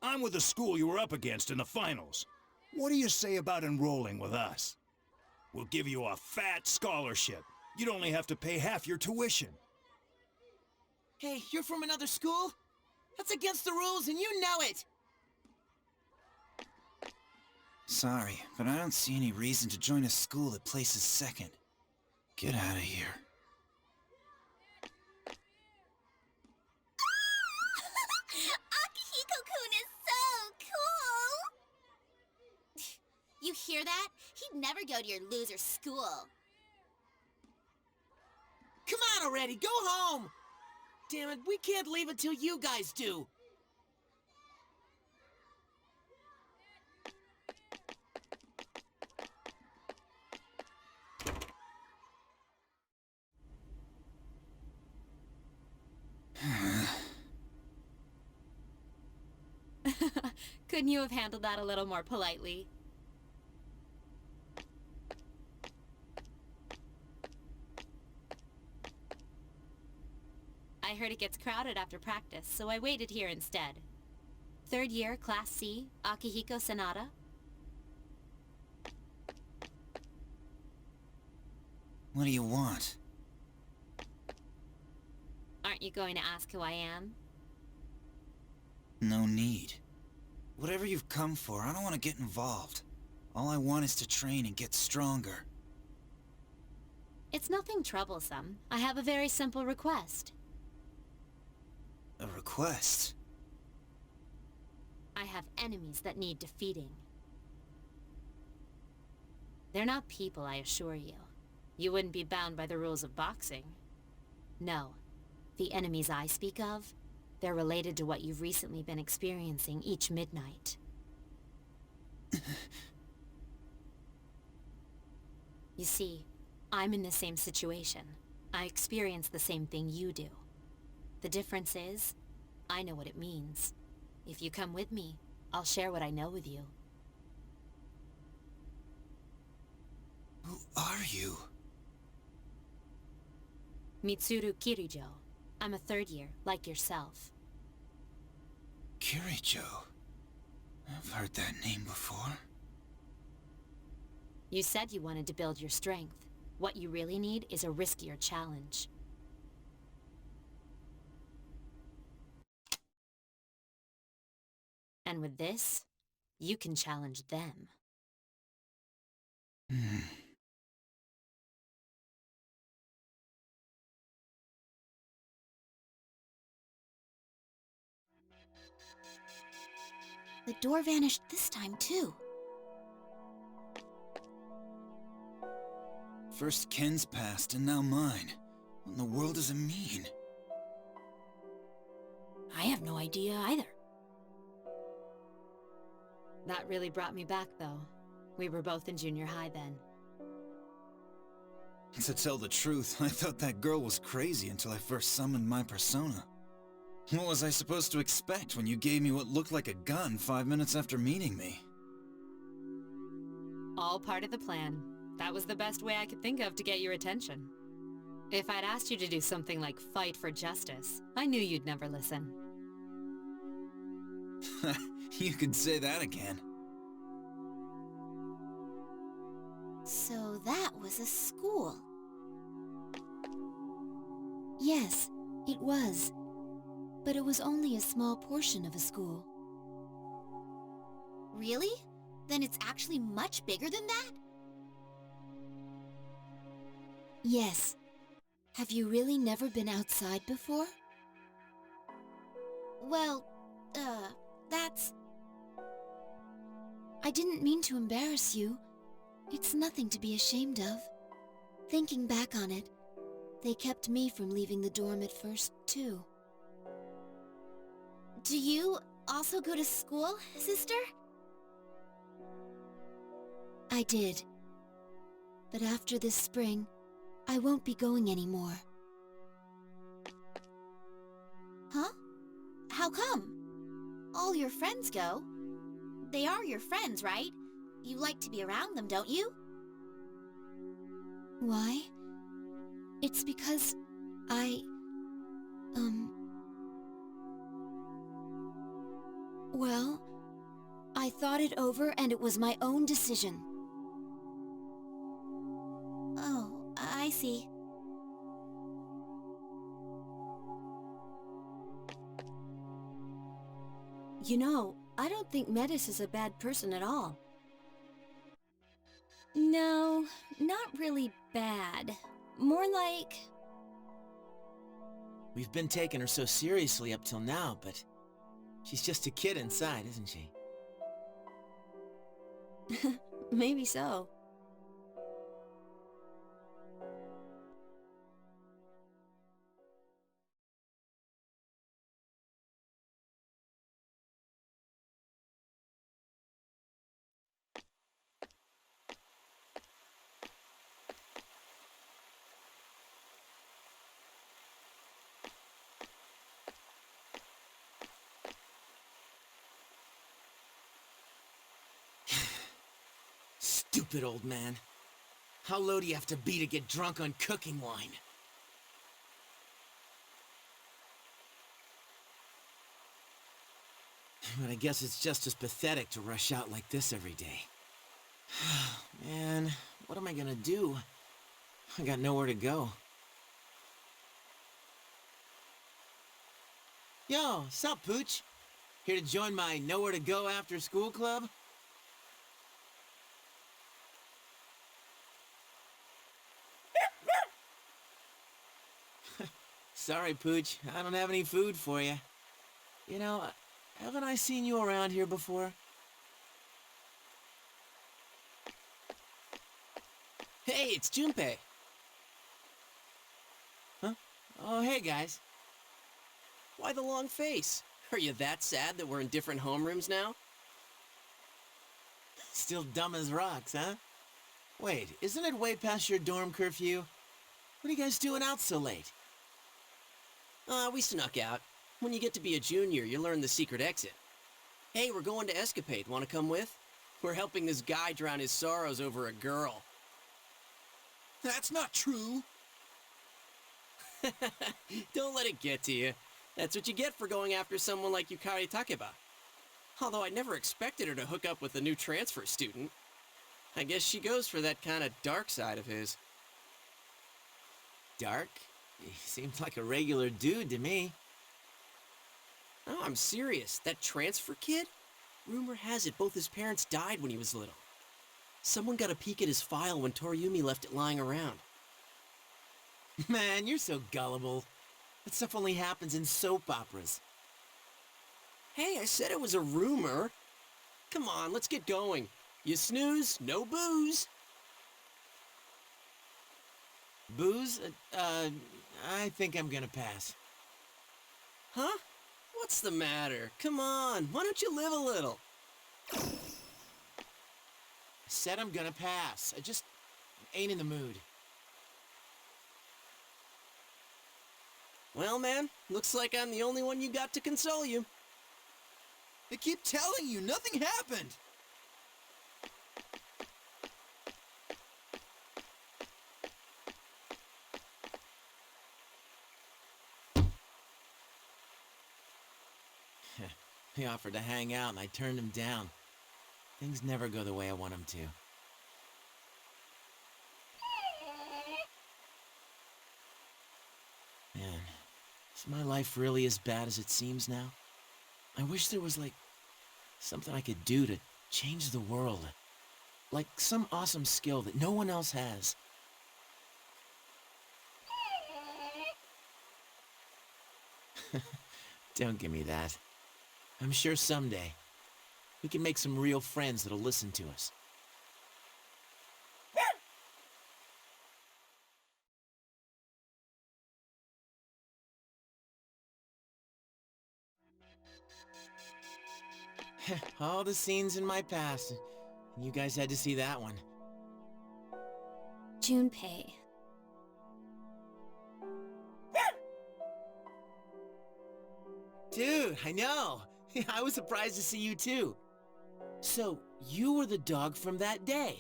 [SPEAKER 9] I'm with the school you were up against in the finals. What do you say about enrolling with us? We'll give you a fat scholarship. You'd only have to pay half your tuition.
[SPEAKER 7] Hey, you're from another school? That's against the rules and you know it!
[SPEAKER 15] Sorry, but I don't see any reason to join a school that places second. Get out of here.
[SPEAKER 14] Akihiko-kun is so cool! You hear that? He'd never go to your loser school.
[SPEAKER 7] Come on already, go home! Damn it, we can't leave until you guys do!
[SPEAKER 5] Couldn't you have handled that a little more politely? I heard it gets crowded after practice, so I waited here instead. Third year, Class C, Akihiko Sanada.
[SPEAKER 15] What do you want?
[SPEAKER 5] Aren't you going to ask who I am?
[SPEAKER 15] No need. Whatever you've come for, I don't want to get involved. All I want is to train and get stronger.
[SPEAKER 5] It's nothing troublesome. I have a very simple request.
[SPEAKER 15] A request?
[SPEAKER 5] I have enemies that need defeating. They're not people, I assure you. You wouldn't be bound by the rules of boxing. No. The enemies I speak of, they're related to what you've recently been experiencing each midnight. You see, I'm in the same situation. I experience the same thing you do. The difference is, I know what it means. If you come with me, I'll share what I know with you.
[SPEAKER 15] Who are you?
[SPEAKER 5] Mitsuru Kirijo. I'm a third year, like yourself.
[SPEAKER 15] Kirijo? I've heard that name before.
[SPEAKER 5] You said you wanted to build your strength. What you really need is a riskier challenge. And with this, you can challenge them.
[SPEAKER 14] The door vanished this time, too.
[SPEAKER 15] First Ken's past and now mine. What in the world does it mean?
[SPEAKER 8] I have no idea either.
[SPEAKER 5] That really brought me back, though. We were both in junior high then.
[SPEAKER 15] To tell the truth, I thought that girl was crazy until I first summoned my persona. What was I supposed to expect when you gave me what looked like a gun 5 minutes after meeting me?
[SPEAKER 5] All part of the plan. That was the best way I could think of to get your attention. If I'd asked you to do something like fight for justice, I knew you'd never listen.
[SPEAKER 15] You could say that again.
[SPEAKER 14] So that was a school.
[SPEAKER 13] Yes, it was. But it was only a small portion of a school.
[SPEAKER 14] Really? Then it's actually much bigger than that?
[SPEAKER 13] Yes. Have you really never been outside before?
[SPEAKER 14] Well, that's...
[SPEAKER 13] I didn't mean to embarrass you. It's nothing to be ashamed of. Thinking back on it, they kept me from leaving the dorm at first, too.
[SPEAKER 14] Do you also go to school, sister?
[SPEAKER 13] I did. But after this spring, I won't be going anymore.
[SPEAKER 14] Huh? How come? All your friends go. They are your friends, right? You like to be around them, don't you?
[SPEAKER 13] Why? It's because Well, I thought it over and it was my own decision.
[SPEAKER 14] Oh, I see.
[SPEAKER 8] You know, I don't think Metis is a bad person at all.
[SPEAKER 6] No, not really bad. More like...
[SPEAKER 18] We've been taking her so seriously up till now, but she's just a kid inside, isn't she?
[SPEAKER 8] Maybe so.
[SPEAKER 17] Stupid old man. How low do you have to be to get drunk on cooking wine? But I guess it's just as pathetic to rush out like this every day. Man, what am I gonna do? I got nowhere to go. Yo, sup, Pooch? Here to join my nowhere to go after school club? Sorry, Pooch. I don't have any food for you. You know, haven't I seen you around here before? Hey, it's Junpei. Huh? Oh, hey, guys. Why the long face? Are you that sad that we're in different homerooms now? Still dumb as rocks, huh? Wait, isn't it way past your dorm curfew? What are you guys doing out so late? We snuck out. When you get to be a junior, you learn the secret exit. Hey, we're going to Escapade. Want to come with? We're helping this guy drown his sorrows over a girl. That's not true. Don't let it get to you. That's what you get for going after someone like Yukari Takaba. Although I never expected her to hook up with a new transfer student. I guess she goes for that kind of dark side of his. Dark? He seems like a regular dude to me. No, I'm serious. That transfer kid? Rumor has it both his parents died when he was little. Someone got a peek at his file when Toriumi left it lying around. Man, you're so gullible. That stuff only happens in soap operas. Hey, I said it was a rumor. Come on, let's get going. You snooze, no booze. Booze? I think I'm gonna pass. Huh? What's the matter? Come on, why don't you live a little? I said I'm gonna pass. I just ain't in the mood. Well, man, looks like I'm the only one you got to console you. They keep telling you nothing happened. He offered to hang out and I turned him down. Things never go the way I want them to. Man, is my life really as bad as it seems now? I wish there was, like, something I could do to change the world. Like some awesome skill that no one else has. Don't give me that. I'm sure someday we can make some real friends that'll listen to us. All the scenes in my past, and you guys had to see that one.
[SPEAKER 6] Junpei.
[SPEAKER 17] Dude, I know. I was surprised to see you too. So, you were the dog from that day.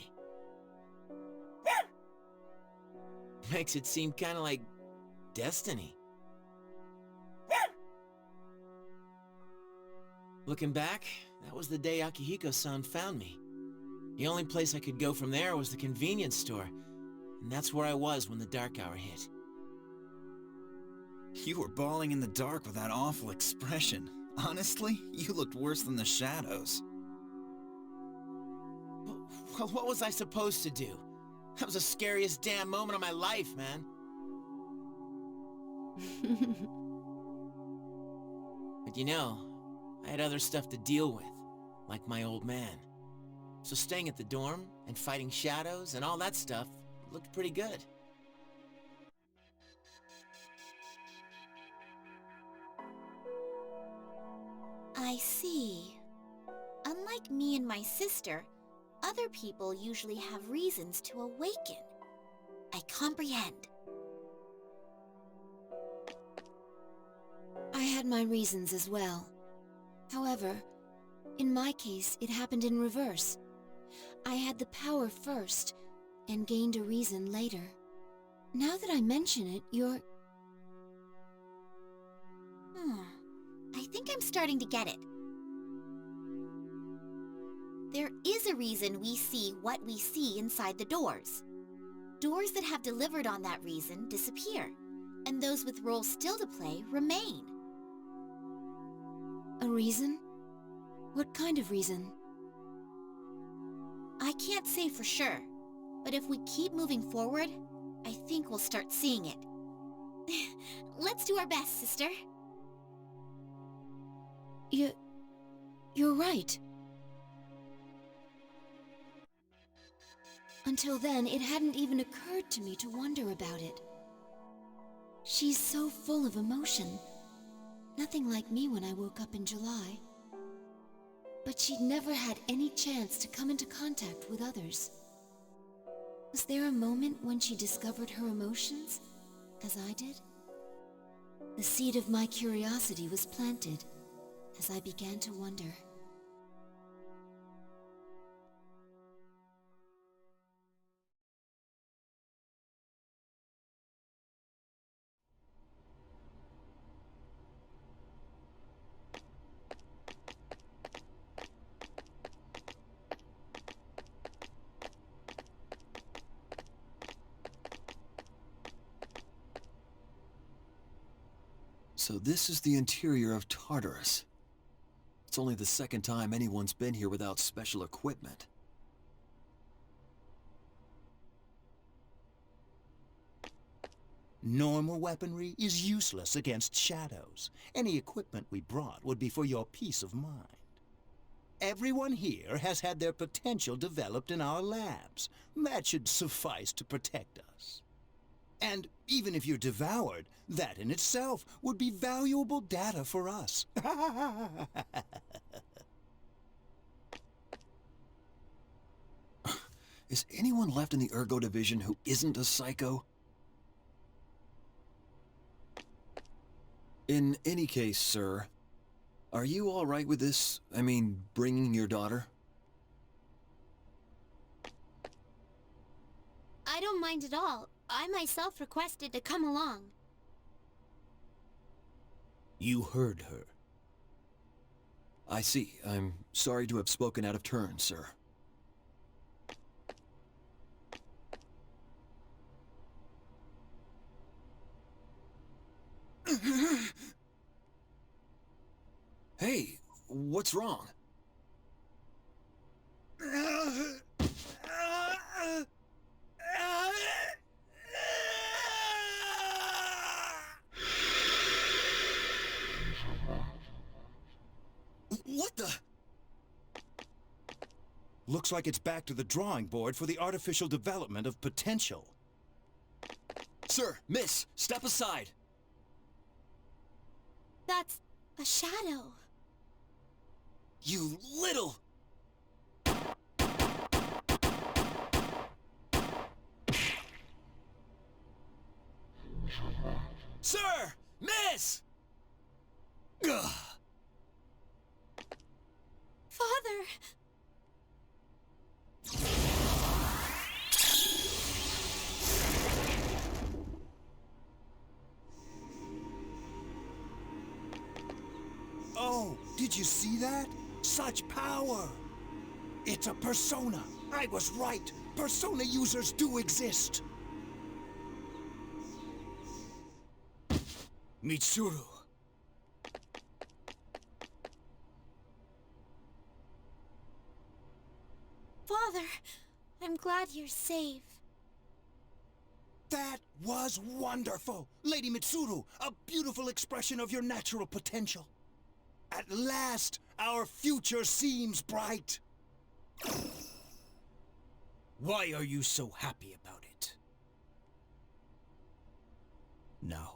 [SPEAKER 17] Makes it seem kind of like destiny. Looking back, that was the day Akihiko-san found me. The only place I could go from there was the convenience store, and that's where I was when the dark hour hit.
[SPEAKER 15] You were bawling in the dark with that awful expression. Honestly, you looked worse than the shadows.
[SPEAKER 17] Well, what was I supposed to do? That was the scariest damn moment of my life, man. But you know, I had other stuff to deal with, like my old man. So staying at the dorm and fighting shadows and all that stuff looked pretty good.
[SPEAKER 14] I see. Unlike me and my sister, other people usually have reasons to awaken. I comprehend.
[SPEAKER 13] I had my reasons as well. However, in my case, it happened in reverse. I had the power first, and gained a reason later. Now that I mention it, you're...
[SPEAKER 14] I think I'm starting to get it. There is a reason we see what we see inside the doors. Doors that have delivered on that reason disappear, and those with roles still to play remain.
[SPEAKER 13] A reason? What kind of reason?
[SPEAKER 14] I can't say for sure, but if we keep moving forward, I think we'll start seeing it. Let's do our best, sister.
[SPEAKER 13] You're right. Until then, it hadn't even occurred to me to wonder about it. She's so full of emotion. Nothing like me when I woke up in July. But she'd never had any chance to come into contact with others. Was there a moment when she discovered her emotions, as I did? The seed of my curiosity was planted as I began to wonder.
[SPEAKER 16] So this is the interior of Tartarus. It's only the second time anyone's been here without special equipment.
[SPEAKER 9] Normal weaponry is useless against shadows. Any equipment we brought would be for your peace of mind. Everyone here has had their potential developed in our labs. That should suffice to protect us. And even if you're devoured, that in itself would be valuable data for us.
[SPEAKER 16] Is anyone left in the Ergo division who isn't a psycho? In any case, sir, are you all right with this? I mean, bringing your daughter?
[SPEAKER 21] I don't mind at all. I myself requested to come along.
[SPEAKER 9] You heard her.
[SPEAKER 16] I see. I'm sorry to have spoken out of turn, sir. Hey, what's wrong? What the?
[SPEAKER 9] Looks like it's back to the drawing board for the artificial development of potential.
[SPEAKER 16] Sir, miss, step aside.
[SPEAKER 21] That's a shadow.
[SPEAKER 16] You little... Sir! Miss! Ugh.
[SPEAKER 21] Father!
[SPEAKER 9] Oh, did you see that? Such power! It's a persona. I was right. Persona users do exist. Mitsuru.
[SPEAKER 21] Father, I'm glad you're safe.
[SPEAKER 9] That was wonderful! Lady Mitsuru, a beautiful expression of your natural potential. At last, our future seems bright. Why are you so happy about it? Now,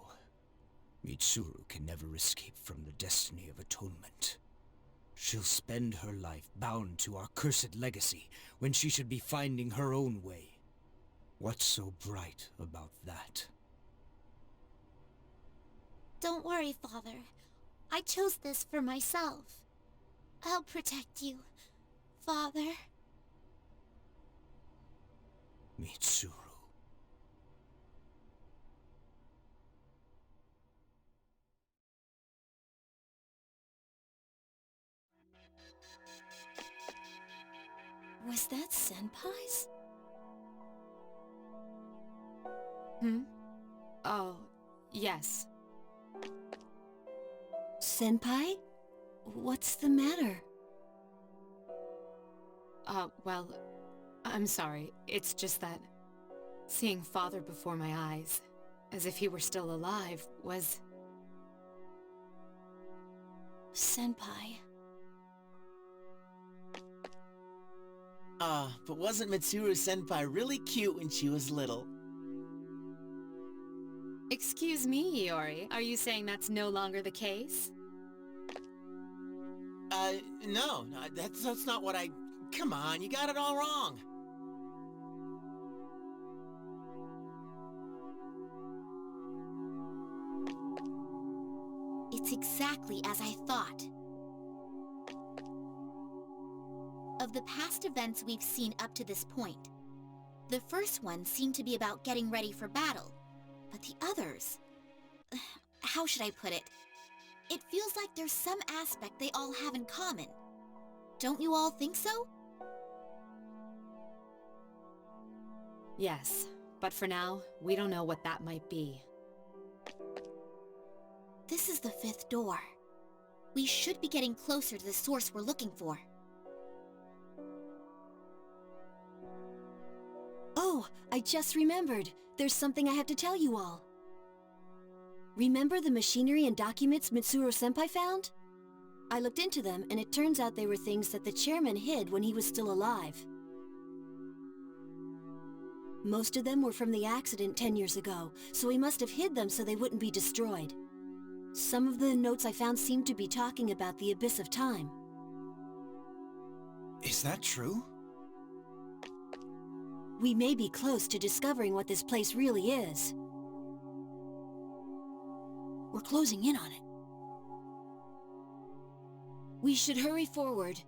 [SPEAKER 9] Mitsuru can never escape from the destiny of atonement. She'll spend her life bound to our cursed legacy when she should be finding her own way. What's so bright about that?
[SPEAKER 21] Don't worry, Father. I chose this for myself. I'll protect you, Father.
[SPEAKER 1] Mitsuru.
[SPEAKER 12] Was that Senpai's?
[SPEAKER 5] Oh, yes.
[SPEAKER 8] Senpai? What's the matter?
[SPEAKER 5] Well, I'm sorry. It's just that seeing Father before my eyes, as if he were still alive, was...
[SPEAKER 8] Senpai.
[SPEAKER 17] But wasn't Mitsuru Senpai really cute when she was little?
[SPEAKER 5] Excuse me, Iori. Are you saying that's no longer the case?
[SPEAKER 17] No, that's not what I... Come on, you got it all wrong.
[SPEAKER 14] It's exactly as I thought. Of the past events we've seen up to this point, the first one seemed to be about getting ready for battle, but the others... How should I put it? It feels like there's some aspect they all have in common. Don't you all think so?
[SPEAKER 5] Yes, but for now, we don't know what that might be.
[SPEAKER 14] This is the 5th door. We should be getting closer to the source we're looking for.
[SPEAKER 8] Oh, I just remembered. There's something I have to tell you all. Remember the machinery and documents Mitsuru-senpai found? I looked into them, and it turns out they were things that the chairman hid when he was still alive. Most of them were from the accident 10 years ago, so he must have hid them so they wouldn't be destroyed. Some of the notes I found seemed to be talking about the abyss of time.
[SPEAKER 15] Is that true?
[SPEAKER 8] We may be close to discovering what this place really is. We're closing in on it. We should hurry forward.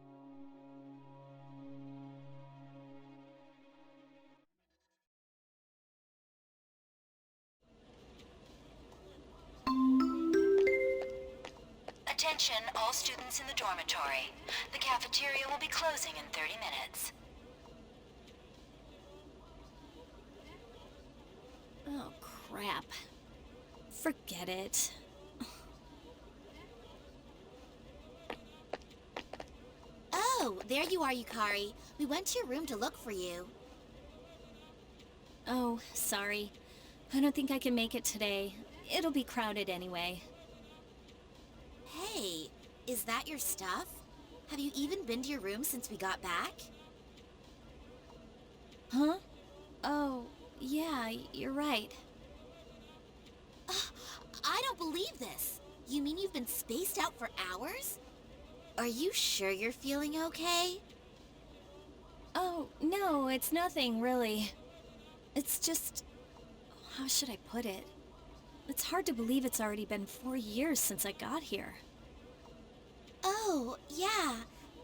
[SPEAKER 4] Attention, all students in the dormitory. The cafeteria will be closing in 30 minutes.
[SPEAKER 6] Oh, crap. Forget it.
[SPEAKER 14] Oh, there you are, Yukari. We went to your room to look for you.
[SPEAKER 6] Oh, sorry. I don't think I can make it today. It'll be crowded anyway.
[SPEAKER 14] Hey, is that your stuff? Have you even been to your room since we got back?
[SPEAKER 6] Huh? Oh, yeah, you're right.
[SPEAKER 14] I don't believe this. You mean you've been spaced out for hours? Are you sure you're feeling okay?
[SPEAKER 6] Oh, no, it's nothing, really. It's just... How should I put it? It's hard to believe it's already been 4 years since I got here.
[SPEAKER 14] Oh, yeah.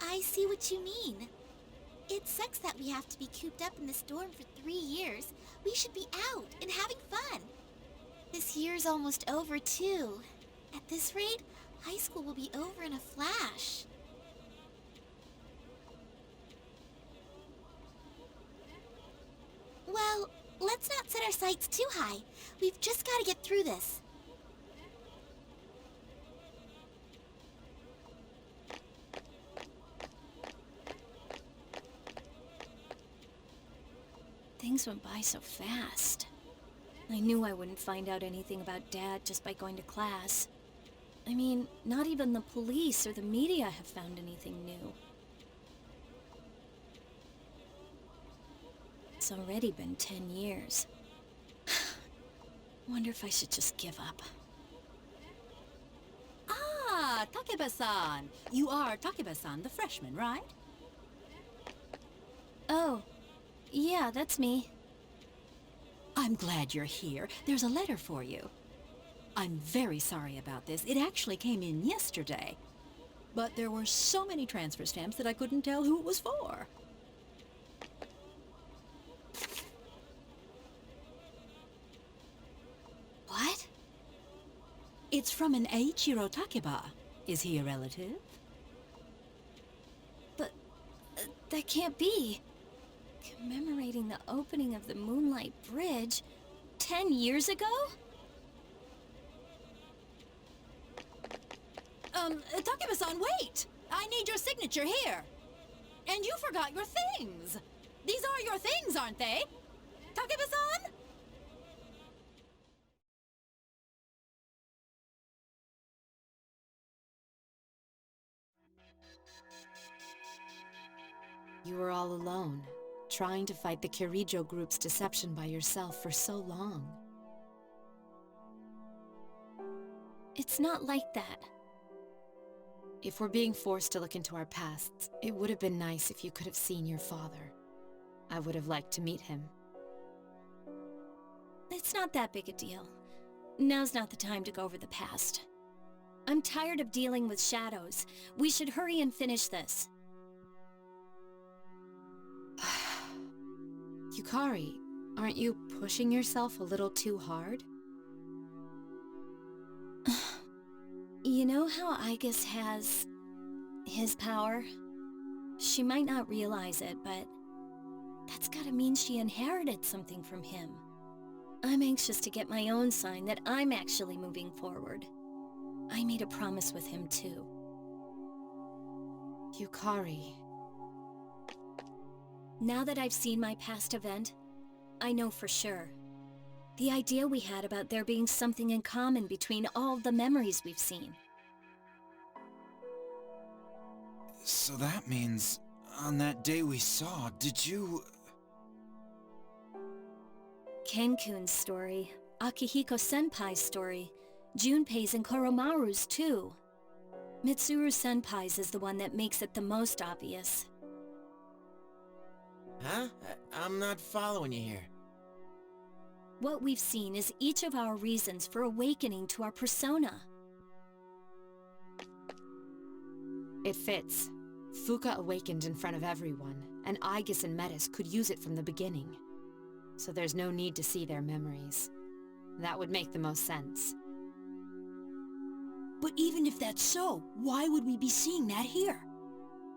[SPEAKER 14] I see what you mean. It sucks that we have to be cooped up in this dorm for 3 years. We should be out and having fun. This year's almost over, too. At this rate, high school will be over in a flash. Well, let's not set our sights too high. We've just got to get through this.
[SPEAKER 6] Things went by so fast. I knew I wouldn't find out anything about Dad just by going to class. I mean, not even the police or the media have found anything new. It's already been 10 years. Wonder if I should just give up.
[SPEAKER 19] Ah, Takaba-san. You are Takaba-san, the freshman, right?
[SPEAKER 6] Oh, yeah, that's me.
[SPEAKER 19] I'm glad you're here. There's a letter for you. I'm very sorry about this. It actually came in yesterday. But there were so many transfer stamps that I couldn't tell who it was for. It's from an Eiichiro Takaba. Is he a relative?
[SPEAKER 20] But that can't be. Commemorating the opening of the Moonlight Bridge 10 years ago?
[SPEAKER 19] Takaba-san, wait! I need your signature here. And you forgot your things. These are your things, aren't they? Takaba-san?
[SPEAKER 5] You were all alone, trying to fight the Kirijo group's deception by yourself for so long.
[SPEAKER 20] It's not like that.
[SPEAKER 5] If we're being forced to look into our pasts, it would have been nice if you could have seen your father. I would have liked to meet him.
[SPEAKER 20] It's not that big a deal. Now's not the time to go over the past. I'm tired of dealing with shadows. We should hurry and finish this.
[SPEAKER 5] Yukari, aren't you pushing yourself a little too hard?
[SPEAKER 20] You know how Aigis has his power? She might not realize it, but that's gotta mean she inherited something from him. I'm anxious to get my own sign that I'm actually moving forward. I made a promise with him too.
[SPEAKER 5] Yukari.
[SPEAKER 20] Now that I've seen my past event, I know for sure. The idea we had about there being something in common between all the memories we've seen.
[SPEAKER 15] So that means, on that day we saw, did you...
[SPEAKER 20] Kenkun's story, Akihiko-senpai's story, Junpei's and Koromaru's too. Mitsuru-senpai's is the one that makes it the most obvious.
[SPEAKER 17] Huh? I'm not following you here.
[SPEAKER 20] What we've seen is each of our reasons for awakening to our persona.
[SPEAKER 5] It fits. Fuka awakened in front of everyone, and Aigis and Metis could use it from the beginning. So there's no need to see their memories. That would make the most sense.
[SPEAKER 19] But even if that's so, why would we be seeing that here?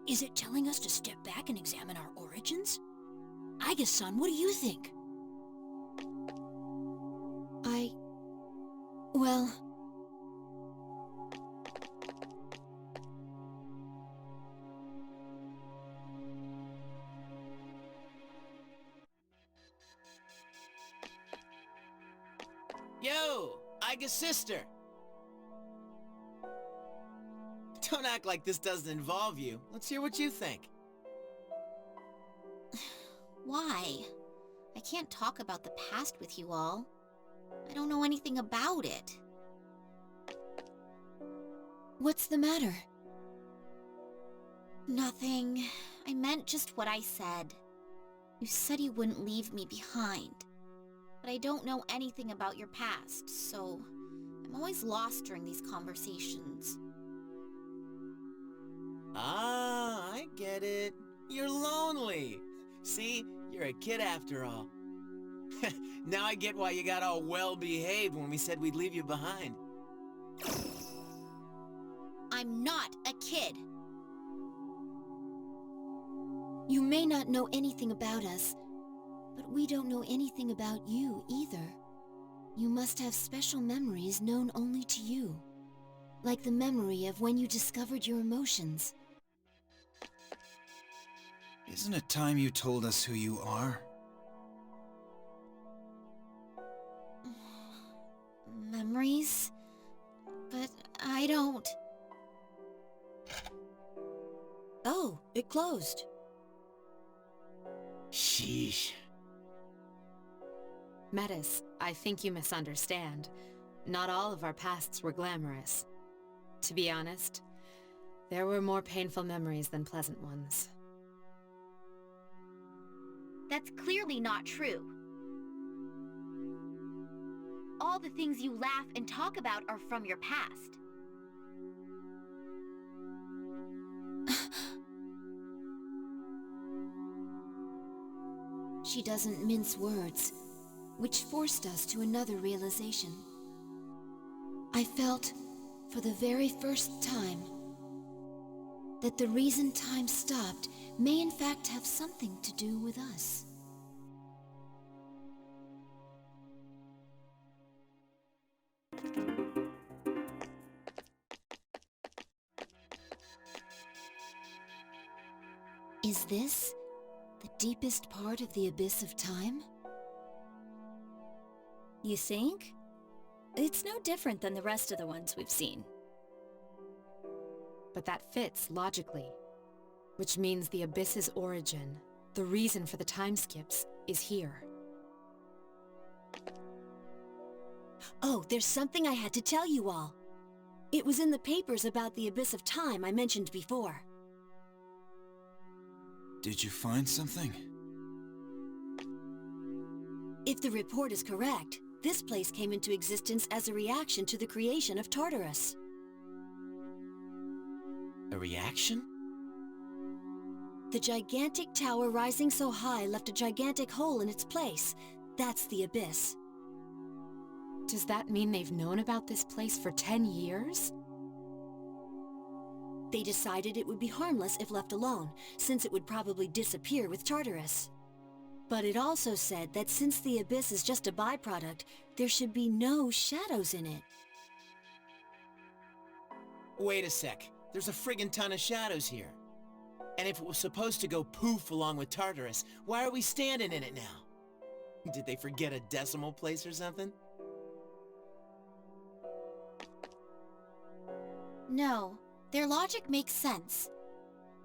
[SPEAKER 19] Is it telling us to step back and examine our origins? Aigis-san, what do you think?
[SPEAKER 13] Well...
[SPEAKER 17] Yo! Aiga's sister! Don't act like this doesn't involve you. Let's hear what you think.
[SPEAKER 14] Why? I can't talk about the past with you all. I don't know anything about it.
[SPEAKER 13] What's the matter?
[SPEAKER 14] Nothing. I meant just what I said. You said you wouldn't leave me behind. But I don't know anything about your past, so I'm always lost during these conversations.
[SPEAKER 17] Ah, I get it. You're lonely. See, you're a kid after all. Now I get why you got all well-behaved when we said we'd leave you behind.
[SPEAKER 14] I'm not a kid.
[SPEAKER 13] You may not know anything about us, but we don't know anything about you either. You must have special memories known only to you. Like the memory of when you discovered your emotions.
[SPEAKER 15] Isn't it time you told us who you are?
[SPEAKER 14] Memories? But I don't...
[SPEAKER 19] Oh, it closed.
[SPEAKER 17] Sheesh.
[SPEAKER 5] Metis, I think you misunderstand. Not all of our pasts were glamorous. To be honest, there were more painful memories than pleasant ones.
[SPEAKER 14] That's clearly not true. All the things you laugh and talk about are from your past.
[SPEAKER 13] She doesn't mince words, which forced us to another realization. I felt, for the very first time, that the reason time stopped may in fact have something to do with us. Is this the deepest part of the abyss of time?
[SPEAKER 20] You think? It's no different than the rest of the ones we've seen.
[SPEAKER 5] But that fits logically. Which means the abyss's origin, the reason for the time skips, is here.
[SPEAKER 8] Oh, there's something I had to tell you all. It was in the papers about the abyss of time I mentioned before.
[SPEAKER 15] Did you find something?
[SPEAKER 8] If the report is correct, this place came into existence as a reaction to the creation of Tartarus.
[SPEAKER 17] A reaction?
[SPEAKER 8] The gigantic tower rising so high left a gigantic hole in its place. That's the abyss.
[SPEAKER 5] Does that mean they've known about this place for 10 years?
[SPEAKER 8] They decided it would be harmless if left alone, since it would probably disappear with Tartarus. But it also said that since the abyss is just a byproduct, there should be no shadows in it.
[SPEAKER 17] Wait a sec. There's a friggin' ton of shadows here. And if it was supposed to go poof along with Tartarus, why are we standing in it now? Did they forget a decimal place or something?
[SPEAKER 14] No, their logic makes sense.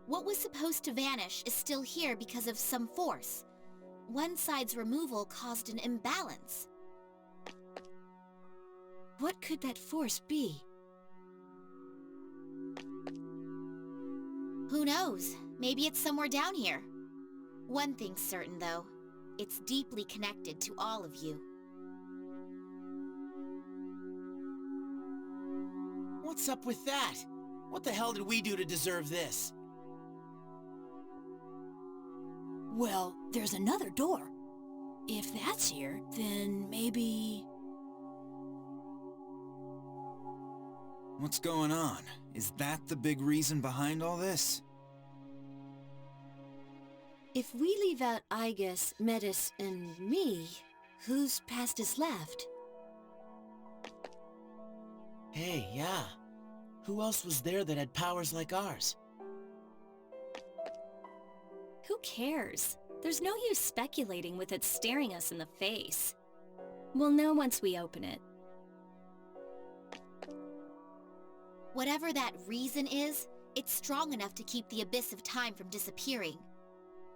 [SPEAKER 14] What was supposed to vanish is still here because of some force. One side's removal caused an imbalance.
[SPEAKER 8] What could that force be?
[SPEAKER 14] Who knows? Maybe it's somewhere down here. One thing's certain, though. It's deeply connected to all of you.
[SPEAKER 17] What's up with that? What the hell did we do to deserve this?
[SPEAKER 19] Well, there's another door. If that's here, then maybe...
[SPEAKER 15] What's going on? Is that the big reason behind all this?
[SPEAKER 8] If we leave out Igus, Metis, and me, whose past is left?
[SPEAKER 17] Hey, yeah. Who else was there that had powers like ours?
[SPEAKER 20] Who cares? There's no use speculating with it staring us in the face. We'll know once we open it.
[SPEAKER 14] Whatever that reason is, it's strong enough to keep the abyss of time from disappearing.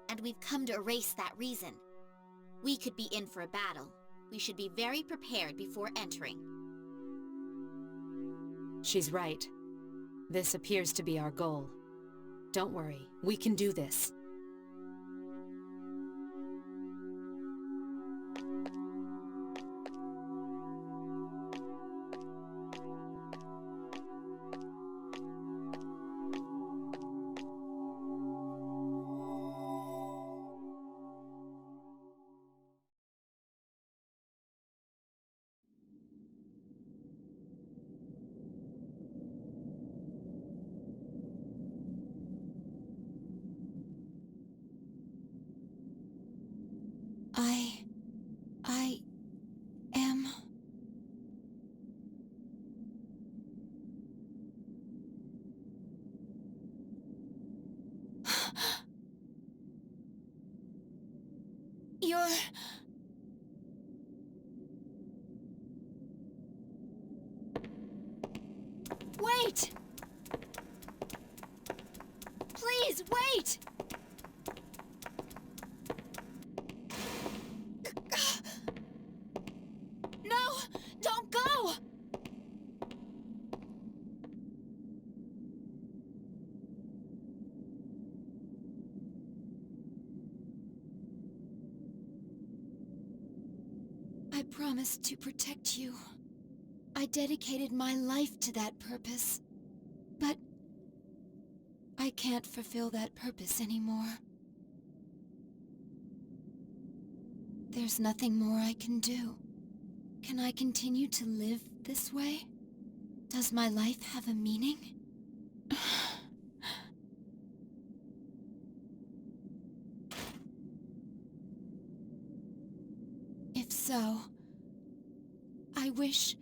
[SPEAKER 14] And we've come to erase that reason. We could be in for a battle. We should be very prepared before entering.
[SPEAKER 5] She's right. This appears to be our goal. Don't worry, we can do this.
[SPEAKER 13] I am...
[SPEAKER 14] You're... Wait! Please, wait! No! Don't go!
[SPEAKER 13] I promised to protect you. I dedicated my life to that purpose. But I can't fulfill that purpose anymore. There's nothing more I can do. Can I continue to live this way? Does my life have a meaning? If so, I wish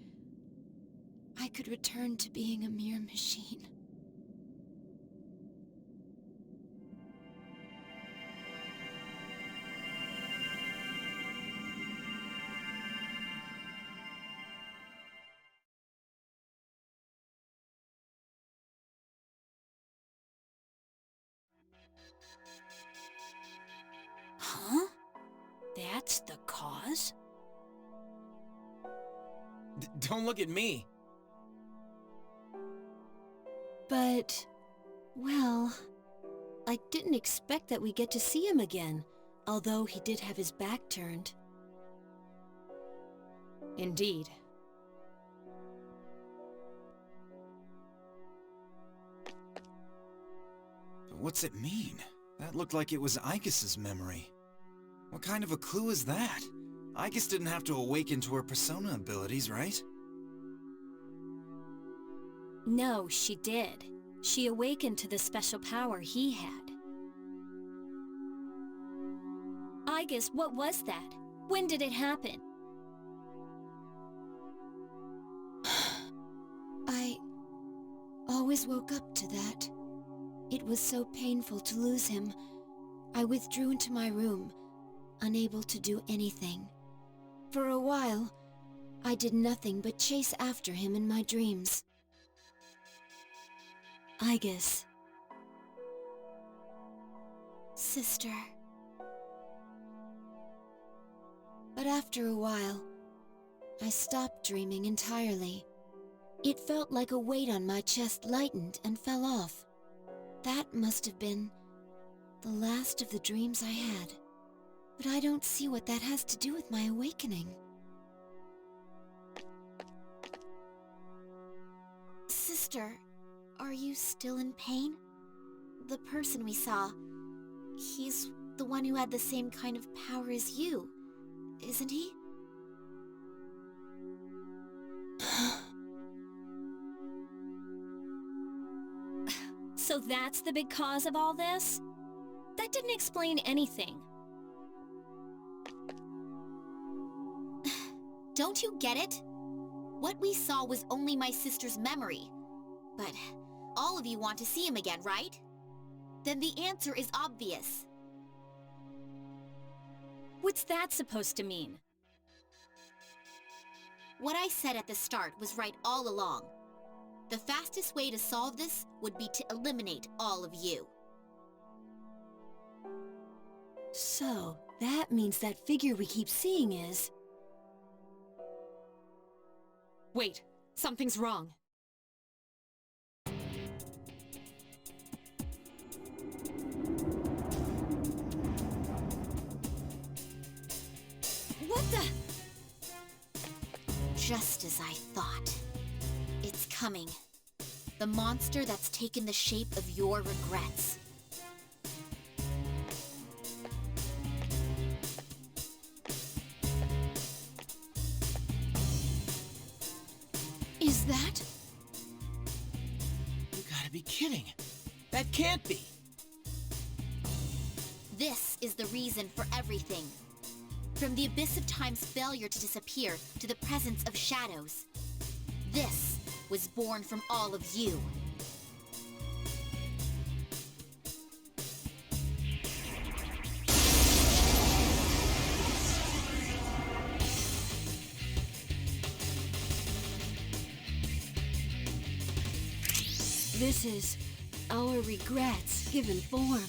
[SPEAKER 13] I could return to being a mere machine.
[SPEAKER 19] Huh? That's the cause?
[SPEAKER 2] Don't look at me.
[SPEAKER 8] But, well, I didn't expect that we'd get to see him again, although he did have his back turned.
[SPEAKER 5] Indeed.
[SPEAKER 15] What's it mean? That looked like it was Icus's memory. What kind of a clue is that? Icus didn't have to awaken to her persona abilities, right?
[SPEAKER 20] No, she did. She awakened to the special power he had. Igus, what was that? When did it happen?
[SPEAKER 13] I always woke up to that. It was so painful to lose him. I withdrew into my room, unable to do anything. For a while, I did nothing but chase after him in my dreams.
[SPEAKER 8] Igus.
[SPEAKER 13] Sister. But after a while, I stopped dreaming entirely. It felt like a weight on my chest lightened and fell off. That must have been the last of the dreams I had. But I don't see what that has to do with my awakening.
[SPEAKER 14] Sister, are you still in pain? The person we saw, he's the one who had the same kind of power as you, isn't he?
[SPEAKER 20] So that's the big cause of all this? That didn't explain anything.
[SPEAKER 14] Don't you get it? What we saw was only my sister's memory. But all of you want to see him again, right? Then the answer is obvious.
[SPEAKER 20] What's that supposed to mean?
[SPEAKER 14] What I said at the start was right all along. The fastest way to solve this would be to eliminate all of you.
[SPEAKER 8] So, that means that figure we keep seeing is...
[SPEAKER 5] Wait, something's wrong.
[SPEAKER 14] What the? Just as I thought. It's coming. The monster that's taken the shape of your regrets.
[SPEAKER 13] Is that?
[SPEAKER 18] You gotta be kidding. That can't be.
[SPEAKER 14] This is the reason for everything. From the abyss of time's failure to disappear to the presence of shadows. This was born from all of you.
[SPEAKER 8] This is our regrets given form.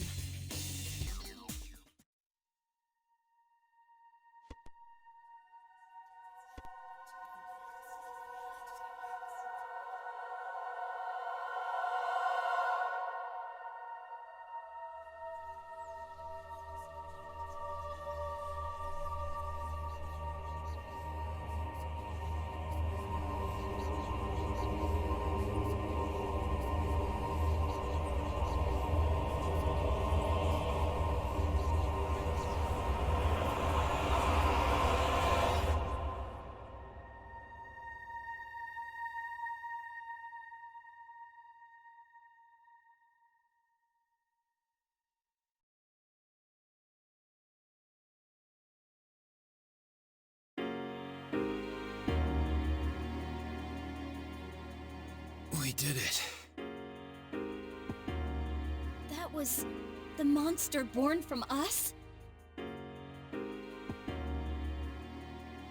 [SPEAKER 15] We did it.
[SPEAKER 6] That was the monster born from us?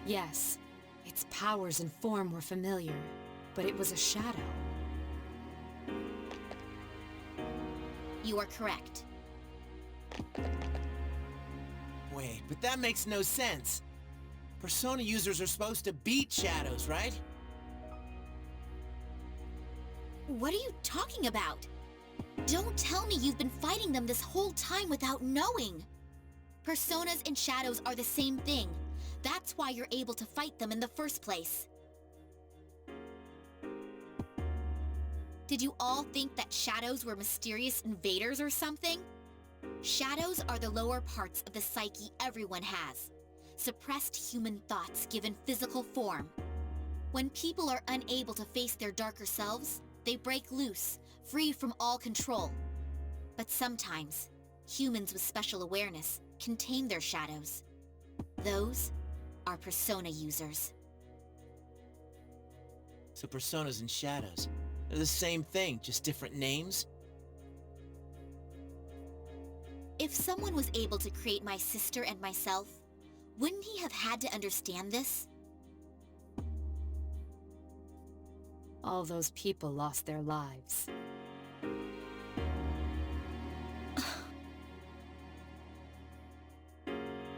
[SPEAKER 5] Yes, its powers and form were familiar, but it was a shadow.
[SPEAKER 14] You are correct.
[SPEAKER 17] Wait, but that makes no sense. Persona users are supposed to beat shadows, right?
[SPEAKER 14] What are you talking about? Don't tell me you've been fighting them this whole time without knowing. Personas and shadows are the same thing. That's why you're able to fight them in the first place. Did you all think that shadows were mysterious invaders or something? Shadows are the lower parts of the psyche everyone has. Suppressed human thoughts given physical form. When people are unable to face their darker selves, they break loose, free from all control. But sometimes, humans with special awareness contain their shadows. Those are persona users.
[SPEAKER 17] So personas and shadows, they're the same thing, just different names?
[SPEAKER 14] If someone was able to create my sister and myself, wouldn't he have had to understand this?
[SPEAKER 5] All those people lost their lives.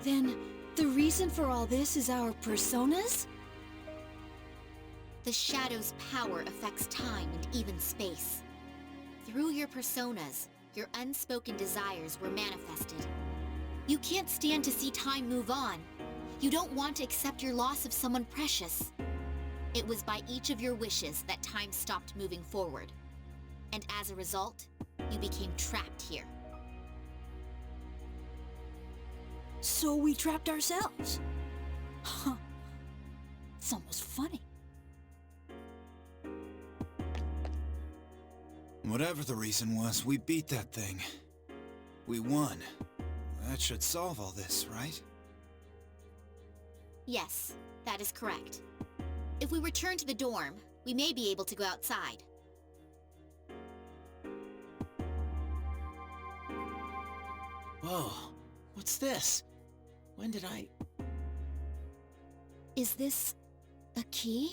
[SPEAKER 8] Then, the reason for all this is our personas?
[SPEAKER 14] The shadow's power affects time and even space. Through your personas, your unspoken desires were manifested. You can't stand to see time move on. You don't want to accept your loss of someone precious. It was by each of your wishes that time stopped moving forward. And as a result, you became trapped here.
[SPEAKER 8] So we trapped ourselves. Huh. It's almost funny.
[SPEAKER 15] Whatever the reason was, we beat that thing. We won. That should solve all this, right?
[SPEAKER 14] Yes, that is correct. If we return to the dorm, we may be able to go outside.
[SPEAKER 17] Whoa, what's this? When did I...
[SPEAKER 8] Is this a key?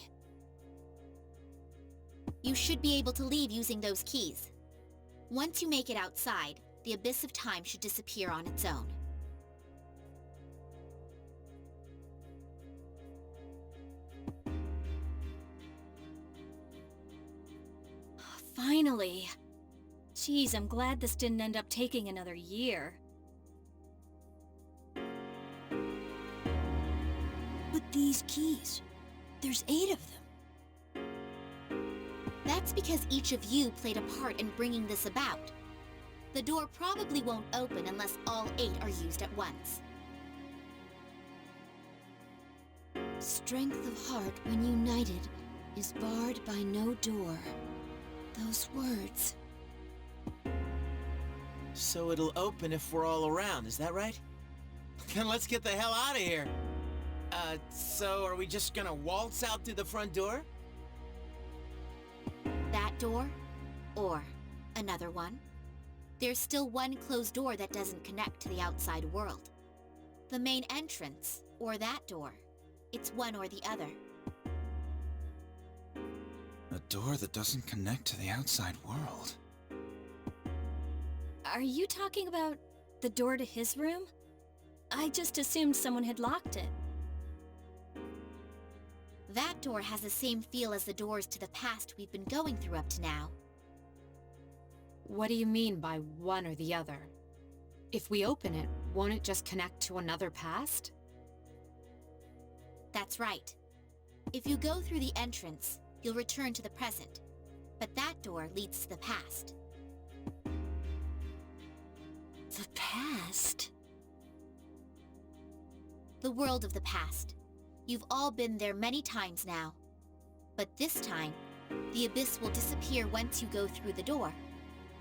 [SPEAKER 14] You should be able to leave using those keys. Once you make it outside, the abyss of time should disappear on its own.
[SPEAKER 6] Finally. Geez, I'm glad this didn't end up taking another year.
[SPEAKER 8] But these keys, there's 8 of them.
[SPEAKER 14] That's because each of you played a part in bringing this about. The door probably won't open unless all 8 are used at once.
[SPEAKER 13] Strength of heart when united is barred by no door. Those words.
[SPEAKER 17] So it'll open if we're all around, is that right? Then let's get the hell out of here. So are we just gonna waltz out through the front door?
[SPEAKER 14] That door, or another one. There's still one closed door that doesn't connect to the outside world. The main entrance, or that door. It's one or the other.
[SPEAKER 15] A door that doesn't connect to the outside world.
[SPEAKER 6] Are you talking about the door to his room? I just assumed someone had locked it.
[SPEAKER 14] That door has the same feel as the doors to the past we've been going through up to now.
[SPEAKER 5] What do you mean by one or the other? If we open it, won't it just connect to another past?
[SPEAKER 14] That's right. If you go through the entrance, you'll return to the present. But that door leads to the past.
[SPEAKER 8] The past?
[SPEAKER 14] The world of the past. You've all been there many times now. But this time, the abyss will disappear once you go through the door.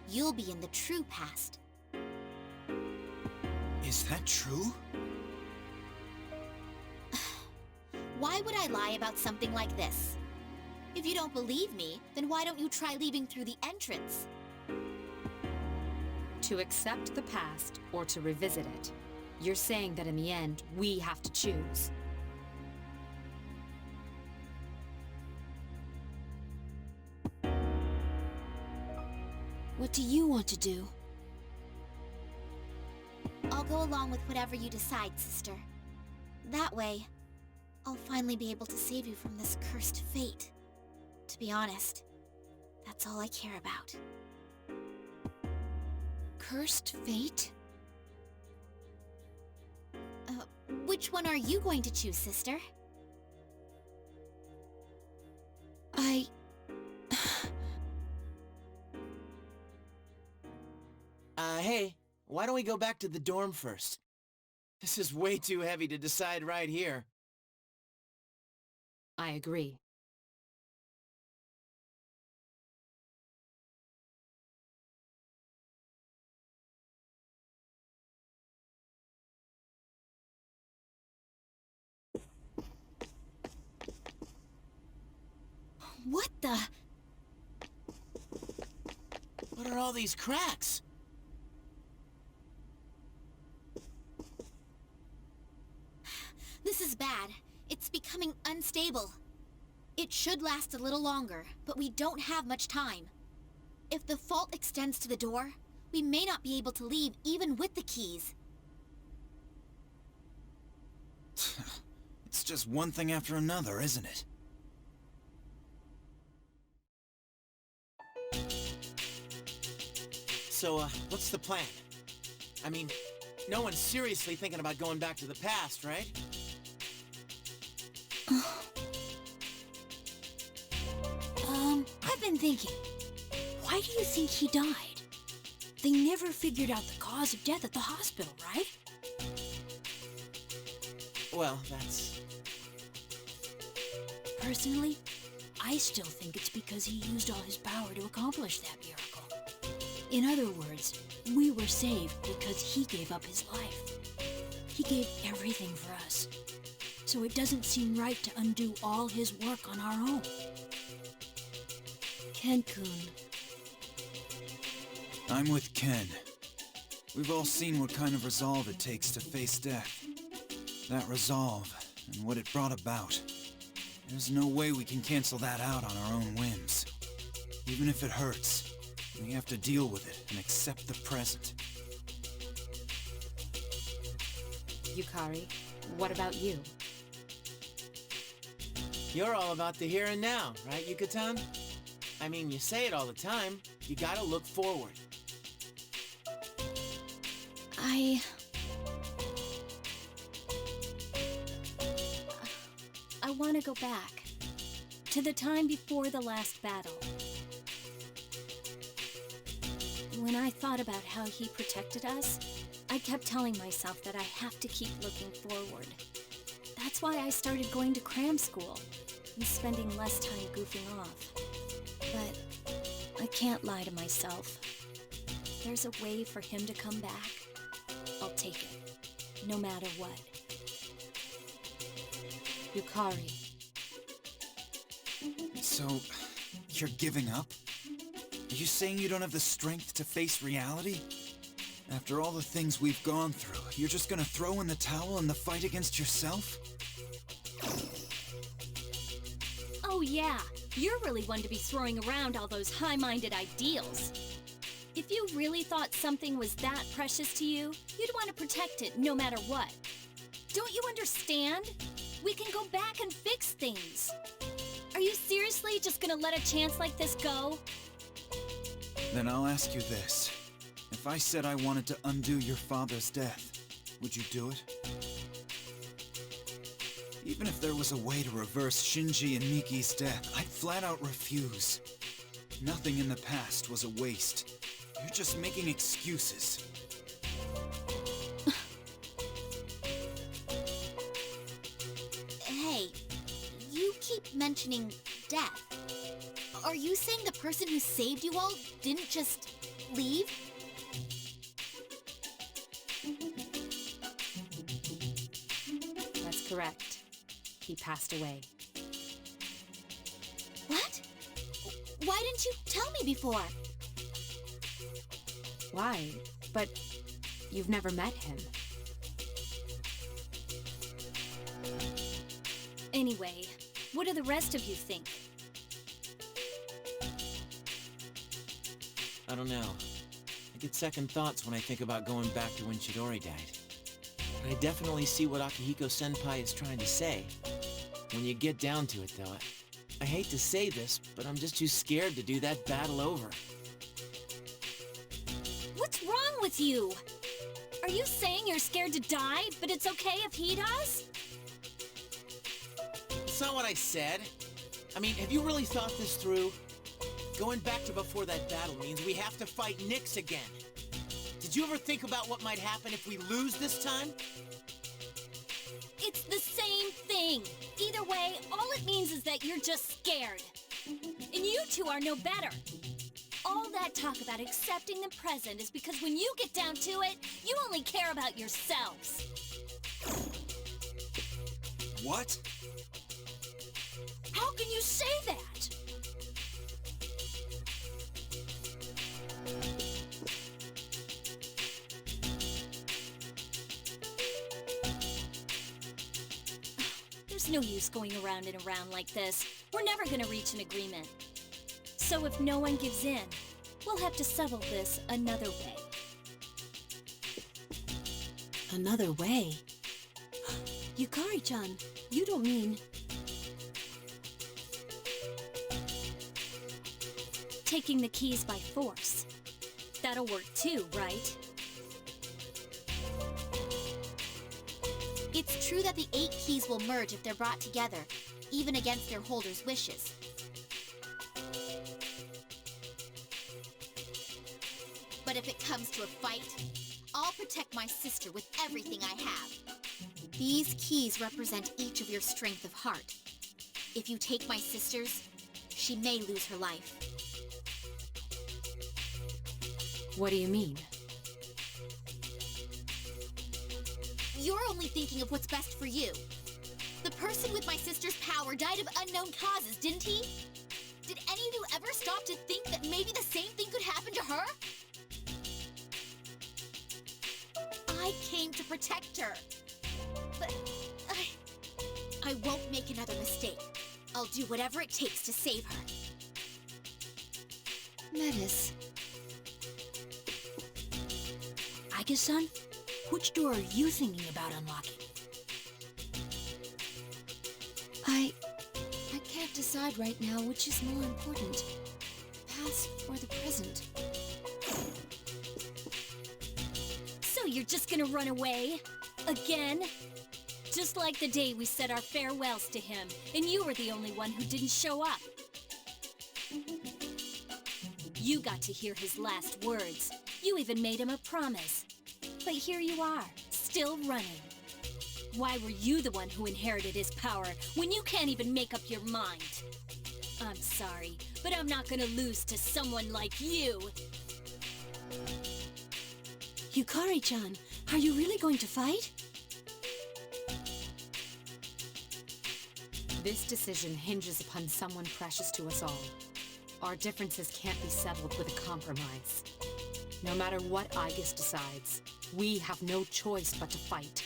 [SPEAKER 14] You'll be in the true past.
[SPEAKER 15] Is that true?
[SPEAKER 14] Why would I lie about something like this? If you don't believe me, then why don't you try leaving through the entrance?
[SPEAKER 5] To accept the past or to revisit it, you're saying that in the end, we have to choose.
[SPEAKER 8] What do you want to do?
[SPEAKER 14] I'll go along with whatever you decide, sister. That way, I'll finally be able to save you from this cursed fate. To be honest, that's all I care about.
[SPEAKER 8] Cursed fate?
[SPEAKER 14] Which one are you going to choose, sister?
[SPEAKER 17] Hey, why don't we go back to the dorm first? This is way too heavy to decide right here.
[SPEAKER 5] I agree.
[SPEAKER 14] What the?
[SPEAKER 17] What are all these cracks?
[SPEAKER 14] This is bad. It's becoming unstable. It should last a little longer, but we don't have much time. If the fault extends to the door, we may not be able to leave even with the keys.
[SPEAKER 15] It's just one thing after another, isn't it?
[SPEAKER 17] So, what's the plan? I mean, no one's seriously thinking about going back to the past, right?
[SPEAKER 19] I've been thinking, why do you think he died? They never figured out the cause of death at the hospital, right?
[SPEAKER 17] Well, that's...
[SPEAKER 19] Personally, I still think it's because he used all his power to accomplish that miracle. In other words, we were saved because he gave up his life. He gave everything for us. So it doesn't seem right to undo all his work on our own.
[SPEAKER 8] Ken-kun.
[SPEAKER 15] I'm with Ken. We've all seen what kind of resolve it takes to face death. That resolve, and what it brought about. There's no way we can cancel that out on our own whims. Even if it hurts, we have to deal with it and accept the present.
[SPEAKER 5] Yukari, what about you?
[SPEAKER 17] You're all about the here and now, right, Yuka-tan? I mean, you say it all the time. You gotta look forward.
[SPEAKER 20] I want to go back to the time before the last battle. When I thought about how he protected us, I kept telling myself that I have to keep looking forward. That's why I started going to cram school and spending less time goofing off. But I can't lie to myself. If there's a way for him to come back, I'll take it, no matter what.
[SPEAKER 5] Yukari.
[SPEAKER 15] So, you're giving up? Are you saying you don't have the strength to face reality? After all the things we've gone through, you're just gonna throw in the towel in the fight against yourself?
[SPEAKER 20] Oh yeah, you're really one to be throwing around all those high-minded ideals. If you really thought something was that precious to you, you'd want to protect it no matter what. Don't you understand? We can go back and fix things. Are you seriously just gonna let a chance like this go?
[SPEAKER 15] Then I'll ask you this. If I said I wanted to undo your father's death, would you do it? Even if there was a way to reverse Shinji and Miki's death, I'd flat out refuse. Nothing in the past was a waste. You're just making excuses.
[SPEAKER 14] Hey, you keep mentioning death. Are you saying the person who saved you all didn't just leave?
[SPEAKER 5] That's correct. He passed away.
[SPEAKER 14] What? Why didn't you tell me before?
[SPEAKER 5] Why? But you've never met him.
[SPEAKER 20] Anyway, what do the rest of you think?
[SPEAKER 18] I don't know. I get second thoughts when I think about going back to when Chidori died. But I definitely see what Akihiko-senpai is trying to say. When you get down to it, though, I hate to say this, but I'm just too scared to do that battle over.
[SPEAKER 20] What's wrong with you? Are you saying you're scared to die, but it's okay if he does?
[SPEAKER 18] That's not what I said. I mean, have you really thought this through? Going back to before that battle means we have to fight Nyx again. Did you ever think about what might happen if we lose this time?
[SPEAKER 20] It's the same thing. Either way, all it means is that you're just scared. And you two are no better. All that talk about accepting the present is because when you get down to it, you only care about yourselves.
[SPEAKER 15] What?
[SPEAKER 20] How can you say that? There's no use going around and around like this. We're never gonna reach an agreement. So if no one gives in, we'll have to settle this another way.
[SPEAKER 8] Another way? Yukari-chan, you don't mean...
[SPEAKER 20] Taking the keys by force. That'll work too, right?
[SPEAKER 14] It's true that the 8 keys will merge if they're brought together, even against their holder's wishes. But if it comes to a fight, I'll protect my sister with everything I have. These keys represent each of your strength of heart. If you take my sister's, she may lose her life.
[SPEAKER 5] What do you mean?
[SPEAKER 14] You're only thinking of what's best for you. The person with my sister's power died of unknown causes, didn't he? Did any of you ever stop to think that maybe the same thing could happen to her? I came to protect her. But I won't make another mistake. I'll do whatever it takes to save her.
[SPEAKER 8] Metis.
[SPEAKER 19] Aika-san, which door are you thinking about unlocking?
[SPEAKER 13] I can't decide right now which is more important, past or the present.
[SPEAKER 20] So you're just gonna run away? Again? Just like the day we said our farewells to him, and you were the only one who didn't show up. You got to hear his last words. You even made him a promise. But here you are, still running. Why were you the one who inherited his power when you can't even make up your mind? I'm sorry, but I'm not gonna lose to someone like you.
[SPEAKER 8] Yukari-chan, are you really going to fight?
[SPEAKER 5] This decision hinges upon someone precious to us all. Our differences can't be settled with a compromise. No matter what Aigis decides, we have no choice but to fight.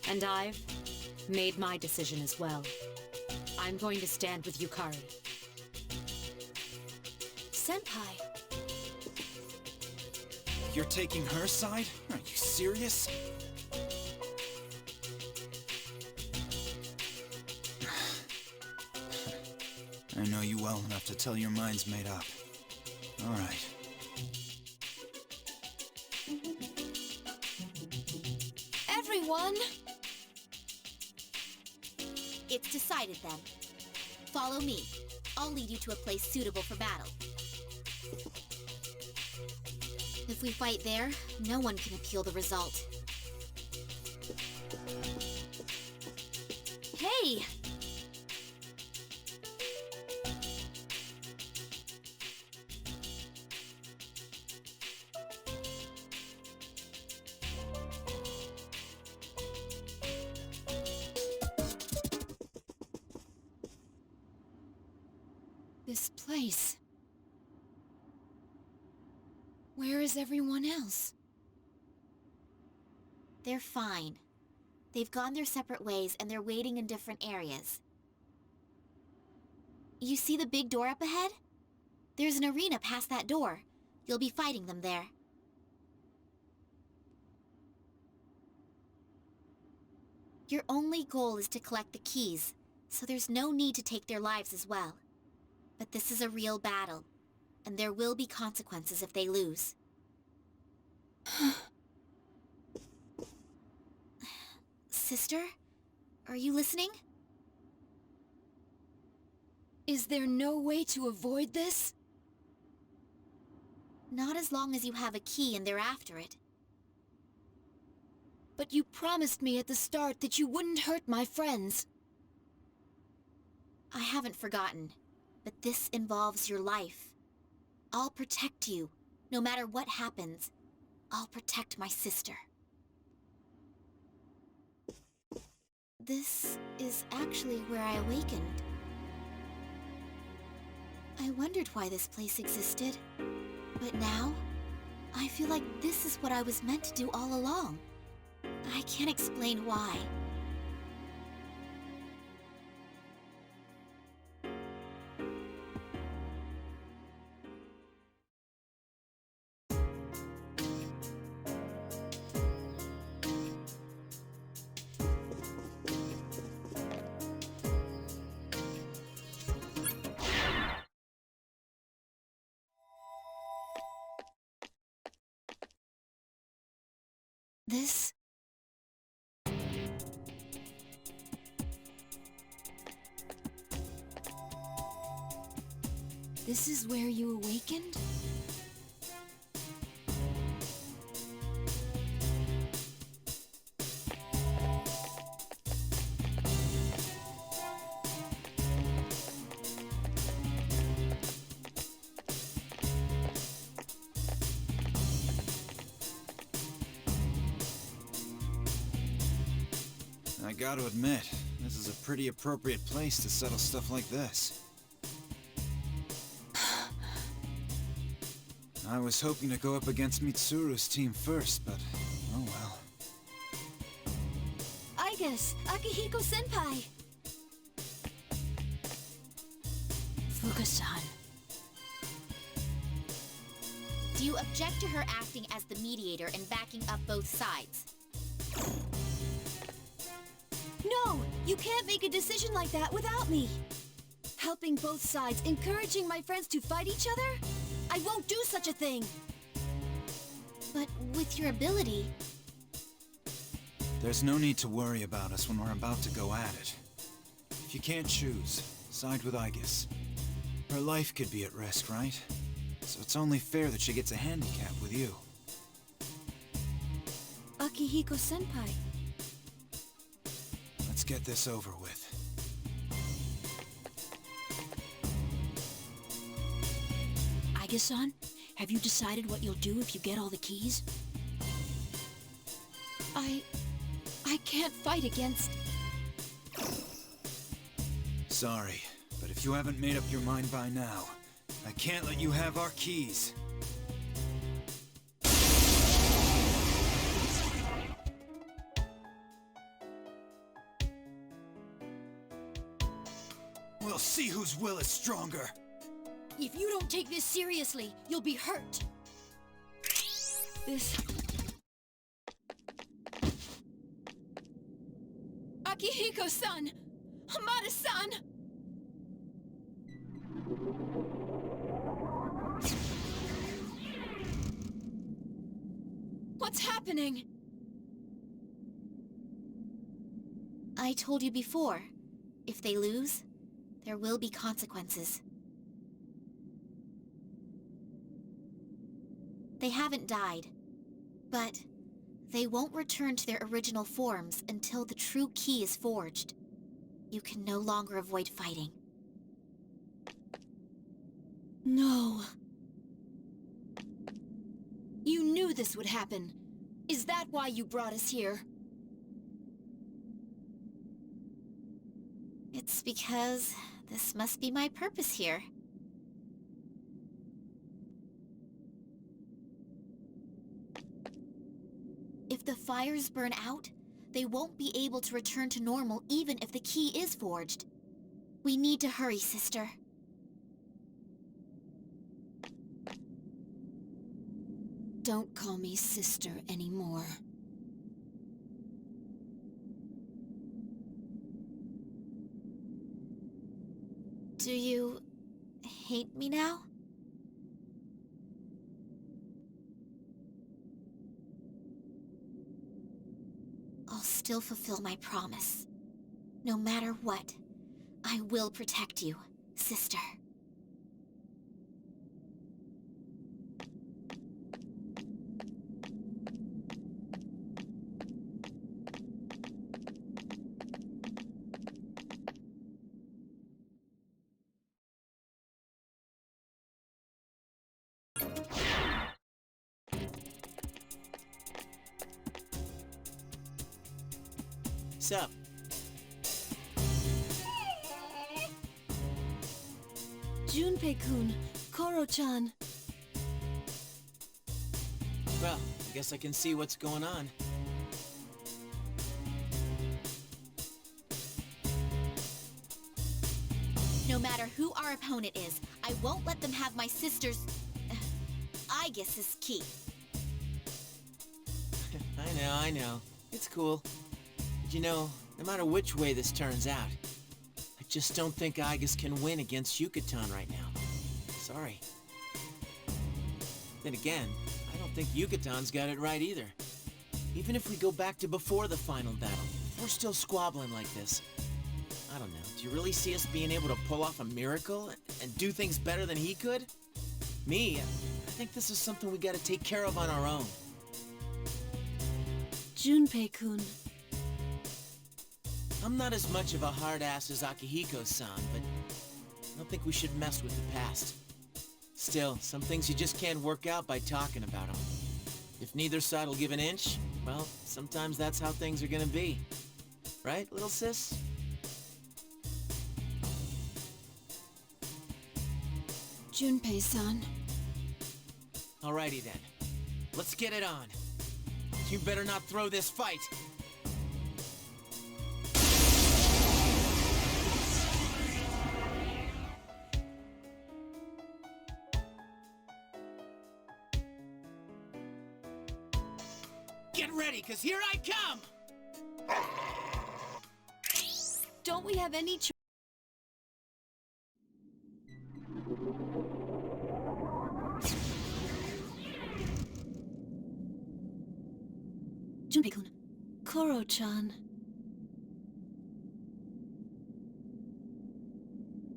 [SPEAKER 5] And I've made my decision as well. I'm going to stand with Yukari.
[SPEAKER 8] Senpai.
[SPEAKER 15] You're taking her side? Are you serious? I know you well enough to tell your mind's made up. All right.
[SPEAKER 8] Everyone!
[SPEAKER 14] It's decided then. Follow me. I'll lead you to a place suitable for battle. If we fight there, no one can appeal the result.
[SPEAKER 20] Hey!
[SPEAKER 13] This place... Where is everyone else?
[SPEAKER 14] They're fine. They've gone their separate ways and they're waiting in different areas. You see the big door up ahead? There's an arena past that door. You'll be fighting them there. Your only goal is to collect the keys, so there's no need to take their lives as well. But this is a real battle, and there will be consequences if they lose. Sister? Are you listening?
[SPEAKER 13] Is there no way to avoid this?
[SPEAKER 14] Not as long as you have a key and they're after it.
[SPEAKER 13] But you promised me at the start that you wouldn't hurt my friends.
[SPEAKER 14] I haven't forgotten, but this involves your life. I'll protect you, no matter what happens. I'll protect my sister. This is actually where I awakened. I wondered why this place existed, but now, I feel like this is what I was meant to do all along. I can't explain why. This...
[SPEAKER 13] This is where you awakened?
[SPEAKER 15] I gotta admit, this is a pretty appropriate place to settle stuff like this. I was hoping to go up against Mitsuru's team first, but oh well.
[SPEAKER 8] I guess, Akihiko-senpai!
[SPEAKER 19] Fuka-san.
[SPEAKER 14] Do you object to her acting as the mediator and backing up both sides?
[SPEAKER 8] No! You can't make a decision like that without me! Helping both sides, encouraging my friends to fight each other? I won't do such a thing!
[SPEAKER 14] But with your ability...
[SPEAKER 15] There's no need to worry about us when we're about to go at it. If you can't choose, side with Aigis. Her life could be at risk, right? So it's only fair that she gets a handicap with you.
[SPEAKER 8] Akihiko-senpai.
[SPEAKER 15] Let's get this over with.
[SPEAKER 19] Aigis-san, have you decided what you'll do if you get all the keys?
[SPEAKER 13] I can't fight against...
[SPEAKER 15] Sorry, but if you haven't made up your mind by now, I can't let you have our keys. We'll see whose will is stronger.
[SPEAKER 8] If you don't take this seriously, you'll be hurt.
[SPEAKER 13] This... Akihiko-san! Hamada-san! What's happening?
[SPEAKER 14] I told you before, if they lose, there will be consequences. They haven't died, but they won't return to their original forms until the true key is forged. You can no longer avoid fighting.
[SPEAKER 13] No. You knew this would happen. Is that why you brought us here?
[SPEAKER 14] It's because this must be my purpose here. fires burn out, they won't be able to return to normal even if the key is forged. We need to hurry, sister.
[SPEAKER 13] Don't call me sister anymore.
[SPEAKER 14] Do you hate me now? I'll still fulfill my promise. No matter what, I will protect you, sister.
[SPEAKER 17] Sup?
[SPEAKER 8] Junpei-kun, Koro-chan.
[SPEAKER 17] Well, I guess I can see what's going on.
[SPEAKER 14] No matter who our opponent is, I won't let them have my sister's... Aigis' key.
[SPEAKER 17] I know. It's cool. But you know, no matter which way this turns out, I just don't think Aigis can win against Yucatan right now. Sorry. Then again, I don't think Yucatan's got it right either. Even if we go back to before the final battle, if we're still squabbling like this, I don't know. Do you really see us being able to pull off a miracle and do things better than he could? Me, I think this is something we gotta take care of on our own.
[SPEAKER 8] Junpei-kun.
[SPEAKER 17] I'm not as much of a hard-ass as Akihiko-san, but I don't think we should mess with the past. Still, some things you just can't work out by talking about them. If neither side will give an inch, well, sometimes that's how things are gonna be. Right, little sis?
[SPEAKER 13] Junpei-san.
[SPEAKER 17] Alrighty then. Let's get it on. You better not throw this fight! Get ready, 'cause here I come!
[SPEAKER 8] Don't we have any choice? Junpei-kun, Koro-chan.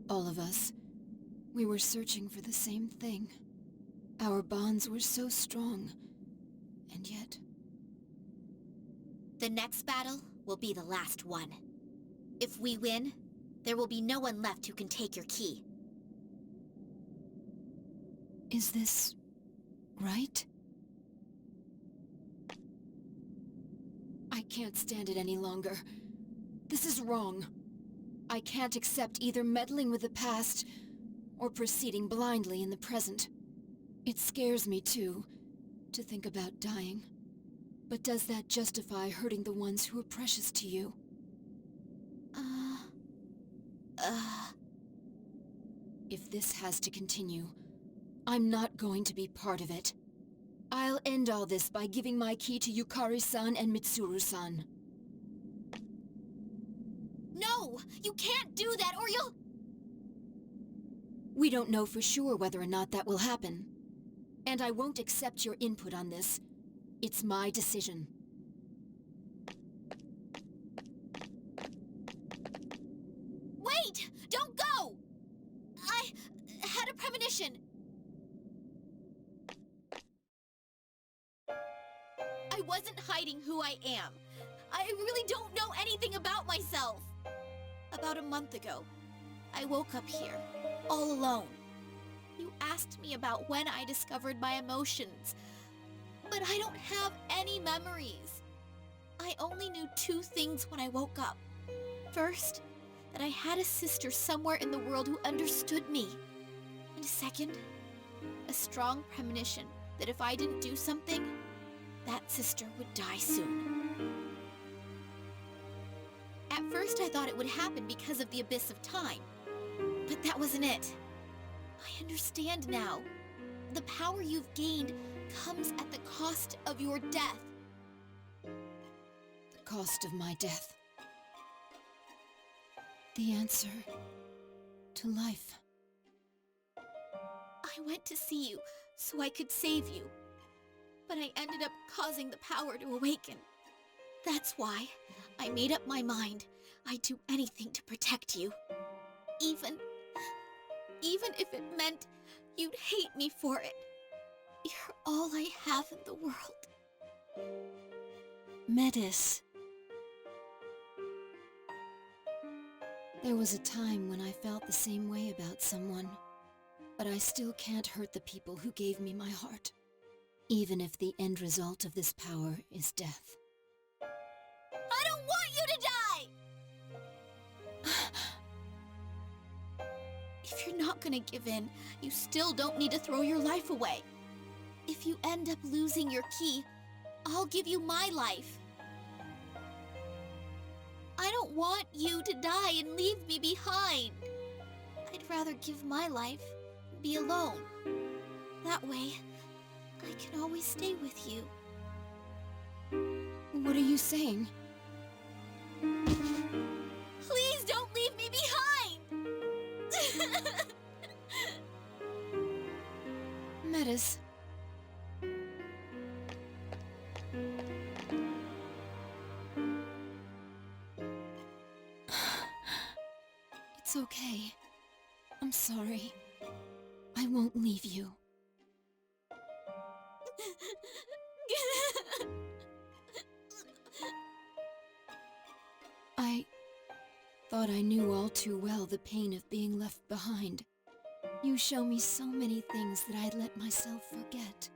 [SPEAKER 13] All of us, we were searching for the same thing. Our bonds were so strong, and yet...
[SPEAKER 14] The next battle will be the last one. If we win, there will be no one left who can take your key.
[SPEAKER 13] Is this... right? I can't stand it any longer. This is wrong. I can't accept either meddling with the past or proceeding blindly in the present. It scares me, too, to think about dying. But does that justify hurting the ones who are precious to you? If this has to continue, I'm not going to be part of it. I'll end all this by giving my key to Yukari-san and Mitsuru-san.
[SPEAKER 14] No! You can't do that or you'll...
[SPEAKER 13] We don't know for sure whether or not that will happen. And I won't accept your input on this. It's my decision.
[SPEAKER 14] Wait! Don't go! I had a premonition. I wasn't hiding who I am. I really don't know anything about myself. About a month ago, I woke up here, all alone. You asked me about when I discovered my emotions, but I don't have any memories. I only knew two things when I woke up. First, that I had a sister somewhere in the world who understood me. And second, a strong premonition that if I didn't do something, that sister would die soon. At first I thought it would happen because of the abyss of time. But that wasn't it. I understand now. The power you've gained comes at the cost of your death.
[SPEAKER 13] The cost of my death. The answer to life.
[SPEAKER 14] I went to see you so I could save you. But I ended up causing the power to awaken. That's why I made up my mind I'd do anything to protect you. Even if it meant you'd hate me for it. You're all I have in the world.
[SPEAKER 13] Metis. There was a time when I felt the same way about someone, but I still can't hurt the people who gave me my heart, even if the end result of this power is death.
[SPEAKER 14] I don't want you to die! If you're not gonna give in, you still don't need to throw your life away. If you end up losing your key, I'll give you my life. I don't want you to die and leave me behind. I'd rather give my life and be alone. That way, I can always stay with you.
[SPEAKER 13] What are you saying?
[SPEAKER 14] Please don't leave me behind!
[SPEAKER 13] Metis. It's okay. I'm sorry. I won't leave you. I thought I knew all too well the pain of being left behind. You show me so many things that I'd let myself forget.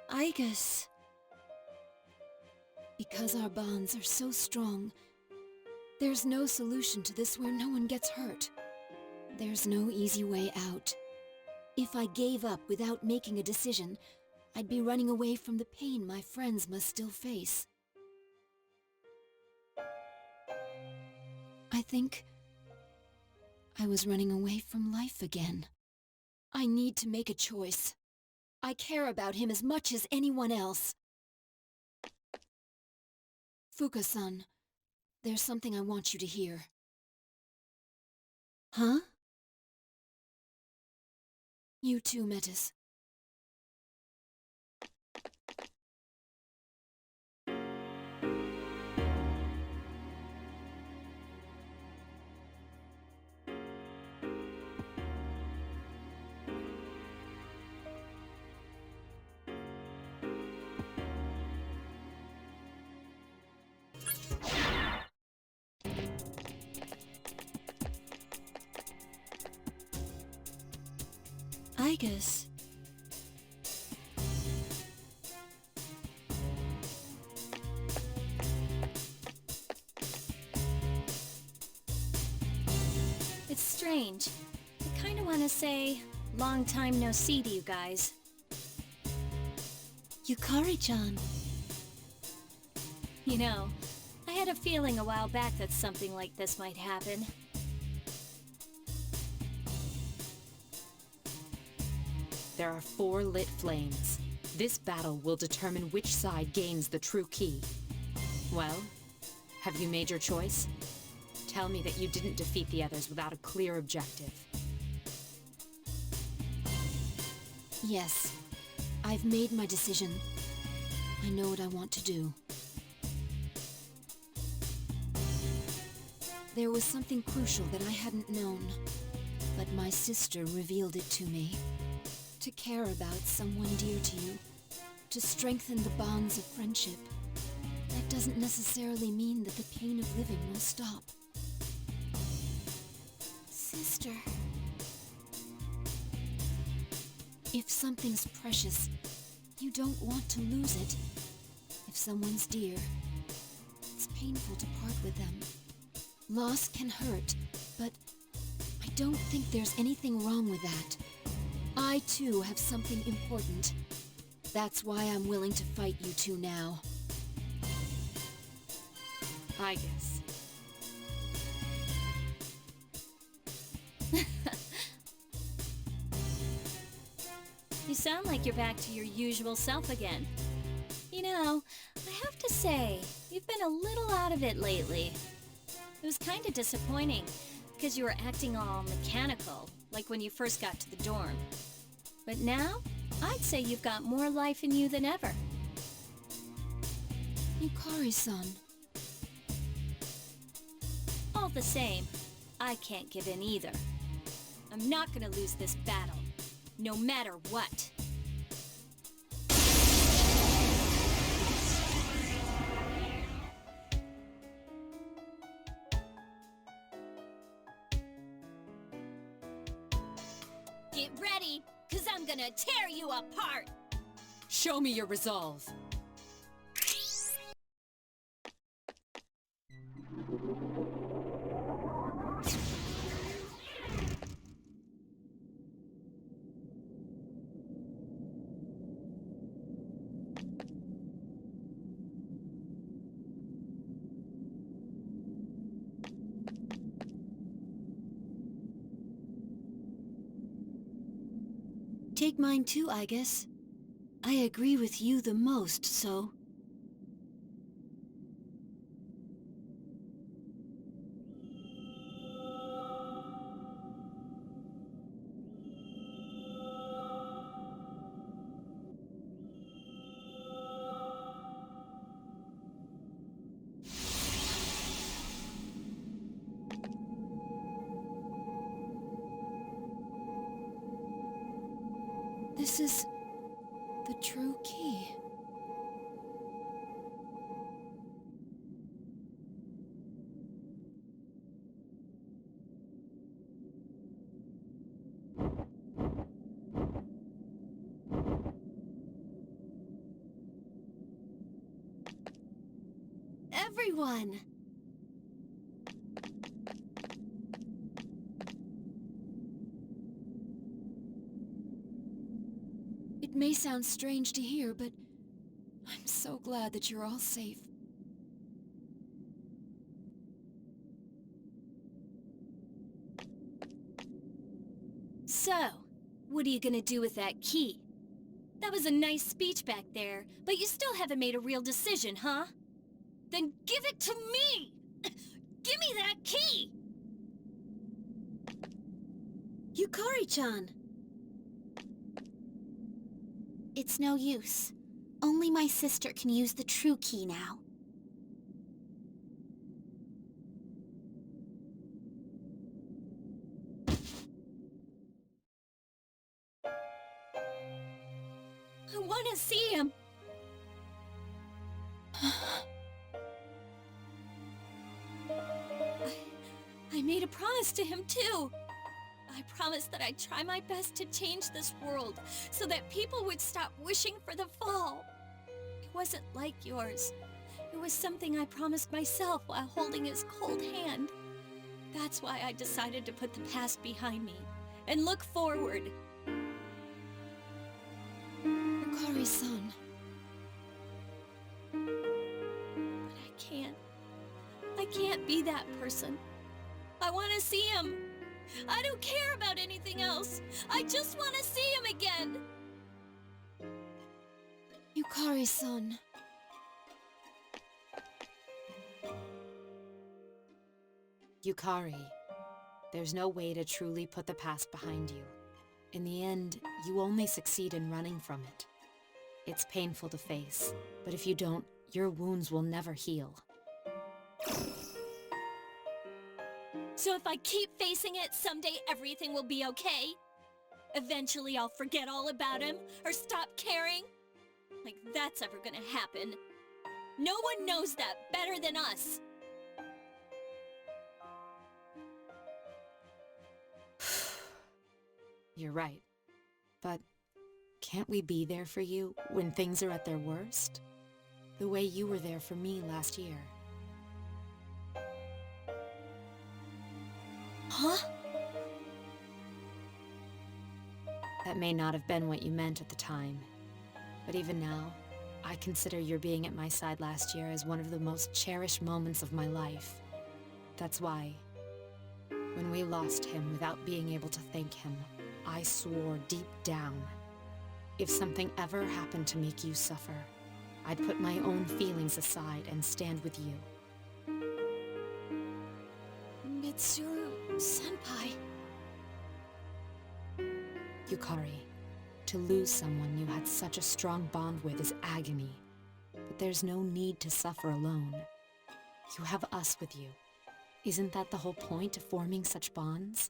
[SPEAKER 13] I guess because our bonds are so strong, there's no solution to this where no one gets hurt. There's no easy way out. If I gave up without making a decision, I'd be running away from the pain my friends must still face. I think I was running away from life again. I need to make a choice. I care about him as much as anyone else. Fuka-san, there's something I want you to hear.
[SPEAKER 8] Huh?
[SPEAKER 13] You too, Metis. I guess.
[SPEAKER 20] It's strange. I kinda wanna say, long time no see to you guys.
[SPEAKER 8] Yukari-chan.
[SPEAKER 20] You know, I had a feeling a while back that something like this might happen.
[SPEAKER 5] There are 4 lit flames. This battle will determine which side gains the true key. Well, have you made your choice? Tell me that you didn't defeat the others without a clear objective.
[SPEAKER 13] Yes, I've made my decision. I know what I want to do. There was something crucial that I hadn't known, but my sister revealed it to me. To care about someone dear to you, to strengthen the bonds of friendship, that doesn't necessarily mean that the pain of living will stop.
[SPEAKER 14] Sister.
[SPEAKER 13] If something's precious, you don't want to lose it. If someone's dear, it's painful to part with them. Loss can hurt, but I don't think there's anything wrong with that. I too have something important That's why I'm willing to fight you two now.
[SPEAKER 5] I guess.
[SPEAKER 20] You sound like you're back to your usual self again. You know, I have to say, you've been a little out of it lately. It was kind of disappointing, because you were acting all mechanical, like when you first got to the dorm. But now, I'd say you've got more life in you than ever.
[SPEAKER 13] Yukari-san.
[SPEAKER 20] All the same, I can't give in either. I'm not gonna lose this battle, no matter what. Get ready, 'cause I'm gonna tear you apart!
[SPEAKER 5] Show me your resolve.
[SPEAKER 8] Take mine too, I guess. I agree with you the most, so... This is the true key. Everyone! It may sound strange to hear, but I'm so glad that you're all safe.
[SPEAKER 20] So, what are you gonna do with that key? That was a nice speech back there, but you still haven't made a real decision, huh? Then give it to me! Give me that key!
[SPEAKER 8] Yukari-chan!
[SPEAKER 14] It's no use. Only my sister can use the true key now.
[SPEAKER 20] I want to see him! I made a promise to him, too. I promised that I'd try my best to change this world so that people would stop wishing for the fall. It wasn't like yours. It was something I promised myself while holding his cold hand. That's why I decided to put the past behind me and look forward.
[SPEAKER 13] Yukari-san.
[SPEAKER 20] But I can't. I can't be that person. I want to see him. I don't care about anything else. I just want to see him again.
[SPEAKER 13] Yukari-san.
[SPEAKER 5] Yukari, there's no way to truly put the past behind you. In the end, you only succeed in running from it. It's painful to face, but if you don't, your wounds will never heal.
[SPEAKER 20] So if I keep facing it, someday everything will be okay? Eventually I'll forget all about him, or stop caring? Like that's ever gonna happen. No one knows that better than us.
[SPEAKER 5] You're right. But can't we be there for you when things are at their worst? The way you were there for me last year.
[SPEAKER 20] Huh?
[SPEAKER 5] That may not have been what you meant at the time. But even now, I consider your being at my side last year as one of the most cherished moments of my life. That's why, when we lost him without being able to thank him, I swore deep down, if something ever happened to make you suffer, I'd put my own feelings aside and stand with you.
[SPEAKER 13] Mitsuru-senpai.
[SPEAKER 5] Yukari, to lose someone you had such a strong bond with is agony. But there's no need to suffer alone. You have us with you. Isn't that the whole point of forming such bonds?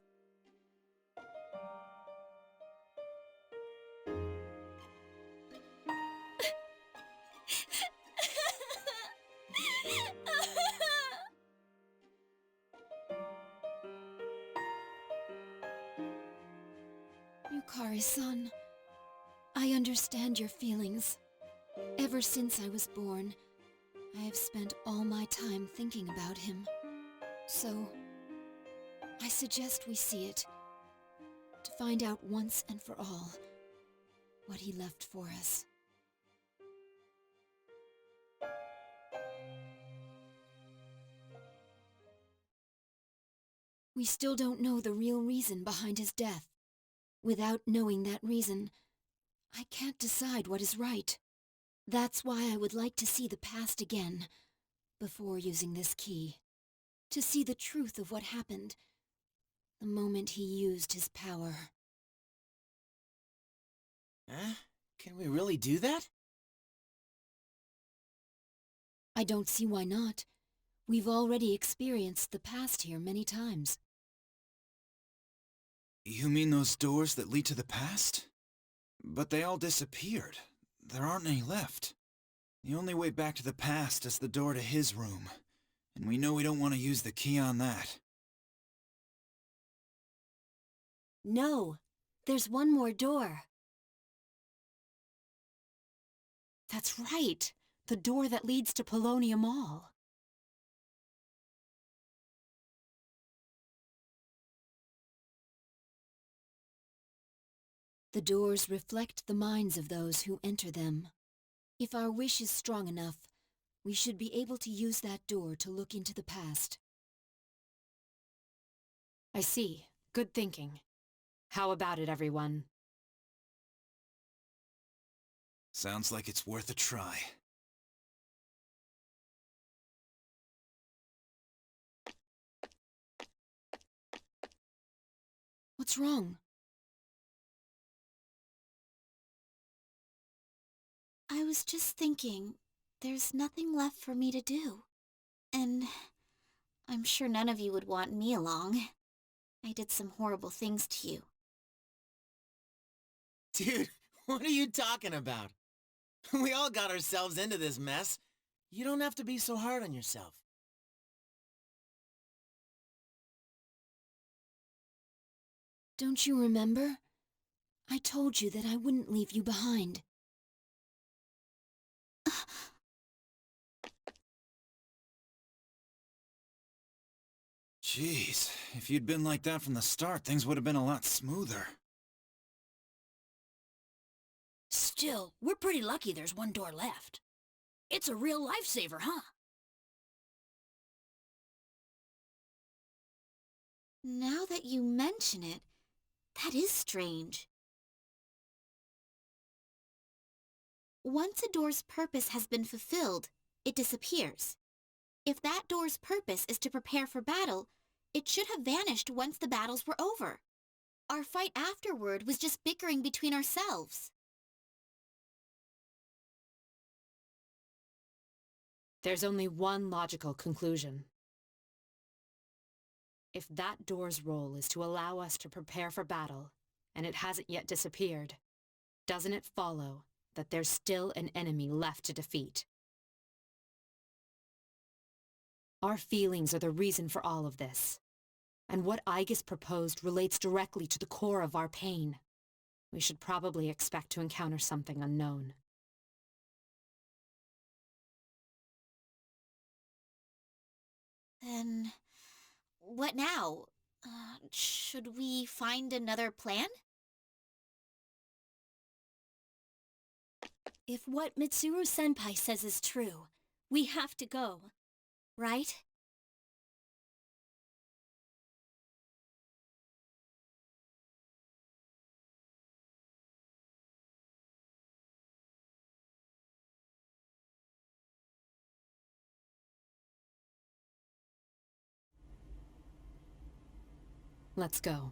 [SPEAKER 13] Yukari-san, I understand your feelings. Ever since I was born, I have spent all my time thinking about him. So, I suggest we see it, to find out once and for all what he left for us. We still don't know the real reason behind his death. Without knowing that reason, I can't decide what is right. That's why I would like to see the past again, before using this key. To see the truth of what happened, the moment he used his power.
[SPEAKER 17] Huh? Can we really do that?
[SPEAKER 13] I don't see why not. We've already experienced the past here many times.
[SPEAKER 15] You mean those doors that lead to the past? But they all disappeared. There aren't any left. The only way back to the past is the door to his room. And we know we don't want to use the key on that.
[SPEAKER 8] No, there's one more door.
[SPEAKER 5] That's right! The door that leads to Polonium Mall.
[SPEAKER 13] The doors reflect the minds of those who enter them. If our wish is strong enough, we should be able to use that door to look into the past.
[SPEAKER 5] I see. Good thinking. How about it, everyone?
[SPEAKER 15] Sounds like it's worth a try.
[SPEAKER 13] What's wrong?
[SPEAKER 14] I was just thinking, there's nothing left for me to do. And I'm sure none of you would want me along. I did some horrible things to you.
[SPEAKER 17] Dude, what are you talking about? We all got ourselves into this mess. You don't have to be so hard on yourself.
[SPEAKER 13] Don't you remember? I told you that I wouldn't leave you behind.
[SPEAKER 15] Jeez, if you'd been like that from the start, things would have been a lot smoother.
[SPEAKER 19] Still, we're pretty lucky there's one door left. It's a real lifesaver, huh?
[SPEAKER 14] Now that you mention it, that is strange. Once a door's purpose has been fulfilled, it disappears. If that door's purpose is to prepare for battle, it should have vanished once the battles were over. Our fight afterward was just bickering between ourselves.
[SPEAKER 5] There's only one logical conclusion. If that door's role is to allow us to prepare for battle, and it hasn't yet disappeared, doesn't it follow that there's still an enemy left to defeat? Our feelings are the reason for all of this, and what Aigis proposed relates directly to the core of our pain. We should probably expect to encounter something unknown.
[SPEAKER 14] Then, what now? Should we find another plan?
[SPEAKER 6] If what Mitsuru-senpai says is true, we have to go. Right?
[SPEAKER 5] Let's go.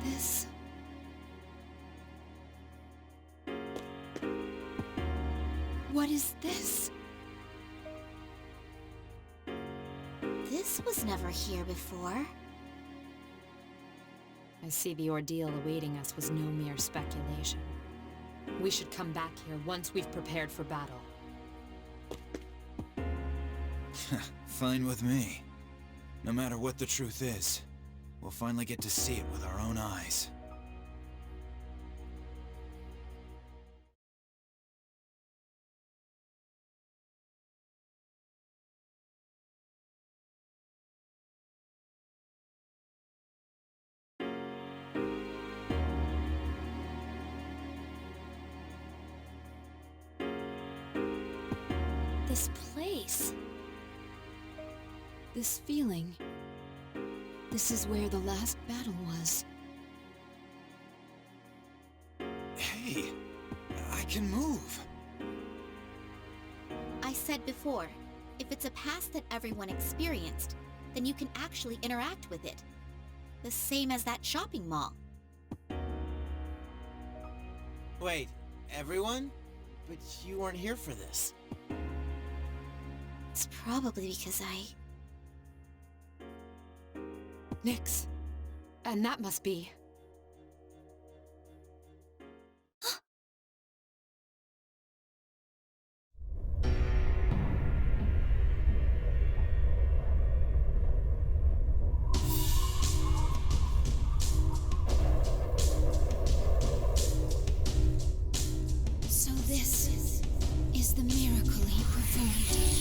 [SPEAKER 13] This... What is this?
[SPEAKER 14] This was never here before.
[SPEAKER 5] I see the ordeal awaiting us was no mere speculation. We should come back here once we've prepared for battle.
[SPEAKER 15] Fine with me. No matter what the truth is, we'll finally get to see it with our own eyes.
[SPEAKER 6] This place.
[SPEAKER 13] This feeling. This is where the last battle was.
[SPEAKER 15] Hey, I can move.
[SPEAKER 14] I said before, if it's a past that everyone experienced, then you can actually interact with it. The same as that shopping mall.
[SPEAKER 17] Wait, everyone? But you weren't here for this.
[SPEAKER 14] It's probably because
[SPEAKER 5] Nyx. And that must be...
[SPEAKER 13] So this is the miracle he performed.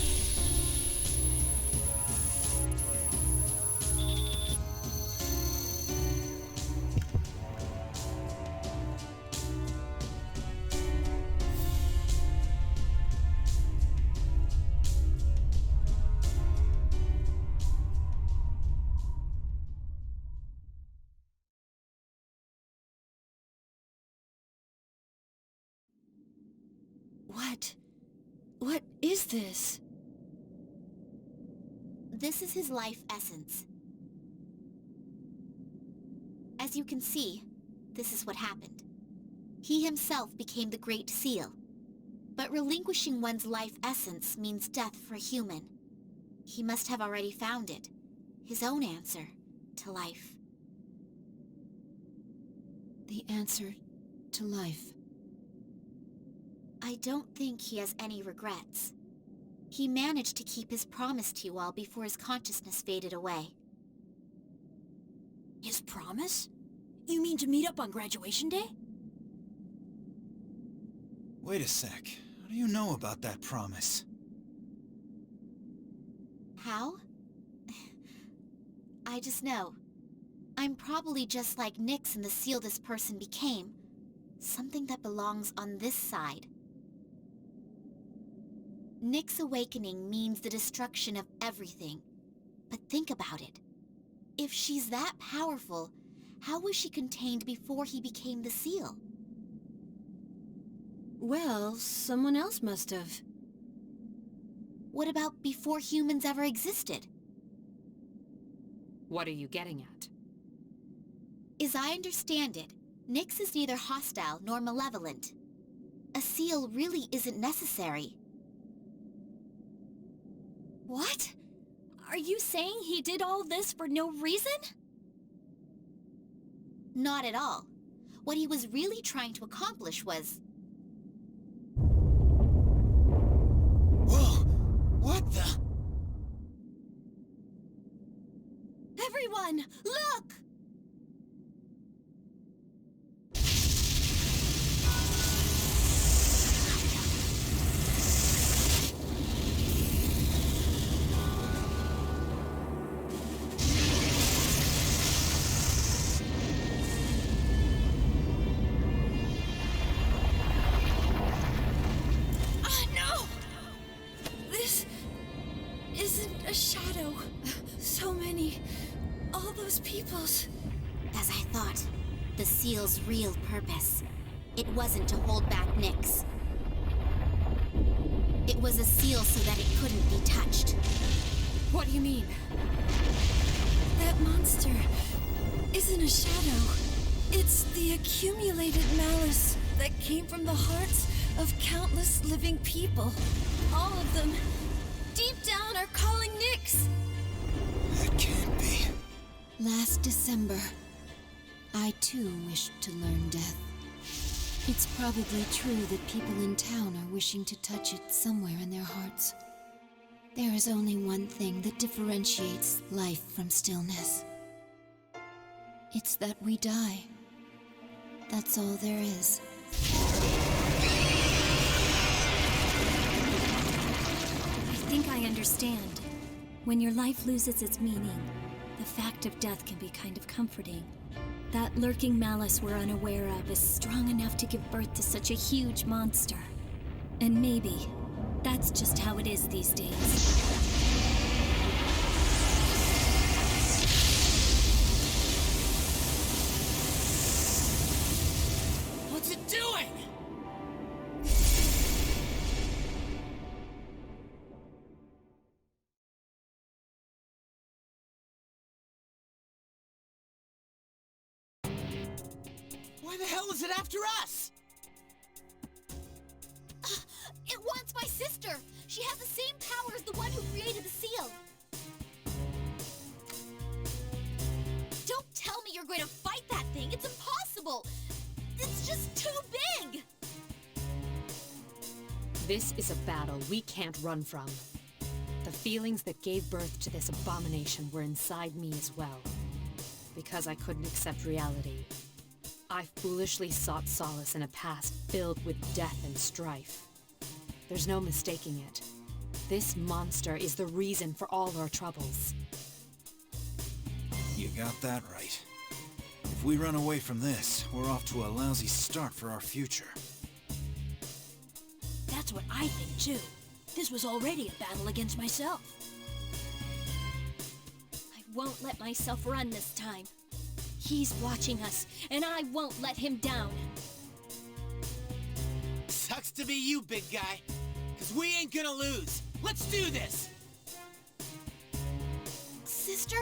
[SPEAKER 6] What is this?
[SPEAKER 14] this is his life essence. As you can see, this is what happened. He himself became the Great Seal. But relinquishing one's life essence means death for a human. He must have already found it, his own answer to life.
[SPEAKER 13] The answer to life.
[SPEAKER 14] I don't think he has any regrets. He managed to keep his promise to you all before his consciousness faded away.
[SPEAKER 19] His promise? You mean to meet up on graduation day?
[SPEAKER 15] Wait a sec. How do you know about that promise?
[SPEAKER 14] How? I just know. I'm probably just like Nyx and the seal this person became. Something that belongs on this side. Nyx's awakening means the destruction of everything. But think about it. If she's that powerful, how was she contained before he became the seal?
[SPEAKER 6] Well, someone else must have.
[SPEAKER 14] What about before humans ever existed?
[SPEAKER 5] What are you getting at?
[SPEAKER 14] As I understand it, Nyx is neither hostile nor malevolent. A seal really isn't necessary.
[SPEAKER 6] What? Are you saying he did all this for no reason?
[SPEAKER 14] Not at all. What he was really trying to accomplish was...
[SPEAKER 15] Whoa! What the...
[SPEAKER 6] Everyone, look!
[SPEAKER 12] those peoples.
[SPEAKER 14] As I thought, the seal's real purpose. It wasn't to hold back Nyx. It was a seal so that it couldn't be touched.
[SPEAKER 12] What do you mean? That monster isn't a shadow. It's the accumulated malice that came from the hearts of countless living people. All of them, deep down, are calling Nyx.
[SPEAKER 15] That can't be.
[SPEAKER 13] Last December, I too wished to learn death. It's probably true that people in town are wishing to touch it somewhere in their hearts. There is only one thing that differentiates life from stillness. It's that we die. That's all there is.
[SPEAKER 20] I think I understand. When your life loses its meaning, the fact of death can be kind of comforting. That lurking malice we're unaware of is strong enough to give birth to such a huge monster. And maybe that's just how it is these days.
[SPEAKER 18] What's it doing? Why the hell is it after us?
[SPEAKER 14] It wants my sister! She has the same power as the one who created the seal! Don't tell me you're going to fight that thing! It's impossible! It's just too big!
[SPEAKER 5] This is a battle we can't run from. The feelings that gave birth to this abomination were inside me as well. Because I couldn't accept reality, I foolishly sought solace in a past filled with death and strife. There's no mistaking it. This monster is the reason for all our troubles.
[SPEAKER 15] You got that right. If we run away from this, we're off to a lousy start for our future.
[SPEAKER 19] That's what I think, too. This was already a battle against myself.
[SPEAKER 20] I won't let myself run this time. He's watching us, and I won't let him down.
[SPEAKER 18] Sucks to be you, big guy. 'Cause we ain't gonna lose. Let's do this!
[SPEAKER 12] Sister?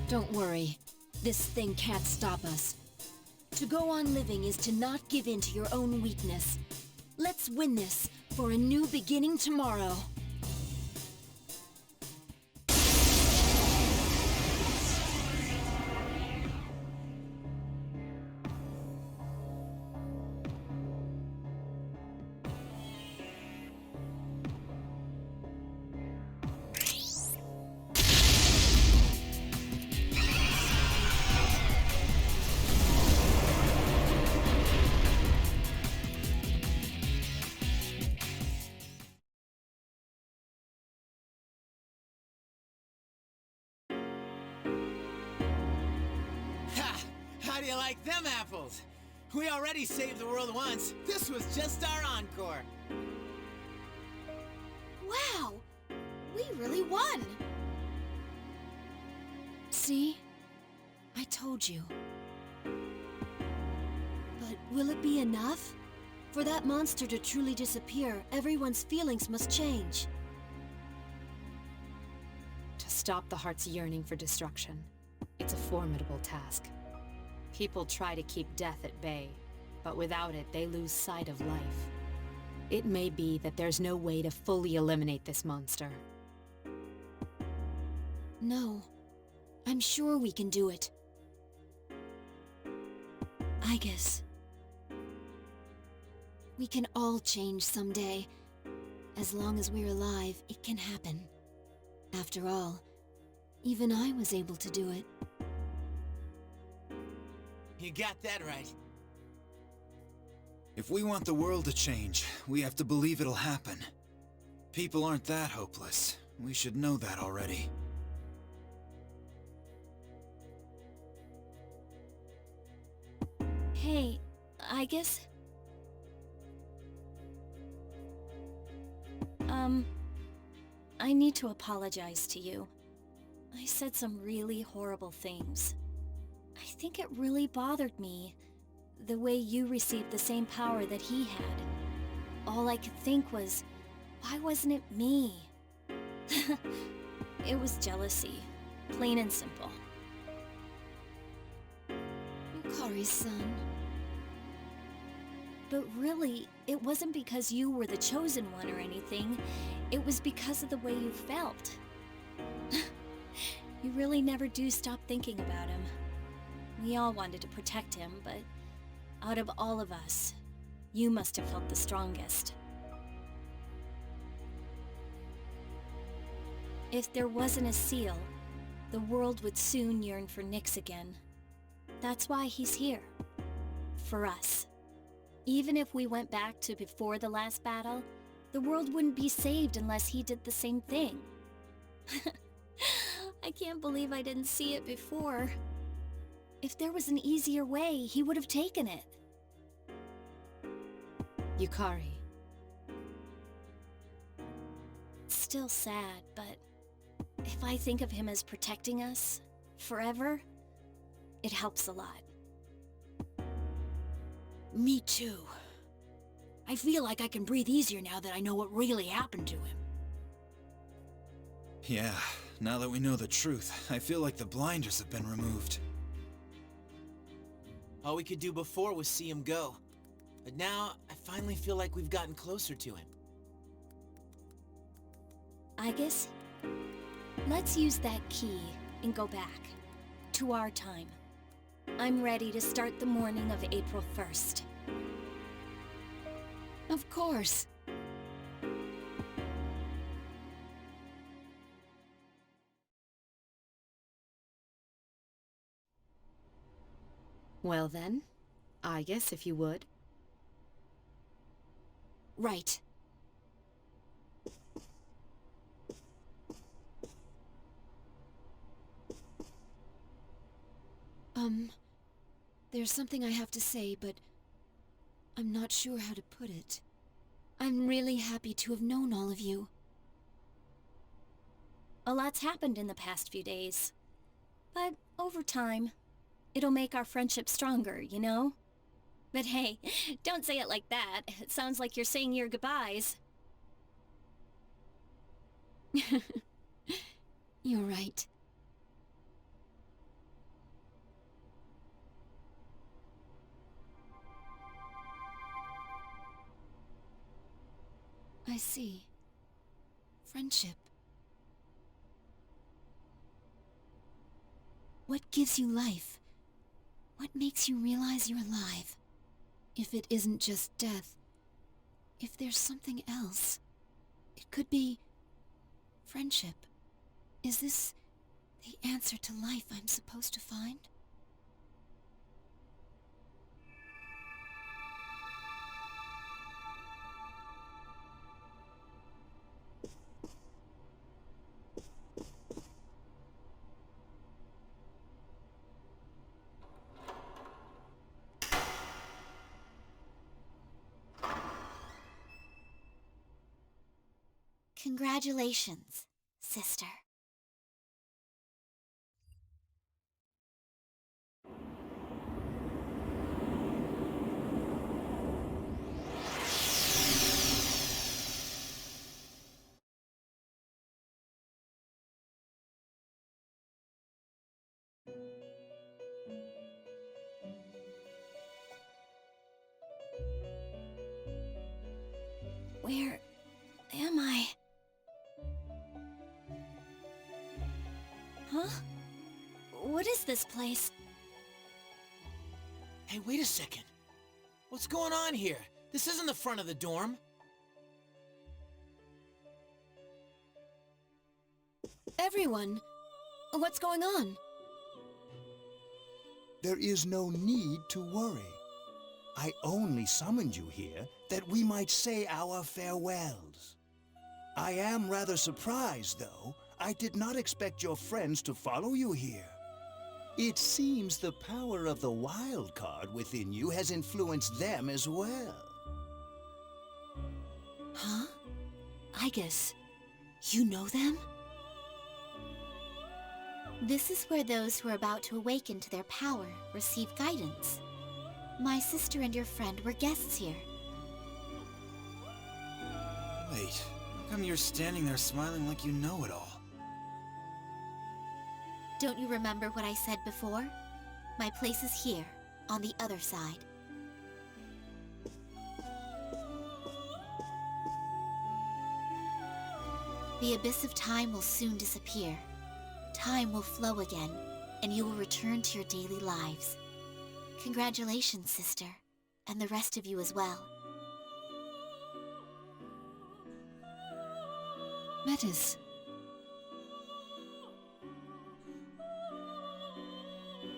[SPEAKER 13] Don't worry. This thing can't stop us. To go on living is to not give in to your own weakness. Let's win this for a new beginning tomorrow.
[SPEAKER 18] How do you like them apples? We already saved the world once. This was just our encore.
[SPEAKER 12] Wow! We really won!
[SPEAKER 13] See? I told you.
[SPEAKER 8] But will it be enough? For that monster to truly disappear, everyone's feelings must change.
[SPEAKER 5] To stop the heart's yearning for destruction, it's a formidable task. People try to keep death at bay, but without it, they lose sight of life. It may be that there's no way to fully eliminate this monster.
[SPEAKER 8] No. I'm sure we can do it. I guess. We can all change someday. As long as we're alive, it can happen. After all, even I was able to do it.
[SPEAKER 18] You got that right.
[SPEAKER 15] If we want the world to change, we have to believe it'll happen. People aren't that hopeless. We should know that already.
[SPEAKER 20] Hey, I guess... I need to apologize to you. I said some really horrible things. I think it really bothered me, the way you received the same power that he had. All I could think was, why wasn't it me? It was jealousy, plain and simple.
[SPEAKER 13] Yukari's son.
[SPEAKER 20] But really, it wasn't because you were the chosen one or anything. It was because of the way you felt. You really never do stop thinking about him. We all wanted to protect him, but out of all of us, you must have felt the strongest. If there wasn't a seal, the world would soon yearn for Nyx again. That's why he's here. For us. Even if we went back to before the last battle, the world wouldn't be saved unless he did the same thing. I can't believe I didn't see it before. If there was an easier way, he would have taken it.
[SPEAKER 5] Yukari.
[SPEAKER 20] It's still sad, but if I think of him as protecting us, forever, it helps a lot.
[SPEAKER 19] Me too. I feel like I can breathe easier now that I know what really happened to him.
[SPEAKER 15] Yeah, now that we know the truth, I feel like the blinders have been removed.
[SPEAKER 17] All we could do before was see him go. But now, I finally feel like we've gotten closer to him.
[SPEAKER 20] I guess, let's use that key and go back. To our time. I'm ready to start the morning of April 1st.
[SPEAKER 13] Of course.
[SPEAKER 5] Well then, I guess if you would.
[SPEAKER 19] Right.
[SPEAKER 13] There's something I have to say, but I'm not sure how to put it. I'm really happy to have known all of you.
[SPEAKER 20] A lot's happened in the past few days. But over time, it'll make our friendship stronger, you know? But hey, don't say it like that. It sounds like you're saying your goodbyes.
[SPEAKER 13] You're right. I see. Friendship. What gives you life? What makes you realize you're alive? If it isn't just death, if there's something else, it could be friendship. Is this the answer to life I'm supposed to find?
[SPEAKER 14] Congratulations, sister.
[SPEAKER 20] Where am I? Huh? What is this place?
[SPEAKER 17] Hey, wait a second. What's going on here? This isn't the front of the dorm.
[SPEAKER 13] Everyone! What's going on?
[SPEAKER 3] There is no need to worry. I only summoned you here that we might say our farewells. I am rather surprised, though. I did not expect your friends to follow you here. It seems the power of the wild card within you has influenced them as well.
[SPEAKER 19] Huh? I guess you know them?
[SPEAKER 14] This is where those who are about to awaken to their power receive guidance. My sister and your friend were guests here.
[SPEAKER 15] Wait, how come you're standing there smiling like you know it all?
[SPEAKER 14] Don't you remember what I said before? My place is here, on the other side. The abyss of time will soon disappear. Time will flow again, and you will return to your daily lives. Congratulations, sister, and the rest of you as well.
[SPEAKER 13] Metis.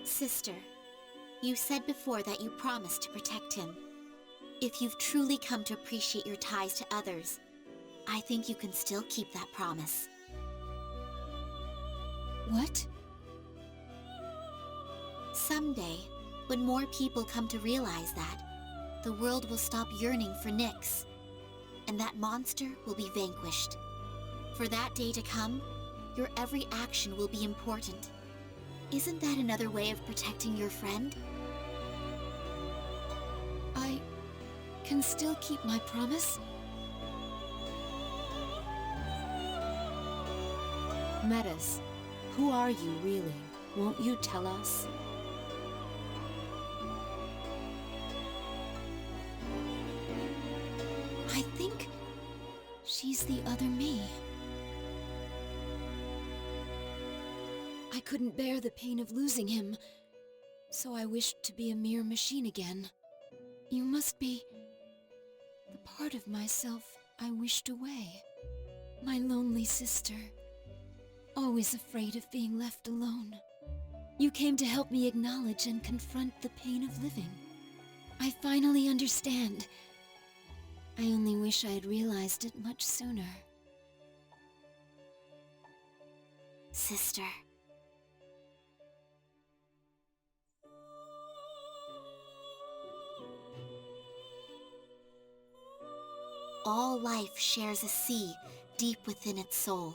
[SPEAKER 14] Sister, you said before that you promised to protect him. If you've truly come to appreciate your ties to others, I think you can still keep that promise.
[SPEAKER 13] What?
[SPEAKER 14] Someday, when more people come to realize that, the world will stop yearning for Nyx, and that monster will be vanquished. For that day to come, your every action will be important. Isn't that another way of protecting your friend?
[SPEAKER 13] I can still keep my promise?
[SPEAKER 19] Metis, who are you really? Won't you tell us?
[SPEAKER 13] I think she's the other me. I couldn't bear the pain of losing him, so I wished to be a mere machine again. You must be the part of myself I wished away. My lonely sister, always afraid of being left alone. You came to help me acknowledge and confront the pain of living. I finally understand. I only wish I had realized it much sooner.
[SPEAKER 14] Sister. All life shares a sea deep within its soul.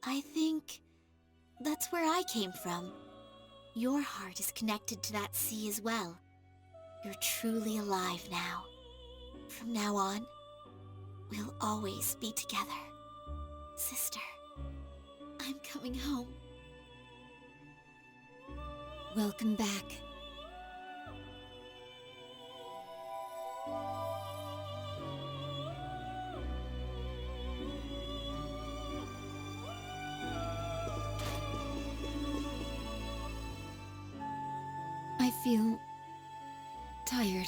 [SPEAKER 14] I think that's where I came from. Your heart is connected to that sea as well. You're truly alive now. From now on, we'll always be together. Sister, I'm coming home.
[SPEAKER 13] Welcome back. I feel tired.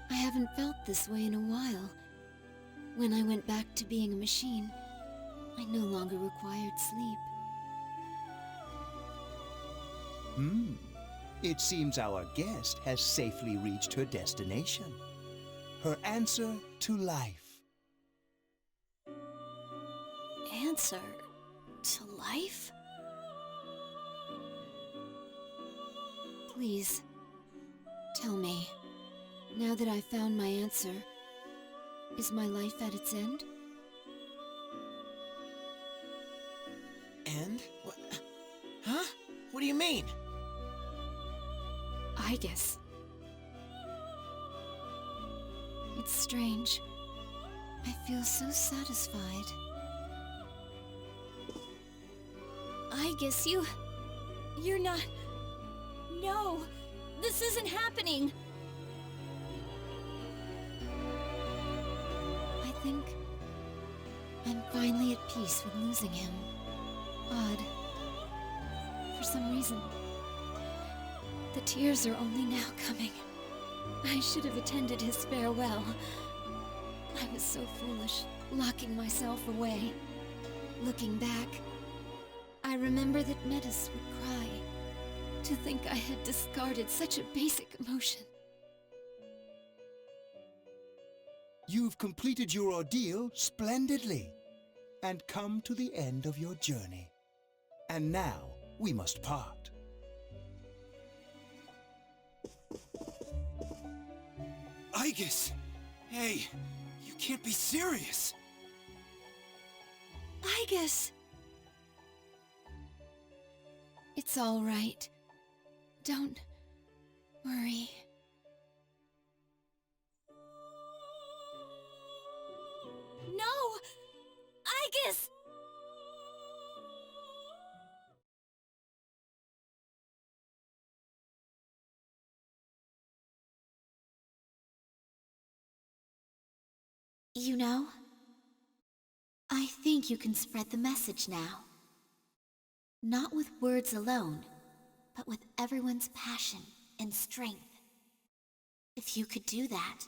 [SPEAKER 13] I haven't felt this way in a while. When I went back to being a machine, I no longer required sleep.
[SPEAKER 3] It seems our guest has safely reached her destination. Her answer to life.
[SPEAKER 19] Answer to life?
[SPEAKER 13] Please, tell me, now that I've found my answer, is my life at its end?
[SPEAKER 17] End? What? Huh? What do you mean?
[SPEAKER 13] I guess. It's strange. I feel so satisfied.
[SPEAKER 6] I guess you're not... No! This isn't happening!
[SPEAKER 13] I think I'm finally at peace with losing him. Odd. For some reason, the tears are only now coming. I should have attended his farewell. I was so foolish, locking myself away. Looking back, I remember that Metis would cry. To think I had discarded such a basic emotion.
[SPEAKER 3] You've completed your ordeal splendidly and come to the end of your journey. And now we must part.
[SPEAKER 15] Aigis! Hey, you can't be serious!
[SPEAKER 13] Aigis! It's all right. Don't worry.
[SPEAKER 19] No! Igus!
[SPEAKER 14] You know, I think you can spread the message now. Not with words alone, but with everyone's passion and strength. If you could do that,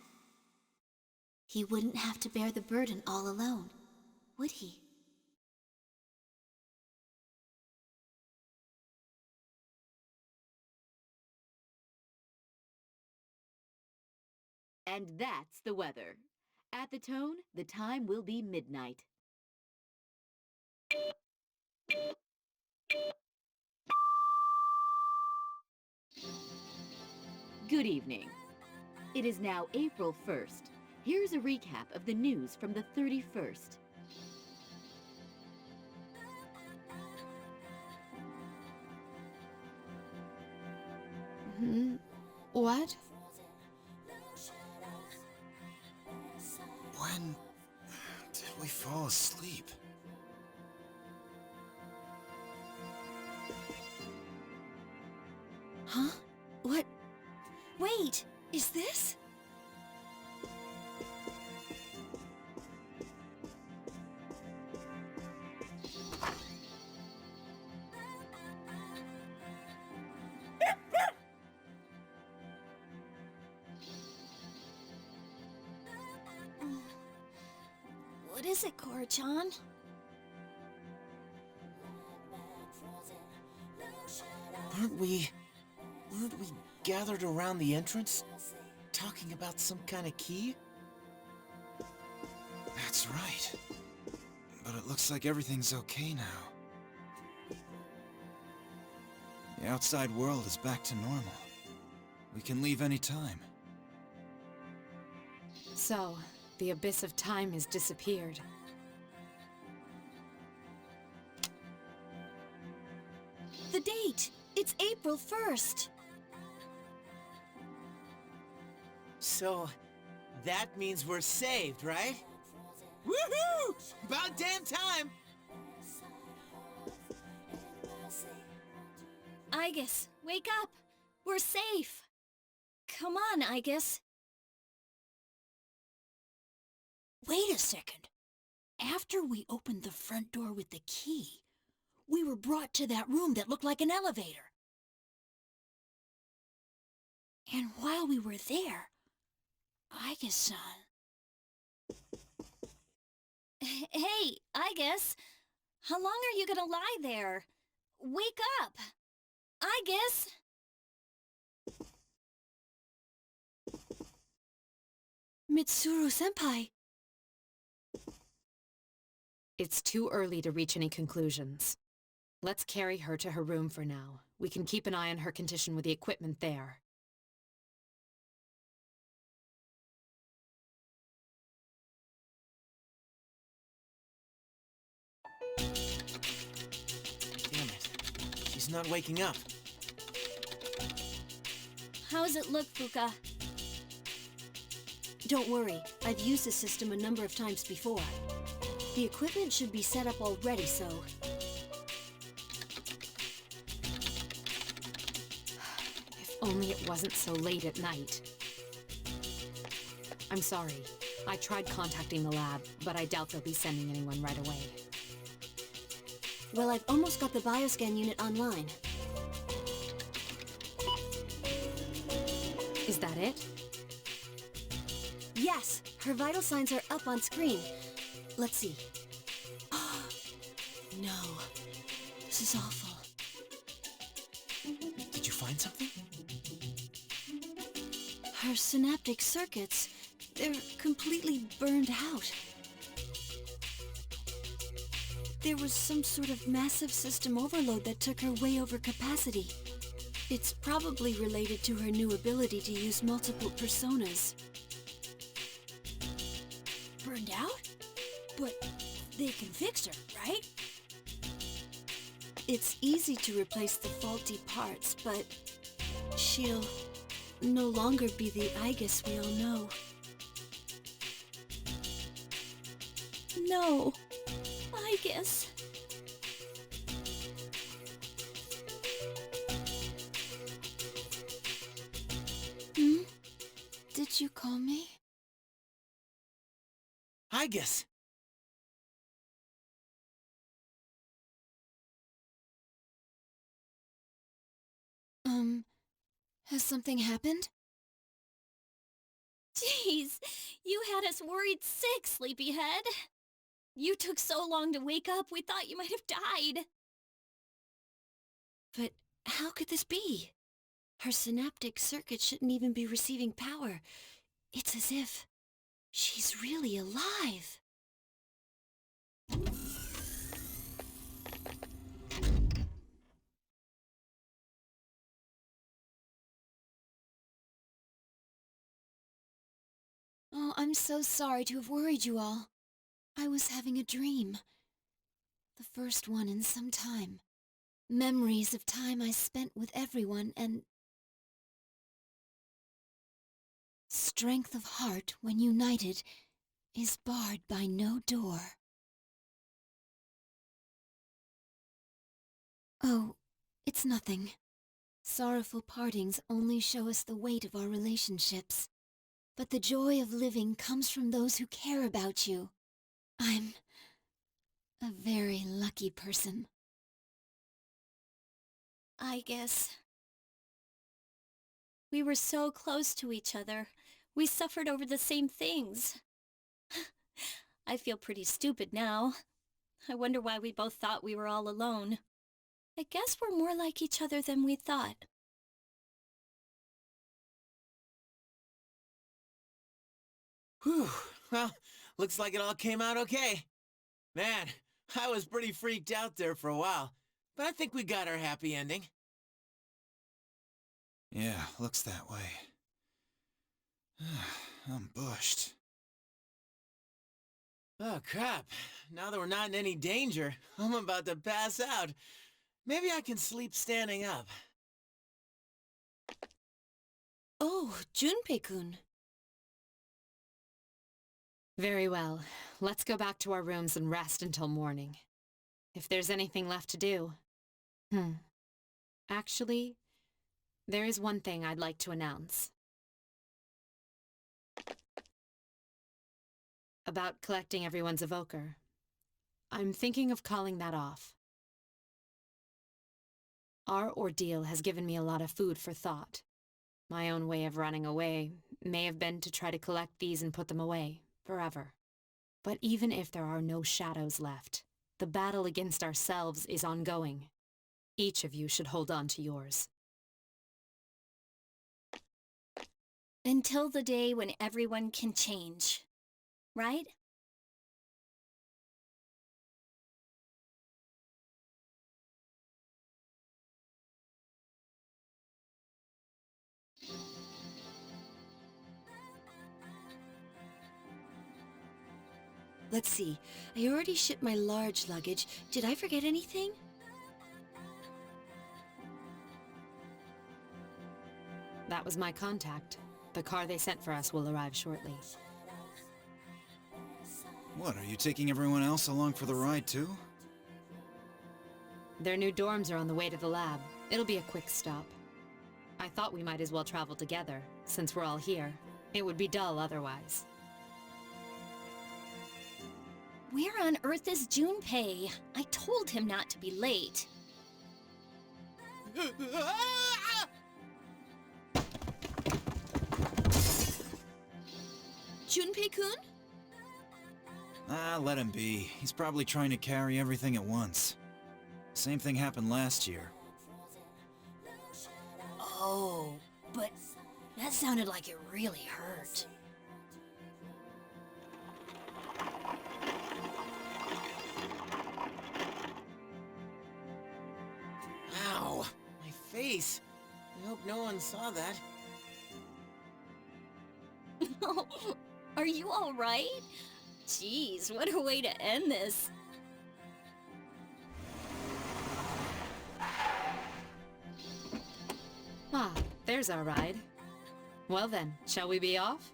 [SPEAKER 14] he wouldn't have to bear the burden all alone, would he?
[SPEAKER 10] And that's the weather. At the tone, the time will be midnight. Good evening. It is now April 1st. Here's a recap of the news from the 31st.
[SPEAKER 13] What?
[SPEAKER 15] When did we fall asleep?
[SPEAKER 8] Huh? What? Wait, is this?
[SPEAKER 19] What is it, Korra-chan?
[SPEAKER 18] Aren't we gathered around the entrance, talking about some kind of key?
[SPEAKER 15] That's right. But it looks like everything's okay now. The outside world is back to normal. We can leave any time.
[SPEAKER 5] So, the abyss of time has disappeared.
[SPEAKER 8] The date! It's April 1st!
[SPEAKER 18] So, that means we're saved, right? Woohoo! About damn time!
[SPEAKER 19] Igus, wake up! We're safe! Come on, Igus.
[SPEAKER 12] Wait a second. After we opened the front door with the key, we were brought to that room that looked like an elevator. And while we were there, Igus-san...
[SPEAKER 19] Hey, Igus! How long are you gonna lie there? Wake up! Igus!
[SPEAKER 8] Mitsuru-senpai!
[SPEAKER 5] It's too early to reach any conclusions. Let's carry her to her room for now. We can keep an eye on her condition with the equipment there.
[SPEAKER 18] Damn it. She's not waking up.
[SPEAKER 19] How's it look, Fuka?
[SPEAKER 8] Don't worry, I've used the system a number of times before. The equipment should be set up already, so...
[SPEAKER 5] If only it wasn't so late at night. I'm sorry. I tried contacting the lab, but I doubt they'll be sending anyone right away.
[SPEAKER 8] Well, I've almost got the bioscan unit online.
[SPEAKER 5] Is that it?
[SPEAKER 8] Yes, her vital signs are up on screen. Let's see. No. This is awful.
[SPEAKER 18] Did you find something?
[SPEAKER 8] Her synaptic circuits, they're completely burned out. There was some sort of massive system overload that took her way over capacity. It's probably related to her new ability to use multiple personas.
[SPEAKER 12] Burned out? But they can fix her, right?
[SPEAKER 8] It's easy to replace the faulty parts, but she'll no longer be the Aigis we all know.
[SPEAKER 6] No. I guess.
[SPEAKER 13] Did you call me?
[SPEAKER 18] Aigis!
[SPEAKER 13] Has something happened?
[SPEAKER 6] Jeez, you had us worried sick, sleepyhead. You took so long to wake up, we thought you might have died.
[SPEAKER 8] But how could this be? Her synaptic circuit shouldn't even be receiving power. It's as if she's really alive.
[SPEAKER 13] Oh, I'm so sorry to have worried you all. I was having a dream. The first one in some time. Memories of time I spent with everyone and... Strength of heart, when united, is barred by no door. Oh, it's nothing. Sorrowful partings only show us the weight of our relationships. But the joy of living comes from those who care about you. I'm a very lucky person.
[SPEAKER 6] I guess. We were so close to each other. We suffered over the same things. I feel pretty stupid now. I wonder why we both thought we were all alone. I guess we're more like each other than we thought.
[SPEAKER 17] Whew. Well, looks like it all came out okay. Man, I was pretty freaked out there for a while, but I think we got our happy ending.
[SPEAKER 15] Yeah, looks that way. I'm bushed.
[SPEAKER 17] Oh, crap. Now that we're not in any danger, I'm about to pass out. Maybe I can sleep standing up.
[SPEAKER 8] Oh, Junpei-kun.
[SPEAKER 5] Very well. Let's go back to our rooms and rest until morning. If there's anything left to do. Actually, there is one thing I'd like to announce. About collecting everyone's evoker. I'm thinking of calling that off. Our ordeal has given me a lot of food for thought. My own way of running away may have been to try to collect these and put them away. Forever. But even if there are no shadows left, the battle against ourselves is ongoing. Each of you should hold on to yours.
[SPEAKER 6] Until the day when everyone can change. Right?
[SPEAKER 8] Let's see. I already shipped my large luggage. Did I forget anything?
[SPEAKER 5] That was my contact. The car they sent for us will arrive shortly.
[SPEAKER 15] What, are you taking everyone else along for the ride too?
[SPEAKER 5] Their new dorms are on the way to the lab. It'll be a quick stop. I thought we might as well travel together, since we're all here. It would be dull otherwise.
[SPEAKER 6] Where on earth is Junpei? I told him not to be late.
[SPEAKER 8] Junpei-kun?
[SPEAKER 15] Let him be. He's probably trying to carry everything at once. Same thing happened last year.
[SPEAKER 19] Oh, but that sounded like it really hurt.
[SPEAKER 17] Ow! My face! I hope no one saw that.
[SPEAKER 6] Are you all right? Jeez, what a way to end this.
[SPEAKER 5] There's our ride. Well then, shall we be off?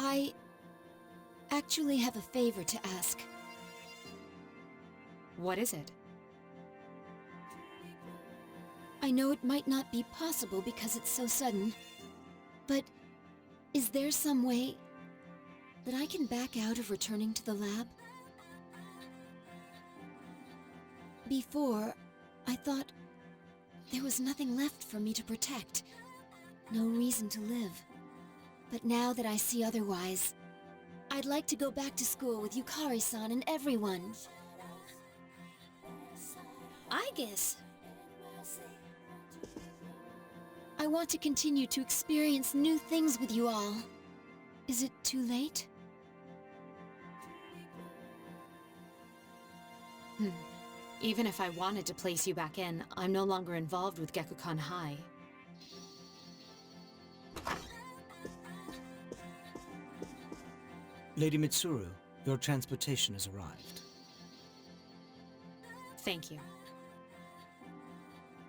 [SPEAKER 13] I actually have a favor to ask.
[SPEAKER 5] What is it?
[SPEAKER 13] I know it might not be possible because it's so sudden, but is there some way that I can back out of returning to the lab? Before, I thought there was nothing left for me to protect, no reason to live. But now that I see otherwise, I'd like to go back to school with Yukari-san and everyone.
[SPEAKER 6] I guess.
[SPEAKER 13] I want to continue to experience new things with you all. Is it too late?
[SPEAKER 5] Even if I wanted to place you back in, I'm no longer involved with Gekukan High.
[SPEAKER 1] Lady Mitsuru, your transportation has arrived.
[SPEAKER 5] Thank you.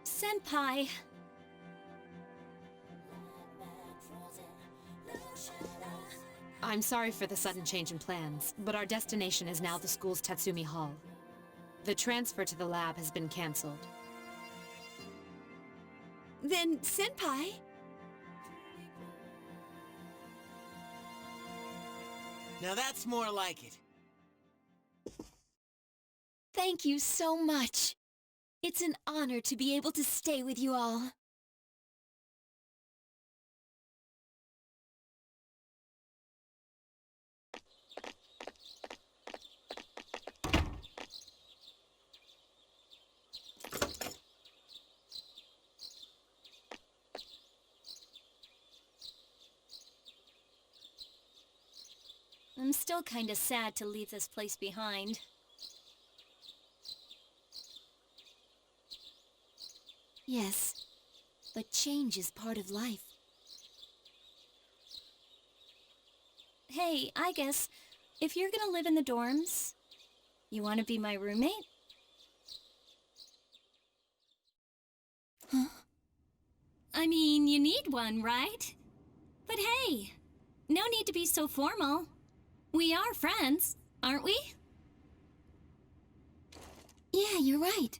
[SPEAKER 6] Senpai!
[SPEAKER 5] I'm sorry for the sudden change in plans, but our destination is now the school's Tatsumi Hall. The transfer to the lab has been cancelled.
[SPEAKER 6] Then, Senpai?
[SPEAKER 17] Now that's more like it.
[SPEAKER 13] Thank you so much. It's an honor to be able to stay with you all.
[SPEAKER 6] I'm still kinda sad to leave this place behind.
[SPEAKER 13] Yes, but change is part of life.
[SPEAKER 6] Hey, I guess, if you're gonna live in the dorms, you wanna be my roommate?
[SPEAKER 13] Huh?
[SPEAKER 6] I mean, you need one, right? But hey, no need to be so formal. We are friends, aren't we?
[SPEAKER 13] Yeah, you're right.